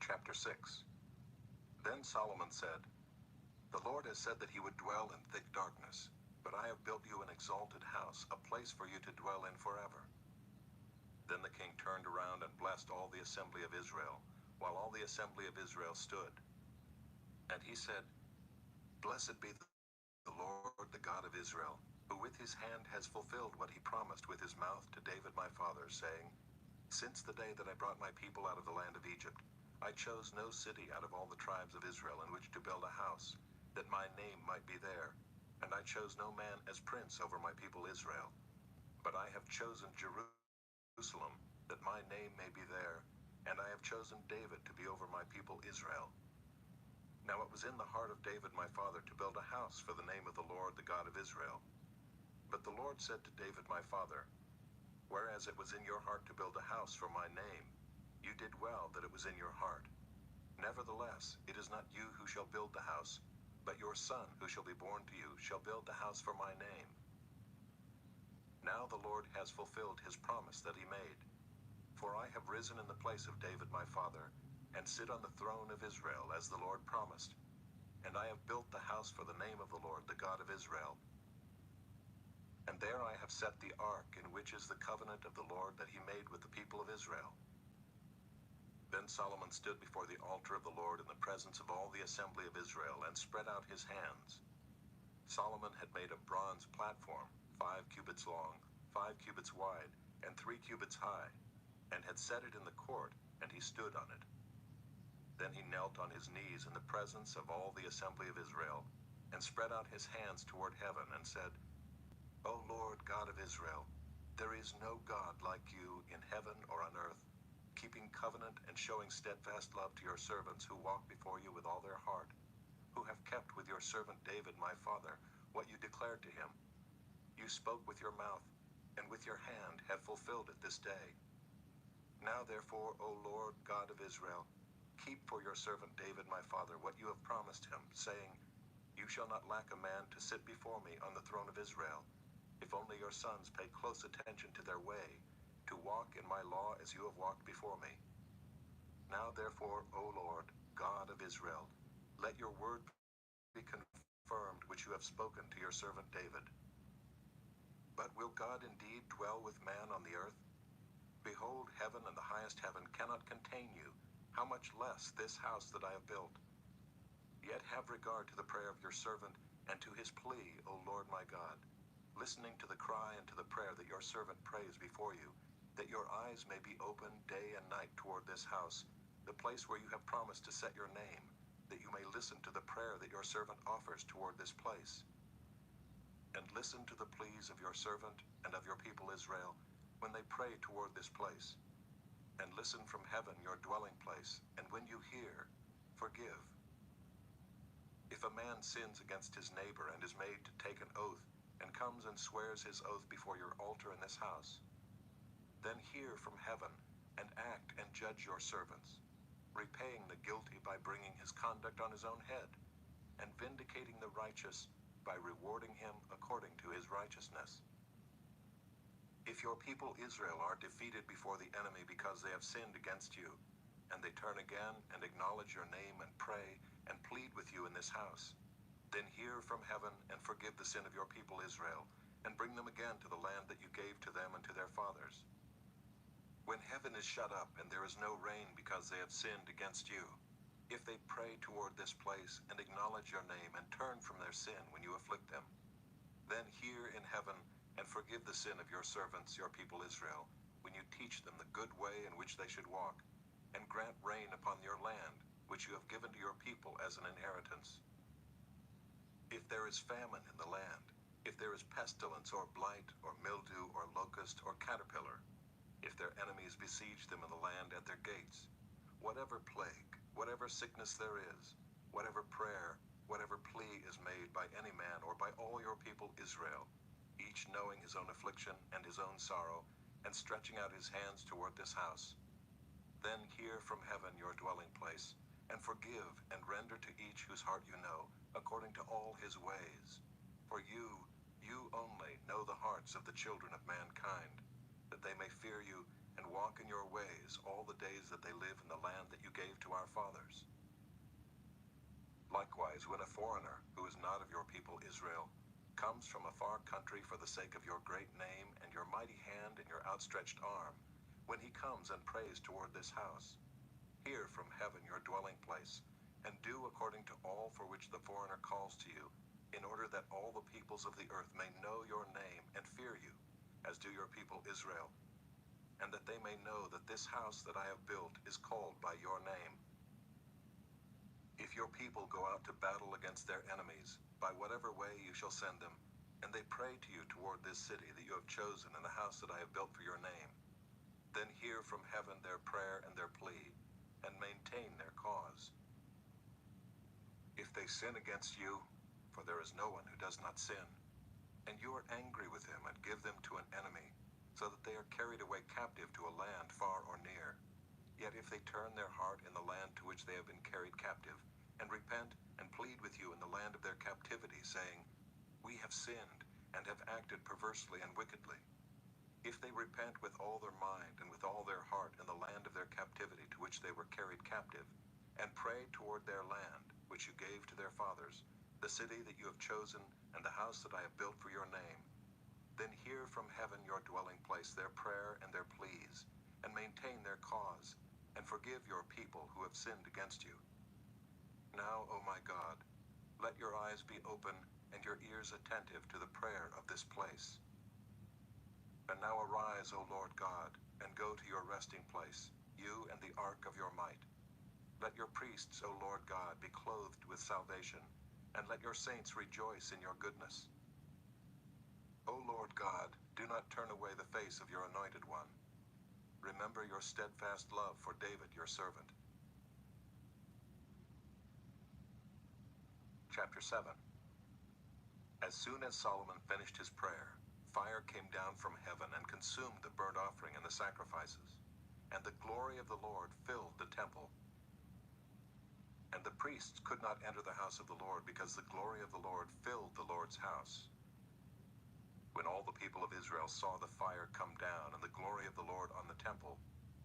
Chapter 6. Then Solomon said, "The Lord has said that he would dwell in thick darkness, but I have built you an exalted house, a place for you to dwell in forever." Then the king turned around and blessed all the assembly of Israel, while all the assembly of Israel stood. And he said, "Blessed be the Lord, the God of Israel, who with his hand has fulfilled what he promised with his mouth to David my father, saying, Since the day that I brought my people out of the land of Egypt, I chose no city out of all the tribes of Israel in which to build a house, that my name might be there, and I chose no man as prince over my people Israel. But I have chosen Jerusalem, that my name may be there, and I have chosen David to be over my people Israel. Now it was in the heart of David my father to build a house for the name of the Lord, the God of Israel. But the Lord said to David my father, whereas it was in your heart to build a house for my name, you did well that it was in your heart. Nevertheless, it is not you who shall build the house, but your son who shall be born to you shall build the house for my name. Now the Lord has fulfilled his promise that he made. For I have risen in the place of David my father, and sit on the throne of Israel as the Lord promised. And I have built the house for the name of the Lord, the God of Israel. And there I have set the ark, in which is the covenant of the Lord that he made with the people of Israel. Then Solomon stood before the altar of the Lord in the presence of all the assembly of Israel, and spread out his hands. Solomon had made a bronze platform, 5 cubits long, 5 cubits wide, and 3 cubits high, and had set it in the court, and he stood on it. Then he knelt on his knees in the presence of all the assembly of Israel, and spread out his hands toward heaven, and said, O Lord God of Israel, there is no God like you in heaven or on earth, keeping covenant and showing steadfast love to your servants who walk before you with all their heart, who have kept with your servant David my father what you declared to him. You spoke with your mouth, and with your hand have fulfilled it this day. Now therefore, O Lord God of Israel, keep for your servant David my father what you have promised him, saying, You shall not lack a man to sit before me on the throne of Israel, if only your sons pay close attention to their way, to walk in my law as you have walked before me. Now therefore, O Lord, God of Israel, let your word be confirmed which you have spoken to your servant David. But will God indeed dwell with man on the earth? Behold, heaven and the highest heaven cannot contain you, how much less this house that I have built? Yet have regard to the prayer of your servant, and to his plea, O Lord my God, listening to the cry and to the prayer that your servant prays before you, that your eyes may be open day and night toward this house, the place where you have promised to set your name, that you may listen to the prayer that your servant offers toward this place. And listen to the pleas of your servant and of your people Israel, when they pray toward this place. And listen from heaven your dwelling place, and when you hear, forgive. If a man sins against his neighbor and is made to take an oath, and comes and swears his oath before your altar in this house, then hear from heaven, and act and judge your servants, repaying the guilty by bringing his conduct on his own head, and vindicating the righteous by rewarding him according to his righteousness. If your people Israel are defeated before the enemy because they have sinned against you, and they turn again and acknowledge your name and pray and plead with you in this house, then hear from heaven and forgive the sin of your people Israel, and bring them again to the land that you gave to them and to their fathers. When heaven is shut up and there is no rain because they have sinned against you, if they pray toward this place and acknowledge your name and turn from their sin when you afflict them, then hear in heaven and forgive the sin of your servants, your people Israel, when you teach them the good way in which they should walk, and grant rain upon your land, which you have given to your people as an inheritance. If there is famine in the land, if there is pestilence or blight or mildew or locust or caterpillar, if their enemies besiege them in the land at their gates, whatever plague, whatever sickness there is, whatever prayer, whatever plea is made by any man or by all your people Israel, each knowing his own affliction and his own sorrow, and stretching out his hands toward this house, then hear from heaven your dwelling place, and forgive and render to each whose heart you know, according to all his ways. For you only know the hearts of the children of mankind, that they may fear you and walk in your ways all the days that they live in the land that you gave to our fathers. Likewise, when a foreigner, who is not of your people Israel, comes from a far country for the sake of your great name and your mighty hand and your outstretched arm, when he comes and prays toward this house, hear from heaven your dwelling place, and do according to all for which the foreigner calls to you, in order that all the peoples of the earth may know your name and fear you, as do your people Israel, and that they may know that this house that I have built is called by your name. If your people go out to battle against their enemies, by whatever way you shall send them, and they pray to you toward this city that you have chosen and the house that I have built for your name, then hear from heaven their prayer and their plea, and maintain their cause. If they sin against you, for there is no one who does not sin, and you are angry with them and give them to an enemy, so that they are carried away captive to a land far or near, yet if they turn their heart in the land to which they have been carried captive, and repent and plead with you in the land of their captivity, saying, We have sinned, and have acted perversely and wickedly, if they repent with all their mind and with all their heart in the land of their captivity to which they were carried captive, and pray toward their land, which you gave to their fathers, the city that you have chosen, and the house that I have built for your name, then hear from heaven your dwelling place their prayer and their pleas, and maintain their cause, and forgive your people who have sinned against you. Now, O my God, let your eyes be open and your ears attentive to the prayer of this place. And now arise, O Lord God, and go to your resting place, you and the ark of your might. Let your priests, O Lord God, be clothed with salvation, and let your saints rejoice in your goodness. O Lord God, do not turn away the face of your anointed one. Remember your steadfast love for David your servant. Chapter 7. As soon as Solomon finished his prayer, fire came down from heaven and consumed the burnt offering and the sacrifices, and the glory of the Lord filled the temple. And the priests could not enter the house of the Lord, because the glory of the Lord filled the Lord's house. When all the people of Israel saw the fire come down and the glory of the Lord on the temple,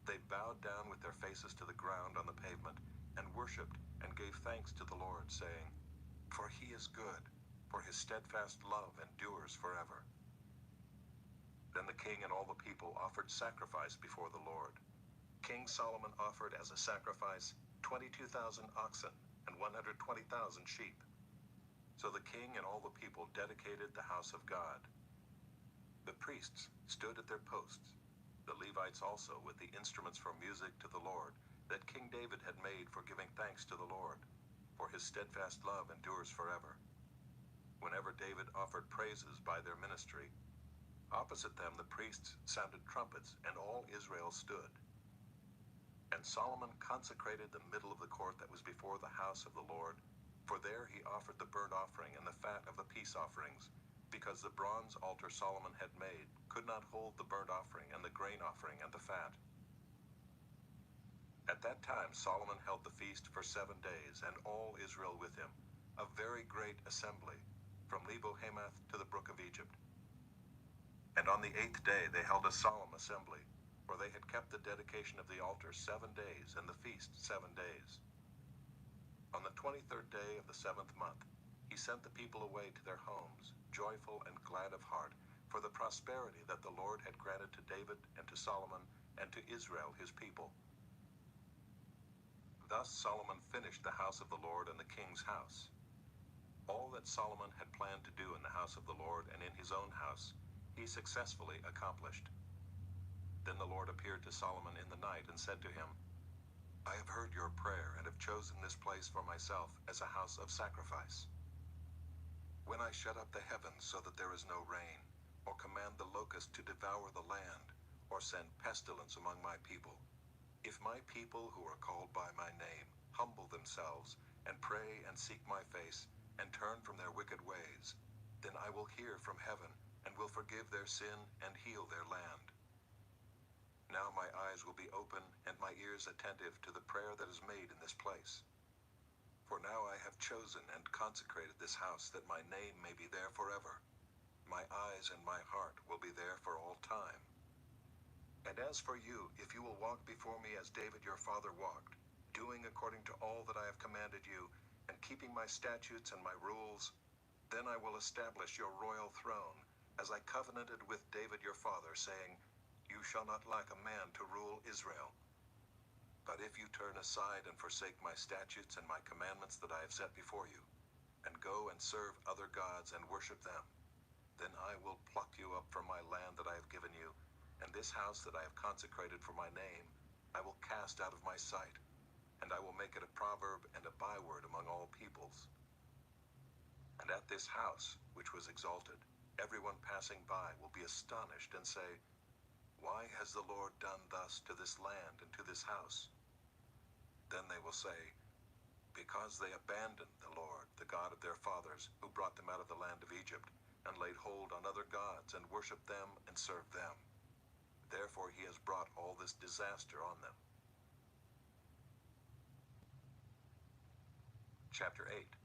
they bowed down with their faces to the ground on the pavement, and worshipped and gave thanks to the Lord, saying, For he is good, for his steadfast love endures forever. Then the king and all the people offered sacrifice before the Lord. King Solomon offered as a sacrifice 22,000 oxen and 120,000 sheep. So the king and all the people dedicated the house of God. The priests stood at their posts, the Levites also with the instruments for music to the Lord, that King David had made for giving thanks to the Lord, for his steadfast love endures forever. Whenever David offered praises by their ministry, opposite them the priests sounded trumpets, and all Israel stood. And Solomon consecrated the middle of the court that was before the house of the Lord, for there he offered the burnt offering and the fat of the peace offerings, because the bronze altar Solomon had made could not hold the burnt offering and the grain offering and the fat. At that time Solomon held the feast for 7 days, and all Israel with him, a very great assembly, from Lebo-Hamath to the brook of Egypt. And on the 8th day they held a solemn assembly, for they had kept the dedication of the altar 7 days, and the feast 7 days. On the 23rd day of the 7th month, he sent the people away to their homes, joyful and glad of heart, for the prosperity that the Lord had granted to David and to Solomon and to Israel his people. Thus Solomon finished the house of the Lord and the king's house. All that Solomon had planned to do in the house of the Lord and in his own house, he successfully accomplished. Then the Lord appeared to Solomon in the night and said to him, I have heard your prayer and have chosen this place for myself as a house of sacrifice. When I shut up the heavens so that there is no rain, or command the locust to devour the land, or send pestilence among my people, if my people who are called by my name humble themselves and pray and seek my face and turn from their wicked ways, then I will hear from heaven and will forgive their sin and heal their land. Now my eyes will be open and my ears attentive to the prayer that is made in this place. For now I have chosen and consecrated this house that my name may be there forever. My eyes and my heart will be there for all time. And as for you, if you will walk before me as David your father walked, doing according to all that I have commanded you, and keeping my statutes and my rules, then I will establish your royal throne, as I covenanted with David your father, saying, You shall not lack a man to rule Israel. But if you turn aside and forsake my statutes and my commandments that I have set before you, and go and serve other gods and worship them, then I will pluck you up from my land that I have given you, and this house that I have consecrated for my name I will cast out of my sight, and I will make it a proverb and a byword among all peoples. And at this house, which was exalted, Everyone passing by will be astonished and say, 'Why has the Lord done thus to this land and to this house?' Then they will say, 'Because they abandoned the Lord, the God of their fathers, who brought them out of the land of Egypt, and laid hold on other gods, and worshipped them and served them. Therefore he has brought all this disaster on them.'" Chapter 8.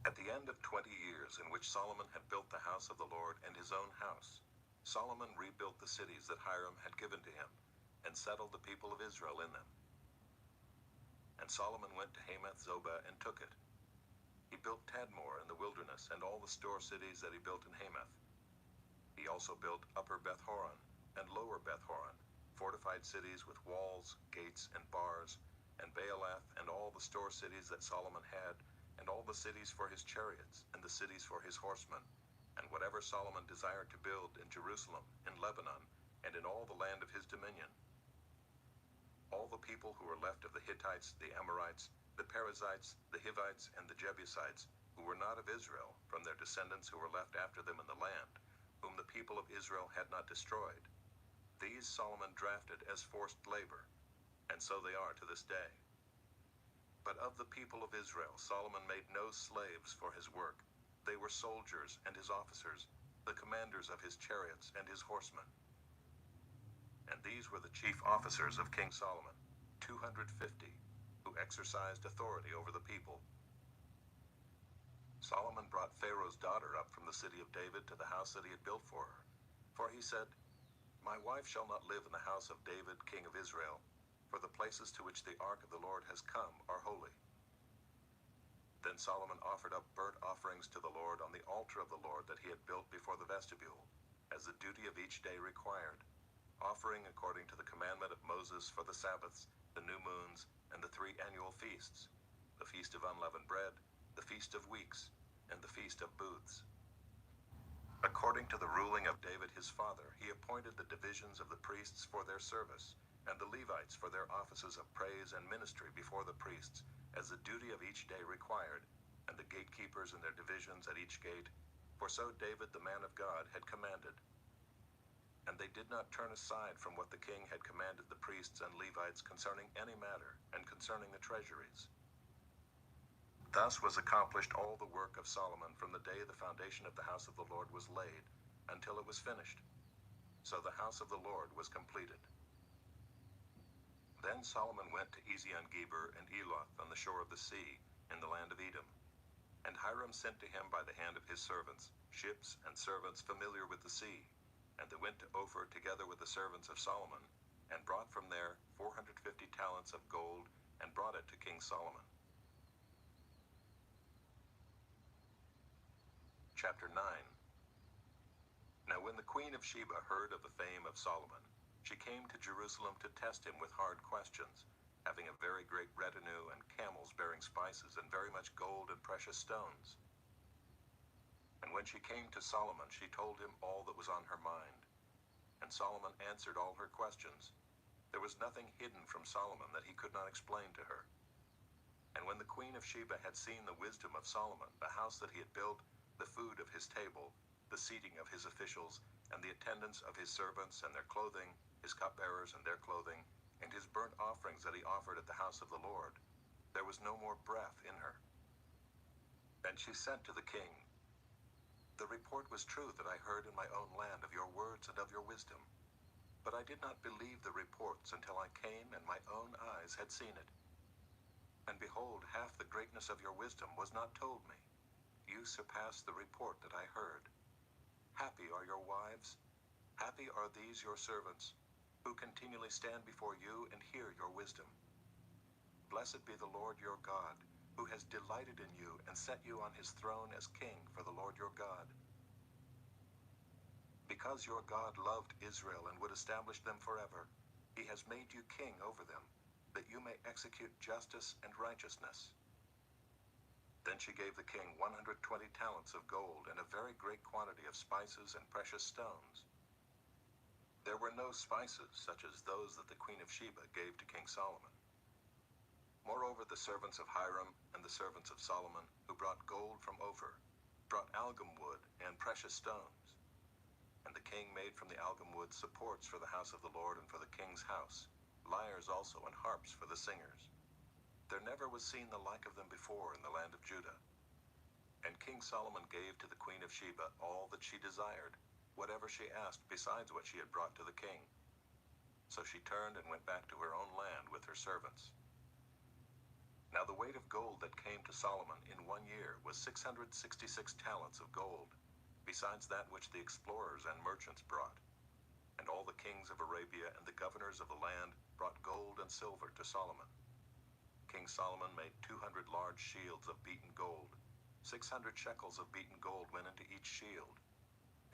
At the end of 20 years in which Solomon had built the house of the Lord and his own house, Solomon rebuilt the cities that Hiram had given to him, and settled the people of Israel in them. And Solomon went to Hamath Zobah and took it. He built Tadmor in the wilderness, and all the store cities that he built in Hamath. He also built Upper Beth-horon and Lower Beth-horon, fortified cities with walls, gates, and bars, and Baalath and all the store cities that Solomon had, and all the cities for his chariots, and the cities for his horsemen, and whatever Solomon desired to build in Jerusalem, in Lebanon, and in all the land of his dominion. All the people who were left of the Hittites, the Amorites, the Perizzites, the Hivites, and the Jebusites, who were not of Israel, from their descendants who were left after them in the land, whom the people of Israel had not destroyed, these Solomon drafted as forced labor, and so they are to this day. But of the people of Israel Solomon made no slaves for his work. They were soldiers and his officers, the commanders of his chariots and his horsemen. And these were the chief officers of King Solomon, 250, who exercised authority over the people. Solomon brought Pharaoh's daughter up from the city of David to the house that he had built for her. For he said, "My wife shall not live in the house of David, king of Israel, for the places to which the ark of the Lord has come are holy." Then Solomon offered up burnt offerings to the Lord on the altar of the Lord that he had built before the vestibule, as the duty of each day required, offering according to the commandment of Moses for the Sabbaths, the new moons, and the 3 annual feasts, the feast of unleavened bread, the feast of weeks, and the feast of booths. According to the ruling of David his father, he appointed the divisions of the priests for their service, and the Levites for their offices of praise and ministry before the priests, as the duty of each day required, and the gatekeepers in their divisions at each gate, for so David the man of God had commanded. And they did not turn aside from what the king had commanded the priests and Levites concerning any matter, and concerning the treasuries. Thus was accomplished all the work of Solomon from the day the foundation of the house of the Lord was laid, until it was finished. So the house of the Lord was completed. Then Solomon went to Ezion-Geber and Eloth on the shore of the sea, in the land of Edom. And Hiram sent to him by the hand of his servants, ships and servants familiar with the sea. And they went to Ophir together with the servants of Solomon, and brought from there 450 talents of gold, and brought it to King Solomon. Chapter 9. Now when the queen of Sheba heard of the fame of Solomon, she came to Jerusalem to test him with hard questions, having a very great retinue, and camels bearing spices, and very much gold and precious stones. And when she came to Solomon, she told him all that was on her mind. And Solomon answered all her questions. There was nothing hidden from Solomon that he could not explain to her. And when the queen of Sheba had seen the wisdom of Solomon, the house that he had built, the food of his table, the seating of his officials, and the attendance of his servants and their clothing, his cupbearers and their clothing, and his burnt offerings that he offered at the house of the Lord, there was no more breath in her. And she said to the king, "The report was true that I heard in my own land of your words and of your wisdom. But I did not believe the reports until I came and my own eyes had seen it. And behold, half the greatness of your wisdom was not told me. You surpass the report that I heard. Happy are your wives, happy are these your servants, who continually stand before you and hear your wisdom. Blessed be the Lord your God, who has delighted in you and set you on his throne as king for the Lord your God. Because your God loved Israel and would establish them forever, he has made you king over them, that you may execute justice and righteousness." Then she gave the king 120 talents of gold, and a very great quantity of spices and precious stones. There were no spices such as those that the queen of Sheba gave to King Solomon. Moreover, the servants of Hiram and the servants of Solomon, who brought gold from Ophir, brought algum wood and precious stones. And the king made from the algum wood supports for the house of the Lord and for the king's house, lyres also and harps for the singers. There never was seen the like of them before in the land of Judah. And King Solomon gave to the queen of Sheba all that she desired, whatever she asked besides what she had brought to the king. So she turned and went back to her own land with her servants. Now the weight of gold that came to Solomon in 1 year was 666 talents of gold, besides that which the explorers and merchants brought. And all the kings of Arabia and the governors of the land brought gold and silver to Solomon. King Solomon made 200 large shields of beaten gold. 600 shekels of beaten gold went into each shield.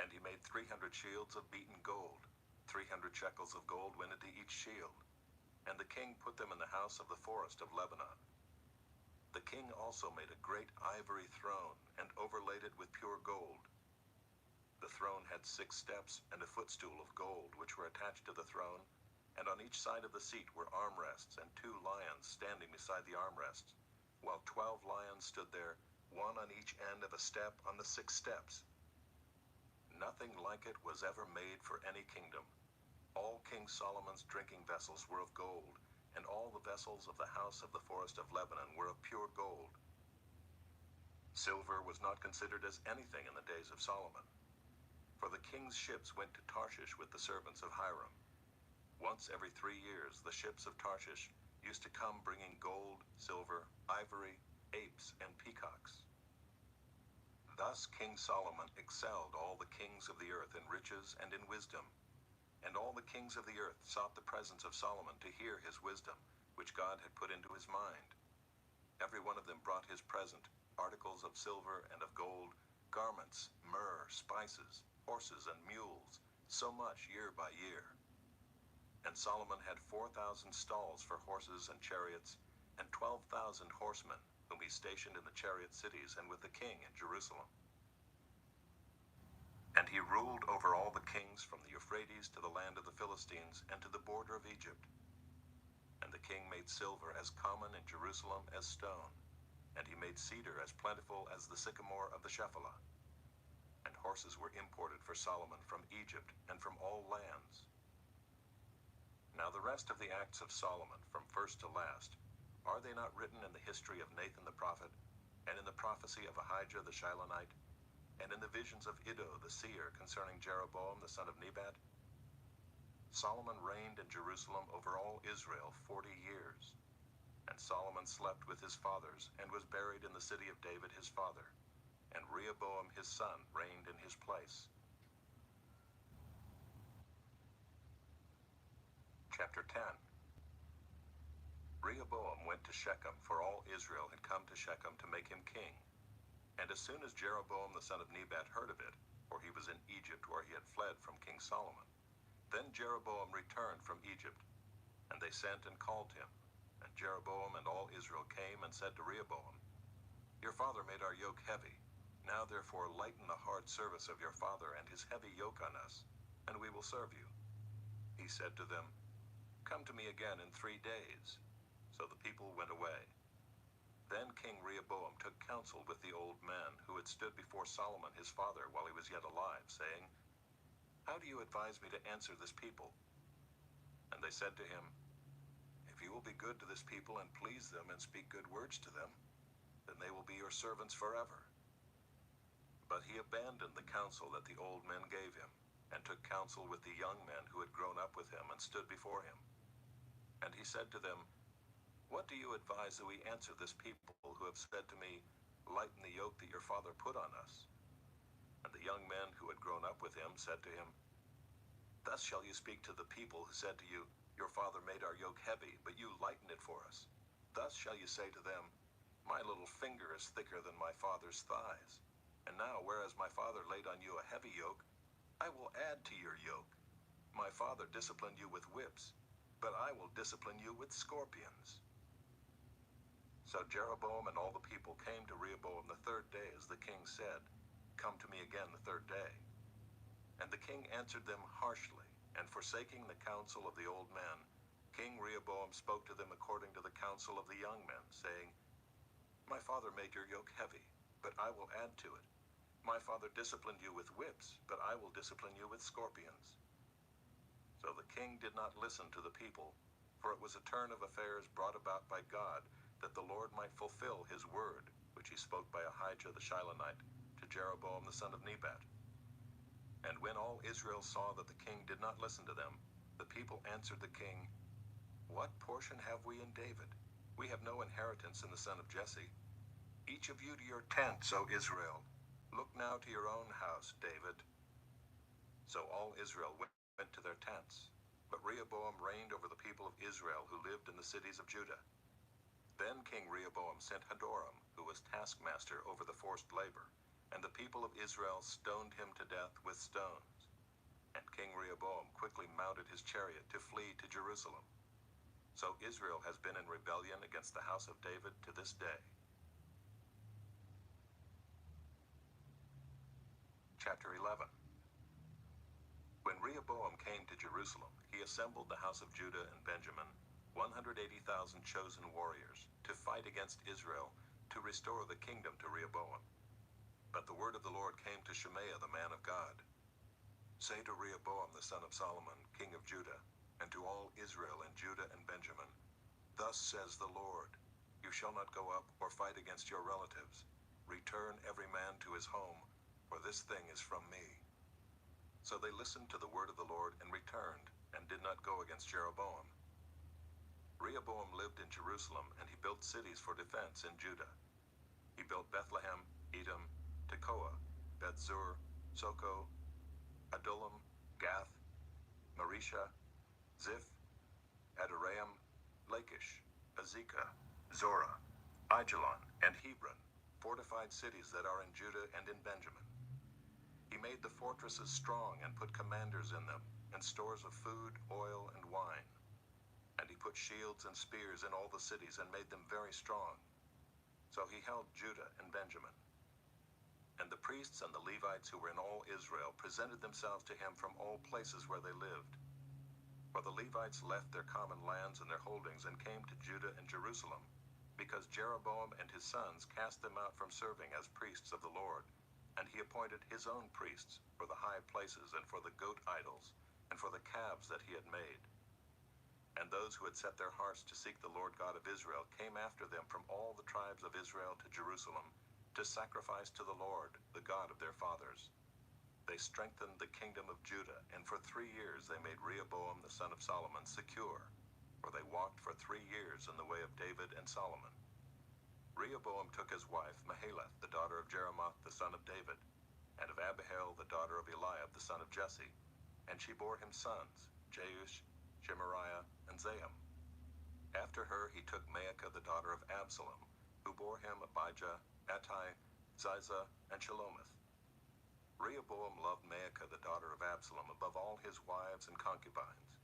And he made 300 shields of beaten gold. 300 shekels of gold went into each shield. And the king put them in the house of the forest of Lebanon. The king also made a great ivory throne and overlaid it with pure gold. The throne had 6 steps and a footstool of gold, which were attached to the throne, and on each side of the seat were armrests and 2 lions standing beside the armrests, while 12 lions stood there, one on each end of a step on the 6 steps. Nothing like it was ever made for any kingdom. All King Solomon's drinking vessels were of gold, and all the vessels of the house of the forest of Lebanon were of pure gold. Silver was not considered as anything in the days of Solomon, for the king's ships went to Tarshish with the servants of Hiram. Once every 3 years the ships of Tarshish used to come bringing gold, silver, ivory, apes, and peacocks. Thus King Solomon excelled all the kings of the earth in riches and in wisdom. And all the kings of the earth sought the presence of Solomon to hear his wisdom, which God had put into his mind. Every one of them brought his present, articles of silver and of gold, garments, myrrh, spices, horses and mules, so much year by year. And Solomon had 4,000 stalls for horses and chariots, and 12,000 horsemen, whom he stationed in the chariot cities and with the king in Jerusalem. And he ruled over all the kings from the Euphrates to the land of the Philistines and to the border of Egypt. And the king made silver as common in Jerusalem as stone, and he made cedar as plentiful as the sycamore of the Shephelah. And horses were imported for Solomon from Egypt and from all lands. Now the rest of the acts of Solomon, from first to last, are they not written in the history of Nathan the prophet, and in the prophecy of Ahijah the Shilonite, and in the visions of Iddo the seer concerning Jeroboam the son of Nebat? Solomon reigned in Jerusalem over all Israel 40 years. And Solomon slept with his fathers, and was buried in the city of David his father. And Rehoboam his son reigned in his place. Chapter 10. Rehoboam went to Shechem, for all Israel had come to Shechem to make him king. And as soon as Jeroboam the son of Nebat heard of it, for he was in Egypt where he had fled from King Solomon, then Jeroboam returned from Egypt, and they sent and called him. And Jeroboam and all Israel came and said to Rehoboam, "Your father made our yoke heavy. Now therefore lighten the hard service of your father and his heavy yoke on us, and we will serve you." He said to them, "Come to me again in 3 days." So the people went away. Then King Rehoboam took counsel with the old men who had stood before Solomon his father while he was yet alive, saying, "How do you advise me to answer this people?" And they said to him, "If you will be good to this people and please them and speak good words to them, then they will be your servants forever." But he abandoned the counsel that the old men gave him, and took counsel with the young men who had grown up with him and stood before him. And he said to them, "What do you advise that we answer this people who have said to me, 'Lighten the yoke that your father put on us'?" And the young men who had grown up with him said to him, "Thus shall you speak to the people who said to you, 'Your father made our yoke heavy, but you lightened it for us.' Thus shall you say to them, 'My little finger is thicker than my father's thighs. And now, whereas my father laid on you a heavy yoke, I will add to your yoke. My father disciplined you with whips, but I will discipline you with scorpions." So Jeroboam and all the people came to Rehoboam the 3rd day, as the king said, "Come to me again the 3rd day." And the king answered them harshly, and forsaking the counsel of the old men, King Rehoboam spoke to them according to the counsel of the young men, saying, "My father made your yoke heavy, but I will add to it. My father disciplined you with whips, but I will discipline you with scorpions." So the king did not listen to the people, for it was a turn of affairs brought about by God, that the Lord might fulfill his word, which he spoke by Ahijah the Shilonite to Jeroboam the son of Nebat. And when all Israel saw that the king did not listen to them, the people answered the king, "What portion have we in David? We have no inheritance in the son of Jesse. Each of you to your tents, O Israel. Look now to your own house, David." So all Israel went to their tents. But Rehoboam reigned over the people of Israel who lived in the cities of Judah. Then King Rehoboam sent Hadoram, who was taskmaster over the forced labor, and the people of Israel stoned him to death with stones. And King Rehoboam quickly mounted his chariot to flee to Jerusalem. So Israel has been in rebellion against the house of David to this day. Chapter 11. When Rehoboam came to Jerusalem, he assembled the house of Judah and Benjamin, 180,000 chosen warriors, to fight against Israel, to restore the kingdom to Rehoboam. But the word of the Lord came to Shemaiah the man of God. "Say to Rehoboam the son of Solomon, king of Judah, and to all Israel in Judah and Benjamin, Thus says the Lord, you shall not go up or fight against your relatives. Return every man to his home, for this thing is from me." So they listened to the word of the Lord and returned, and did not go against Jeroboam. Rehoboam lived in Jerusalem, and he built cities for defense in Judah. He built Bethlehem, Edom, Tekoa, Bethzur, Soko, Adullam, Gath, Marisha, Ziph, Adoraim, Lachish, Azekah, Zorah, Aijalon, and Hebron, fortified cities that are in Judah and in Benjamin. He made the fortresses strong and put commanders in them, and stores of food, oil, and wine. And he put shields and spears in all the cities and made them very strong. So he held Judah and Benjamin. And the priests and the Levites who were in all Israel presented themselves to him from all places where they lived. For the Levites left their common lands and their holdings and came to Judah and Jerusalem, because Jeroboam and his sons cast them out from serving as priests of the Lord, and he appointed his own priests for the high places and for the goat idols, and for the calves that he had made. And those who had set their hearts to seek the Lord God of Israel came after them from all the tribes of Israel to Jerusalem, to sacrifice to the Lord, the God of their fathers. They strengthened the kingdom of Judah, and for 3 years they made Rehoboam the son of Solomon secure, for they walked for 3 years in the way of David and Solomon. Rehoboam took his wife Mahalath, the daughter of Jeremoth the son of David, and of Abihail the daughter of Eliab the son of Jesse, and she bore him sons, Jeush, Shemariah, and Zaham. After her he took Maacah the daughter of Absalom, who bore him Abijah, Attai, Ziza, and Shelomith. Rehoboam loved Maacah the daughter of Absalom above all his wives and concubines.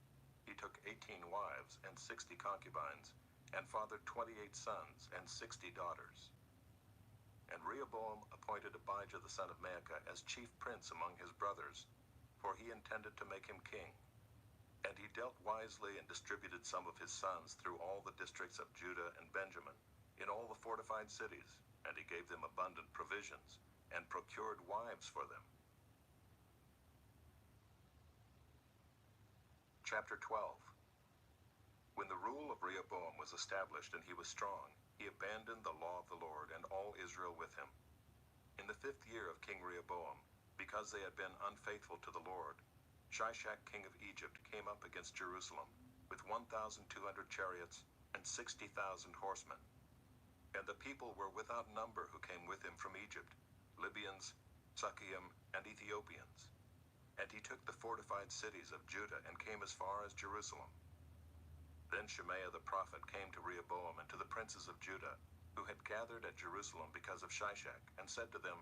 He took 18 wives and 60 concubines, and fathered 28 sons and 60 daughters. And Rehoboam appointed Abijah the son of Maacah as chief prince among his brothers, for he intended to make him king. And he dealt wisely and distributed some of his sons through all the districts of Judah and Benjamin, in all the fortified cities, and he gave them abundant provisions, and procured wives for them. Chapter 12. When the rule of Rehoboam was established and he was strong, he abandoned the law of the Lord and all Israel with him. In the 5th year of King Rehoboam, because they had been unfaithful to the Lord, Shishak king of Egypt came up against Jerusalem with 1,200 chariots and 60,000 horsemen. And the people were without number who came with him from Egypt, Libyans, Sukkiim, and Ethiopians. And he took the fortified cities of Judah and came as far as Jerusalem. Then Shemaiah the prophet came to Rehoboam and to the princes of Judah, who had gathered at Jerusalem because of Shishak, and said to them,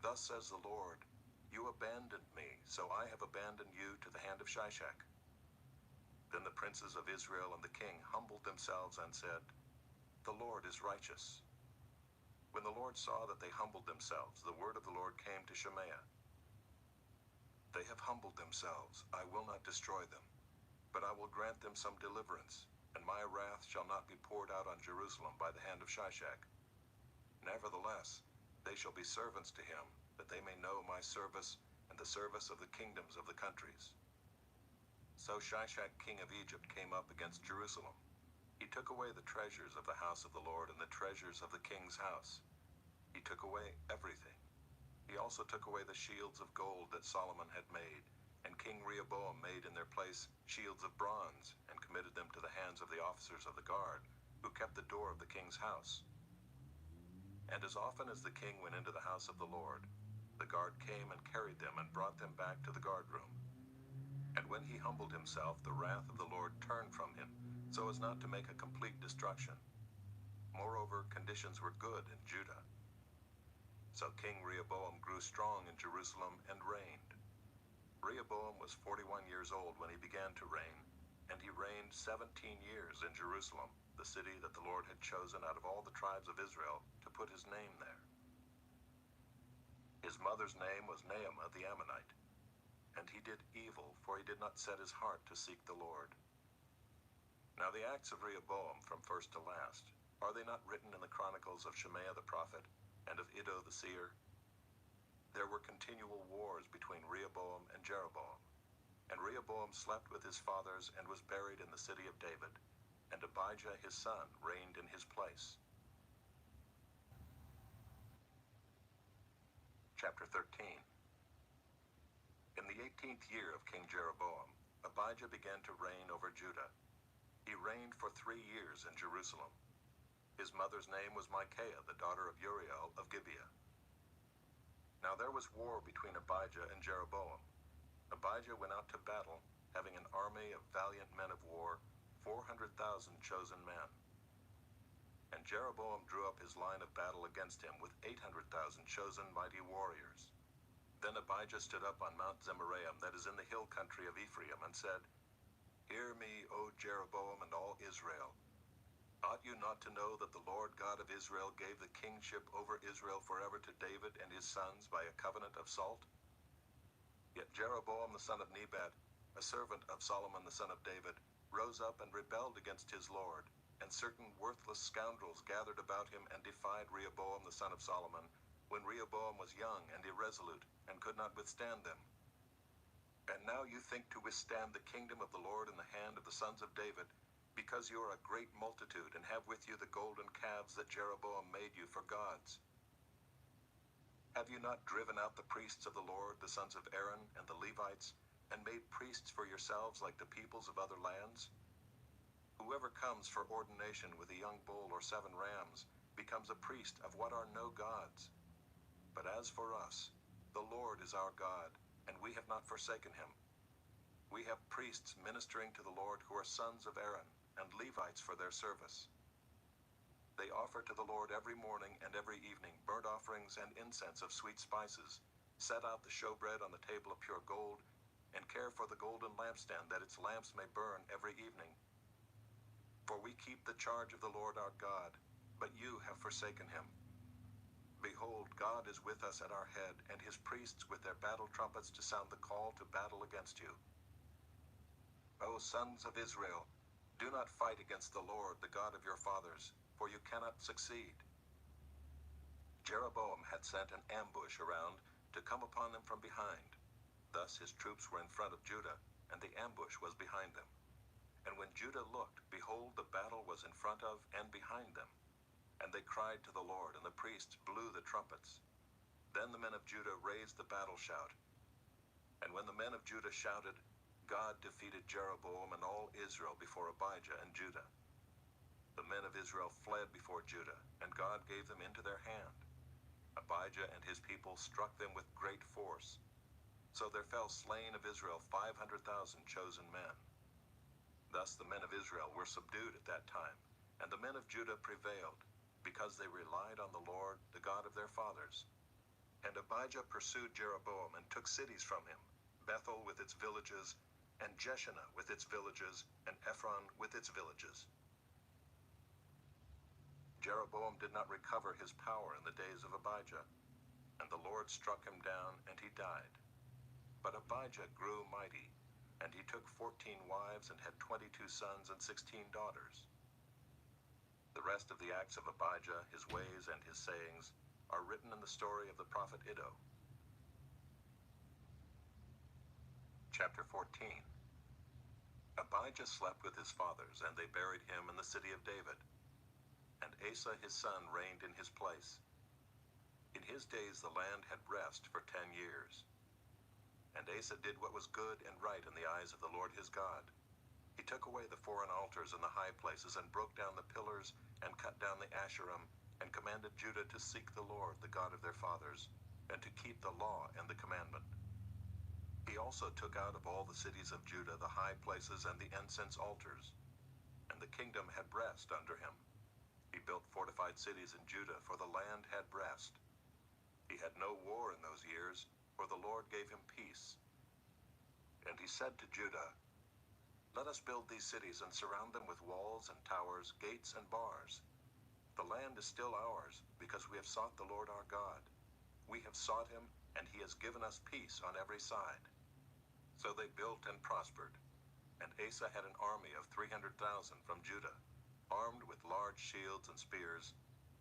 "Thus says the Lord, you abandoned me, so I have abandoned you to the hand of Shishak." Then the princes of Israel and the king humbled themselves and said, "The Lord is righteous." When the Lord saw that they humbled themselves, the word of the Lord came to Shemaiah. "They have humbled themselves, I will not destroy them, but I will grant them some deliverance, and my wrath shall not be poured out on Jerusalem by the hand of Shishak. Nevertheless, they shall be servants to him, that they may know my service and the service of the kingdoms of the countries. So Shishak king of Egypt came up against Jerusalem. He took away the treasures of the house of the Lord and the treasures of the king's house. He took away everything. He also took away the shields of gold that Solomon had made, and King Rehoboam made in their place shields of bronze, and committed them to the hands of the officers of the guard, who kept the door of the king's house. And as often as the king went into the house of the Lord, the guard came and carried them and brought them back to the guard room. And when he humbled himself, the wrath of the Lord turned from him, so as not to make a complete destruction. Moreover, conditions were good in Judah. So King Rehoboam grew strong in Jerusalem and reigned. Rehoboam was 41 years old when he began to reign, and he reigned 17 years in Jerusalem, the city that the Lord had chosen out of all the tribes of Israel to put his name there. His mother's name was Naamah the Ammonite, and he did evil, for he did not set his heart to seek the Lord. Now the acts of Rehoboam from first to last, are they not written in the chronicles of Shemaiah the prophet, and of Iddo the seer? There were continual wars between Rehoboam and Jeroboam. And Rehoboam slept with his fathers and was buried in the city of David, and Abijah his son reigned in his place. Chapter 13. In the 18th year of King Jeroboam, Abijah began to reign over Judah. He reigned for 3 years in Jerusalem. His mother's name was Micaiah, the daughter of Uriel of Gibeah. Now there was war between Abijah and Jeroboam. Abijah went out to battle, having an army of valiant men of war, 400,000 chosen men. And Jeroboam drew up his line of battle against him with 800,000 chosen mighty warriors. Then Abijah stood up on Mount Zemaraim, that is in the hill country of Ephraim, and said, Hear me, O Jeroboam and all Israel. Ought you not to know that the Lord God of Israel gave the kingship over Israel forever to David and his sons by a covenant of salt? Yet Jeroboam the son of Nebat, a servant of Solomon the son of David, rose up and rebelled against his Lord, and certain worthless scoundrels gathered about him and defied Rehoboam the son of Solomon, when Rehoboam was young and irresolute, and could not withstand them. And now you think to withstand the kingdom of the Lord in the hand of the sons of David, because you are a great multitude, and have with you the golden calves that Jeroboam made you for gods. Have you not driven out the priests of the Lord, the sons of Aaron, and the Levites, and made priests for yourselves like the peoples of other lands? Whoever comes for ordination with a young bull or 7 rams becomes a priest of what are no gods. But as for us, the Lord is our God, and we have not forsaken him. We have priests ministering to the Lord who are sons of Aaron, and Levites for their service. They offer to the Lord every morning and every evening burnt offerings and incense of sweet spices, set out the showbread on the table of pure gold, and care for the golden lampstand that its lamps may burn every evening. For we keep the charge of the Lord our God, but you have forsaken him. Behold, God is with us at our head, and his priests with their battle trumpets to sound the call to battle against you. O sons of Israel, do not fight against the Lord, the God of your fathers, for you cannot succeed. Jeroboam had sent an ambush around to come upon them from behind. Thus his troops were in front of Judah, and the ambush was behind them. And when Judah looked, behold, the battle was in front of and behind them. And they cried to the Lord, and the priests blew the trumpets. Then the men of Judah raised the battle shout. And when the men of Judah shouted, God defeated Jeroboam and all Israel before Abijah and Judah. The men of Israel fled before Judah, and God gave them into their hand. Abijah and his people struck them with great force. So there fell slain of Israel 500,000 chosen men. Thus the men of Israel were subdued at that time, and the men of Judah prevailed, because they relied on the Lord, the God of their fathers. And Abijah pursued Jeroboam and took cities from him, Bethel with its villages, and Jeshanah with its villages, and Ephron with its villages. Jeroboam did not recover his power in the days of Abijah, and the Lord struck him down, and he died. But Abijah grew mighty, and he took 14 wives and had 22 sons and 16 daughters. The rest of the acts of Abijah, his ways and his sayings, are written in the story of the prophet Iddo. Chapter 14. Abijah slept with his fathers, and they buried him in the city of David. And Asa his son reigned in his place. In his days the land had rest for 10 years. And Asa did what was good and right in the eyes of the Lord his God. He took away the foreign altars and the high places, and broke down the pillars, and cut down the Asherim, and commanded Judah to seek the Lord, the God of their fathers, and to keep the law and the commandment. He also took out of all the cities of Judah the high places and the incense altars, and the kingdom had rest under him. He built fortified cities in Judah, for the land had rest. He had no war in those years, for the Lord gave him peace. And he said to Judah, "Let us build these cities and surround them with walls and towers, gates and bars. The land is still ours, because we have sought the Lord our God. We have sought him, and he has given us peace on every side." So they built and prospered. And Asa had an army of 300,000 from Judah, armed with large shields and spears,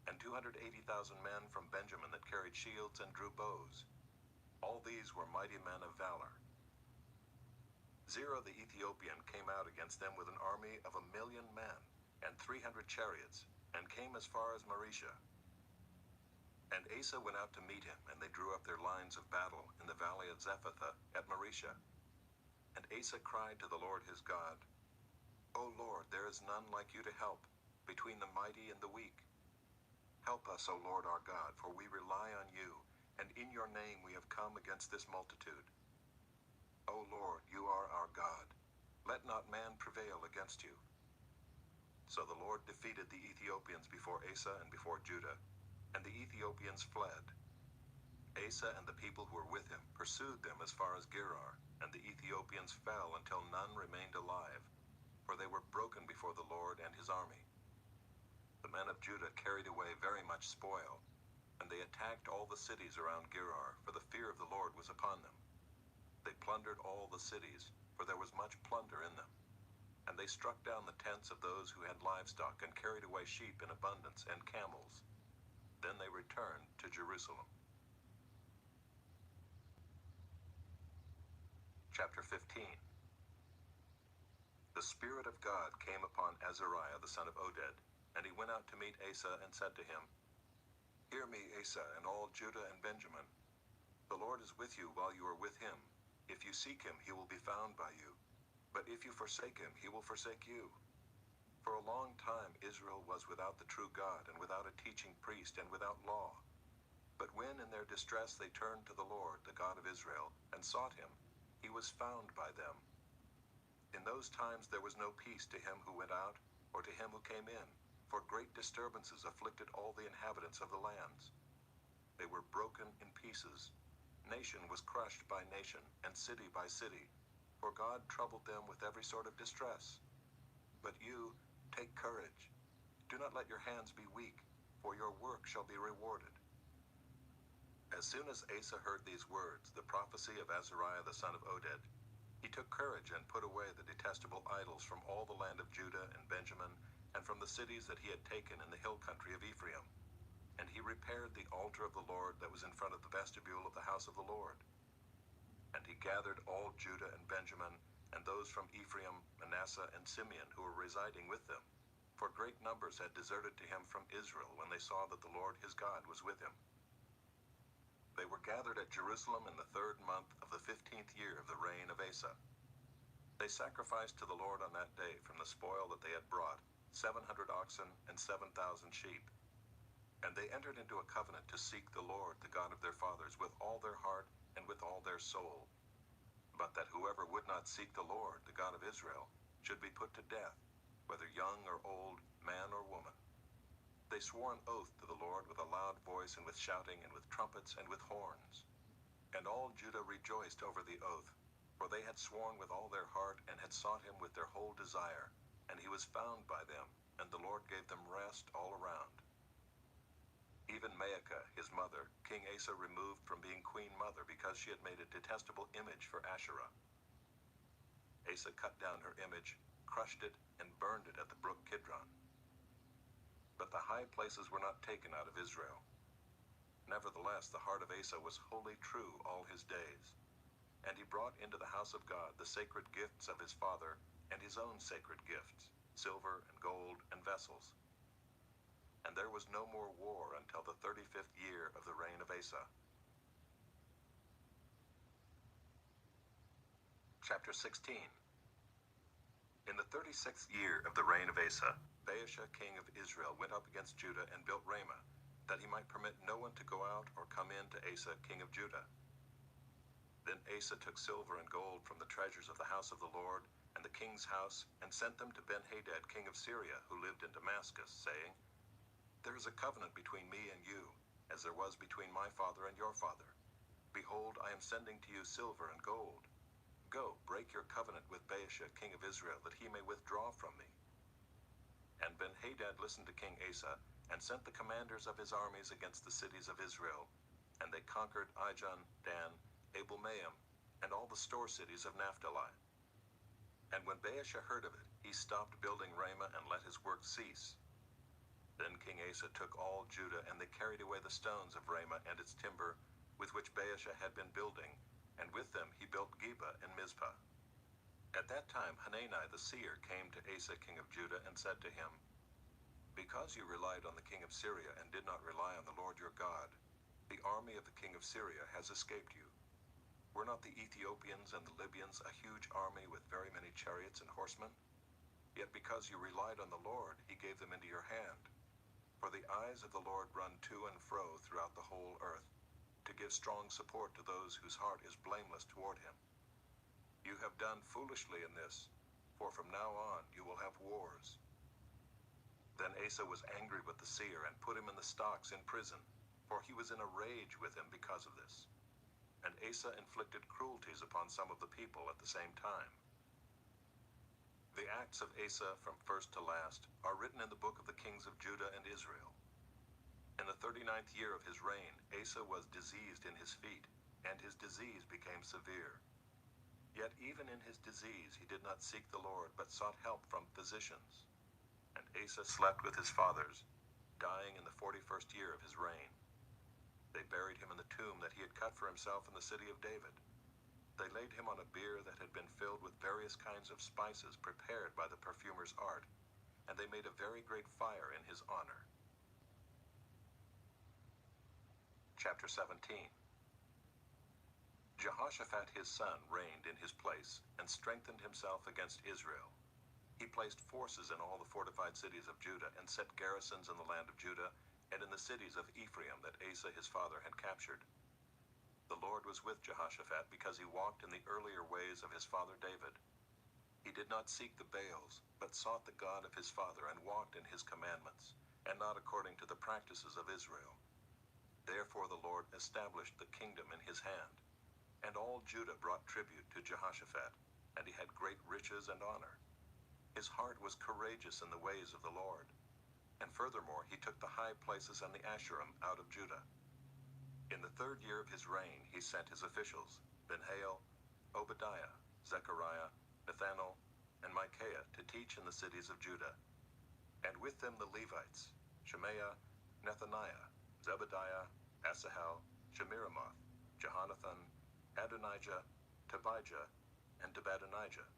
and 280,000 men from Benjamin that carried shields and drew bows. All these were mighty men of valor. Zerah the Ethiopian came out against them with an army of 1,000,000 men, and 300 chariots, and came as far as Mareshah. And Asa went out to meet him, and they drew up their lines of battle in the valley of Zephathah at Mareshah. And Asa cried to the Lord his God, "O Lord, there is none like you to help, between the mighty and the weak. Help us, O Lord our God, for we rely on you, and in your name we have come against this multitude. O Lord, you are our God. Let not man prevail against you." So the Lord defeated the Ethiopians before Asa and before Judah, and the Ethiopians fled. Asa and the people who were with him pursued them as far as Gerar, and the Ethiopians fell until none remained alive, for they were broken before the Lord and his army. The men of Judah carried away very much spoil, and they attacked all the cities around Gerar, for the fear of the Lord was upon them. They plundered all the cities, for there was much plunder in them. And they struck down the tents of those who had livestock, and carried away sheep in abundance and camels. Then they returned to Jerusalem. Chapter 15. The Spirit of God came upon Azariah the son of Oded, and he went out to meet Asa and said to him, "Hear me, Asa, and all Judah and Benjamin. The Lord is with you while you are with him. If you seek him, he will be found by you. But if you forsake him, he will forsake you. For a long time Israel was without the true God, and without a teaching priest, and without law. But when in their distress they turned to the Lord, the God of Israel, and sought him, he was found by them. In those times there was no peace to him who went out, or to him who came in, for great disturbances afflicted all the inhabitants of the lands. They were broken in pieces. Nation was crushed by nation, and city by city, for God troubled them with every sort of distress. But you, take courage. Do not let your hands be weak, for your work shall be rewarded." As soon as Asa heard these words, the prophecy of Azariah the son of Oded, he took courage and put away the detestable idols from all the land of Judah and Benjamin, and from the cities that he had taken in the hill country of Ephraim. And he repaired the altar of the Lord that was in front of the vestibule of the house of the Lord. And he gathered all Judah and Benjamin, and those from Ephraim, Manasseh, and Simeon who were residing with them, for great numbers had deserted to him from Israel when they saw that the Lord his God was with him. They were gathered at Jerusalem in the 3rd month of the 15th year of the reign of Asa. They sacrificed to the Lord on that day from the spoil that they had brought 700 oxen and 7,000 sheep. And they entered into a covenant to seek the Lord, the God of their fathers, with all their heart and with all their soul. But that whoever would not seek the Lord, the God of Israel, should be put to death, whether young or old, man or woman. They swore an oath to the Lord with a loud voice, and with shouting, and with trumpets, and with horns. And all Judah rejoiced over the oath, for they had sworn with all their heart, and had sought him with their whole desire. And he was found by them, and the Lord gave them rest all around. Even Maacah, his mother, King Asa removed from being queen mother, because she had made a detestable image for Asherah. Asa cut down her image, crushed it, and burned it at the brook Kidron. But the high places were not taken out of Israel. Nevertheless, the heart of Asa was wholly true all his days. And he brought into the house of God the sacred gifts of his father, and his own sacred gifts, silver and gold and vessels. And there was no more war until the 35th year of the reign of Asa. Chapter 16. In the 36th year of the reign of Asa, Baasha king of Israel went up against Judah and built Ramah, that he might permit no one to go out or come in to Asa king of Judah. Then Asa took silver and gold from the treasures of the house of the Lord and the king's house, and sent them to Ben-Hadad king of Syria, who lived in Damascus, saying, There is a covenant between me and you, as there was between my father and your father. Behold, I am sending to you silver and gold. Go, break your covenant with Baasha king of Israel, that he may withdraw from me. And Ben-Hadad listened to King Asa, and sent the commanders of his armies against the cities of Israel. And they conquered Ijon, Dan, Abel-Maim, and all the store cities of Naphtali. And when Baasha heard of it, he stopped building Ramah and let his work cease. Then King Asa took all Judah, and they carried away the stones of Ramah and its timber, with which Baasha had been building, and with them he built Geba and Mizpah. At that time Hanani the seer came to Asa king of Judah, and said to him, Because you relied on the king of Syria and did not rely on the Lord your God, the army of the king of Syria has escaped you. Were not the Ethiopians and the Libyans a huge army with very many chariots and horsemen? Yet because you relied on the Lord, he gave them into your hand. For the eyes of the Lord run to and fro throughout the whole earth, to give strong support to those whose heart is blameless toward him. You have done foolishly in this, for from now on you will have wars. Then Asa was angry with the seer, and put him in the stocks in prison, for he was in a rage with him because of this. And Asa inflicted cruelties upon some of the people at the same time. The acts of Asa from first to last are written in the book of the kings of Judah and Israel. In the 39th year of his reign, Asa was diseased in his feet, and his disease became severe. Yet even in his disease he did not seek the Lord, but sought help from physicians. And Asa slept with his fathers, dying in the 41st year of his reign. They buried him in the tomb that he had cut for himself in the city of David. They laid him on a bier that had been filled with various kinds of spices prepared by the perfumer's art, and they made a very great fire in his honor. Chapter 17. Jehoshaphat his son reigned in his place, and strengthened himself against Israel. He placed forces in all the fortified cities of Judah, and set garrisons in the land of Judah, and in the cities of Ephraim that Asa his father had captured. The Lord was with Jehoshaphat, because he walked in the earlier ways of his father David. He did not seek the Baals, but sought the God of his father, and walked in his commandments, and not according to the practices of Israel. Therefore the Lord established the kingdom in his hand. And all Judah brought tribute to Jehoshaphat, and he had great riches and honor. His heart was courageous in the ways of the Lord. And furthermore he took the high places and the Asherim out of Judah. In the 3rd year of his reign he sent his officials, Benhail, Obadiah, Zechariah, Nathanael, and Micaiah, to teach in the cities of Judah. And with them the Levites, Shemaiah, Nethaniah, Zebediah, Asahel, Shemiramoth, Jehonathan, Adonijah, Tobijah, and Tobadonijah.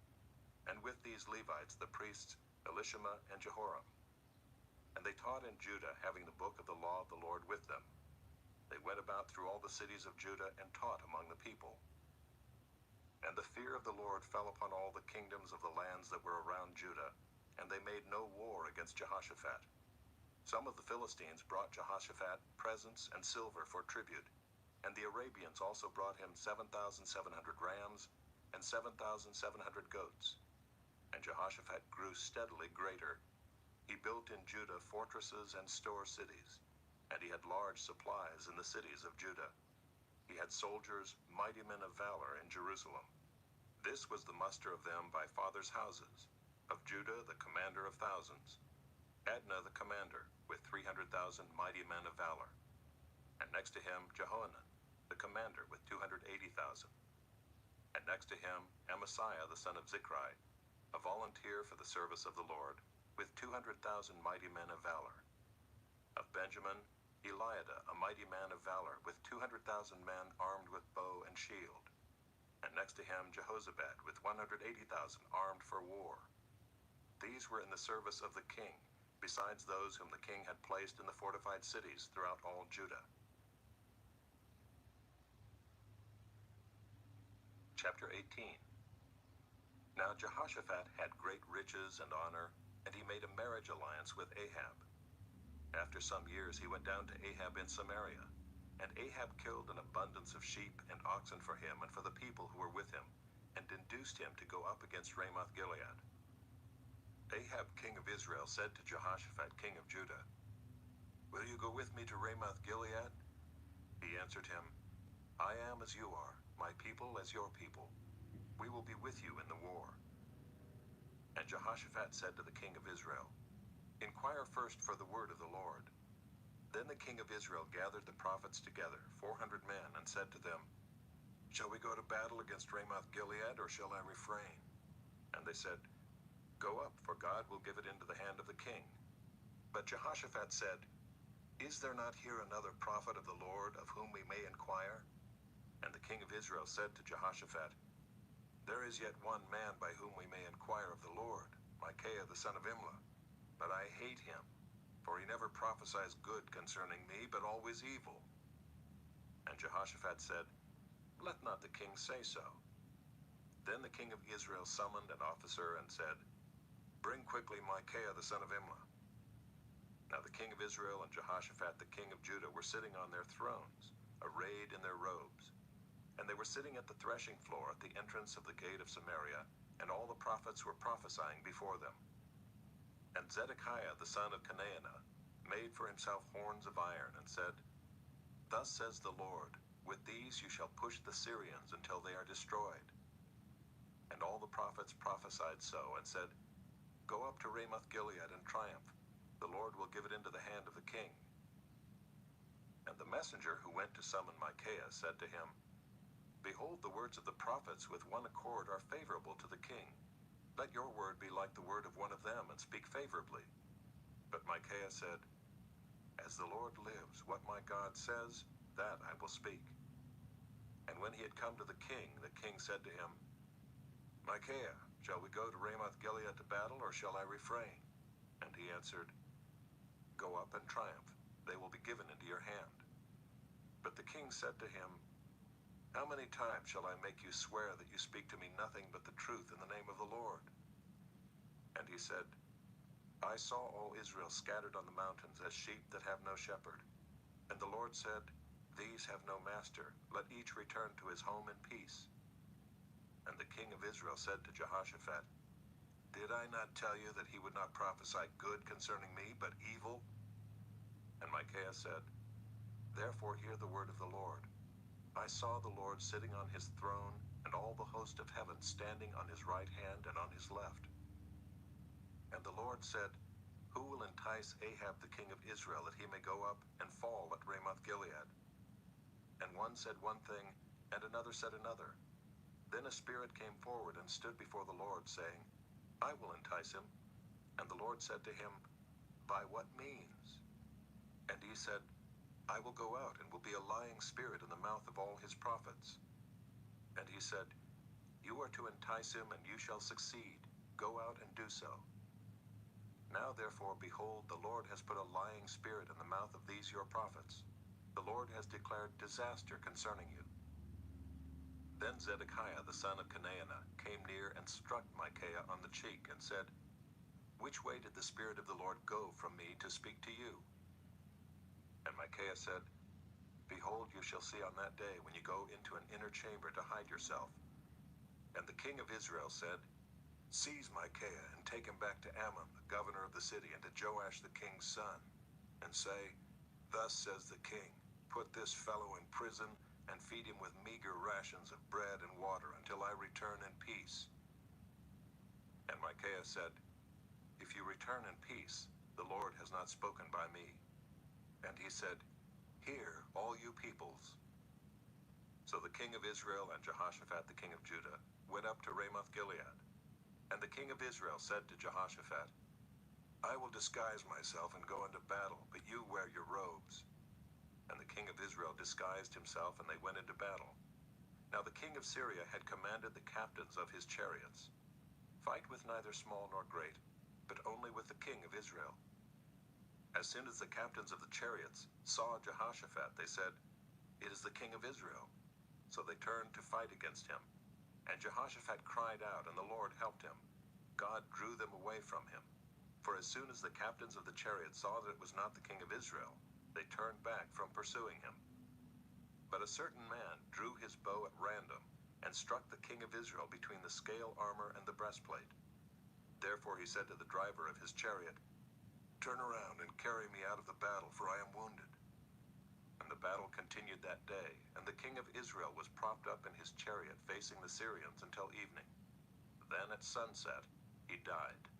And with these Levites the priests, Elishama and Jehoram. And they taught in Judah, having the book of the law of the Lord with them. They went about through all the cities of Judah, and taught among the people. And the fear of the Lord fell upon all the kingdoms of the lands that were around Judah, and they made no war against Jehoshaphat. Some of the Philistines brought Jehoshaphat presents and silver for tribute, and the Arabians also brought him 7,700 rams and 7,700 goats. And Jehoshaphat grew steadily greater. He built in Judah fortresses and store cities, and he had large supplies in the cities of Judah. He had soldiers, mighty men of valor in Jerusalem. This was the muster of them by fathers' houses. Of Judah the commander of thousands, Adnah the commander, with 300,000 mighty men of valor. And next to him Jehohanan, the commander, with 280,000. And next to him Amasiah the son of Zichri, a volunteer for the service of the Lord, with 200,000 mighty men of valor. Of Benjamin, Eliada, a mighty man of valor, with 200,000 men armed with bow and shield. and next to him Jehozabad with 180,000 armed for war. These were in the service of the king, besides those whom the king had placed in the fortified cities throughout all Judah. Chapter 18. Now Jehoshaphat had great riches and honor, and he made a marriage alliance with Ahab. After some years he went down to Ahab in Samaria, and Ahab killed an abundance of sheep and oxen for him and for the people who were with him, and induced him to go up against Ramoth-Gilead. Ahab king of Israel said to Jehoshaphat king of Judah, "Will you go with me to Ramoth-Gilead?" He answered him, "I am as you are, my people as your people. We will be with you in the war." And Jehoshaphat said to the king of Israel, "Inquire first for the word of the Lord." Then the king of Israel gathered the prophets together, 400 men, and said to them, "Shall we go to battle against Ramoth-Gilead, or shall I refrain?" And they said, "Go up, for God will give it into the hand of the king." But Jehoshaphat said, "Is there not here another prophet of the Lord, of whom we may inquire?" And the king of Israel said to Jehoshaphat, "There is yet one man by whom we may inquire of the Lord, Micaiah the son of Imlah. But I hate him, for he never prophesies good concerning me, but always evil." And Jehoshaphat said, "Let not the king say so." Then the king of Israel summoned an officer and said, "Bring quickly Micaiah the son of Imlah." Now the king of Israel and Jehoshaphat the king of Judah were sitting on their thrones, arrayed in their robes. And they were sitting at the threshing floor at the entrance of the gate of Samaria, and all the prophets were prophesying before them. And Zedekiah the son of Chenaanah made for himself horns of iron, and said, "Thus says the Lord, with these you shall push the Syrians until they are destroyed." And all the prophets prophesied so, and said, "Go up to Ramoth-Gilead and triumph. The Lord will give it into the hand of the king." And the messenger who went to summon Micaiah said to him, "Behold, the words of the prophets with one accord are favorable to the king. Let your word be like the word of one of them, and speak favorably." But Micaiah said, "As the Lord lives, what my God says, that I will speak." And when he had come to the king said to him, "Micaiah, shall we go to Ramoth-Gilead to battle, or shall I refrain?" And he answered, "Go up and triumph. They will be given into your hand." But the king said to him, "How many times shall I make you swear that you speak to me nothing but the truth in the name of the Lord?" And he said, "I saw all Israel scattered on the mountains as sheep that have no shepherd. And the Lord said, 'These have no master. Let each return to his home in peace.'" And the king of Israel said to Jehoshaphat, "Did I not tell you that he would not prophesy good concerning me, but evil?" And Micaiah said, "Therefore hear the word of the Lord. I saw the Lord sitting on his throne, and all the host of heaven standing on his right hand and on his left. And the Lord said, 'Who will entice Ahab the king of Israel, that he may go up and fall at Ramoth-Gilead?' And one said one thing, and another said another. Then a spirit came forward and stood before the Lord, saying, 'I will entice him.' And the Lord said to him, 'By what means?' And he said, 'I will go out and will be a lying spirit in the mouth of all his prophets.' And he said, 'You are to entice him, and you shall succeed. Go out and do so. Now therefore, behold, the Lord has put a lying spirit in the mouth of these your prophets. The Lord has declared disaster concerning you.' Then Zedekiah the son of Chenaanah came near and struck Micaiah on the cheek, and said, 'Which way did the Spirit of the Lord go from me to speak to you?' And Micaiah said, 'Behold, you shall see on that day when you go into an inner chamber to hide yourself.' And the king of Israel said, 'Seize Micaiah, and take him back to Ammon, the governor of the city, and to Joash the king's son, and say, Thus says the king, put this fellow in prison, and feed him with meager rations of bread and water until I return in peace.' And Micaiah said, 'If you return in peace, the Lord has not spoken by me.' And he said, 'Hear, all you peoples.' So the king of Israel and Jehoshaphat the king of Judah went up to Ramoth-Gilead. And the king of Israel said to Jehoshaphat, 'I will disguise myself and go into battle, but you wear your robes.' And the king of Israel disguised himself, and they went into battle. Now the king of Syria had commanded the captains of his chariots, "Fight with neither small nor great, but only with the king of Israel." As soon as the captains of the chariots saw Jehoshaphat, they said, "It is the king of Israel." So they turned to fight against him. And Jehoshaphat cried out, and the Lord helped him. God drew them away from him. For as soon as the captains of the chariots saw that it was not the king of Israel, they turned back from pursuing him. But a certain man drew his bow at random and struck the king of Israel between the scale armor and the breastplate. Therefore he said to the driver of his chariot, "Turn around and carry me out of the battle, for I am wounded." And the battle continued that day, and the king of Israel was propped up in his chariot facing the Syrians until evening. Then at sunset he died.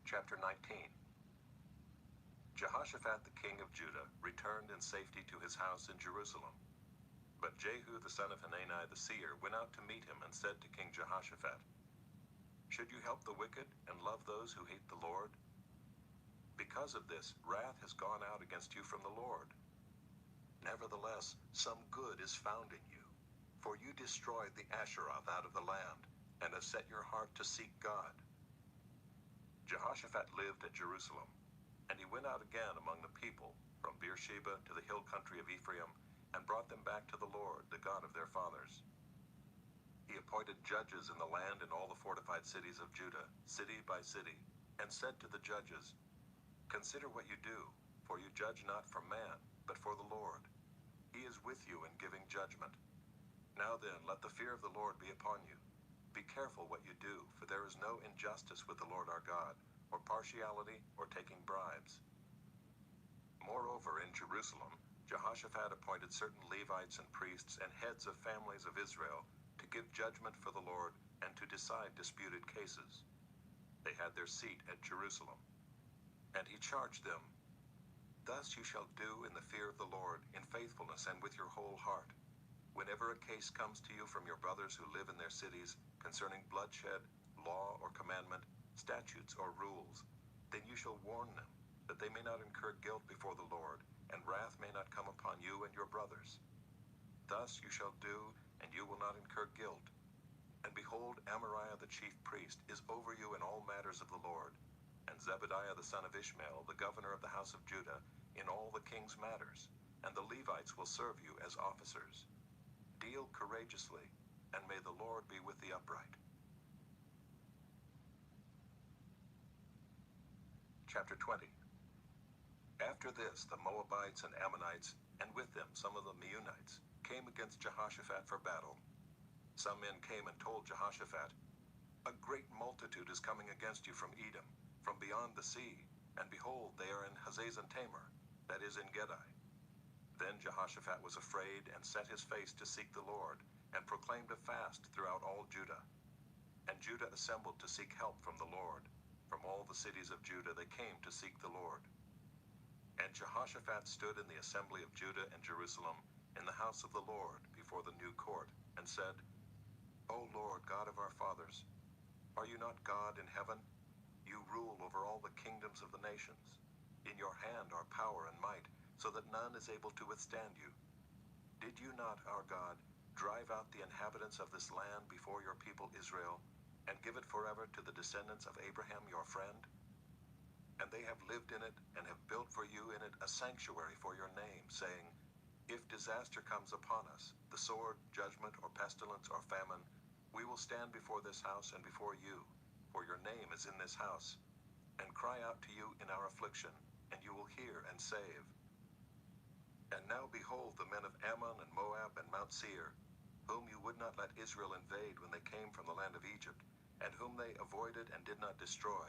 Chapter 19. Jehoshaphat the king of Judah returned in safety to his house in Jerusalem. But Jehu the son of Hanani the seer went out to meet him and said to King Jehoshaphat, "Should you help the wicked and love those who hate the Lord? Because of this, wrath has gone out against you from the Lord. Nevertheless, some good is found in you, for you destroyed the Asheroth out of the land, and have set your heart to seek God." Jehoshaphat lived at Jerusalem, and he went out again among the people, from Beersheba to the hill country of Ephraim, and brought them back to the Lord, the God of their fathers. He appointed judges in the land in all the fortified cities of Judah, city by city, and said to the judges, "Consider what you do, for you judge not for man, but for the Lord. He is with you in giving judgment. Now then, let the fear of the Lord be upon you. Be careful what you do, for there is no injustice with the Lord our God, or partiality, or taking bribes." Moreover, in Jerusalem, Jehoshaphat appointed certain Levites and priests and heads of families of Israel to give judgment for the Lord and to decide disputed cases. They had their seat at Jerusalem. And he charged them, "Thus you shall do in the fear of the Lord, in faithfulness and with your whole heart. Whenever a case comes to you from your brothers who live in their cities concerning bloodshed, law or commandment, statutes or rules, then you shall warn them, that they may not incur guilt before the Lord, and wrath may not come upon you and your brothers. Thus you shall do, and you will not incur guilt. And behold, Amariah the chief priest is over you in all matters of the Lord, and Zebediah the son of Ishmael, the governor of the house of Judah, in all the king's matters, and the Levites will serve you as officers. Deal courageously, and may the Lord be with the upright." Chapter 20. After this, the Moabites and Ammonites, and with them some of the Meunites, came against Jehoshaphat for battle. Some men came and told Jehoshaphat, "A great multitude is coming against you from Edom, from beyond the sea, and behold, they are in Hazazon Tamar, that is in Gedi." Then Jehoshaphat was afraid and set his face to seek the Lord, and proclaimed a fast throughout all Judah. And Judah assembled to seek help from the Lord. From all the cities of Judah they came to seek the Lord. And Jehoshaphat stood in the assembly of Judah and Jerusalem, in the house of the Lord, before the new court, and said, "O Lord, God of our fathers, are you not God in heaven? You rule over all the kingdoms of the nations. In your hand are power and might, so that none is able to withstand you. Did you not, our God, drive out the inhabitants of this land before your people Israel, and give it forever to the descendants of Abraham your friend? And they have lived in it, and have built for you in it a sanctuary for your name, saying, If disaster comes upon us, the sword, judgment, or pestilence, or famine, we will stand before this house and before you, for your name is in this house, and cry out to you in our affliction, and you will hear and save. And now behold the men of Ammon and Moab and Mount Seir, whom you would not let Israel invade when they came from the land of Egypt, and whom they avoided and did not destroy.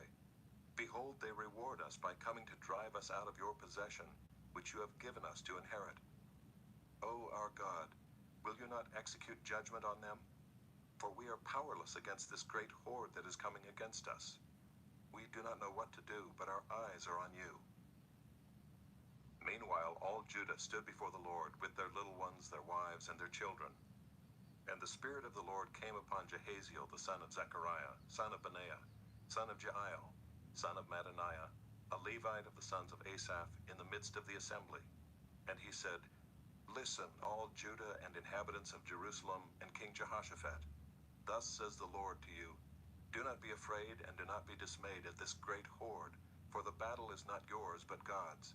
Behold, they reward us by coming to drive us out of your possession, which you have given us to inherit. O our God, will you not execute judgment on them? For we are powerless against this great horde that is coming against us. We do not know what to do, but our eyes are on you." Meanwhile, all Judah stood before the Lord with their little ones, their wives, and their children. And the Spirit of the Lord came upon Jehaziel the son of Zechariah, son of Benaiah, son of Jeiel, son of Mattaniah, a Levite of the sons of Asaph, in the midst of the assembly. And he said, Listen, all Judah and inhabitants of Jerusalem and King Jehoshaphat. Thus says the Lord to you, Do not be afraid and do not be dismayed at this great horde, for the battle is not yours but God's.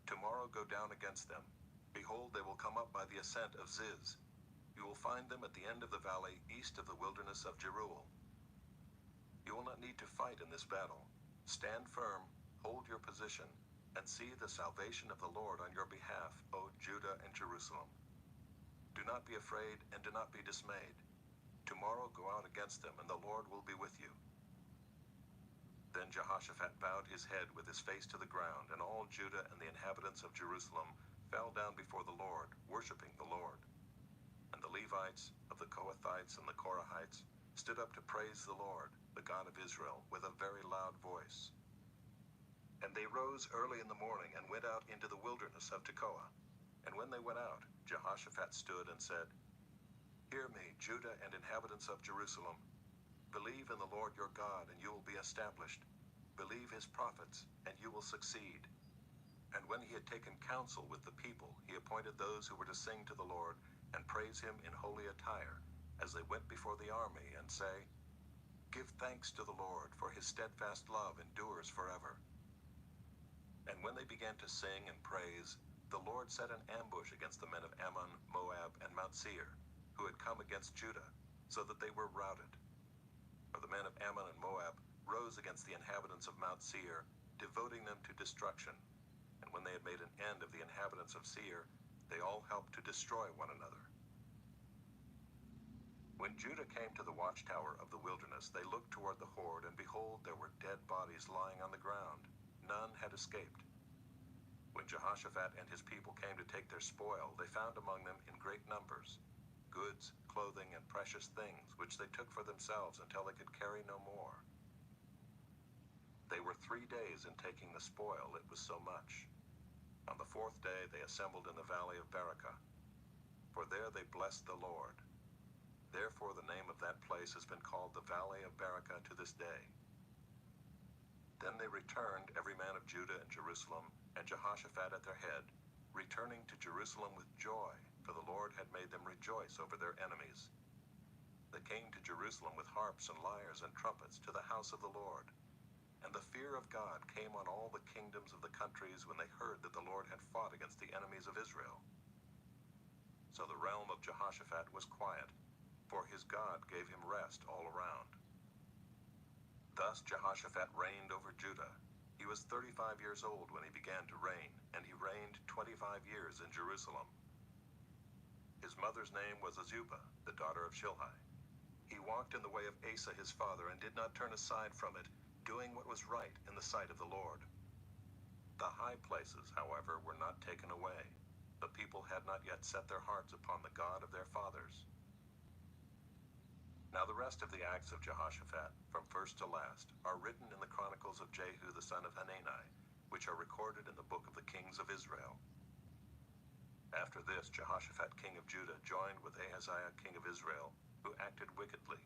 Tomorrow go down against them. Behold, they will come up by the ascent of Ziz. You will find them at the end of the valley east of the wilderness of Jeruel. You will not need to fight in this battle. Stand firm, hold your position, and see the salvation of the Lord on your behalf, O Judah and Jerusalem. Do not be afraid and do not be dismayed. Tomorrow go out against them, and the Lord will be with you. Then Jehoshaphat bowed his head with his face to the ground, and all Judah and the inhabitants of Jerusalem fell down before the Lord, worshiping the Lord. And the Levites of the Kohathites and the Korahites stood up to praise the Lord, the God of Israel, with a very loud voice. And they rose early in the morning and went out into the wilderness of Tekoa. And when they went out, Jehoshaphat stood and said, Hear me, Judah and inhabitants of Jerusalem. Believe in the Lord your God, and you will be established. Believe his prophets, and you will succeed. And when he had taken counsel with the people, he appointed those who were to sing to the Lord and praise him in holy attire, as they went before the army, and say, Give thanks to the Lord, for his steadfast love endures forever. And when they began to sing and praise, the Lord set an ambush against the men of Ammon, Moab, and Mount Seir, who had come against Judah, so that they were routed. For the men of Ammon and Moab rose against the inhabitants of Mount Seir, devoting them to destruction. And when they had made an end of the inhabitants of Seir, they all helped to destroy one another. When Judah came to the watchtower of the wilderness, they looked toward the horde, and behold, there were dead bodies lying on the ground. None had escaped. When Jehoshaphat and his people came to take their spoil, they found among them in great numbers goods, clothing, and precious things, which they took for themselves until they could carry no more. They were 3 days in taking the spoil, it was so much. On the 4th day they assembled in the valley of Berakah, for there they blessed the Lord. Therefore the name of that place has been called the Valley of Berakah to this day. Then they returned, every man of Judah and Jerusalem, and Jehoshaphat at their head, returning to Jerusalem with joy, for the Lord had made them rejoice over their enemies. They came to Jerusalem with harps and lyres and trumpets to the house of the Lord. And the fear of God came on all the kingdoms of the countries when they heard that the Lord had fought against the enemies of Israel. So the realm of Jehoshaphat was quiet, for his God gave him rest all around. Thus Jehoshaphat reigned over Judah. He was 35 years old when he began to reign, and he reigned 25 years in Jerusalem. His mother's name was Azubah, the daughter of Shilhi. He walked in the way of Asa his father, and did not turn aside from it, doing what was right in the sight of the Lord. The high places, however, were not taken away. The people had not yet set their hearts upon the God of their fathers. Now the rest of the acts of Jehoshaphat, from first to last, are written in the chronicles of Jehu the son of Hanani, which are recorded in the book of the kings of Israel. After this, Jehoshaphat king of Judah joined with Ahaziah king of Israel, who acted wickedly.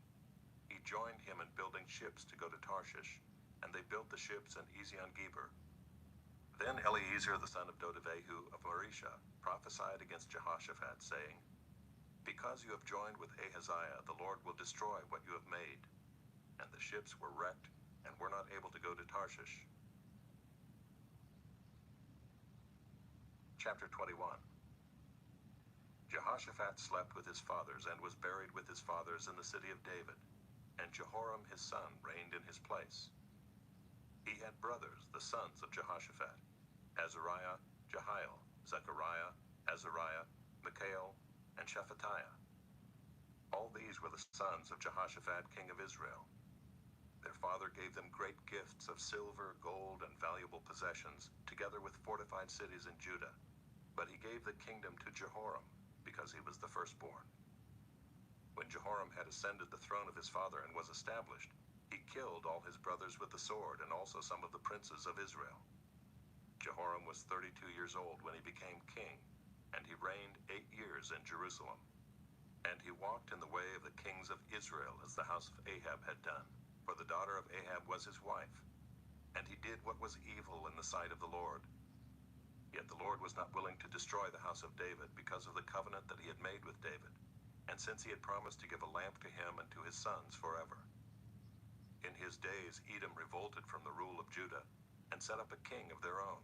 He joined him in building ships to go to Tarshish, and they built the ships in Ezion-Geber. Then Eliezer the son of Dodavehu of Marisha prophesied against Jehoshaphat, saying, Because you have joined with Ahaziah, the Lord will destroy what you have made. And the ships were wrecked, and were not able to go to Tarshish. Chapter 21. Jehoshaphat slept with his fathers, and was buried with his fathers in the city of David. And Jehoram his son reigned in his place. He had brothers, the sons of Jehoshaphat, Azariah, Jehiel, Zechariah, Azariah, Mikael, and Shephatiah. All these were the sons of Jehoshaphat king of Israel. Their father gave them great gifts of silver, gold, and valuable possessions, together with fortified cities in Judah. But he gave the kingdom to Jehoram, because he was the firstborn. When Jehoram had ascended the throne of his father and was established, he killed all his brothers with the sword, and also some of the princes of Israel. Jehoram was 32 years old when he became king, and he reigned 8 years in Jerusalem. And he walked in the way of the kings of Israel, as the house of Ahab had done, for the daughter of Ahab was his wife. And he did what was evil in the sight of the Lord. Yet the Lord was not willing to destroy the house of David because of the covenant that he had made with David, and since he had promised to give a lamp to him and to his sons forever. In his days Edom revolted from the rule of Judah and set up a king of their own.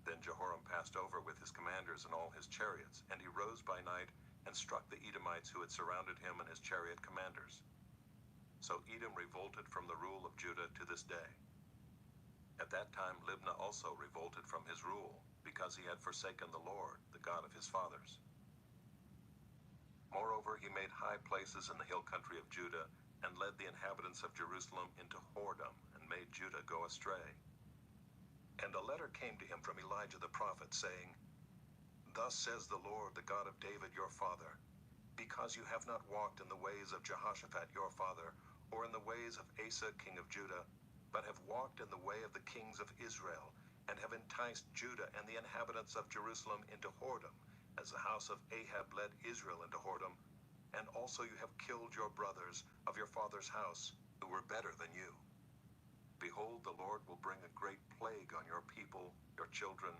Then Jehoram passed over with his commanders and all his chariots, and he rose by night and struck the Edomites who had surrounded him and his chariot commanders. So Edom revolted from the rule of Judah to this day. At that time Libnah also revolted from his rule, because he had forsaken the Lord, the God of his fathers. Moreover, he made high places in the hill country of Judah, and led the inhabitants of Jerusalem into whoredom, and made Judah go astray. And a letter came to him from Elijah the prophet, saying, Thus says the Lord, the God of David your father, because you have not walked in the ways of Jehoshaphat your father, or in the ways of Asa king of Judah, but have walked in the way of the kings of Israel, and have enticed Judah and the inhabitants of Jerusalem into whoredom, as the house of Ahab led Israel into whoredom, and also you have killed your brothers of your father's house, who were better than you. Behold, the Lord will bring a great plague on your people, your children,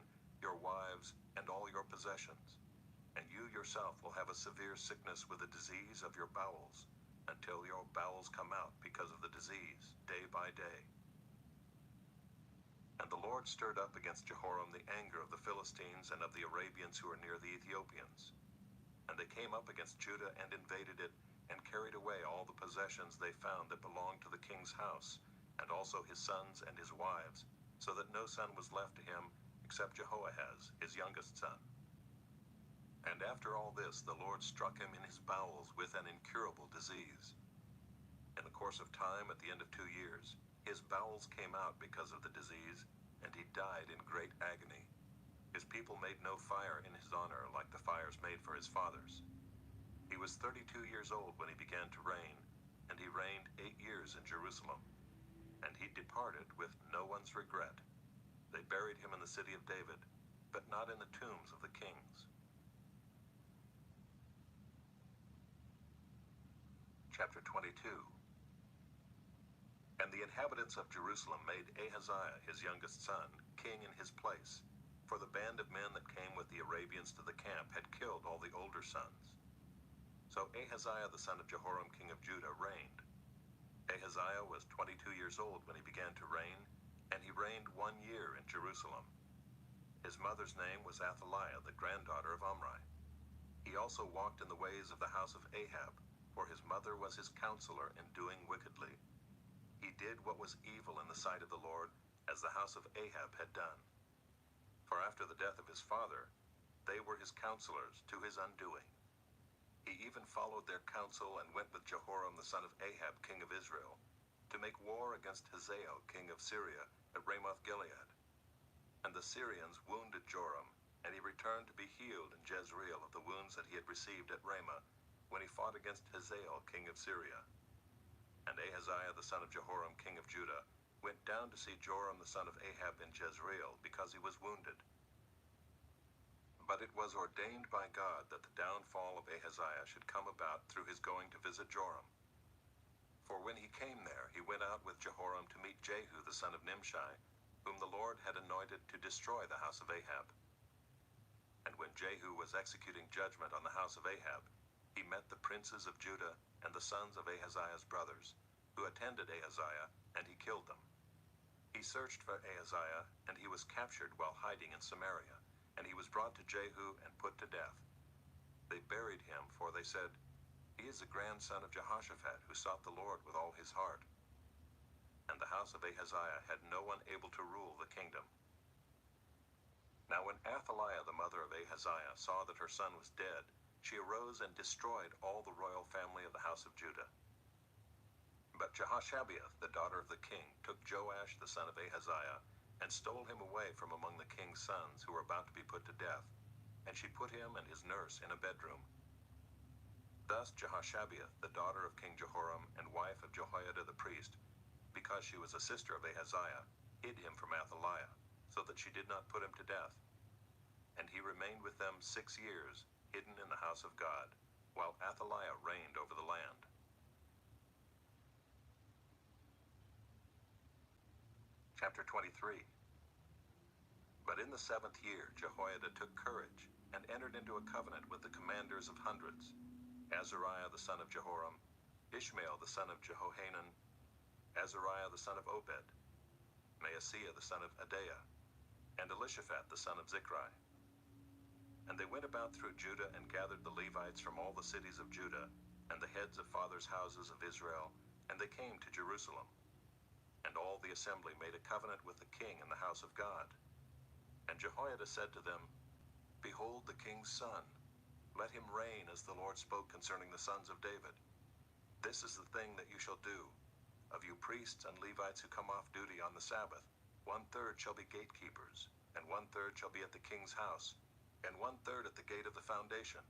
your wives, and all your possessions. And you yourself will have a severe sickness with a disease of your bowels, until your bowels come out because of the disease, day by day. And the Lord stirred up against Jehoram the anger of the Philistines and of the Arabians who are near the Ethiopians. And they came up against Judah and invaded it, and carried away all the possessions they found that belonged to the king's house, and also his sons and his wives, so that no son was left to him except Jehoahaz, his youngest son. And after all this, the Lord struck him in his bowels with an incurable disease. In the course of time, at the end of 2 years, his bowels came out because of the disease, and he died in great agony. His people made no fire in his honor like the fires made for his fathers. He was 32 years old when he began to reign, and he reigned 8 years in Jerusalem. And he departed with no one's regret. They buried him in the city of David, but not in the tombs of the kings. Chapter 22. And the inhabitants of Jerusalem made Ahaziah, his youngest son, king in his place, for the band of men that came with the Arabians to the camp had killed all the older sons. So Ahaziah the son of Jehoram king of Judah reigned. Ahaziah was 22 years old when he began to reign, and he reigned 1 year in Jerusalem. His mother's name was Athaliah, the granddaughter of Omri. He also walked in the ways of the house of Ahab, for his mother was his counselor in doing wickedly. He did what was evil in the sight of the Lord, as the house of Ahab had done. For after the death of his father, they were his counselors to his undoing. He even followed their counsel and went with Jehoram the son of Ahab king of Israel, to make war against Hazael king of Syria at Ramoth Gilead. And the Syrians wounded Joram, and he returned to be healed in Jezreel of the wounds that he had received at Ramah, when he fought against Hazael king of Syria. And Ahaziah the son of Jehoram king of Judah went down to see Joram the son of Ahab in Jezreel, because he was wounded. But it was ordained by God that the downfall of Ahaziah should come about through his going to visit Joram. For when he came there, he went out with Jehoram to meet Jehu the son of Nimshi, whom the Lord had anointed to destroy the house of Ahab. And when Jehu was executing judgment on the house of Ahab, he met the princes of Judah and the sons of Ahaziah's brothers, who attended Ahaziah, and he killed them. He searched for Ahaziah, and he was captured while hiding in Samaria, and he was brought to Jehu and put to death. They buried him, for they said, He is the grandson of Jehoshaphat, who sought the Lord with all his heart. And the house of Ahaziah had no one able to rule the kingdom. Now when Athaliah the mother of Ahaziah saw that her son was dead, she arose and destroyed all the royal family of the house of Judah. But Jehoshabeath, the daughter of the king, took Joash the son of Ahaziah, and stole him away from among the king's sons who were about to be put to death, and she put him and his nurse in a bedroom. Thus Jehoshabeath, the daughter of King Jehoram and wife of Jehoiada the priest, because she was a sister of Ahaziah, hid him from Athaliah, so that she did not put him to death. And he remained with them 6 years, hidden in the house of God, while Athaliah reigned over the land. Chapter 23. But But in the 7th year Jehoiada took courage, and entered into a covenant with the commanders of hundreds, Azariah the son of Jehoram, Ishmael the son of Jehohanan, Azariah the son of Obed, Maaseiah the son of Adaiah, and Elishaphat the son of Zichri. And they went about through Judah and gathered the Levites from all the cities of Judah, and the heads of fathers' houses of Israel, and they came to Jerusalem. And all the assembly made a covenant with the king in the house of God. And Jehoiada said to them, Behold the king's son. Let him reign as the Lord spoke concerning the sons of David. This is the thing that you shall do. Of you priests and Levites who come off duty on the Sabbath, 1/3 shall be gatekeepers, and 1/3 shall be at the king's house, and 1/3 at the gate of the foundation.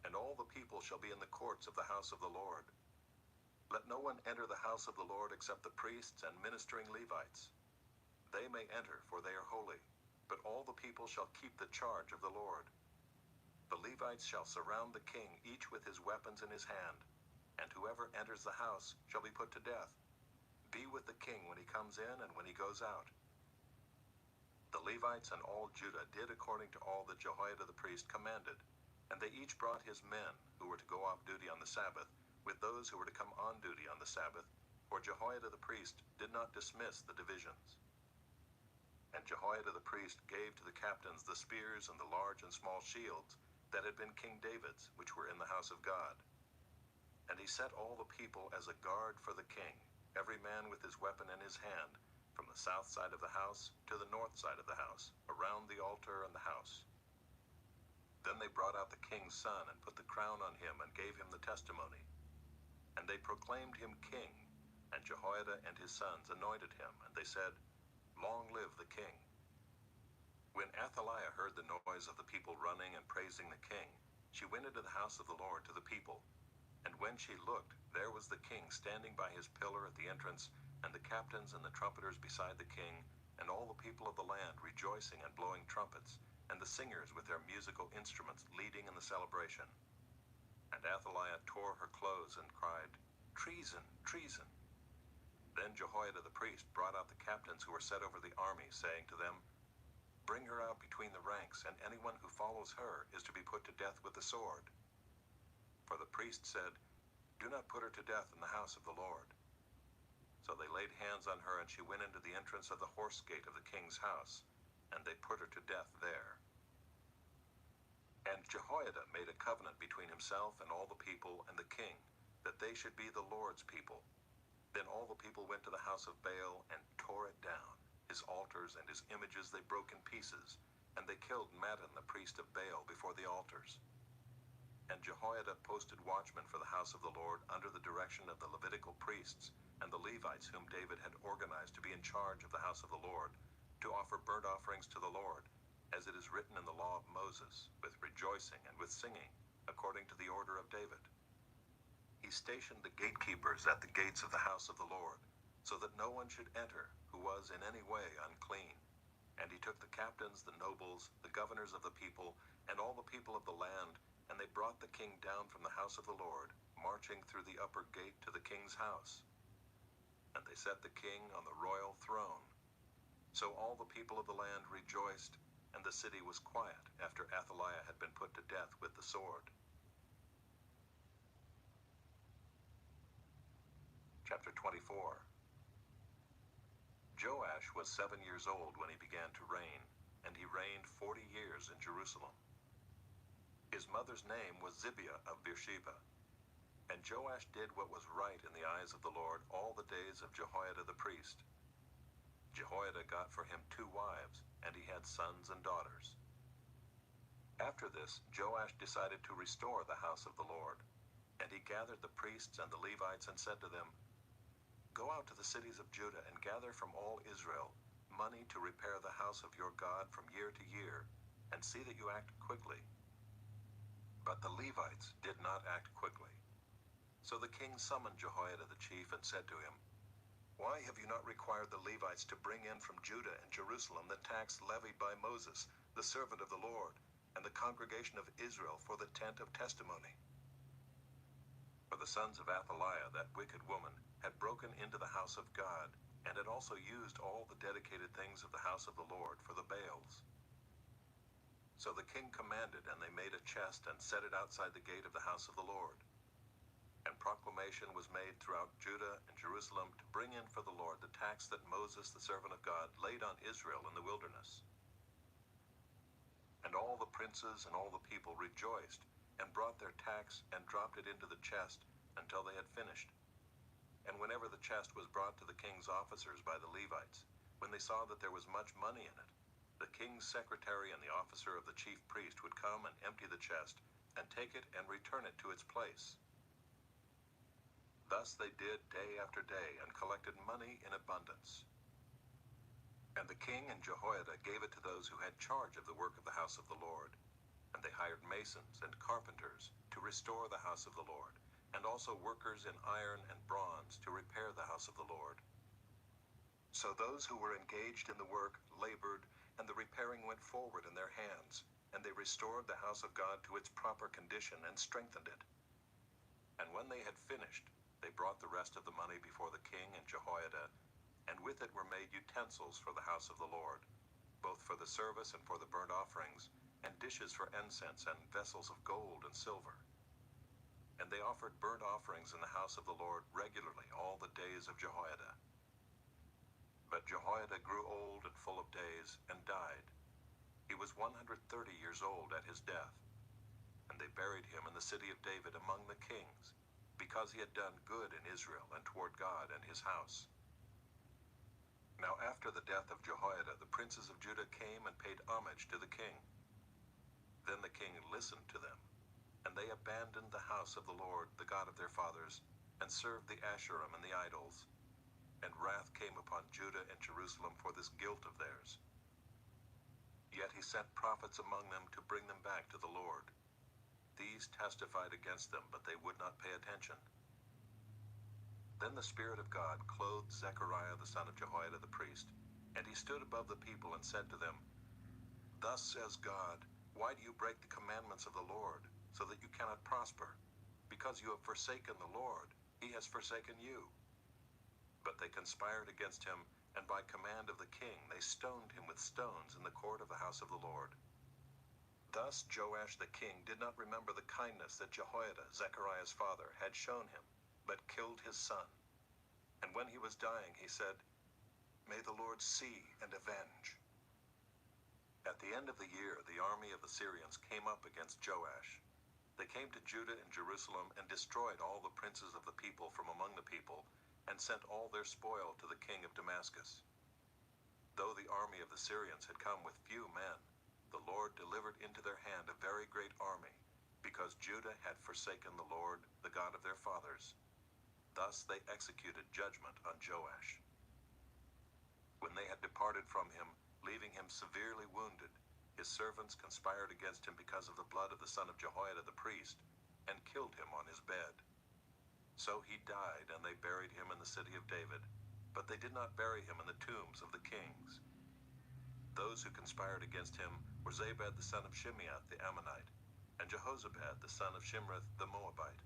And all the people shall be in the courts of the house of the Lord. Let no one enter the house of the Lord except the priests and ministering Levites. They may enter, for they are holy, but all the people shall keep the charge of the Lord. The Levites shall surround the king, each with his weapons in his hand, and whoever enters the house shall be put to death. Be with the king when he comes in and when he goes out. The Levites and all Judah did according to all that Jehoiada the priest commanded, and they each brought his men who were to go off duty on the Sabbath, with those who were to come on duty on the Sabbath, for Jehoiada the priest did not dismiss the divisions. And Jehoiada the priest gave to the captains the spears and the large and small shields that had been King David's, which were in the house of God. And he set all the people as a guard for the king, every man with his weapon in his hand, from the south side of the house to the north side of the house, around the altar and the house. Then they brought out the king's son and put the crown on him and gave him the testimony. And they proclaimed him king, and Jehoiada and his sons anointed him, and they said, Long live the king. When Athaliah heard the noise of the people running and praising the king, she went into the house of the Lord to the people. And when she looked, there was the king standing by his pillar at the entrance, and the captains and the trumpeters beside the king, and all the people of the land rejoicing and blowing trumpets, and the singers with their musical instruments leading in the celebration. And Athaliah tore her clothes and cried, Treason! Treason! Then Jehoiada the priest brought out the captains who were set over the army, saying to them, Bring her out between the ranks, and anyone who follows her is to be put to death with the sword. For the priest said, Do not put her to death in the house of the Lord. So they laid hands on her, and she went into the entrance of the horse gate of the king's house, and they put her to death there. And Jehoiada made a covenant between himself and all the people and the king, that they should be the Lord's people. Then all the people went to the house of Baal and tore it down. His altars and his images they broke in pieces, and they killed Mattan the priest of Baal before the altars. And Jehoiada posted watchmen for the house of the Lord under the direction of the Levitical priests and the Levites whom David had organized to be in charge of the house of the Lord, to offer burnt offerings to the Lord, as it is written in the law of Moses, with rejoicing and with singing, according to the order of David. He stationed the gatekeepers at the gates of the house of the Lord, so that no one should enter who was in any way unclean. And he took the captains, the nobles, the governors of the people, and all the people of the land, and they brought the king down from the house of the Lord, marching through the upper gate to the king's house. And they set the king on the royal throne. So all the people of the land rejoiced, and the city was quiet after Athaliah had been put to death with the sword. Chapter 24. Joash was 7 years old when he began to reign, and he reigned 40 years in Jerusalem. His mother's name was Zibiah of Beersheba. And Joash did what was right in the eyes of the Lord all the days of Jehoiada the priest. Jehoiada got for him 2 wives, and he had sons and daughters. After this, Joash decided to restore the house of the Lord. And he gathered the priests and the Levites and said to them, Go out to the cities of Judah and gather from all Israel money to repair the house of your God from year to year, and see that you act quickly. But the Levites did not act quickly. So the king summoned Jehoiada the chief and said to him, Why have you not required the Levites to bring in from Judah and Jerusalem the tax levied by Moses, the servant of the Lord, and the congregation of Israel for the tent of testimony? For the sons of Athaliah, that wicked woman, had broken into the house of God, and had also used all the dedicated things of the house of the Lord for the Baals. So the king commanded, and they made a chest and set it outside the gate of the house of the Lord. And proclamation was made throughout Judah and Jerusalem to bring in for the Lord the tax that Moses, the servant of God, laid on Israel in the wilderness. And all the princes and all the people rejoiced, and brought their tax and dropped it into the chest until they had finished. And whenever the chest was brought to the king's officers by the Levites, when they saw that there was much money in it, the king's secretary and the officer of the chief priest would come and empty the chest, and take it and return it to its place. Thus they did day after day, and collected money in abundance. And the king and Jehoiada gave it to those who had charge of the work of the house of the Lord. And they hired masons and carpenters to restore the house of the Lord, and also workers in iron and bronze to repair the house of the Lord. So those who were engaged in the work labored, and the repairing went forward in their hands, and they restored the house of God to its proper condition and strengthened it. And when they had finished, they brought the rest of the money before the king and Jehoiada, and with it were made utensils for the house of the Lord, both for the service and for the burnt offerings, and dishes for incense, and vessels of gold and silver. And they offered burnt offerings in the house of the Lord regularly all the days of Jehoiada. But Jehoiada grew old and full of days, and died. He was 130 years old at his death. And they buried him in the city of David among the kings, because he had done good in Israel and toward God and his house. Now after the death of Jehoiada, the princes of Judah came and paid homage to the king. Then the king listened to them, and they abandoned the house of the Lord, the God of their fathers, and served the Asherim and the idols. And wrath came upon Judah and Jerusalem for this guilt of theirs. Yet he sent prophets among them to bring them back to the Lord. These testified against them, but they would not pay attention. Then the Spirit of God clothed Zechariah the son of Jehoiada the priest, and he stood above the people and said to them, Thus says God, why do you break the commandments of the Lord, so that you cannot prosper? Because you have forsaken the Lord, he has forsaken you. But they conspired against him, and by command of the king they stoned him with stones in the court of the house of the Lord. Thus Joash the king did not remember the kindness that Jehoiada, Zechariah's father, had shown him, but killed his son. And when he was dying, he said, May the Lord see and avenge. At the end of the year, the army of the Syrians came up against Joash. They came to Judah and Jerusalem and destroyed all the princes of the people from among the people, and sent all their spoil to the king of Damascus. Though the army of the Syrians had come with few men, the Lord delivered into their hand a very great army, because Judah had forsaken the Lord, the God of their fathers. Thus they executed judgment on Joash. When they had departed from him, leaving him severely wounded, his servants conspired against him because of the blood of the son of Jehoiada the priest, and killed him on his bed. So he died, and they buried him in the city of David, but they did not bury him in the tombs of the kings. Those who conspired against him were Zabad the son of Shimeath the Ammonite, and Jehozabad the son of Shimrith the Moabite.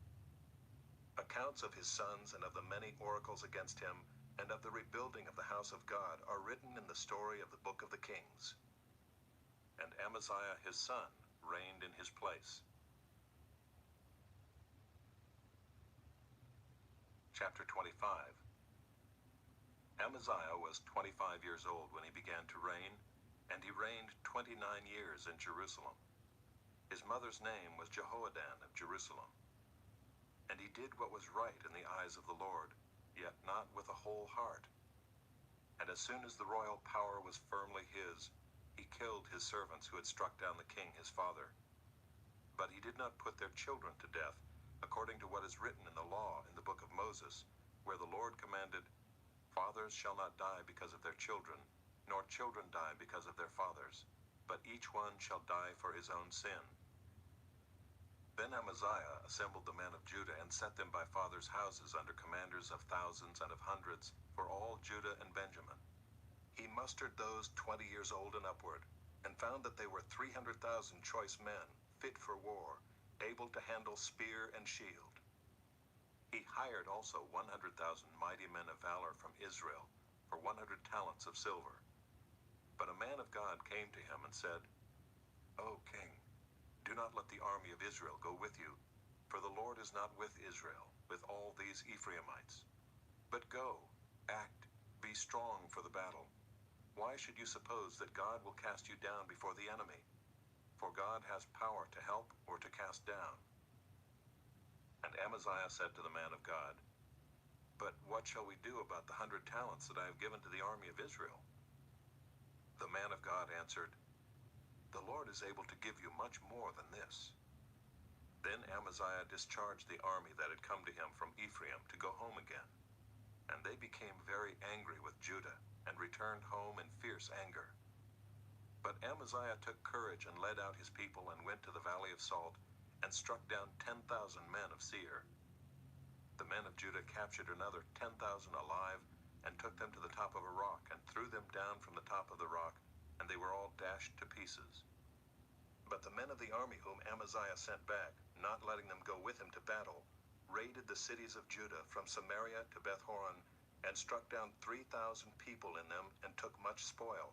Accounts of his sons and of the many oracles against him, and of the rebuilding of the house of God, are written in the story of the book of the Kings. And Amaziah his son reigned in his place. Chapter 25. Amaziah was 25 years old when he began to reign, and he reigned 29 years in Jerusalem. His mother's name was Jehoadan of Jerusalem. And he did what was right in the eyes of the Lord, yet not with a whole heart. And as soon as the royal power was firmly his, he killed his servants who had struck down the king his father. But he did not put their children to death, according to what is written in the law in the book of Moses, where the Lord commanded, Fathers shall not die because of their children, nor children die because of their fathers, but each one shall die for his own sin. Then Amaziah assembled the men of Judah and set them by fathers' houses under commanders of thousands and of hundreds for all Judah and Benjamin. He mustered those 20 years old and upward, and found that they were 300,000 choice men, fit for war, able to handle spear and shield. He hired also 100,000 mighty men of valor from Israel, for 100 talents of silver. But a man of God came to him and said, O king, do not let the army of Israel go with you, for the Lord is not with Israel, with all these Ephraimites. But go, act, be strong for the battle. Why should you suppose that God will cast you down before the enemy? For God has power to help or to cast down. And Amaziah said to the man of God, But what shall we do about the 100 talents that I have given to the army of Israel? The man of God answered, The Lord is able to give you much more than this. Then Amaziah discharged the army that had come to him from Ephraim to go home again. And they became very angry with Judah, and returned home in fierce anger. But Amaziah took courage and led out his people and went to the valley of Salt, and struck down 10,000 men of Seir. The men of Judah captured another 10,000 alive, and took them to the top of a rock, and threw them down from the top of the rock, and they were all dashed to pieces. But the men of the army whom Amaziah sent back, not letting them go with him to battle, raided the cities of Judah from Samaria to Beth-horon, and struck down 3,000 people in them, and took much spoil.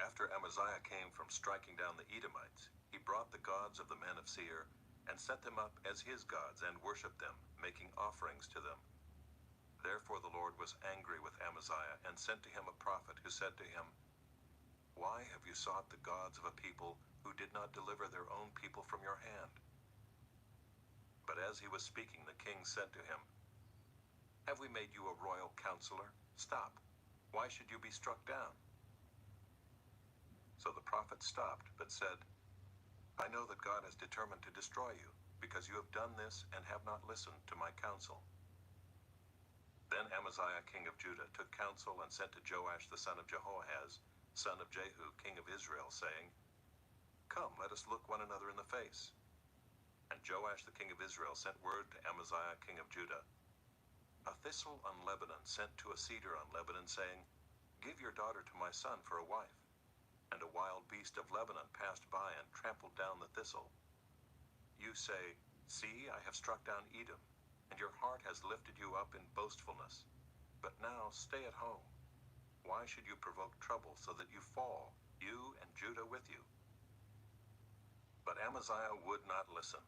After Amaziah came from striking down the Edomites, he brought the gods of the men of Seir, and set them up as his gods, and worshipped them, making offerings to them. Therefore the Lord was angry with Amaziah, and sent to him a prophet, who said to him, Why have you sought the gods of a people who did not deliver their own people from your hand? But as he was speaking, the king said to him, Have we made you a royal counselor? Stop. Why should you be struck down? So the prophet stopped, but said, I know that God has determined to destroy you, because you have done this and have not listened to my counsel. Then Amaziah king of Judah took counsel and sent to Joash the son of Jehoahaz, son of Jehu, king of Israel, saying, Come, let us look one another in the face. And Joash the king of Israel sent word to Amaziah king of Judah, A thistle on Lebanon sent to a cedar on Lebanon, saying, Give your daughter to my son for a wife. And a wild beast of Lebanon passed by and trampled down the thistle. You say, See, I have struck down Edom, and your heart has lifted you up in boastfulness. But now stay at home. Why should you provoke trouble so that you fall, you and Judah with you? But Amaziah would not listen,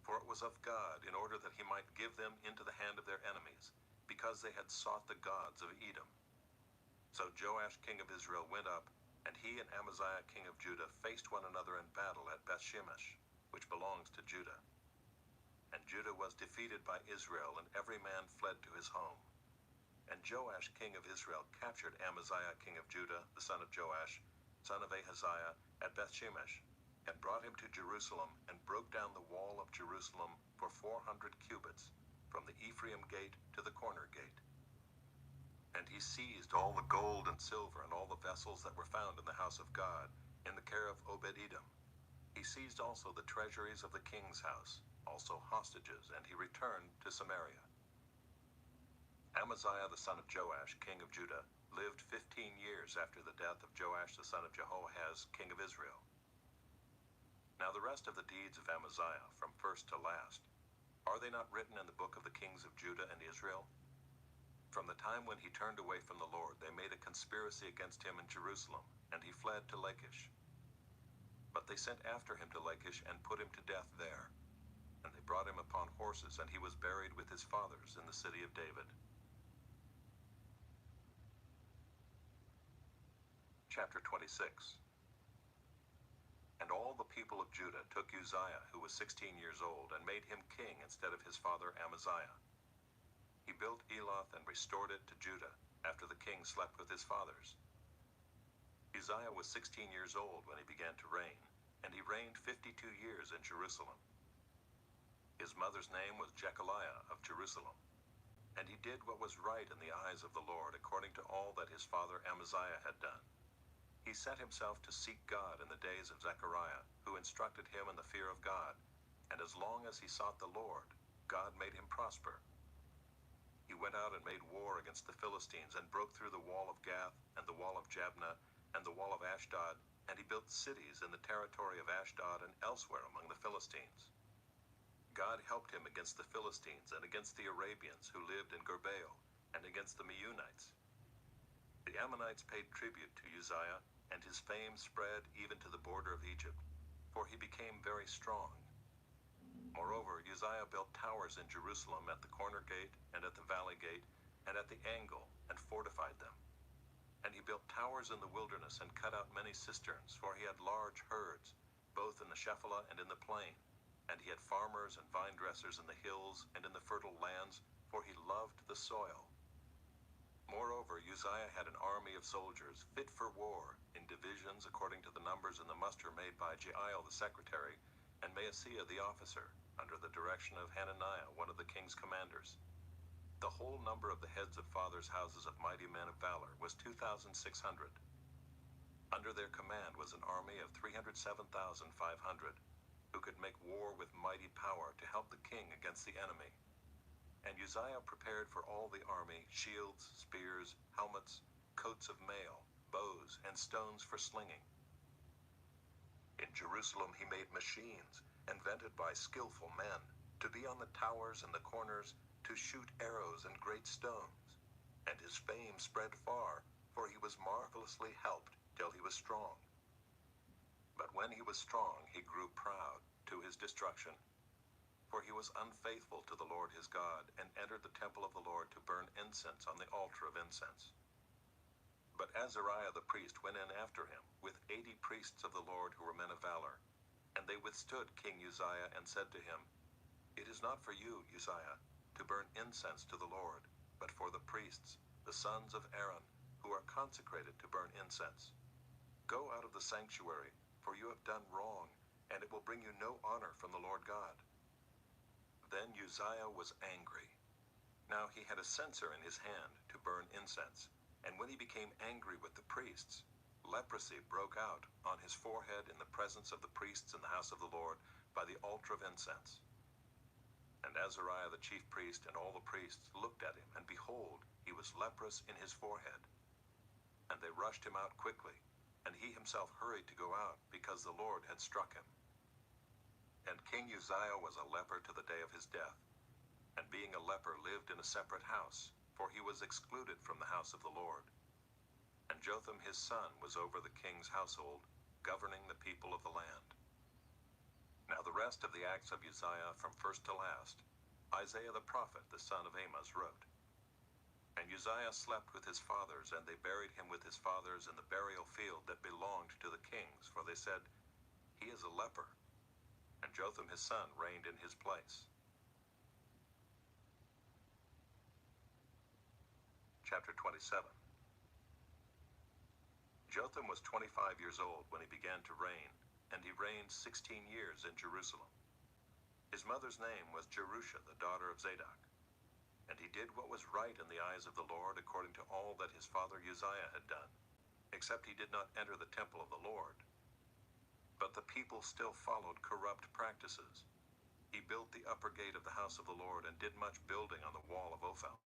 for it was of God, in order that he might give them into the hand of their enemies, because they had sought the gods of Edom. So Joash king of Israel went up, and he and Amaziah king of Judah faced one another in battle at Bethshemesh, which belongs to Judah. And Judah was defeated by Israel, and every man fled to his home. And Joash king of Israel captured Amaziah king of Judah, the son of Joash, son of Ahaziah, at Bethshemesh, and brought him to Jerusalem, and broke down the wall of Jerusalem for 400 cubits, from the Ephraim gate to the corner gate. And he seized all the gold and silver and all the vessels that were found in the house of God, in the care of Obed-Edom. He seized also the treasuries of the king's house, also hostages, and he returned to Samaria. Amaziah the son of Joash, king of Judah, lived 15 years after the death of Joash the son of Jehoahaz, king of Israel. Now the rest of the deeds of Amaziah, from first to last, are they not written in the book of the kings of Judah and Israel? From the time when he turned away from the Lord, they made a conspiracy against him in Jerusalem, and he fled to Lachish. But they sent after him to Lachish and put him to death there. And they brought him upon horses, and he was buried with his fathers in the city of David. Chapter 26. And all the people of Judah took Uzziah, who was 16 years old, and made him king instead of his father Amaziah. He built Eloth and restored it to Judah, after the king slept with his fathers. Uzziah was 16 years old when he began to reign, and he reigned 52 years in Jerusalem. His mother's name was Jechaliah of Jerusalem. And he did what was right in the eyes of the Lord, according to all that his father Amaziah had done. He set himself to seek God in the days of Zechariah, who instructed him in the fear of God, and as long as he sought the Lord, God made him prosper. He went out and made war against the Philistines, and broke through the wall of Gath, and the wall of Jabneh, and the wall of Ashdod, and he built cities in the territory of Ashdod and elsewhere among the Philistines. God helped him against the Philistines, and against the Arabians who lived in Gurbaal, and against the Meunites. The Ammonites paid tribute to Uzziah, and his fame spread even to the border of Egypt, for he became very strong. Moreover, Uzziah built towers in Jerusalem at the corner gate and at the valley gate and at the angle, and fortified them. And he built towers in the wilderness and cut out many cisterns, for he had large herds, both in the Shephelah and in the plain. And he had farmers and vine dressers in the hills and in the fertile lands, for he loved the soil. Moreover, Uzziah had an army of soldiers fit for war, in divisions according to the numbers in the muster made by Jeiel the secretary, and Maaseiah the officer, under the direction of Hananiah, one of the king's commanders. The whole number of the heads of fathers' houses of mighty men of valor was 2,600. Under their command was an army of 307,500, who could make war with mighty power to help the king against the enemy. And Uzziah prepared for all the army shields, spears, helmets, coats of mail, bows, and stones for slinging. In Jerusalem he made machines, invented by skillful men, to be on the towers and the corners, to shoot arrows and great stones. And his fame spread far, for he was marvelously helped till he was strong. But when he was strong, he grew proud, to his destruction. For he was unfaithful to the Lord his God, and entered the temple of the Lord to burn incense on the altar of incense. But Azariah the priest went in after him, with 80 priests of the Lord who were men of valor. And they withstood King Uzziah, and said to him, It is not for you, Uzziah, to burn incense to the Lord, but for the priests, the sons of Aaron, who are consecrated to burn incense. Go out of the sanctuary, for you have done wrong, and it will bring you no honor from the Lord God. Then Uzziah was angry. Now he had a censer in his hand to burn incense, and when he became angry with the priests, leprosy broke out on his forehead in the presence of the priests in the house of the Lord by the altar of incense. And Azariah the chief priest and all the priests looked at him, and behold, he was leprous in his forehead. And they rushed him out quickly, and he himself hurried to go out, because the Lord had struck him. And King Uzziah was a leper to the day of his death, and being a leper lived in a separate house, for he was excluded from the house of the Lord. And Jotham his son was over the king's household, governing the people of the land. Now the rest of the acts of Uzziah from first to last, Isaiah the prophet, the son of Amoz, wrote. And Uzziah slept with his fathers, and they buried him with his fathers in the burial field that belonged to the kings, for they said, He is a leper. And Jotham his son reigned in his place. Chapter 27. Jotham was 25 years old when he began to reign, and he reigned 16 years in Jerusalem. His mother's name was Jerusha, the daughter of Zadok. And he did what was right in the eyes of the Lord, according to all that his father Uzziah had done, except he did not enter the temple of the Lord. But the people still followed corrupt practices. He built the upper gate of the house of the Lord, and did much building on the wall of Ophel.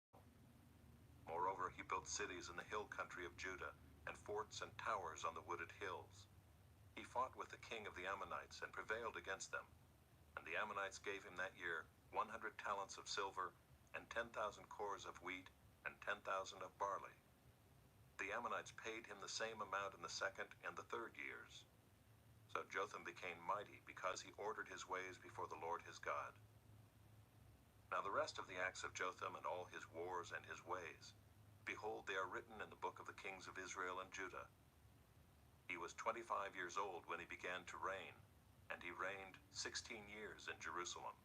Moreover, he built cities in the hill country of Judah, and forts and towers on the wooded hills. He fought with the king of the Ammonites, and prevailed against them. And the Ammonites gave him that year 100 talents of silver, and 10,000 cores of wheat, and 10,000 of barley. The Ammonites paid him the same amount in the second and the third years. So Jotham became mighty, because he ordered his ways before the Lord his God. Now the rest of the acts of Jotham, and all his wars and his ways, behold, they are written in the book of the kings of Israel and Judah. He was 25 years old when he began to reign, and he reigned 16 years in Jerusalem.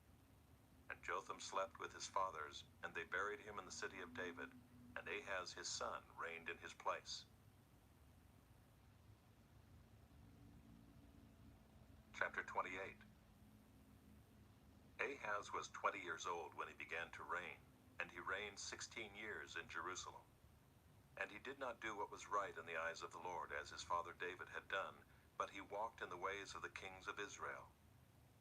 And Jotham slept with his fathers, and they buried him in the city of David, and Ahaz his son reigned in his place. Chapter 28. Ahaz was 20 years old when he began to reign, and he reigned 16 years in Jerusalem. And he did not do what was right in the eyes of the Lord, as his father David had done, but he walked in the ways of the kings of Israel.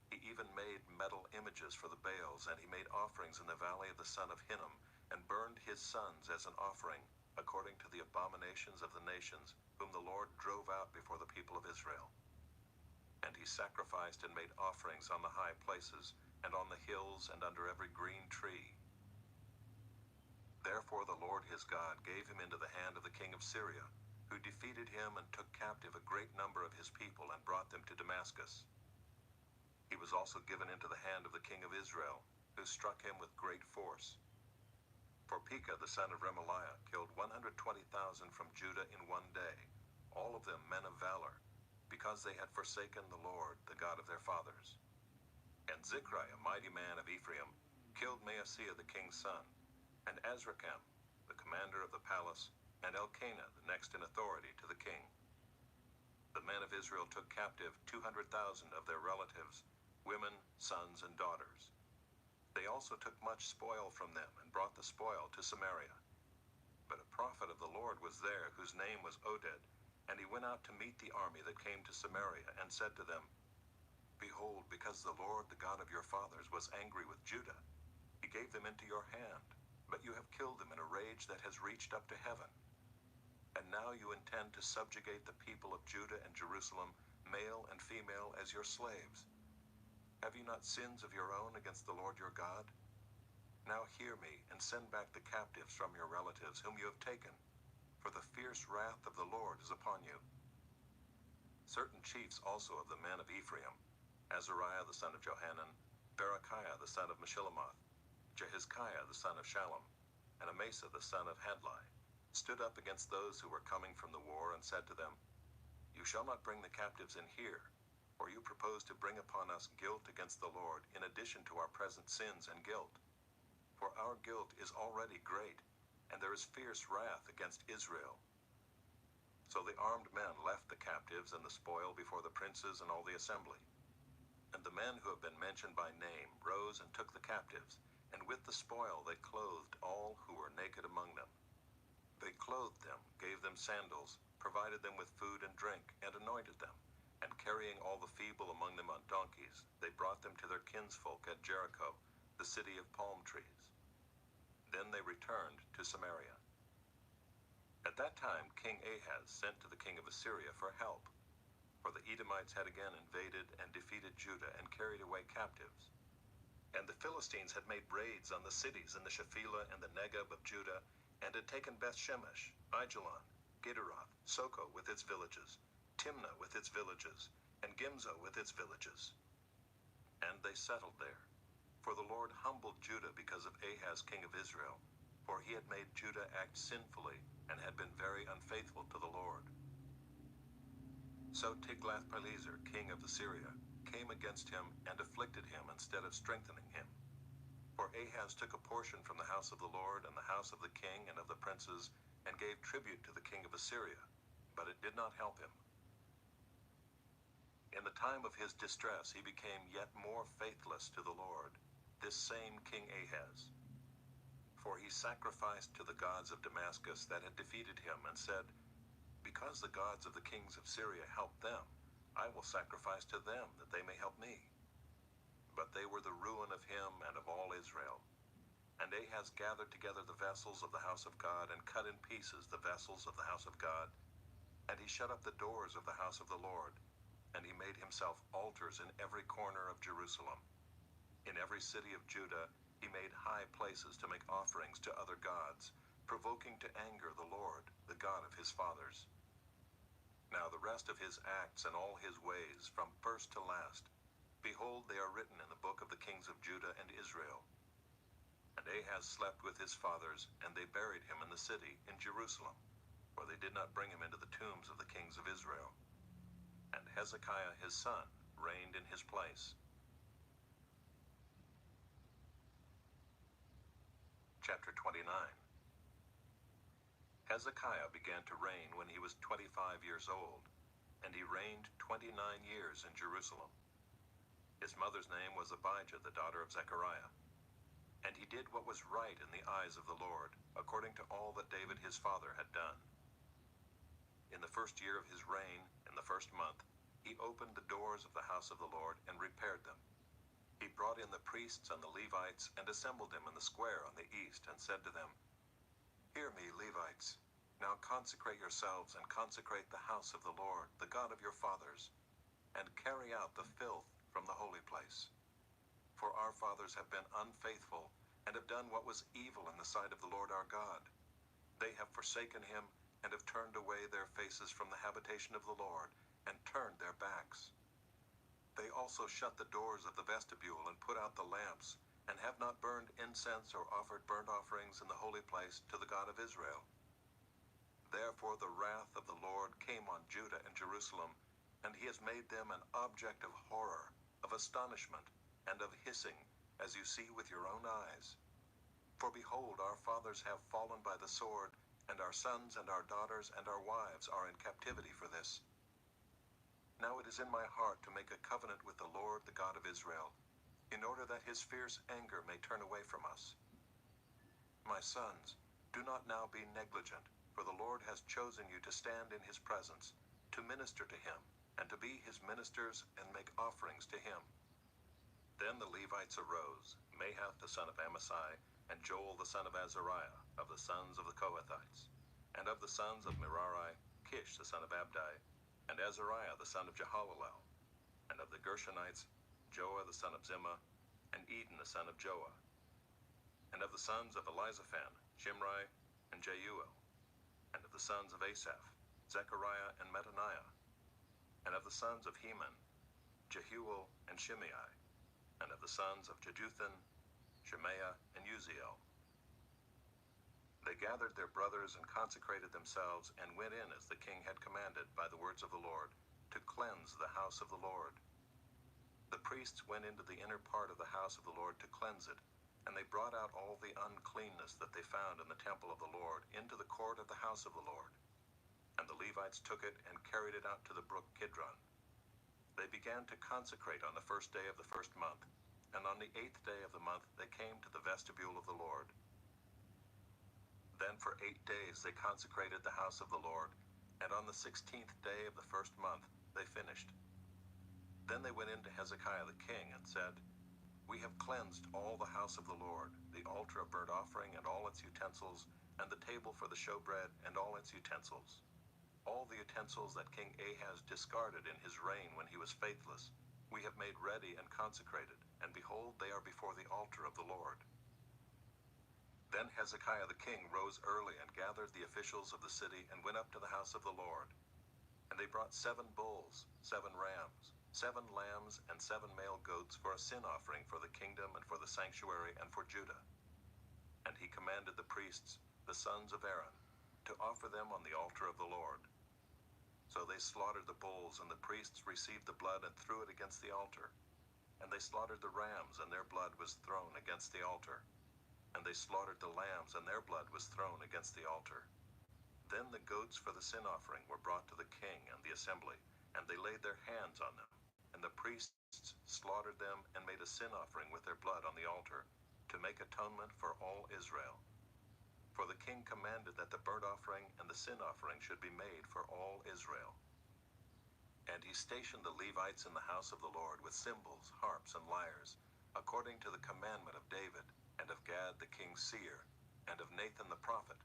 He even made metal images for the Baals, and he made offerings in the valley of the son of Hinnom, and burned his sons as an offering, according to the abominations of the nations, whom the Lord drove out before the people of Israel. And he sacrificed and made offerings on the high places, and on the hills, and under every green tree. Therefore the Lord his God gave him into the hand of the king of Syria, who defeated him and took captive a great number of his people and brought them to Damascus. He was also given into the hand of the king of Israel, who struck him with great force. For Pekah the son of Remaliah killed 120,000 from Judah in one day, all of them men of valor, because they had forsaken the Lord, the God of their fathers. And Zichri, a mighty man of Ephraim, killed Maaseiah the king's son, and Azrikam, the commander of the palace, and Elkanah, the next in authority to the king. The men of Israel took captive 200,000 of their relatives, women, sons, and daughters. They also took much spoil from them and brought the spoil to Samaria. But a prophet of the Lord was there, whose name was Oded, and he went out to meet the army that came to Samaria, and said to them, Behold, because the Lord, the God of your fathers, was angry with Judah, he gave them into your hand, but you have killed them in a rage that has reached up to heaven. And now you intend to subjugate the people of Judah and Jerusalem, male and female, as your slaves. Have you not sins of your own against the Lord your God? Now hear me, and send back the captives from your relatives, whom you have taken, for the fierce wrath of the Lord is upon you. Certain chiefs also of the men of Ephraim, Azariah the son of Johanan, Berechiah the son of Meshillemoth, Jehizkiah the son of Shallum, and Amasa the son of Hadlai, stood up against those who were coming from the war, and said to them, You shall not bring the captives in here, for you propose to bring upon us guilt against the Lord, in addition to our present sins and guilt. For our guilt is already great, and there is fierce wrath against Israel. So the armed men left the captives and the spoil before the princes and all the assembly. And the men who have been mentioned by name rose and took the captives, and with the spoil they clothed all who were naked among them. They clothed them, gave them sandals, provided them with food and drink, and anointed them. And carrying all the feeble among them on donkeys, they brought them to their kinsfolk at Jericho, the city of palm trees. Then they returned to Samaria. At that time King Ahaz sent to the king of Assyria for help, for the Edomites had again invaded and defeated Judah and carried away captives. And the Philistines had made raids on the cities in the Shephelah and the Negeb of Judah, and had taken Beth-Shemesh, Aijalon, Gederoth, Soko with its villages, Timnah with its villages, and Gimzo with its villages. And they settled there. For the Lord humbled Judah because of Ahaz king of Israel, for he had made Judah act sinfully, and had been very unfaithful to the Lord. So Tiglath-Pileser, king of Assyria, came against him and afflicted him instead of strengthening him. For Ahaz took a portion from the house of the Lord and the house of the king and of the princes, and gave tribute to the king of Assyria, but it did not help him. In the time of his distress he became yet more faithless to the Lord, this same King Ahaz. For he sacrificed to the gods of Damascus that had defeated him, and said, Because the gods of the kings of Syria helped them, I will sacrifice to them that they may help me. But they were the ruin of him and of all Israel. And Ahaz gathered together the vessels of the house of God, and cut in pieces the vessels of the house of God. And he shut up the doors of the house of the Lord, and he made himself altars in every corner of Jerusalem. In every city of Judah he made high places to make offerings to other gods, provoking to anger the Lord, the God of his fathers. Now the rest of his acts and all his ways, from first to last, behold, they are written in the book of the kings of Judah and Israel. And Ahaz slept with his fathers, and they buried him in the city, in Jerusalem, for they did not bring him into the tombs of the kings of Israel. And Hezekiah his son reigned in his place. Chapter 29. Hezekiah began to reign when he was 25 years old, and he reigned 29 years in Jerusalem. His mother's name was Abijah, the daughter of Zechariah. And he did what was right in the eyes of the Lord, according to all that David his father had done. In the first year of his reign, in the first month, he opened the doors of the house of the Lord and repaired them. He brought in the priests and the Levites and assembled them in the square on the east, and said to them, Hear me, Levites. Now consecrate yourselves and consecrate the house of the Lord, the God of your fathers, and carry out the filth from the holy place. For our fathers have been unfaithful, and have done what was evil in the sight of the Lord our God. They have forsaken him, and have turned away their faces from the habitation of the Lord, and turned their backs. They also shut the doors of the vestibule, and put out the lamps, and have not burned incense or offered burnt offerings in the holy place to the God of Israel. Therefore the wrath of the Lord came on Judah and Jerusalem, and he has made them an object of horror, of astonishment, and of hissing, as you see with your own eyes. For behold, our fathers have fallen by the sword, and our sons and our daughters and our wives are in captivity for this. Now it is in my heart to make a covenant with the Lord, the God of Israel, in order that his fierce anger may turn away from us. My sons, do not now be negligent, for the Lord has chosen you to stand in his presence, to minister to him, and to be his ministers and make offerings to him. Then the Levites arose, Mahath the son of Amasai, and Joel the son of Azariah, of the sons of the Kohathites, and of the sons of Merari, Kish the son of Abdi, and Azariah the son of Jehalelel, and of the Gershonites, Joah the son of Zimmah, and Eden the son of Joah, and of the sons of Elizaphan, Shimri, and Jeuel, and of the sons of Asaph, Zechariah and Mattaniah, and of the sons of Heman, Jehuel and Shimei, and of the sons of Jeduthun, Shemaiah and Uziel. They gathered their brothers and consecrated themselves, and went in as the king had commanded by the words of the Lord, to cleanse the house of the Lord. The priests went into the inner part of the house of the Lord to cleanse it, and they brought out all the uncleanness that they found in the temple of the Lord into the court of the house of the Lord. And the Levites took it and carried it out to the brook Kidron. They began to consecrate on the first day of the first month, and on the 8th day of the month they came to the vestibule of the Lord. Then for 8 days they consecrated the house of the Lord, and on the 16th day of the first month they finished. Then they went in to Hezekiah the king and said, We have cleansed all the house of the Lord, the altar of burnt offering and all its utensils, and the table for the showbread and all its utensils. All the utensils that King Ahaz discarded in his reign when he was faithless, we have made ready and consecrated, and behold, they are before the altar of the Lord. Then Hezekiah the king rose early and gathered the officials of the city and went up to the house of the Lord. And they brought 7 bulls, 7 rams, 7 lambs, and 7 male goats for a sin offering for the kingdom and for the sanctuary and for Judah. And he commanded the priests, the sons of Aaron, to offer them on the altar of the Lord. So they slaughtered the bulls, and the priests received the blood and threw it against the altar. And they slaughtered the rams, and their blood was thrown against the altar. And they slaughtered the lambs, and their blood was thrown against the altar. Then the goats for the sin offering were brought to the king and the assembly, and they laid their hands on them. And the priests slaughtered them and made a sin offering with their blood on the altar, to make atonement for all Israel. For the king commanded that the burnt offering and the sin offering should be made for all Israel. And he stationed the Levites in the house of the Lord with cymbals, harps, and lyres, according to the commandment of David, and of Gad the king's seer, and of Nathan the prophet,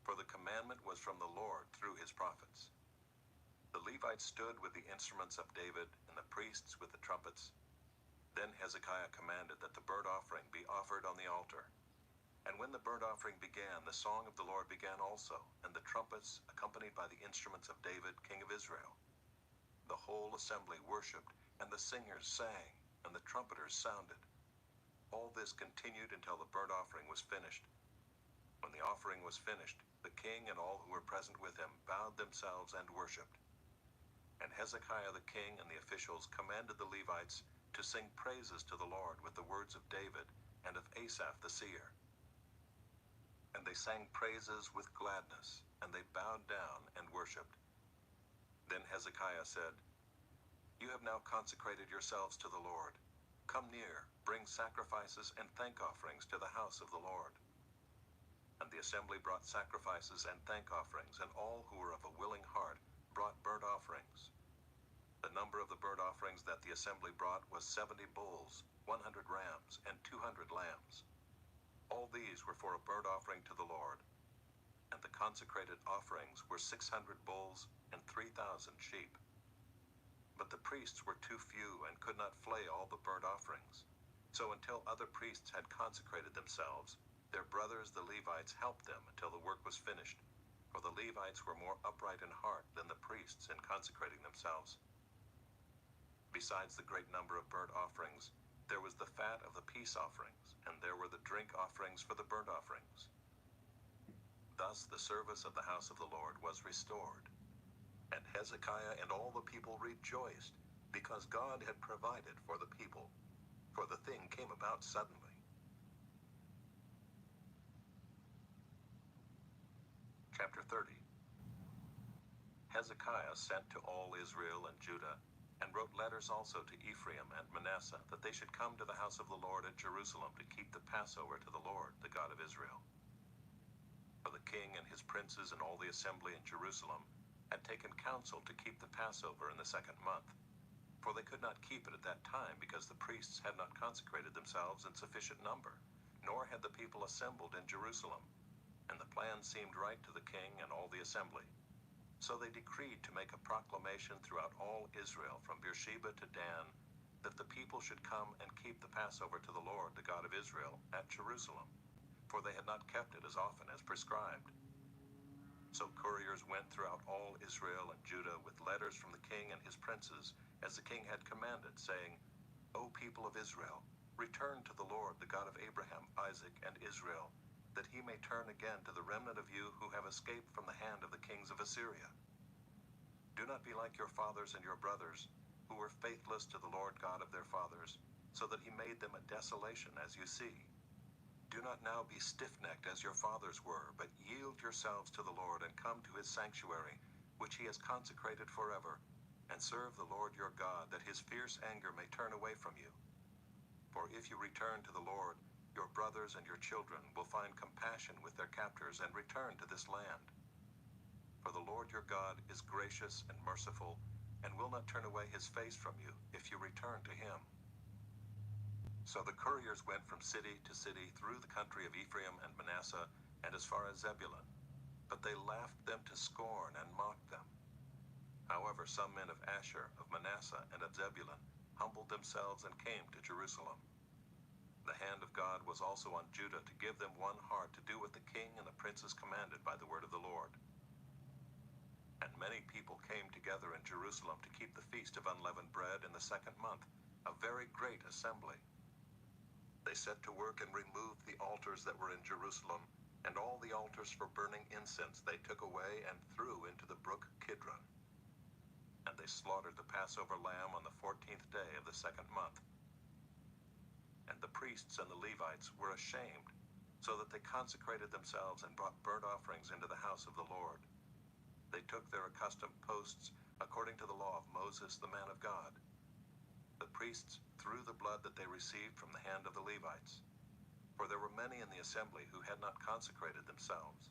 for the commandment was from the Lord through his prophets. The Levites stood with the instruments of David, and the priests with the trumpets. Then Hezekiah commanded that the burnt offering be offered on the altar. And when the burnt offering began, the song of the Lord began also, and the trumpets accompanied by the instruments of David, king of Israel. The whole assembly worshipped, and the singers sang, and the trumpeters sounded. All this continued until the burnt offering was finished. When the offering was finished, the king and all who were present with him bowed themselves and worshipped. And Hezekiah the king and the officials commanded the Levites to sing praises to the Lord with the words of David and of Asaph the seer. And they sang praises with gladness, and they bowed down and worshipped. Then Hezekiah said, You have now consecrated yourselves to the Lord. Come near, bring sacrifices and thank offerings to the house of the Lord. And the assembly brought sacrifices and thank offerings, and all who were of a willing heart brought burnt offerings. The number of the burnt offerings that the assembly brought was 70 bulls, 100 rams, and 200 lambs. All these were for a burnt offering to the Lord. And the consecrated offerings were 600 bulls and 3,000 sheep. But the priests were too few and could not flay all the burnt offerings. So until other priests had consecrated themselves, their brothers the Levites helped them until the work was finished, for the Levites were more upright in heart than the priests in consecrating themselves. Besides the great number of burnt offerings, there was the fat of the peace offerings, and there were the drink offerings for the burnt offerings. Thus the service of the house of the Lord was restored. And Hezekiah and all the people rejoiced, because God had provided for the people, for the thing came about suddenly. Chapter 30. Hezekiah sent to all Israel and Judah, and wrote letters also to Ephraim and Manasseh, that they should come to the house of the Lord at Jerusalem to keep the Passover to the Lord, the God of Israel. For the king and his princes and all the assembly in Jerusalem had taken counsel to keep the Passover in the 2nd month, for they could not keep it at that time, because the priests had not consecrated themselves in sufficient number, nor had the people assembled in Jerusalem. And the plan seemed right to the king and all the assembly. So they decreed to make a proclamation throughout all Israel, from Beersheba to Dan, that the people should come and keep the Passover to the Lord, the God of Israel, at Jerusalem, for they had not kept it as often as prescribed. So couriers went throughout all Israel and Judah with letters from the king and his princes, as the king had commanded, saying, O people of Israel, return to the Lord, the God of Abraham, Isaac, and Israel, that he may turn again to the remnant of you who have escaped from the hand of the kings of Assyria. Do not be like your fathers and your brothers, who were faithless to the Lord God of their fathers, so that he made them a desolation, as you see. Do not now be stiff-necked as your fathers were, but yield yourselves to the Lord and come to his sanctuary, which he has consecrated forever, and serve the Lord your God, that his fierce anger may turn away from you. For if you return to the Lord, your brothers and your children will find compassion with their captors and return to this land. For the Lord your God is gracious and merciful, and will not turn away his face from you if you return to him. So the couriers went from city to city through the country of Ephraim and Manasseh, and as far as Zebulun. But they laughed them to scorn and mocked them. However, some men of Asher, of Manasseh, and of Zebulun humbled themselves and came to Jerusalem. The hand of God was also on Judah to give them one heart to do what the king and the princes commanded by the word of the Lord. And many people came together in Jerusalem to keep the feast of unleavened bread in the 2nd month, a very great assembly. They set to work and removed the altars that were in Jerusalem, and all the altars for burning incense they took away and threw into the brook Kidron. And they slaughtered the Passover lamb on the 14th day of the 2nd month. And the priests and the Levites were ashamed, so that they consecrated themselves and brought burnt offerings into the house of the Lord. They took their accustomed posts according to the law of Moses, the man of God. The priests threw the blood that they received from the hand of the Levites, for there were many in the assembly who had not consecrated themselves.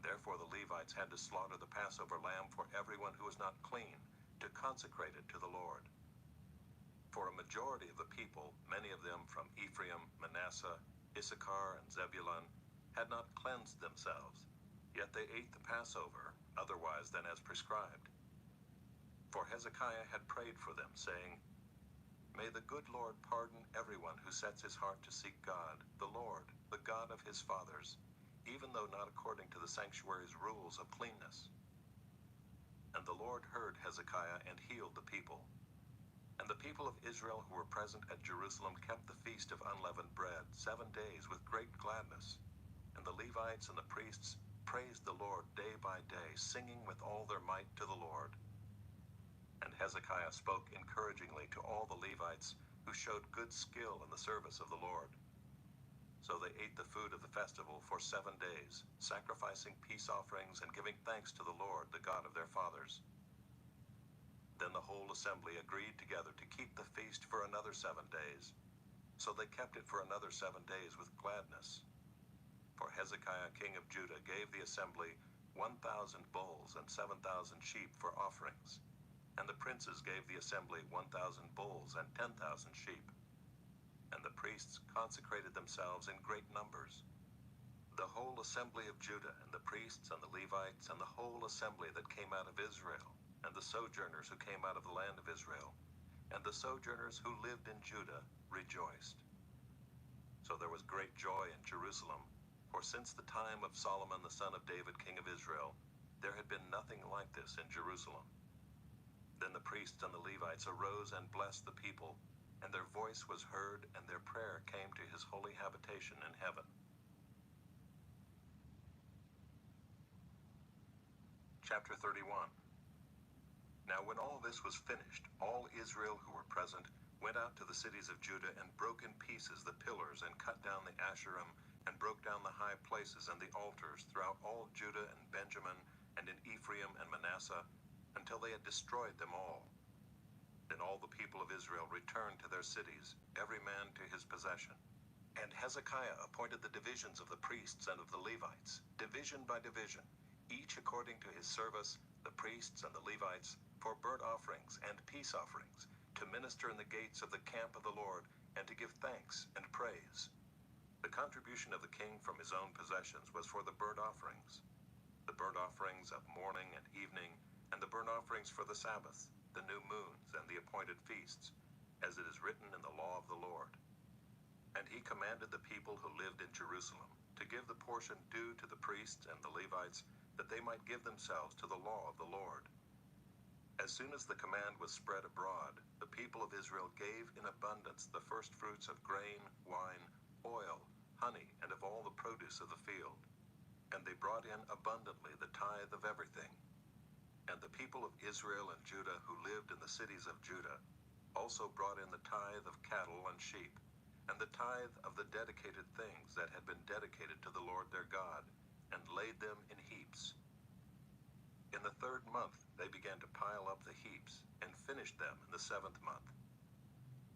Therefore the Levites had to slaughter the Passover lamb for everyone who was not clean, to consecrate it to the Lord. For a majority of the people, many of them from Ephraim, Manasseh, Issachar, and Zebulun, had not cleansed themselves, yet they ate the Passover, otherwise than as prescribed. For Hezekiah had prayed for them, saying, May the good Lord pardon everyone who sets his heart to seek God, the Lord, the God of his fathers, even though not according to the sanctuary's rules of cleanness. And the Lord heard Hezekiah and healed the people. And the people of Israel who were present at Jerusalem kept the feast of unleavened bread 7 days with great gladness. And the Levites and the priests praised the Lord day by day, singing with all their might to the Lord. And Hezekiah spoke encouragingly to all the Levites, who showed good skill in the service of the Lord. So they ate the food of the festival for 7 days, sacrificing peace offerings and giving thanks to the Lord, the God of their fathers. Then the whole assembly agreed together to keep the feast for another 7 days. So they kept it for another 7 days with gladness. For Hezekiah king of Judah gave the assembly 1,000 bulls and 7,000 sheep for offerings. And the princes gave the assembly 1,000 bulls and 10,000 sheep. And the priests consecrated themselves in great numbers. The whole assembly of Judah, and the priests and the Levites, and the whole assembly that came out of Israel, and the sojourners who came out of the land of Israel, and the sojourners who lived in Judah, rejoiced. So there was great joy in Jerusalem, for since the time of Solomon the son of David king of Israel, there had been nothing like this in Jerusalem. Then the priests and the Levites arose and blessed the people, and their voice was heard, and their prayer came to his holy habitation in heaven. Chapter 31. Now when all this was finished, all Israel who were present went out to the cities of Judah and broke in pieces the pillars and cut down the Asherim and broke down the high places and the altars throughout all Judah and Benjamin and in Ephraim and Manasseh until they had destroyed them all. Then all the people of Israel returned to their cities, every man to his possession. And Hezekiah appointed the divisions of the priests and of the Levites, division by division, each according to his service, the priests and the Levites, for burnt offerings and peace offerings, to minister in the gates of the camp of the Lord, and to give thanks and praise. The contribution of the king from his own possessions was for the burnt offerings, the burnt offerings of morning and evening, and the burnt offerings for the Sabbath, the new moons, and the appointed feasts, as it is written in the law of the Lord. And he commanded the people who lived in Jerusalem to give the portion due to the priests and the Levites, that they might give themselves to the law of the Lord. As soon as the command was spread abroad, the people of Israel gave in abundance the first fruits of grain, wine, oil, honey, and of all the produce of the field. And they brought in abundantly the tithe of everything. And the people of Israel and Judah who lived in the cities of Judah also brought in the tithe of cattle and sheep, and the tithe of the dedicated things that had been dedicated to the Lord their God, and laid them in heaps. In the 3rd month they began to pile up the heaps, and finished them in the 7th month.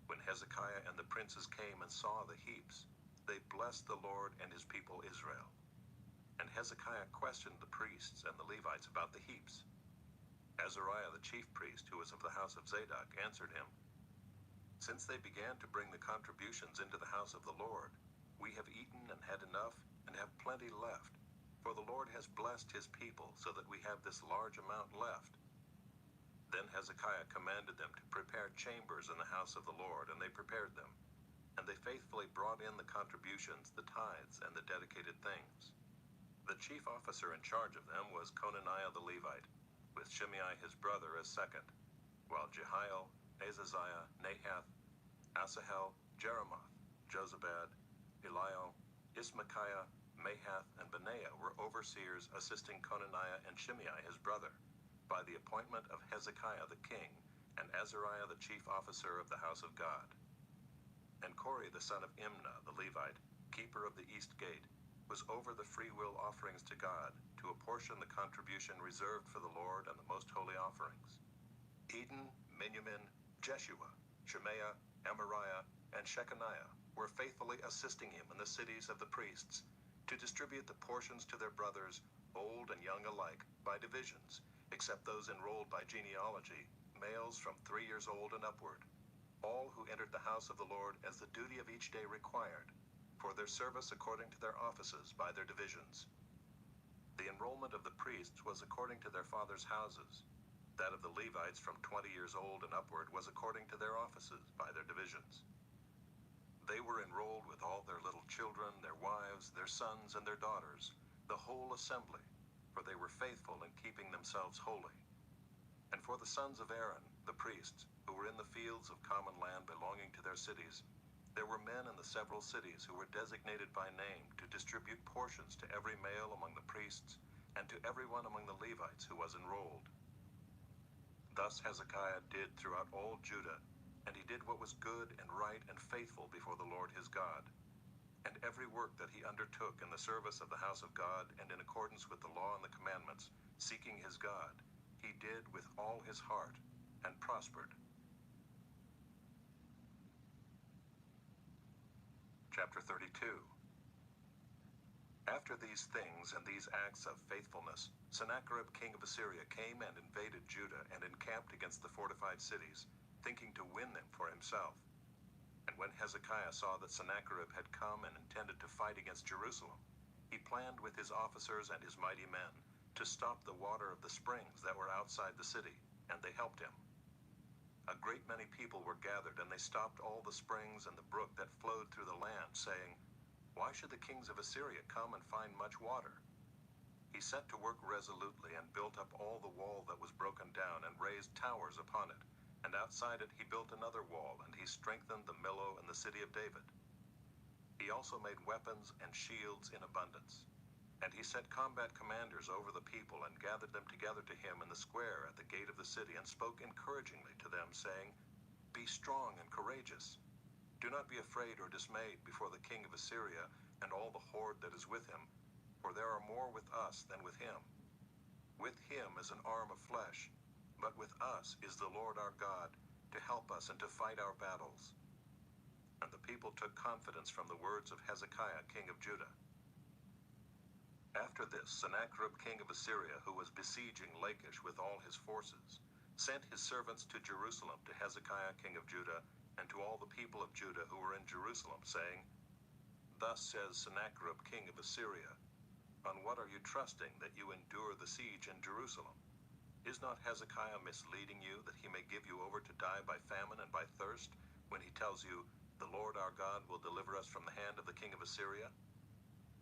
When Hezekiah and the princes came and saw the heaps, they blessed the Lord and his people Israel. And Hezekiah questioned the priests and the Levites about the heaps. Azariah the chief priest, who was of the house of Zadok, answered him, Since they began to bring the contributions into the house of the Lord, we have eaten and had enough, and have plenty left. For the Lord has blessed his people, so that we have this large amount left. Then Hezekiah commanded them to prepare chambers in the house of the Lord, and they prepared them. And they faithfully brought in the contributions, the tithes, and the dedicated things. The chief officer in charge of them was Conaniah the Levite, with Shimei his brother as second, while Jehiel, Azaziah, Nahath, Asahel, Jeremoth, Jozabad, Eliel, Ismachiah, Mahath, and Benaiah were overseers assisting Conaniah and Shimei his brother, by the appointment of Hezekiah the king, and Azariah the chief officer of the house of God. And Kori the son of Imnah the Levite, keeper of the east gate, was over the freewill offerings to God, to apportion the contribution reserved for the Lord and the most holy offerings. Eden, Miniamin, Jeshua, Shemaiah, Amariah, and Shechaniah were faithfully assisting him in the cities of the priests, to distribute the portions to their brothers, old and young alike, by divisions, except those enrolled by genealogy, males from 3 years old and upward, all who entered the house of the Lord as the duty of each day required, for their service according to their offices by their divisions. The enrollment of the priests was according to their fathers' houses. That of the Levites from 20 years old and upward was according to their offices by their divisions. They were enrolled with all their little children, their wives, their sons, and their daughters, the whole assembly, for they were faithful in keeping themselves holy. And for the sons of Aaron, the priests, who were in the fields of common land belonging to their cities, there were men in the several cities who were designated by name to distribute portions to every male among the priests, and to everyone among the Levites who was enrolled. Thus Hezekiah did throughout all Judah, and he did what was good and right and faithful before the Lord his God. And every work that he undertook in the service of the house of God, and in accordance with the law and the commandments, seeking his God, he did with all his heart, and prospered. Chapter 32. After these things and these acts of faithfulness, Sennacherib king of Assyria came and invaded Judah, and encamped against the fortified cities, thinking to win them for himself. And when Hezekiah saw that Sennacherib had come and intended to fight against Jerusalem, he planned with his officers and his mighty men to stop the water of the springs that were outside the city, and they helped him. a great many people were gathered, and they stopped all the springs and the brook that flowed through the land, saying, "Why should the kings of Assyria come and find much water?" He set to work resolutely and built up all the wall that was broken down and raised towers upon it. And outside it he built another wall, and he strengthened the Millo and the city of David. He also made weapons and shields in abundance. And he set combat commanders over the people and gathered them together to him in the square at the gate of the city and spoke encouragingly to them, saying, "Be strong and courageous. Do not be afraid or dismayed before the king of Assyria and all the horde that is with him, for there are more with us than with him. With him is an arm of flesh, but with us is the Lord our God to help us and to fight our battles." And the people took confidence from the words of Hezekiah king of Judah. After this, Sennacherib king of Assyria, who was besieging Lachish with all his forces, sent his servants to Jerusalem to Hezekiah king of Judah and to all the people of Judah who were in Jerusalem, saying, "Thus says Sennacherib king of Assyria, on what are you trusting that you endure the siege in Jerusalem? Is not Hezekiah misleading you that he may give you over to die by famine and by thirst, when he tells you, 'The Lord our God will deliver us from the hand of the king of Assyria'?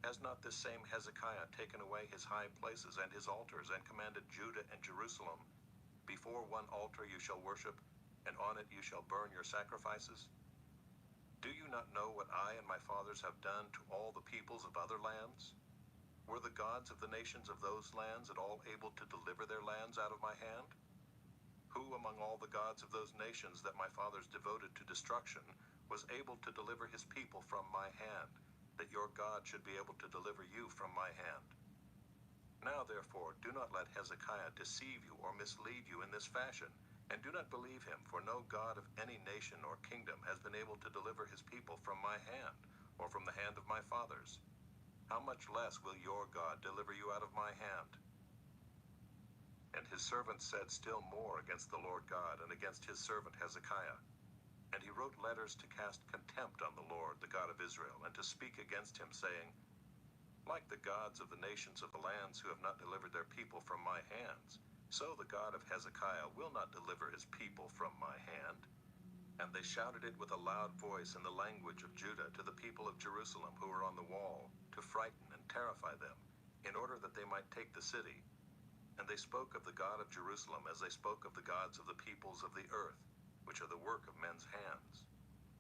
Has not this same Hezekiah taken away his high places and his altars, and commanded Judah and Jerusalem, 'Before one altar you shall worship, and on it you shall burn your sacrifices'? Do you not know what I and my fathers have done to all the peoples of other lands? Were the gods of the nations of those lands at all able to deliver their lands out of my hand? Who among all the gods of those nations that my fathers devoted to destruction was able to deliver his people from my hand, that your God should be able to deliver you from my hand? Now therefore do not let Hezekiah deceive you or mislead you in this fashion, and do not believe him, for no God of any nation or kingdom has been able to deliver his people from my hand, or from the hand of my fathers. How much less will your God deliver you out of my hand?" And his servant said still more against the Lord God and against his servant Hezekiah. And he wrote letters to cast contempt on the Lord, the God of Israel, and to speak against him, saying, "Like the gods of the nations of the lands who have not delivered their people from my hands, so the God of Hezekiah will not deliver his people from my hand." And they shouted it with a loud voice in the language of Judah to the people of Jerusalem who were on the wall, to frighten and terrify them, in order that they might take the city. And they spoke of the God of Jerusalem as they spoke of the gods of the peoples of the earth, which are the work of men's hands.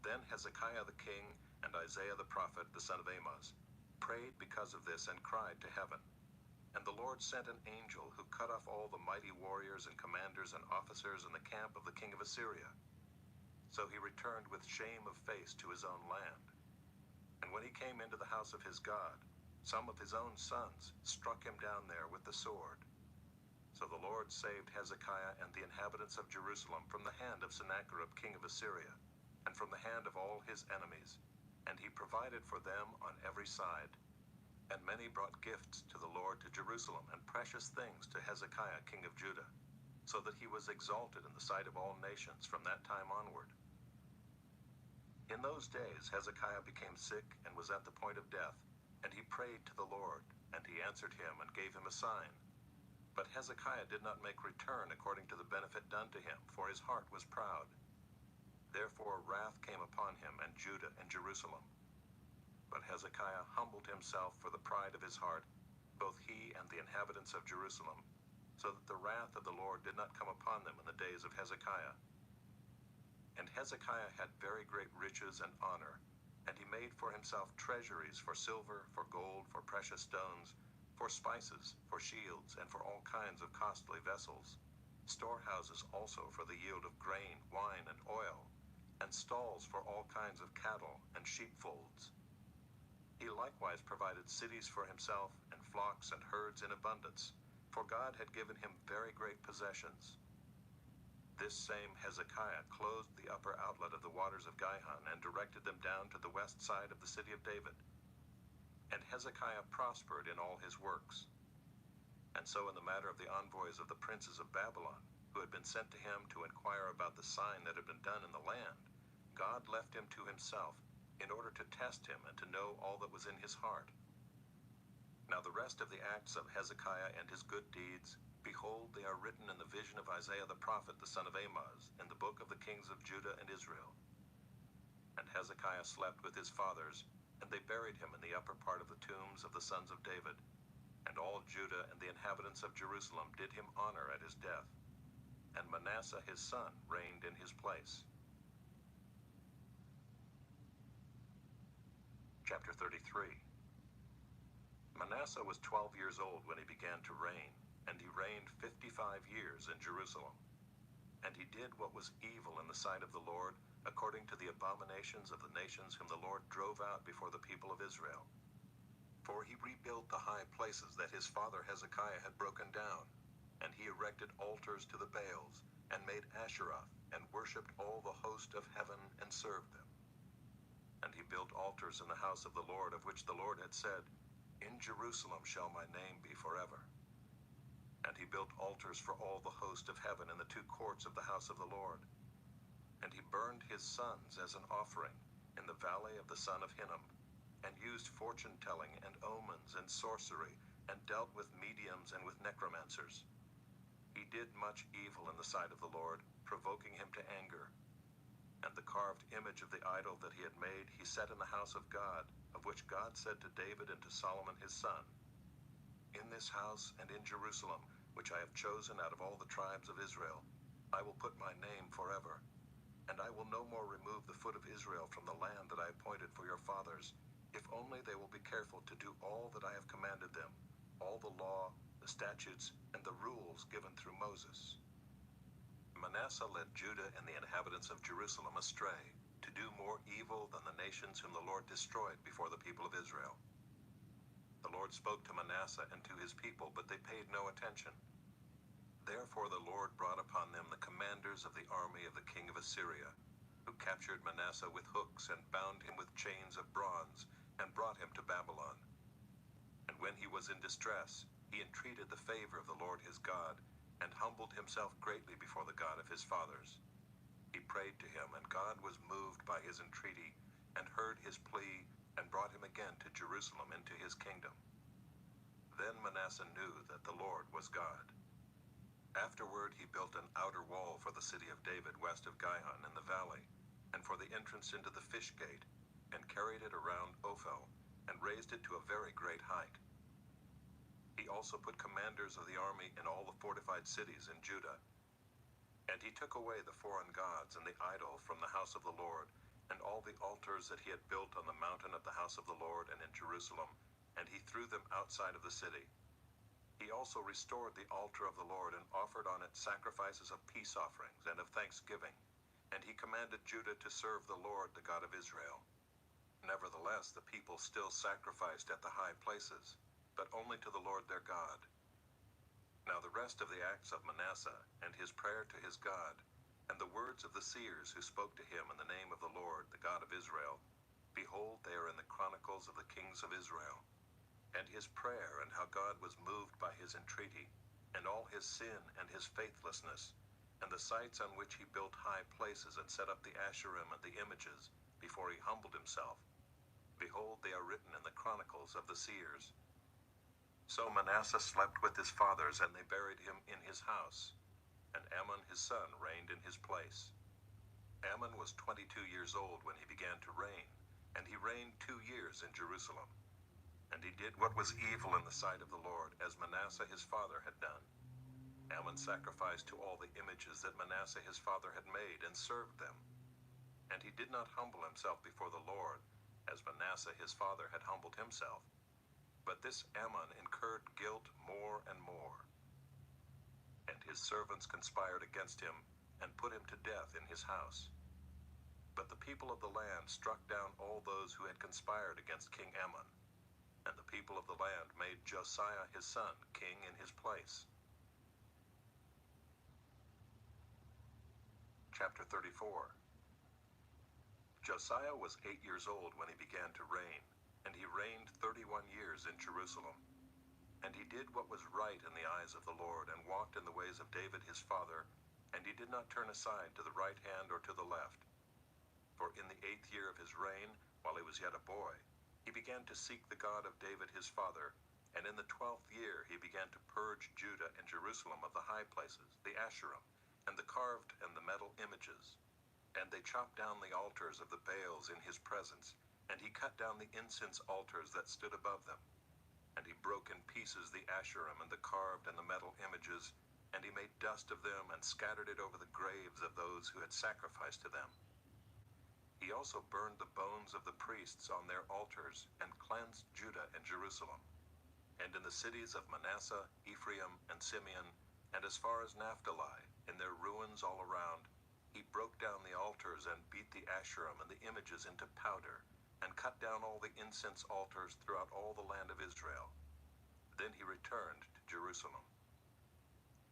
Then Hezekiah the king and Isaiah the prophet, the son of Amoz, prayed because of this and cried to heaven. And the Lord sent an angel who cut off all the mighty warriors and commanders and officers in the camp of the king of Assyria. So he returned with shame of face to his own land. And when he came into the house of his God, some of his own sons struck him down there with the sword. So the Lord saved Hezekiah and the inhabitants of Jerusalem from the hand of Sennacherib king of Assyria, and from the hand of all his enemies, and he provided for them on every side. And many brought gifts to the Lord to Jerusalem, and precious things to Hezekiah king of Judah, so that he was exalted in the sight of all nations from that time onward. In those days Hezekiah became sick and was at the point of death, and he prayed to the Lord, and he answered him and gave him a sign. But Hezekiah did not make return according to the benefit done to him, for his heart was proud. Therefore wrath came upon him and Judah and Jerusalem. But Hezekiah humbled himself for the pride of his heart, both he and the inhabitants of Jerusalem, so that the wrath of the Lord did not come upon them in the days of Hezekiah. And Hezekiah had very great riches and honor, and he made for himself treasuries for silver, for gold, for precious stones, for spices, for shields, and for all kinds of costly vessels, storehouses also for the yield of grain, wine, and oil, and stalls for all kinds of cattle and sheepfolds. He likewise provided cities for himself, and flocks and herds in abundance, for God had given him very great possessions. This same Hezekiah closed the upper outlet of the waters of Gihon, and directed them down to the west side of the city of David. And Hezekiah prospered in all his works. And so in the matter of the envoys of the princes of Babylon, who had been sent to him to inquire about the sign that had been done in the land, God left him to himself, in order to test him and to know all that was in his heart. Now the rest of the acts of Hezekiah and his good deeds, Behold, they are written in the vision of Isaiah the prophet, the son of Amoz, in the book of the kings of Judah and Israel. And Hezekiah slept with his fathers, and they buried him in the upper part of the tombs of the sons of David. And all Judah and the inhabitants of Jerusalem did him honor at his death. And Manasseh his son reigned in his place. Chapter 33. Manasseh was 12 years old when he began to reign, and he reigned 55 years in Jerusalem. And he did what was evil in the sight of the Lord, according to the abominations of the nations whom the Lord drove out before the people of Israel. For he rebuilt the high places that his father Hezekiah had broken down, and he erected altars to the Baals, and made Asheroth, and worshipped all the host of heaven, and served them. And he built altars in the house of the Lord, of which the Lord had said, In Jerusalem shall my name be forever. And he built altars for all the host of heaven in the two courts of the house of the Lord. And he burned his sons as an offering in the valley of the son of Hinnom, and used fortune-telling and omens and sorcery, and dealt with mediums and with necromancers. He did much evil in the sight of the Lord, provoking him to anger. And the carved image of the idol that he had made he set in the house of God, of which God said to David and to Solomon his son, In this house and in Jerusalem, which I have chosen out of all the tribes of Israel, I will put my name forever. And I will no more remove the foot of Israel from the land that I appointed for your fathers, if only they will be careful to do all that I have commanded them, all the law, the statutes, and the rules given through Moses. Manasseh led Judah and the inhabitants of Jerusalem astray, to do more evil than the nations whom the Lord destroyed before the people of Israel. The Lord spoke to Manasseh and to his people, but they paid no attention. Therefore the Lord brought upon them the commanders of the army of the king of Assyria, who captured Manasseh with hooks and bound him with chains of bronze, and brought him to Babylon. And when he was in distress, he entreated the favor of the Lord his God, and humbled himself greatly before the God of his fathers. He prayed to him, and God was moved by his entreaty, and heard his plea, and brought him again to Jerusalem into his kingdom. Then Manasseh knew that the Lord was God. Afterward he built an outer wall for the city of David west of Gihon in the valley, and for the entrance into the fish gate, and carried it around Ophel, and raised it to a very great height. He also put commanders of the army in all the fortified cities in Judah. And he took away the foreign gods and the idol from the house of the Lord, and all the altars that he had built on the mountain of the house of the Lord and in Jerusalem, and he threw them outside of the city. He also restored the altar of the Lord, and offered on it sacrifices of peace offerings and of thanksgiving, and he commanded Judah to serve the Lord, the God of Israel. Nevertheless, the people still sacrificed at the high places, but only to the Lord their God. Now the rest of the acts of Manasseh, and his prayer to his God, and the words of the seers who spoke to him in the name of the Lord, the God of Israel, behold, they are in the chronicles of the kings of Israel. And his prayer, and how God was moved by his entreaty, and all his sin and his faithlessness, and the sites on which he built high places and set up the Asherim and the images, before he humbled himself, behold, they are written in the chronicles of the seers. So Manasseh slept with his fathers, and they buried him in his house. And Amon his son reigned in his place. Amon was 22 years old when he began to reign, and he reigned 2 years in Jerusalem. And he did what was evil in the sight of the Lord, as Manasseh his father had done. Amon sacrificed to all the images that Manasseh his father had made, and served them. And he did not humble himself before the Lord, as Manasseh his father had humbled himself. But this Amon incurred guilt more and more. And his servants conspired against him, and put him to death in his house. But the people of the land struck down all those who had conspired against King Amon. And the people of the land made Josiah his son king in his place. Chapter 34. Josiah was 8 years old when he began to reign, and he reigned 31 years in Jerusalem. And he did what was right in the eyes of the Lord, and walked in the ways of David his father, and he did not turn aside to the right hand or to the left. For in the 8th year of his reign, while he was yet a boy, he began to seek the God of David his father, And in the 12th year he began to purge Judah and Jerusalem of the high places, the Asherim, and the carved and the metal images. And they chopped down the altars of the Baals in his presence, and he cut down the incense altars that stood above them. And he broke in pieces the Asherim and the carved and the metal images, and he made dust of them and scattered it over the graves of those who had sacrificed to them. He also burned the bones of the priests on their altars and cleansed Judah and Jerusalem. And in the cities of Manasseh, Ephraim, and Simeon, and as far as Naphtali, in their ruins all around, he broke down the altars and beat the Asherim and the images into powder, and cut down all the incense altars throughout all the land of Israel. Then he returned to Jerusalem.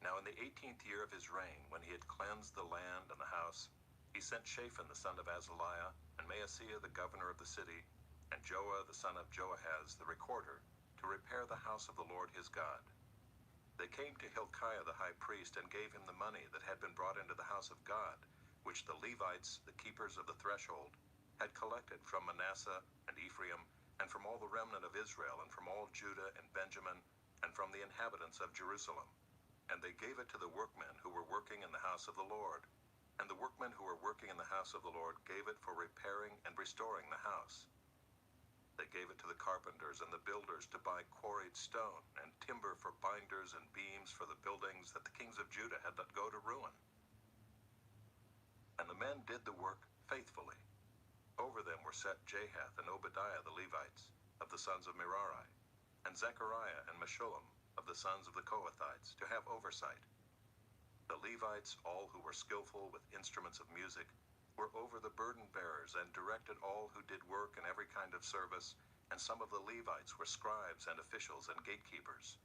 Now in the 18th year of his reign, when he had cleansed the land and the house, he sent Shaphan the son of Azaliah, and Maaseiah the governor of the city, and Joah the son of Joahaz the recorder, to repair the house of the Lord his God. They came to Hilkiah the high priest and gave him the money that had been brought into the house of God, which the Levites, the keepers of the threshold, had collected from Manasseh and Ephraim, and from all the remnant of Israel, and from all Judah and Benjamin, and from the inhabitants of Jerusalem. And they gave it to the workmen who were working in the house of the Lord. And the workmen who were working in the house of the Lord gave it for repairing and restoring the house. They gave it to the carpenters and the builders to buy quarried stone and timber for binders and beams for the buildings that the kings of Judah had let go to ruin. And the men did the work faithfully. Over them were set Jahath and Obadiah the Levites, of the sons of Merari, and Zechariah and Meshullam, of the sons of the Kohathites, to have oversight. The Levites, all who were skillful with instruments of music, were over the burden bearers and directed all who did work in every kind of service, and some of the Levites were scribes and officials and gatekeepers.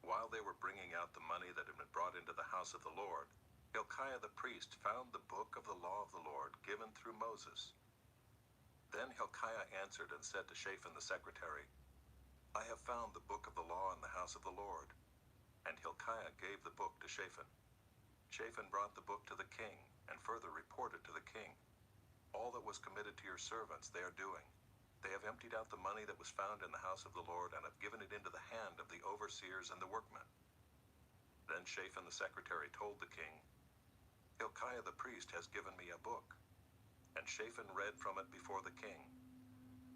While they were bringing out the money that had been brought into the house of the Lord, Hilkiah the priest found the book of the law of the Lord given through Moses. Then Hilkiah answered and said to Shaphan the secretary, I have found the book of the law in the house of the Lord. And Hilkiah gave the book to Shaphan. Shaphan brought the book to the king, and further reported to the king, all that was committed to your servants they are doing. They have emptied out the money that was found in the house of the Lord, and have given it into the hand of the overseers and the workmen. Then Shaphan the secretary told the king, Hilkiah the priest has given me a book. And Shaphan read from it before the king.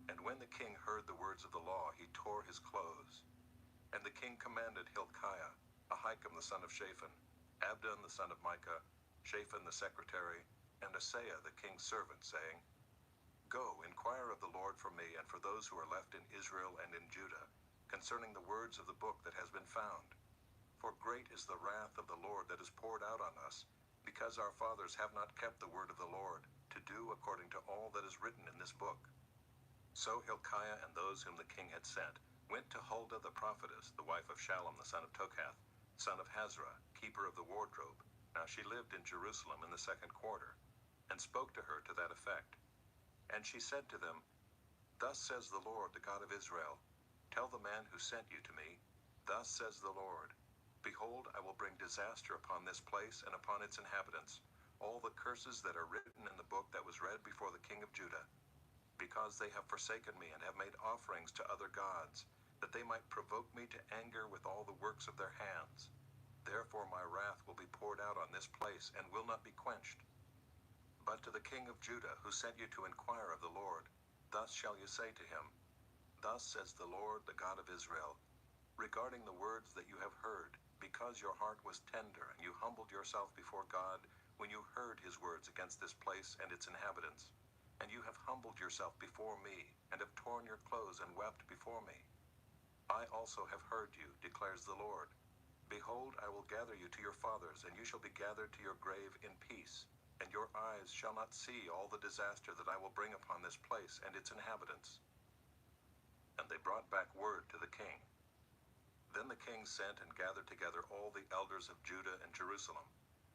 And when the king heard the words of the law, he tore his clothes. And the king commanded Hilkiah, Ahikam the son of Shaphan, Abdon the son of Micah, Shaphan the secretary, and Asaiah the king's servant, saying, Go, inquire of the Lord for me and for those who are left in Israel and in Judah, concerning the words of the book that has been found. For great is the wrath of the Lord that is poured out on us, because our fathers have not kept the word of the Lord, to do according to all that is written in this book. So Hilkiah and those whom the king had sent went to Huldah the prophetess, the wife of Shallum the son of Tokath, son of Hazra, keeper of the wardrobe. Now she lived in Jerusalem in the 2nd quarter, and spoke to her to that effect. And she said to them, Thus says the Lord, the God of Israel, Tell the man who sent you to me, Thus says the Lord, Behold, I will bring disaster upon this place and upon its inhabitants, all the curses that are written in the book that was read before the king of Judah, because they have forsaken me and have made offerings to other gods, that they might provoke me to anger with all the works of their hands. Therefore my wrath will be poured out on this place and will not be quenched. But to the king of Judah, who sent you to inquire of the Lord, thus shall you say to him, Thus says the Lord, the God of Israel, regarding the words that you have heard, because your heart was tender, and you humbled yourself before God, when you heard his words against this place and its inhabitants, and you have humbled yourself before me, and have torn your clothes and wept before me. I also have heard you, declares the Lord. Behold, I will gather you to your fathers, and you shall be gathered to your grave in peace, and your eyes shall not see all the disaster that I will bring upon this place and its inhabitants. And they brought back word to the king. Then the king sent and gathered together all the elders of Judah and Jerusalem.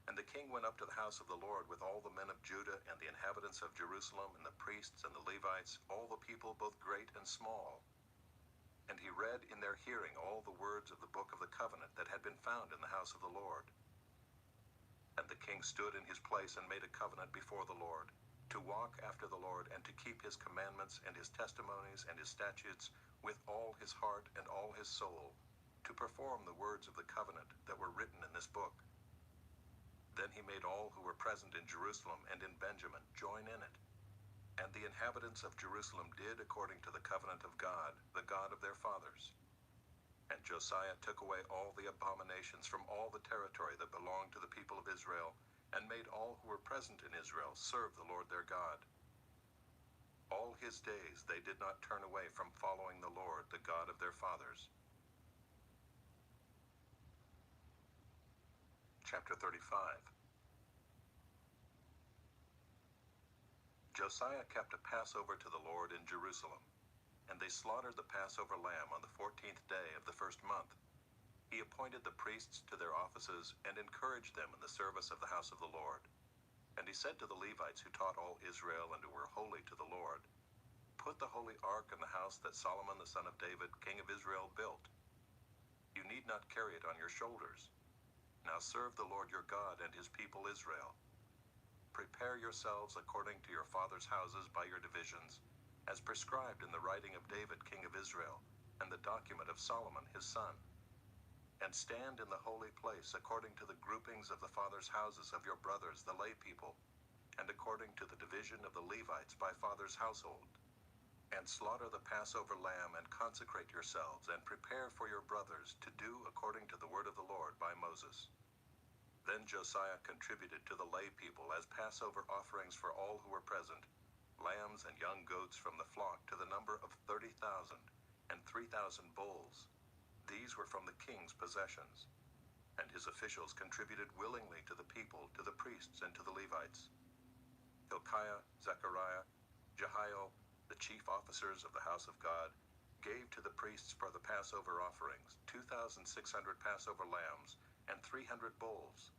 And the king went up to the house of the Lord with all the men of Judah and the inhabitants of Jerusalem and the priests and the Levites, all the people both great and small. And he read in their hearing all the words of the book of the covenant that had been found in the house of the Lord. And the king stood in his place and made a covenant before the Lord, to walk after the Lord and to keep his commandments and his testimonies and his statutes with all his heart and all his soul, to perform the words of the covenant that were written in this book. Then he made all who were present in Jerusalem and in Benjamin join in it. And the inhabitants of Jerusalem did according to the covenant of God, the God of their fathers. And Josiah took away all the abominations from all the territory that belonged to the people of Israel, and made all who were present in Israel serve the Lord their God. All his days they did not turn away from following the Lord, the God of their fathers. Chapter 35. Josiah kept a Passover to the Lord in Jerusalem, and they slaughtered the Passover lamb on the 14th day of the first month. He appointed the priests to their offices and encouraged them in the service of the house of the Lord. And he said to the Levites who taught all Israel and who were holy to the Lord, "Put the holy ark in the house that Solomon the son of David, king of Israel, built. You need not carry it on your shoulders. Now serve the Lord your God and his people Israel. Prepare yourselves according to your fathers' houses by your divisions, as prescribed in the writing of David, king of Israel, and the document of Solomon his son. And stand in the holy place according to the groupings of the fathers' houses of your brothers, the lay people, and according to the division of the Levites by father's household. And slaughter the Passover lamb and consecrate yourselves, and prepare for your brothers to do according to the word of the Lord by Moses." Then Josiah contributed to the lay people as Passover offerings for all who were present, lambs and young goats from the flock to the number of 30,000, and 3,000 bulls. These were from the king's possessions. And his officials contributed willingly to the people, to the priests, and to the Levites. Hilkiah, Zechariah, Jehiel, the chief officers of the house of God, gave to the priests for the Passover offerings 2,600 Passover lambs and 300 bulls.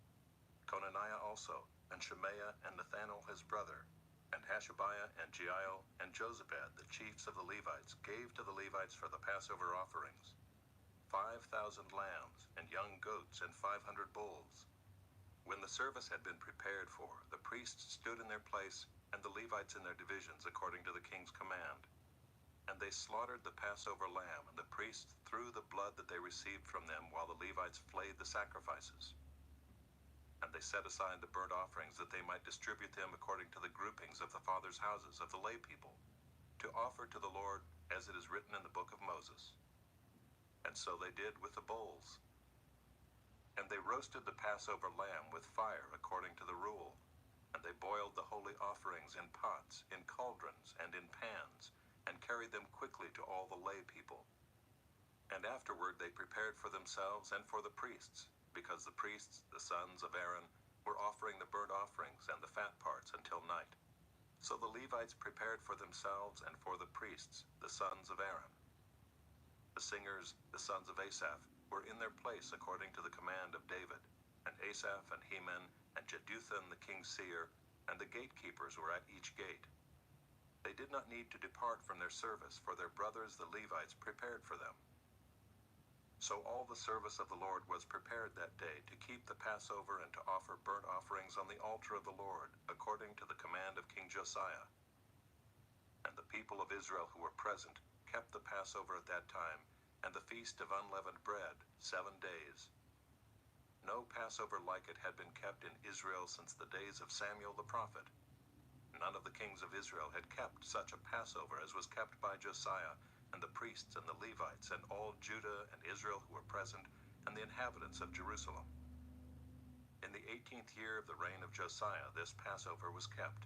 Conaniah also, and Shemaiah and Nathanael his brother, and Hashabiah and Jeiel and Jozabad, the chiefs of the Levites, gave to the Levites for the Passover offerings 5,000 lambs and young goats and 500 bulls. When the service had been prepared for, the priests stood in their place, and the Levites in their divisions according to the king's command. And they slaughtered the Passover lamb, and the priests threw the blood that they received from them, while the Levites flayed the sacrifices. And they set aside the burnt offerings, that they might distribute them according to the groupings of the fathers' houses of the lay people, to offer to the Lord as it is written in the book of Moses. And so they did with the bulls. And they roasted the Passover lamb with fire according to the rule. And they boiled the holy offerings in pots, in cauldrons, and in pans, and carried them quickly to all the lay people. And afterward they prepared for themselves and for the priests, because the priests, the sons of Aaron, were offering the burnt offerings and the fat parts until night. So the Levites prepared for themselves and for the priests, the sons of Aaron. The singers, the sons of Asaph, were in their place according to the command of David, and Asaph and Heman and Jeduthun the king's seer, and the gatekeepers were at each gate. They did not need to depart from their service, for their brothers the Levites prepared for them. So all the service of the Lord was prepared that day to keep the Passover and to offer burnt offerings on the altar of the Lord, according to the command of King Josiah. And the people of Israel who were present kept the Passover at that time, and the feast of unleavened bread 7 days. No Passover like it had been kept in Israel since the days of Samuel the prophet. None of the kings of Israel had kept such a Passover as was kept by Josiah, and the priests and the Levites, and all Judah and Israel who were present, and the inhabitants of Jerusalem. In the 18th year of the reign of Josiah, this Passover was kept.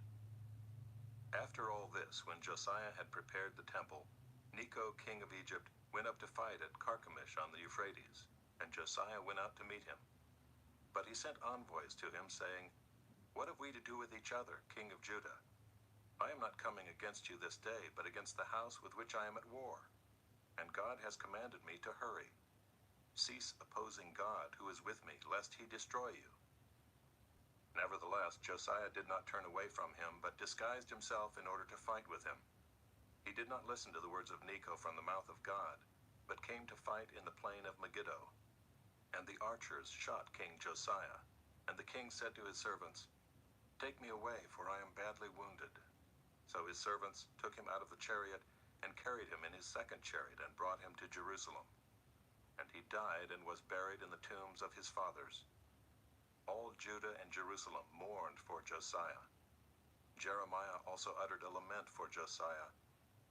After all this, when Josiah had prepared the temple, Necho, king of Egypt, went up to fight at Carchemish on the Euphrates, and Josiah went out to meet him. But he sent envoys to him, saying, "What have we to do with each other, king of Judah? I am not coming against you this day, but against the house with which I am at war. And God has commanded me to hurry. Cease opposing God, who is with me, lest he destroy you." Nevertheless, Josiah did not turn away from him, but disguised himself in order to fight with him. He did not listen to the words of Necho from the mouth of God, but came to fight in the plain of Megiddo. And the archers shot King Josiah. And the king said to his servants, "Take me away, for I am badly wounded." So his servants took him out of the chariot, and carried him in his second chariot and brought him to Jerusalem. And he died and was buried in the tombs of his fathers. All Judah and Jerusalem mourned for Josiah. Jeremiah also uttered a lament for Josiah,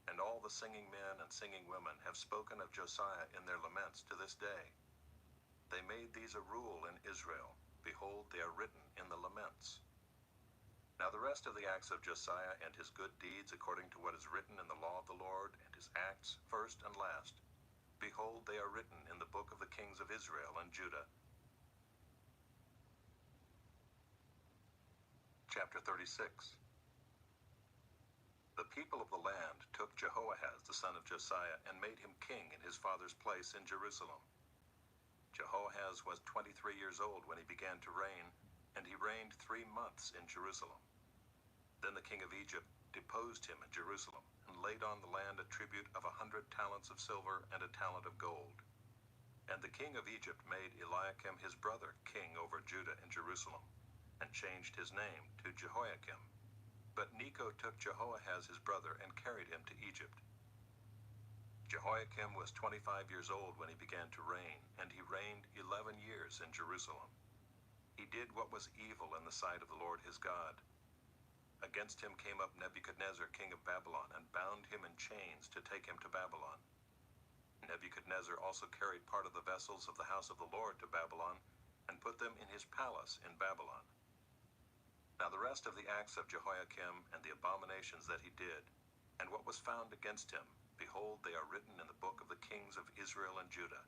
and all the singing men and singing women have spoken of Josiah in their laments to this day. They made these a rule in Israel. Behold, they are written in the laments. Now the rest of the acts of Josiah and his good deeds according to what is written in the law of the Lord, and his acts, first and last, behold, they are written in the book of the kings of Israel and Judah. Chapter 36. The people of the land took Jehoahaz the son of Josiah and made him king in his father's place in Jerusalem. Jehoahaz was 23 years old when he began to reign, and he reigned 3 months in Jerusalem. Then the king of Egypt deposed him in Jerusalem, and laid on the land a tribute of 100 talents of silver and a talent of gold. And the king of Egypt made Eliakim his brother king over Judah and Jerusalem, and changed his name to Jehoiakim. But Necho took Jehoahaz his brother and carried him to Egypt. Jehoiakim was 25 years old when he began to reign, and he reigned 11 years in Jerusalem. He did what was evil in the sight of the Lord his God. Against him came up Nebuchadnezzar king of Babylon, and bound him in chains to take him to Babylon. Nebuchadnezzar also carried part of the vessels of the house of the Lord to Babylon, and put them in his palace in Babylon. Now the rest of the acts of Jehoiakim, and the abominations that he did, and what was found against him, behold, they are written in the book of the kings of Israel and Judah.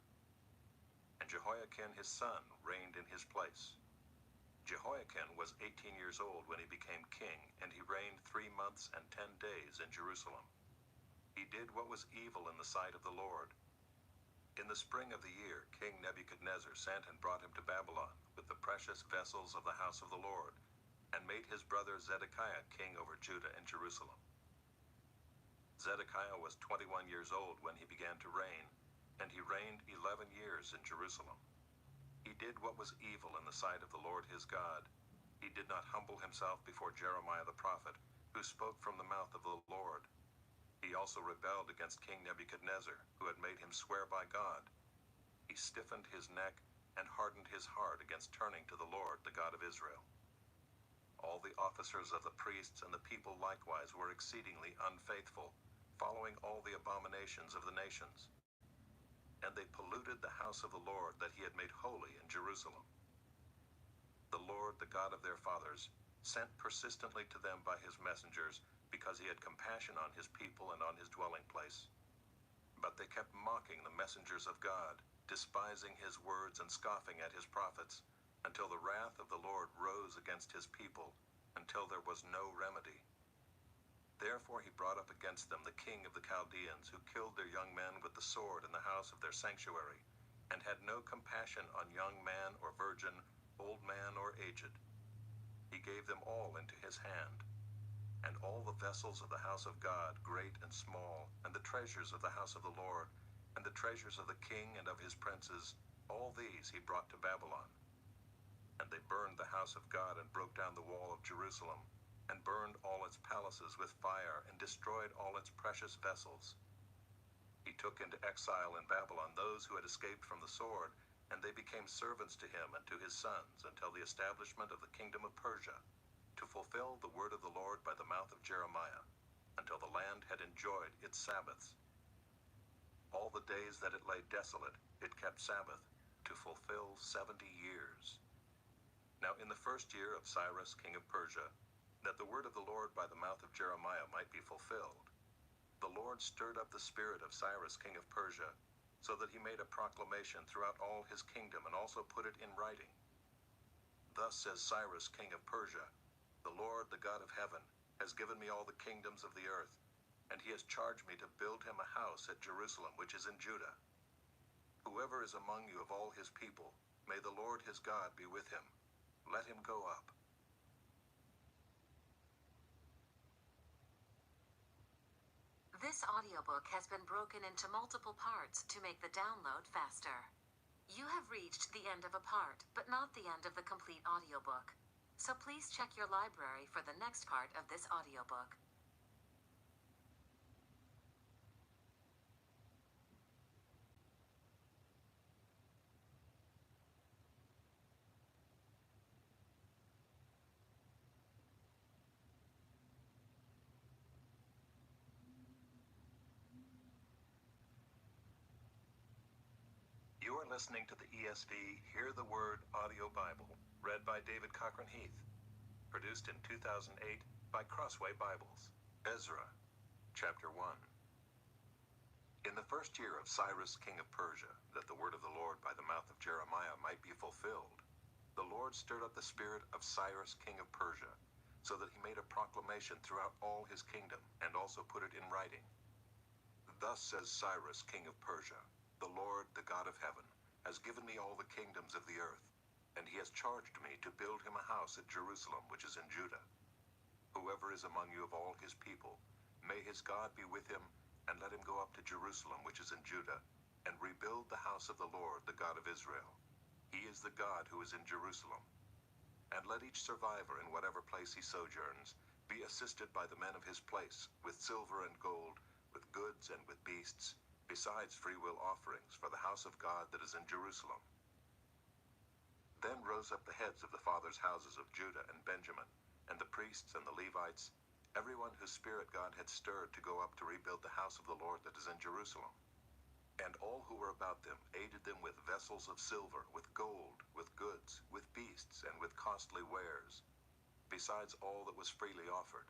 And Jehoiakim his son reigned in his place. Jehoiakim was 18 years old when he became king, and he reigned 3 months and 10 days in Jerusalem. He did what was evil in the sight of the Lord. In the spring of the year, King Nebuchadnezzar sent and brought him to Babylon with the precious vessels of the house of the Lord, and made his brother Zedekiah king over Judah and Jerusalem. Zedekiah was 21 years old when he began to reign, and he reigned 11 years in Jerusalem. He did what was evil in the sight of the Lord his God. He did not humble himself before Jeremiah the prophet, who spoke from the mouth of the Lord. He also rebelled against King Nebuchadnezzar, who had made him swear by God. He stiffened his neck and hardened his heart against turning to the Lord, the God of Israel. All the officers of the priests and the people likewise were exceedingly unfaithful, following all the abominations of the nations. And they polluted the house of the Lord that he had made holy in Jerusalem. The Lord, the God of their fathers, sent persistently to them by his messengers, because he had compassion on his people and on his dwelling place. But they kept mocking the messengers of God, despising his words and scoffing at his prophets, until the wrath of the Lord rose against his people, until there was no remedy. Therefore he brought up against them the king of the Chaldeans, who killed their young men with the sword in the house of their sanctuary, and had no compassion on young man or virgin, old man or aged. He gave them all into his hand. And all the vessels of the house of God, great and small, and the treasures of the house of the Lord, and the treasures of the king and of his princes, all these he brought to Babylon. And they burned the house of God, and broke down the wall of Jerusalem, and burned all its palaces with fire, and destroyed all its precious vessels. He took into exile in Babylon those who had escaped from the sword, and they became servants to him and to his sons, until the establishment of the kingdom of Persia, to fulfill the word of the Lord by the mouth of Jeremiah, until the land had enjoyed its Sabbaths. All the days that it lay desolate, it kept Sabbath, to fulfill 70 years. Now in the first year of Cyrus king of Persia, that the word of the Lord by the mouth of Jeremiah might be fulfilled, the Lord stirred up the spirit of Cyrus king of Persia, so that he made a proclamation throughout all his kingdom, and also put it in writing. Thus says Cyrus king of Persia, the Lord, the God of heaven, has given me all the kingdoms of the earth, and he has charged me to build him a house at Jerusalem, which is in Judah. Whoever is among you of all his people, may the Lord his God be with him. Let him go up. This audiobook has been broken into multiple parts to make the download faster. You have reached the end of a part, but not the end of the complete audiobook. So please check your library for the next part of this audiobook. You are listening to the ESV Hear the Word audio Bible, read by David Cochran Heath, produced in 2008 by Crossway Bibles. Ezra, chapter 1. In the first year of Cyrus, king of Persia, that the word of the Lord by the mouth of Jeremiah might be fulfilled, the Lord stirred up the spirit of Cyrus, king of Persia, so that he made a proclamation throughout all his kingdom, and also put it in writing. Thus says Cyrus, king of Persia, the Lord, the God of heaven, has given me all the kingdoms of the earth, and he has charged me to build him a house at Jerusalem, which is in Judah. Whoever is among you of all his people, may his God be with him, and let him go up to Jerusalem, which is in Judah, and rebuild the house of the Lord, the God of Israel. He is the God who is in Jerusalem. And let each survivor in whatever place he sojourns be assisted by the men of his place, with silver and gold, with goods and with beasts, besides freewill offerings for the house of God that is in Jerusalem. Then rose up the heads of the fathers' houses of Judah and Benjamin, and the priests and the Levites, everyone whose spirit God had stirred to go up to rebuild the house of the Lord that is in Jerusalem. And all who were about them aided them with vessels of silver, with gold, with goods, with beasts, and with costly wares, besides all that was freely offered.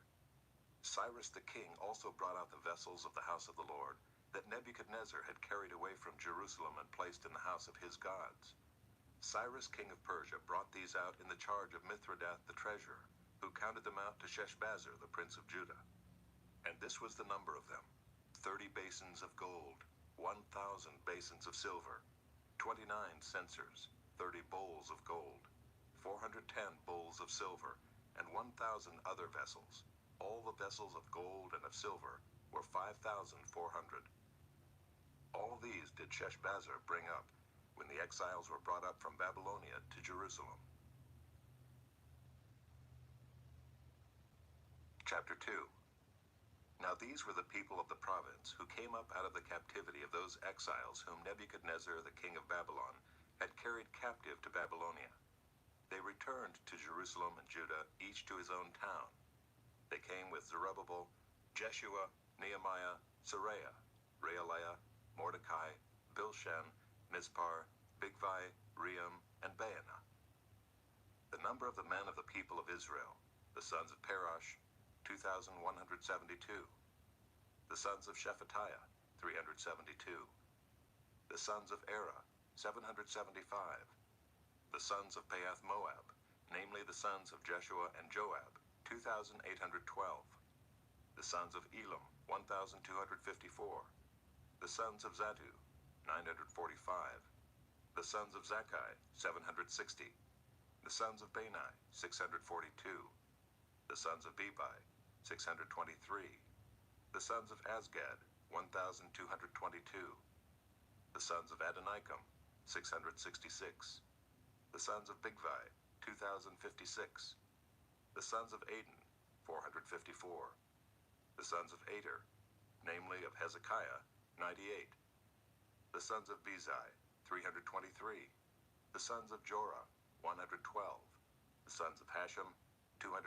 Cyrus the king also brought out the vessels of the house of the Lord, that Nebuchadnezzar had carried away from Jerusalem and placed in the house of his gods. Cyrus king of Persia brought these out in the charge of Mithredath the treasurer, who counted them out to Sheshbazzar the prince of Judah. And this was the number of them: 30 basins of gold, 1,000 basins of silver, 29 censers, 30 bowls of gold, 410 bowls of silver, and 1,000 other vessels. All the vessels of gold and of silver were 5,400. All these did Sheshbazzar bring up when the exiles were brought up from Babylonia to Jerusalem. Chapter 2. Now these were the people of the province who came up out of the captivity of those exiles whom Nebuchadnezzar the king of Babylon had carried captive to Babylonia. They returned to Jerusalem and Judah, each to his own town. They came with Zerubbabel, Jeshua, Nehemiah, Seraiah, Reelaiah, Mordecai, Bilshan, Mispar, Bigvai, Rehum, and Baanah. The number of the men of the people of Israel, the sons of Parash, 2,172. The sons of Shephatiah, 372. The sons of Erah, 775. The sons of Paath Moab, namely the sons of Jeshua and Joab, 2,812. The sons of Elam, 1,254. The sons of Zatu, 945. The sons of Zakkai, 760. The sons of Bani, 642. The sons of Bebai, 623. The sons of Azgad, 1,222. The sons of Adonikam, 666. The sons of Bigvai, 2,056. The sons of Aden, 454. The sons of Ater, namely of Hezekiah, 98. The sons of Bezai, 323. The sons of Jorah, 112. The sons of Hashem, 223.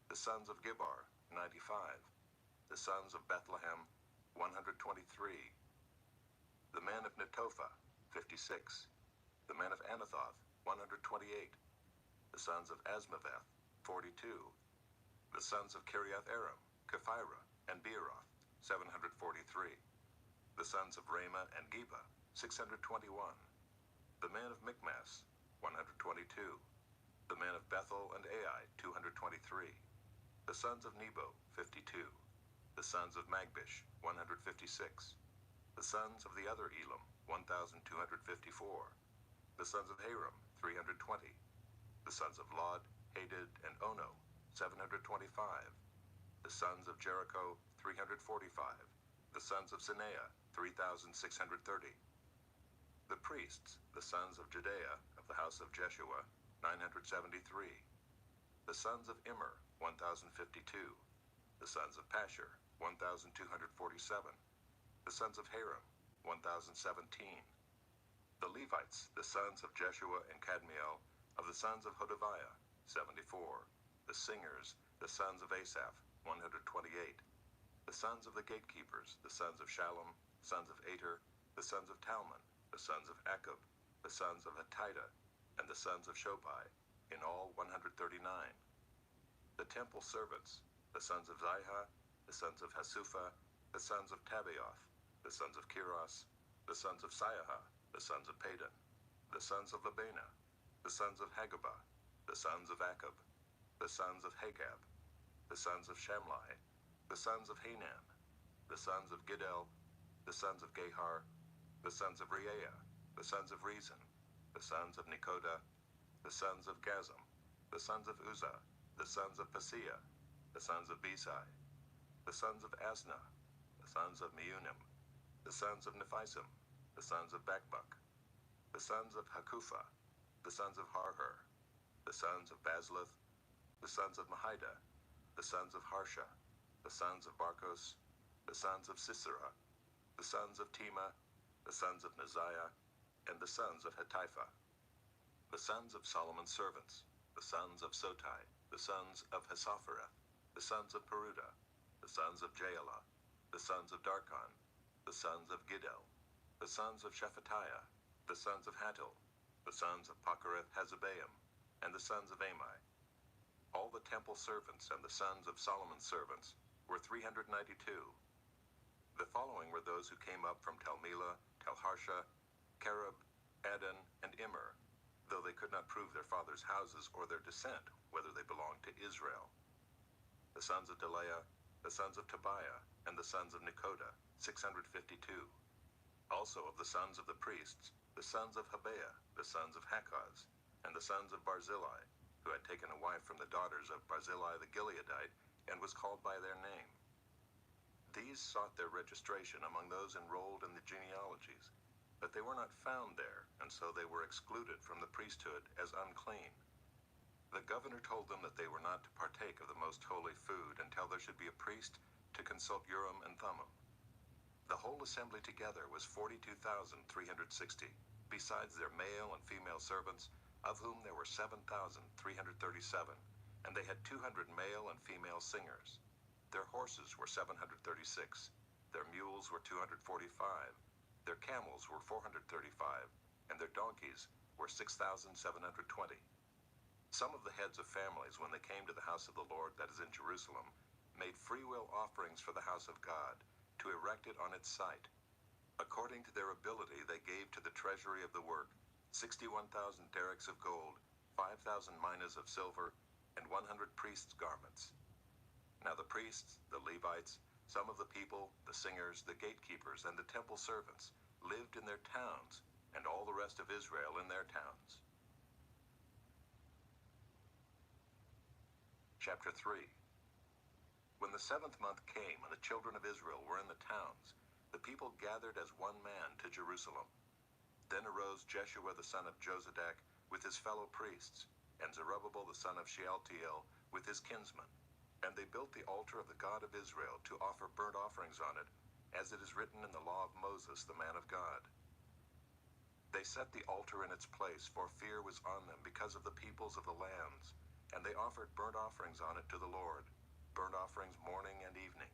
The sons of Gibbar, 95. The sons of Bethlehem, 123. The men of Netophah, 56. The men of Anathoth, 128. The sons of Asmaveth, 42. The sons of Kiriath-Aram, Kephirah, and Beeroth, 743. The sons of Ramah and Geba, 621. The men of Michmas, 122. The men of Bethel and Ai, 223. The sons of Nebo, 52. The sons of Magbish, 156. The sons of the other Elam, 1,254. The sons of Haram, 320. The sons of Lod, Hadid, and Ono, 725. The sons of Jericho, 345. The sons of Sineah, 3,630. The priests, the sons of Jedaiah, of the house of Jeshua, 973. The sons of Immer, 1,052. The sons of Pashur, 1,247. The sons of Haram, 1,017. The Levites, the sons of Jeshua and Kadmiel, of the sons of Hodaviah, 74. The singers, the sons of Asaph, 128. The sons of the gatekeepers, the sons of Shallum, sons of Ater, the sons of Talmon, the sons of Akub, the sons of Hatita, and the sons of Shobai, in all 139. The temple servants, the sons of Ziha, the sons of Hasupha, the sons of Tabaoth, the sons of Kiros, the sons of Siaha, the sons of Padan, the sons of Labana, the sons of Hagabah, the sons of Akub, the sons of Hagab, the sons of Shamlai, the sons of Hanan, the sons of Giddel, the sons of Gahar, the sons of Reaiah, the sons of Rezin, the sons of Nekoda, the sons of Gazam, the sons of Uzzah, the sons of Paseah, the sons of Besai, the sons of Asna, the sons of Meunim, the sons of Nephisim, the sons of Bakbuk, the sons of Hakupha, the sons of Harhur, the sons of Bazluth, the sons of Mahida, the sons of Harsha, the sons of Barkos, the sons of Sisera, the sons of Tema, the sons of Neziah, and the sons of Hatipha. The sons of Solomon's servants, the sons of Sotai, the sons of Hassophereth, the sons of Peruda, the sons of Jaala, the sons of Darkon, the sons of Giddel, the sons of Shephatiah, the sons of Hattil, the sons of Pochereth Hazzebaim, and the sons of Amai. All the temple servants and the sons of Solomon's servants were 392. The following were those who came up from Telmela, Telharsha, Kerub, Adon, and Immer, though they could not prove their fathers' houses or their descent, whether they belonged to Israel. The sons of Delaiah, the sons of Tobiah, and the sons of Nekoda, 652. Also of the sons of the priests, the sons of Habeah, the sons of Hakaz, and the sons of Barzillai, who had taken a wife from the daughters of Barzillai the Gileadite, and was called by their name. These sought their registration among those enrolled in the genealogies, but they were not found there, and so they were excluded from the priesthood as unclean. The governor told them that they were not to partake of the most holy food until there should be a priest to consult Urim and Thummim. The whole assembly together was 42,360, besides their male and female servants, of whom there were 7,337, and they had 200 male and female singers. Their horses were 736, their mules were 245, their camels were 435, and their donkeys were 6,720. Some of the heads of families, when they came to the house of the Lord that is in Jerusalem, made freewill offerings for the house of God, to erect it on its site. According to their ability, they gave to the treasury of the work 61,000 derricks of gold, 5,000 minas of silver, and 100 priests' garments. Now the priests, the Levites, some of the people, the singers, the gatekeepers, and the temple servants lived in their towns, and all the rest of Israel in their towns. Chapter 3. When the 7th month came and the children of Israel were in the towns, the people gathered as one man to Jerusalem. Then arose Jeshua the son of Jozadak with his fellow priests, and Zerubbabel the son of Shealtiel with his kinsmen. And they built the altar of the God of Israel to offer burnt offerings on it, as it is written in the law of Moses the man of God. They set the altar in its place, for fear was on them because of the peoples of the lands, and they offered burnt offerings on it to the Lord, burnt offerings morning and evening.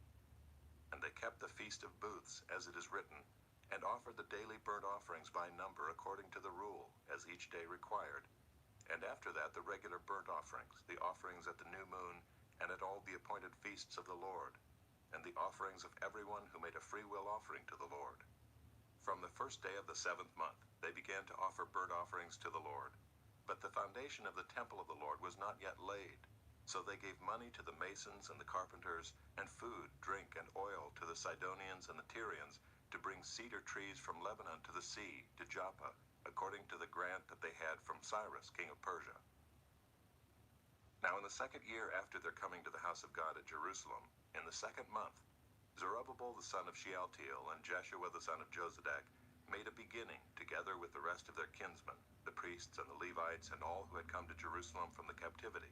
And they kept the feast of booths, as it is written, and offered the daily burnt offerings by number according to the rule, as each day required. And after that the regular burnt offerings, the offerings at the new moon, and at all the appointed feasts of the Lord, and the offerings of everyone who made a freewill offering to the Lord. From the first day of the 7th month they began to offer burnt offerings to the Lord. But the foundation of the temple of the Lord was not yet laid. So they gave money to the masons and the carpenters, and food, drink, and oil to the Sidonians and the Tyrians, to bring cedar trees from Lebanon to the sea, to Joppa, according to the grant that they had from Cyrus, king of Persia. Now in the 2nd year after their coming to the house of God at Jerusalem, in the 2nd month, Zerubbabel the son of Shealtiel and Jeshua the son of Jozadak made a beginning, together with the rest of their kinsmen, the priests and the Levites, and all who had come to Jerusalem from the captivity.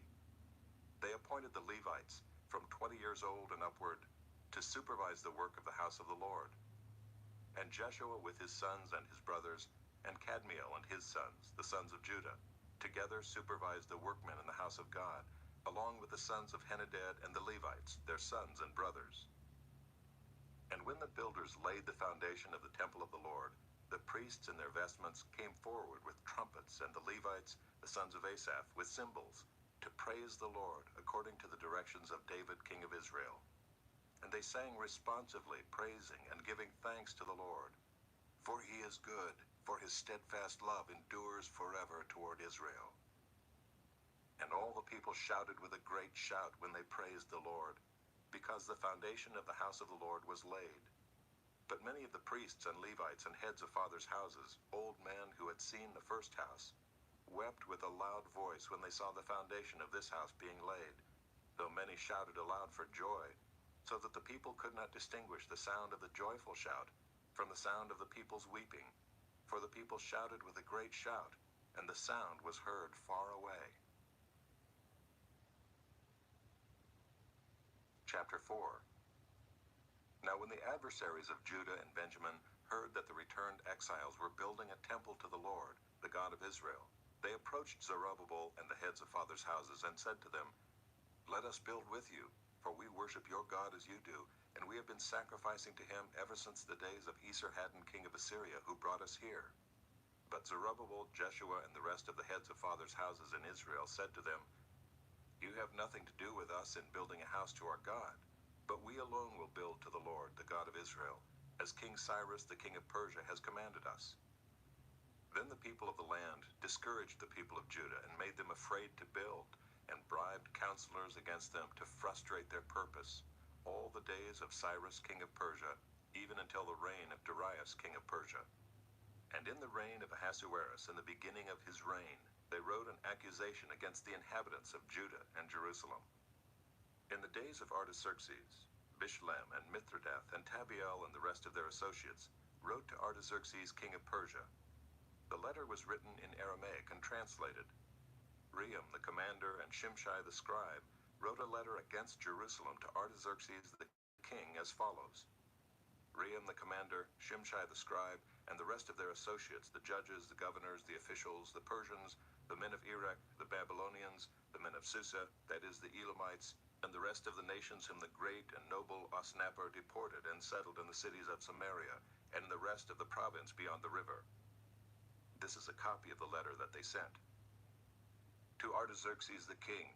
They appointed the Levites, from 20 years old and upward, to supervise the work of the house of the Lord. And Jeshua with his sons and his brothers, and Kadmiel and his sons, the sons of Judah, together supervised the workmen in the house of God, along with the sons of Henadad and the Levites, their sons and brothers. And when the builders laid the foundation of the temple of the Lord, the priests in their vestments came forward with trumpets, and the Levites, the sons of Asaph, with cymbals, to praise the Lord according to the directions of David, king of Israel. And they sang responsively, praising and giving thanks to the Lord. For he is good, for his steadfast love endures forever toward Israel. And all the people shouted with a great shout when they praised the Lord, because the foundation of the house of the Lord was laid. But many of the priests and Levites and heads of fathers' houses, old men who had seen the first house, wept with a loud voice when they saw the foundation of this house being laid, though many shouted aloud for joy, so that the people could not distinguish the sound of the joyful shout from the sound of the people's weeping. For the people shouted with a great shout, and the sound was heard far away. Chapter 4. Now when the adversaries of Judah and Benjamin heard that the returned exiles were building a temple to the Lord, the God of Israel, they approached Zerubbabel and the heads of fathers' houses and said to them, Let us build with you, for we worship your God as you do, and we have been sacrificing to him ever since the days of Esarhaddon king of Assyria, who brought us here. But Zerubbabel, Jeshua, and the rest of the heads of fathers' houses in Israel said to them, You have nothing to do with us in building a house to our God, but we alone will build to the Lord, the God of Israel, as King Cyrus, the king of Persia, has commanded us. Then the people of the land discouraged the people of Judah and made them afraid to build, and bribed counselors against them to frustrate their purpose, all the days of Cyrus, king of Persia, even until the reign of Darius, king of Persia. And in the reign of Ahasuerus, in the beginning of his reign, they wrote an accusation against the inhabitants of Judah and Jerusalem. In the days of Artaxerxes, Bishlam and Mithridath and Tabiel and the rest of their associates wrote to Artaxerxes, king of Persia. The letter was written in Aramaic and translated. Rehum the commander and Shimshai the scribe wrote a letter against Jerusalem to Artaxerxes the king as follows. Rehum the commander, Shimshai the scribe, and the rest of their associates, the judges, the governors, the officials, the Persians, the men of Erech, the Babylonians, the men of Susa, that is, the Elamites, and the rest of the nations whom the great and noble Osnappar deported and settled in the cities of Samaria, and in the rest of the province beyond the river. This is a copy of the letter that they sent. To Artaxerxes the king,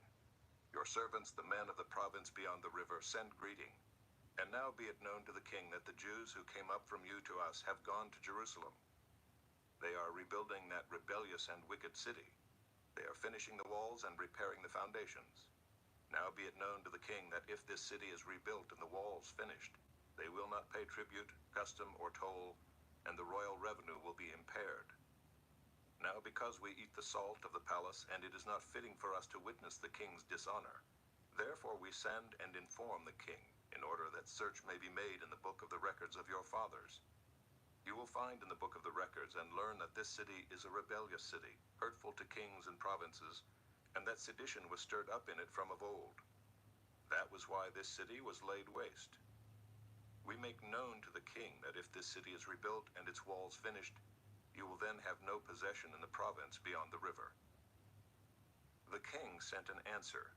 your servants, the men of the province beyond the river, send greeting. And now be it known to the king that the Jews who came up from you to us have gone to Jerusalem. They are rebuilding that rebellious and wicked city. They are finishing the walls and repairing the foundations. Now be it known to the king that if this city is rebuilt and the walls finished, they will not pay tribute, custom, or toll, and the royal revenue will be impaired. Now because we eat the salt of the palace, and it is not fitting for us to witness the king's dishonor, therefore we send and inform the king, in order that search may be made in the book of the records of your fathers. You will find in the book of the records and learn that this city is a rebellious city, hurtful to kings and provinces, and that sedition was stirred up in it from of old. That was why this city was laid waste. We make known to the king that if this city is rebuilt and its walls finished, you will then have no possession in the province beyond the river. The king sent an answer.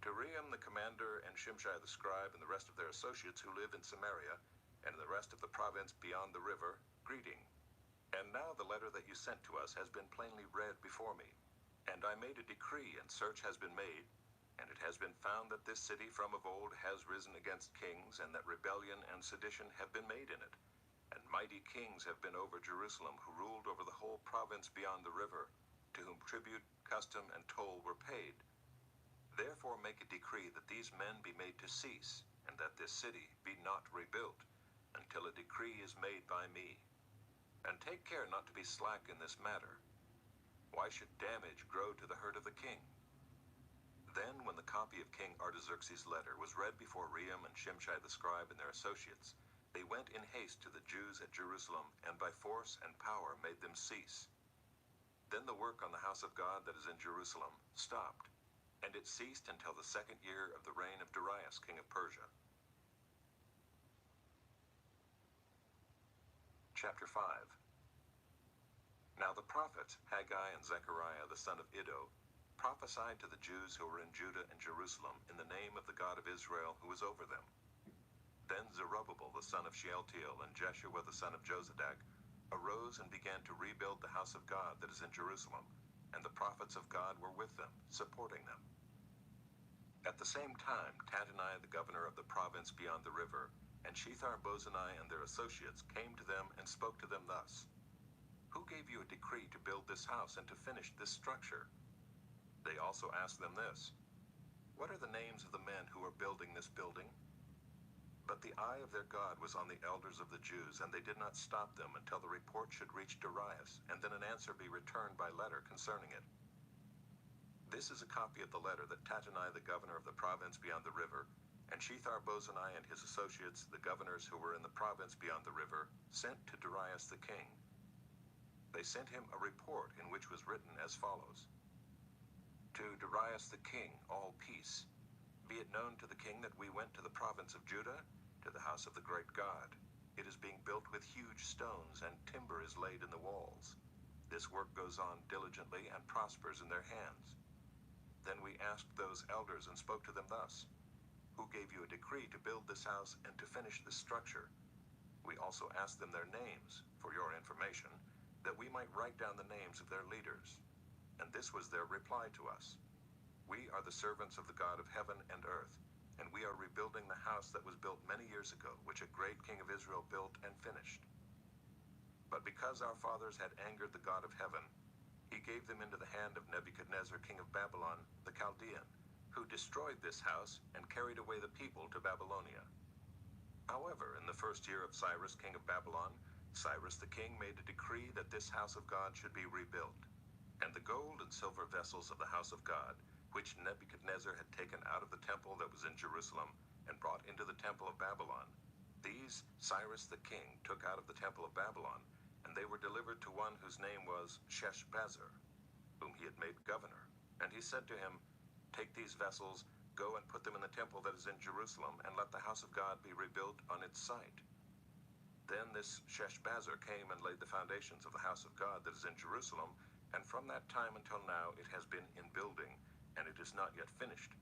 To Rehum the commander and Shimshai the scribe and the rest of their associates who live in Samaria and in the rest of the province beyond the river, greeting. And now the letter that you sent to us has been plainly read before me. And I made a decree, and search has been made, and it has been found that this city from of old has risen against kings, and that rebellion and sedition have been made in it. And mighty kings have been over Jerusalem, who ruled over the whole province beyond the river, to whom tribute, custom, and toll were paid. Therefore make a decree that these men be made to cease, and that this city be not rebuilt, until a decree is made by me. And take care not to be slack in this matter. Why should damage grow to the hurt of the king? Then when the copy of King Artaxerxes' letter was read before Rehum and Shimshai the scribe and their associates, they went in haste to the Jews at Jerusalem, and by force and power made them cease. Then the work on the house of God that is in Jerusalem stopped, and it ceased until the 2nd year of the reign of Darius, king of Persia. Chapter 5. Now the prophets, Haggai and Zechariah the son of Iddo, prophesied to the Jews who were in Judah and Jerusalem in the name of the God of Israel who was over them. Then Zerubbabel the son of Shealtiel and Jeshua the son of Jozadak arose and began to rebuild the house of God that is in Jerusalem, and the prophets of God were with them, supporting them. At the same time, Tattenai, the governor of the province beyond the river, and Shethar-bozenai and their associates came to them and spoke to them thus: Who gave you a decree to build this house and to finish this structure? They also asked them this: What are the names of the men who are building this building? But the eye of their God was on the elders of the Jews, and they did not stop them until the report should reach Darius, and then an answer be returned by letter concerning it. This is a copy of the letter that Tattenai, the governor of the province beyond the river, and Shethar-bozenai and his associates, the governors who were in the province beyond the river, sent to Darius the king. They sent him a report in which was written as follows: To Darius the king, all peace. Be it known to the king that we went to the province of Judah, to the house of the great God. It is being built with huge stones, and timber is laid in the walls. This work goes on diligently and prospers in their hands. Then we asked those elders and spoke to them thus: Who gave you a decree to build this house and to finish this structure? We also asked them their names, for your information, that we might write down the names of their leaders. And this was their reply to us: We are the servants of the God of heaven and earth, and we are rebuilding the house that was built many years ago, which a great king of Israel built and finished. But because our fathers had angered the God of heaven, he gave them into the hand of Nebuchadnezzar, king of Babylon, the Chaldean, who destroyed this house and carried away the people to Babylonia. However, in the first year of Cyrus, king of Babylon, Cyrus the king made a decree that this house of God should be rebuilt, and the gold and silver vessels of the house of God, which Nebuchadnezzar had taken out of the temple that was in Jerusalem and brought into the temple of Babylon, these Cyrus the king took out of the temple of Babylon, and they were delivered to one whose name was Sheshbazzar, whom he had made governor. And he said to him, Take these vessels, go and put them in the temple that is in Jerusalem, and let the house of God be rebuilt on its site. Then this Sheshbazzar came and laid the foundations of the house of God that is in Jerusalem, and from that time until now it has been in building, and it is not yet finished.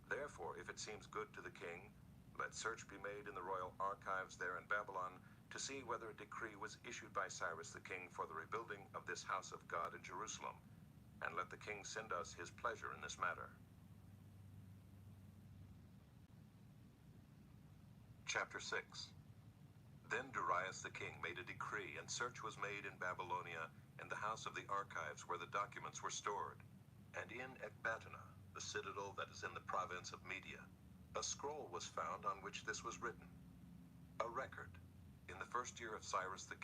Therefore, if it seems good to the king, let search be made in the royal archives there in Babylon to see whether a decree was issued by Cyrus the king for the rebuilding of this house of God in Jerusalem, and let the king send us his pleasure in this matter. Chapter 6. Then Darius the king made a decree, and search was made in Babylonia in the house of the archives where the documents were stored, and in Ecbatana, the citadel that is in the province of Media, a scroll was found on which this was written: A record. In the first year of Cyrus the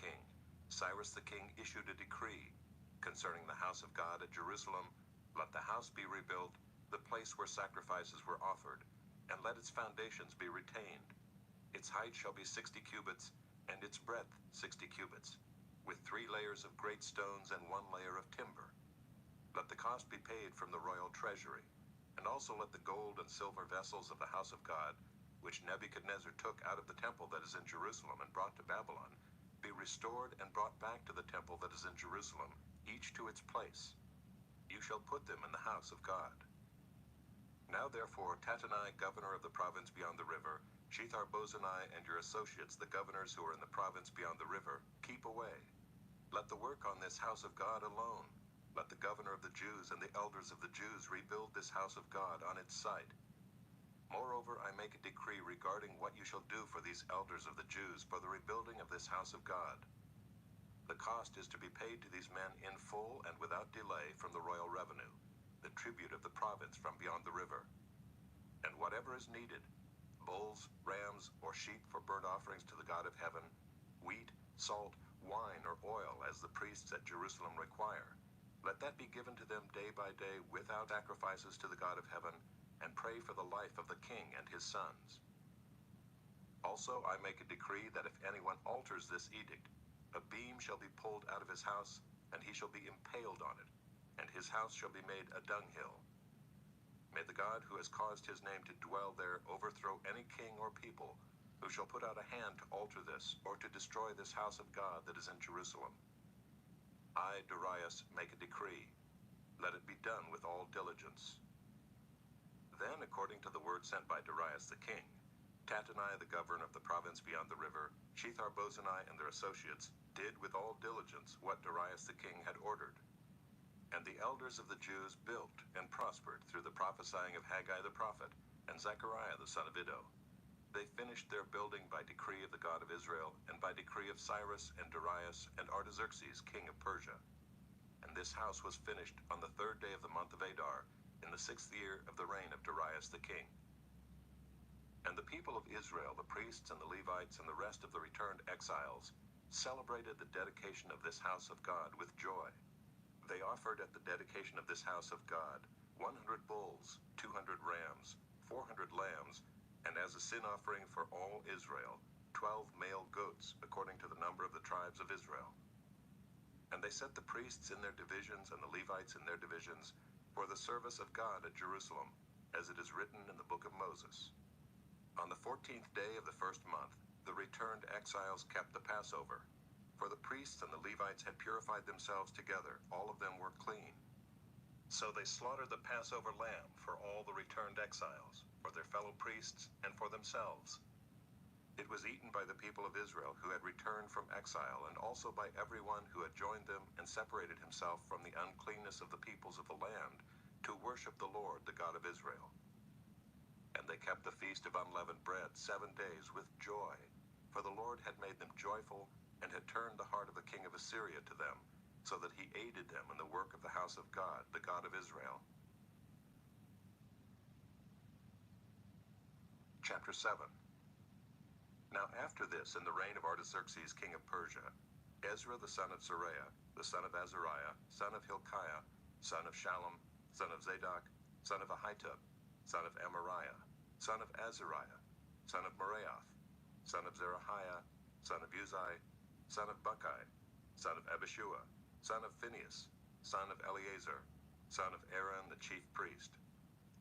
king issued a decree concerning the house of God at Jerusalem: Let the house be rebuilt, the place where sacrifices were offered, and let its foundations be retained. Its height shall be 60 cubits, and its breadth 60 cubits, with 3 layers of great stones and 1 layer of timber. Let the cost be paid from the royal treasury, and also let the gold and silver vessels of the house of God, which Nebuchadnezzar took out of the temple that is in Jerusalem and brought to Babylon, be restored and brought back to the temple that is in Jerusalem, each to its place. You shall put them in the house of God. Now therefore, Tattenai, governor of the province beyond the river, Shethar-bozenai and your associates, the governors who are in the province beyond the river, keep away. Let the work on this house of God alone. Let the governor of the Jews and the elders of the Jews rebuild this house of God on its site. Moreover, I make a decree regarding what you shall do for these elders of the Jews for the rebuilding of this house of God. The cost is to be paid to these men in full and without delay from the royal revenue, the tribute of the province from beyond the river. And whatever is needed, bulls, rams, or sheep for burnt offerings to the God of heaven, wheat, salt, wine, or oil, as the priests at Jerusalem require, let that be given to them day by day without sacrifices to the God of heaven, and pray for the life of the king and his sons. Also I make a decree that if anyone alters this edict, a beam shall be pulled out of his house, and he shall be impaled on it, and his house shall be made a dunghill. May the God who has caused his name to dwell there overthrow any king or people who shall put out a hand to alter this or to destroy this house of God that is in Jerusalem. I, Darius, make a decree. Let it be done with all diligence. Then, according to the word sent by Darius the king, Tattenai, the governor of the province beyond the river, Shethar-bozenai and their associates, did with all diligence what Darius the king had ordered. And the elders of the Jews built and prospered through the prophesying of Haggai the prophet and Zechariah the son of Iddo. They finished their building by decree of the God of Israel, and by decree of Cyrus and Darius and Artaxerxes king of Persia. And this house was finished on the 3rd day of the month of Adar, in the 6th year of the reign of Darius the king. And the people of Israel, the priests and the Levites and the rest of the returned exiles, celebrated the dedication of this house of God with joy. They offered at the dedication of this house of God 100 bulls, 200 rams, 400 lambs, and as a sin offering for all Israel, 12 male goats, according to the number of the tribes of Israel. And they set the priests in their divisions and the Levites in their divisions for the service of God at Jerusalem, as it is written in the book of Moses. On the 14th day of the 1st month, the returned exiles kept the Passover, for the priests and the Levites had purified themselves together, all of them were clean. So they slaughtered the Passover lamb for all the returned exiles, for their fellow priests, and for themselves. It was eaten by the people of Israel who had returned from exile, and also by everyone who had joined them and separated himself from the uncleanness of the peoples of the land, to worship the Lord, the God of Israel. And they kept the feast of unleavened bread 7 days with joy, for the Lord had made them joyful, and had turned the heart of the king of Assyria to them, so that he aided them in the work of the house of God, the God of Israel. Chapter 7. Now after this, in the reign of Artaxerxes king of Persia, Ezra the son of Seraiah, the son of Azariah, son of Hilkiah, son of Shallum, son of Zadok, son of Ahitub, son of Amariah, son of Azariah, son of Meraioth, son of Zerahiah, son of Uzai, son of Buckai, son of Abishua, son of Phinehas, son of Eleazar, son of Aaron the chief priest.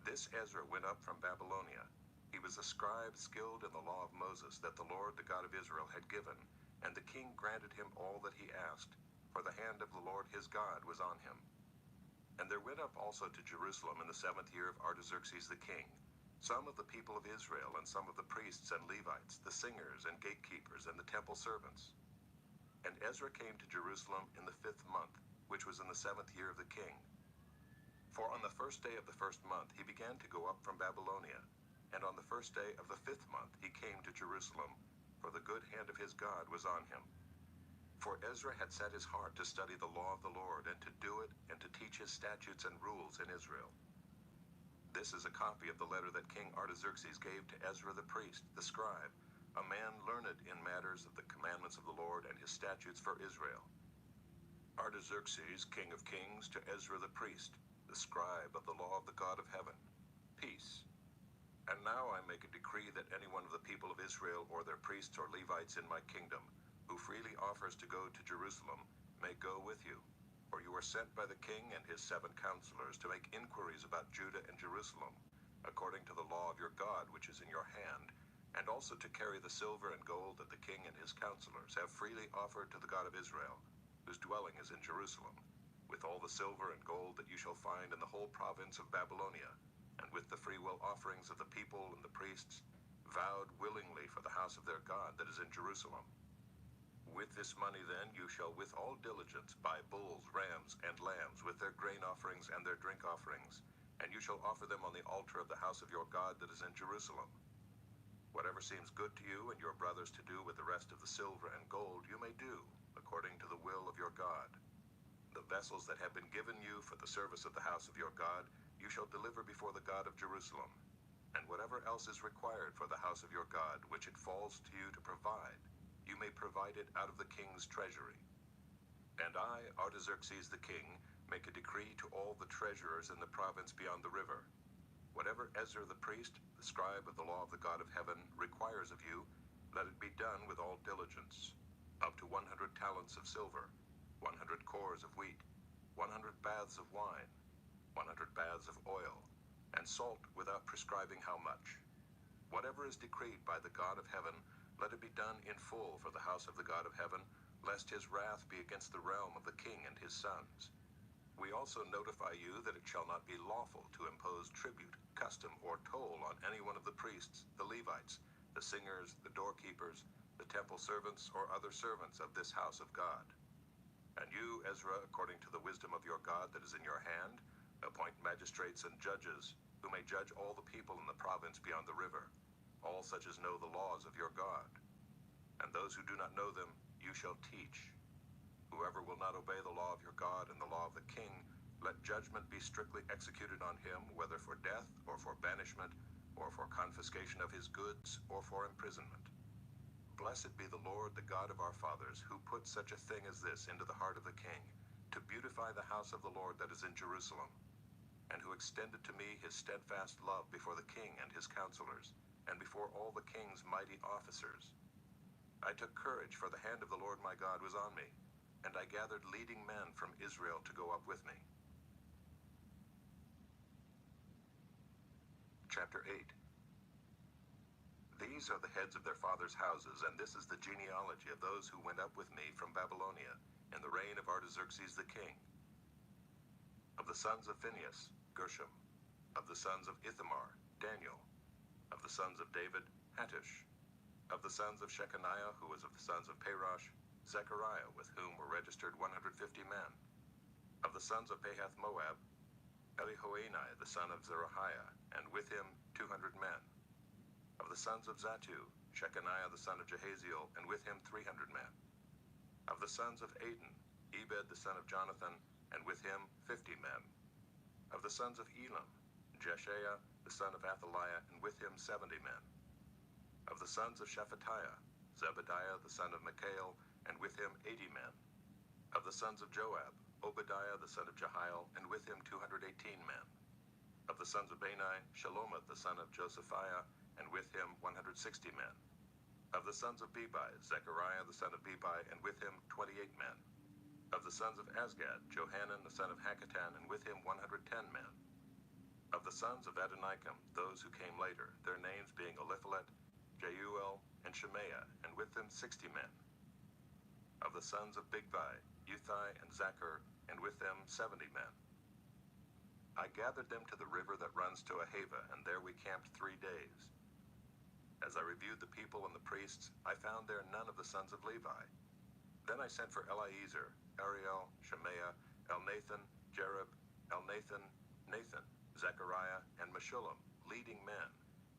This Ezra went up from Babylonia. He was a scribe skilled in the law of Moses that the Lord, the God of Israel, had given, and the king granted him all that he asked, for the hand of the Lord his God was on him. And there went up also to Jerusalem in the 7th year of Artaxerxes the king, some of the people of Israel, and some of the priests and Levites, the singers and gatekeepers, and the temple servants. And Ezra came to Jerusalem in the 5th month, which was in the 7th year of the king. For on the 1st day of the 1st month he began to go up from Babylonia, and on the 1st day of the 5th month he came to Jerusalem, for the good hand of his God was on him. For Ezra had set his heart to study the law of the Lord, and to do it, and to teach his statutes and rules in Israel. This is a copy of the letter that King Artaxerxes gave to Ezra the priest, the scribe, a man learned in matters of the commandments of the Lord and his statutes for Israel. Artaxerxes, king of kings, to Ezra the priest, the scribe of the law of the God of heaven, peace. And now I make a decree that any one of the people of Israel, or their priests or Levites in my kingdom, who freely offers to go to Jerusalem, may go with you. For you are sent by the king and his 7 counselors to make inquiries about Judah and Jerusalem, according to the law of your God which is in your hand, and also to carry the silver and gold that the king and his counselors have freely offered to the God of Israel, whose dwelling is in Jerusalem, with all the silver and gold that you shall find in the whole province of Babylonia, and with the freewill offerings of the people and the priests, vowed willingly for the house of their God that is in Jerusalem. With this money then you shall with all diligence buy bulls, rams, and lambs with their grain offerings and their drink offerings, and you shall offer them on the altar of the house of your God that is in Jerusalem. Whatever seems good to you and your brothers to do with the rest of the silver and gold you may do, according to the will of your God. The vessels that have been given you for the service of the house of your God you shall deliver before the God of Jerusalem, and whatever else is required for the house of your God, which it falls to you to provide, you may provide it out of the king's treasury. And I, Artaxerxes the king, make a decree to all the treasurers in the province beyond the river. Whatever Ezra the priest, the scribe of the law of the God of heaven, requires of you, let it be done with all diligence. Up to 100 talents of silver, 100 cores of wheat, 100 baths of wine, 100 baths of oil, and salt without prescribing how much. Whatever is decreed by the God of heaven, let it be done in full for the house of the God of heaven, lest his wrath be against the realm of the king and his sons. We also notify you that it shall not be lawful to impose tribute, custom, or toll on any one of the priests, the Levites, the singers, the doorkeepers, the temple servants, or other servants of this house of God. And you, Ezra, according to the wisdom of your God that is in your hand, appoint magistrates and judges, who may judge all the people in the province beyond the river, all such as know the laws of your God. And those who do not know them, you shall teach. Whoever will not obey the law of your God and the law of the king, let judgment be strictly executed on him, whether for death, or for banishment, or for confiscation of his goods, or for imprisonment. Blessed be the Lord, the God of our fathers, who put such a thing as this into the heart of the king, to beautify the house of the Lord that is in Jerusalem, and who extended to me his steadfast love before the king and his counselors, and before all the king's mighty officers. I took courage, for the hand of the Lord my God was on me, and I gathered leading men from Israel to go up with me. Chapter 8. These are the heads of their fathers' houses, and this is the genealogy of those who went up with me from Babylonia in the reign of Artaxerxes the king. Of the sons of Phinehas, Gershom. Of the sons of Ithamar, Daniel. Of the sons of David, Hattush. Of the sons of Shechaniah, who was of the sons of Parosh, Zechariah, with whom were registered 150 men. Of the sons of Pahath Moab, Elihoenai the son of Zeruiah, and with him 200 men. Of the sons of Zattu, Shechaniah the son of Jehaziel, and with him 300 men. Of the sons of Adin, Ebed the son of Jonathan, and with him 50 men. Of the sons of Elam, Jeshaiah the son of Athaliah, and with him 70 men. Of the sons of Shephatiah, Zebadiah the son of Michael, and with him 80 men. Of the sons of Joab, Obadiah the son of Jehiel, and with him 218 men. Of the sons of Bani, Shelomoth the son of Josephiah, and with him 160 men. Of the sons of Bebai, Zechariah the son of Bebai, and with him 28 men. Of the sons of Azgad, Johanan the son of Hakatan, and with him 110 men. Of the sons of Adonikam, those who came later, their names being Eliphalet, Jeuel, and Shemaiah, and with them 60 men. Of the sons of Bigvai, Uthai, and Zachar, and with them 70 men. I gathered them to the river that runs to Ahava, and there we camped 3 days. As I reviewed the people and the priests, I found there none of the sons of Levi. Then I sent for Eliezer, Ariel, Shemaiah, Elnathan, Jerib, Elnathan, Nathan, Zechariah, and Meshullam, leading men,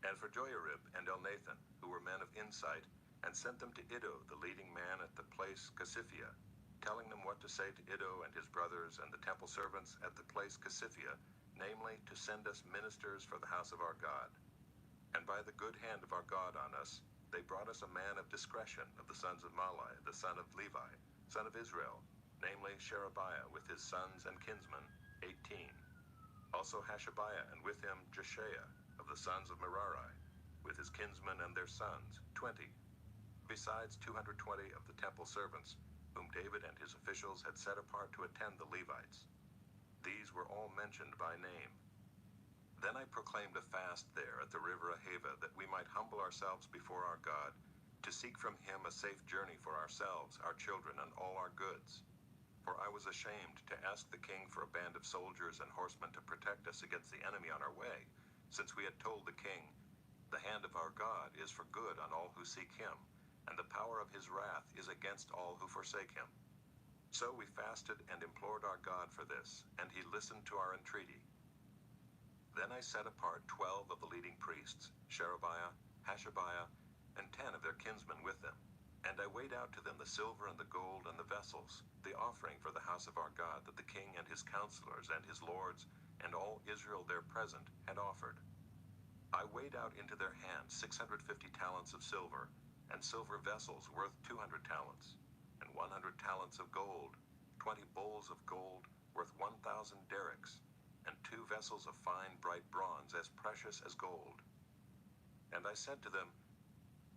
and for Joiarib and Elnathan, who were men of insight, and sent them to Iddo, the leading man at the place Casiphia, telling them what to say to Iddo and his brothers and the temple servants at the place Casiphia, namely, to send us ministers for the house of our God. And by the good hand of our God on us, they brought us a man of discretion of the sons of Malai, the son of Levi, son of Israel, namely Sherebiah with his sons and kinsmen, 18. Also Hashabiah, and with him Jeshaiah, of the sons of Merari, with his kinsmen and their sons, 20. Besides 220 of the temple servants, whom David and his officials had set apart to attend the Levites. These were all mentioned by name. Then I proclaimed a fast there at the river Ahava, that we might humble ourselves before our God, to seek from him a safe journey for ourselves, our children, and all our goods. For I was ashamed to ask the king for a band of soldiers and horsemen to protect us against the enemy on our way, since we had told the king, the hand of our God is for good on all who seek him, and the power of his wrath is against all who forsake him. So we fasted and implored our God for this, and he listened to our entreaty. Then I set apart 12 of the leading priests, Sherebiah, Hashabiah, and 10 of their kinsmen with them. And I weighed out to them the silver and the gold and the vessels, the offering for the house of our God that the king and his counselors and his lords, and all Israel there present, had offered. I weighed out into their hands 650 talents of silver, and silver vessels worth 200 talents, and 100 talents of gold, 20 bowls of gold worth 1,000 derricks, and 2 vessels of fine bright bronze as precious as gold. And I said to them,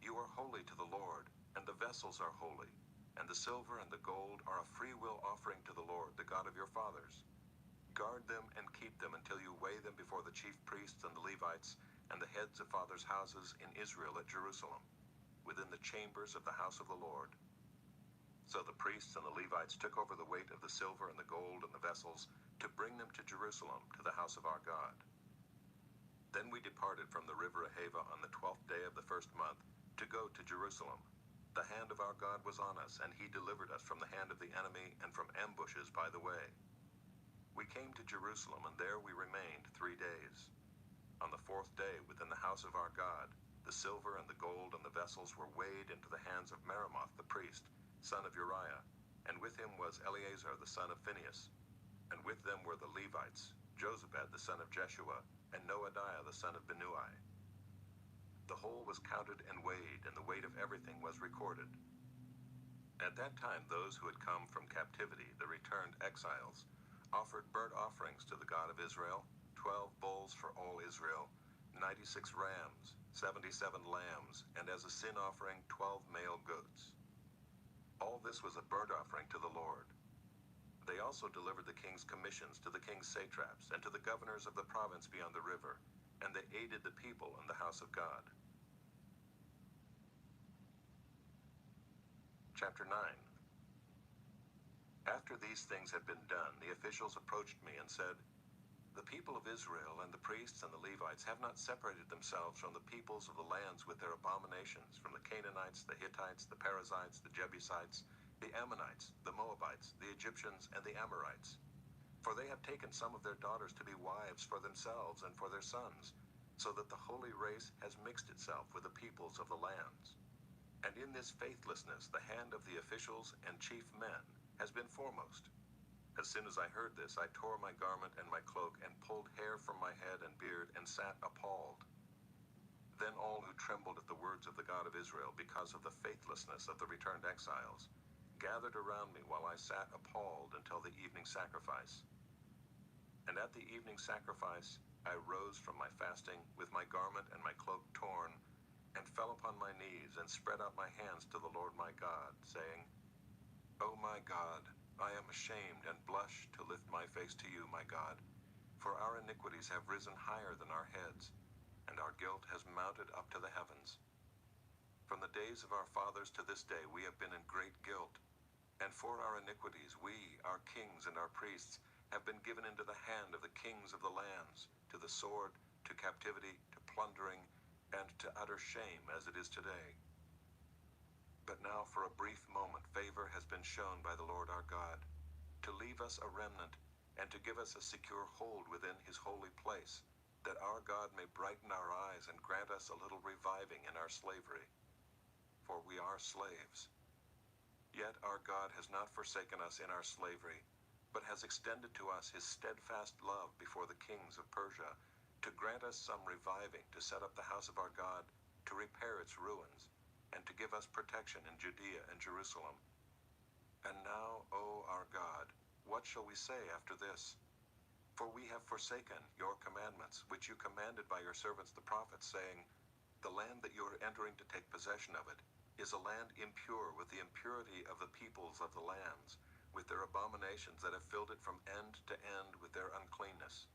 You are holy to the Lord, and the vessels are holy, and the silver and the gold are a freewill offering to the Lord, the God of your fathers. Guard them and keep them until you weigh them before the chief priests and the Levites, and the heads of fathers' houses in Israel at Jerusalem, within the chambers of the house of the Lord. So the priests and the Levites took over the weight of the silver and the gold and the vessels, to bring them to Jerusalem, to the house of our God. Then we departed from the river Ahava on the 12th day of the first month, to go to Jerusalem. The hand of our God was on us, and he delivered us from the hand of the enemy and from ambushes by the way. We came to Jerusalem, and there we remained 3 days. On the 4th day, within the house of our God, the silver and the gold and the vessels were weighed into the hands of Meremoth the priest, son of Uriah, and with him was Eleazar the son of Phinehas, and with them were the Levites, Jozabad the son of Jeshua, and Noadiah the son of Binnui. The whole was counted and weighed, and the weight of everything was recorded. At that time those who had come from captivity, the returned exiles, offered burnt offerings to the God of Israel, 12 bulls for all Israel, 96 rams, 77 lambs, and as a sin offering 12 male goats. All this was a burnt offering to the Lord. They also delivered the king's commissions to the king's satraps and to the governors of the province beyond the river, and they aided the people in the house of God. Chapter 9. After these things had been done, the officials approached me and said, "The people of Israel and the priests and the Levites have not separated themselves from the peoples of the lands with their abominations, from the Canaanites, the Hittites, the Perizzites, the Jebusites, the Ammonites, the Moabites, the Egyptians, and the Amorites. For they have taken some of their daughters to be wives for themselves and for their sons, so that the holy race has mixed itself with the peoples of the lands. And in this faithlessness the hand of the officials and chief men has been foremost." As soon as I heard this, I tore my garment and my cloak, and pulled hair from my head and beard, and sat appalled. Then all who trembled at the words of the God of Israel, because of the faithlessness of the returned exiles, gathered around me while I sat appalled until the evening sacrifice. And at the evening sacrifice I rose from my fasting, with my garment and my cloak torn, and fell upon my knees, and spread out my hands to the Lord my God, saying, "O my God, I am ashamed and blush to lift my face to you, my God, for our iniquities have risen higher than our heads, and our guilt has mounted up to the heavens. From the days of our fathers to this day we have been in great guilt, and for our iniquities we, our kings and our priests, have been given into the hand of the kings of the lands, to the sword, to captivity, to plundering, and to utter shame as it is today. But now for a brief moment favor has been shown by the Lord our God, to leave us a remnant, and to give us a secure hold within his holy place, that our God may brighten our eyes and grant us a little reviving in our slavery. For we are slaves. Yet our God has not forsaken us in our slavery, but has extended to us his steadfast love before the kings of Persia, to grant us some reviving, to set up the house of our God, to repair its ruins, and to give us protection in Judea and Jerusalem. And now, O our God, what shall we say after this? For we have forsaken your commandments, which you commanded by your servants the prophets, saying, 'The land that you are entering to take possession of it is a land impure with the impurity of the peoples of the lands, with their abominations that have filled it from end to end with their uncleanness.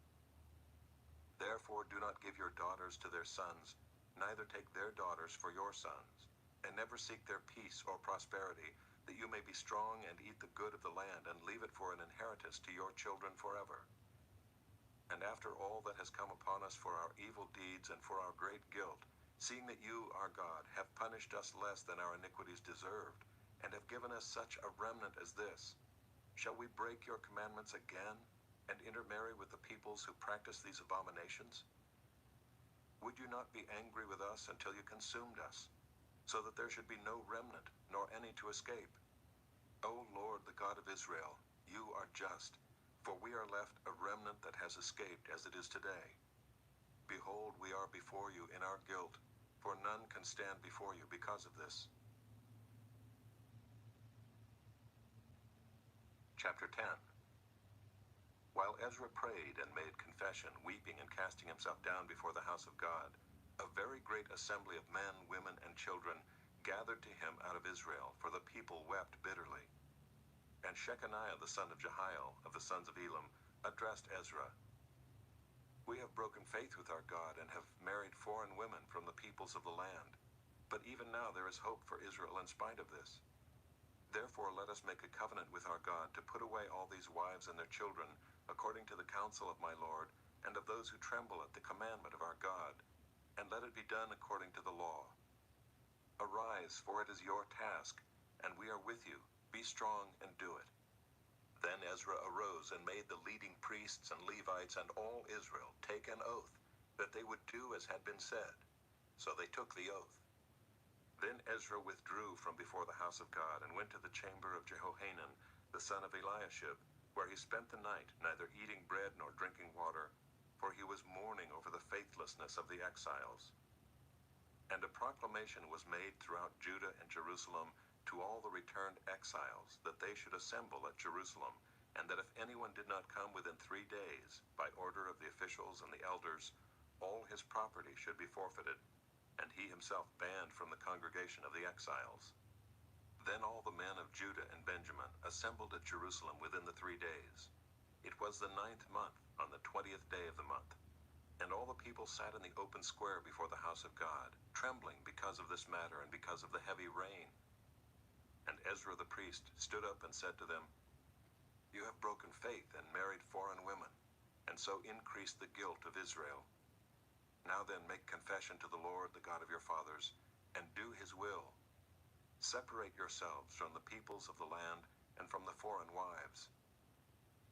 Therefore do not give your daughters to their sons, neither take their daughters for your sons, and never seek their peace or prosperity, that you may be strong and eat the good of the land, and leave it for an inheritance to your children forever. And after all that has come upon us for our evil deeds and for our great guilt, seeing that you, our God, have punished us less than our iniquities deserved, and have given us such a remnant as this, shall we break your commandments again, and intermarry with the peoples who practice these abominations? Would you not be angry with us until you consumed us, so that there should be no remnant, nor any to escape? O Lord, the God of Israel, you are just, for we are left a remnant that has escaped as it is today. Behold, we are before you in our guilt, for none can stand before you because of this." Chapter 10. While Ezra prayed and made confession, weeping and casting himself down before the house of God, a very great assembly of men, women, and children gathered to him out of Israel, for the people wept bitterly. And Shechaniah the son of Jehiel, of the sons of Elam, addressed Ezra, "We have broken faith with our God, and have married foreign women from the peoples of the land. But even now there is hope for Israel in spite of this. Therefore let us make a covenant with our God, to put away all these wives and their children, according to the counsel of my Lord, and of those who tremble at the commandment of our God, and let it be done according to the law." Arise, for it is your task, and we are with you. Be strong and do it." Then Ezra arose and made the leading priests and Levites and all Israel take an oath that they would do as had been said. So they took the oath. Then Ezra withdrew from before the house of God and went to the chamber of Jehohanan, the son of Eliashib, where he spent the night, neither eating bread nor drinking water, for he was mourning over the faithlessness of the exiles. And a proclamation was made throughout Judah and Jerusalem to all the returned exiles that they should assemble at Jerusalem, and that if anyone did not come within 3 days, by order of the officials and the elders, all his property should be forfeited, and he himself banned from the congregation of the exiles. Then all the men of Judah and Benjamin assembled at Jerusalem within the 3 days. It was the 9th month, on the 20th day of the month. And all the people sat in the open square before the house of God, trembling because of this matter and because of the heavy rain. And Ezra the priest stood up and said to them, "You have broken faith and married foreign women, and so increased the guilt of Israel. Now then make confession to the Lord, the God of your fathers, and do his will. Separate yourselves from the peoples of the land and from the foreign wives."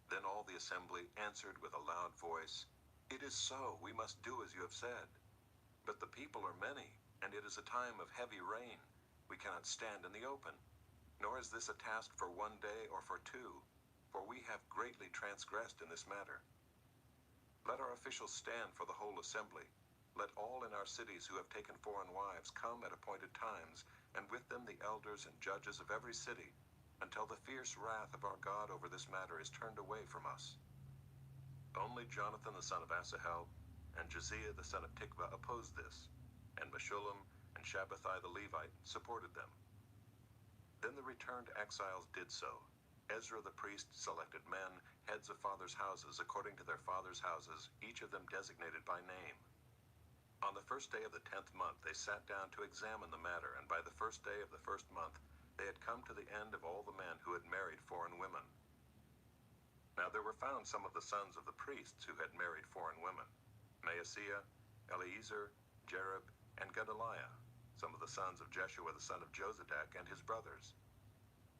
Then all the assembly answered with a loud voice, "It is so, we must do as you have said. But the people are many, and it is a time of heavy rain. We cannot stand in the open. Nor is this a task for 1 day or for 2, for we have greatly transgressed in this matter. Let our officials stand for the whole assembly. Let all in our cities who have taken foreign wives come at appointed times, and with them the elders and judges of every city, until the fierce wrath of our God over this matter is turned away from us." Only Jonathan the son of Asahel and Josiah the son of Tikvah opposed this, and Meshullam and Shabbathai the Levite supported them. Then the returned exiles did so. Ezra the priest selected men, heads of fathers' houses, according to their fathers' houses, each of them designated by name. On the first day of the 10th month they sat down to examine the matter, and by the first day of the first month they had come to the end of all the men who had married foreign women. Now there were found some of the sons of the priests who had married foreign women: Maaseiah, Eleazar, Jerib, and Gedaliah, some of the sons of Jeshua the son of Jozadak and his brothers.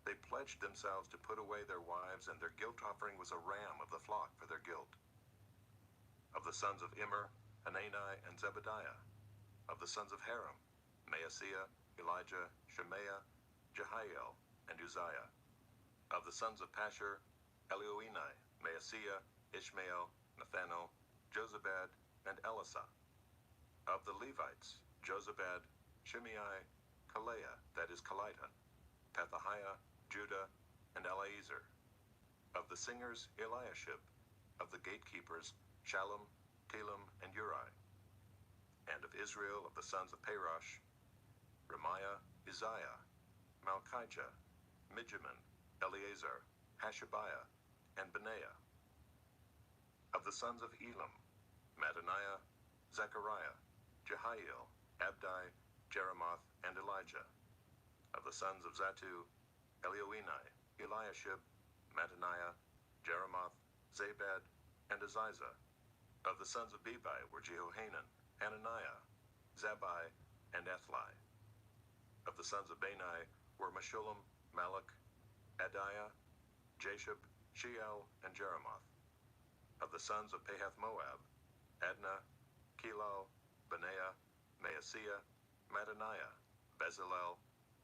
They pledged themselves to put away their wives, and their guilt offering was a ram of the flock for their guilt. Of the sons of Immer, Hanani, and Zebediah. Of the sons of Haram, Maaseiah, Elijah, Shemaiah, Jehiel, and Uzziah. Of the sons of Pashur, Elioenai, Maaseiah, Ishmael, Nathanael, Jozabad, and Elisah. Of the Levites, Jozabad, Shimei, Kaleah, that is Kelita, Pethahiah, Judah, and Eleazar. Of the singers, Eliashib. Of the gatekeepers, Shallum, Telem, and Uri. And of Israel, of the sons of Parosh, Remiah, Uzziah, Malchijah, Mijamin, Eleazar, Hashabiah, and Benaiah. Of the sons of Elam, Mattaniah, Zechariah, Jehiel, Abdi, Jeremoth, and Elijah. Of the sons of Zatu, Elioenai, Eliashib, Mattaniah, Jeremoth, Zabad, and Aziza. Of the sons of Bebai were Jehohanan, Hananiah, Zabbai, and Ethli. Of the sons of Bani were Meshullam, Malach, Adiah, Jashub, Sheal, and Jeremoth. Of the sons of Pahath-Moab, Adnah, Kelal, Benaiah, Maaseiah, Mattaniah, Bezalel,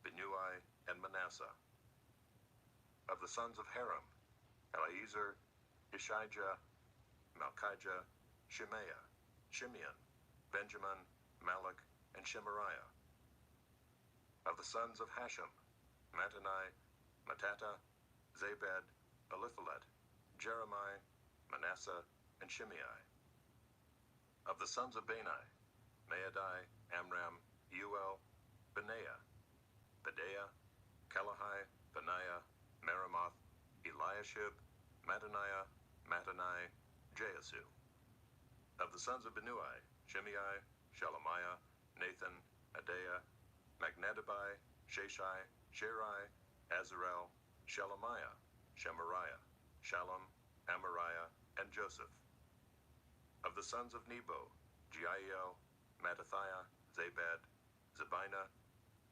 Binnui, and Manasseh. Of the sons of Haram, Eleazar, Ishijah, Malchijah, Shemaiah, Shimeon, Benjamin, Malach, and Shemariah. Of the sons of Hashem, Mattani, Mattata, Zabad, Eliphalet, Jeremiah, Manasseh, and Shimei. Of the sons of Bani, Maadai, Amram, Uel, Benaiah, Bedaiah, Kalahai, Benaiah, Meremoth, Eliashib, Mattaniah, Mattani, Jeasu. Of the sons of Binnui, Shimei, Shelemiah, Nathan, Adaiah, Magnadabai, Sheshai, Sherai, Azarel, Shelemiah, Shemariah, Shallum, Amariah, and Joseph. Of the sons of Nebo, Jeiel, Mattathiah, Zabad, Zabina,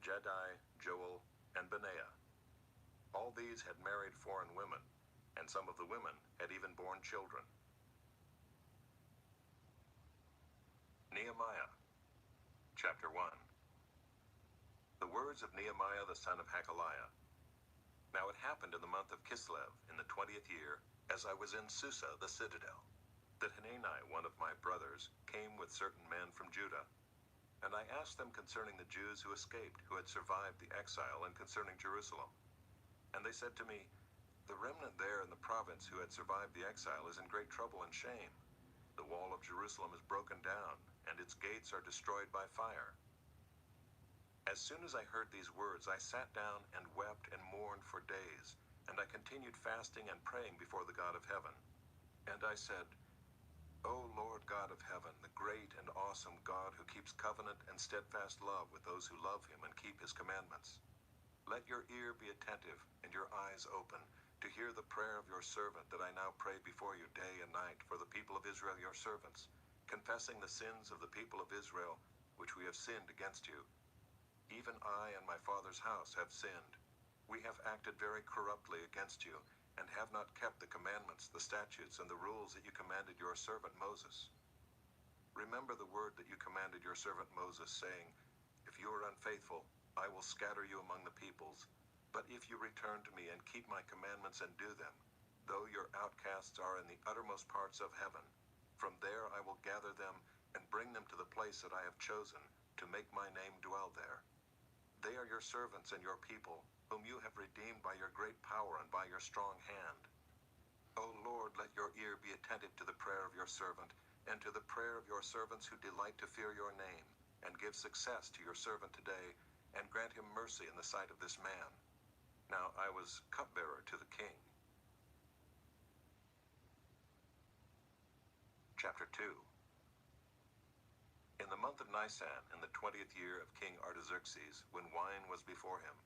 Jedi, Joel, and Benaiah. All these had married foreign women, and some of the women had even borne children. Nehemiah, chapter 1. The words of Nehemiah the son of Hakaliah. Now it happened in the month of Kislev, in the 20th year, as I was in Susa the citadel, that Hanani, one of my brothers, came with certain men from Judah. And I asked them concerning the Jews who escaped, who had survived the exile, and concerning Jerusalem. And they said to me, the remnant there in the province who had survived the exile is in great trouble and shame. The wall of Jerusalem is broken down, and its gates are destroyed by fire. As soon as I heard these words, I sat down and wept and mourned for days, and I continued fasting and praying before the God of heaven. And I said, O Lord God of heaven, the great and awesome God who keeps covenant and steadfast love with those who love him and keep his commandments, let your ear be attentive and your eyes open to hear the prayer of your servant that I now pray before you day and night for the people of Israel your servants, confessing the sins of the people of Israel which we have sinned against you. Even I and my father's house have sinned. We have acted very corruptly against you, and have not kept the commandments, the statutes, and the rules that you commanded your servant Moses. Remember the word that you commanded your servant Moses, saying, if you are unfaithful, I will scatter you among the peoples. But if you return to me and keep my commandments and do them, though your outcasts are in the uttermost parts of heaven, from there I will gather them and bring them to the place that I have chosen, to make my name dwell there. They are your servants and your people, whom you have redeemed by your great power and by your strong hand. O Lord, let your ear be attentive to the prayer of your servant, and to the prayer of your servants who delight to fear your name, and give success to your servant today, and grant him mercy in the sight of this man. Now I was cupbearer to the king. Chapter 2. In the month of Nisan, in the 20th year of King Artaxerxes, when wine was before him,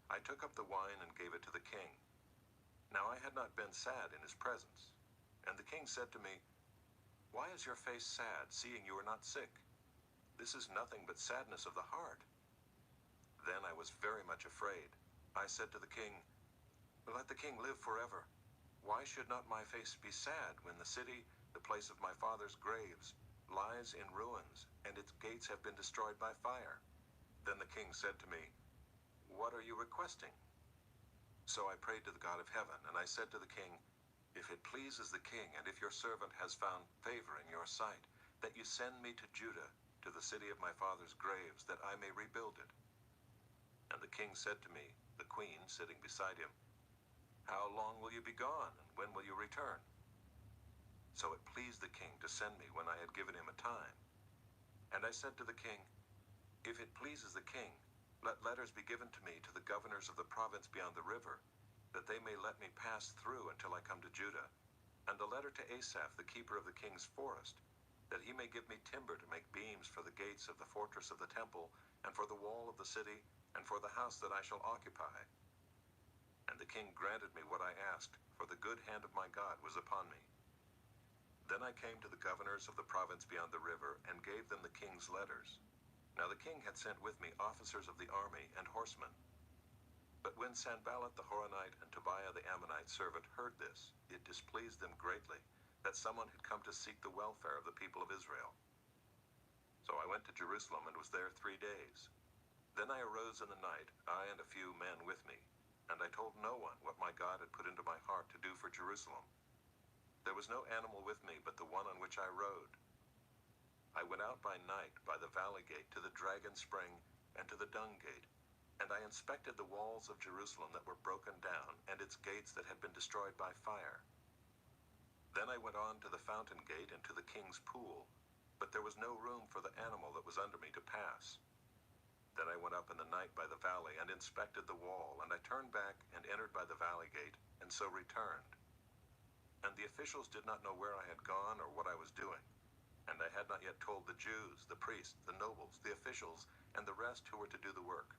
I took up the wine and gave it to the king. Now I had not been sad in his presence. And the king said to me, why is your face sad, seeing you are not sick? This is nothing but sadness of the heart. Then I was very much afraid. I said to the king, let the king live forever. Why should not my face be sad when the city, the place of my father's graves, lies in ruins, and its gates have been destroyed by fire? Then the king said to me, what are you requesting? So I prayed to the God of heaven, and I said to the king, if it pleases the king, and if your servant has found favor in your sight, that you send me to Judah, to the city of my father's graves, that I may rebuild it. And the king said to me, the queen sitting beside him, how long will you be gone, and when will you return? So it pleased the king to send me when I had given him a time. And I said to the king, if it pleases the king, let letters be given to me to the governors of the province beyond the river, that they may let me pass through until I come to Judah, and a letter to Asaph, the keeper of the king's forest, that he may give me timber to make beams for the gates of the fortress of the temple, and for the wall of the city, and for the house that I shall occupy. And the king granted me what I asked, for the good hand of my God was upon me. Then I came to the governors of the province beyond the river, and gave them the king's letters. Now the king had sent with me officers of the army and horsemen. But when Sanballat the Horonite and Tobiah the Ammonite servant heard this, it displeased them greatly, that someone had come to seek the welfare of the people of Israel. So I went to Jerusalem and was there 3 days. Then I arose in the night, I and a few men with me, and I told no one what my God had put into my heart to do for Jerusalem. There was no animal with me but the one on which I rode. I went out by night by the valley gate to the dragon spring and to the dung gate, and I inspected the walls of Jerusalem that were broken down, and its gates that had been destroyed by fire. Then I went on to the fountain gate and to the king's pool, but there was no room for the animal that was under me to pass. Then I went up in the night by the valley and inspected the wall, and I turned back and entered by the valley gate, and so returned. And the officials did not know where I had gone or what I was doing. And I had not yet told the Jews, the priests, the nobles, the officials, and the rest who were to do the work.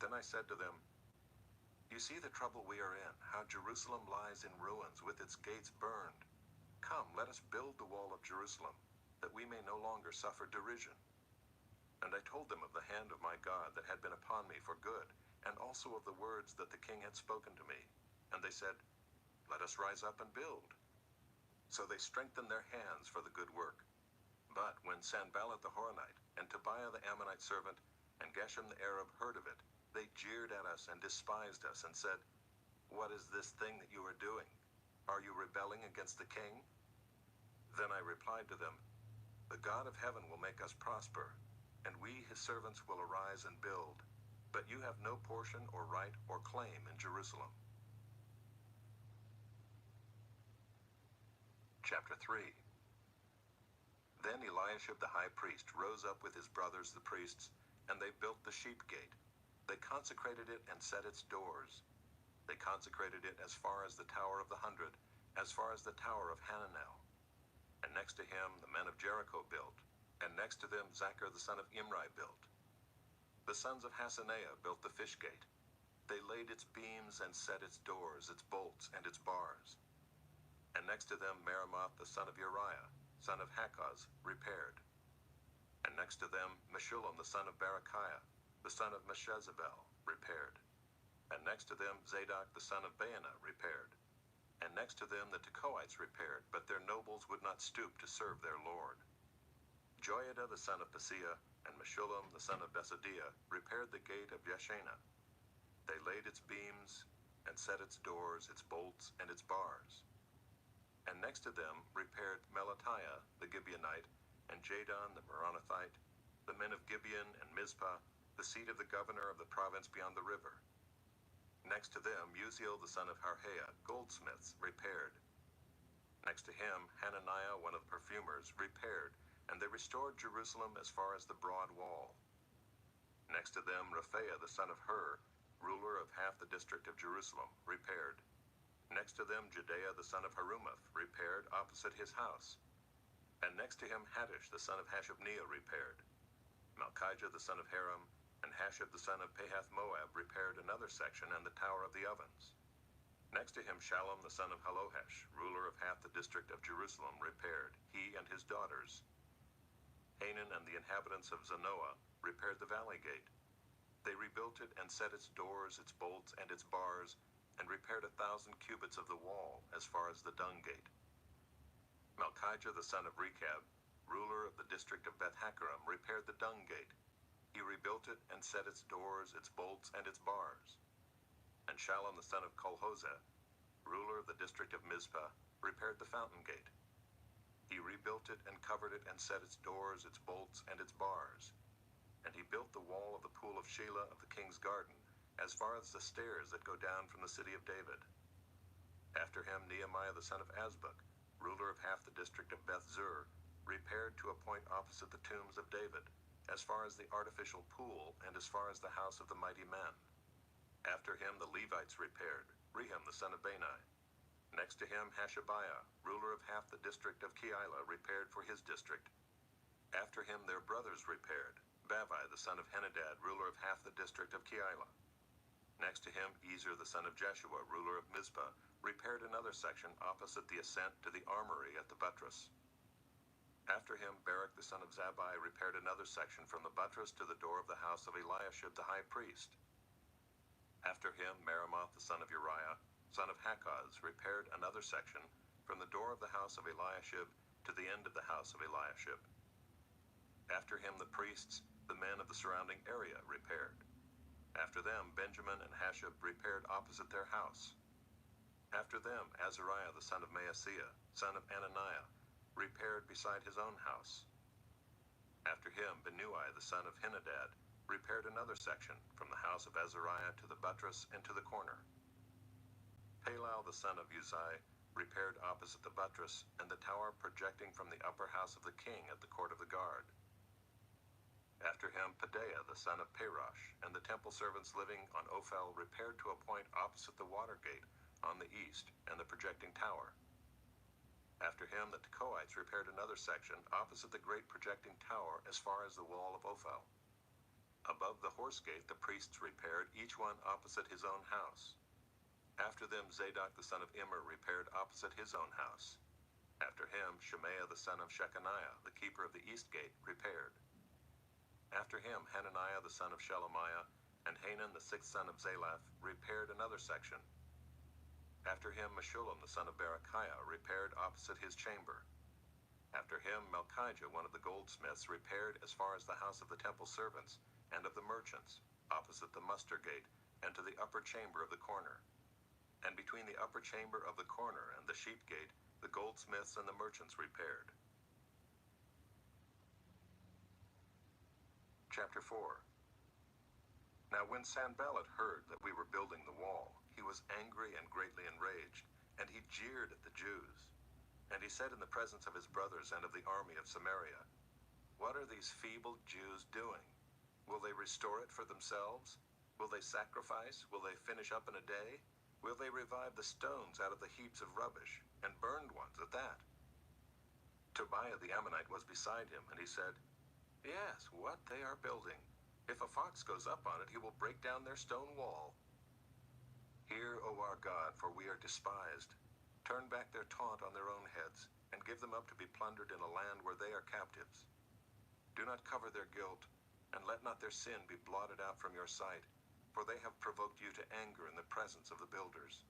Then I said to them, you see the trouble we are in, how Jerusalem lies in ruins with its gates burned. Come, let us build the wall of Jerusalem, that we may no longer suffer derision. And I told them of the hand of my God that had been upon me for good, and also of the words that the king had spoken to me. And they said, Let us rise up and build. So they strengthened their hands for the good work. But when Sanballat the Horonite, and Tobiah the Ammonite servant, and Geshem the Arab heard of it, they jeered at us and despised us, and said, What is this thing that you are doing? Are you rebelling against the king? Then I replied to them, The God of heaven will make us prosper, and we his servants will arise and build. But you have no portion or right or claim in Jerusalem. Chapter 3. Then Eliashib the high priest rose up with his brothers the priests, and they built the sheep gate. They consecrated it and set its doors. They consecrated it as far as the Tower of the 100, as far as the Tower of Hananel. And next to him the men of Jericho built, and next to them Zachar the son of Imri built. The sons of Hasaneah built the fish gate. They laid its beams and set its doors, its bolts, and its bars. And next to them Meremoth the son of Uriah, son of Hakkoz, repaired. And next to them Meshullam the son of Berechiah, the son of Meshezabel, repaired. And next to them Zadok the son of Baanah repaired. And next to them the Tekoites repaired, but their nobles would not stoop to serve their lord. Joiada the son of Paseah and Meshullam the son of Besadiah repaired the gate of Yeshanah. They laid its beams and set its doors, its bolts, and its bars. And next to them repaired Melatiah the Gibeonite, and Jadon the Meronothite, the men of Gibeon and Mizpah, the seat of the governor of the province beyond the river. Next to them Uziel the son of Harhaiah, goldsmiths, repaired. Next to him Hananiah one of the perfumers repaired, and they restored Jerusalem as far as the broad wall. Next to them Raphaiah the son of Hur, ruler of half the district of Jerusalem, repaired. Next to them Jedaiah the son of Harumaph repaired opposite his house. And next to him Hattush the son of Hashabniah repaired. Malchijah the son of Haram and Hashab the son of Pahath-Moab repaired another section and the Tower of the Ovens. Next to him Shallum the son of Halohesh, ruler of half the district of Jerusalem, repaired, he and his daughters. Hanan and the inhabitants of Zanoah repaired the valley gate. They rebuilt it and set its doors, its bolts, and its bars, and repaired 1,000 cubits of the wall as far as the dung gate. Malchijah the son of Rechab, ruler of the district of Beth-Hakkerem, repaired the dung gate. He rebuilt it and set its doors, its bolts, and its bars. And Shallum the son of Colhozeh, ruler of the district of Mizpah, repaired the fountain gate. He rebuilt it and covered it and set its doors, its bolts, and its bars. And he built the wall of the pool of Shelah of the king's garden, as far as the stairs that go down from the city of David. After him Nehemiah the son of Azbuk, ruler of half the district of Beth-zur, repaired to a point opposite the tombs of David, as far as the artificial pool and as far as the house of the mighty men. After him the Levites repaired, Rehum the son of Bani. Next to him Hashabiah, ruler of half the district of Keilah, repaired for his district. After him their brothers repaired, Bavai the son of Henadad, ruler of half the district of Keilah. Next to him Ezer the son of Jeshua, ruler of Mizpah, repaired another section opposite the ascent to the armory at the buttress. After him Barak the son of Zabbai repaired another section from the buttress to the door of the house of Eliashib the high priest. After him Meremoth the son of Uriah, son of Hakkoz, repaired another section from the door of the house of Eliashib to the end of the house of Eliashib. After him the priests, the men of the surrounding area, repaired. After them Benjamin and Hashab repaired opposite their house. After them Azariah the son of Maaseiah, son of Ananiah, repaired beside his own house. After him Binnui the son of Henadad repaired another section from the house of Azariah to the buttress and to the corner. Palal the son of Uzai repaired opposite the buttress and the tower projecting from the upper house of the king at the court of the guard. After him Pedaiah the son of Parosh and the temple servants living on Ophel repaired to a point opposite the water gate on the east and the projecting tower. After him the Tekoites repaired another section opposite the great projecting tower as far as the wall of Ophel. Above the horse gate the priests repaired, each one opposite his own house. After them Zadok the son of Immer repaired opposite his own house. After him Shemaiah the son of Shechaniah, the keeper of the east gate, repaired. After him, Hananiah the son of Shelemiah and Hanan the sixth son of Zalaph repaired another section. After him, Meshullam the son of Berechiah repaired opposite his chamber. After him, Malchijah, one of the goldsmiths, repaired as far as the house of the temple servants and of the merchants, opposite the muster gate, and to the upper chamber of the corner. And between the upper chamber of the corner and the sheep gate, the goldsmiths and the merchants repaired. Chapter 4. Now when Sanballat heard that we were building the wall, he was angry and greatly enraged, and he jeered at the Jews. And he said in the presence of his brothers and of the army of Samaria, "What are these feeble Jews doing? Will they restore it for themselves? Will they sacrifice? Will they finish up in a day? Will they revive the stones out of the heaps of rubbish, and burned ones at that?" Tobiah the Ammonite was beside him, and he said, "Yes, what they are building. If a fox goes up on it, he will break down their stone wall. Hear, O our God, for we are despised. Turn back their taunt on their own heads, and give them up to be plundered in a land where they are captives. Do not cover their guilt, and let not their sin be blotted out from your sight, for they have provoked you to anger in the presence of the builders."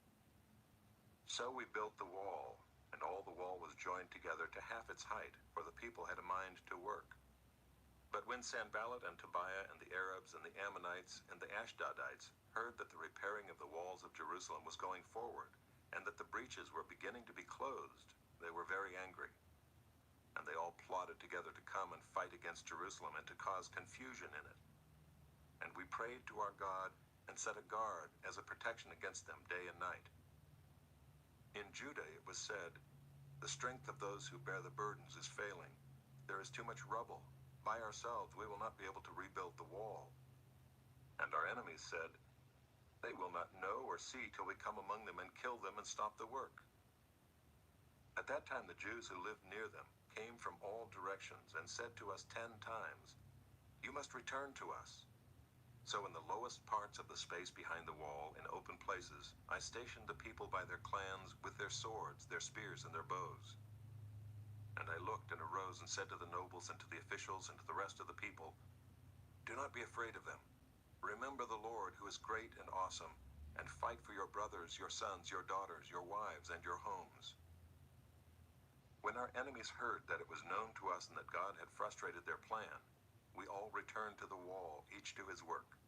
So we built the wall, and all the wall was joined together to half its height, for the people had a mind to work. But when Sanballat and Tobiah and the Arabs and the Ammonites and the Ashdodites heard that the repairing of the walls of Jerusalem was going forward, and that the breaches were beginning to be closed, they were very angry. And they all plotted together to come and fight against Jerusalem and to cause confusion in it. And we prayed to our God and set a guard as a protection against them day and night. In Judah it was said, "The strength of those who bear the burdens is failing. There is too much rubble. By ourselves we will not be able to rebuild the wall." And our enemies said, "They will not know or see till we come among them and kill them and stop the work." At that time the Jews who lived near them came from all directions and said to us 10 times, "You must return to us." So in the lowest parts of the space behind the wall, in open places, I stationed the people by their clans with their swords, their spears, and their bows. And I looked and arose and said to the nobles and to the officials and to the rest of the people, "Do not be afraid of them. Remember the Lord, who is great and awesome, and fight for your brothers, your sons, your daughters, your wives, and your homes." When our enemies heard that it was known to us and that God had frustrated their plan, we all returned to the wall, each to his work.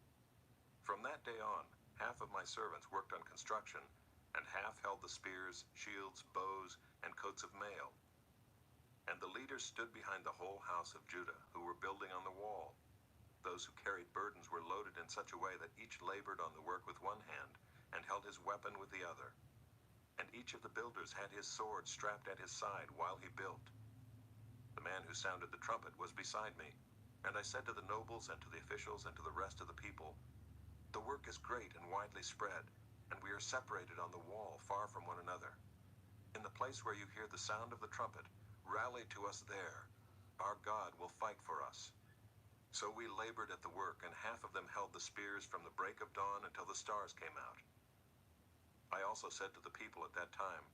From that day on, half of my servants worked on construction, and half held the spears, shields, bows, and coats of mail. And the leaders stood behind the whole house of Judah, who were building on the wall. Those who carried burdens were loaded in such a way that each labored on the work with one hand, and held his weapon with the other. And each of the builders had his sword strapped at his side while he built. The man who sounded the trumpet was beside me, and I said to the nobles and to the officials and to the rest of the people, "The work is great and widely spread, and we are separated on the wall far from one another. In the place where you hear the sound of the trumpet, rally to us there. Our God will fight for us." So we labored at the work, and half of them held the spears from the break of dawn until the stars came out. I also said to the people at that time,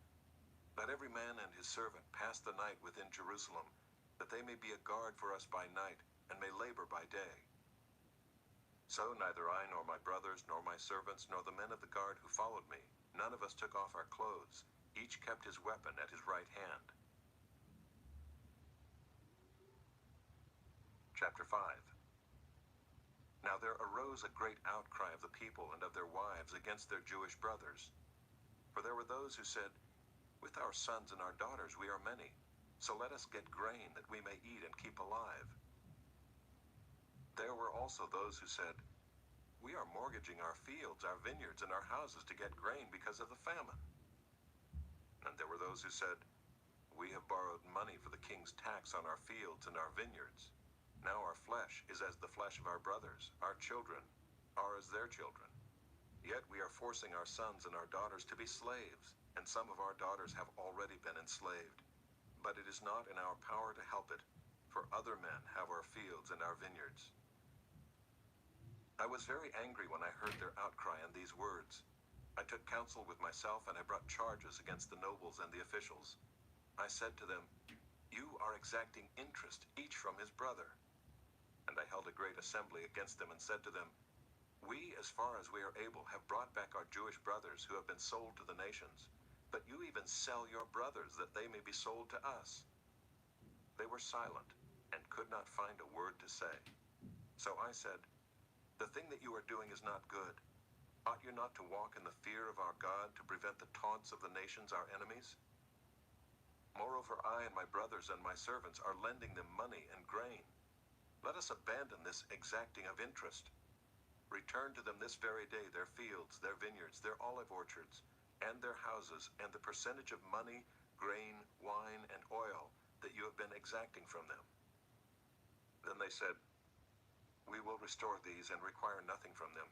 "Let every man and his servant pass the night within Jerusalem, that they may be a guard for us by night, and may labor by day." So neither I nor my brothers nor my servants nor the men of the guard who followed me, none of us took off our clothes. Each kept his weapon at his right hand. Chapter 5. Now there arose a great outcry of the people and of their wives against their Jewish brothers. For there were those who said, "With our sons and our daughters we are many, so let us get grain that we may eat and keep alive." There were also those who said, "We are mortgaging our fields, our vineyards, and our houses to get grain because of the famine." And there were those who said, "We have borrowed money for the king's tax on our fields and our vineyards. Now our flesh is as the flesh of our brothers, our children are as their children. Yet we are forcing our sons and our daughters to be slaves, and some of our daughters have already been enslaved. But it is not in our power to help it, for other men have our fields and our vineyards." I was very angry when I heard their outcry and these words. I took counsel with myself, and I brought charges against the nobles and the officials. I said to them, "You are exacting interest, each from his brother. And I held a great assembly against them and said to them, We, as far as we are able, have brought back our Jewish brothers who have been sold to the nations. But you even sell your brothers that they may be sold to us. They were silent and could not find a word to say. So I said, The thing that you are doing is not good. Ought you not to walk in the fear of our God to prevent the taunts of the nations, our enemies? Moreover, I and my brothers and my servants are lending them money and grain. Let us abandon this exacting of interest. Return to them this very day their fields, their vineyards, their olive orchards, and their houses, and the percentage of money, grain, wine, and oil that you have been exacting from them. Then they said, We will restore these and require nothing from them.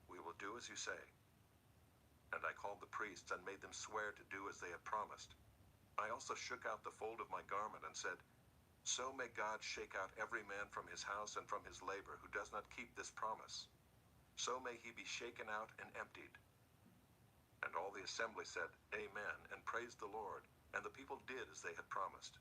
We will do as you say. And I called the priests and made them swear to do as they had promised. I also shook out the fold of my garment and said, So may God shake out every man from his house and from his labor who does not keep this promise. So may he be shaken out and emptied. And all the assembly said, Amen, and praised the Lord. And the people did as they had promised.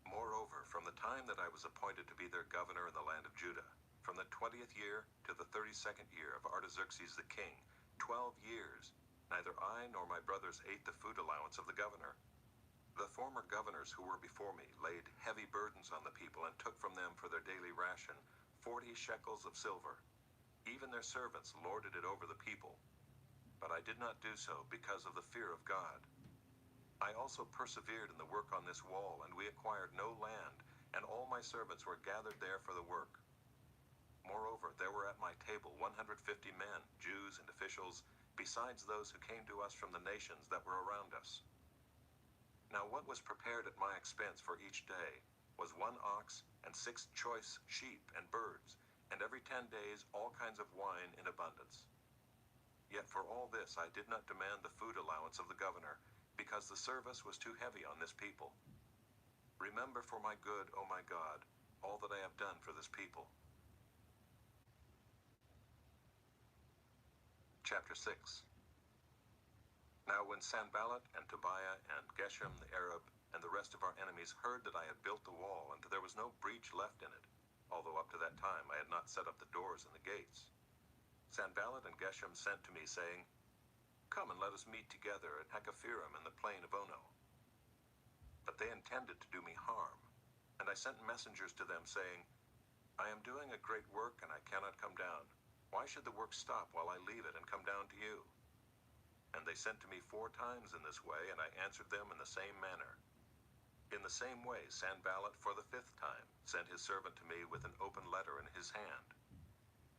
Moreover, from the time that I was appointed to be their governor in the land of Judah, from the 20th year to the 32nd year of Artaxerxes the king, 12 years, neither I nor my brothers ate the food allowance of the governor. The former governors who were before me laid heavy burdens on the people and took from them for their daily ration 40 shekels of silver. Even their servants lorded it over the people. But I did not do so because of the fear of God. I also persevered in the work on this wall, and we acquired no land, and all my servants were gathered there for the work. Moreover, there were at my table 150 men, Jews and officials, besides those who came to us from the nations that were around us. Now what was prepared at my expense for each day was 1 ox and 6 choice sheep and birds, and every 10 days all kinds of wine in abundance. Yet for all this I did not demand the food allowance of the governor, because the service was too heavy on this people. Remember for my good, O my God, all that I have done for this people. Chapter 6. Now when Sanballat and Tobiah and Geshem the Arab and the rest of our enemies heard that I had built the wall and that there was no breach left in it, although up to that time I had not set up the doors and the gates, Sanballat and Geshem sent to me, saying, Come and let us meet together at Hakkephirim in the plain of Ono. But they intended to do me harm, and I sent messengers to them, saying, I am doing a great work and I cannot come down. Why should the work stop while I leave it and come down to you? And they sent to me 4 times in this way, and I answered them in the same manner. In the same way, Sanballat for the 5th time sent his servant to me with an open letter in his hand.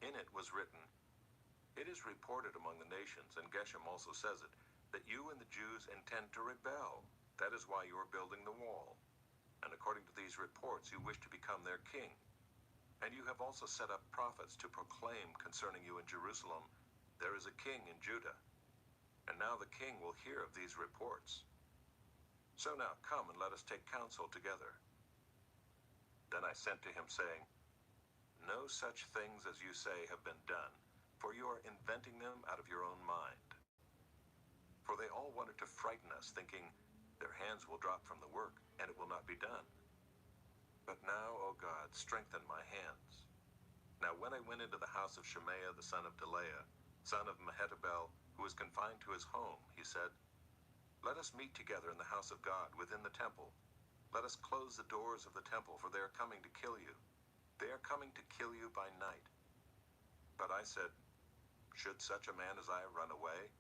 In it was written, It is reported among the nations, and Geshem also says it, that you and the Jews intend to rebel. That is why you are building the wall. And according to these reports, you wish to become their king. And you have also set up prophets to proclaim concerning you in Jerusalem, There is a king in Judah. And now the king will hear of these reports. So now come and let us take counsel together. Then I sent to him, saying, No such things as you say have been done, for you are inventing them out of your own mind. For they all wanted to frighten us, thinking, Their hands will drop from the work, and it will not be done. But now, O God, strengthen my hands. Now when I went into the house of Shemaiah the son of Delaiah, son of Mehetabel, who was confined to his home, he said, Let us meet together in the house of God, within the temple. Let us close the doors of the temple, for they are coming to kill you. They are coming to kill you by night. But I said, Should such a man as I run away?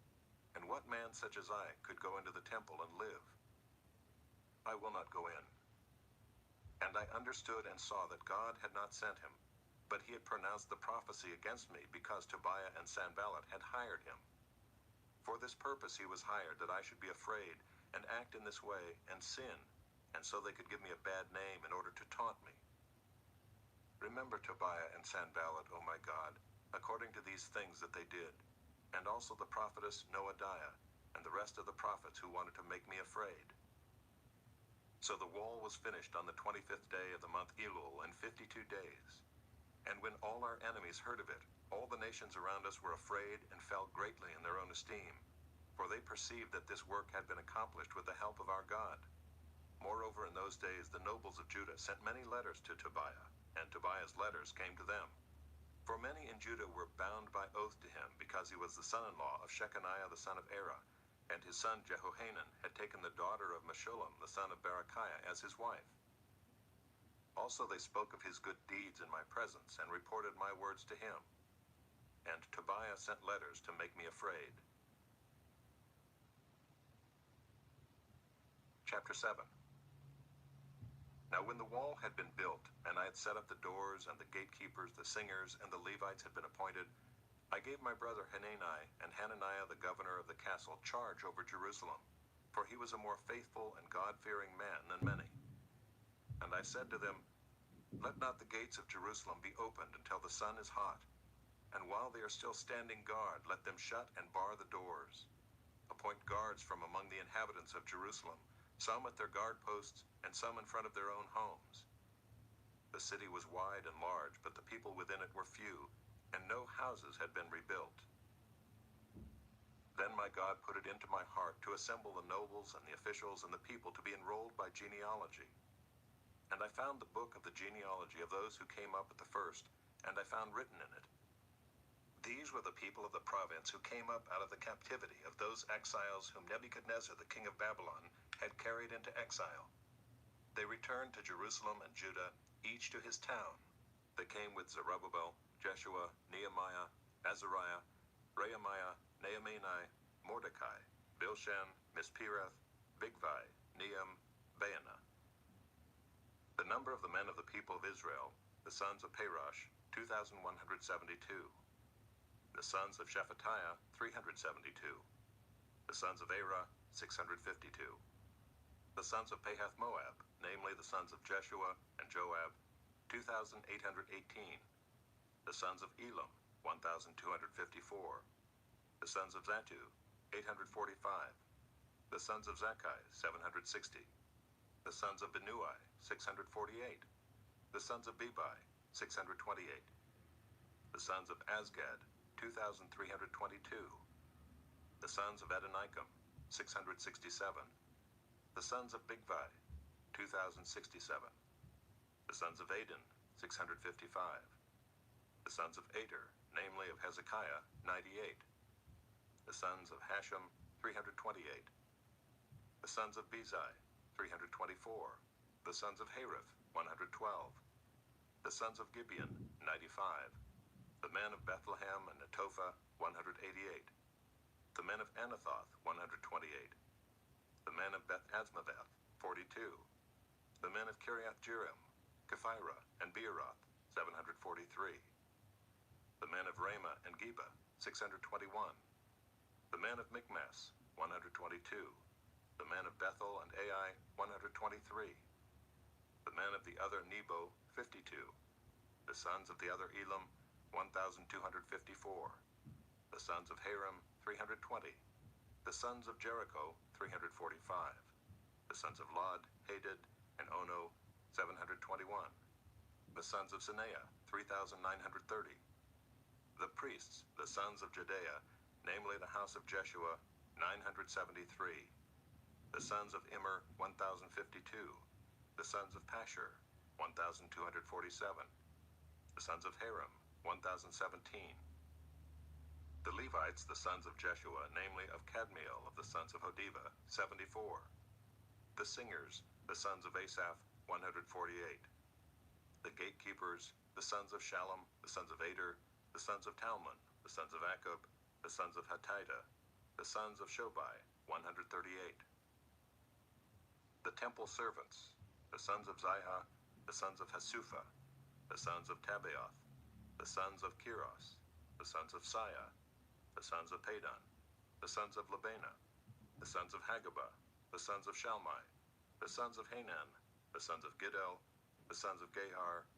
And what man such as I could go into the temple and live? I will not go in. And I understood and saw that God had not sent him, but he had pronounced the prophecy against me, because Tobiah and Sanballat had hired him. For this purpose he was hired, that I should be afraid, and act in this way, and sin, and so they could give me a bad name in order to taunt me. Remember Tobiah and Sanballat, O my God, according to these things that they did, and also the prophetess Noadiah, and the rest of the prophets who wanted to make me afraid. So the wall was finished on the 25th day of the month Elul in 52 days. And when all our enemies heard of it, all the nations around us were afraid and fell greatly in their own esteem, for they perceived that this work had been accomplished with the help of our God. Moreover, in those days the nobles of Judah sent many letters to Tobiah, and Tobiah's letters came to them. For many in Judah were bound by oath to him, because he was the son-in-law of Shechaniah the son of Era, and his son Jehohanan had taken the daughter of Meshullam the son of Berechiah as his wife. Also they spoke of his good deeds in my presence, and reported my words to him. And Tobiah sent letters to make me afraid. Chapter 7. Now when the wall had been built, and I had set up the doors, and the gatekeepers, the singers, and the Levites had been appointed, I gave my brother Hanani and Hananiah the governor of the castle charge over Jerusalem, for he was a more faithful and God-fearing man than many. And I said to them, Let not the gates of Jerusalem be opened until the sun is hot, and while they are still standing guard, let them shut and bar the doors. Appoint guards from among the inhabitants of Jerusalem, some at their guard posts, and some in front of their own homes. The city was wide and large, but the people within it were few, and no houses had been rebuilt. Then my God put it into my heart to assemble the nobles and the officials and the people to be enrolled by genealogy. And I found the book of the genealogy of those who came up at the first, and I found written in it, These were the people of the province who came up out of the captivity of those exiles whom Nebuchadnezzar the king of Babylon had carried into exile. They returned to Jerusalem and Judah, each to his town. They came with Zerubbabel, Jeshua, Nehemiah, Azariah, Rehemiah, Nehemiah, Mordecai, Bilshan, Misperath, Bigvai, Nehem, Baanah. The number of the men of the people of Israel, the sons of Parosh, 2,172. The sons of Shephatiah, 372. The sons of Era, 652. The sons of Pahath Moab, namely the sons of Jeshua and Joab, 2,818. The sons of Elam, 1,254. The sons of Zatu, 845. The sons of Zakkai, 760. The sons of Binnui, 648. The sons of Bebai, 628. The sons of Azgad, 2,322. The sons of Adonikam, 667. The sons of Bigvai, 2,067. The sons of Adin, 655. The sons of Ater, namely of Hezekiah, 98. The sons of Hashem, 328. The sons of Bezai, 324. The sons of Hariph, 112. The sons of Gibeon, 95. The men of Bethlehem and Netophah, 188. The men of Anathoth, 128. The men of Beth Azmaveth, 42. The men of Kiriath Jearim, Kephirah, and Beeroth, 743. The men of Ramah and Geba, 621. The men of Michmas, 122. The men of Bethel and Ai, 123. The men of the other Nebo, 52. The sons of the other Elam, 1,254. The sons of Haram, 320. The sons of Jericho, 345. The sons of Lod, Hadid, and Ono, 721. The sons of Sineah, 3,930. The priests, the sons of Jedaiah, namely the house of Jeshua, 973. The sons of Immer, 1,052. The sons of Pashur, 1,247. The sons of Haram, 1,017. The Levites, the sons of Jeshua, namely of Kadmiel of the sons of Hodiva, 74. The singers, the sons of Asaph, 148. The gatekeepers, the sons of Shallum, the sons of Ader, the sons of Talmon, the sons of Akub, the sons of Hatita, the sons of Shobai, 138. The temple servants, the sons of Ziha, the sons of Hasupha, the sons of Tabaoth, the sons of Kiros, the sons of Siah, the sons of Padon, the sons of Labana, the sons of Hagabah, the sons of Shalmai, the sons of Hanan, the sons of Giddel, the sons of Gehar,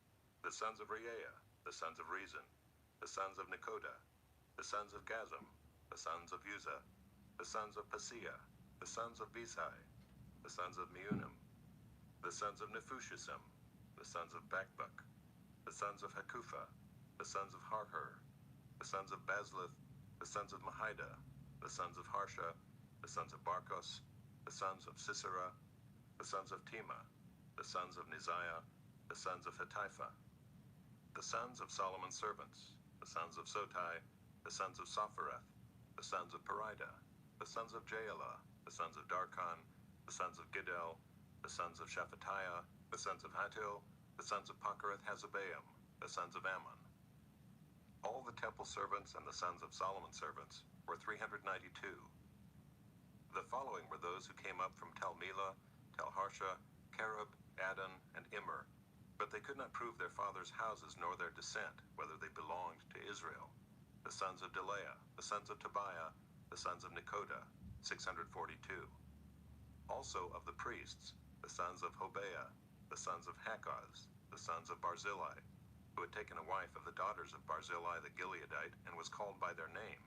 the sons of Reaiah, the sons of Rezin, the sons of Nekoda, the sons of Gazam, the sons of Uzzah, the sons of Paseah, the sons of Besai, the sons of Meunim, the sons of Nephushisim, the sons of Bakbuk, the sons of Hakupha, the sons of Harhur, the sons of Bazlith, the sons of Mahida, the sons of Harsha, the sons of Barkos, the sons of Sisera, the sons of Tema, the sons of Neziah, the sons of Hatipha, The sons of Solomon's servants, the sons of Sotai, the sons of Sophereth, the sons of Perida, the sons of Jaela, the sons of Darkon, the sons of Giddel, the sons of Shephatiah, the sons of Hattil, the sons of Pokereth-Hazzebaim, the sons of Ammon. All the temple servants and the sons of Solomon's servants were 392. The following were those who came up from Tel-Melah, Tel-Harsha, Kerub, Adon, and Immer, but they could not prove their fathers' houses nor their descent, whether they belonged to Israel. The sons of Delaiah, the sons of Tobiah, the sons of Nekoda, 642. Also of the priests, the sons of Hobaiah, the sons of Hakkoz, the sons of Barzillai, who had taken a wife of the daughters of Barzillai the Gileadite and was called by their name.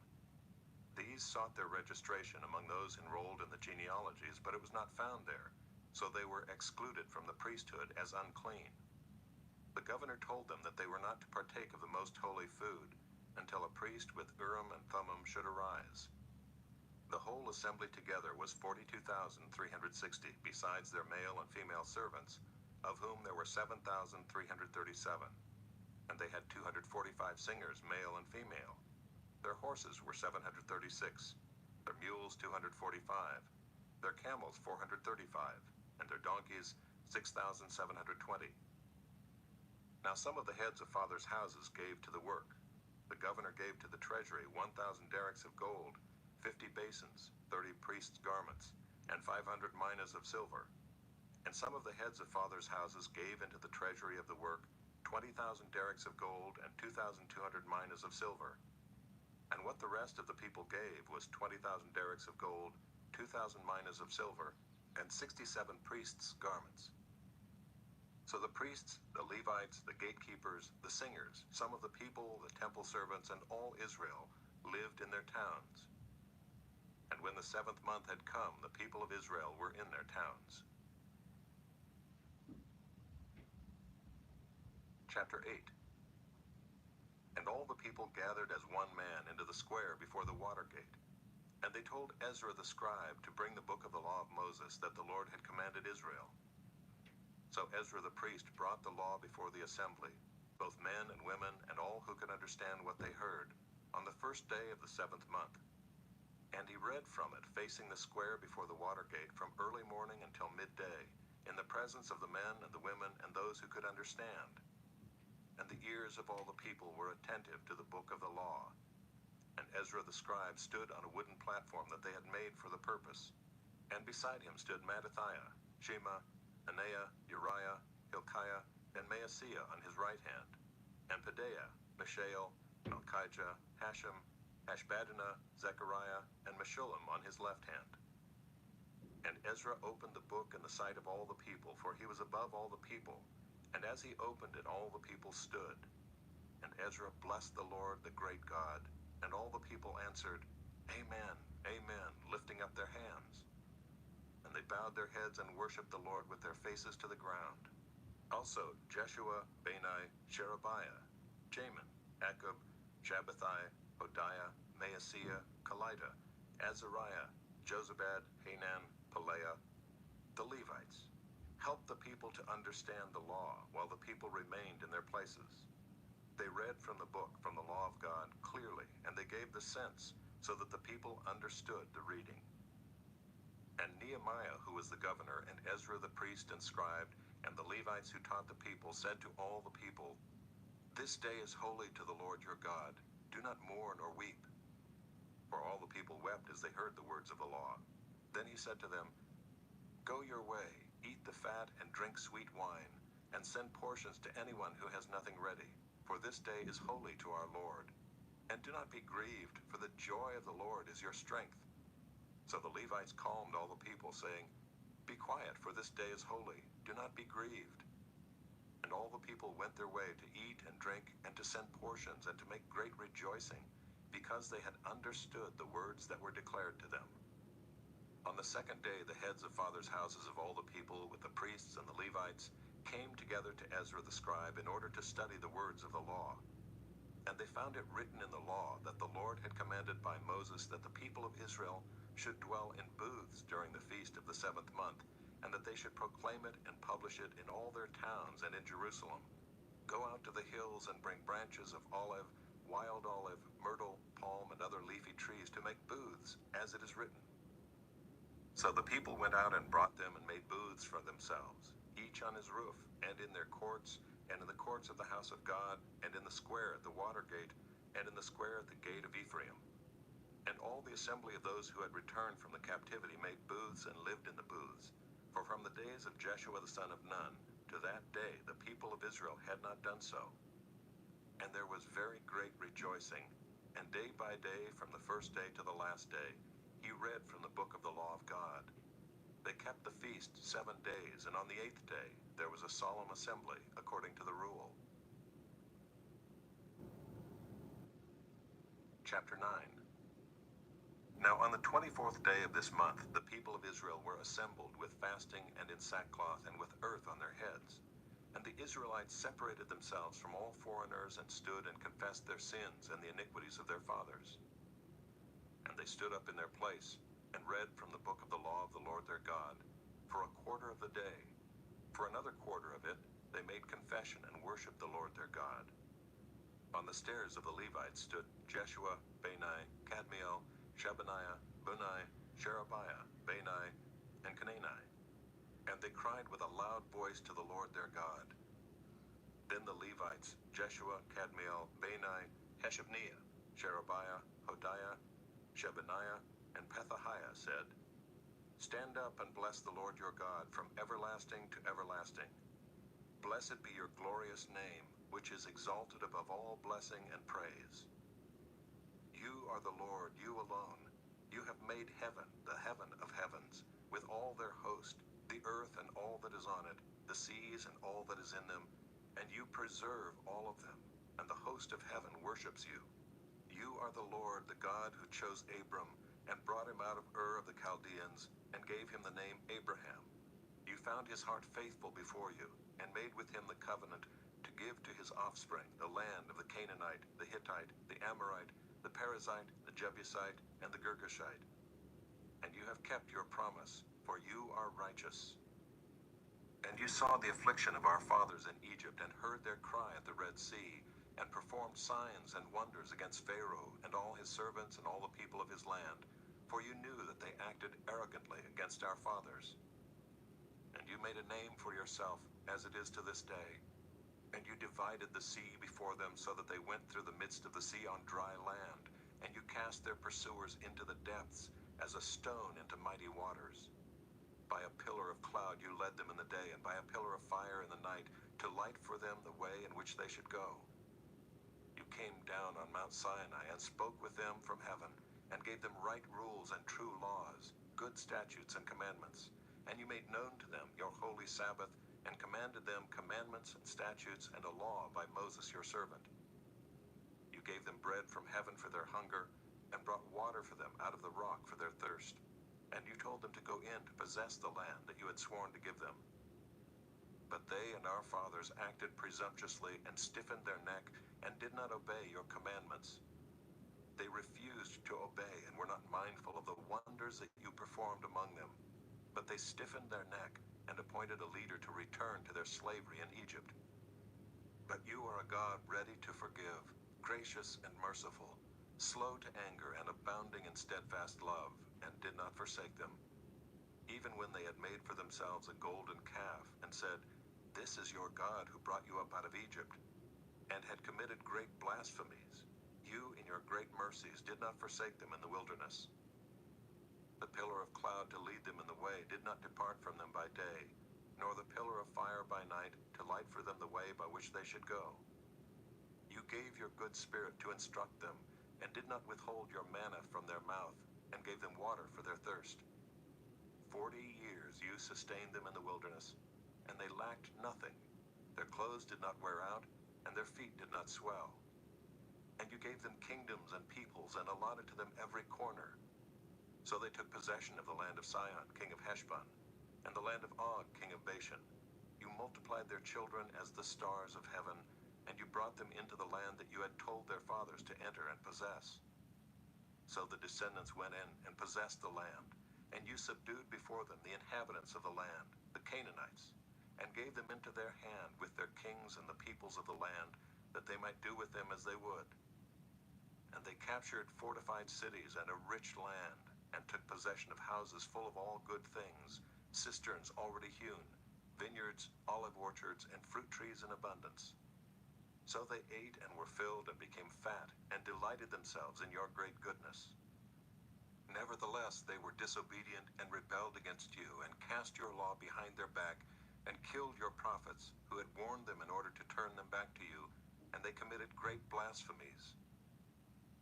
These sought their registration among those enrolled in the genealogies, but it was not found there, so they were excluded from the priesthood as unclean. The governor told them that they were not to partake of the most holy food until a priest with Urim and Thummim should arise. The whole assembly together was 42,360, besides their male and female servants, of whom there were 7,337, and they had 245 singers, male and female. Their horses were 736, their mules 245, their camels 435, and their donkeys 6,720. Now some of the heads of fathers' houses gave to the work. The governor gave to the treasury 1,000 derricks of gold, 50 basins, 30 priests' garments, and 500 minas of silver. And some of the heads of fathers' houses gave into the treasury of the work 20,000 derricks of gold and 2,200 minas of silver. And what the rest of the people gave was 20,000 derricks of gold, 2,000 minas of silver, and 67 priests' garments. So the priests, the Levites, the gatekeepers, the singers, some of the people, the temple servants, and all Israel lived in their towns. And when the 7th month had come, the people of Israel were in their towns. Chapter 8. And all the people gathered as one man into the square before the water gate. And they told Ezra the scribe to bring the book of the law of Moses that the Lord had commanded Israel. So Ezra the priest brought the law before the assembly, both men and women and all who could understand what they heard, on the 1st day of the 7th month. And he read from it, facing the square before the water gate, from early morning until midday, in the presence of the men and the women and those who could understand. And the ears of all the people were attentive to the book of the law. And Ezra the scribe stood on a wooden platform that they had made for the purpose. And beside him stood Mattithiah, Shema, Anaiah, Uriah, Hilkiah, and Maaseiah on his right hand, and Pedaiah, Mishael, Malchijah, Hashem, Hashbaddanah, Zechariah, and Meshullam on his left hand. And Ezra opened the book in the sight of all the people, for he was above all the people. And as he opened it, all the people stood. And Ezra blessed the Lord, the great God. And all the people answered, Amen, Amen, lifting up their hands. And they bowed their heads and worshipped the Lord with their faces to the ground. Also Jeshua, Bani, Sherebiah, Jamin, Akkub, Shabbathai, Hodiah, Maaseiah, Kelita, Azariah, Jozabad, Hanan, Pelaiah, the Levites, helped the people to understand the law while the people remained in their places. They read from the book, from the law of God, clearly, and they gave the sense so that the people understood the reading. And Nehemiah, who was the governor, and Ezra the priest and scribe, and the Levites who taught the people, said to all the people, This day is holy to the Lord your God. Do not mourn or weep. For all the people wept as they heard the words of the law. Then he said to them, Go your way, eat the fat and drink sweet wine, and send portions to anyone who has nothing ready, for this day is holy to our Lord. And do not be grieved, for the joy of the Lord is your strength. So the Levites calmed all the people, saying, Be quiet, for this day is holy. Do not be grieved. And all the people went their way to eat and drink, and to send portions, and to make great rejoicing, because they had understood the words that were declared to them. On the 2nd day, the heads of fathers' houses of all the people, with the priests and the Levites, came together to Ezra the scribe in order to study the words of the law. And they found it written in the law that the Lord had commanded by Moses that the people of Israel should dwell in booths during the feast of the 7th month, and that they should proclaim it and publish it in all their towns and in Jerusalem. Go out to the hills and bring branches of olive, wild olive, myrtle, palm, and other leafy trees to make booths, as it is written." So the people went out and brought them and made booths for themselves, each on his roof, and in their courts, and in the courts of the house of God, and in the square at the water gate, and in the square at the gate of Ephraim. And all the assembly of those who had returned from the captivity made booths and lived in the booths. For from the days of Jeshua the son of Nun to that day the people of Israel had not done so. And there was very great rejoicing, and day by day, from the first day to the last day, he read from the book of the law of God. They kept the feast 7 days, and on the 8th day there was a solemn assembly, according to the rule. Chapter 9. Now on the 24th day of this month, the people of Israel were assembled with fasting and in sackcloth and with earth on their heads. And the Israelites separated themselves from all foreigners and stood and confessed their sins and the iniquities of their fathers. And they stood up in their place and read from the book of the law of the Lord their God for a quarter of the day. For another quarter of it, they made confession and worshiped the Lord their God. On the stairs of the Levites stood Jeshua, Bani, Kadmiel, Shebaniah, Bunai, Sherebiah, Bani, and Canaani. And they cried with a loud voice to the Lord their God. Then the Levites, Jeshua, Kadmiel, Bani, Hashabniah, Sherebiah, Hodiah, Shebaniah, and Pethahiah said, "Stand up and bless the Lord your God from everlasting to everlasting. Blessed be your glorious name, which is exalted above all blessing and praise. You are the Lord, you alone. You have made heaven, the heaven of heavens, with all their host, the earth and all that is on it, the seas and all that is in them, and you preserve all of them, and the host of heaven worships you. You are the Lord, the God who chose Abram, and brought him out of Ur of the Chaldeans, and gave him the name Abraham. You found his heart faithful before you, and made with him the covenant to give to his offspring the land of the Canaanite, the Hittite, the Amorite, the Perizzite, the Jebusite, and the Girgashite. And you have kept your promise, for you are righteous. And you saw the affliction of our fathers in Egypt, and heard their cry at the Red Sea, and performed signs and wonders against Pharaoh and all his servants and all the people of his land, for you knew that they acted arrogantly against our fathers. And you made a name for yourself, as it is to this day. And you divided the sea before them, so that they went through the midst of the sea on dry land, and you cast their pursuers into the depths, as a stone into mighty waters. By a pillar of cloud you led them in the day, and by a pillar of fire in the night, to light for them the way in which they should go. You came down on Mount Sinai, and spoke with them from heaven, and gave them right rules and true laws, good statutes and commandments. And you made known to them your holy Sabbath, and commanded them commandments and statutes and a law by Moses your servant. You gave them bread from heaven for their hunger, and brought water for them out of the rock for their thirst. And you told them to go in to possess the land that you had sworn to give them. But they and our fathers acted presumptuously, and stiffened their neck, and did not obey your commandments. They refused to obey, and were not mindful of the wonders that you performed among them. But they stiffened their neck, and appointed a leader to return to their slavery in Egypt. But you are a God ready to forgive, gracious and merciful, slow to anger, and abounding in steadfast love, and did not forsake them. Even when they had made for themselves a golden calf, and said, "This is your God who brought you up out of Egypt," and had committed great blasphemies, you in your great mercies did not forsake them in the wilderness. The pillar of cloud to lead them in the way did not depart from them by day, nor the pillar of fire by night to light for them the way by which they should go. You gave your good spirit to instruct them, and did not withhold your manna from their mouth, and gave them water for their thirst. 40 years you sustained them in the wilderness, and they lacked nothing. Their clothes did not wear out, and their feet did not swell. And you gave them kingdoms and peoples, and allotted to them every corner. So they took possession of the land of Sihon, king of Heshbon, and the land of Og, king of Bashan. You multiplied their children as the stars of heaven, and you brought them into the land that you had told their fathers to enter and possess. So the descendants went in and possessed the land, and you subdued before them the inhabitants of the land, the Canaanites, and gave them into their hand with their kings and the peoples of the land, that they might do with them as they would. And they captured fortified cities and a rich land, and took possession of houses full of all good things, cisterns already hewn, vineyards, olive orchards, and fruit trees in abundance. So they ate and were filled and became fat, and delighted themselves in your great goodness. Nevertheless, they were disobedient and rebelled against you, and cast your law behind their back, and killed your prophets, who had warned them in order to turn them back to you, and they committed great blasphemies.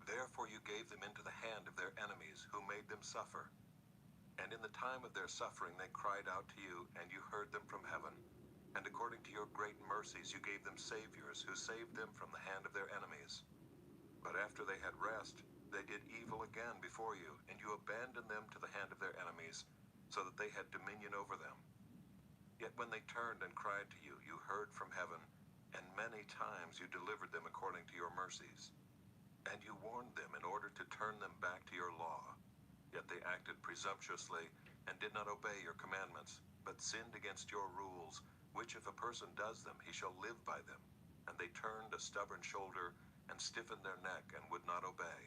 Therefore you gave them into the hand of their enemies, who made them suffer. And in the time of their suffering they cried out to you, and you heard them from heaven. And according to your great mercies you gave them saviors, who saved them from the hand of their enemies. But after they had rest, they did evil again before you, and you abandoned them to the hand of their enemies, so that they had dominion over them. Yet when they turned and cried to you, you heard from heaven, and many times you delivered them according to your mercies. And you warned them in order to turn them back to your law. Yet they acted presumptuously, and did not obey your commandments, but sinned against your rules, which if a person does them, he shall live by them. And they turned a stubborn shoulder, and stiffened their neck, and would not obey.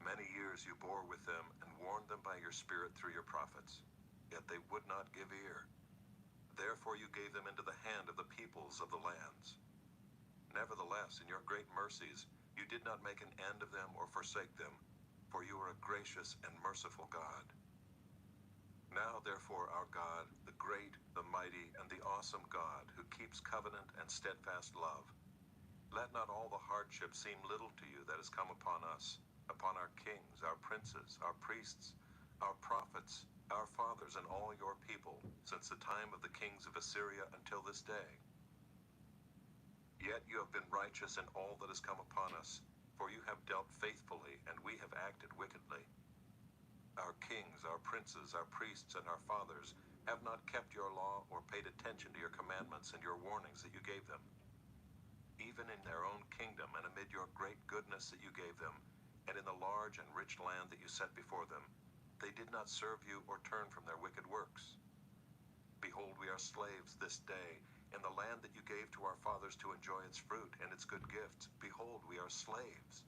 Many years you bore with them, and warned them by your Spirit through your prophets. Yet they would not give ear. Therefore you gave them into the hand of the peoples of the lands. Nevertheless, in your great mercies, you did not make an end of them or forsake them, for you are a gracious and merciful God. Now therefore our God, the great, the mighty, and the awesome God, who keeps covenant and steadfast love, let not all the hardship seem little to you that has come upon us, upon our kings, our princes, our priests, our prophets, our fathers, and all your people, since the time of the kings of Assyria until this day. Yet you have been righteous in all that has come upon us, for you have dealt faithfully, and we have acted wickedly. Our kings, our princes, our priests, and our fathers have not kept your law or paid attention to your commandments and your warnings that you gave them. Even in their own kingdom and amid your great goodness that you gave them, and in the large and rich land that you set before them, they did not serve you or turn from their wicked works. Behold, we are slaves this day in the land that you gave to our fathers to enjoy its fruit and its good gifts. Behold, we are slaves.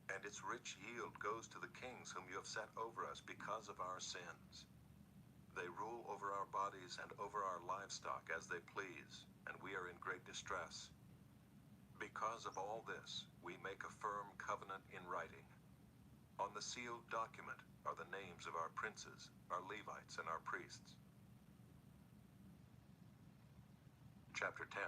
And its rich yield goes to the kings whom you have set over us because of our sins. They rule over our bodies and over our livestock as they please, and we are in great distress. Because of all this, we make a firm covenant in writing. On the sealed document are the names of our princes, our Levites, and our priests. Chapter 10.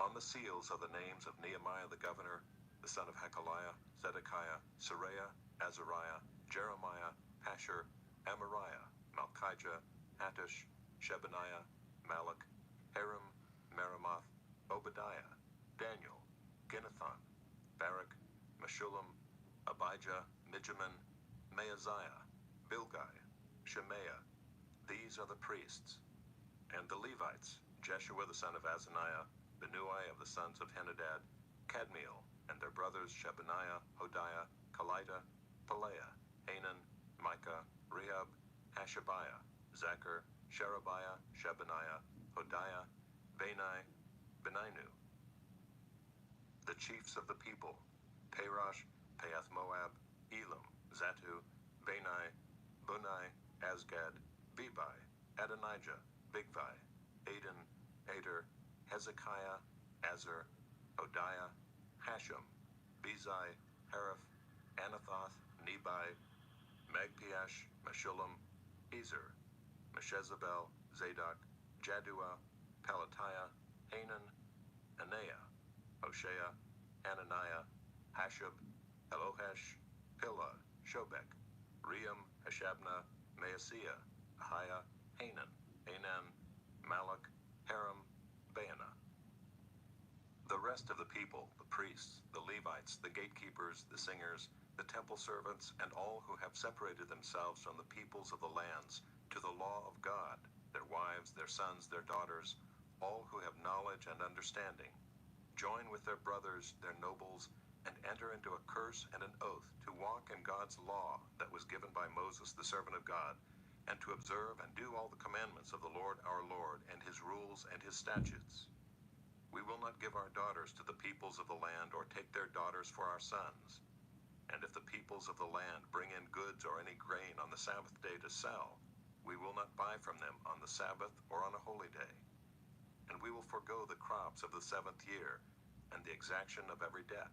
On the seals are the names of Nehemiah the governor, the son of Hekeliah, Zedekiah, Seraiah, Azariah, Jeremiah, Pashur, Amariah, Malchijah, Hattush, Shebaniah, Malach, Harim, Meremoth, Obadiah, Daniel, Ginnethon, Barak, Meshullam, Abijah, Mijamin, Maaziah, Bilgai, Shemaiah. These are the priests. And the Levites, Jeshua the son of Azaniah, Binnui of the sons of Henadad, Kadmiel, and their brothers Shebaniah, Hodiah, Kelita, Pelaiah, Hanan, Micah, Rehab, Hashabiah, Zachar, Sherebiah, Shebaniah, Hodiah, Bani, Beninu. The chiefs of the people, Parosh, Pahath-Moab, Elam, Zatu, Bani, Bunai, Asgad, Bebai, Adonijah, Bigvai, Aden, Ader, Hezekiah, Azar, Hodiah, Hashem, Bezai, Hariph, Anathoth, Nebai, Magpiash, Meshullam, Ezer, Meshezabel, Zadok, Jaddua, Pelatiah, Hanan, Anaiah, Hoshea, Hananiah, Hashab, Elohesh, Pilah, Shobek, Ream, Hashabnah, Maaseiah, Ahiah, Hanan, Anan, Malach, Haram, Baanah. The rest of the people, the priests, the Levites, the gatekeepers, the singers, the temple servants, and all who have separated themselves from the peoples of the lands to the law of God, their wives, their sons, their daughters, all who have knowledge and understanding, join with their brothers, their nobles, and enter into a curse and an oath to walk in God's law that was given by Moses, the servant of God, and to observe and do all the commandments of the Lord our Lord, and his rules and his statutes. We will not give our daughters to the peoples of the land, or take their daughters for our sons. And if the peoples of the land bring in goods or any grain on the Sabbath day to sell, we will not buy from them on the Sabbath or on a holy day. And we will forego the crops of the 7th year, and the exaction of every debt.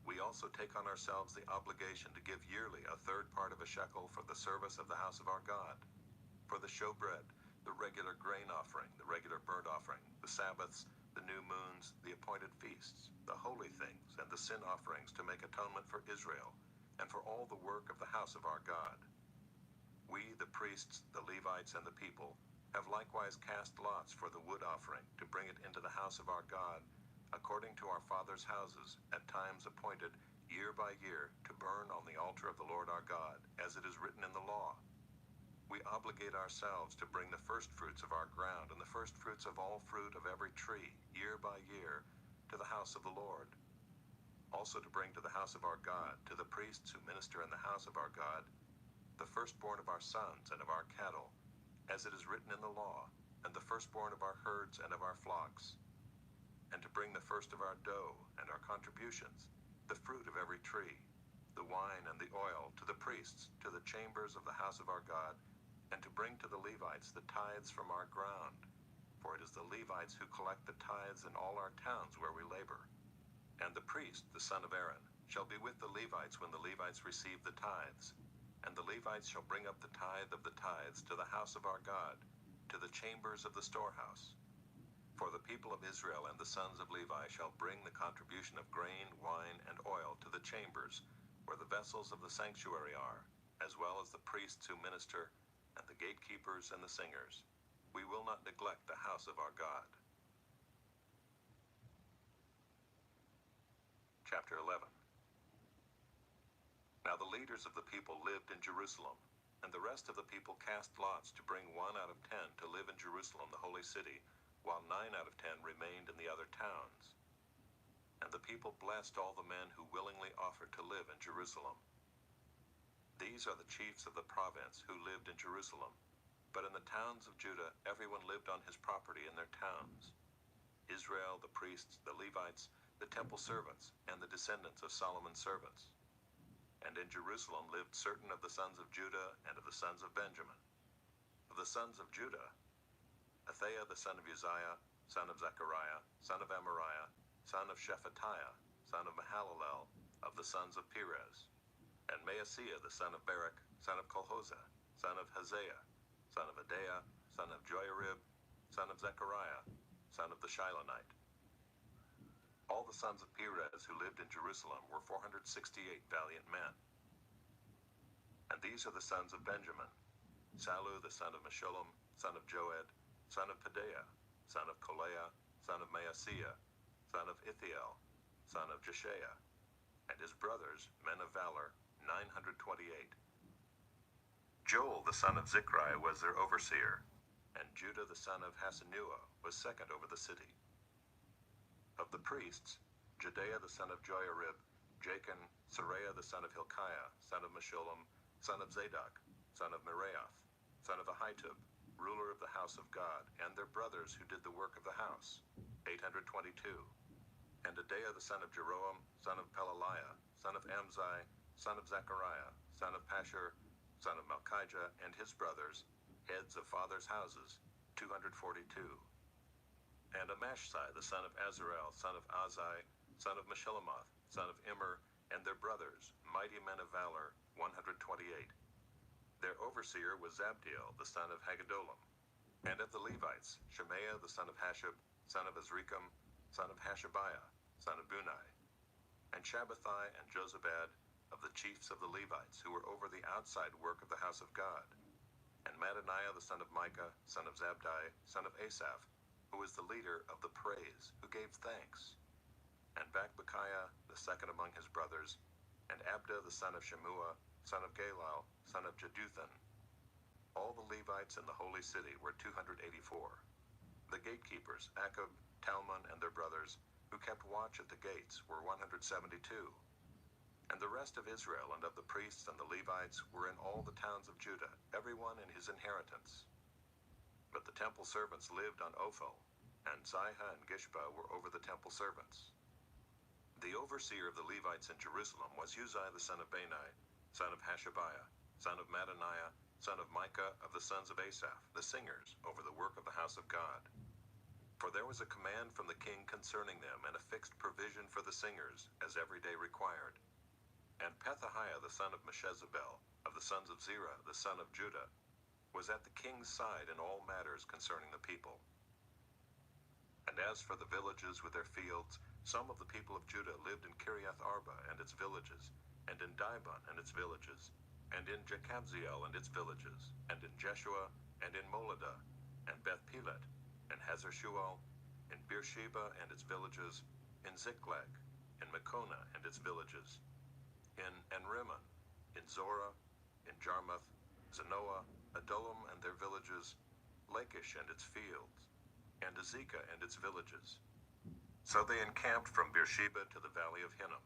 We also take on ourselves the obligation to give yearly a third part of a shekel for the service of the house of our God, for the showbread, the regular grain offering, the regular burnt offering, the Sabbaths, the new moons, the appointed feasts, the holy things, and the sin offerings, to make atonement for Israel, and for all the work of the house of our God. We, the priests, the Levites, and the people, have likewise cast lots for the wood offering, to bring it into the house of our God, according to our fathers' houses, at times appointed, year by year, to burn on the altar of the Lord our God, as it is written in the law. We obligate ourselves to bring the firstfruits of our ground, and the firstfruits of all fruit of every tree, year by year, to the house of the Lord. Also to bring to the house of our God, to the priests who minister in the house of our God, the firstborn of our sons and of our cattle, as it is written in the law, and the firstborn of our herds and of our flocks. And to bring the first of our dough and our contributions, the fruit of every tree, the wine and the oil, to the priests, to the chambers of the house of our God, and to bring to the Levites the tithes from our ground. For it is the Levites who collect the tithes in all our towns where we labor. And the priest, the son of Aaron, shall be with the Levites when the Levites receive the tithes. And the Levites shall bring up the tithe of the tithes to the house of our God, to the chambers of the storehouse. For the people of Israel and the sons of Levi shall bring the contribution of grain, wine, and oil to the chambers, where the vessels of the sanctuary are, as well as the priests who minister, and the gatekeepers and the singers. We will not neglect the house of our God. Chapter 11. Now the leaders of the people lived in Jerusalem, and the rest of the people cast lots to bring 1 out of 10 to live in Jerusalem, the holy city, while 9 out of 10 remained in the other towns. And the people blessed all the men who willingly offered to live in Jerusalem. These are the chiefs of the province who lived in Jerusalem. But in the towns of Judah, everyone lived on his property in their towns. Israel, the priests, the Levites, the temple servants, and the descendants of Solomon's servants. And in Jerusalem lived certain of the sons of Judah and of the sons of Benjamin. Of the sons of Judah, Athaiah the son of Uzziah, son of Zechariah, son of Amariah, son of Shephatiah, son of Mahalalel, of the sons of Perez. And Maaseiah the son of Barak, son of Colhozeh, son of Haziah, son of Adaiah, son of Joiarib, son of Zechariah, son of the Shilonite. All the sons of Perez who lived in Jerusalem were 468 valiant men. And these are the sons of Benjamin: Sallu the son of Meshullam, son of Joed, son of Pedaiah, son of Koleah, son of Maaseiah, son of Ithiel, son of Jeshiah, and his brothers, men of valor, 928. Joel the son of Zichri was their overseer, and Judah the son of Hasenuah was second over the city. Of the priests, Jedaiah the son of Joiarib, Jachin, Seraiah the son of Hilkiah, son of Meshullam, son of Zadok, son of Meraioth, son of Ahitub, ruler of the house of God, and their brothers who did the work of the house, 822. And Adaiah the son of Jeroam, son of Pelaliah, son of Amzai, son of Zechariah, son of Pashur, son of Malchijah, and his brothers, heads of fathers' houses, 242. And Amashsai the son of Azarel, son of Azai, son of Meshillemoth, son of Immer, and their brothers, mighty men of valor, 128. Their overseer was Zabdiel the son of Haggedolim. And of the Levites, Shemaiah the son of Hashab, son of Azrikam, son of Hashabiah, son of Bunai. And Shabbathai and Jozabad, of the chiefs of the Levites, who were over the outside work of the house of God. And Mattaniah the son of Micah, son of Zabdi, son of Asaph, who was the leader of the praise, who gave thanks. And Bakbukiah, the second among his brothers, and Abda the son of Shemua, son of Galal, son of Jeduthun. All the Levites in the holy city were 284. The gatekeepers, Akub, Talmon, and their brothers, who kept watch at the gates, were 172. And the rest of Israel and of the priests and the Levites were in all the towns of Judah, everyone in his inheritance. But the temple servants lived on Ophel, and Zihah and Gishpa were over the temple servants. The overseer of the Levites in Jerusalem was Uzziah the son of Bani, son of Hashabiah, son of Mattaniah, son of Micah of the sons of Asaph, the singers, over the work of the house of God. For there was a command from the king concerning them, and a fixed provision for the singers, as every day required. And Pethahiah the son of Meshezabel, of the sons of Zerah the son of Judah, was at the king's side in all matters concerning the people. And as for the villages with their fields, some of the people of Judah lived in Kiriath Arba and its villages, and in Dibon and its villages, and in Jekabzeel and its villages, and in Jeshua, and in Moladah, and Beth Pelet, and Hazer-shual, in Beersheba and its villages, in Ziklag, in Mekonah and its villages, in Enrimmon, in Zorah, in Jarmuth, Zanoah, Adullam and their villages, Lachish and its fields, and Azekah and its villages. So they encamped from Beersheba to the valley of Hinnom.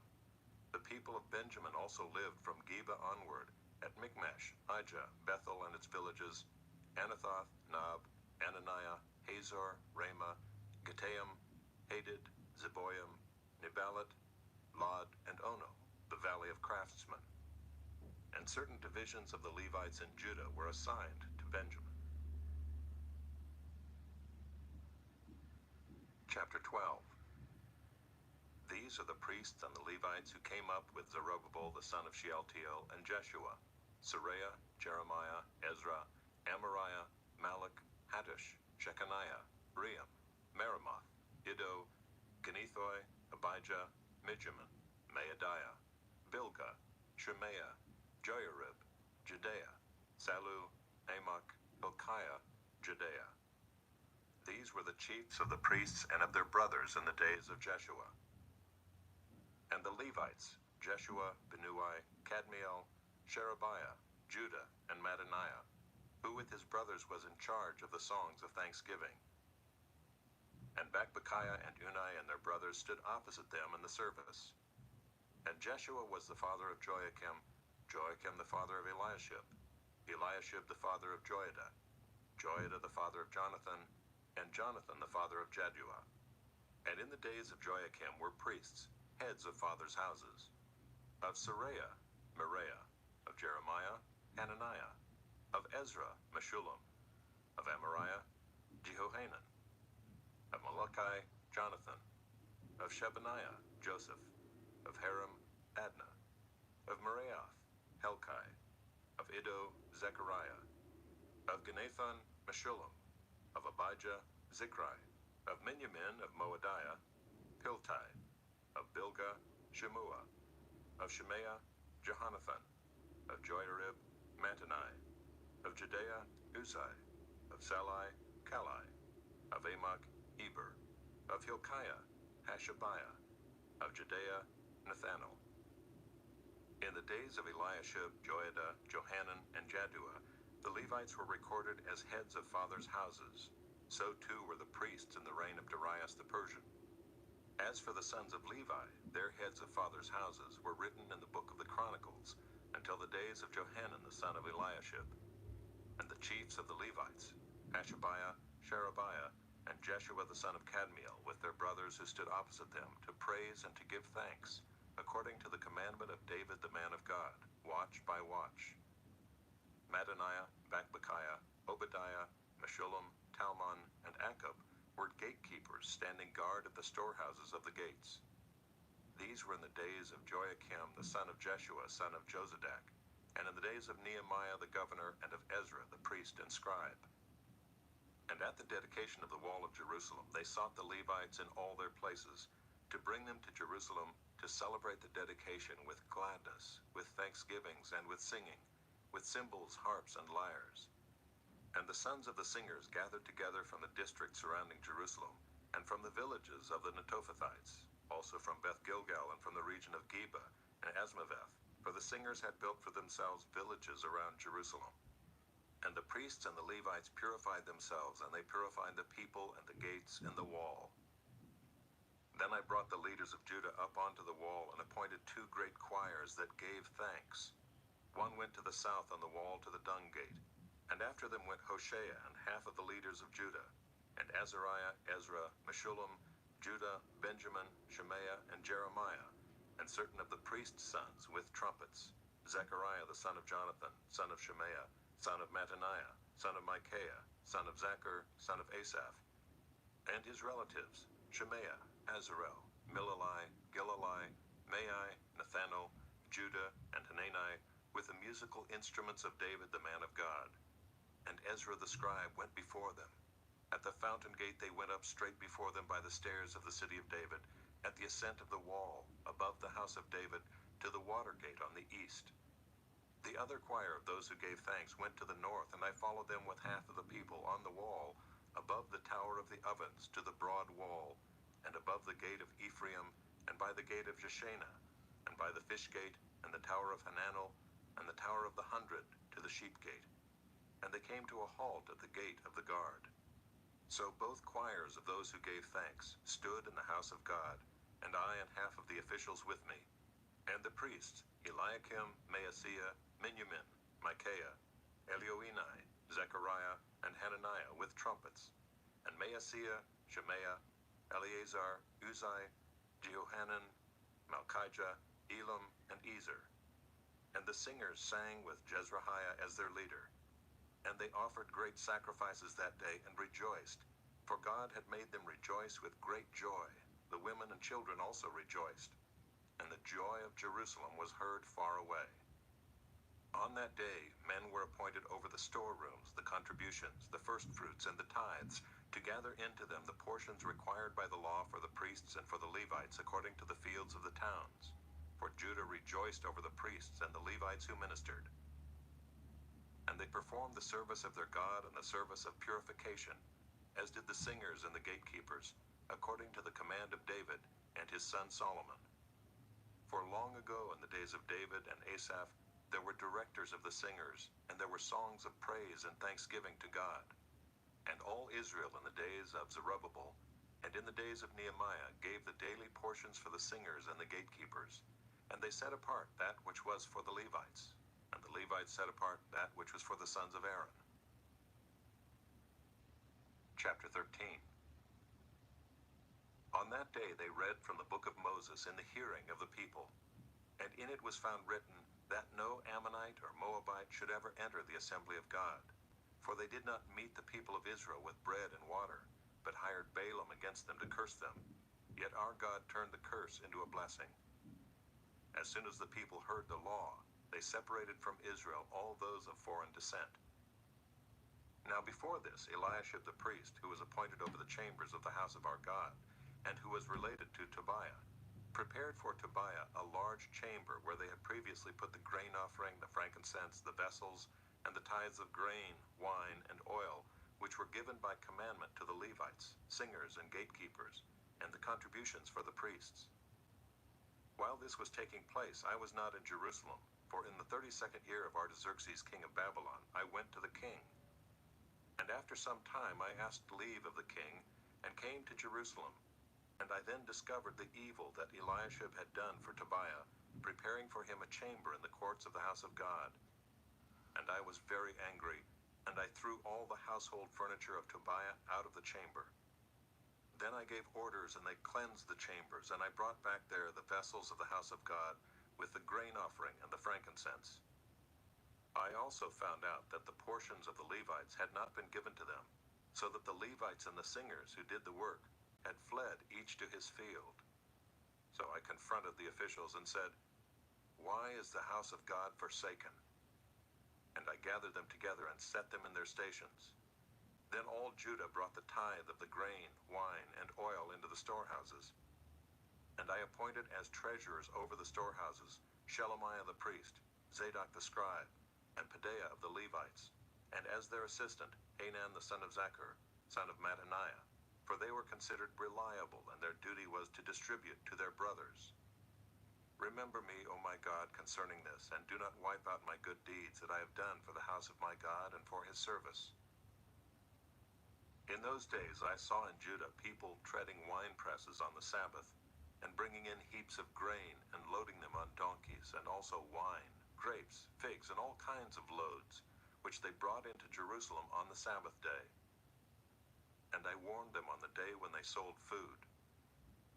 The people of Benjamin also lived from Geba onward, at Michmash, Ijah, Bethel and its villages, Anathoth, Nob, Ananiah, Hazor, Ramah, Gittaim, Hadid, Zeboim, Neballat, Lod, and Ono, the valley of craftsmen. And certain divisions of the Levites in Judah were assigned to Benjamin. Chapter 12. These are the priests and the Levites who came up with Zerubbabel the son of Shealtiel and Jeshua, Seraiah, Jeremiah, Ezra, Amariah, Malach, Hattush, Shechaniah, Ream, Meremoth, Iddo, Genethoi, Abijah, Mijamin, Maadiah, Bilgah, Shemaiah, Joiarib, Judea, Salu, Amok, Hilkiah, Judea. These were the chiefs of the priests and of their brothers in the days of Jeshua. And the Levites, Jeshua, Binnui, Kadmiel, Sherebiah, Judah, and Mattaniah, who with his brothers was in charge of the songs of thanksgiving. And Bakbukiah and Unai and their brothers stood opposite them in the service. And Jeshua was the father of Joachim, Joachim the father of Eliashib, Eliashib the father of Joiada, Joiada the father of Jonathan, and Jonathan the father of Jaddua. And in the days of Joachim were priests, heads of fathers' houses. Of Seraiah, Meraiah. Of Jeremiah, Hananiah. Of Ezra, Meshullam. Of Amariah, Jehohanan. Of Malachi, Jonathan. Of Shebaniah, Joseph. Of Haram, Adnah. Of Meraioth, Helkai. Of Iddo, Zechariah. Of Ginnethon, Meshullam. Of Abijah, Zichri. Of Miniamin of Moadiah, Piltai. Of Bilgah, Shemua. Of Shemaiah, Jehonathan. Of Joiarib, Mattani. Of Judea, Uzai. Of Salai, Kalai. Of Amok, Eber. Of Hilkiah, Hashabiah. Of Judea, Nethanel. In the days of Eliashib, Joiada, Johanan, and Jaddua, the Levites were recorded as heads of fathers' houses. So too were the priests in the reign of Darius the Persian. As for the sons of Levi, their heads of fathers' houses were written in the book of the Chronicles until the days of Johanan the son of Eliashib. And the chiefs of the Levites, Hashabiah, Sherebiah, and Jeshua the son of Kadmiel, with their brothers who stood opposite them, to praise and to give thanks, according to the commandment of David the man of God, watch by watch. Mattaniah, Bakbukiah, Obadiah, Meshullam, Talmon, and Akub were gatekeepers standing guard at the storehouses of the gates. These were in the days of Joachim the son of Jeshua, son of Jozadak, and in the days of Nehemiah the governor, and of Ezra the priest and scribe. And at the dedication of the wall of Jerusalem they sought the Levites in all their places, to bring them to Jerusalem to celebrate the dedication with gladness, with thanksgivings, and with singing, with cymbals, harps, and lyres. And the sons of the singers gathered together from the district surrounding Jerusalem, and from the villages of the Netophathites, also from Beth Gilgal and from the region of Geba and Asmaveth, for the singers had built for themselves villages around Jerusalem. And the priests and the Levites purified themselves, and they purified the people and the gates and the wall. Then I brought the leaders of Judah up onto the wall and appointed 2 great choirs that gave thanks. One went to the south on the wall to the dung gate, and after them went Hoshea and half of the leaders of Judah, and Azariah, Ezra, Meshullam, Judah, Benjamin, Shemaiah, and Jeremiah, and certain of the priest's sons with trumpets, Zechariah the son of Jonathan, son of Shemaiah, son of Mattaniah, son of Micaiah, son of Zachar, son of Asaph, and his relatives, Shemaiah, Azarel, Milalai, Gilalai, Maai, Nathanael, Judah, and Hanani, with the musical instruments of David the man of God. And Ezra the scribe went before them. At the fountain gate they went up straight before them by the stairs of the city of David, at the ascent of the wall, above the house of David, to the water gate on the east. The other choir of those who gave thanks went to the north, and I followed them with half of the people on the wall, above the tower of the ovens to the broad wall, and above the gate of Ephraim, and by the gate of Jeshanah, and by the fish gate, and the tower of Hananel, and the tower of the 100 to the sheep gate. And they came to a halt at the gate of the guard. So both choirs of those who gave thanks stood in the house of God, and I and half of the officials with me, and the priests, Eliakim, Maaseiah, Miniamin, Micaiah, Elioenai, Zechariah, and Hananiah with trumpets, and Maaseiah, Shemaiah, Eleazar, Uzai, Jehohanan, Malchijah, Elam, and Ezer. And the singers sang with Jezrahiah as their leader. And they offered great sacrifices that day and rejoiced, for God had made them rejoice with great joy. The women and children also rejoiced, and the joy of Jerusalem was heard far away. On that day, men were appointed over the storerooms, the contributions, the firstfruits, and the tithes, to gather into them the portions required by the law for the priests and for the Levites according to the fields of the towns. For Judah rejoiced over the priests and the Levites who ministered. And they performed the service of their God and the service of purification, as did the singers and the gatekeepers, according to the command of David and his son Solomon. For long ago in the days of David and Asaph, there were directors of the singers, and there were songs of praise and thanksgiving to God. And all Israel in the days of Zerubbabel, and in the days of Nehemiah, gave the daily portions for the singers and the gatekeepers, and they set apart that which was for the Levites, and the Levites set apart that which was for the sons of Aaron. Chapter 13. On that day they read from the book of Moses in the hearing of the people, and in it was found written that no Ammonite or Moabite should ever enter the assembly of God, for they did not meet the people of Israel with bread and water, but hired Balaam against them to curse them. Yet our God turned the curse into a blessing. As soon as the people heard the law, they separated from Israel all those of foreign descent. Now before this, Eliashib the priest, who was appointed over the chambers of the house of our God, and who was related to Tobiah, prepared for Tobiah a large chamber where they had previously put the grain offering, the frankincense, the vessels, and the tithes of grain, wine, and oil, which were given by commandment to the Levites, singers, and gatekeepers, and the contributions for the priests. While this was taking place, I was not in Jerusalem, for in the 32nd year of Artaxerxes king of Babylon, I went to the king. And after some time I asked leave of the king, and came to Jerusalem. And I then discovered the evil that Eliashib had done for Tobiah, preparing for him a chamber in the courts of the house of God. And I was very angry, and I threw all the household furniture of Tobiah out of the chamber. Then I gave orders, and they cleansed the chambers, and I brought back there the vessels of the house of God, with the grain offering and the frankincense. I also found out that the portions of the Levites had not been given to them, so that the Levites and the singers who did the work had fled each to his field. So I confronted the officials and said, "Why is the house of God forsaken?" And I gathered them together and set them in their stations. Then all Judah brought the tithe of the grain, wine, and oil into the storehouses. And I appointed as treasurers over the storehouses Shelemiah the priest, Zadok the scribe, and Pedaiah of the Levites, and as their assistant Hanan the son of Zachar, son of Mattaniah, for they were considered reliable, and their duty was to distribute to their brothers. Remember me, O my God, concerning this, and do not wipe out my good deeds that I have done for the house of my God and for his service. In those days I saw in Judah people treading wine presses on the Sabbath, and bringing in heaps of grain and loading them on donkeys, and also wine, grapes, figs, and all kinds of loads, which they brought into Jerusalem on the Sabbath day. And I warned them on the day when they sold food.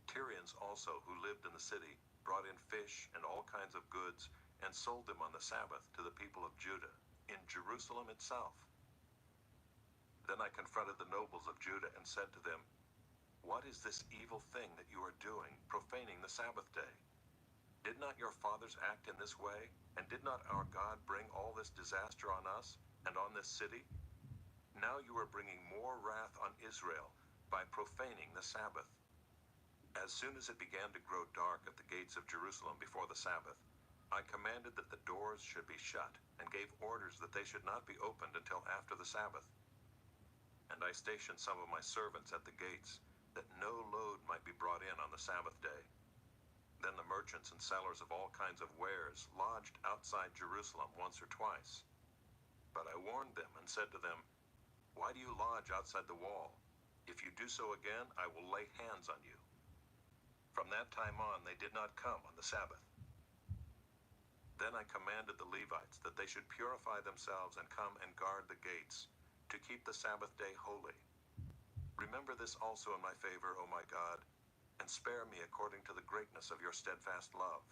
Tyrians also, who lived in the city, brought in fish and all kinds of goods, and sold them on the Sabbath to the people of Judah, in Jerusalem itself. Then I confronted the nobles of Judah and said to them, "What is this evil thing that you are doing, profaning the Sabbath day? Did not your fathers act in this way, and did not our God bring all this disaster on us and on this city? Now you are bringing more wrath on Israel by profaning the Sabbath." As soon as it began to grow dark at the gates of Jerusalem before the Sabbath, I commanded that the doors should be shut, and gave orders that they should not be opened until after the Sabbath. And I stationed some of my servants at the gates, that no load might be brought in on the Sabbath day. Then the merchants and sellers of all kinds of wares lodged outside Jerusalem once or twice. But I warned them and said to them, "Why do you lodge outside the wall? If you do so again, I will lay hands on you." From that time on, they did not come on the Sabbath. Then I commanded the Levites that they should purify themselves and come and guard the gates, to keep the Sabbath day holy. Remember this also in my favor, O my God, and spare me according to the greatness of your steadfast love.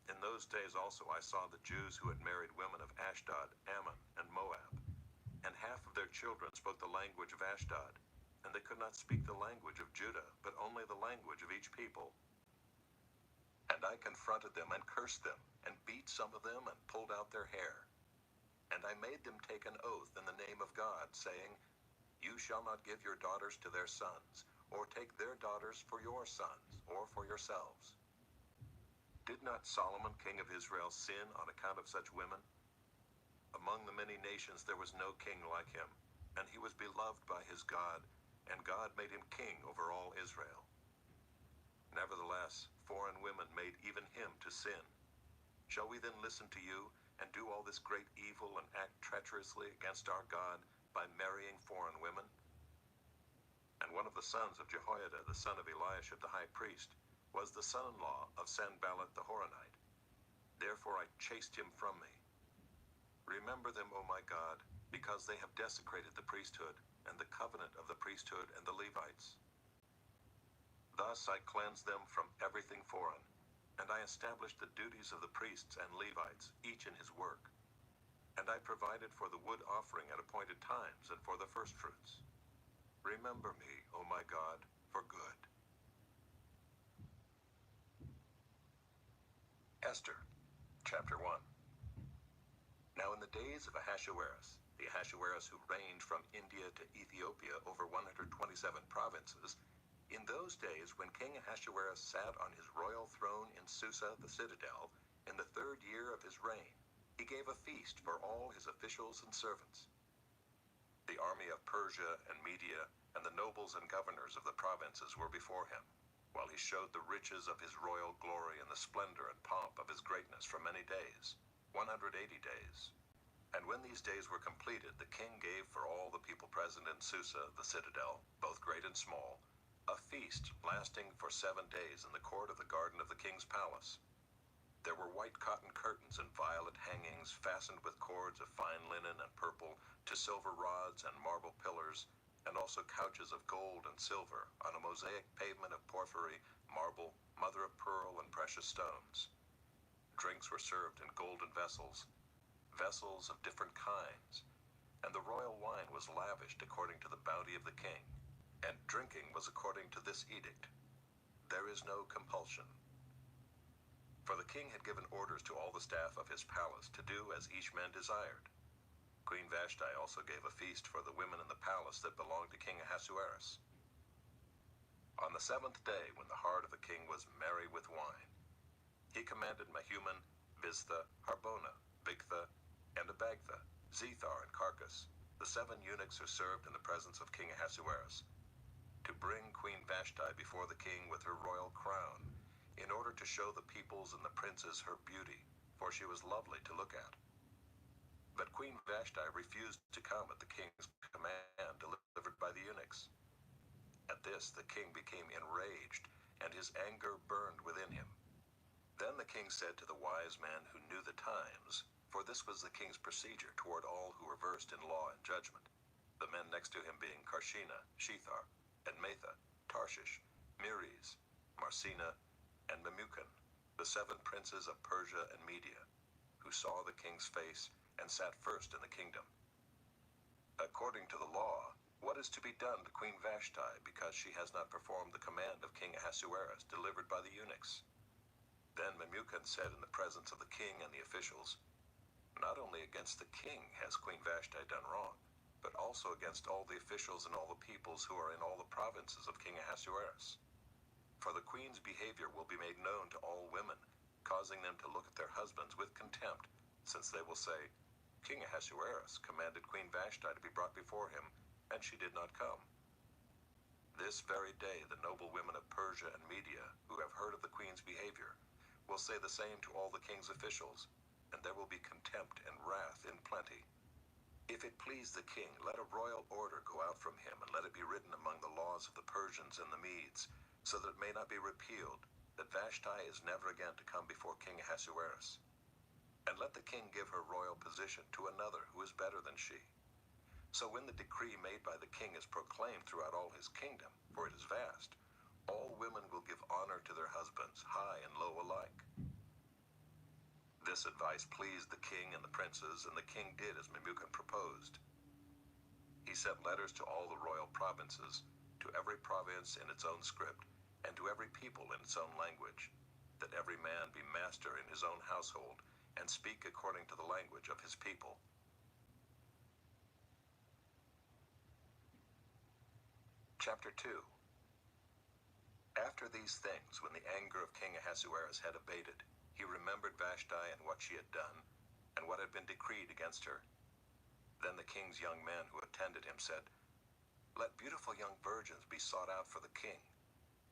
In those days also I saw the Jews who had married women of Ashdod, Ammon, and Moab, and half of their children spoke the language of Ashdod, and they could not speak the language of Judah, but only the language of each people. And I confronted them and cursed them, and beat some of them and pulled out their hair. And I made them take an oath in the name of God, saying, "You shall not give your daughters to their sons, or take their daughters for your sons, or for yourselves." Did not Solomon, king of Israel, sin on account of such women? Among the many nations there was no king like him, and he was beloved by his God, and God made him king over all Israel. Nevertheless, foreign women made even him to sin. Shall we then listen to you, and do all this great evil and act treacherously against our God by marrying foreign women? And one of the sons of Jehoiada, the son of Eliashib the high priest, was the son-in-law of Sanballat the Horonite. Therefore I chased him from me. Remember them, O my God, because they have desecrated the priesthood, and the covenant of the priesthood and the Levites. Thus I cleansed them from everything foreign, and I established the duties of the priests and Levites, each in his work. And I provided for the wood offering at appointed times and for the firstfruits. Remember me, O my God, for good. Esther, chapter 1. Now in the days of Ahasuerus, the Ahasuerus who reigned from India to Ethiopia over 127 provinces, in those days when King Ahasuerus sat on his royal throne in Susa the citadel, in the 3rd year of his reign, he gave a feast for all his officials and servants. The army of Persia and Media and the nobles and governors of the provinces were before him, while he showed the riches of his royal glory and the splendor and pomp of his greatness for many days, 180 days. And when these days were completed, the king gave for all the people present in Susa, the citadel, both great and small, a feast lasting for 7 days in the court of the garden of the king's palace. There were white cotton curtains and violet hangings fastened with cords of fine linen and purple to silver rods and marble pillars, and also couches of gold and silver on a mosaic pavement of porphyry, marble, mother of pearl, and precious stones. Drinks were served in golden vessels, vessels of different kinds, and the royal wine was lavished according to the bounty of the king, and drinking was according to this edict: there is no compulsion. For the king had given orders to all the staff of his palace to do as each man desired. Queen Vashti also gave a feast for the women in the palace that belonged to King Ahasuerus. On the 7th day, when the heart of the king was merry with wine, he commanded Mehuman, Biztha, Harbona, Bigtha, and Abagtha, Zethar, and Carcass, the 7 eunuchs who served in the presence of King Ahasuerus, to bring Queen Vashti before the king with her royal crown, in order to show the peoples and the princes her beauty, for she was lovely to look at. But Queen Vashti refused to come at the king's command delivered by eunuchs. At this the king became enraged, and his anger burned within him. Then the king said to the wise man who knew the times, for this was the king's procedure toward all who were versed in law and judgment, the men next to him being Karshena, Shethar, and Metha, Tarshish, Meres, Marsena, and Memucan, the 7 princes of Persia and Media, who saw the king's face and sat first in the kingdom. According to the law, what is to be done to Queen Vashti because she has not performed the command of King Ahasuerus delivered by the eunuchs? Then Memucan said in the presence of the king and the officials, not only against the king has Queen Vashti done wrong, but also against all the officials and all the peoples who are in all the provinces of King Ahasuerus. For the queen's behavior will be made known to all women, causing them to look at their husbands with contempt, since they will say, King Ahasuerus commanded Queen Vashti to be brought before him, and she did not come. This very day the noble women of Persia and Media, who have heard of the queen's behavior, will say the same to all the king's officials, and there will be contempt and wrath in plenty. If it please the king, let a royal order go out from him, and let it be written among the laws of the Persians and the Medes, so that it may not be repealed, that Vashti is never again to come before King Ahasuerus. And let the king give her royal position to another who is better than she. So when the decree made by the king is proclaimed throughout all his kingdom, for it is vast, all women will give honor to their husbands, high and low alike. This advice pleased the king and the princes, and the king did as Memucan proposed. He sent letters to all the royal provinces, to every province in its own script, and to every people in its own language, that every man be master in his own household, and speak according to the language of his people. Chapter 2. After these things, when the anger of King Ahasuerus had abated, he remembered Vashti and what she had done, and what had been decreed against her. Then the king's young men who attended him said, Let beautiful young virgins be sought out for the king,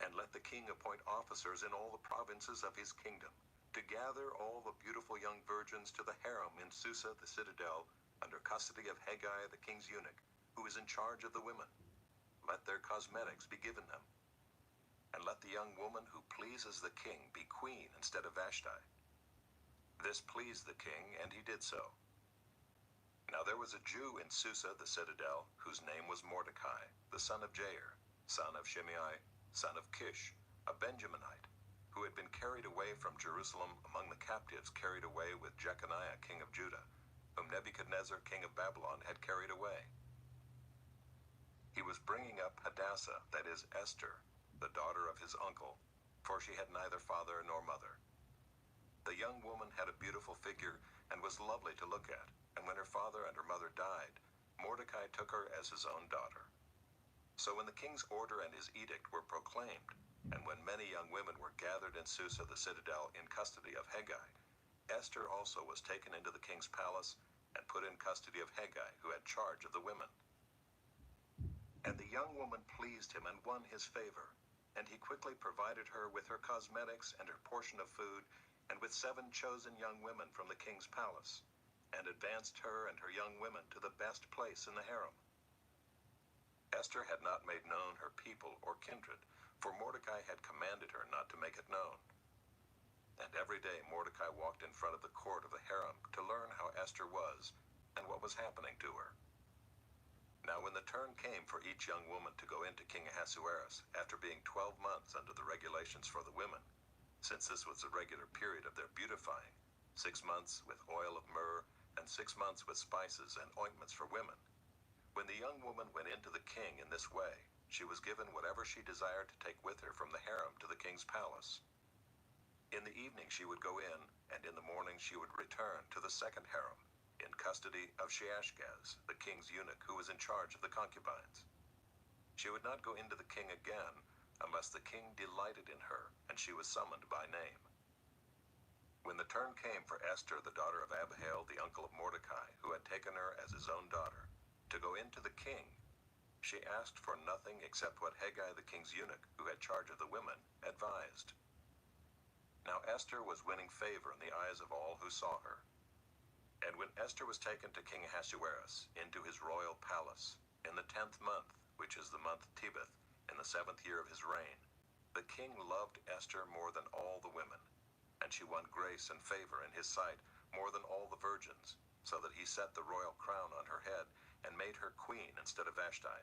and let the king appoint officers in all the provinces of his kingdom, to gather all the beautiful young virgins to the harem in Susa the citadel, under custody of Hegai the king's eunuch, who is in charge of the women. Let their cosmetics be given them. And let the young woman who pleases the king be queen instead of Vashti. This pleased the king, and he did so. Now there was a Jew in Susa the citadel, whose name was Mordecai, the son of Jair, son of Shimei, son of Kish, a Benjaminite, who had been carried away from Jerusalem among the captives carried away with Jeconiah king of Judah, whom Nebuchadnezzar king of Babylon had carried away. He was bringing up Hadassah, that is Esther, the daughter of his uncle, for she had neither father nor mother. The young woman had a beautiful figure and was lovely to look at, and when her father and her mother died, Mordecai took her as his own daughter. So when the king's order and his edict were proclaimed, and when many young women were gathered in Susa the citadel in custody of Hegai, Esther also was taken into the king's palace and put in custody of Hegai, who had charge of the women. And the young woman pleased him and won his favor, and he quickly provided her with her cosmetics and her portion of food, and with 7 chosen young women from the king's palace, and advanced her and her young women to the best place in the harem. Esther had not made known her people or kindred, for Mordecai had commanded her not to make it known. And every day Mordecai walked in front of the court of the harem to learn how Esther was and what was happening to her. Now when the turn came for each young woman to go into King Ahasuerus, after being 12 months under the regulations for the women, since this was the regular period of their beautifying, 6 months with oil of myrrh, and 6 months with spices and ointments for women, when the young woman went into the king in this way, she was given whatever she desired to take with her from the harem to the king's palace. In the evening she would go in, and in the morning she would return to the second harem, in custody of Sheashgaz, the king's eunuch who was in charge of the concubines. She would not go into the king again unless the king delighted in her and she was summoned by name. When the turn came for Esther, the daughter of Abihail, the uncle of Mordecai, who had taken her as his own daughter, to go into the king, she asked for nothing except what Hegai the king's eunuch, who had charge of the women, advised. Now Esther was winning favor in the eyes of all who saw her. And when Esther was taken to King Ahasuerus into his royal palace, in the 10th month, which is the month Tebeth, in the 7th year of his reign, the king loved Esther more than all the women, and she won grace and favor in his sight more than all the virgins, so that he set the royal crown on her head and made her queen instead of Vashti.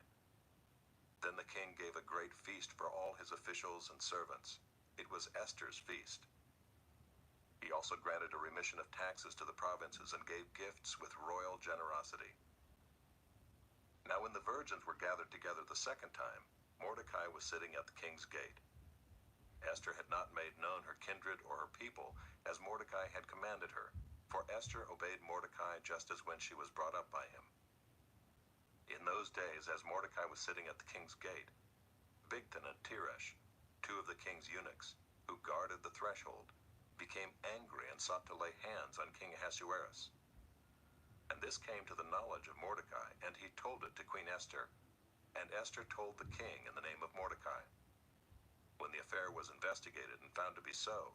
Then the king gave a great feast for all his officials and servants. It was Esther's feast. He also granted a remission of taxes to the provinces and gave gifts with royal generosity. Now when the virgins were gathered together the second time, Mordecai was sitting at the king's gate. Esther had not made known her kindred or her people, as Mordecai had commanded her, for Esther obeyed Mordecai just as when she was brought up by him. In those days, as Mordecai was sitting at the king's gate, Bigthan and Teresh, two of the king's eunuchs, who guarded the threshold, became angry and sought to lay hands on King Ahasuerus. And this came to the knowledge of Mordecai, and he told it to Queen Esther, and Esther told the king in the name of Mordecai. When the affair was investigated and found to be so,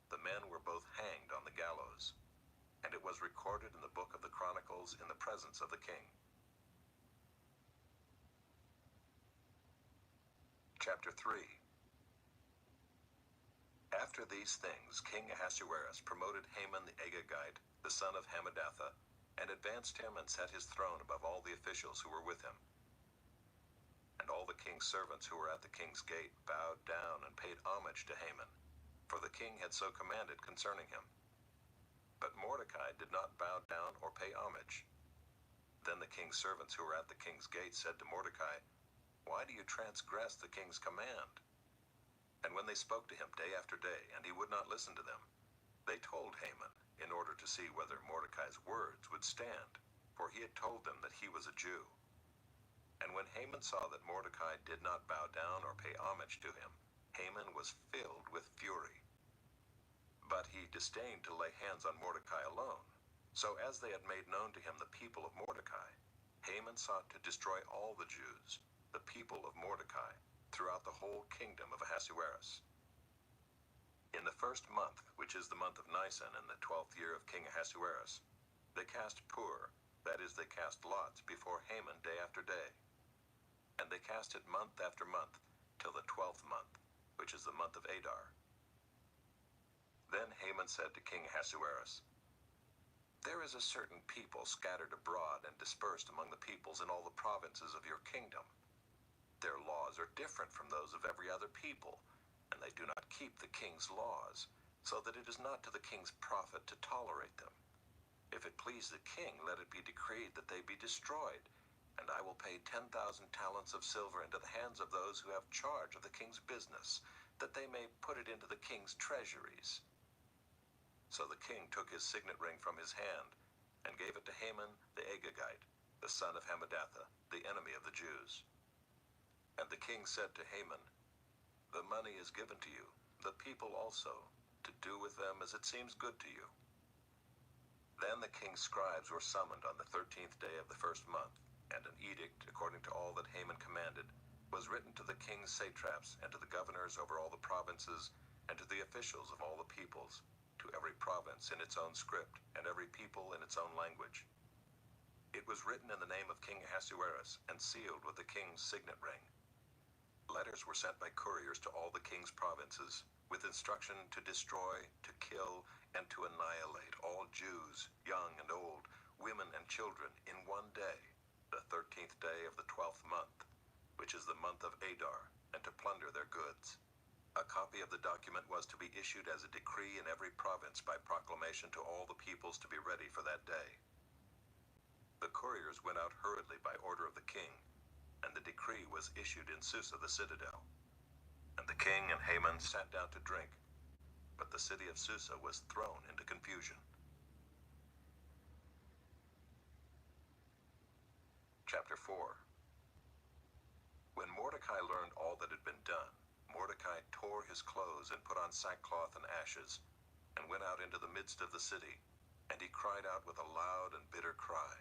the men were both hanged on the gallows, and it was recorded in the book of the Chronicles in the presence of the king. Chapter 3. After these things, King Ahasuerus promoted Haman the Agagite, the son of Hammedatha, and advanced him and set his throne above all the officials who were with him. And all the king's servants who were at the king's gate bowed down and paid homage to Haman, for the king had so commanded concerning him. But Mordecai did not bow down or pay homage. Then the king's servants who were at the king's gate said to Mordecai, "Why do you transgress the king's command?" And when they spoke to him day after day, and he would not listen to them, they told Haman, in order to see whether Mordecai's words would stand, for he had told them that he was a Jew. And when Haman saw that Mordecai did not bow down or pay homage to him, Haman was filled with fury. But he disdained to lay hands on Mordecai alone. So as they had made known to him the people of Mordecai, Haman sought to destroy all the Jews, the people of Mordecai, throughout the whole kingdom of Ahasuerus. In the first month, which is the month of Nisan in the 12th year of King Ahasuerus, they cast pur, that is, they cast lots before Haman day after day. And they cast it month after month, till the 12th month, which is the month of Adar. Then Haman said to King Ahasuerus, "There is a certain people scattered abroad and dispersed among the peoples in all the provinces of your kingdom. Their laws are different from those of every other people, and they do not keep the king's laws, so that it is not to the king's profit to tolerate them. If it please the king, let it be decreed that they be destroyed, and I will pay 10,000 talents of silver into the hands of those who have charge of the king's business, that they may put it into the king's treasuries." So the king took his signet ring from his hand, and gave it to Haman the Agagite, the son of Hammedatha, the enemy of the Jews. And the king said to Haman, "The money is given to you, the people also, to do with them as it seems good to you." Then the king's scribes were summoned on the 13th day of the first month, and an edict, according to all that Haman commanded, was written to the king's satraps and to the governors over all the provinces, and to the officials of all the peoples, to every province in its own script, and every people in its own language. It was written in the name of King Ahasuerus, and sealed with the king's signet ring. Letters were sent by couriers to all the king's provinces, with instruction to destroy, to kill, and to annihilate all Jews, young and old, women and children, in one day, the 13th day of the 12th month, which is the month of Adar, and to plunder their goods. A copy of the document was to be issued as a decree in every province by proclamation to all the peoples to be ready for that day. The couriers went out hurriedly by order of the king, and the decree was issued in Susa the citadel. And the king and Haman sat down to drink, but the city of Susa was thrown into confusion. Chapter 4. When Mordecai learned all that had been done, Mordecai tore his clothes and put on sackcloth and ashes, and went out into the midst of the city, and he cried out with a loud and bitter cry.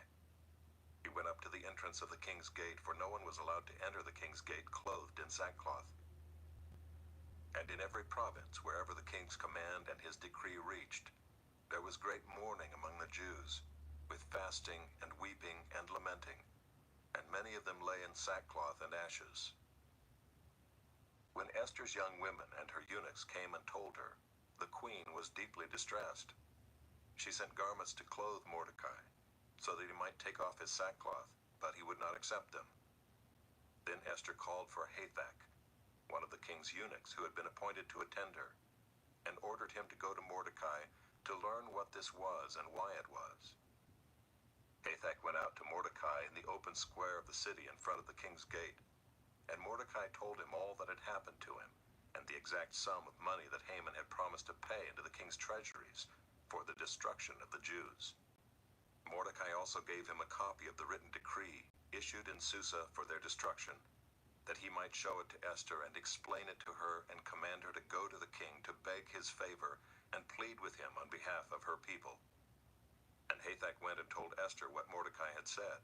He went up to the entrance of the king's gate, for no one was allowed to enter the king's gate clothed in sackcloth. And in every province, wherever the king's command and his decree reached, there was great mourning among the Jews, with fasting and weeping and lamenting. and many of them lay in sackcloth and ashes. When Esther's young women and her eunuchs came and told her, the queen was deeply distressed. She sent garments to clothe Mordecai, so that he might take off his sackcloth, but he would not accept them. Then Esther called for Hathach, one of the king's eunuchs who had been appointed to attend her, and ordered him to go to Mordecai to learn what this was and why it was. Hathach went out to Mordecai in the open square of the city in front of the king's gate, and Mordecai told him all that had happened to him, and the exact sum of money that Haman had promised to pay into the king's treasuries for the destruction of the Jews. Mordecai also gave him a copy of the written decree issued in Susa for their destruction, that he might show it to Esther and explain it to her and command her to go to the king to beg his favor and plead with him on behalf of her people. And Hathach went and told Esther what Mordecai had said.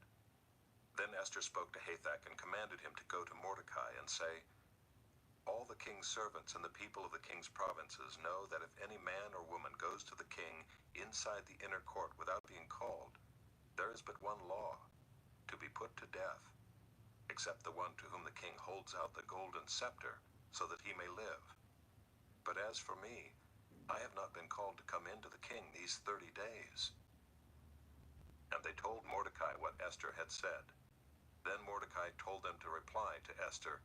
Then Esther spoke to Hathach and commanded him to go to Mordecai and say, "All the king's servants and the people of the king's provinces know that if any man or woman goes to the king inside the inner court without being called, there is but one law, to be put to death, except the one to whom the king holds out the golden scepter, so that he may live. But as for me, I have not been called to come in to the king these 30 days." And they told Mordecai what Esther had said. Then Mordecai told them to reply to Esther,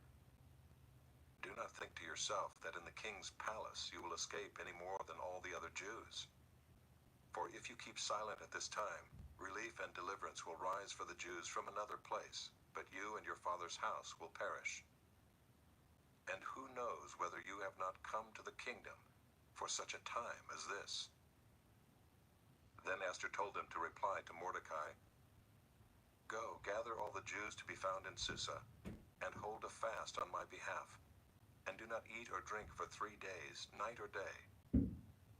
"Do not think to yourself that in the king's palace you will escape any more than all the other Jews. For if you keep silent at this time, relief and deliverance will rise for the Jews from another place, but you and your father's house will perish. And who knows whether you have not come to the kingdom for such a time as this?" Then Esther told them to reply to Mordecai, "Go, gather all the Jews to be found in Susa, and hold a fast on my behalf, and do not eat or drink for 3 days, night or day.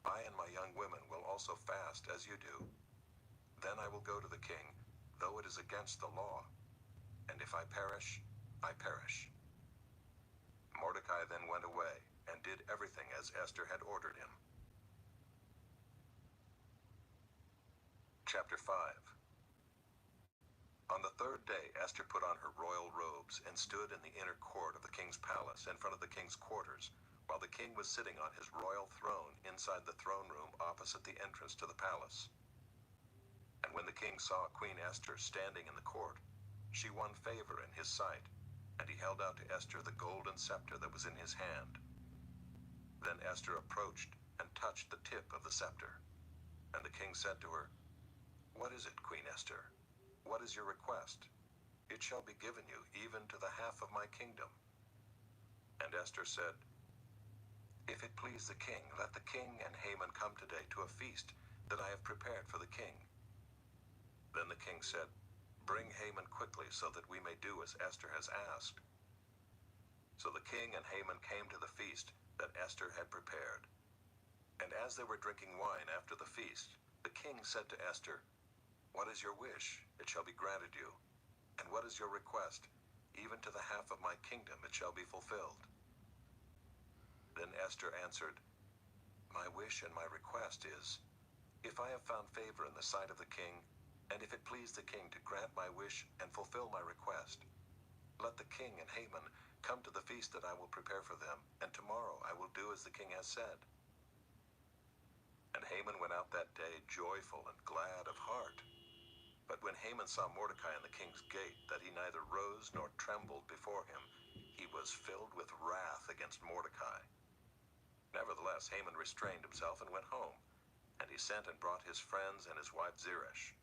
I and my young women will also fast as you do. Then I will go to the king, though it is against the law, and if I perish, I perish." Mordecai then went away and did everything as Esther had ordered him. Chapter 5. On the 3rd day, Esther put on her royal robes and stood in the inner court of the king's palace in front of the king's quarters, while the king was sitting on his royal throne inside the throne room opposite the entrance to the palace. And when the king saw Queen Esther standing in the court, she won favor in his sight, and he held out to Esther the golden scepter that was in his hand. Then Esther approached and touched the tip of the scepter, and the king said to her, "What is it, Queen Esther? What is your request? It shall be given you, even to the half of my kingdom." And Esther said, "If it please the king, let the king and Haman come today to a feast that I have prepared for the king." Then the king said, "Bring Haman quickly, so that we may do as Esther has asked." So the king and Haman came to the feast that Esther had prepared. And as they were drinking wine after the feast, the king said to Esther, "What is your wish? It shall be granted you. And what is your request? Even to the half of my kingdom it shall be fulfilled." Then Esther answered, "My wish and my request is, if I have found favor in the sight of the king, and if it please the king to grant my wish and fulfill my request, let the king and Haman come to the feast that I will prepare for them, and tomorrow I will do as the king has said." And Haman went out that day joyful and glad of heart. But when Haman saw Mordecai in the king's gate, that he neither rose nor trembled before him, he was filled with wrath against Mordecai. Nevertheless, Haman restrained himself and went home, and he sent and brought his friends and his wife Zeresh.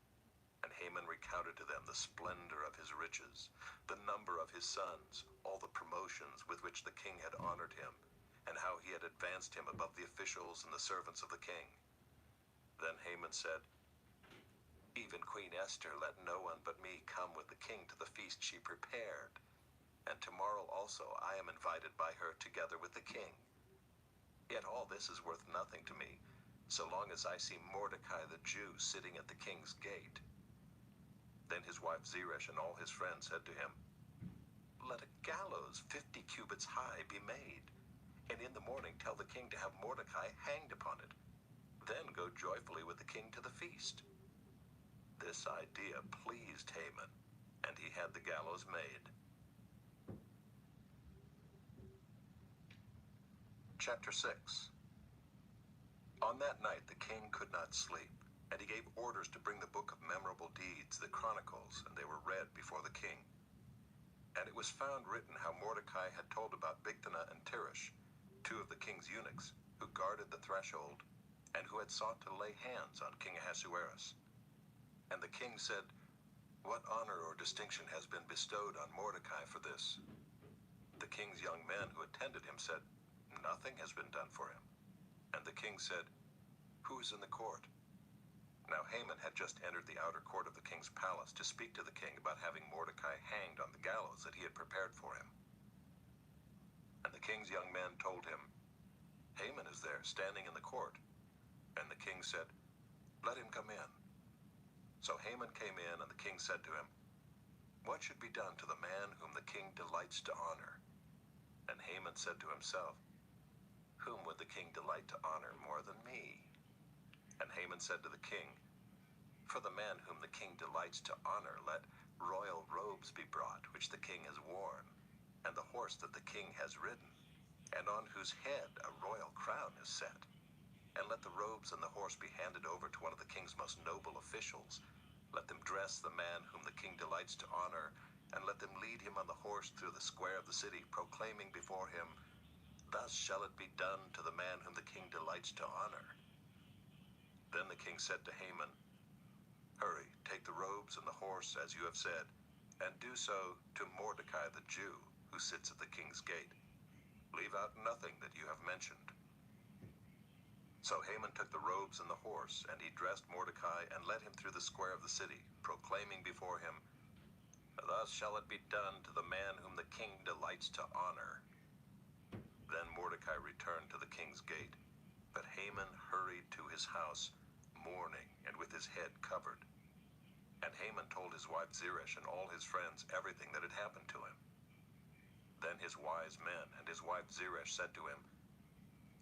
And Haman recounted to them the splendor of his riches, the number of his sons, all the promotions with which the king had honored him, and how he had advanced him above the officials and the servants of the king. Then Haman said, "Even Queen Esther let no one but me come with the king to the feast she prepared, and tomorrow also I am invited by her together with the king. Yet all this is worth nothing to me, so long as I see Mordecai the Jew sitting at the king's gate." Then his wife Zeresh and all his friends said to him, "Let a gallows 50 cubits high be made, and in the morning tell the king to have Mordecai hanged upon it. Then go joyfully with the king to the feast." This idea pleased Haman, and he had the gallows made. Chapter 6. On that night the king could not sleep, and he gave orders to bring the book of memorable deeds, the Chronicles, and they were read before the king. And it was found written how Mordecai had told about Bigthana and Teresh, two of the king's eunuchs, who guarded the threshold, and who had sought to lay hands on King Ahasuerus. And the king said, "What honor or distinction has been bestowed on Mordecai for this?" The king's young men who attended him said, "Nothing has been done for him." And the king said, "Who is in the court?" Now Haman had just entered the outer court of the king's palace to speak to the king about having Mordecai hanged on the gallows that he had prepared for him. And the king's young men told him, "Haman is there, standing in the court." And the king said, "Let him come in." So Haman came in, and the king said to him, "What should be done to the man whom the king delights to honor?" And Haman said to himself, "Whom would the king delight to honor more than me?" And Haman said to the king, "For the man whom the king delights to honor, let royal robes be brought, which the king has worn, and the horse that the king has ridden, and on whose head a royal crown is set. And let the robes and the horse be handed over to one of the king's most noble officials. Let them dress the man whom the king delights to honor, and let them lead him on the horse through the square of the city, proclaiming before him, 'Thus shall it be done to the man whom the king delights to honor.'" Then the king said to Haman, "Hurry, take the robes and the horse, as you have said, and do so to Mordecai the Jew, who sits at the king's gate. Leave out nothing that you have mentioned." So Haman took the robes and the horse, and he dressed Mordecai and led him through the square of the city, proclaiming before him, "Thus shall it be done to the man whom the king delights to honor." Then Mordecai returned to the king's gate, but Haman hurried to his house, mourning and with his head covered. And Haman told his wife Zeresh and all his friends everything that had happened to him. Then his wise men and his wife Zeresh said to him,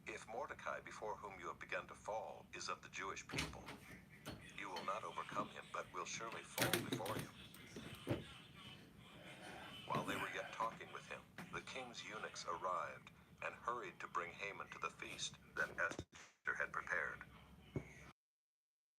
"If Mordecai, before whom you have begun to fall, is of the Jewish people, you will not overcome him, but will surely fall before him." While they were yet talking with him, the king's eunuchs arrived and hurried to bring Haman to the feast. Then Esther